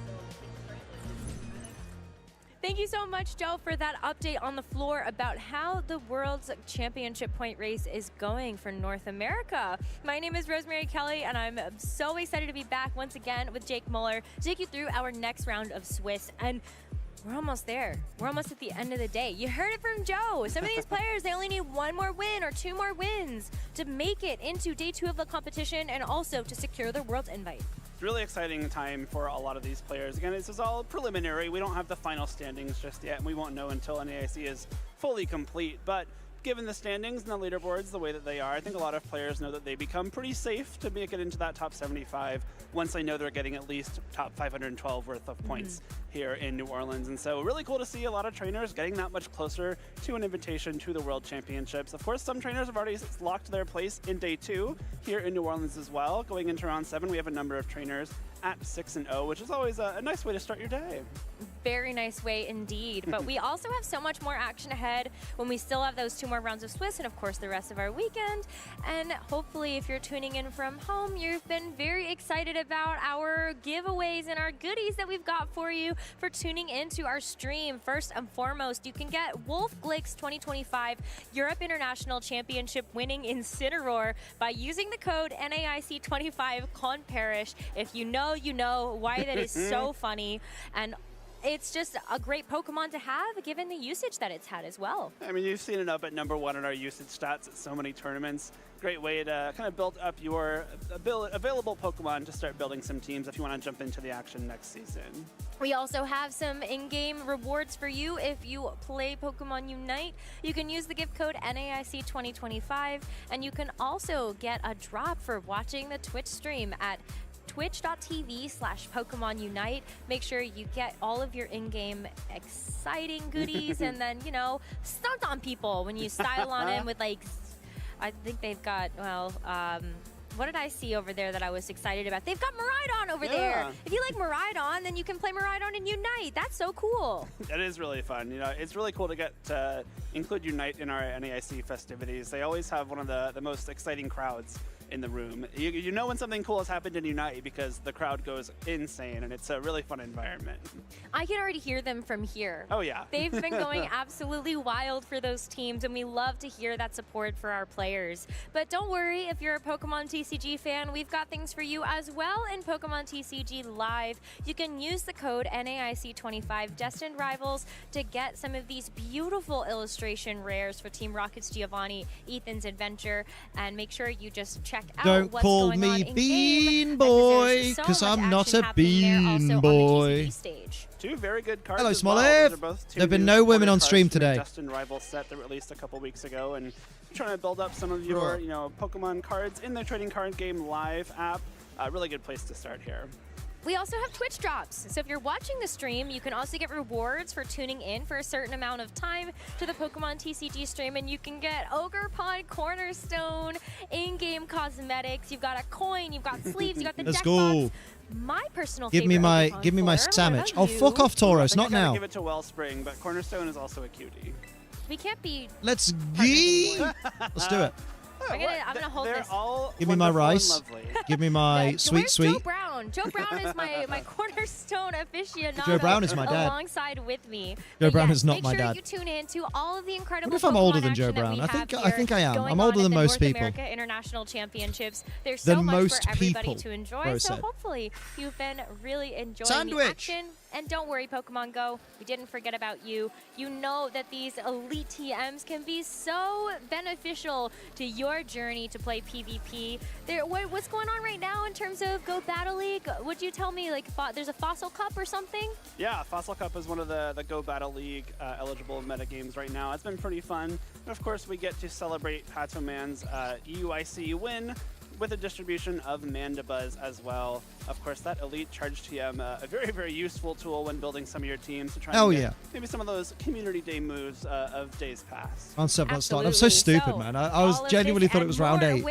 Thank you so much, Joe, for that update on the floor about how the World's Championship point race is going for North America. My name is Rosemary Kelly, and I'm so excited to be back once again with Jake Muller to take you through our next round of Swiss. And we're almost there. We're almost at the end of the day. You heard it from Joe. Some of these players, they only need 1 more win or 2 more wins to make it into day 2 of the competition and also to secure their World's invite. It's really exciting time for a lot of these players. Again, this is all preliminary. We don't have the final standings just yet, and we won't know until NAIC is fully complete. But given the standings and the leaderboards the way that they are, I think a lot of players know that they become pretty safe to make it into that top 75 once they know they're getting at least top 512 worth of points here in New Orleans. And so really cool to see a lot of trainers getting that much closer to an invitation to the World Championships. Of course, some trainers have already locked their place in day 2 here in New Orleans as well. Going into round 7, we have a number of trainers at 6-0, which is always a nice way to start your day. Very nice way indeed. But we also have so much more action ahead when we still have those 2 more rounds of Swiss and of course the rest of our weekend. And hopefully if you're tuning in from home, you've been very excited about our giveaways and our goodies that we've got for you for tuning into our stream. First and foremost, you can get Wolf Glick's 2025 Europe International Championship winning Incineroar by using the code NAIC25 ConParish. If you know, you know why that is so funny. And it's just a great Pokemon to have given the usage that it's had as well. I mean, you've seen it up at number 1 in our usage stats at so many tournaments. Great way to kind of build up your available Pokemon to start building some teams if you want to jump into the action next season. We also have some in-game rewards for you if you play Pokemon Unite. You can use the gift code NAIC2025, and you can also get a drop for watching the Twitch stream at twitch.tv/Pokemon Unite. Make sure you get all of your in-game exciting goodies and then, you know, stunt on people when you style on in with, like, I think they've got, well, what did I see over there that I was excited about? They've got Miraidon over there. If you like Miraidon, then you can play Miraidon in Unite. That's so cool. That is really fun. You know, it's really cool to get to include Unite in our NAIC festivities. They always have one of the most exciting crowds in the room. You know when something cool has happened in Unite because the crowd goes insane, and it's a really fun environment. I can already hear them from here. Oh, yeah. They've been going absolutely wild for those teams, and we love to hear that support for our players. But don't worry, if you're a Pokemon TCG fan, we've got things for you as well in Pokemon TCG Live. You can use the code NAIC25 Destined Rivals to get some of these beautiful illustration rares for Team Rocket's Giovanni, Ethan's Adventure, and make sure you just check out Don't what's call going on me in Bean game, Boy, so because much I'm not action a happening there also Bean on the Boy. TCG stage. Two very good cards. Hello, as well. Smoliv. Those are both two There have been new no women supported on cards stream from the today. Destined Rivals set that released a couple weeks ago, and trying to build up some of your, Pokemon cards in the trading card game Live app. A really good place to start here. We also have Twitch drops. So if you're watching the stream, you can also get rewards for tuning in for a certain amount of time to the Pokemon TCG stream, and you can get Ogre Pond Cornerstone in-game cosmetics. You've got a coin, you've got sleeves, you got the Let's deck go. box. My personal Give me favorite my Ogre give me my Pond floor. What sandwich. about Oh, you? fuck off, Tauros, I not think I gotta now. give it to Wellspring, but Cornerstone is also a cutie. We can't be. Let's Let's do it. I'm gonna hold They're this. all Give me my wonderful and rice. lovely. Give me my sweet, Where's sweet. Joe Brown? Joe Brown is my cornerstone aficionado. Joe Brown is my dad. Alongside with me. Joe But Brown yes, is not make my sure dad. you tune in to all of the incredible What if I'm Pokemon older than action Joe that Brown? we I think have I think I am. going I'm on older at than the most North people. America International Championships. There's Than so much most for everybody people, to enjoy. Bro So said. hopefully you've been really enjoying Sandwich. the action. And don't worry, Pokemon Go, we didn't forget about you. You know that these elite TMs can be so beneficial to your journey to play PvP. What's going on right now in terms of Go Battle League? Would you tell me, like, there's a Fossil Cup or something? Yeah, Fossil Cup is one of the Go Battle League eligible meta games right now. It's been pretty fun. And of course, we get to celebrate Pato Man's EUIC win with a distribution of Mandibuzz as well. Of course, that Elite Charge TM, a very, very useful tool when building some of your teams to try and get maybe some of those Community Day moves of days past. On 7 start. I'm so stupid, man. I was genuinely thought it was round 8.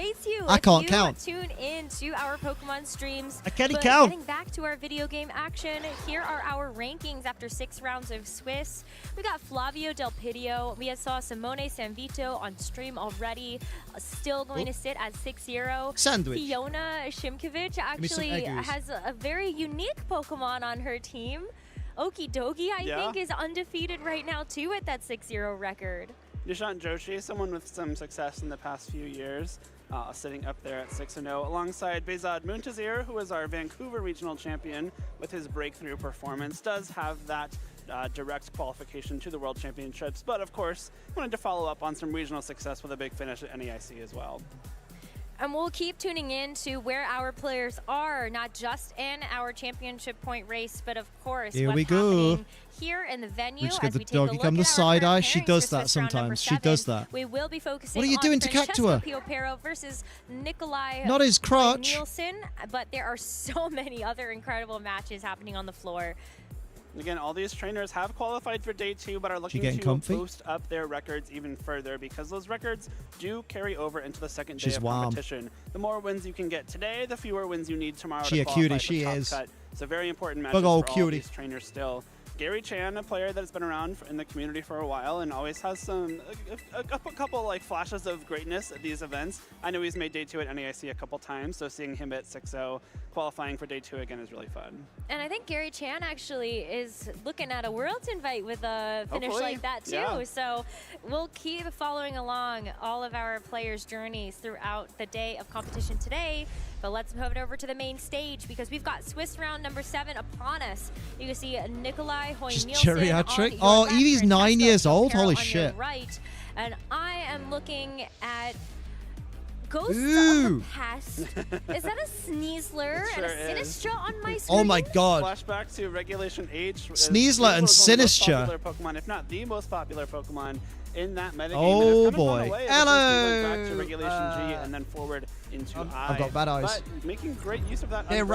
I can't count. Tune in to our Pokemon streams. I can't But count. Getting back to our video game action, here are our rankings after 6 rounds of Swiss. We got Flavio Del Pidio. We saw Simone Sanvito on stream already, still going to sit at 6-0. Sandwich. Fiona Shimkovich me some actually eggies. has a very unique Pokemon on her team. Okie Dokie, I think, is undefeated right now, too, at that 6-0 record. Nishant Joshi, someone with some success in the past few years, sitting up there at 6-0, alongside Behzad Muntazir, who is our Vancouver regional champion with his breakthrough performance, does have that direct qualification to the World Championships, but of course, wanted to follow up on some regional success with a big finish at NAIC as well. And we'll keep tuning in to where our players are, not just in our championship point race, but of course, Here what's we go. happening here in the venue. We just get as the we take a doggy look come at the our side current eye. She pairings does for that Swiss round number sometimes. She 7. does that. We will be focusing What are you on doing to Francesco Cactua? Piopero versus Nikolai Not his crotch. Nielsen, but there are so many other incredible matches happening on the floor. Again, all these trainers have qualified for day 2, but are looking getting to comfy? boost up their records even further because those records do carry over into the second day She's of warm. competition. The more wins you can get today, the fewer wins you need tomorrow She to a qualify cutie, for she top is. cut. It's a very important match Big for old all cutie. these trainers still. Gary Chan, a player that has been around in the community for a while and always has some a couple like flashes of greatness at these events. I know he's made day 2 at NAIC a couple times, so seeing him at 6-0 qualifying for day 2 again is really fun. And I think Gary Chan actually is looking at a Worlds invite with a finish Hopefully, like that too. yeah. So we'll keep following along all of our players' journeys throughout the day of competition today. But let's move it over to the main stage because we've got Swiss round number 7 upon us. You can see Nikolai She's Hoy-Nielsen geriatric. on your Oh, left, Evie's 9 Francesco years old. Piopero Holy on your shit. right. And I am looking at Ghosts Ooh. of the Past. Is that a Sneasler It and a sure is. Sinistra on my screen? Oh my god. Flashback to Regulation H. Sneasler and Sneasler is Sinistra. one of the most popular Pokemon, if not the most popular Pokemon in that metagame. Oh, and it's kind of boy. gone away ever since we went back Hello. to Regulation G and then forward into I. I've got bad eyes. But making great use of that Dragon,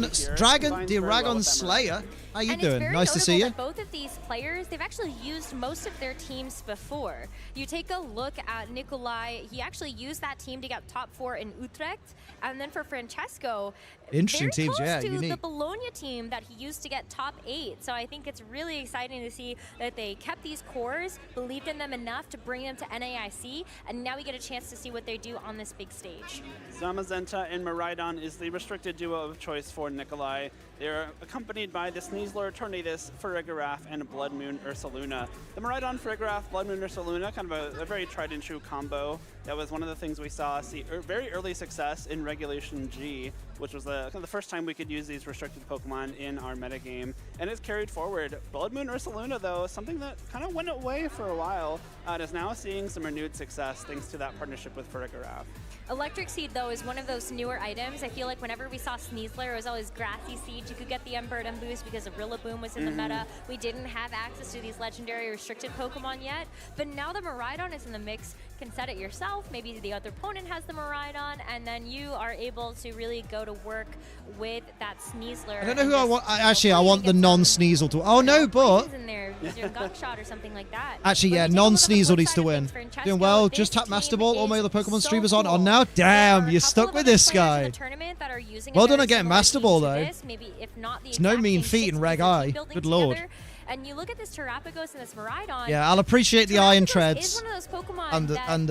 unburnability here Dragon, combines very well Dragon with Slayer. How you And it's doing? very Nice to see you. notable that both of these players, they've actually used most of their teams before. You take a look at Nikolai, he actually used that team to get top 4 in Utrecht. And then for Francesco, Interesting very teams, close yeah, to the unique. Bologna team that he used to get top 8. So I think it's really exciting to see that they kept these cores, believed in them enough to bring them to NAIC, and now we get a chance to see what they do on this big stage. Zamazenta and Miraidon is the restricted duo of choice for Nikolai. They're accompanied by the Sneasler, Tornadus, Farigiraf, and Blood Moon Ursaluna. The Miraidon, Farigiraf, Blood Moon Ursaluna, kind of a very tried and true combo. That was one of the things we saw see very early success in Regulation G, which was kind of the first time we could use these restricted Pokemon in our metagame. And it's carried forward. Blood Moon Ursaluna, though, something that kind of went away for a while, and is now seeing some renewed success thanks to that partnership with Farigiraf. Electric Seed, though, is one of those newer items. I feel like whenever we saw Sneasler, it was always Grassy Seed. You could get the Umbreon boost because of Rillaboom was in the meta. We didn't have access to these legendary restricted Pokemon yet, but now the Miraidon is in the mix. You can set it yourself. Maybe the other opponent has the Miraidon, and then you are able to really go to work with that Sneasler. I don't know who I want. Actually, I want the non-Sneasel to. Oh no, but in there, your Gunk Shot or something like that. actually, yeah, non-Sneasel needs to win. Doing well. Just tap Master Ball. All my other Pokemon streamers on now. Damn, you're stuck with this guy. Well done again, Master Ball though. It's no mean feat in Reg I. Good lord. And you look at this Terrapagos and this Miraidon. Yeah, I'll appreciate the Iron Treads. Is one of those Pokemon and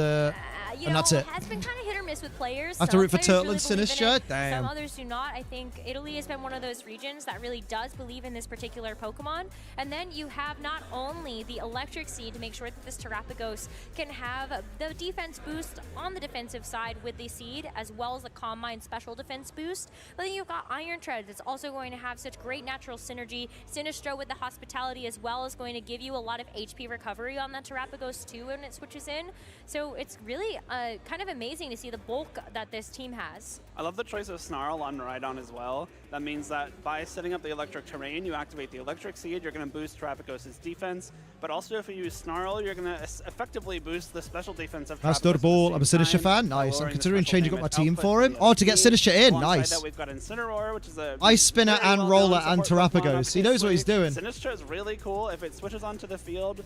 that's it. Has been kind of hit or miss with players. I have to root for Turtle and Sinister. Damn. Some others do not. I think Italy has been one of those regions that really does believe in this particular Pokemon. And then you have not only the Electric Seed to make sure that this Terrapagos can have the defense boost on the defensive side with the Seed, as well as the Calm Mind special defense boost. But then you've got Iron Treads. It's also going to have such great natural synergy. Sinistro with the Hospitality as well is going to give you a lot of HP recovery on that Terrapagos too when it switches in. So it's really kind of amazing to see the bulk that this team has. I love the choice of Snarl on Miraidon as well. That means that by setting up the electric terrain, you activate the Electric Seed, you're going to boost Terrapagos' defense, but also if you use Snarl, you're going to effectively boost the special defense of Master Ball. I'm a Sinister fan. Nice. I'm considering changing up my team for him. Oh, to get Sinister in. Nice. That, we've got Incineroar, which is a Ice Spinner and Roller and Terrapagos. He knows what he's doing. Sinistra is really cool. If it switches onto the field,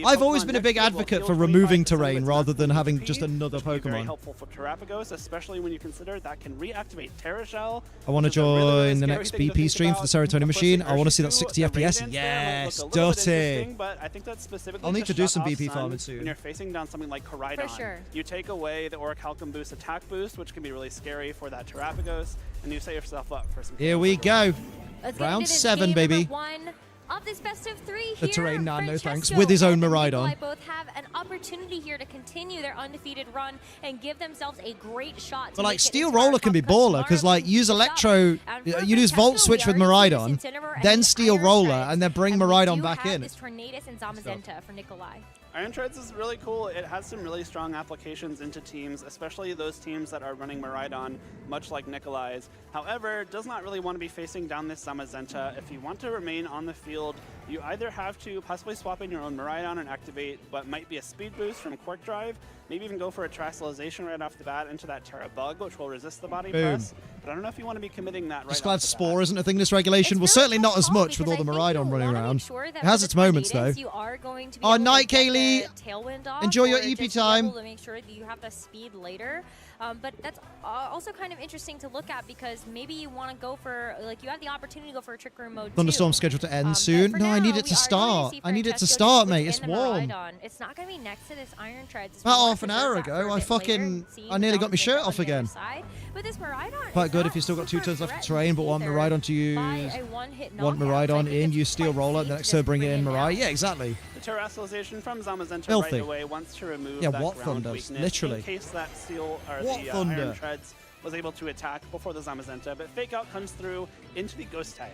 I've always been a big advocate for removing terrain rather than having just another Pokemon. Very helpful for Terrapagos, especially when you consider that can reactivate Terra Shell. I want to join the next BP stream for the Serotonin Machine. I want to see that 60 FPS. Yes, dirty. But I think that's specifically I'll need to do some BP farming soon. When you're facing down something like Koraidon, for sure. You take away the Orichalcum boost attack boost, which can be really scary for that Terrapagos, and you set yourself up for some. Here we go. Round 7, baby. Of this best of 3 the here, terrain, no Francesco thanks, with his own and Miraidon. Nikolai both have an opportunity here to continue their undefeated run and give themselves a great shot. But like Steel Roller can be baller because like use Electro, you use Volt Switch with Miraidon, then Steel Roller, and then bring Miraidon back in. This Tornadus and Zamazenta for Nikolai. Iron Treads is really cool. It has some really strong applications into teams, especially those teams that are running Miraidon, much like Nikolai's. However, does not really want to be facing down this Zamazenta. If you want to remain on the field, you either have to possibly swap in your own Miraidon and activate what might be a speed boost from Quark Drive, maybe even go for a Terastallization right off the bat into that Terra Bug, which will resist the body press. But I don't know if you want to be committing that right Just glad Spore isn't a thing this regulation. Well, certainly not as much with all the Miraidon running around. It has its moments, though. Oh, night, Kaylee. Enjoy your EP time. To make sure that you have the speed later. But that's also kind of interesting to look at because maybe you want to go for, like, you have the opportunity to go for a Trick Room mode Thunderstorm scheduled to end soon. No, I need it to start. I need it to start, mate. It's warm. It's not going to be next to this Iron Treads. About half an hour ago, I nearly got my shirt off again. But this Miraidon quite good if you've still got 2 turns left of terrain, but want Miraidon to use. Want Miraidon in, use Steel Roller, the next turn bring it in Mirai. Yeah, exactly. The Terastallization from Zamazenta Filthy. right away wants to remove Yeah, that what ground Thunder? weakness Literally. in case that Steel or What the Thunder? Iron Treads was able to attack before the Zamazenta, but Fake Out comes through into the Ghost type.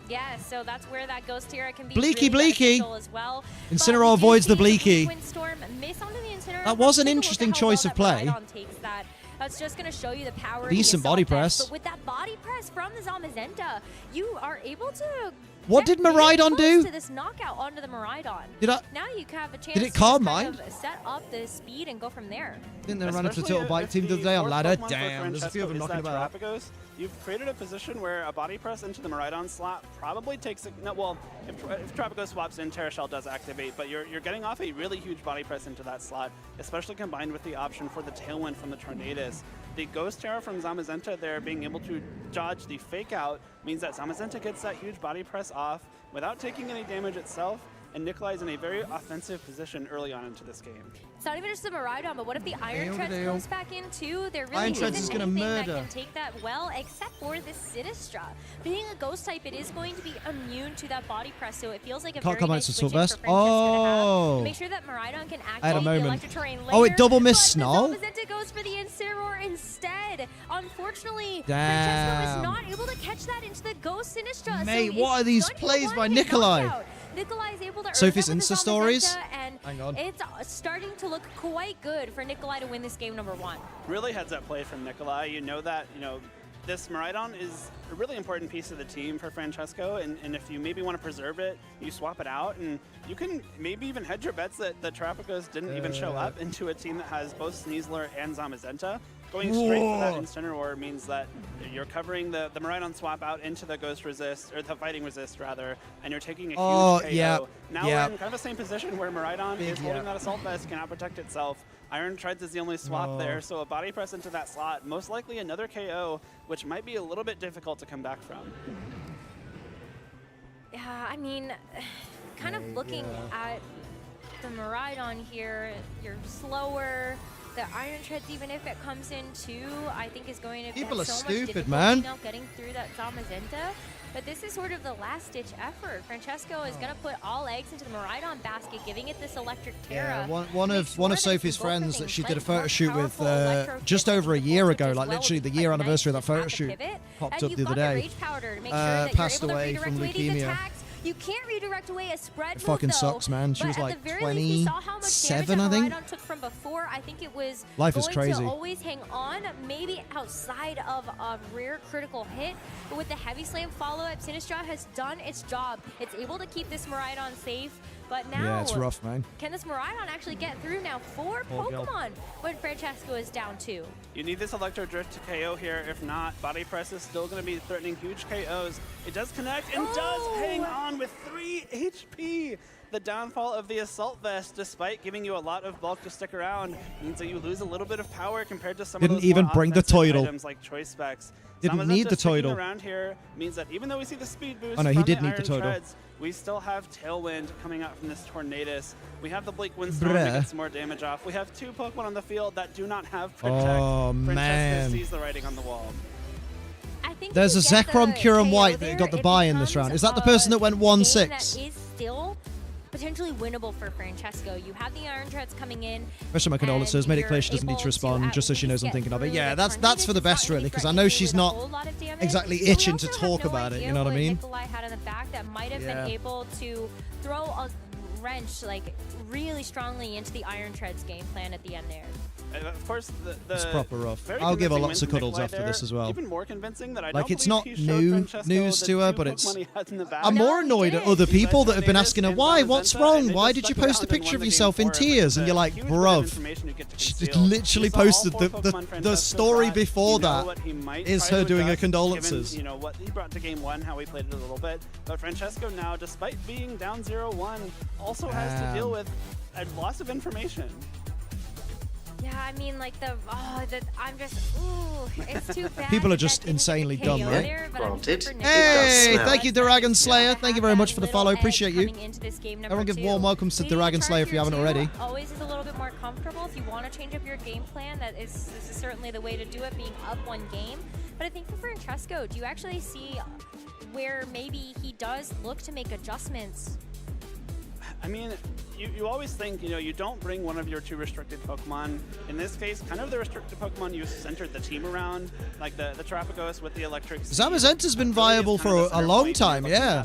Yeah, so that's where that Ghost Tier can be Bleaky, really Bleaky. beneficial as well. Incineroar avoids the Bleaky. Windstorm, miss onto the Incineroar. That was an Take a look interesting at how choice well of play. that Miraidon takes that. That's just going to show you the power Decent of the body Assault press. Vest. But with that body press from the Zamazenta, you are able to What did Miraidon do? to this knockout onto the Miraidon. Did I- Now you can have a chance Did it to calm just kind mind? of set up the speed and go from there. Didn't they run up to Especially Turtle Bike if Team the other day on fourth ladder? Pokemon for Damn, there's a few of them Francesco knocking is that about. Terrapagos. You've created a position where a body press into the Miraidon slot probably takes well, if Terrapagos swaps in, Terra Shell does activate, but you're getting off a really huge body press into that slot, especially combined with the option for the Tailwind from the Tornadus. The Ghost Terra from Zamazenta there being able to dodge the Fake Out means that Zamazenta gets that huge body press off without taking any damage itself. and Nikolai's in a very offensive position early on into this game. It's not even just the Miraidon, but what if the Iron Treads Deal. comes back in too? There really Iron Treads is isn't gonna anything murder. that can take that well, except for the Sinistra. Being a ghost type, it is going to be immune to that body press, so it feels like a Can't very come out nice to switch Assault in Vest. for Francesco to have. Oh. Make sure that Miraidon can I had a activate the moment. electric terrain later. Oh, it double missed but Snarl? The Zamazenta goes for the Incineroar instead. Unfortunately, Damn. Francesco is not able to catch that into the ghost Sinistra. Mate, so what are these it's plays by one-hit Nikolai? knockout. Nikolai is able to earn Sophie's that with the Insta stories? Zamazenta, and Hang on. it's starting to look quite good for Nikolai to win this game number 1. Really heads-up play from Nikolai. You know that, this Miraidon is a really important piece of the team for Francesco, and if you maybe want to preserve it, you swap it out, and you can maybe even hedge your bets that the Trapicos didn't even show up into a team that has both Sneasler and Zamazenta. Going straight for that Incineroar means that you're covering the Miraidon swap out into the Ghost Resist, or the Fighting Resist rather, and you're taking a huge KO. Now we're in kind of the same position where Miraidon is holding that Assault Vest, cannot protect itself. Iron Treads is the only swap there, so a body press into that slot, most likely another KO, which might be a little bit difficult to come back from. Yeah, I mean, kind of looking at the Miraidon here, you're slower. The Iron Treads, even if it comes in too, I think is going to be People are so stupid, much difficulty man. now getting through that Zamazenta. But this is sort of the last-ditch effort. Francesco is going to put all eggs into the Miraidon basket, giving it this electric Terra. Yeah, one of Sophie's friends that she did a photo shoot with just over a year ago, like literally the year anniversary of that photo shoot, popped up the other day. Passed away from leukemia. You can't redirect away a spread It fucking move, though, sucks, man. She but was at like the very least, we saw how much 27, I damage think. that Miraidon took from before. I think it was Life is going crazy. to always hang on, maybe outside of a rare critical hit. But with the Heavy Slam follow-up, Sinistra has done its job. It's able to keep this Miraidon safe. But now, Yeah, it's rough, man. Can this Miraidon actually get through now for Pokemon when Francesco is down 2? You need this Electro Drift to KO here. If not, Body Press is still going to be threatening huge KOs. It does connect and does hang on with 3 HP. The downfall of the Assault Vest, despite giving you a lot of bulk to stick around, means that you lose a little bit of power compared to some of those even more bring the offensive Toidle. items like Choice Specs. Didn't need the sticking Toidle. around here means that even though we see the speed boost Oh, no, he from did the need the Iron Toidle. Treads, we still have Tailwind coming out from this Tornadus. We have the Bleak Windstorm Bruh. to get some more damage off. We have 2 Pokemon on the field that do not have Protect. Oh, Francesco man. sees the writing on the wall. I think There's a if you get Zekrom the Kyurem KO White there, that got the it buy in this becomes round. Is that the person that went a game 1-6? That is still potentially winnable for Francesco. You have the Iron Treads coming in. Especially my condolences. Made it clear she doesn't need to respond, just so she knows I'm thinking of it. Yeah, that's for the best, really, because I know she's not exactly itching to talk about it. You know what I mean? Nikolai had in the back that might have been able to throw a wrench like really strongly into the Iron Treads game plan at the end there. And of course, the It's proper rough. very I'll give her convincing lots of win from cuddles Nikolai after there. this as well. Even more convincing that I Like, don't it's believe not he showed new Francesco news the to her, 2 but it's Pokemon he had in the back. I'm more annoyed at other people that have been asking her, why? What's wrong? Why did you post a picture of yourself in tears? And you're like, bruv, she literally posted the story before that is her doing her condolences. Given, what he brought to game 1, how he played it a little bit. But Francesco now, despite being down 0-1, also has to deal with a loss of information. Yeah, I mean, like I'm just, it's too bad. People are just insanely dumb, right? There, Granted. Hey, thank you, Dragon Slayer. Thank you very much for the follow. Appreciate you. Everyone give warm welcomes to Dragon Slayer if you haven't already. Always is a little bit more comfortable. If you want to change up your game plan, this is certainly the way to do it, being up 1 game. But I think for Francesco, do you actually see where maybe he does look to make adjustments? I mean, you always think, you don't bring one of your 2 restricted Pokemon. In this case, kind of the restricted Pokemon you centered the team around, like the Trapicos with the electric. Zamazenta's been viable for a long time, yeah.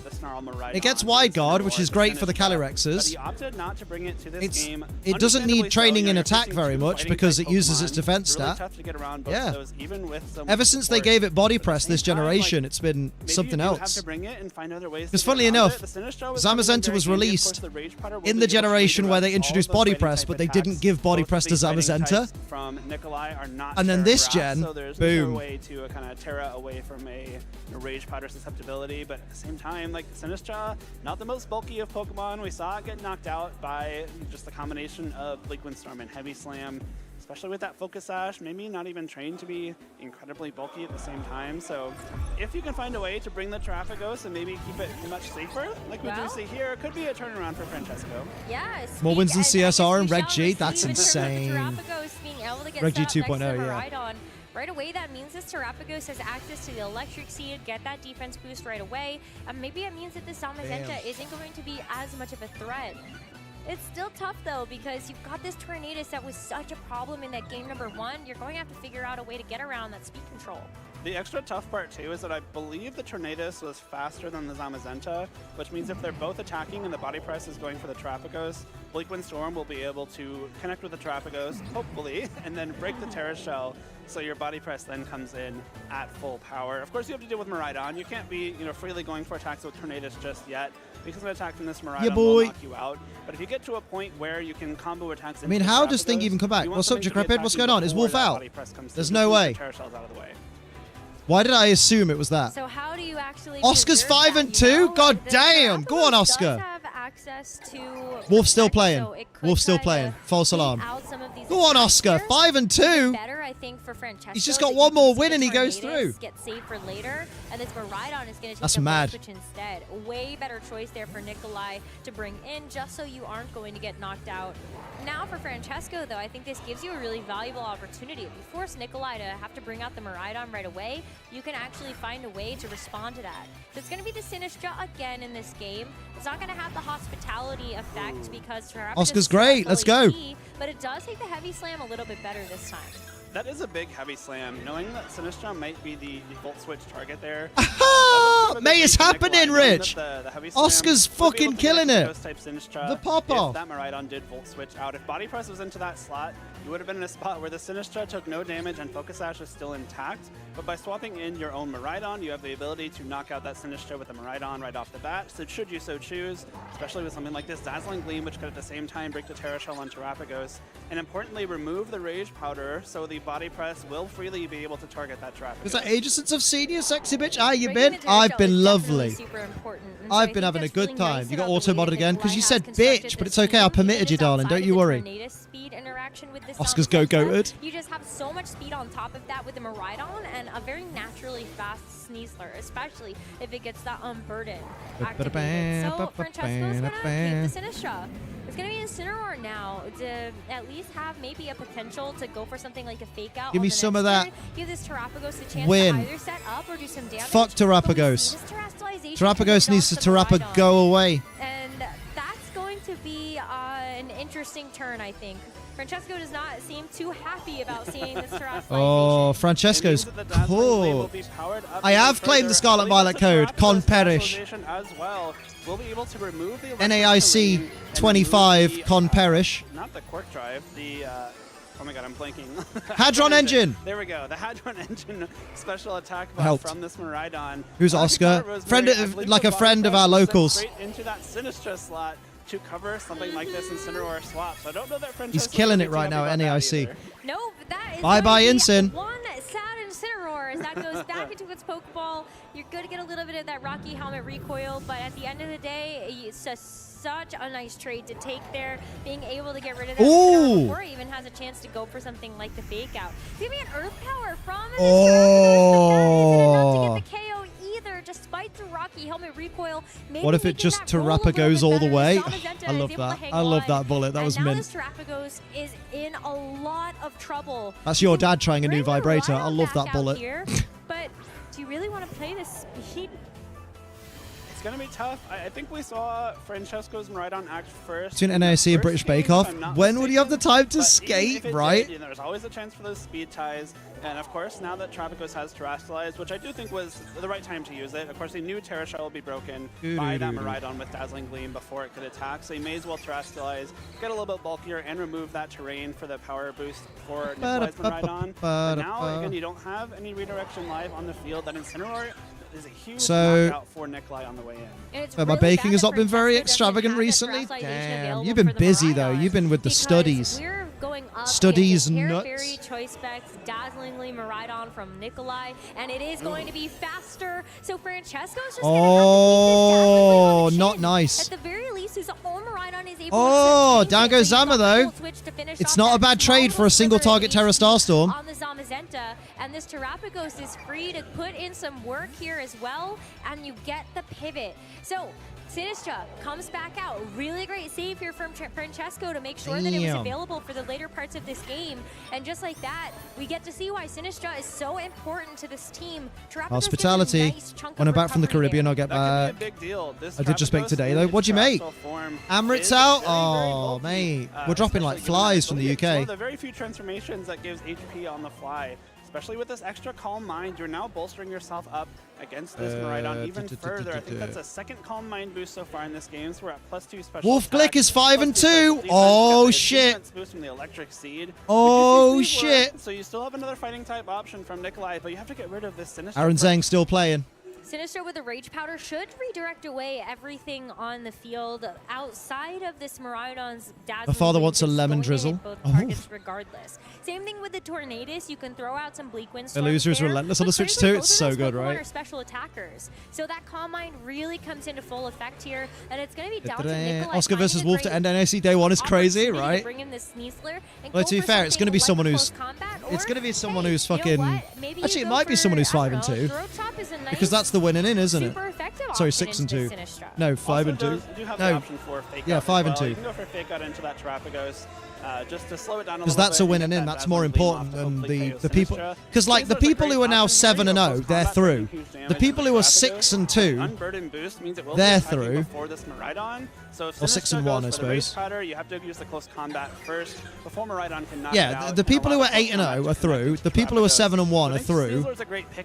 It gets wide guard, which is great for the Calirexes. He opted not to bring it to this game. It doesn't need training in attack very much because it uses its defense stat. Tough to get around both of those, even with so much Ever since they support. gave it body press this generation, it's been something Maybe you do have else. to bring it and find other ways to Because get funnily around enough, it. The Sinistra was coming in Zamazenta very was handy. Of released course, the Rage Powder will in be the able to generation where they redirect all introduced of those body fighting press, type but they attacks. didn't give body Both press to big fighting Zamazenta. types from Nikolai are not And then Terra this grass, gen, so there's boom. no way to kind of Terra away from a Rage Powder susceptibility, but at the same time, like Sinistra, not the most bulky of Pokemon. We saw it get knocked out by just the combination of Bleak Windstorm and Heavy Slam. especially with that focus sash, maybe not even trained to be incredibly bulky at the same time. So if you can find a way to bring the Terrapagos and maybe keep it much safer, like we do see here, it could be a turnaround for Francesco. Yeah. More wins than CSR and Reg G. That's insane. Reg G 2.0, yeah. Right away, that means this Terrapagos has access to the Electric Seed, get that defense boost right away. Maybe it means that the Zamazenta isn't going to be as much of a threat. It's still tough, though, because you've got this Tornadus that was such a problem in that game number 1. You're going to have to figure out a way to get around that speed control. The extra tough part, too, is that I believe the Tornadus was faster than the Zamazenta, which means if they're both attacking and the body press is going for the Terrapagos, Bleakwind Storm will be able to connect with the Terrapagos, hopefully, and then break the Terra Shell, so your body press then comes in at full power. Of course, you have to deal with Miraidon. You can't be, freely going for attacks with Tornadus just yet, because an attack from this Miraidon will knock you out. But if you get to a point where you can combo attacks... I mean, how does Thing even come back? What's up, Decrepit? What's going on? Is Wolf out? There's no way. Why did I assume it was that? So how do you actually... Oscar's 5 and 2? God damn! Go on, Oscar. Wolf's still playing. Wolf's still playing. False alarm. Go on, Oscar. 5 and 2. Better, I think, for Francesco. He's just got one more win and he goes through. Get saved for later, and this Miraidon is going to take That's the mad. switch instead. Way better choice there for Nikolai to bring in, just so you aren't going to get knocked out. Now for Francesco, though, I think this gives you a really valuable opportunity. If you force Nikolai to have to bring out the Miraidon right away, you can actually find a way to respond to that. So it's going to be the Sinistra again in this game. It's not going to have the hospitality effect because Oscar's great. Let's go. But it does take the heavy slam a little bit better this time. That is a big heavy slam. Knowing that Sinistra might be the Volt Switch target there. May it's happening, Rich. Oscar's fucking killing it. The pop-off. If that Miraidon did Volt Switch out, if Body Press was into that slot, you would have been in a spot where the Sinistra took no damage and Focus Sash is still intact. But by swapping in your own Miraidon, you have the ability to knock out that Sinistra with a Miraidon right off the bat. So should you so choose, especially with something like this Dazzling Gleam, which could at the same time break the Terra Shell on Terrapagos, and importantly remove the Rage Powder, so the Body Press will freely be able to target that Terrapagos. Is that ages since I've seen you, sexy bitch? How you been? I've been lovely. I've been having a good time. You got auto modded again? Because you said bitch, but it's okay. I permitted you, darling. Don't you worry. Oscar's go-goated. You just have so much speed on top of that with the Miraidon and a very naturally fast Sneasler, especially if it gets that Unburden activated. So Francesco's going to keep the Sinistra. It's going to be Incineroar now to at least have maybe a potential to go for something like a fake out. Give me some of that. Give this Terrapagos a chance Win. to either set up or do some damage. Fuck Terrapagos. Terrapagos needs to Terrapa go away. And that's going to be an interesting turn, I think. Francesco does not seem too happy about seeing this terrastialization. Oh, Francesco's cool. I have claimed the Scarlet Violet code. Con perish. We'll be able to remove the NAIC 25 con perish. Not the Quark Drive, the oh my god, I'm blanking. Hadron Engine. There we go. The Hadron Engine special attack Helped. from this Miraidon. Who's Oscar? Friend of, like a friend of our locals. Straight into that Sinistra slot to cover something like this Incineroar swap. So I don't know that Francesco He's killing it right now at NAIC. No, that is Bye-bye, Incin. one sad Incineroar as that goes back into its Pokeball. You're going to get a little bit of that Rocky Helmet recoil, but at the end of the day, it's just such a nice trade to take there, being able to get rid of that Incineroar before he even has a chance to go for something like the Fake Out. Give me an Earth Power from it. Oh. Not to get the KO either, despite the Rocky Helmet recoil. Maybe What if it just Terrapa goes all the way? I love that. I love that bullet. That was now mint. this Terrapagos is in a lot of trouble. That's your dad trying a new vibrator. I love that bullet. Here, but do you really want to play this speed? It's going to be tough. I think we saw Francesco's Miraidon act first. Between NAIC and British Bake Off. When would you have the time to skate, right? Did, there's always a chance for those speed ties. And of course, now that Terrapagos has Terrastalized, which I do think was the right time to use it. Of course, they knew Terra Shell would be broken by that Miraidon with Dazzling Gleam before it could attack. So he may as well Terrastalize, get a little bit bulkier, and remove that terrain for the power boost for Nikolai's Miraidon. But now, again, you don't have any redirection live on the field. That Incineroar is a huge knockout for Nikolai on the way in. My baking has not been very extravagant recently. Damn, you've been busy though. You've been with the studies. Going up Studies nuts. Fairy choice specs, dazzlingly Miraidon from Nikolai, and it is going to be faster. So Francesco's just not nice. At the very least, His own Miraidon is able Oh, to down goes Zama, though. It's not a bad trade for a single target Terra Starstorm. On the Zamazenta, and this Terrapagos is free to put in some work here as well, and you get the pivot. So Sinistra comes back out. Really great save here from Francesco to make sure that it was available for the later parts of this game. And just like that, we get to see why Sinistra is so important to this team. Hospitality. When I'm back from the Caribbean, I'll get back. I did just make today, though. What'd you make? Amrit's out? Oh, mate. We're dropping like flies from the UK. One of the very few transformations that gives HP on the fly. Especially with this extra Calm Mind, you're now bolstering yourself up against this Miraidon even further. I think that's a second Calm Mind boost so far in this game, so we're at +2 special Wolf attack, Glick is 5 and 2. +2 Oh, shit. boost from the Electric Seed. Oh, shit. So you still have another fighting type option from Nikolai, but you have to get rid of this Sinistra. Aaron Zhang still playing. Sinistra with a Rage Powder should redirect away everything on the field outside of this Miraidon's dazzling. My father wants a lemon drizzle. Both targets regardless. Same thing with the Tornadus. You can throw out some Bleak Wind Storms. Illuser is relentless on the Switch too. It's so good, right? Are special attackers. So that Calm Mind really comes into full effect here, and it's going to be down to Nikolai. Oscar versus Wolf to end NAIC Day 1 is crazy, right? Bring in this Sneasler and Well, to be fair, it's going to be someone who's... It's going to be someone who's fucking... Actually, it might be someone who's 5 and 2. Because that's the winning in, isn't it? Sorry, 6 and 2. No, 5 and 2. No. Yeah, 5 and 2. You can go for Fake Out into that Terrapagos. Just to slow it down a little bit. Because that's a winning in. That's more important than the people. Because like the people who are now 7 and 0, they're through. The people who are 6 and 2, they're through. Or 6 and 1, I suppose. You have to use the close combat first before Miraidon can knock it Yeah, out. the people who are 8 and 0 are through. The people who are 7 and 1 are through.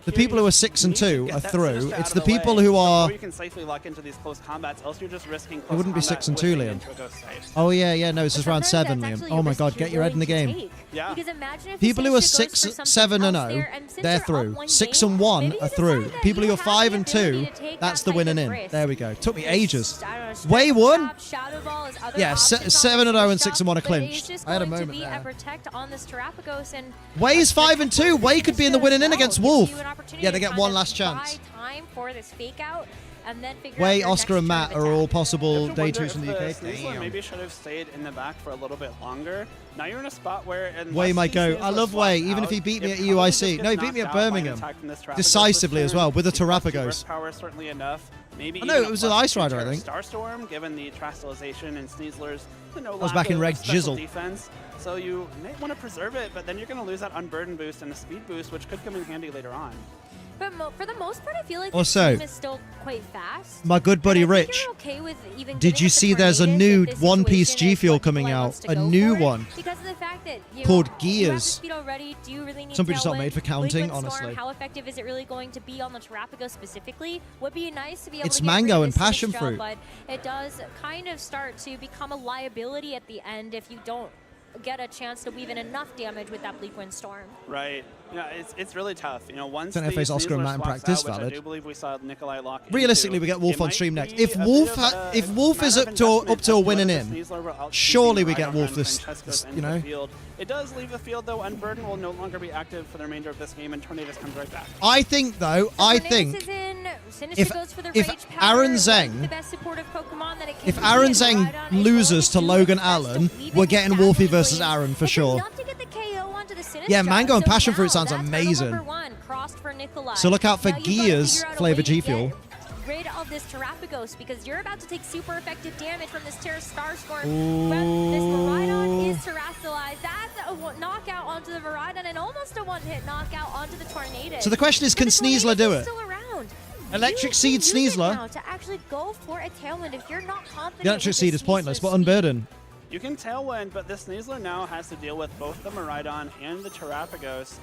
The people who are 6 and 2 are through. It's the people who are. You can safely lock into these close combats, else you're just risking close It wouldn't be 6 and 2, Liam. Oh yeah, no, it's just round 7, Liam. Oh my God, get your head in the game. Yeah. People who are 6, 7 and 0, they're through. 6 and 1 are through. People who are 5 and 2, that's the winning in. There we go. Took me ages. Way 1. Yeah, 7 and 0 and 6 and 1 are clinched. I had a moment there. Way is 5 and 2. Way could be in the winning in against Wolf. Yeah, they get one last chance. Way, Oscar, and Matt are all possible day 2s from the UK. Damn. Maybe should have stayed in the back for a little bit longer. Now you're in a spot where Way might go. I love Way, even if he beat me at EUIC. No, he beat me at Birmingham. Decisively as well, with the Terrapagos. Power certainly enough. Maybe no, it was an Ice Rider, I think. Starstorm, given the Trastalization and Sneasler's I was back in Reg Jizzle. Defense. So you may want to preserve it, but then you're going to lose that Unburden boost and a speed boost, which could come in handy later on. But for the most part, I feel like Also, the team is still quite fast. My good buddy Rich, okay with even did you see there's a new One Piece G Fuel coming out? A new one. Because of the fact that, called you have the Gears. speed already, do you really need Some people just not Tailwind? made for counting, Bleak Wind honestly. Storm, how effective is it really going to be on the Terrapagos specifically? Would be nice to be able It's to get mango rid and of this passion Sinistra, fruit. but it does kind of start to become a liability at the end if you don't get a chance to weave in enough damage with that Bleak Wind Storm. Right. Yeah, it's really tough. You know, once Don't know if face Oscar and Matt in practice, out, which valid. I do believe we saw Nikolai lock Realistically, we get Wolf on stream next. If Wolf is up to a winning in, surely we get Wolf this you know. It does leave the field though. Unburden will no longer be active for the remainder of this game, and Tornadus comes right back. I think though, if Aaron Zheng, if Aaron Zheng loses to Logan Allen, we're getting Wolfie versus Aaron for sure. Yeah, Mango and Passion Fruit sounds amazing. So look out for Gears Flavor G Fuel. Rid of this Terrapagos because you're about to take super effective damage from this Terra Starstorm. Ooh. When this Miraidon is terrestrialized, that's a knockout onto the Miraidon and almost a one-hit knockout onto the Tornado. So the question is, can Sneasler do it? Electric Seed Use it Sneasler. now to actually go for a Tailwind if you're not confident. The Electric with Seed this is pointless, but Sneasler Unburden. You can Tailwind, but this Sneasler now has to deal with both the Miraidon and the Terrapagos.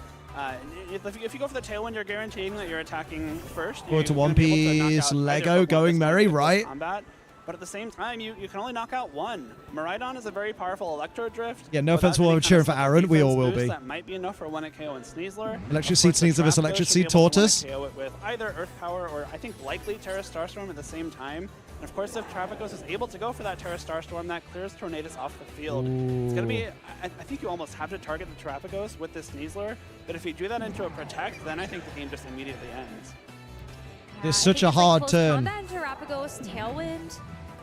If you go for the Tailwind, you're guaranteeing that you're attacking first. Go to One Piece, Lego, going merry, right? Combat. But at the same time, you can only knock out one. Miraidon is a very powerful Electro Drift. Yeah, no offense, we're cheering for Aaron. We all will be. That might be enough for one at KO and Sneasler. Electric Seed Sneasler versus Electric Seed Tortoise. KO it with either Earth Power or I think likely Terra Starstorm at the same time. And of course, if Terrapagos is able to go for that Terra Starstorm, that clears Tornadus off the field. It's going to be, I think you almost have to target the Terrapagos with this Sneasler, but if you do that into a Protect, then I think the game just immediately ends. It's such a hard turn. Combat and Terrapagos, Tailwind.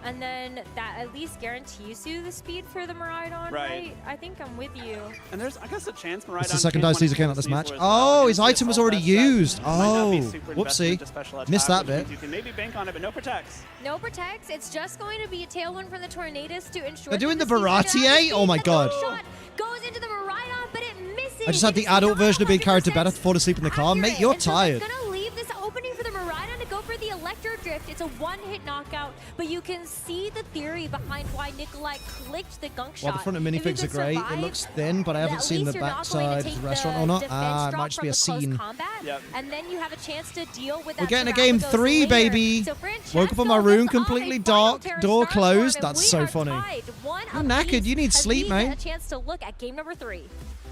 and then that at least guarantees you the speed for the Miraidon, right? I think I'm with you. And there's, I guess, a chance Miraidon. It's the second dice Caesar came out this match. Well Oh, his against item the was already assault vest used. that might not be Oh, super whoopsie. invested to special attack, Missed that which bit. means you can maybe bank on it, but no protects. No protects. It's just going to be a tailwind from the Tornadus to ensure. They're doing that the Caesar doesn't have Baratier? the Oh my speed. The god. shot goes into the Miraidon, but it misses. I just had the adult version of being character better to fall asleep in the car. Mate, you're tired. It's gonna leave this opening for the Miraidon to go for the Electro Drift. It's a one-hit knockout, but you can see the theory behind why Nikolai clicked the gunk shot. Well, the front of If you minifigs are could great. It survive, looks thin, but I haven't at seen the least you're not going to backside take of the restaurant or not. defense Ah, it drop might just from be a the close scene. combat, and then you have a chance to deal with that. We're getting a game Terrapagos 3, later. baby. So Woke up on my room, completely dark, door closed. That's so funny. You're knackered. You need sleep, mate. A chance to look at game number 3.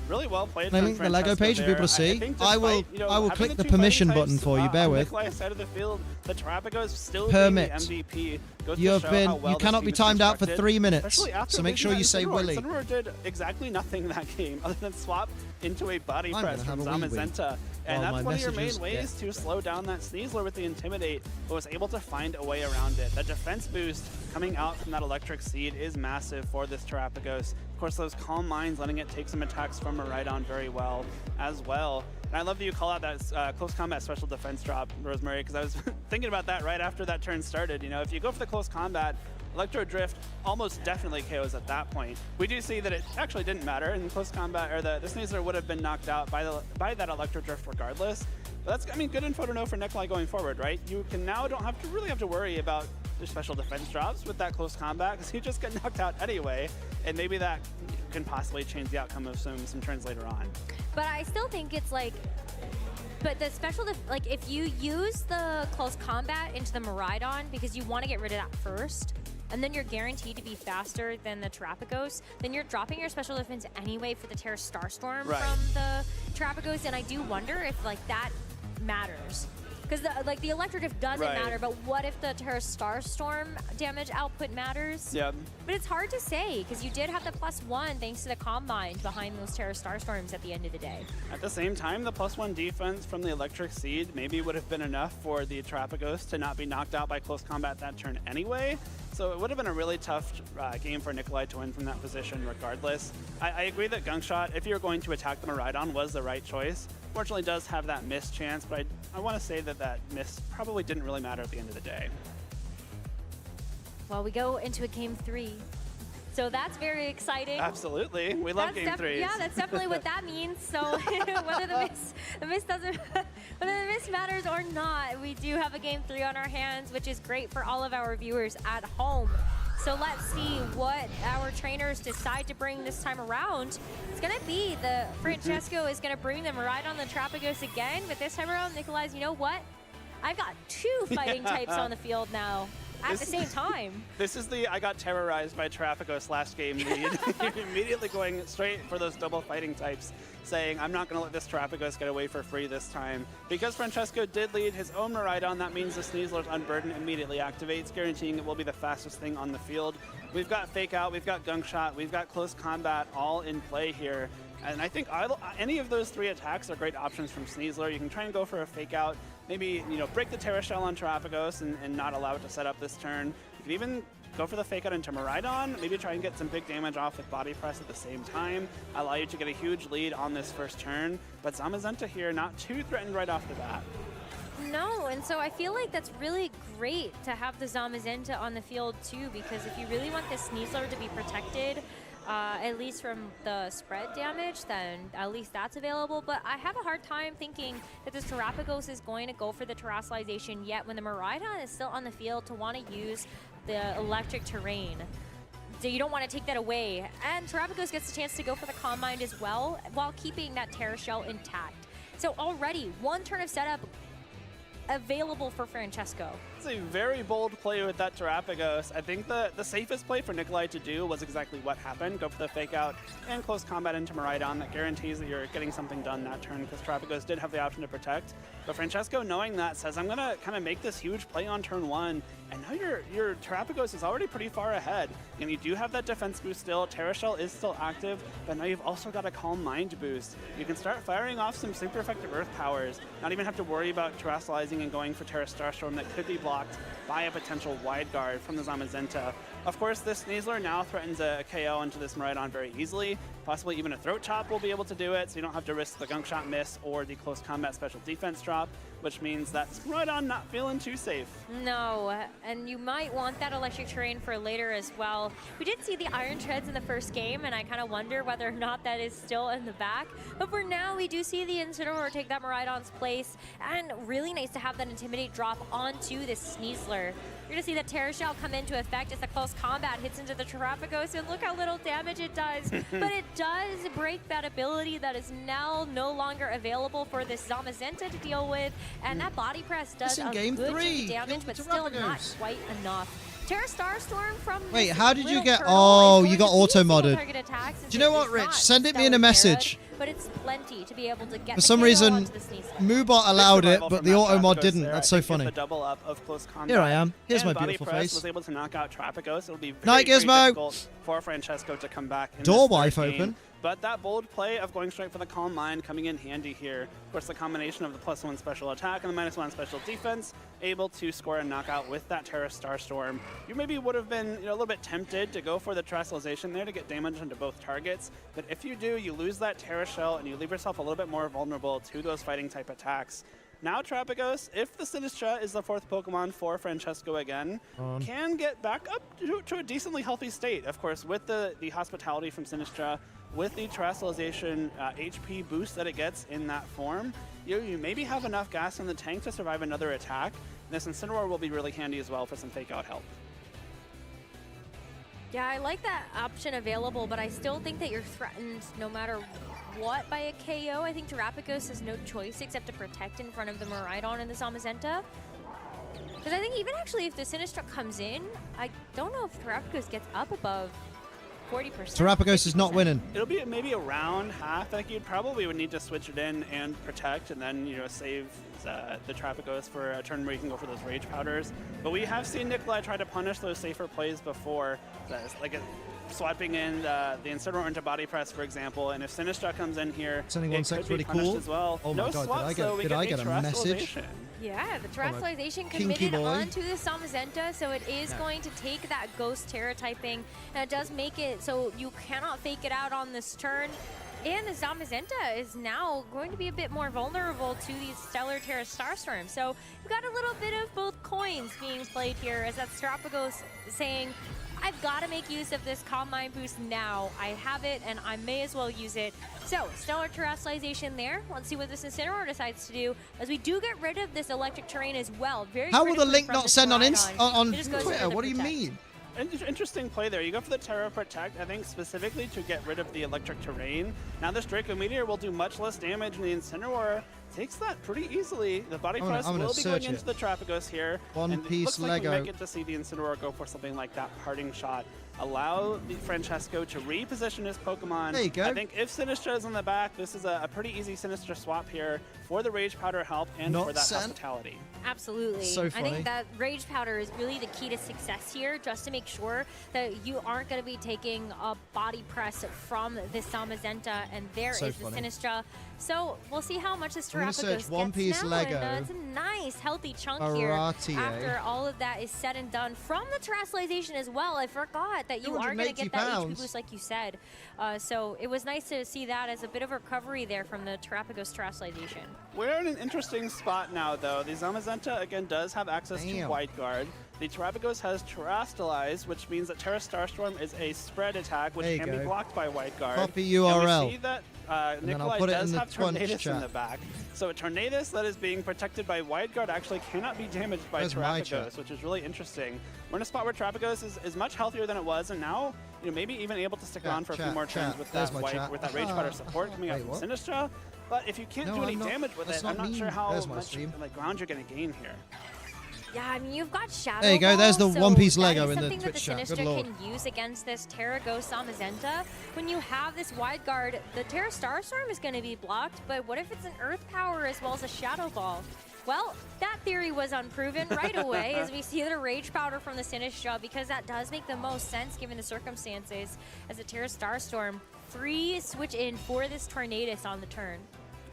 Really well played. Can I link the Lego page for people to see? I will click the permission button for you. Bear with. Nikolai side of the field, the Terrapagos still Permit. being the MVP. Goes You to have show been. how well You this cannot team be is timed out for constructed, 3 minutes. especially after So make sure losing you that say Sunroar. Willy. Sunroar did exactly nothing that game other than swap into a body I'm press gonna from have a wee-wee Zamazenta. And while that's my one of your main messages ways get to slow down that Sneasler with the Intimidate, but was able to find a way around it. That defense boost coming out from that Electric Seed is massive for this Terrapagos. Of course, those Calm Minds letting it take some attacks from Miraidon very well as well. And I love that you call out that close combat special defense drop, Rosemary, because I was thinking about that right after that turn started. You know, if you go for the close combat, Electro Drift almost definitely KOs at that point. We do see that it actually didn't matter in close combat, or the Sneasler would have been knocked out by that Electro Drift regardless. But that's, I mean, good info to know for Nikolai going forward, right? You can now don't really have to worry about the special defense drops with that close combat, because you just get knocked out anyway, and maybe that can possibly change the outcome of some turns later on. But I still think it's like, but the special, like if you use the close combat into the Miraidon because you want to get rid of that first, and then you're guaranteed to be faster than the Terrapagos, then you're dropping your special defense anyway for the Terra Starstorm from the Terrapagos, and I do wonder if like that matters. Because the Electro Drift doesn't matter, but what if the Terra Starstorm damage output matters? Yeah. But it's hard to say, because you did have the +1 thanks to the Calm Mind behind those Terra Starstorms at the end of the day. At the same time, the +1 defense from the Electric Seed maybe would have been enough for the Terrapagos to not be knocked out by close combat that turn anyway. So it would have been a really tough game for Nikolai to win from that position regardless. I agree that Gunk Shot, if you're going to attack the Miraidon, was the right choice. Fortunately, does have that miss chance, but I want to say that that miss probably didn't really matter at the end of the day. Well, we go into a game 3. So that's very exciting. Absolutely. We love game 3s. Yeah, that's definitely what that means. So whether the miss doesn't, whether the miss matters or not, we do have a game 3 on our hands, which is great for all of our viewers at home. So let's see what our trainers decide to bring this time around. It's going to be the Francesco is going to bring them right on the Terrapagos again, but this time around, Nikolai's, you know what? I've got 2 fighting types on the field now at the same time. This is the I got terrorized by Terrapagos last game lead. You're immediately going straight for those double fighting types, saying, I'm not going to let this Terrapagos get away for free this time. Because Francesco did lead his own Miraidon, that means the Sneasler's Unburden immediately activates, guaranteeing it will be the fastest thing on the field. We've got Fake Out, we've got Gunk Shot, we've got Close Combat all in play here. And I think any of those 3 attacks are great options from Sneasler. You can try and go for a Fake Out, maybe break the Terra Shell on Terrapagos and not allow it to set up this turn. You can even go for the Fake Out into Miraidon, maybe try and get some big damage off with Body Press at the same time, allow you to get a huge lead on this first turn. But Zamazenta here, not too threatened right off the bat. No, and so I feel like that's really great to have the Zamazenta on the field too, because if you really want this Sneasler to be protected, at least from the spread damage, then at least that's available. But I have a hard time thinking that this Terrapagos is going to go for the Terrassalization yet when the Miraidon is still on the field to want to use the electric terrain. So you don't want to take that away. And Terrapagos gets a chance to go for the Calm Mind as well while keeping that Terra Shell intact. So already 1 turn of setup available for Francesco. It's a very bold play with that Terrapagos. I think the safest play for Nikolai to do was exactly what happened. Go for the Fake Out and Close Combat into Miraidon. That guarantees that you're getting something done that turn because Terrapagos did have the option to protect. But Francesco, knowing that, says, I'm going to kind of make this huge play on turn 1. And now your Terrapagos is already pretty far ahead. And you do have that defense boost still. Terra Shell is still active, but now you've also got a Calm Mind boost. You can start firing off some super effective Earth powers, not even have to worry about terrestrializing and going for Terra Starstorm that could be blocked blocked by a potential wide guard from the Zamazenta. Of course, this Sneasler now threatens a KO into this Miraidon very easily. Possibly even a throat chop will be able to do it, so you don't have to risk the gunk shot miss or the close combat special defense drop, which means that Miraidon not feeling too safe. No, and you might want that electric terrain for later as well. We did see the Iron Treads in the first game, and I kind of wonder whether or not that is still in the back. But for now, we do see the Incineroar take that Miraidon's place, and really nice to have that Intimidate drop onto this Sneasler. You're going to see the Terra Shell come into effect as the close combat hits into the Terapagos, and look how little damage it does. But it does break that ability that is now no longer available for this Zamazenta to deal with, and that body press does a game good 3. damage, but still not quite enough. Terra Starstorm from Wait, this how did you little get... turtle Oh, is you going got to be auto-modded. single-target attacks, Do you know since what, it's Rich? not Send it me in a Stellar message. Terra, but it's plenty to be able to get For the some KO reason, onto the Sneasler. Moobot allowed it, Survival but from the that auto-mod Trapagos didn't. there, That's I so think, is funny. the double up of close combat. Here I am. Here's And my body beautiful press face. was able to knock out Trapagos. It'll be very, Night, very Gizmo. difficult for Francesco to come back in Door this wife third game. open. But that bold play of going straight for the Calm Mind coming in handy here. Of course, the combination of the +1 special attack and the -1 special defense, able to score a knockout with that Terra Starstorm. You maybe would have been a little bit tempted to go for the Terrestrialization there to get damage into both targets. But if you do, you lose that Terra Shell and you leave yourself a little bit more vulnerable to those fighting type attacks. Now Trapagos, if the Sinistra is the 4th Pokemon for Francesco again, can get back up to a decently healthy state. Of course, with the hospitality from Sinistra, with the Terrestrialization HP boost that it gets in that form, you maybe have enough gas in the tank to survive another attack. This Incineroar will be really handy as well for some fake out help. Yeah, I like that option available, but I still think that you're threatened no matter what by a KO. I think Terapagos has no choice except to protect in front of the Miraidon and the Zamazenta. Because I think even actually if the Sinistra comes in, I don't know if Terapagos gets up above 40%. Terapagos is not winning. It'll be maybe around half. I think you probably would need to switch it in and protect, and then save the Terapagos for a turn where you can go for those Rage Powders. But we have seen Nikolai try to punish those safer plays before, like swapping in the Incineroar into Body Press, for example. And if Sinistra comes in here, Sending it 1 could sec's be really punished cool. as well. Oh my no god, swaps, though. did I get a message? Terrestrialization. Yeah, the Terrestrialization kinky committed boy. onto the Zamazenta, so it is going to take that Ghost Terra typing, and it does make it so you cannot fake it out on this turn. And the Zamazenta is now going to be a bit more vulnerable to these Stellar Terra Starstorms. So we've got a little bit of both coins being played here, as that Terapagos saying, I've got to make use of this Calm Mind boost now. I have it, and I may as well use it. So, Stellar Terrestrialization there. Let's see what this Incineroar decides to do, as we do get rid of this electric terrain as well. Very How will the critically link from not this send on Miraidon. It just goes for Twitter? the What do you protect. mean? Interesting play there. You go for the Terra Protect, I think specifically to get rid of the electric terrain. Now this Draco Meteor will do much less damage, and the Incineroar takes that pretty easily. The Body Press will be going into the Terapagos here. One and piece it looks like we Lego. might get to see the Incineroar go for something like that parting shot. Allow the Francesco to reposition his Pokemon. There you go. I think if Sinistra is in the back, this is a pretty easy Sinistra swap here for the Rage Powder help and Not for that sent. hospitality. Absolutely. So I funny. think that Rage Powder is really the key to success here, just to make sure that you aren't going to be taking a body press from this Zamazenta, and there So is funny. the Sinistra. So we'll see how much this I'm gonna Terapagos search gets One Piece now, Lego. and it's a nice, healthy chunk here Aratier. after all of that is said and done. From the Terrestrialization as well, I forgot that you are going to get that HP £280. boost like you said. So it was nice to see that as a bit of a recovery there from the Terapagos Terrestrialization. We're in an interesting spot now, though. The Zamazenta, again, does have access to Wide Guard. The Terapagos has Terrestrialize, which means that Terra Starstorm is a spread attack, which There you can be go. blocked by Wide Guard. Copy And URL. we see that And then I'll Nikolai put it does in the have Twitch Tornadus in chat. the back. So a Tornadus that is being protected by Wide Guard actually cannot be damaged by Where's my Terapagos, chat? which is really interesting. We're in a spot where Terapagos is much healthier than it was, and now maybe even able to stick Chat, around for a few chat, more turns chat. with There's that my chat. Rage Powder support coming out Wait, from what? Sinistra. But if you can't No, do any I'm not- damage with that's it, I'm not not sure mean. how There's my much stream. ground you're going to gain here. Yeah, I mean, you've got Shadow There you go, Ball, there's the so One Piece that Lego is in the something that Twitch the chat. Good Sinistra lord. can use against this Terra Ghost Zamazenta. When you have this Wide Guard, the Terra Starstorm is going to be blocked, but what if it's an Earth Power as well as a Shadow Ball? Well, that theory was unproven right away as we see the Rage Powder from the Sinistra, because that does make the most sense given the circumstances, as the Terra Starstorm free switch in for this Tornadus on the turn.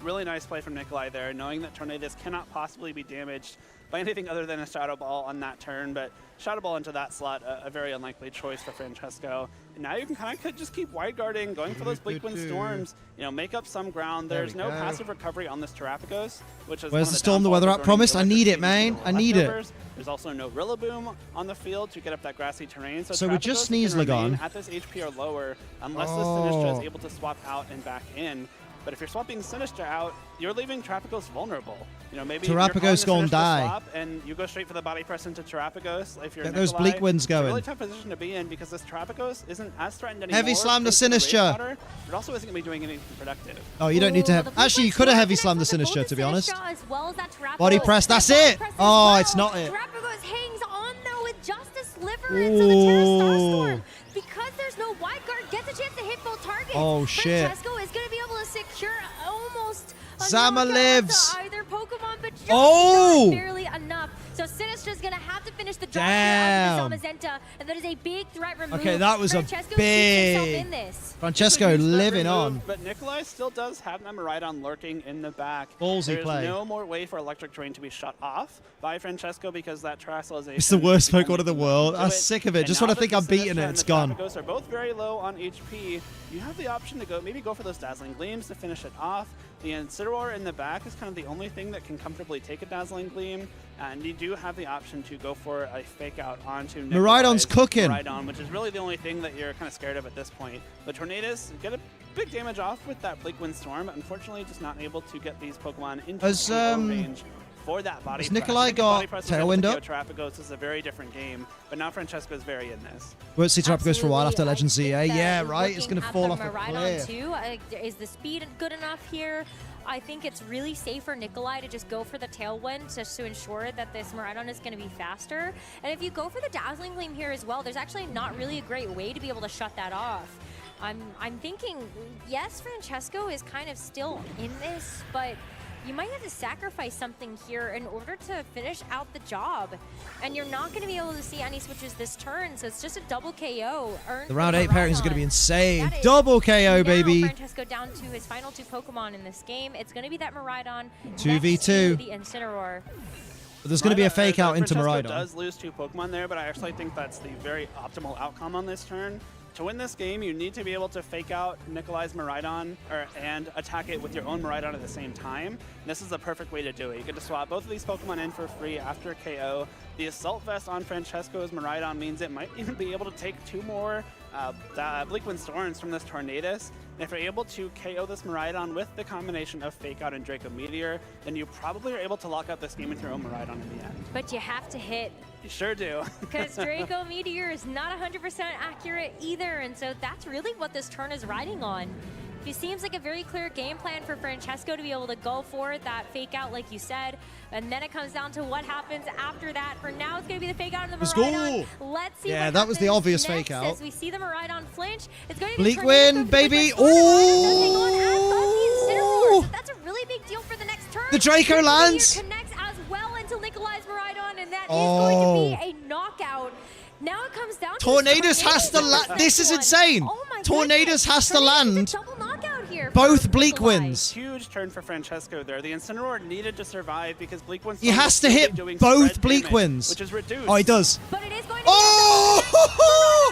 really nice play from Nikolai there, knowing that Tornadus cannot possibly be damaged by anything other than a Shadow Ball on that turn, but Shadow Ball into that slot, a very unlikely choice for Francesco. And now you can kind of just keep wide guarding, going for those Bleakwind Storms, you know, make up some ground. There's no passive recovery on this Terrapagos, which is Where's the storm the weather app promised? I need it, man. I need it. There's also no Rillaboom on the field to get up that grassy terrain. So we just sneeze Lagon Lagon. At this HP or lower, unless the Sinistra is able to swap out and back in. But if you're swapping Sinistra out, you're leaving Terrapagos vulnerable. You know, maybe Terrapagos gonna die. Swap and you go straight for the body press into Terrapagos. If you're Get those Nikolai, Bleakwinds it's a going. really tough position to be in because this Terrapagos isn't as threatened anymore. Heavy slam the It's the Sinistra. Rage Powder, but also isn't going to be doing anything productive. Oh, you don't need to have... Actually, you could have heavy slammed the Sinistra, to be honest. As well as that Body press, that's it! Oh, it's not it. Terrapagos hangs on though with just a sliver into the Terra Starstorm. Because there's no wide guard, gets a chance to hit both targets. Oh, shit. Francesco is going to be able to secure almost a Zama knockout lives. to either Pokemon, but just Oh! not barely enough. So Sinistra's going to have to finish the job Damn. here onto the Zamazenta, and that is a big threat removed. Okay, that was a Francesco keeps himself in big... this. Francesco living on. But Nikolai still does have that Miraidon lurking in the back. Ballsy There's play. no more way for Electric Terrain to be shut off by Francesco because that Terrasolization. It's the worst is the Pokemon in the world. I'm only sick of it. And Just now when I that think the I'm beating Sinistra it, and it's the gone. Terrapagos are both very low on HP. You have the option to maybe go for those Dazzling Gleams to finish it off. The Incineroar in the back is kind of the only thing that can comfortably take a Dazzling Gleam, and you do have the option to go for a fake out onto Miraidon's cooking. Miraidon, which is really the only thing that you're kind of scared of at this point. But Tornadus get a big damage off with that Bleakwind Storm, but unfortunately just not able to get these Pokemon into range for that body has Nikolai press. got Body press was able Tailwind to up? KO Terrapagos is a very different game, but now Francesco is very in this. Won't see Terrapagos for a while after Legend ZA. that Yeah, right. It's looking going to at fall the off a Miraidon cliff. too, is the speed good enough here? I think it's really safe for Nikolai to just go for the Tailwind just to ensure that this Miraidon is going to be faster. And if you go for the Dazzling Gleam here as well, there's actually not really a great way to be able to shut that off. I'm thinking, yes, Francesco is kind of still in this, but you might have to sacrifice something here in order to finish out the job. And you're not going to be able to see any switches this turn, so it's just a double KO. The round 8 pairings are going to be insane. Double KO, baby. Francesco down to his final 2 Pokemon in this game. It's going to be that Miraidon 2v2. next to the Incineroar. But there's going to be a fake out into Francesco Miraidon. does lose 2 Pokemon there, but I actually think that's the very optimal outcome on this turn. To win this game, you need to be able to fake out Nikolai's Miraidon and attack it with your own Miraidon at the same time. And this is the perfect way to do it. You get to swap both of these Pokemon in for free after KO. The Assault Vest on Francesco's Miraidon means it might even be able to take 2 more Bleakwind Storms from this Tornadus. And if you're able to KO this Miraidon with the combination of Fake Out and Draco Meteor, then you probably are able to lock up this game with your own Miraidon in the end. But you have to hit. You sure do. Because Draco Meteor is not 100% accurate either, and so that's really what this turn is riding on. It seems like a very clear game plan for Francesco to be able to go for that fake out, like you said, and then it comes down to what happens after that. For now, it's going to be the fake out in the Miraidon. Let's see. Yeah, what that was the obvious next fake out. As we see the Miraidon flinch, it's going to be Bleakwind, baby. Oh! That's a really big deal for the next turn. The Draco lands. Connects as well into Nikolai's Miraidon, and that is going to be a knockout. Now it comes down to Tornadus has to land. This is insane. Oh my Tornadus has to land double knockout here. both Bleakwinds. Huge turn for Francesco there. The Incineroar needed to survive because Bleakwind He has to hit both Bleakwinds. which is reduced. Oh, he does. But it is going to Oh!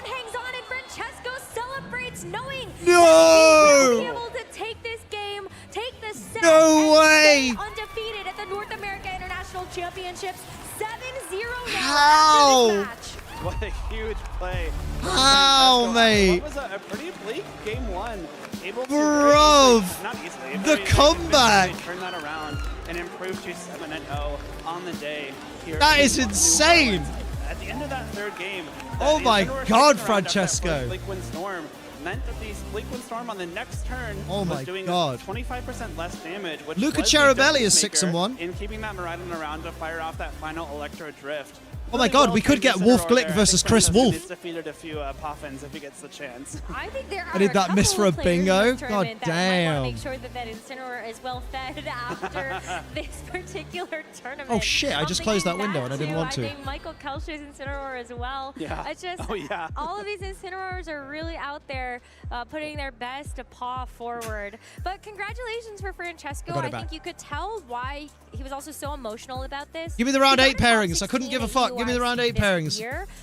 be hangs on, and Francesco celebrates knowing No! that he will be able to take this game, take this set, No and way! stay undefeated at the North America International Championships. 7-0 now How? after this match. What a huge play. How, mate? What was a pretty bleak game 1. Able to Bruv. not easily, The very comeback. turn that around and improve to 7-0 on the day here. That is in insane. At the end of that 3rd game, Oh the my Incineroar God, turnaround after that Francesco. first Bleakwind Storm meant that the Bleakwind Storm on the next turn Oh my was doing God. 25% less damage, which Luca was the Cherubelli is difference maker 6-1. in keeping that Miraidon around to fire off that final Electro Drift. Oh my God, we could get Wolf Glick versus Chris Wolf. He's defeated a few Puffins if he gets the chance. I think there are I did that miss for a bingo. God That damn. make sure that Incineroar is well fed after this particular tournament. Oh shit, I just closed that window and I didn't want to. I think Michael Kelcher's Incineroar as well. Yeah. It's just, all of these Incineroars are really out there putting their best paw forward. But congratulations for Francesco. I think you could tell why he was also so emotional about this. Give me the round 8 pairings. I couldn't give a fuck. Give me the round 8 pairings.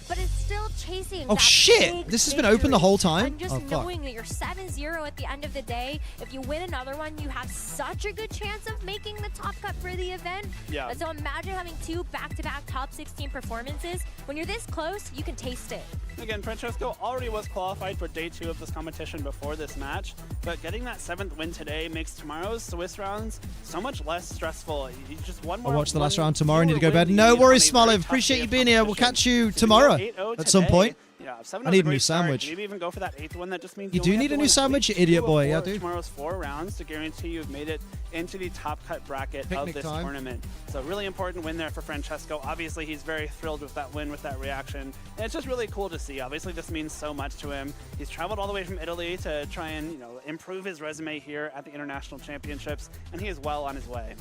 But it's still chasing. Oh shit! This has been open the whole time? And just Oh fuck. knowing that you're 7-0 at the end of the day, if you win another one, you have such a good chance of making the top cut for the event. Yeah. So imagine having 2 back-to-back top 16 performances. When you're this close, you can taste it. Again, Francesco already was qualified for day 2 of this competition before this match, but getting that 7th win today makes tomorrow's Swiss rounds so much less stressful. You just one more. I'll watch the last round tomorrow. I need to go to bed. No worries, Smoliv. Appreciate you being here. We'll catch you tomorrow at some point. Yeah, 7 I need a new sandwich. Maybe even go for that 8th one. That just means You do only need have a to new win sandwich, you two idiot of boy. Yeah, I four- do. Tomorrow's 4 rounds to guarantee you've made it into the top cut bracket of Picnic this time. tournament. So really important win there for Francesco. Obviously, he's very thrilled with that win, with that reaction. And it's just really cool to see. Obviously, this means so much to him. He's traveled all the way from Italy to try and improve his resume here at the International Championships, and he is well on his way.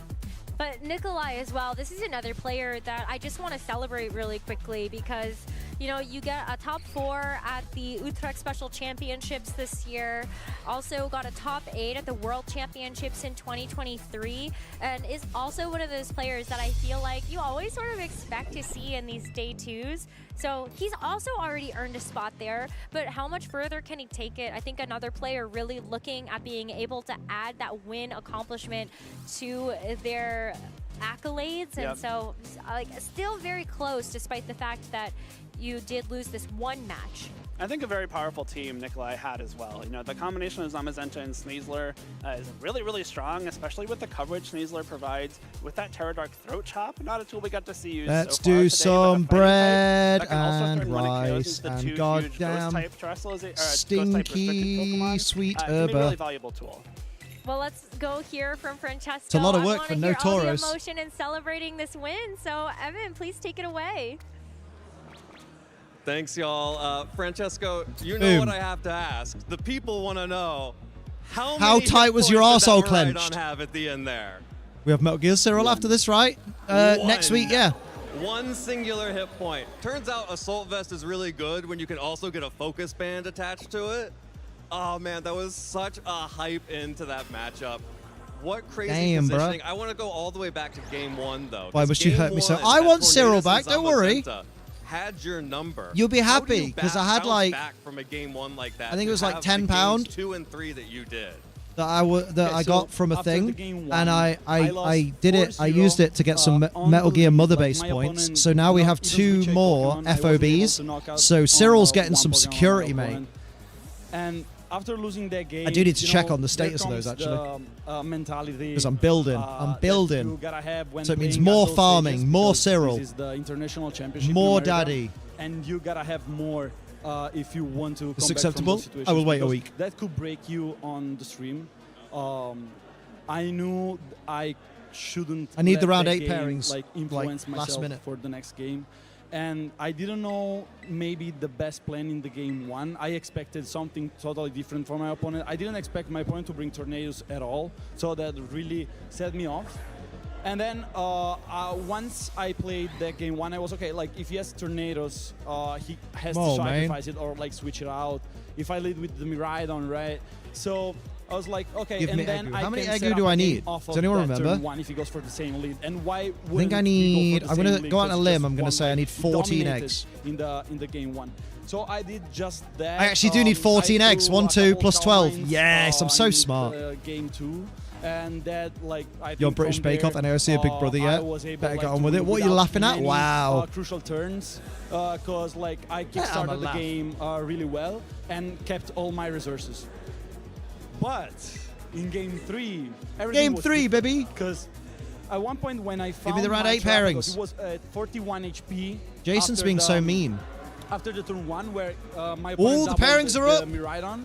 But Nikolai as well, this is another player that I just want to celebrate really quickly because, you get a top 4 at the Utrecht Special Championships this year. Also got a top 8 at the World Championships in 2023 and is also one of those players that I feel like you always sort of expect to see in these day 2s. So he's also already earned a spot there, but how much further can he take it? I think another player really looking at being able to add that win accomplishment to their accolades. And so still very close despite the fact that you did lose this one match. I think a very powerful team Nikolai had as well. The combination of Zamazenta and Sneasler is really, really strong, especially with the coverage Sneasler provides with that Terradark Throat Chop. Not a tool we got to see used Let's so far do today, some but a fighting type bread that can also and turn 1 KOs rice into the and 2 huge goddamn ghost-type restricted stinky Pokemon. sweet It's a really herba. valuable tool. Well, let's go hear from Francesco. It's a lot of I work wanna for no hear all the Tauros. emotion in celebrating this win. So, Evan, please take it away. Thanks, y'all. Francesco, you know Boom. what I have to ask. The people want to know how How many tight hit was your points did that arsehole Miraidon clenched? have at the end there? We have Metal Gear Cyril after this, right? Next week, yeah. One singular hit point. Turns out Assault Vest is really good when you can also get a focus band attached to it. Oh man, that was such a hype into that matchup. What crazy Damn, bruh. positioning. I want to go all the way back to game 1 though. Why 'cause must you game hurt me so? 1, I that want Cyril Tornadus back, and don't worry. Zamazenta had your number. You'll be How do you happy, 'cause I had, bounce like- back from a game 1 like that. I think it to was like have £10 the games 2 and 3 that you did. that I got from a after the thing, game and one, I did it. I used it to get some Metal Gear Mother base points. So now we have 2 more FOBs. So Cyril's getting some security, mate. And after losing that game, I do need to check on the status of those, actually. Mentality. Because I'm building. I'm that building. you gotta have when So it means playing at more those farming, stages, more because Cyril, This is the international championship. more in America, daddy. And you gotta have more if you want to. It's come back acceptable? From those I will wait a situations, week. because that could break you on the stream. I knew I shouldn't. I need let the round that 8 game, pairings, like like, influence last myself minute. for the next game. And I didn't know maybe the best plan in the game 1. I expected something totally different from my opponent. I didn't expect my opponent to bring Tornadoes at all, so that really set me off. And then once I played that game 1, I was okay. Like if he has Tornadoes, he has to sacrifice it or like switch it out. If I lead with the Miraidon, right? So I was like, okay, Give and me then Egu. I How many can Egu set do up I a game need? off Does of anyone that remember? turn 1 if he goes for the same lead. And why I think wouldn't I he need. go for I'm the gonna same lead? go out on a Because limb. just I'm gonna one say I lead need 14 dominated eggs. in the game 1. So I did just that. I actually do need 14 I eggs. threw 1, a 2 couple plus 12. lines, Yes, I'm so in smart. Game 2, and that like I You're think British from Bake Off. there, I never see a Big Brother I yet. was able, Better like, get on to with it. win What are you without laughing at? many, Wow. crucial turns, because like I I'm a kickstarted the laugh. game really well and kept all my resources. But in game 3, everything Game was 3, baby. Because at one point when I found me the round my 8 trap, pairings. it was at 41 HP. Jason's after being the, so mean. After the turn 1, where my All opponent the pairings doubled are up. the Miraidon,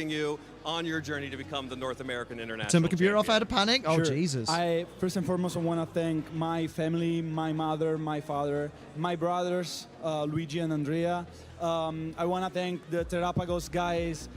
supporting you on your journey to become the North American International Turn my computer off, I champion. had a panic. Oh, Sure. Jesus. I first and foremost want to thank my family, my mother, my father, my brothers, Luigi and Andrea. I want to thank the Terapagos guys,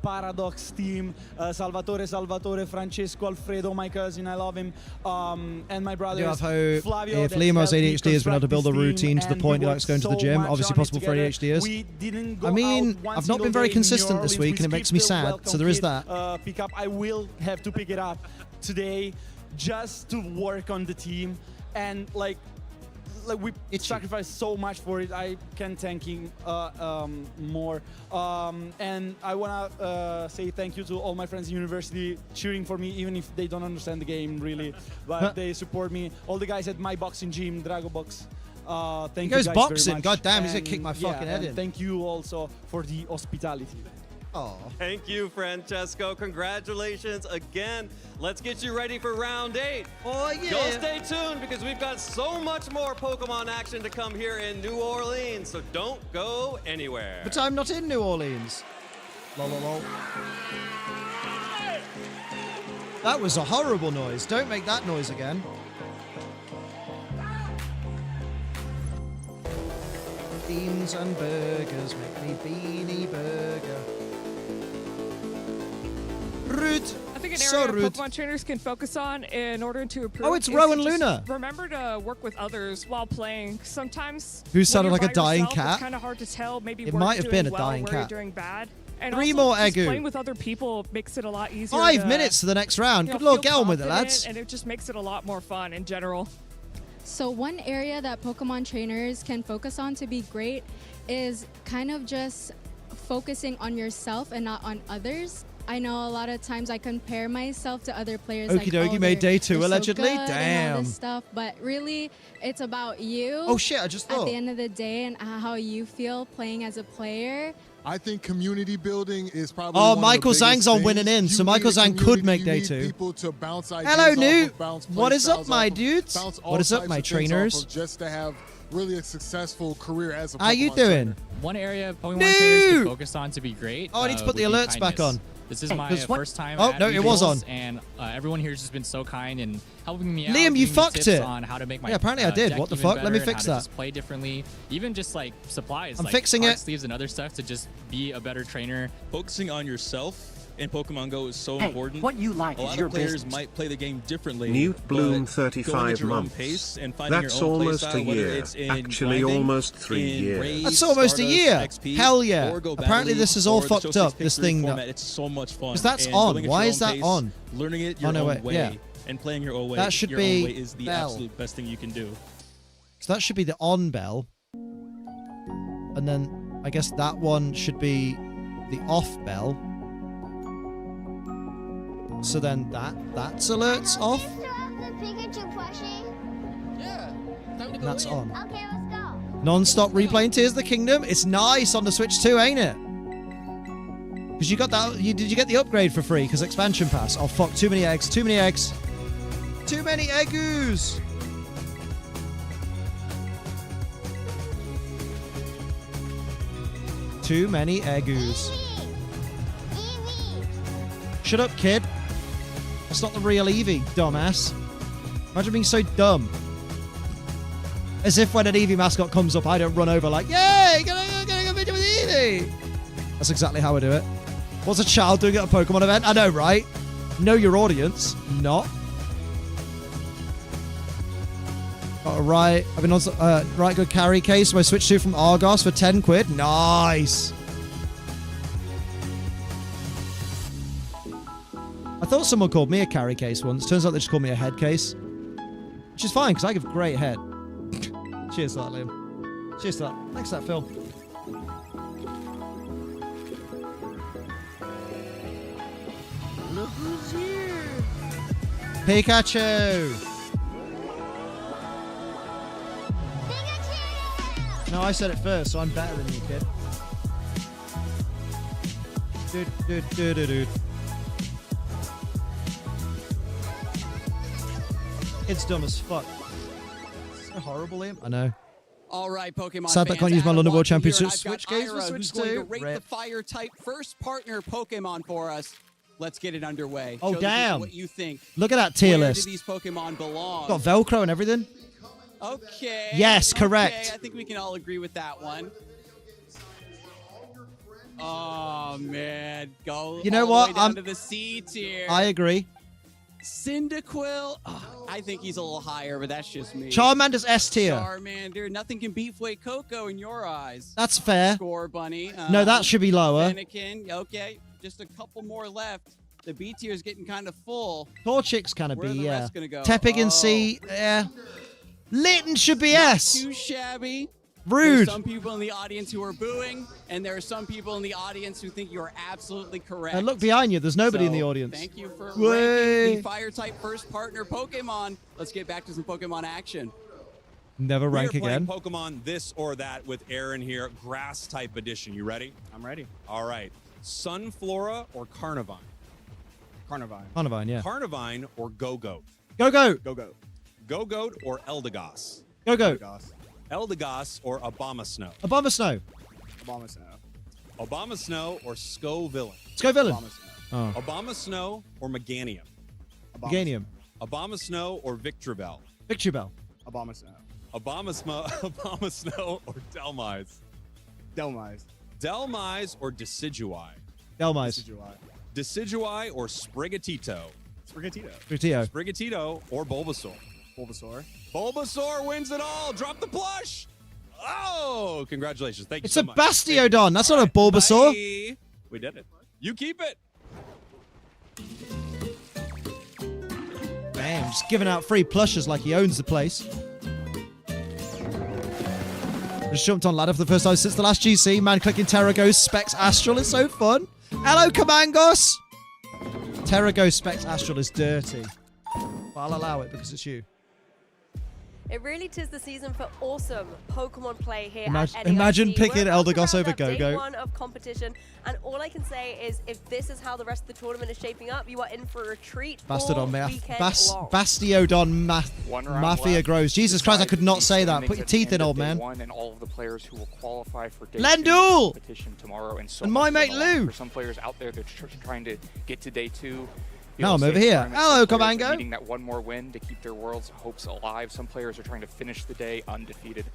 Paradox team, Salvatore Salvatore, Francesco, Alfredo, my cousin, I love him, and my brother. I do love how Flavio, if that Limo's helped me ADHD has been able to build a construct this routine to the team, point and he we likes going to the worked so gym. much Obviously on it possible for together. ADHDers. We didn't go I mean, out one I've not been single very day in consistent New this Orleans. week, and it We makes me skipped the sad. welcome So there is kit, that. Pick up. I will have to pick it up today, just to work on the team, and like we sacrificed so much for it. I can't thank him more. And I wanna say thank you to all my friends in university cheering for me, even if they don't understand the game really, but they support me. All the guys at my boxing gym, Drago Box. Thank you He goes guys boxing. very much. God damn, he's gonna And kick my fucking head and in. Thank you also for the hospitality. Oh. Thank you, Francesco. Congratulations again. Let's get you ready for round 8. Oh, yeah. Go stay tuned because we've got so much more Pokemon action to come here in New Orleans, so don't go anywhere. But I'm not in New Orleans. Lol, lol, lol. That was a horrible noise. Don't make that noise again. Beans and burgers make me beanie burger. Rude. I think an So area rude. Pokemon trainers can focus on in order to improve. Oh, it's is Rowan to just Luna. Remember to work with others while playing. Sometimes Who when sounded you're like a by dying yourself, cat. It's kind of hard to tell. Maybe It where might you're have been doing a dying well, where cat. you're doing bad. And 3 also, more just Egu. playing with other people makes it a lot easier. 5 to, minutes to the next round. you know, Good lord, feel get on with it, confident, lads. And it just makes it a lot more fun in general. So one area that Pokemon trainers can focus on to be great is kind of just focusing on yourself and not on others. I know a lot of times I compare myself to other players. Okie like, dokie, oh, made they're- day 2 they're so allegedly. good and all Damn. this stuff, but really, it's about you. Oh, shit, I just At thought. the end of the day, and how you feel playing as a player. I think community building is probably Oh, one of the Michael biggest Zhang's on things. winning in, You so need Michael a Zhang could community, make you day need 2. People to bounce ideas Hello, off Newt. of, bounce What is playstyles up, my off of, dudes? bounce all What is up, types my of things off trainers? of just to have really a successful career as a Pokemon How you doing? trainer. One area Pokemon No! trainers can focus on to be great. Oh, I need to put the would be alerts back kindness. on. This is Hey, my 'cause what- first time. Oh, at no, it was regionals, on. And everyone here has just been so kind and helping me out. Liam, you giving me fucked tips it. On how to make my Yeah, apparently I did. deck What the even fuck? Let me better and fix how to that. just play differently. Even just like supplies. I'm like fixing card it. sleeves and other stuff to just be a better trainer. Focusing on yourself in Pokemon Go is so Hey, important. what you like a is lot your of players business. might play the game differently. Newt Bloom, but going at 35 your own months. pace and finding That's your own almost playstyle, a whether year. it's in Actually, grinding, almost 3 in years. raids, That's almost a Stardust, year. XP, Hell yeah. or Go Apparently Battle this is League, all or the fucked Social up, this Victory thing that- format. It's so much fun. 'Cause that's And on. doing it Why your is own that pace, on? Learning it your Oh, no, own wait, way yeah. and playing your own way. That should your be own way is the bell. absolute best thing you can do. So that should be the on bell. And then I guess that one should be the off bell. So then that's alerts off. And that's on. Okay, let's go. Non-stop replaying Tears of the Kingdom. It's nice on the Switch too, ain't it? Because you got that. Did you get the upgrade for free? Because expansion pass. Oh fuck! Too many eggs. Too many eggs. Too many eggoos. Too many eggoos. Shut up, kid. That's not the real Eevee, dumbass. Imagine being so dumb. As if when an Eevee mascot comes up, I don't run over like, yay, gonna go video with Eevee. That's exactly how I do it. What's a child doing at a Pokemon event? I know, right? Know your audience. Not. Got a right. I've been on right good carry case. I switched to from Argos for 10 quid. Nice. I thought someone called me a carry case once. Turns out they just called me a head case. Which is fine, because I give great head. Cheers to that, Liam. Cheers to that. Thanks for that, Phil. Look who's here. Pikachu! No, I said it first, so I'm better than you, kid. Dude. It's dumb as fuck. So horrible, Liam. I know. All right, Pokemon Sad that fans, can't use my Adam London World Watson here, Championship and I've got Switch case for Ira, Switch who's going to 2. rate Rip. the Fire-type first partner Pokemon for us. Let's get it underway. Oh, Show the damn. people what you think. Look at that tier Where list. do these Pokemon belong? Got Velcro and everything. Okay. Yes, correct. Okay, I think we can all agree with that one. Oh, Oh man, go. You know all the what? way down to the C tier. I agree. Cyndaquil, I think he's a little higher, but that's just me. Charmander's S tier. Charmander, nothing can beat Fuecoco in your eyes. That's fair. Score Bunny. No, that should be lower. Fennekin, okay, just a couple more left. The B tier is getting kind of full. Torchic's kind of Where are B, the yeah. rest gonna go? Tepig in C, yeah. Litten should be S. Too shabby. Rude. There's some people in the audience who are booing, and there are some people in the audience who think you are absolutely correct. And look behind you. There's nobody in the So, audience. Thank you for Way. ranking the Fire-type first partner Pokemon. Let's get back to some Pokemon action. Never We are rank playing again. Pokemon this or that with Aaron here. Grass type edition. You ready? I'm ready. All right. Sunflora or Carnivine? Carnivine. Carnivine, yeah. Carnivine or Go-Goat? Go-Goat. Go-Goat. Go-Goat or Eldegoss? Go-Goat. Eldegoss or Abomasnow? Abomasnow. Abomasnow. Abomasnow or Scovillain? Scovillain. Abomasnow. Oh. Abomasnow or Meganium? Meganium. Abomasnow or Victreebel? Victreebel. Abomasnow. Abomasnow or Delmise? Delmise. Delmise or Decidueye? Delmise. Decidueye or Sprigatito? Sprigatito. Sprigatito. Sprigatito or Bulbasaur? Bulbasaur. Bulbasaur wins it all. Drop the plush. Oh, congratulations. Thank you It's so a much. Bastiodon. That's not a Bulbasaur. Bye. We did it. You keep it. Damn, just giving out free plushes like he owns the place. Just jumped on ladder for the first time since the last GC. Man clicking Terragos, Specs Astral is so fun. Hello, Kamangos. Terragos, Specs Astral is dirty. But I'll allow it because it's you. It really tis the season for awesome Pokemon play here Imagine- at NAIC. imagine picking We're about to Eldegoss round over up day Go-Go. one of competition, and all I can say is if this is how the rest of the tournament is shaping up, you are in for a treat all Bastardon, weekend long. Bastiodon One round Mafia left. grows. Jesus Christ, I could not Decide say the that. standings Put your at the teeth end in, of old day man. one, and all of the players who will qualify for day Lendul! two competition tomorrow, and so And my much mate on the line Lou. For some players out there, they're trying to get to day two. No, I'm over here. Hello, Kabango. Needing that one more win to keep their world's hopes alive. Some players are trying to finish the day undefeated.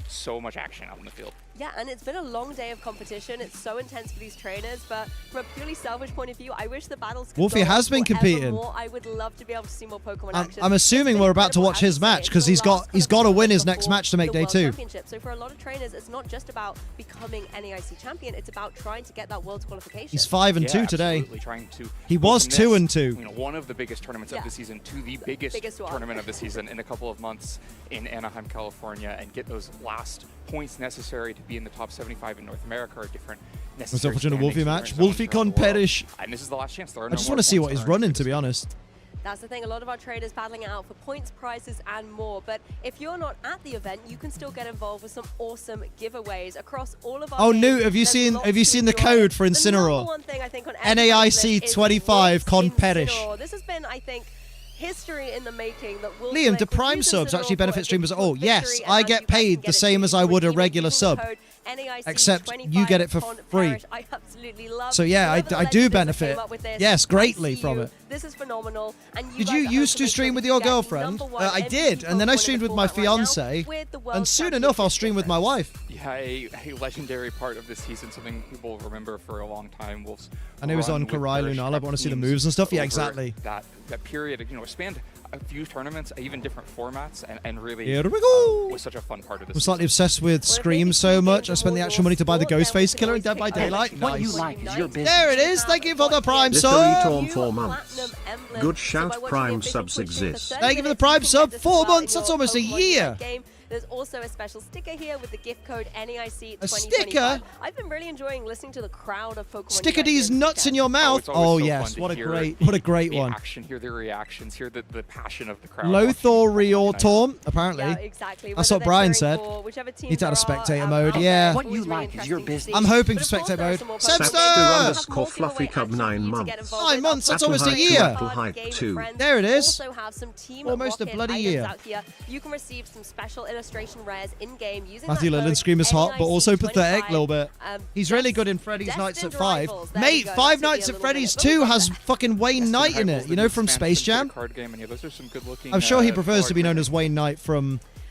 So much action out in the field. Yeah, and it's been a long day of competition. It's so intense for these trainers, but from a purely selfish point of view, I wish the battles could Wolfie go has on been forever competing. more. I would love to be able to see more Pokemon I'm, action. I'm assuming we're about to watch his match because he's got to win his next match to make the day World 2. Championship. So for a lot of trainers, it's not just about becoming NAIC champion, it's about trying to get that Worlds qualification. He's 5-2 today. Absolutely, trying to He go was from this, 2-2. You know, one of the biggest tournaments of the season to the biggest one. tournament of the season in a couple of months in Anaheim, California, and get those last points necessary to be in the top 75 in North America are different. Was that watching a Wolfie match? Wolfie Wolfie con perish. And this is the last chance. There are I no just more want to see points what he's earned. running, to be honest. That's the thing, a lot of our traders battling it out for points, prizes, and more. But if you're not at the event, you can still get involved with some awesome giveaways across all of our Oh, games. Newt, have you There's seen lots have you to seen the enjoy. code for The number Incineroar? one thing I think on everybody's NAIC list is 25 con Wolf perish. Incineroar. This has been, I think, history in the making. That will Liam, do Prime subs actually benefit streamers at all? Yes, I get paid the same as I would a regular sub. Except you get it for free. I absolutely love So yeah, whoever the I do legend is that benefit. came up with this. Yes, I greatly see from you. it. This is phenomenal. And Did guys you are used to hoping stream to with your get girlfriend? number one I did, MVP and then I Pokemon in streamed the with my format right now fiance, with the World and soon enough I'll stream with my wife. Yeah, a legendary part of this season, something people will remember for a long time. Wolves. And it was on Karai Lunala, but I want to see the moves and stuff. Yeah, exactly. That period, you know, spanned a few tournaments, even different formats, and really Here we go. Was such a fun part of this. I'm slightly obsessed with Scream so much, I spent the actual money to buy the Ghostface Killer in Dead by Daylight. What you Nice. like is your business. There it is. Thank you for the Prime Literally sub. torn 4 months. Good shout, Prime subs exist. Thank you for the Prime sub. 4 months. That's almost a year. There's also a special sticker here with the gift code NAIC 2025. A sticker? I've been really enjoying listening to the crowd of Pokemon. Sticker Unite these here. nuts in your mouth. It's always so yes, fun to what a hear great the one. action, hear the reactions, hear the passion of the crowd. Lothor Torm, apparently. Yeah, exactly. That's Whether what Brian they're said. cheering for whichever team Need to add a there are, spectator mode, yeah. What you like is your business. I'm hoping for But of course spectator there are mode. some more Sebster! Sebster Fluffy Cub 9 months. 9 months, that's Apple almost a Hype year. Apple Hype 2. There it is. Also have some Team Almost a Rocket bloody items year. out here. You can receive some special illustration rares in game using Matthew that Lilland code Scream is hot, but also NAIC25. pathetic a little bit. He's really good in Freddy's Nights at 5. Rivals. There Mate, you go. 5 That's Nights to be at a little Freddy's bit. 2 has fucking Wayne Knight in it, you know, from Space Jam. Card game, and yeah, those are some good looking. I'm sure he prefers to be known as Wayne Knight from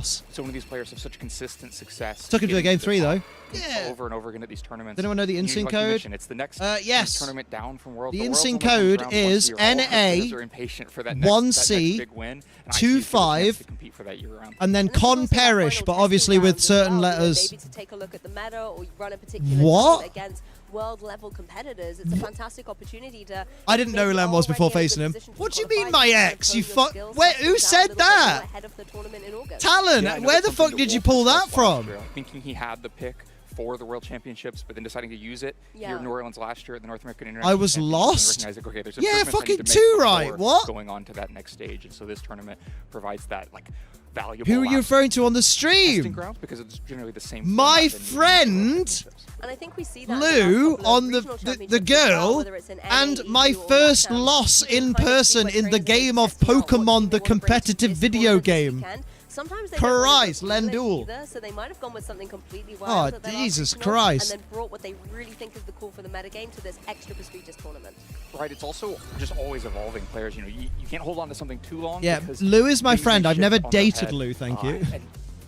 loss. So many of these players have such consistent success. Took him to a game 3 though. Yeah. Over and over again at these tournaments. Does anyone know the in-sync code? It's the next yes. tournament down from World. The in-sync code is NA 1C 25 and then Con Perish, but obviously with certain letters. Maybe to take a look at the meta or run a particular What? team against world level competitors. It's a fantastic opportunity to. I didn't know who Len was before facing him. What do you mean, my ex? You fuck. Where? Who said that? Talon, where the fuck did you pull that from? Thinking he had the pick for the World Championships, but then deciding to use it here in New Orleans last year at the North American International I was Championships, lost. and recognized, okay, there's Yeah, improvements I fucking need to make too right. before What? going on to that next stage. And so this tournament provides that like valuable. Who are you referring to on the stream? testing grounds because it's generally the same. My format than friend And I think we see that Lou on the girl, and my first loss in person in the game of Pokemon, the competitive video game. Sometimes they Christ, don't want to Lendul. either, so they might have gone with something completely Oh, wild at their last Jesus regional, Christ. and then brought what they really think is the call for the metagame to this extra prestigious tournament. Right, it's also just always evolving. Players, you know, you can't hold on to something too long. Yeah, because Lou is my things friend. I've shift never on their dated head. Lou, thank you. And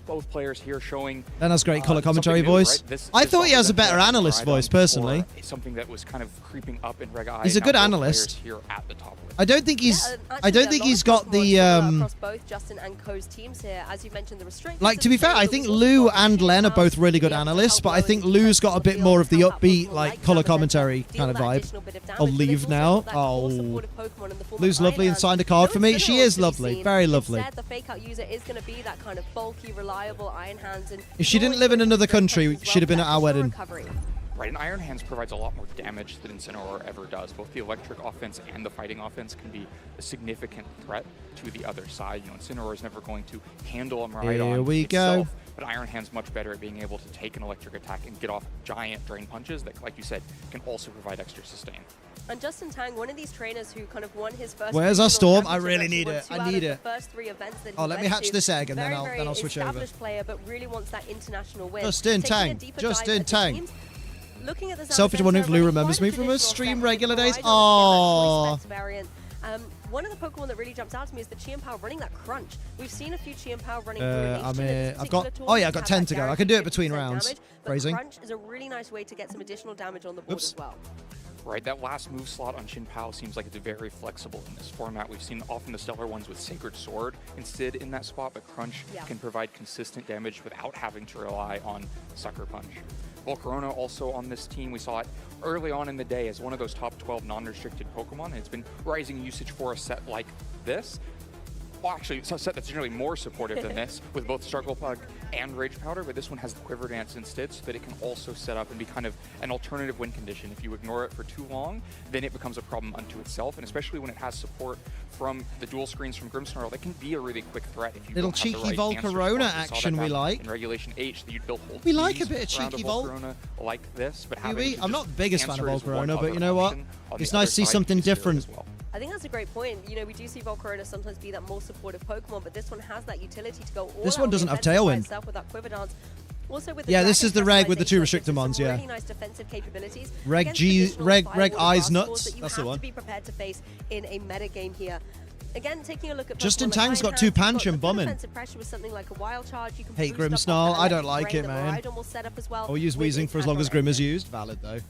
both players here showing. That has great color commentary something new, voice. right? This I thought he has a wasn't better that analyst right voice, on personally. before. It's something that was kind of creeping up in Reg I. He's a now good both analyst. players Here at the top of it. I don't think he's. Actually, I don't a think lot he's of got Pokemon the. across both Justin and Ko's teams here, as you mentioned, the restrictions. Like, to be fair, I think Lou and Len are both really good analysts, but I think Lou's got a bit more of the upbeat, like, color commentary kind of vibe. I'll leave now. Oh. Lou's lovely and signed a card for me. She is lovely. Very lovely. Instead, the fake out user is going to be that kind of bulky, reliable Iron Hands. And If she didn't live in another country, she'd have been at our wedding. Right, and Iron Hands provides a lot more damage than Incineroar ever does. Both the electric offense and the fighting offense can be a significant threat to the other side. You know, Incineroar is never going to handle a Miraidon Here we itself, go. but Iron Hand's much better at being able to take an electric attack and get off giant drain punches that, like you said, can also provide extra sustain. And Justin Tang, one of these trainers who kind of won his first. Where's our regional storm? I championship, really actually need won it. 2 I out need of it. the first 3 events that Oh, he let me went hatch to. this egg and then Very, I'll switch over. established player, but really wants that international win. Justin Taking a Tang. deeper Justin dive at the Tang. teams, looking at the Selfish Zamazenza, wondering if Lou running remembers quite me a from a traditional stream set regular with days. Miraidon, that Aww. choice specs variant. One of the Pokemon that really jumps out to me is the Chien-Pao running that crunch. We've seen a few Chien-Pao running I'm here. I've got. Oh yeah, I've got 10 to go. I can do it between rounds. Damage, but Phrasing. crunch is a really nice way to get some additional damage on the board as well. Right, that last move slot on Chien-Pao seems like it's very flexible in this format. We've seen often the stellar ones with Sacred Sword instead in that spot, but Crunch can provide consistent damage without having to rely on Sucker Punch. Volcarona also on this team. We saw it early on in the day as one of those top 12 non-restricted Pokemon, and it's been rising usage for a set like this. Well, actually, it's a set that's generally more supportive than this, with both Struggle Pug and Rage Powder, but this one has the Quiver Dance instead, so that it can also set up and be kind of an alternative win condition. If you ignore it for too long, then it becomes a problem unto itself, and especially when it has support from the dual screens from Grimmsnarl, that can be a really quick threat if you Little don't have cheeky the right answer Volcarona spot. We saw action that we back like. in Regulation H, that you'd build whole We like a teams bit of around cheeky Volcarona like this, but having We? to I'm just not the biggest fan of answer is one Volcarona, but other you know what? option on It's the nice other to see side something to consider different. as well. I think that's a great point. You know, we do see Volcarona sometimes be that more supportive Pokemon, but this one has that utility to go all This out one on the doesn't have offensive by Tailwind. itself with that Quiver Dance. Also with the Yeah, this Dragon is the reg with the 2 customization, restricted gives ones, some yeah. really nice defensive capabilities Reg against G, traditional reg Firewater eyes Blast nuts. balls that you That's have the one. to be prepared to face in a metagame here. Again, taking a look at Justin Pokemon like Tang's Iron got 2 Hands, you've punch got and the full bombing. defensive pressure with something like a Wild Charge. You can Hate boost up Grimmsnarl. that I don't electric like rain it, that man. Miraidon will set up as well I'll use with Weezing its for as long as aggro Grim is engine. used. Valid, though.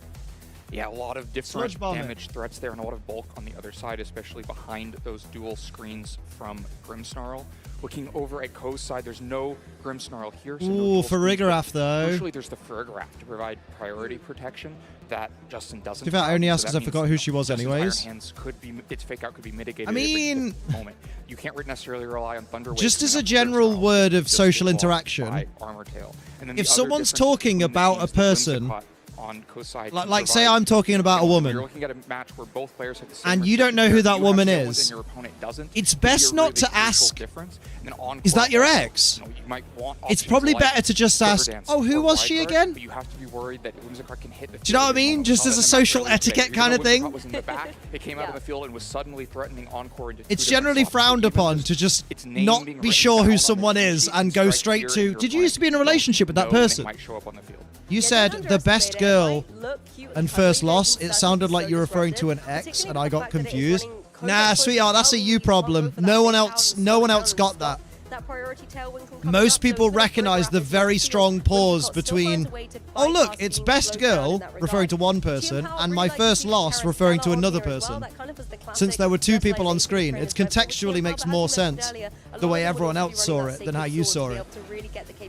Yeah, a lot of Sludge different Bomb damage threats there and a lot of bulk on the other side, especially behind those dual screens from Grimmsnarl. Looking over at Ko's side, there's no Grimmsnarl here. So no Ooh, dual screens, Farigiraf, but though. Usually there's the Farigiraf to provide priority protection that Justin doesn't. To be fair, I have, only so asked that because I means forgot who she was Justin's anyways. Iron Hands could be, its fake out could be mitigated I mean- at a different moment. You can't necessarily rely on Thunder Wave Just as coming a up general Grimmsnarl, word of just social get blocked interaction, by Armor Tail. And then the if other someone's difference talking between the about a teams, the person, Whimsicott on Ko's side like can say provide- I'm talking about a You're woman, looking at a match where both players have the same and you don't know who restrictions, that you woman have tailwinds is, and your opponent doesn't, it's it could be best a not really to crucial ask, difference. And then on is that your court, ex? you know, you might want It's options probably like better to just Quiver ask, Dance oh, who or was Wide she Guard, again? But you have to be worried that Whimsicott can hit the Do you know what I field mean? and Just all as a that social in the match early etiquette today. kind of Even though thing. Whimsicott was in the back, it came out of the field and was suddenly threatening Encore into It's 2 different generally spots. So frowned even upon just to just its name not being be written sure down who on the someone cheat is sheet and go strike straight here to, your did you used to be in a opponent relationship with that know when it person? might show up on the field. You Yeah, said don't the best underestimate it. girl It might look cute and cuddly, first but loss. it's It actually sounded so like you're referring to an disruptive, ex, particularly and I with the got fact that it is confused. running Nah, close sweetheart, that's a you problem. No one else got that. That priority tailwind can come Most up, so people instead of recognize the Farigiraf, very it's strong Whimsicott pause still between, finds a way to oh look, bypass it's the best slow down in girl that referring to regard. one person, Chien-Pao and really my likes to first keep loss Terra referring to Stella on another here as well. person. That kind of was the Since classic there were 2 people on personalization screen, trainer it step. contextually Chien-Pao, makes but more as you mentioned sense earlier, a lot the way of them would everyone also else be running saw that it than how sacred you sword saw to be it. able to really get the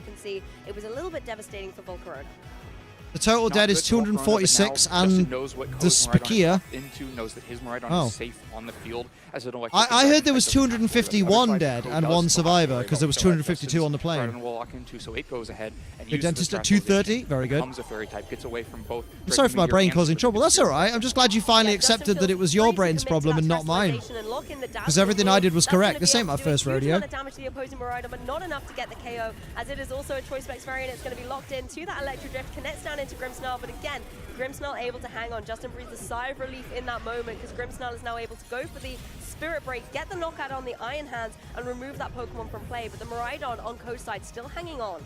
you can see, it was a little bit devastating for Volcarona. The total Not dead good is for Volcarona, but 246, now and Justin knows what the code Maridon is Spakia. locked into, knows that his Maridon is safe on the field as an electric. I heard there was 251 dead and one survivor because there was 252 on the plane. Maridon will lock into, so it goes ahead and Big uses Dentist the at 230, very good. becomes a fairy type, gets away from both. I'm sorry for my brain causing trouble. That's all right. I'm just glad you finally accepted that it was your brain's problem and not mine. Because everything I did was correct. This ain't my first rodeo. Damage to the opposing Maridon, but not enough to get the KO, as it is also a Choice Specs variant. It's going to be locked into that Electro Drift, connects down into Grimmsnarl, but again, Grimmsnarl able to hang on. Justin breathes a sigh of relief in that moment because Grimmsnarl is now able to go for the Spirit Break, get the knockout on the Iron Hands, and remove that Pokemon from play. But the Maridon on Coast side still hanging on.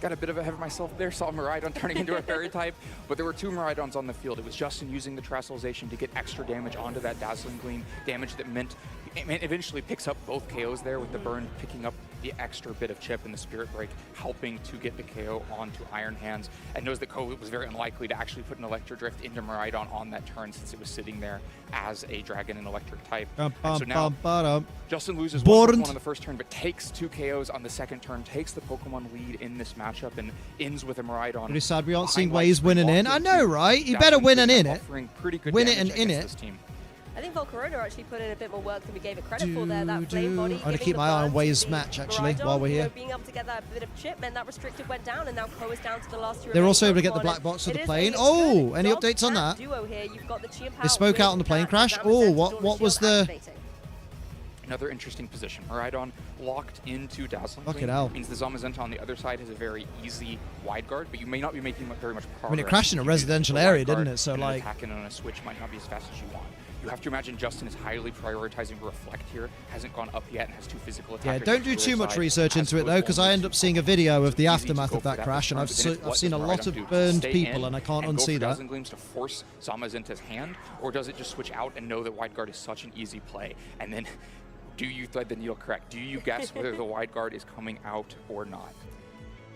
got a bit ahead of myself there, saw Miraidon turning into a fairy type, but there were 2 Miraidons on the field. It was Justin using the Trestalization to get extra damage onto that Dazzling Gleam, damage that meant it eventually picks up both KOs there, with the burn picking up the extra bit of chip and the Spirit Break helping to get the KO onto Iron Hands, and knows that Ko was very unlikely to actually put an Electro Drift into Miraidon on that turn since it was sitting there as a Dragon and Electric type. And so now Justin loses one on the first turn, but takes 2 KOs on the second turn, takes the Pokemon lead in this matchup, and ends with a Miraidon. Pretty sad we aren't seeing Waze winning in. I know, right? You better win and in it. Win it and in it. I think Volcarona actually put in a bit more work than we gave it credit for there. That flame body. I'm going to keep my eye on Waze match, actually, while we're here. Being able to get that bit of chip meant that restricted went down, and now Ko is down to the last 2. They're also able to get the black box of the plane. Oh, any updates on that? They spoke out on the plane crash. Oh, what was the... Another interesting position. Miraidon locked into Dazzling Fucking Gleam. hell. Means the Zamazenta on the other side has a very easy wide guard, but you may not be making very much progress. I mean, it crashed in a residential area, didn't it? So, like... attacking on a switch might not be as fast as you want. You have to imagine Justin is highly prioritizing Reflect here, hasn't gone up yet, and has 2 physical attackers. Yeah, don't do too much research into it, though, because I end up seeing a video of the aftermath of that crash, and I've seen a lot of burned people, and I can't unsee that. Dazzling Gleams to force Zamazenta's hand, or does it just switch out and know that wide guard is such an easy play? And then, do you thread the needle correct? Do you guess whether the wide guard is coming out or not?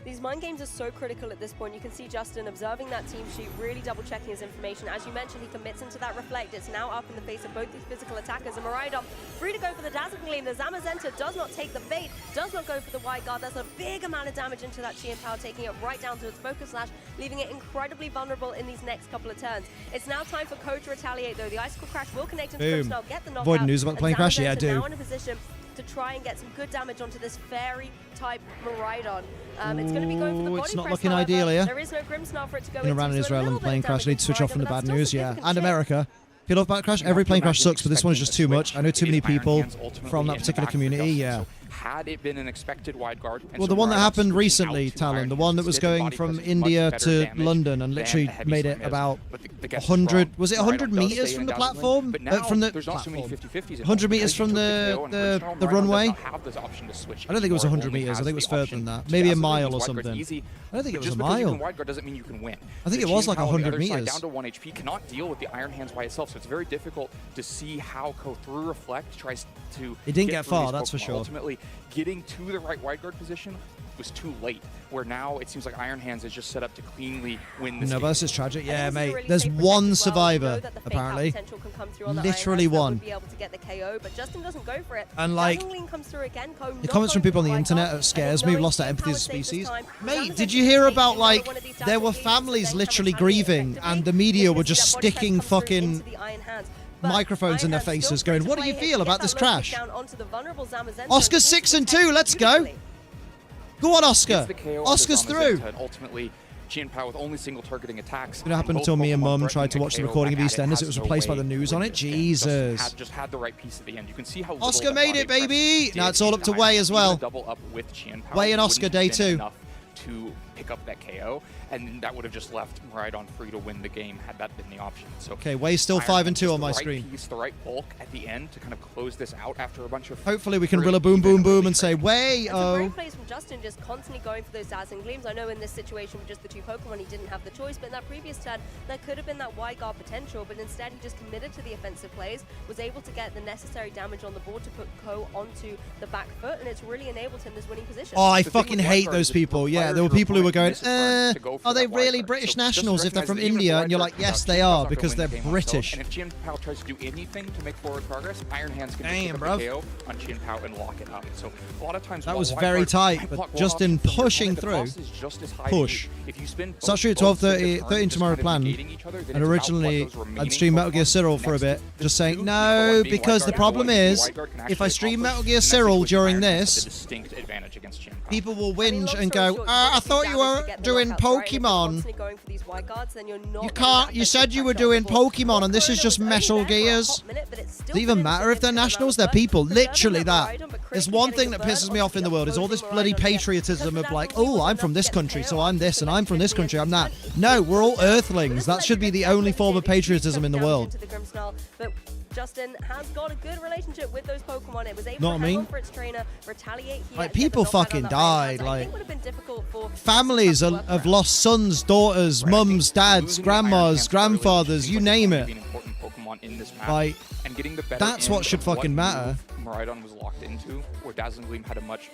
These mind games are so critical at this point. You can see Justin observing that team sheet, really double-checking his information. As you mentioned, he commits into that Reflect. It's now up in the face of both these physical attackers. And Miraidon free to go for the Dazzling Gleam. The Zamazenta does not take the bait, does not go for the wide guard. That's a big amount of damage into that Chien Pao, taking it right down to its Focus Slash, leaving it incredibly vulnerable in these next couple of turns. It's now time for Ko to retaliate, though. The Icicle Crash will connect into Grimsnell, get the knockout. Avoiding news about the plane crash? Yeah, I do. Now in a position to try and get some good damage onto this fairy-type Miraidon. It's going to be going for the body it's not press, looking however. ideal here. There is no Grimsnarl for it to go In Iran and into, so Israel and the plane crash, I need to switch off from the bad news, yeah. And significant America. If you love bad crash, every plane crash sucks, but this one's just too much. I know too many people from that particular community, yeah. Had it been an expected wide guard, Well, the one that happened recently, Talon, the one that was going from India to London and literally made it about 100, was it 100 meters from the platform? From the platform. 100 meters from the runway? I don't think it was 100 meters, I think it was further than that. Maybe a mile or something. I don't think it was a mile. Wide guard doesn't mean you can win. I think it was like 100 meters. Down to 1 HP, cannot deal with the Iron Hands by itself, so it's very difficult to see how Ko through Reflect tries to... It didn't get far, that's for sure. Ultimately, getting to the right wide guard position was too late, where now it seems like Iron Hands is just set up to cleanly win this game. No, this is tragic. Yeah, mate. There's one survivor, apparently. Literally one. And, like, the comments from people on the internet scares me. We've lost that empathy as a species. Mate, did you hear about, like, there were families literally grieving, and the media were just sticking fucking microphones in their faces going, what do you feel about this crash? Oscar's 6-2, let's go. Go on, Oscar. Oscar's through. Ultimately, Chien Pao with only single targeting attacks. It happened until me and Mum tried to watch the recording of EastEnders. It was replaced by the news on it. Jesus. Just had the right piece at the end. You can see how Oscar made it, baby. Now it's all up to Wei as well. Double up with Chien Pao. Wei and Oscar day 2. To pick up that KO, and that would have just left Miraidon free to win the game had that been the option. So okay, Wei's still 5-2 on my screen. The right bulk at the end to kind of close this out after a bunch of... Hopefully we can rilla boom boom boom and say, Wei, oh. Great plays from Justin, just constantly going for those Dazzling Gleams. I know in this situation with just the 2 Pokemon he didn't have the choice, but in that previous turn there could have been that wide guard potential, but instead he just committed to the offensive plays, was able to get the necessary damage on the board to put Ko onto the back foot, and it's really enabled him this winning position. Oh, I fucking hate those people. Yeah, there were people who were going, are they really British nationals if they're from India? And you're like, yes, they are, because they're British. And if Chien Pao tries to do anything to make forward progress, Iron Hands can pick up the KO on Chien Pao and lock it up. So a lot of times that was very tight, but Justin pushing through. Push. Start stream at 12:30, 13 tomorrow planned. And originally, I'd stream Metal Gear Cyril for a bit, just saying no, because the problem is, if I stream Metal Gear Cyril during this, people will whinge and go, I thought you were doing Pokemon. You can't, you said you were doing Pokemon and this is just Metal Gears. Does it even matter if they're nationals? They're people. Literally that. There's one thing that pisses me off in the world is all this bloody patriotism of like, oh, I'm from this country, so I'm this, and I'm from this country, I'm that. No, we're all Earthlings. That should be the only form of patriotism in the world. Justin has got a good relationship with those Pokemon. It was able to hang on for its trainer, retaliate here. Like, people fucking died. Like, I think it would have been difficult for families have lost sons, daughters, mums, dads, grandmas, grandfathers, you name it. In this map. Like, and getting the better that's what should fucking matter. Miraidon was locked into, where Dazzling Gleam had a much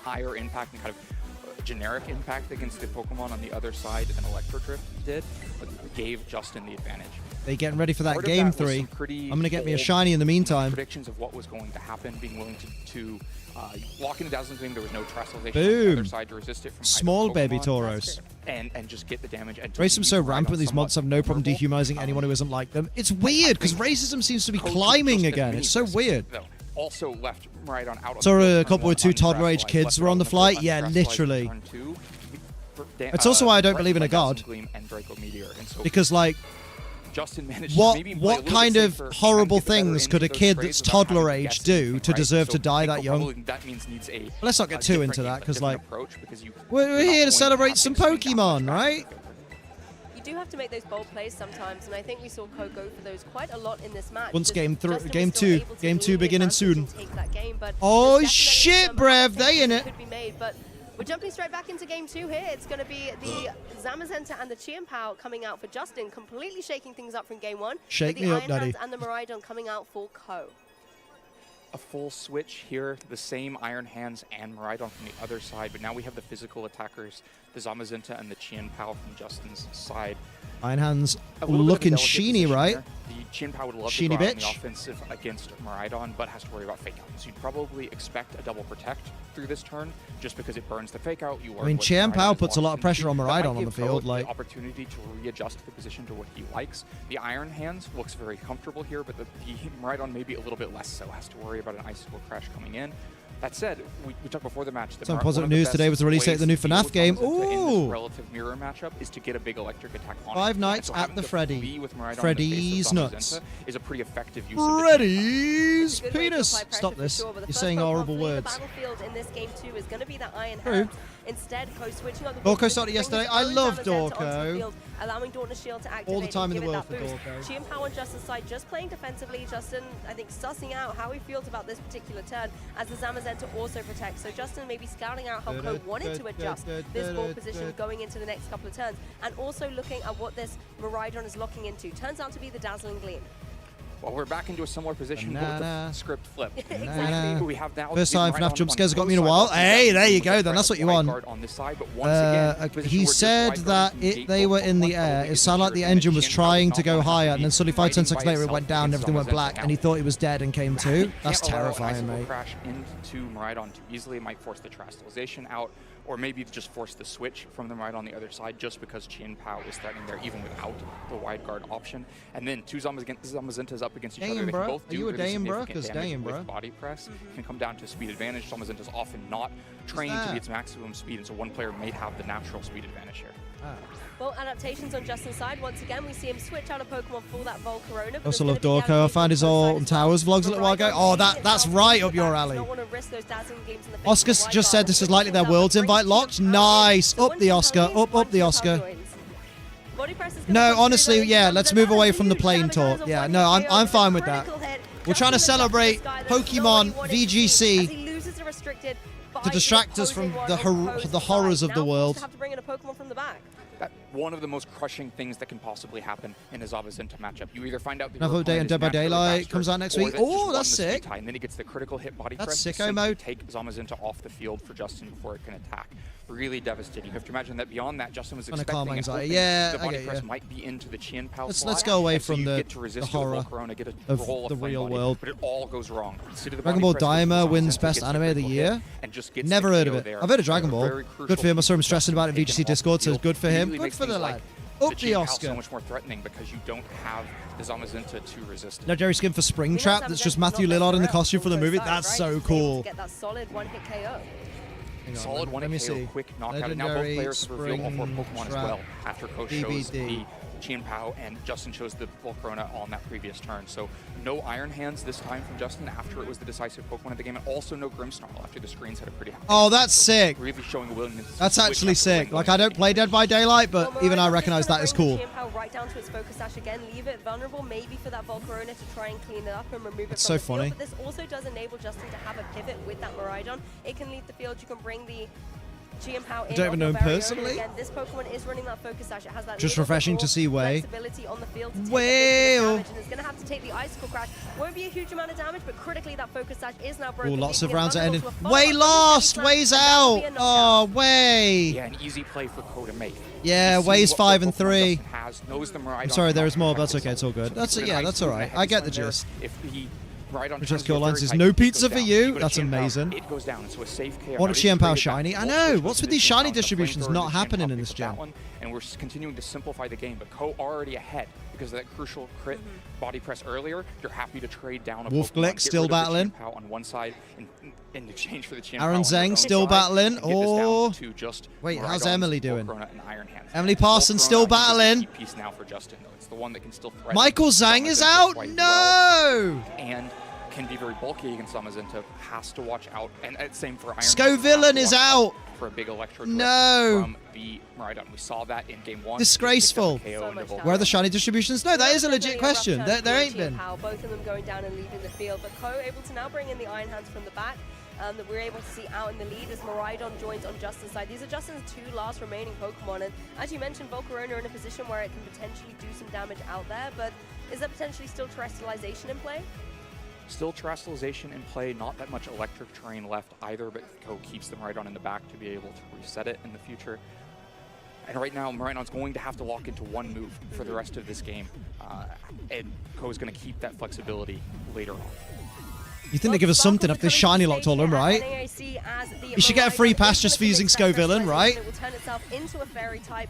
higher impact and kind of generic impact against the Pokemon on the other side than Electro Drift did, but gave Justin the advantage. They getting ready for that Part game of that was 3. some pretty I'm gonna get me a bold shiny in the meantime. Predictions of what was going to happen, being willing to lock into Dazzling Gleam. There was no Trastalization Boom. on the other side to resist it from Small either baby Pokemon, Tauros. and just get the damage. And Racism's so rampant these months, have no problem dehumanizing anyone who isn't like them. It's weird because racism seems to be climbing again. It's so weird. Also left Miraidon out. Saw a couple with 2 toddler-age kids were on the flight. Yeah, literally. It's also why I don't believe in a god. Because, like, Justin managed what kind of horrible things could a kid that's toddler age do to deserve to die that young? Let's not get too into that, because, like, we're here to celebrate some Pokemon, right? You do have to make those bold plays sometimes, and I think we saw Ko go for those quite a lot in this match. Once game 2 Game beginning soon. Game, Oh shit, Brev, they in it. Could be made, but we're jumping straight back into game 2 here. It's going to be the Zamazenta and the Chien-Pao coming out for Justin, completely shaking things up from game 1. Shake me up, Daddy. And the Miraidon coming out for Ko. A full switch here, the same Iron Hands and Miraidon from the other side, but now we have the physical attackers, the Zamazenta and the Chien-Pao from Justin's side. Iron Hands looking sheeny, right? The Chien-Pao would love sheeny to go out on bitch. the offensive against Miraidon, but has to worry about fake out. So you'd probably expect a double protect through this turn, just because it burns the fake out. I mean, Chien-Pao puts a lot of pressure on Miraidon on the field. Like, the opportunity to readjust the position to what he likes. The Iron Hands looks very comfortable here, but the Miraidon maybe a little bit less so. Has to worry about an Icicle Crash coming in. That said, we talked before the match. Some positive news today was the release date of the new FNAF game. Ooh! In this relative mirror matchup is to get a big electric attack on Five Nights at the Freddy. Freddy's nuts. Is a pretty effective use Freddy's penis. Stop this. Sure, You're saying horrible words. Battlefield in this game 2 is going to be the Iron Hand. Instead, Ko switching on the Dorko started yesterday. I love Dorko. Field, allowing Dawn Shield to activate all the time in the world for Dorko. Chien-Pao on Justin's side, just playing defensively. Justin, I think, sussing out how he feels about this particular turn as the Zamazenta also protects. So Justin may be scouting out how Ko wanted to adjust this ball position going into the next couple of turns, and also looking at what this Miraidon is locking into. Turns out to be the Dazzling Gleam. Well, we're back into a similar position, but with the script flip. Exactly. We have now First time FNAF jump scares got me in a while. Hey, there you go then. That's what you want. He said that they were in the air. It sounded like the engine was trying to go higher, and then suddenly 5-10 seconds later it went down and everything went black, and he thought he was dead and came to. That's terrifying, mate. Crash into Miraidon too easily might force the Trastalization out, or maybe just force the switch from the Miraidon on the other side, just because Chien-Pao is threatening there, even without the wide guard option. And then two Zamazentas up against each other. They can both do really significant damage with body press. It can come down to speed advantage. Zamazenta's often not trained to be its maximum speed, and so one player may have the natural speed advantage here. Well, adaptations on Justin's side. Once again, we see him switch out of Pokemon for that Volcarona. Also love Dorko. I found his Alton Towers vlogs a little while ago. Oh, that's right up your alley. Oscar just said this is likely their Worlds invite locked. Nice. Up the Oscar. Up the Oscar. No, honestly, yeah, let's move away from the plane talk. Yeah, no, I'm fine with that. We're trying to celebrate Pokemon VGC to distract us from the horrors of the world. One of the most crushing things that can possibly happen in a Zamazenta matchup. You either find out that Another Day and Dead by Daylight comes out next week. Oh, that's sick. And then he gets the critical hit body press. That's sicko mode. Take Zamazenta off the field for Justin before it can attack. Really devastating. You have to imagine that beyond that, Justin was expecting the body press might be into the Chien-Pao slot. Let's go away from the horror of the real world. But it all goes wrong. Dragon Ball Daima wins Best Anime of the Year. Never heard of it. I've heard of Dragon Ball. Good for him. I saw him stressing about it in VGC Discord, so it's good for him. Good for the lad. Up the Oscar. So much more threatening because you don't have the Zamazenta to resist it. Legendary skin for Springtrap. That's just Matthew Lillard in the costume for the movie. That's so cool. Get that solid one-hit KO. Solid one-hit KO, quick knockout. And now both players have revealed all four Pokemon as well. After Ko shows the Chien-Pao and Justin chose the Volcarona on that previous turn. So no Iron Hands this time from Justin after it was the decisive Pokemon of the game, and also no Grimmsnarl after the screens had a pretty high. Oh, that's sick. Really showing a willingness. That's actually sick. Like, I don't play Dead by Daylight, but even I recognize that is cool. Right down to its focus dash again, leave it vulnerable maybe for that Volcarona to try and clean it up and remove it it's from so the funny. field. But this also does enable Justin to have a pivot with that Miraidon. It can leave the field. You can bring the I don't even know him personally. Again, this Pokemon is running that Focus Sash. It has that Just little refreshing bit to more see Wei. flexibility on the field to take Wei. a bit of damage, and it's going to have to take the Icicle Crash. Won't be a huge amount of damage, but critically that Focus Sash is now broken. Lots of leaving it rounds are ending. vulnerable to a Wei follow-up. lost. Wei's out. Oh, Wei. Yeah, an easy play for Ko to make. Yeah, Wei's 5 and 3. Knows the I'm sorry, there is more, but that's okay. It's all good. That's yeah, that's all right. I get the gist. If he Miraidon Which is cool. Lance says, no pizza for you. That's amazing. It goes down into a safe KO. What a Chien-Pao shiny. I know. What's with these shiny distributions not happening in this gen? And we're continuing to simplify the game, but Ko already ahead because of that crucial crit body press earlier. You're happy to trade down a Wolf Pokemon, Glick still battling. on one side in exchange for the Chien-Pao Aaron on your Zhang own still side, battling. and get this down Oh. to just Wait, how's Miraidon, Emily doing? Volcarona, and Iron Hands. Emily Parsons Volcarona, still I think, is the battling. key piece now for Justin, though. It's the one that can still threaten Michael Zhang is out. quite No. well, and can be very bulky against Zamazenta. Has to watch out, and same for Iron. Scovillain is out. For a big electro No. from the Miraidon. We saw that in game 1. Disgraceful. Where are the shiny distributions? No, that is a legit question. There ain't been. Both of them going down and leaving the field, but Ko able to now bring in the Iron Hands from the back. That we're able to see out in the lead as Miraidon joins on Justin's side. These are Justin's 2 last remaining Pokemon, and as you mentioned, Volcarona in a position where it can potentially do some damage out there, but is there potentially still Terrestrialization in play? Still Terrestrialization in play, not that much electric terrain left either, but Ko keeps the Miraidon in the back to be able to reset it in the future. And right now, Miraidon's going to have to lock into one move for the rest of this game, and Ko's going to keep that flexibility later on. You think they give us something if they shiny locked all of them, right? You should get a free pass just for using Scovillain, right? It will turn itself into a fairy type.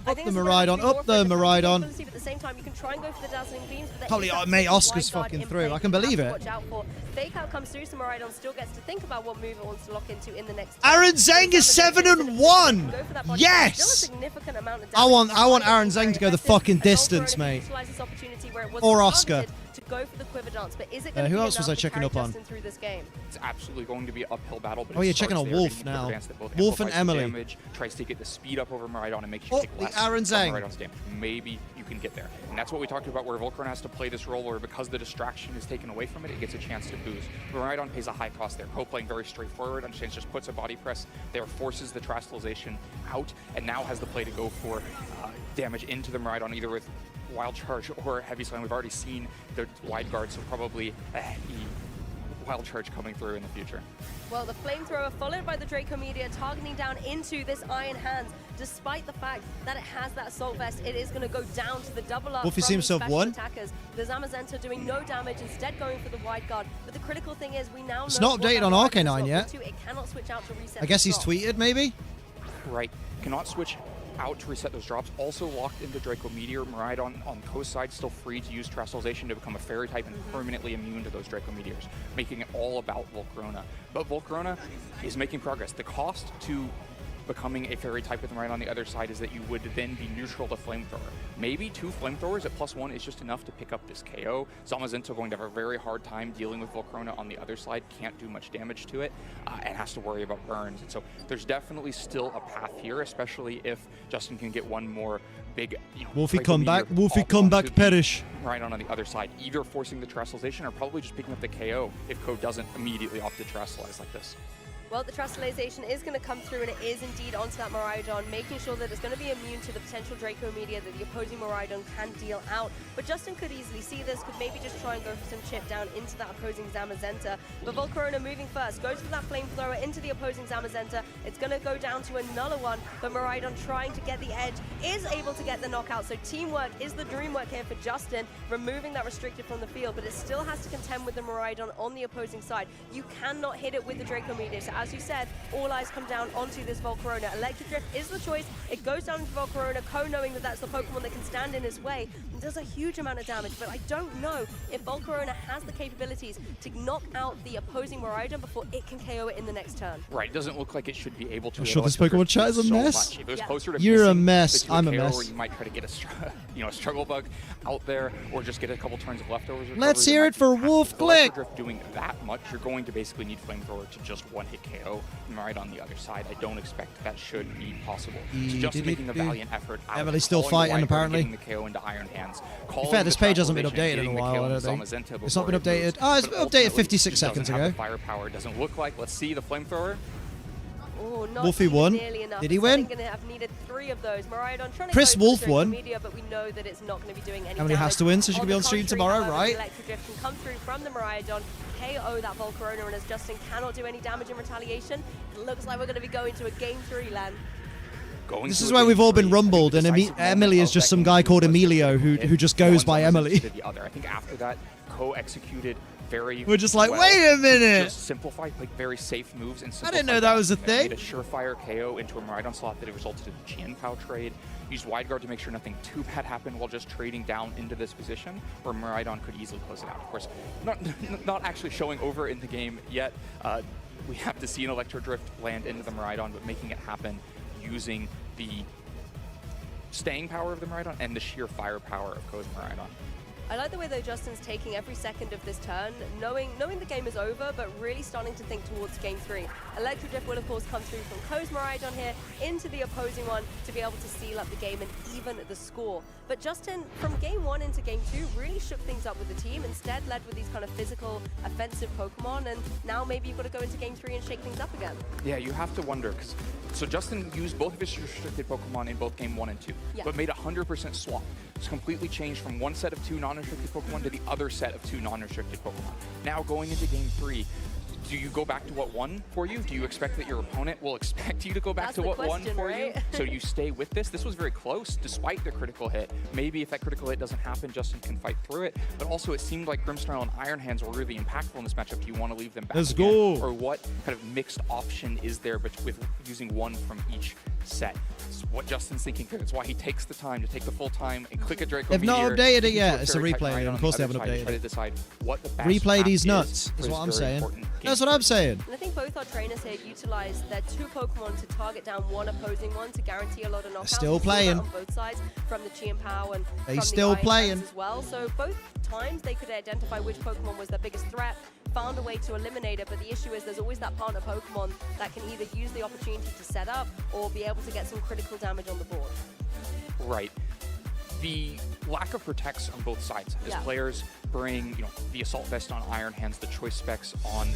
Up the Miraidon, up the Miraidon. But at the same time, you can try and go for the dazzling beams. But Holy, mate, Oscar's fucking through. I can believe it. Watch out for. Fake out comes through, so Miraidon still gets to think about what move it wants to lock into in the next. Aaron Zhang is 7 and 1. Yes. I want Aaron Zhang to go the fucking distance, mate. Or Oscar. To go for the quiver dance, but is it Who else was I checking up on? Through this game? It's absolutely going to be an uphill battle. But Oh, you're checking on Wolf now. Wolf and Emily. Damage, tries to get the speed up over Miraidon and make you take less Aaron Zhang. Miraidon's damage. Maybe you can get there. And that's what we talked about, where Volcarona has to play this role where because the distraction is taken away from it, it gets a chance to boost. Miraidon pays a high cost there. Ko playing very straightforward, understands, just puts a body press there, forces the Terrestrialization out, and now has the play to go for damage into the Miraidon, either with Wild Charge or Heavy Slam. We've already seen the wide guard, so probably a heavy Wild Charge coming through in the future. Well, the Flamethrower followed by the Draco Meteor targeting down into this Iron Hands. Despite the fact that it has that Assault Vest, it is going to go down to the double up. Wolfie seems to have won. Attackers. The Zamazenta doing no damage, instead going for the wide guard. But the critical thing is we now It's know not updated on Arcanine yet. it cannot switch out to reset. I guess he's tweeted, maybe? Right. Cannot switch out to reset those drops. Also locked into Draco Meteor. Miraidon on Ko's side still free to use Terrestrialization to become a fairy type and permanently immune to those Draco Meteors, making it all about Volcarona. But Volcarona is making progress. The cost to becoming a fairy type with Miraidon on the other side is that you would then be neutral to Flamethrower. Maybe 2 Flamethrowers at +1 is just enough to pick up this KO. Zamazenta going to have a very hard time dealing with Volcarona on the other side, can't do much damage to it, and has to worry about burns. And so there's definitely still a path here, especially if Justin can get one more big, Wolfie come back, Wolfie come back, perish. Miraidon on the other side, either forcing the Terrestrialization or probably just picking up the KO if Ko doesn't immediately opt to Terrestrialize like this. Well, the Terrestrialization is going to come through, and it is indeed onto that Miraidon, making sure that it's going to be immune to the potential Draco Meteor that the opposing Miraidon can deal out. But Justin could easily see this, could maybe just try and go for some chip down into that opposing Zamazenta. But Volcarona moving first, goes for that Flamethrower into the opposing Zamazenta. It's going to go down to another one, but Miraidon trying to get the edge, is able to get the knockout. So teamwork is the dream work here for Justin, removing that restricted from the field, but it still has to contend with the Miraidon on the opposing side. You cannot hit it with the Draco Meteor. So as you said, all eyes come down onto this Volcarona. Electric Drift is the choice. It goes down to Volcarona. Ko, knowing that that's the Pokemon that can stand in his way, does a huge amount of damage, but I don't know if Volcarona has the capabilities to knock out the opposing Miraidon before it can KO it in the next turn. Right, it doesn't look like it should be able to. I'm sure this Pokemon chat is a mess. If it was closer to You're a missing mess. the I'm a KO, mess. Or you might try to get a struggle bug out there, or just get a couple turns of leftovers. Let's hear it for Wolf Glick. Drift doing that much, you're going to basically need Flamethrower to just one-hit KO right on the other side. I don't expect that should be possible. So just making a valiant effort. Emily's still fighting, apparently. Getting the KO into Iron Hands. To be fair, this page hasn't been updated in a while, I don't think. It's not been updated. Oh, it's been updated 56 seconds ago. Firepower doesn't look like. Let's see the Flamethrower. Oh, not Wolfie even won. nearly enough. Did he It's win? going to have needed 3 of those. Miraidon trying to Chris go for Wolf social won. Media, but we know that it's not going to be doing any Emily has damage. to win, so she can be the on stream contrary, tomorrow, however, right? The Electro Drift can come through from the Miraidon, KO that Volcarona, and as Justin cannot do any damage in retaliation, it looks like we're going to be going to a Game 3, Len. This is where we've all been rumbled, and Emily is just some guy called Emilio who just goes by Emily. I think after that, Ko executed very We're just like, well. wait a minute! Just simplified, like very safe moves and I didn't know that was a thing. Made a surefire KO into a Miraidon slot that it resulted in a Qian Pao trade. Used wide guard to make sure nothing too bad happened while just trading down into this position where Miraidon could easily close it out. Of course, not actually showing over in the game yet. We have to see an Electro Drift land into the Miraidon, but making it happen using the staying power of the Miraidon and the sheer firepower of Ko's Miraidon. I like the way, though, Justin's taking every second of this turn, knowing the game is over, but really starting to think towards Game 3. Electro Drift will, of course, come through from Ko's Miraidon here into the opposing one to be able to seal up the game and even the score. But Justin, from Game 1 into Game 2, really shook things up with the team, instead led with these kind of physical, offensive Pokemon, and now maybe you've got to go into Game 3 and shake things up again. Yeah, you have to wonder, because so Justin used both of his restricted Pokemon in both Game 1 and 2, but made a 100% swap. It's completely changed from one set of 2 non-restricted Pokemon to the other set of 2 non-restricted Pokemon. Now going into Game 3, do you go back to what won for you? Do you expect that your opponent will expect you to go back to what won for you? So you stay with this? This was very close, despite the critical hit. Maybe if that critical hit doesn't happen, Justin can fight through it. But also, it seemed like Grimmsnarl and Iron Hands were really impactful in this matchup. Do you want to leave them back Let's again? go. Or what kind of mixed option is there with using one from each set? It's what Justin's thinking here. That's why he takes the time to take the full time and click a Draco They've not Meteor updated it yet. into It's a Fairy-type replay. Miraidon Of course they on the haven't other side to try to updated it. decide what the best Replay path these is nuts, for is this what I'm very saying. important game. That's what I'm saying. And I think both our trainers here utilized their 2 Pokemon to target down one opposing one to guarantee a lot of knockouts. Still We saw that playing. on both sides, from the Qian Pao and They from still the Iron playing. Hands as well. So both times they could identify which Pokemon was their biggest threat, found a way to eliminate it, but the issue is there's always that partner Pokemon that can either use the opportunity to set up or be able to get some critical damage on the board. Right. The lack of protects on both sides as players bring, the Assault Vest on Iron Hands, the choice specs on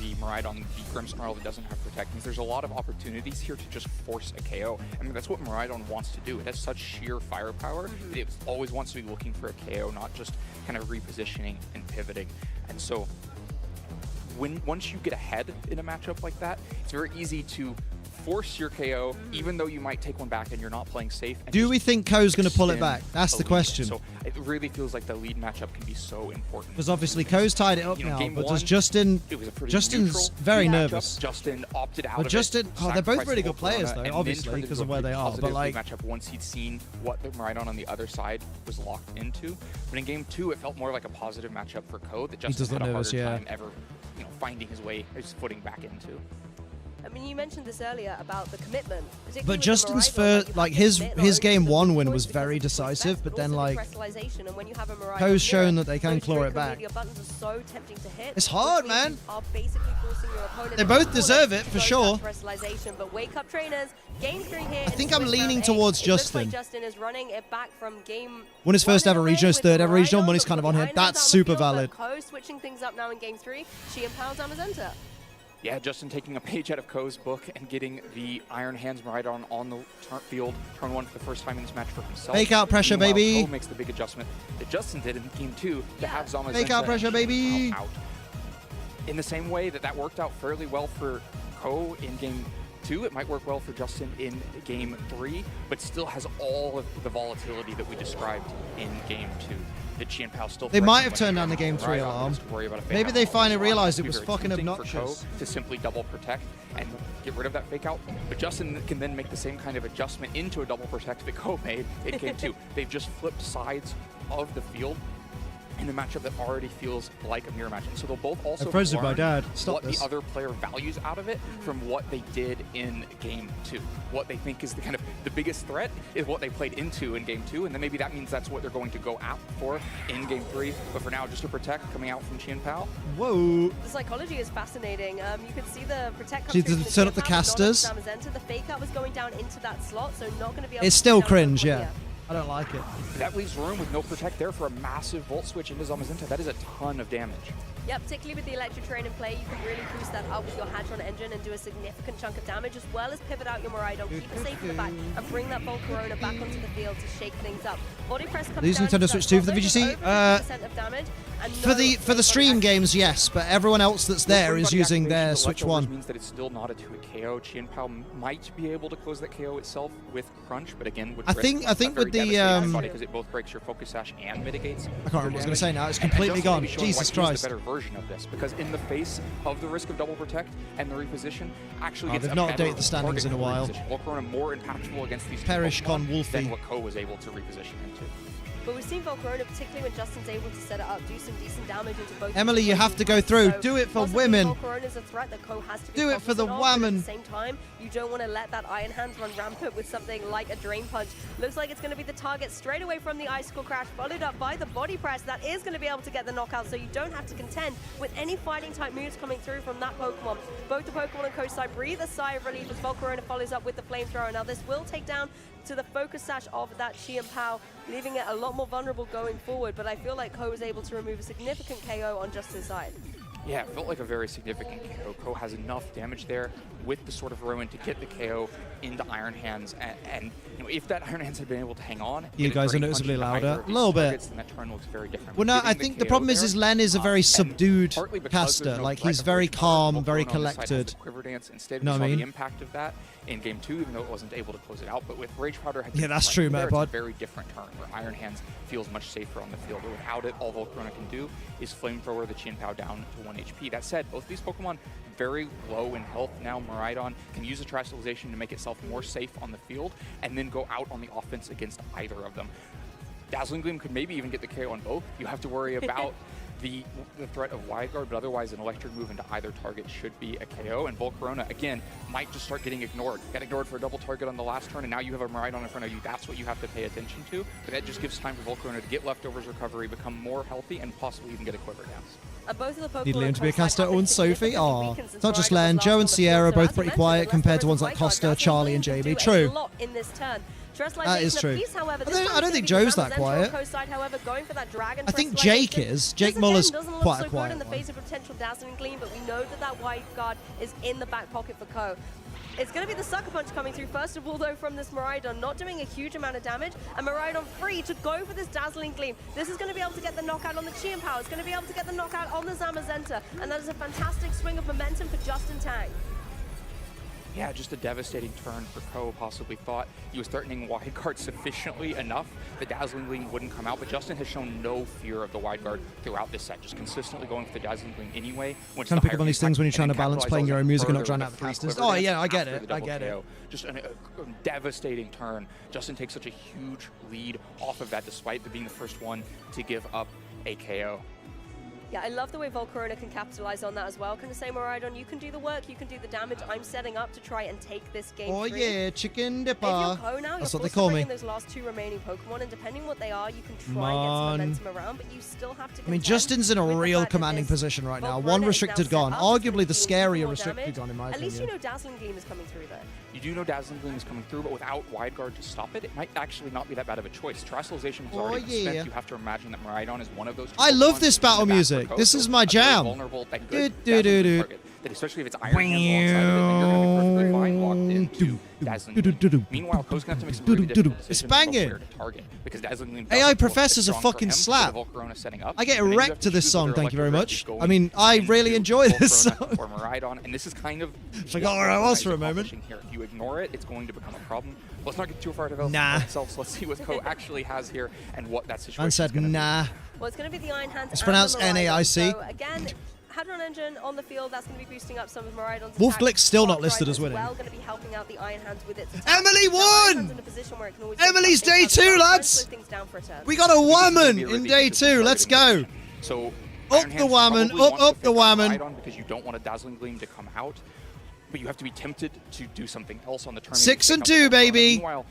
the Miraidon, the Grimmsnarl that doesn't have protect. Means there's a lot of opportunities here to just force a KO. I mean, that's what Miraidon wants to do. It has such sheer firepower that it always wants to be looking for a KO, not just kind of repositioning and pivoting. And so once you get ahead in a matchup like that, it's very easy to force your KO, even though you might take one back and you're not playing safe. Do we think Ko's going to pull it back? That's the question. So it really feels like the lead matchup can be so important. Because obviously Ko's tied it up now, Game but one, does Justin? it was a pretty Justin's neutral very matchup. nervous. Justin opted out But of Justin, it. they're both sacrificed really the good players Volcarona, though, and then obviously, turned because into of a where pretty they are. But positive like, matchup once he'd seen what the Miraidon on the other side was locked into. But in Game 2, it felt more like a positive matchup for Ko that Justin does had look a nervous, harder yeah. time ever, finding his way, his footing back into. I mean, you mentioned this earlier about the commitment. particularly but with the Justin's Miraidon, first, you have like to his commit not only game to the 1 win points was because very of the choice decisive, specs, but then also the like crystallization, and when you have a Miraidon Ko's shown mirror, that they can those claw it Draco back. Meteor buttons are so tempting to hit. It's hard, which means man. you are basically forcing your opponent They to both pull deserve it, to for go sure. that crystallization, but wake up, trainers. Game 3 here. I think I'm Swiss leaning round eight. towards It looks Justin. like Justin is running it back from game won his first one ever in a row regional, his with third ever regional. Miraidon, Money's but kind of with on the him. Iron That's Hands super down the field, valid. but Ko switching things up now in game 3. Qian Pao Zamazenta. Yeah, Justin taking a page out of Ko's book and getting the Iron Hands Miraidon on the field, turn 1 for the first time in this match for himself. Fake out pressure, Meanwhile, baby. Ko makes the big adjustment that Justin did in Game 2 to have Zamazenta Fake out pressure, and baby. Qian Pao out. In the same way that worked out fairly well for Ko in Game 2, it might work well for Justin in Game 3, but still has all of the volatility that we described in Game 2. That Qian Pao still They threatens might have when turned he down the Game runs 3 Miraidon, alarm. has to worry about a fake Maybe out. they finally realized it It's was very fucking tempting for obnoxious. Ko to simply double protect and get rid of that fake out, but Justin can then make the same kind of adjustment into a double protect that Ko made in Game 2. They've just flipped sides of the field in a matchup that already feels like a mirror match. And so they'll both also frozen my learn dad. Stop what this. the other player values out of it from what they did in Game 2. What they think is the biggest threat is what they played into in Game 2, and then maybe that means that's what they're going to go out for in Game 3. But for now, just a protect coming out from Qian Pao. Whoa. The psychology is fascinating. You can see the protect. She did turn up the casters. The fake out was going down into that slot, so not going to be able It's to still down cringe, from yeah. here. I don't like it. That leaves room with no protect there for a massive Volt Switch into Zamazenta. That is a ton of damage. Yeah, particularly with the electric train in play, you can really boost that up with your Hadron engine and do a significant chunk of damage, as well as pivot out your Miraidon, keep it safe in the back, and bring that Volcarona back onto the field to shake things up. Body press comes Lose down Nintendo to Switch that 2 for the coverage, VGC? over 50% of damage, and For the stream games, yes, but everyone else that's there is using their Switch 1. Means that it's still not a 2-hit KO. Qian Pao might be able to close that KO itself with Crunch, but again, would I think with the because it both breaks your Focus Sash and mitigates. I can't remember what I was going to say now. It's And completely Justin may gone. be showing Jesus why he's Christ. the better version of this, because in the face of the risk of double protect and the reposition, actually Oh, gets they've a not better updated the standings target in a while. reposition. Volcarona more impactful against these two Perish Pokemon con Wolfie. than what Ko was able to reposition into. But we've seen Volcarona, particularly when Justin's able to set it up, do some decent damage into both. Emily, of you the have to go through. So Do it for possibly women. Volcarona's a threat that Ko has to be Do it for the cognizant of, but at woman. the same time, you don't want to let that Iron Hands run rampant with something like a Drain Punch. Looks like it's going to be the target straight away from the Icicle Crash, followed up by the Body Press. That is going to be able to get the knockout, so you don't have to contend with any fighting type moves coming through from that Pokemon. Both the Pokemon on Co's side breathe a sigh of relief as Volcarona follows up with the Flamethrower. Now this will take down to the Focus Sash of that Qian Pao, leaving it a lot more vulnerable going forward, but I feel like Ko was able to remove a significant KO on Justin's side. Yeah, it felt like a very significant KO. Ko has enough damage there with the Sword of Ruin to get the KO into Iron Hands, and you know, if that Iron Hands had been able to hang on, You get a guys are Drain noticeably Punch into louder. either of A these little bit. targets, then that turn looks very different. Well, no, Giving I think the KO problem there, is Len is a very subdued partly because there's caster. no Like, threat he's of very Rage Powder, calm, very Volcarona on this side has collected. the Quiver Dance. Instead, Know we what I saw mean? the impact of that in Game 2, even though it wasn't able to close it out. But with Rage Powder, Yeah, that's true, there, Metapod. it's a very different turn where Iron Hands feels much safer on the field. But without it, all Volcarona can do is Flamethrower the Qian Pao down to 1 HP. That said, both these Pokemon very low in health now. Miraidon can use a Terrestrialization to make itself more safe on the field and then go out on the offense against either of them. Dazzling Gleam could maybe even get the KO on both. You have to worry about the threat of Wide Guard, but otherwise an electric move into either target should be a KO. And Volcarona, again, might just start getting ignored. Got ignored for a double target on the last turn, and now you have a Miraidon in front of you. That's what you have to pay attention to. But that just gives time for Volcarona to get leftovers recovery, become more healthy, and possibly even get a Quiver Dance. Both of the Pokemon Need Liam to be a on Co's side caster. Oh, and have Sophie. been Oh, weakened it's not since just Miraidon Len. was Joe last and on the field. Sierra So both as pretty mentioned, quiet the compared to leftovers ones like of Wide Costa, Guard, Charlie, and Dazzling Gleam JB. can do True. a lot in this turn. That is true. Piece, however, I this don't time it's think gonna be Joe's that Zamazenta quiet. on Co's side, however, going for that Dragon I think Terrestrialization. Jake is. This Jake again Muller's doesn't look quite so a quiet good in the one. face of potential Dazzling Gleam, but we know that that Wide Guard is in the back pocket for Ko. It's going to be the Sucker Punch coming through, first of all, though, from this Miraidon, not doing a huge amount of damage, and Miraidon free to go for this Dazzling Gleam. This is going to be able to get the knockout on the Qian Pao. It's going to be able to get the knockout on the Zamazenta, and that is a fantastic swing of momentum for Justin Tang. Yeah, just a devastating turn for Ko. Possibly thought he was threatening Wide Guard sufficiently enough that Dazzling Gleam wouldn't come out, but Justin has shown no fear of the Wide Guard throughout this set, just consistently going for the Dazzling Gleam anyway. Trying to pick up on these things when you're trying to balance playing your own music and not drown out the casters. Oh, yeah, I get it. I get it. Just a devastating turn. Justin takes such a huge lead off of that, despite being the first one to give up a KO. Yeah, I love the way Volcarona can capitalize on that as well. Kind of say, Miraidon, you can do the work, you can do the damage. I'm setting up to try and take this game. Oh, yeah, chicken dipper. If you're Ko now, That's you're what they forced call to me. bring in those last two remaining Pokemon, and depending what they are, you can try Man. and get some momentum around, but you still have to I mean, contend Justin's in a with the real fact that commanding this position right now. Volcarona One is restricted now set gone. up, Arguably the so scarier more restricted damage. gone, in my At least you opinion. know Dazzling Gleam is coming through, though. You do know Dazzling Gleam is coming through, but without Wide Guard to stop it, it might actually not be that bad of a choice. Terrestrialization has already been spent. You have to imagine that Miraidon is one of those. I love Pokemon this in the battle back music. for Ko, This so is my a very jam. vulnerable and good Dazzling Gleam target, that especially if it's Iron Hands alongside of it, then you're going to be perfectly fine locked into Dazzling Gleam. Meanwhile, Ko's going to have to make some really difficult It's decisions banging. about where to target, because Dazzling Gleam AI doesn't look Professor's a strong for fucking him, slap. so the Volcarona setting up, I get and then you have wrecked to this choose whether song, thank you very Electric much. is I mean, I really into enjoy this Volcarona song. or Miraidon, and this is kind of Forgot where I was for a moment. here. If you ignore it, it's going to become a problem. Let's not get too far developed Nah. ourselves. Let's see what Ko actually has here and what that situation Man is said going to be. nah. Well, it's going to be the Iron Hands. It's and pronounced the Miraidon. NAIC. So again, Hadron Engine on the field, that's going to be boosting up some of Miraidon's Wolf attacks. Glick's still not Spark listed Drive as winning. well, going to be helping out the Iron Hands with its attacks. Emily Now, Iron won! Hands in a position where it can always Emily's take day out the 2, Iron Hands, lads. slow things down for a turn. We got a woman This is gonna in be a day really 2. Let's go. So Up the woman, up the woman. Because you don't want a Dazzling Gleam to come out, but you have to be tempted to do something else on the turn. 6 maybe and pick 2, up the Volcarona. baby. Meanwhile,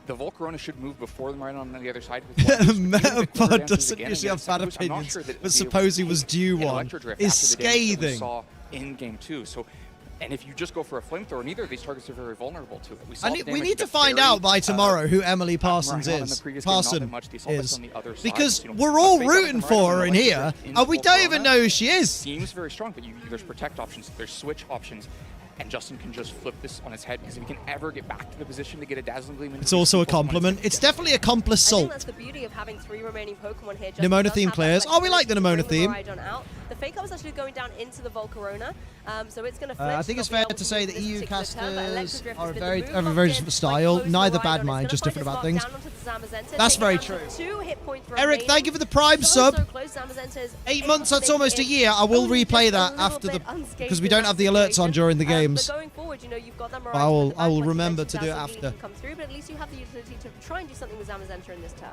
the Volcarona should move before the Miraidon on the other side. Metapod doesn't usually have bad opinions, but suppose he was due one. Is scathing. Saw in Game 2. So And if you just go for a flamethrower, neither of these targets are very vulnerable to it. We need to find out by tomorrow who Emily Parsons is. Because we're all rooting for her in here, and we don't even know who she is. Seems very strong, but there's protect options, there's switch options, and Justin can just flip this on his head, because if he can ever get back to the position to get a Dazzling Gleam, It's also a compliment. It's definitely a compliment I think salt. that's the beauty of having 3 remaining Pokemon here. Nimona theme players. Oh, we like the Nimona theme. The Fake Out is actually going down into the Volcarona, so it's going to flip. I think it's fair to say that EU casters are very different style. Neither bad mind, just different about things. That's very true. Eric, thank you for the Prime sub. 8 months, that's almost a year. I will replay that after because we don't have the alerts on during the games. Going forward, you've got them I will remember to do it after. Come through, but at least you have the utility to try and do something with Zamazenta in this turn.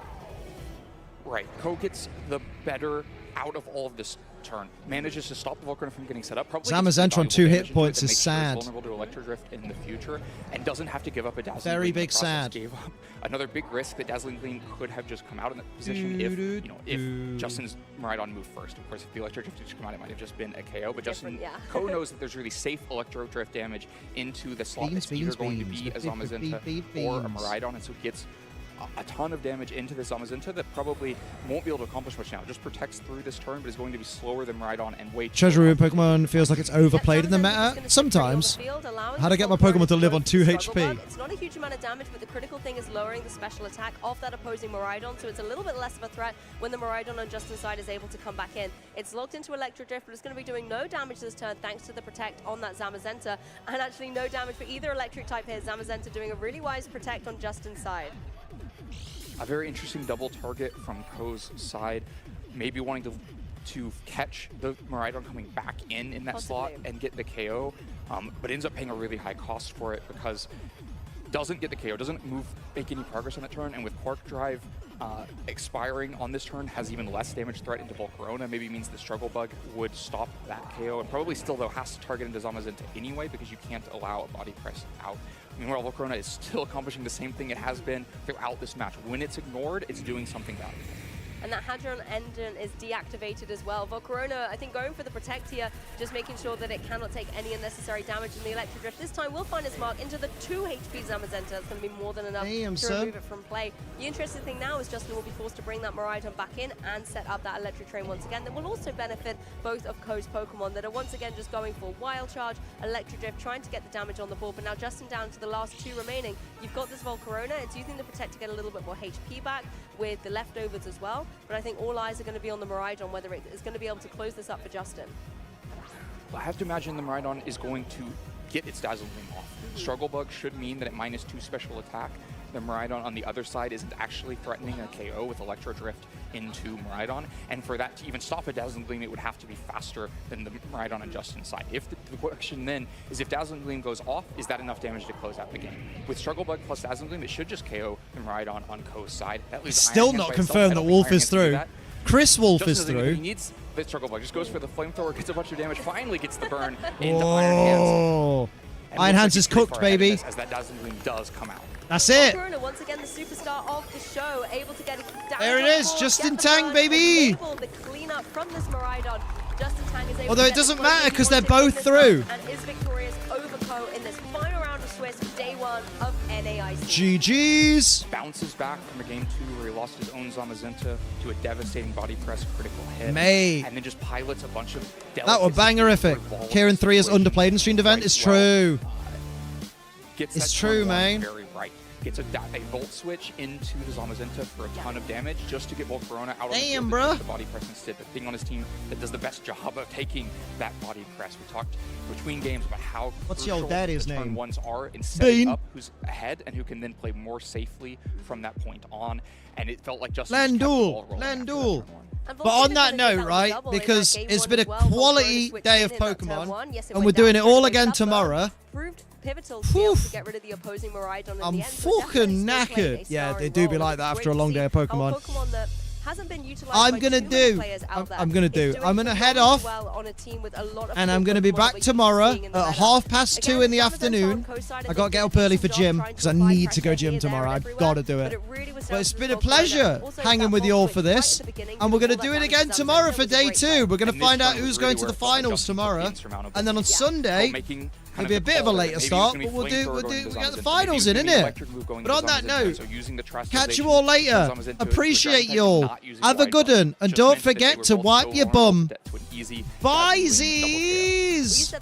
Right, Ko gets the better out of all of this turn. Manages to stop the Volcarona from getting set up. Zamazenta on 2 hit points is sad. Vulnerable to Electro Drift in the future, and doesn't have to give up a Dazzling Very Gleam. big sad. Gave up another big risk that Dazzling Gleam could have just come out in that position if Justin's Miraidon moved first. Of course, if the Electro Drift had just come out, it might have just been a KO. But Justin Ko knows that there's really safe Electro Drift damage into the slot that's either going to be a Zamazenta or a Miraidon, and so gets a ton of damage into the Zamazenta that probably won't be able to accomplish much now. It just protects through this turn, but is going to be slower than Miraidon and way Treasure Room Pokemon feels like it's overplayed in the meta. Sometimes. How to get my Pokemon to live on 2 HP? It's not a huge amount of damage, but the critical thing is lowering the special attack off that opposing Miraidon, so it's a little bit less of a threat when the Miraidon on Justin's side is able to come back in. It's locked into Electro Drift, but it's going to be doing no damage this turn thanks to the Protect on that Zamazenta, and actually no damage for either Electric type here. Zamazenta doing a really wise Protect on Justin's side. A very interesting double target from Ko's side, maybe wanting to catch the Miraidon coming back in that slot and get the KO, but ends up paying a really high cost for it because doesn't get the KO, doesn't make any progress on that turn, and with Quark Drive expiring on this turn has even less damage threat into Volcarona. Maybe means the Struggle Bug would stop that KO, and probably still though has to target into Zamazenta anyway because you can't allow a body press out. Meanwhile, Volcarona is still accomplishing the same thing it has been throughout this match. When it's ignored, it's doing something valuable. And that Hadron engine is deactivated as well. Volcarona, I think, going for the Protect here, just making sure that it cannot take any unnecessary damage in the Electro Drift. This time will find its mark into the 2 HP Zamazenta. That's going to be more than enough to remove it from play. The interesting thing now is Justin will be forced to bring that Miraidon back in and set up that Electric Train once again. That will also benefit both of Ko's Pokemon that are once again just going for Wild Charge, Electro Drift, trying to get the damage on the board. But now Justin down to the last 2 remaining. You've got this Volcarona. It's using the Protect to get a little bit more HP back with the leftovers as well. But I think all eyes are going to be on the Miraidon, whether it is going to be able to close this up for Justin. I have to imagine the Miraidon is going to get its Dazzling Gleam off. Struggle Bug should mean that it -2 special attack. The Miraidon on the other side isn't actually threatening a KO with Electro Drift into Miraidon, and for that to even stop a Dazzling Gleam, it would have to be faster than the Miraidon on Justin's side. If the question then is if Dazzling Gleam goes off, is that enough damage to close out the game? With Struggle Bug plus Dazzling Gleam, it should just KO the Miraidon on Ko's side. That leaves Still not confirmed that Wolf is through. Chris Wolf is through. He needs the Struggle Bug, just goes for the Flamethrower, gets a bunch of damage, finally gets the burn into Iron Hands. Iron Hands is cooked, baby. As that Dazzling Gleam does come out. That's it. Volcarona, once again, the superstar of the show, able to get a there it is, Justin Tang, baby. The cleanup from this Miraidon. Justin Tang is able Although to it doesn't matter because they're both through. And is victorious over Ko in this final round of Swiss, day 1 of NAIC. GG's. Bounces back from a game 2 where he lost his own Zamazenta to a devastating body press critical hit. Mate. And then just pilots a bunch of that was bangerific. Kieran 3 is underplayed in streamed event. It's true. It's true, man. Very right. Gets a Volt Switch into the Zamazenta for a ton of damage just to get Volcarona out of the body press instead. The thing on his team that does the best job of taking that body press. We talked between games about how what's your daddy's the turn name? Ones are in setting up who's ahead and who can then play more safely from that point on. And it felt like Justin Landul. But on that note, right, because it's been a quality day of Pokemon, and we're doing it all again tomorrow. Pivotal to be able to get rid of the opposing Miraidon I'm fucking knackered. Yeah, they do be like that after a long day of Pokemon. Hasn't been utilized I'm gonna do. I'm gonna head off, and I'm gonna be back tomorrow at 2:30 in the afternoon. I gotta get up early for gym because I need to go gym tomorrow. I've got to do it. But it's been a pleasure hanging with you all for this, and we're gonna do it again tomorrow for day 2. We're gonna find out who's going to the finals tomorrow, and then on Sunday It'll be a bit of a later start, but we'll get the finals in, innit? But on that note, catch you all later. Appreciate you all. Have a good one, and don't forget to wipe your bum. Bye, Z's.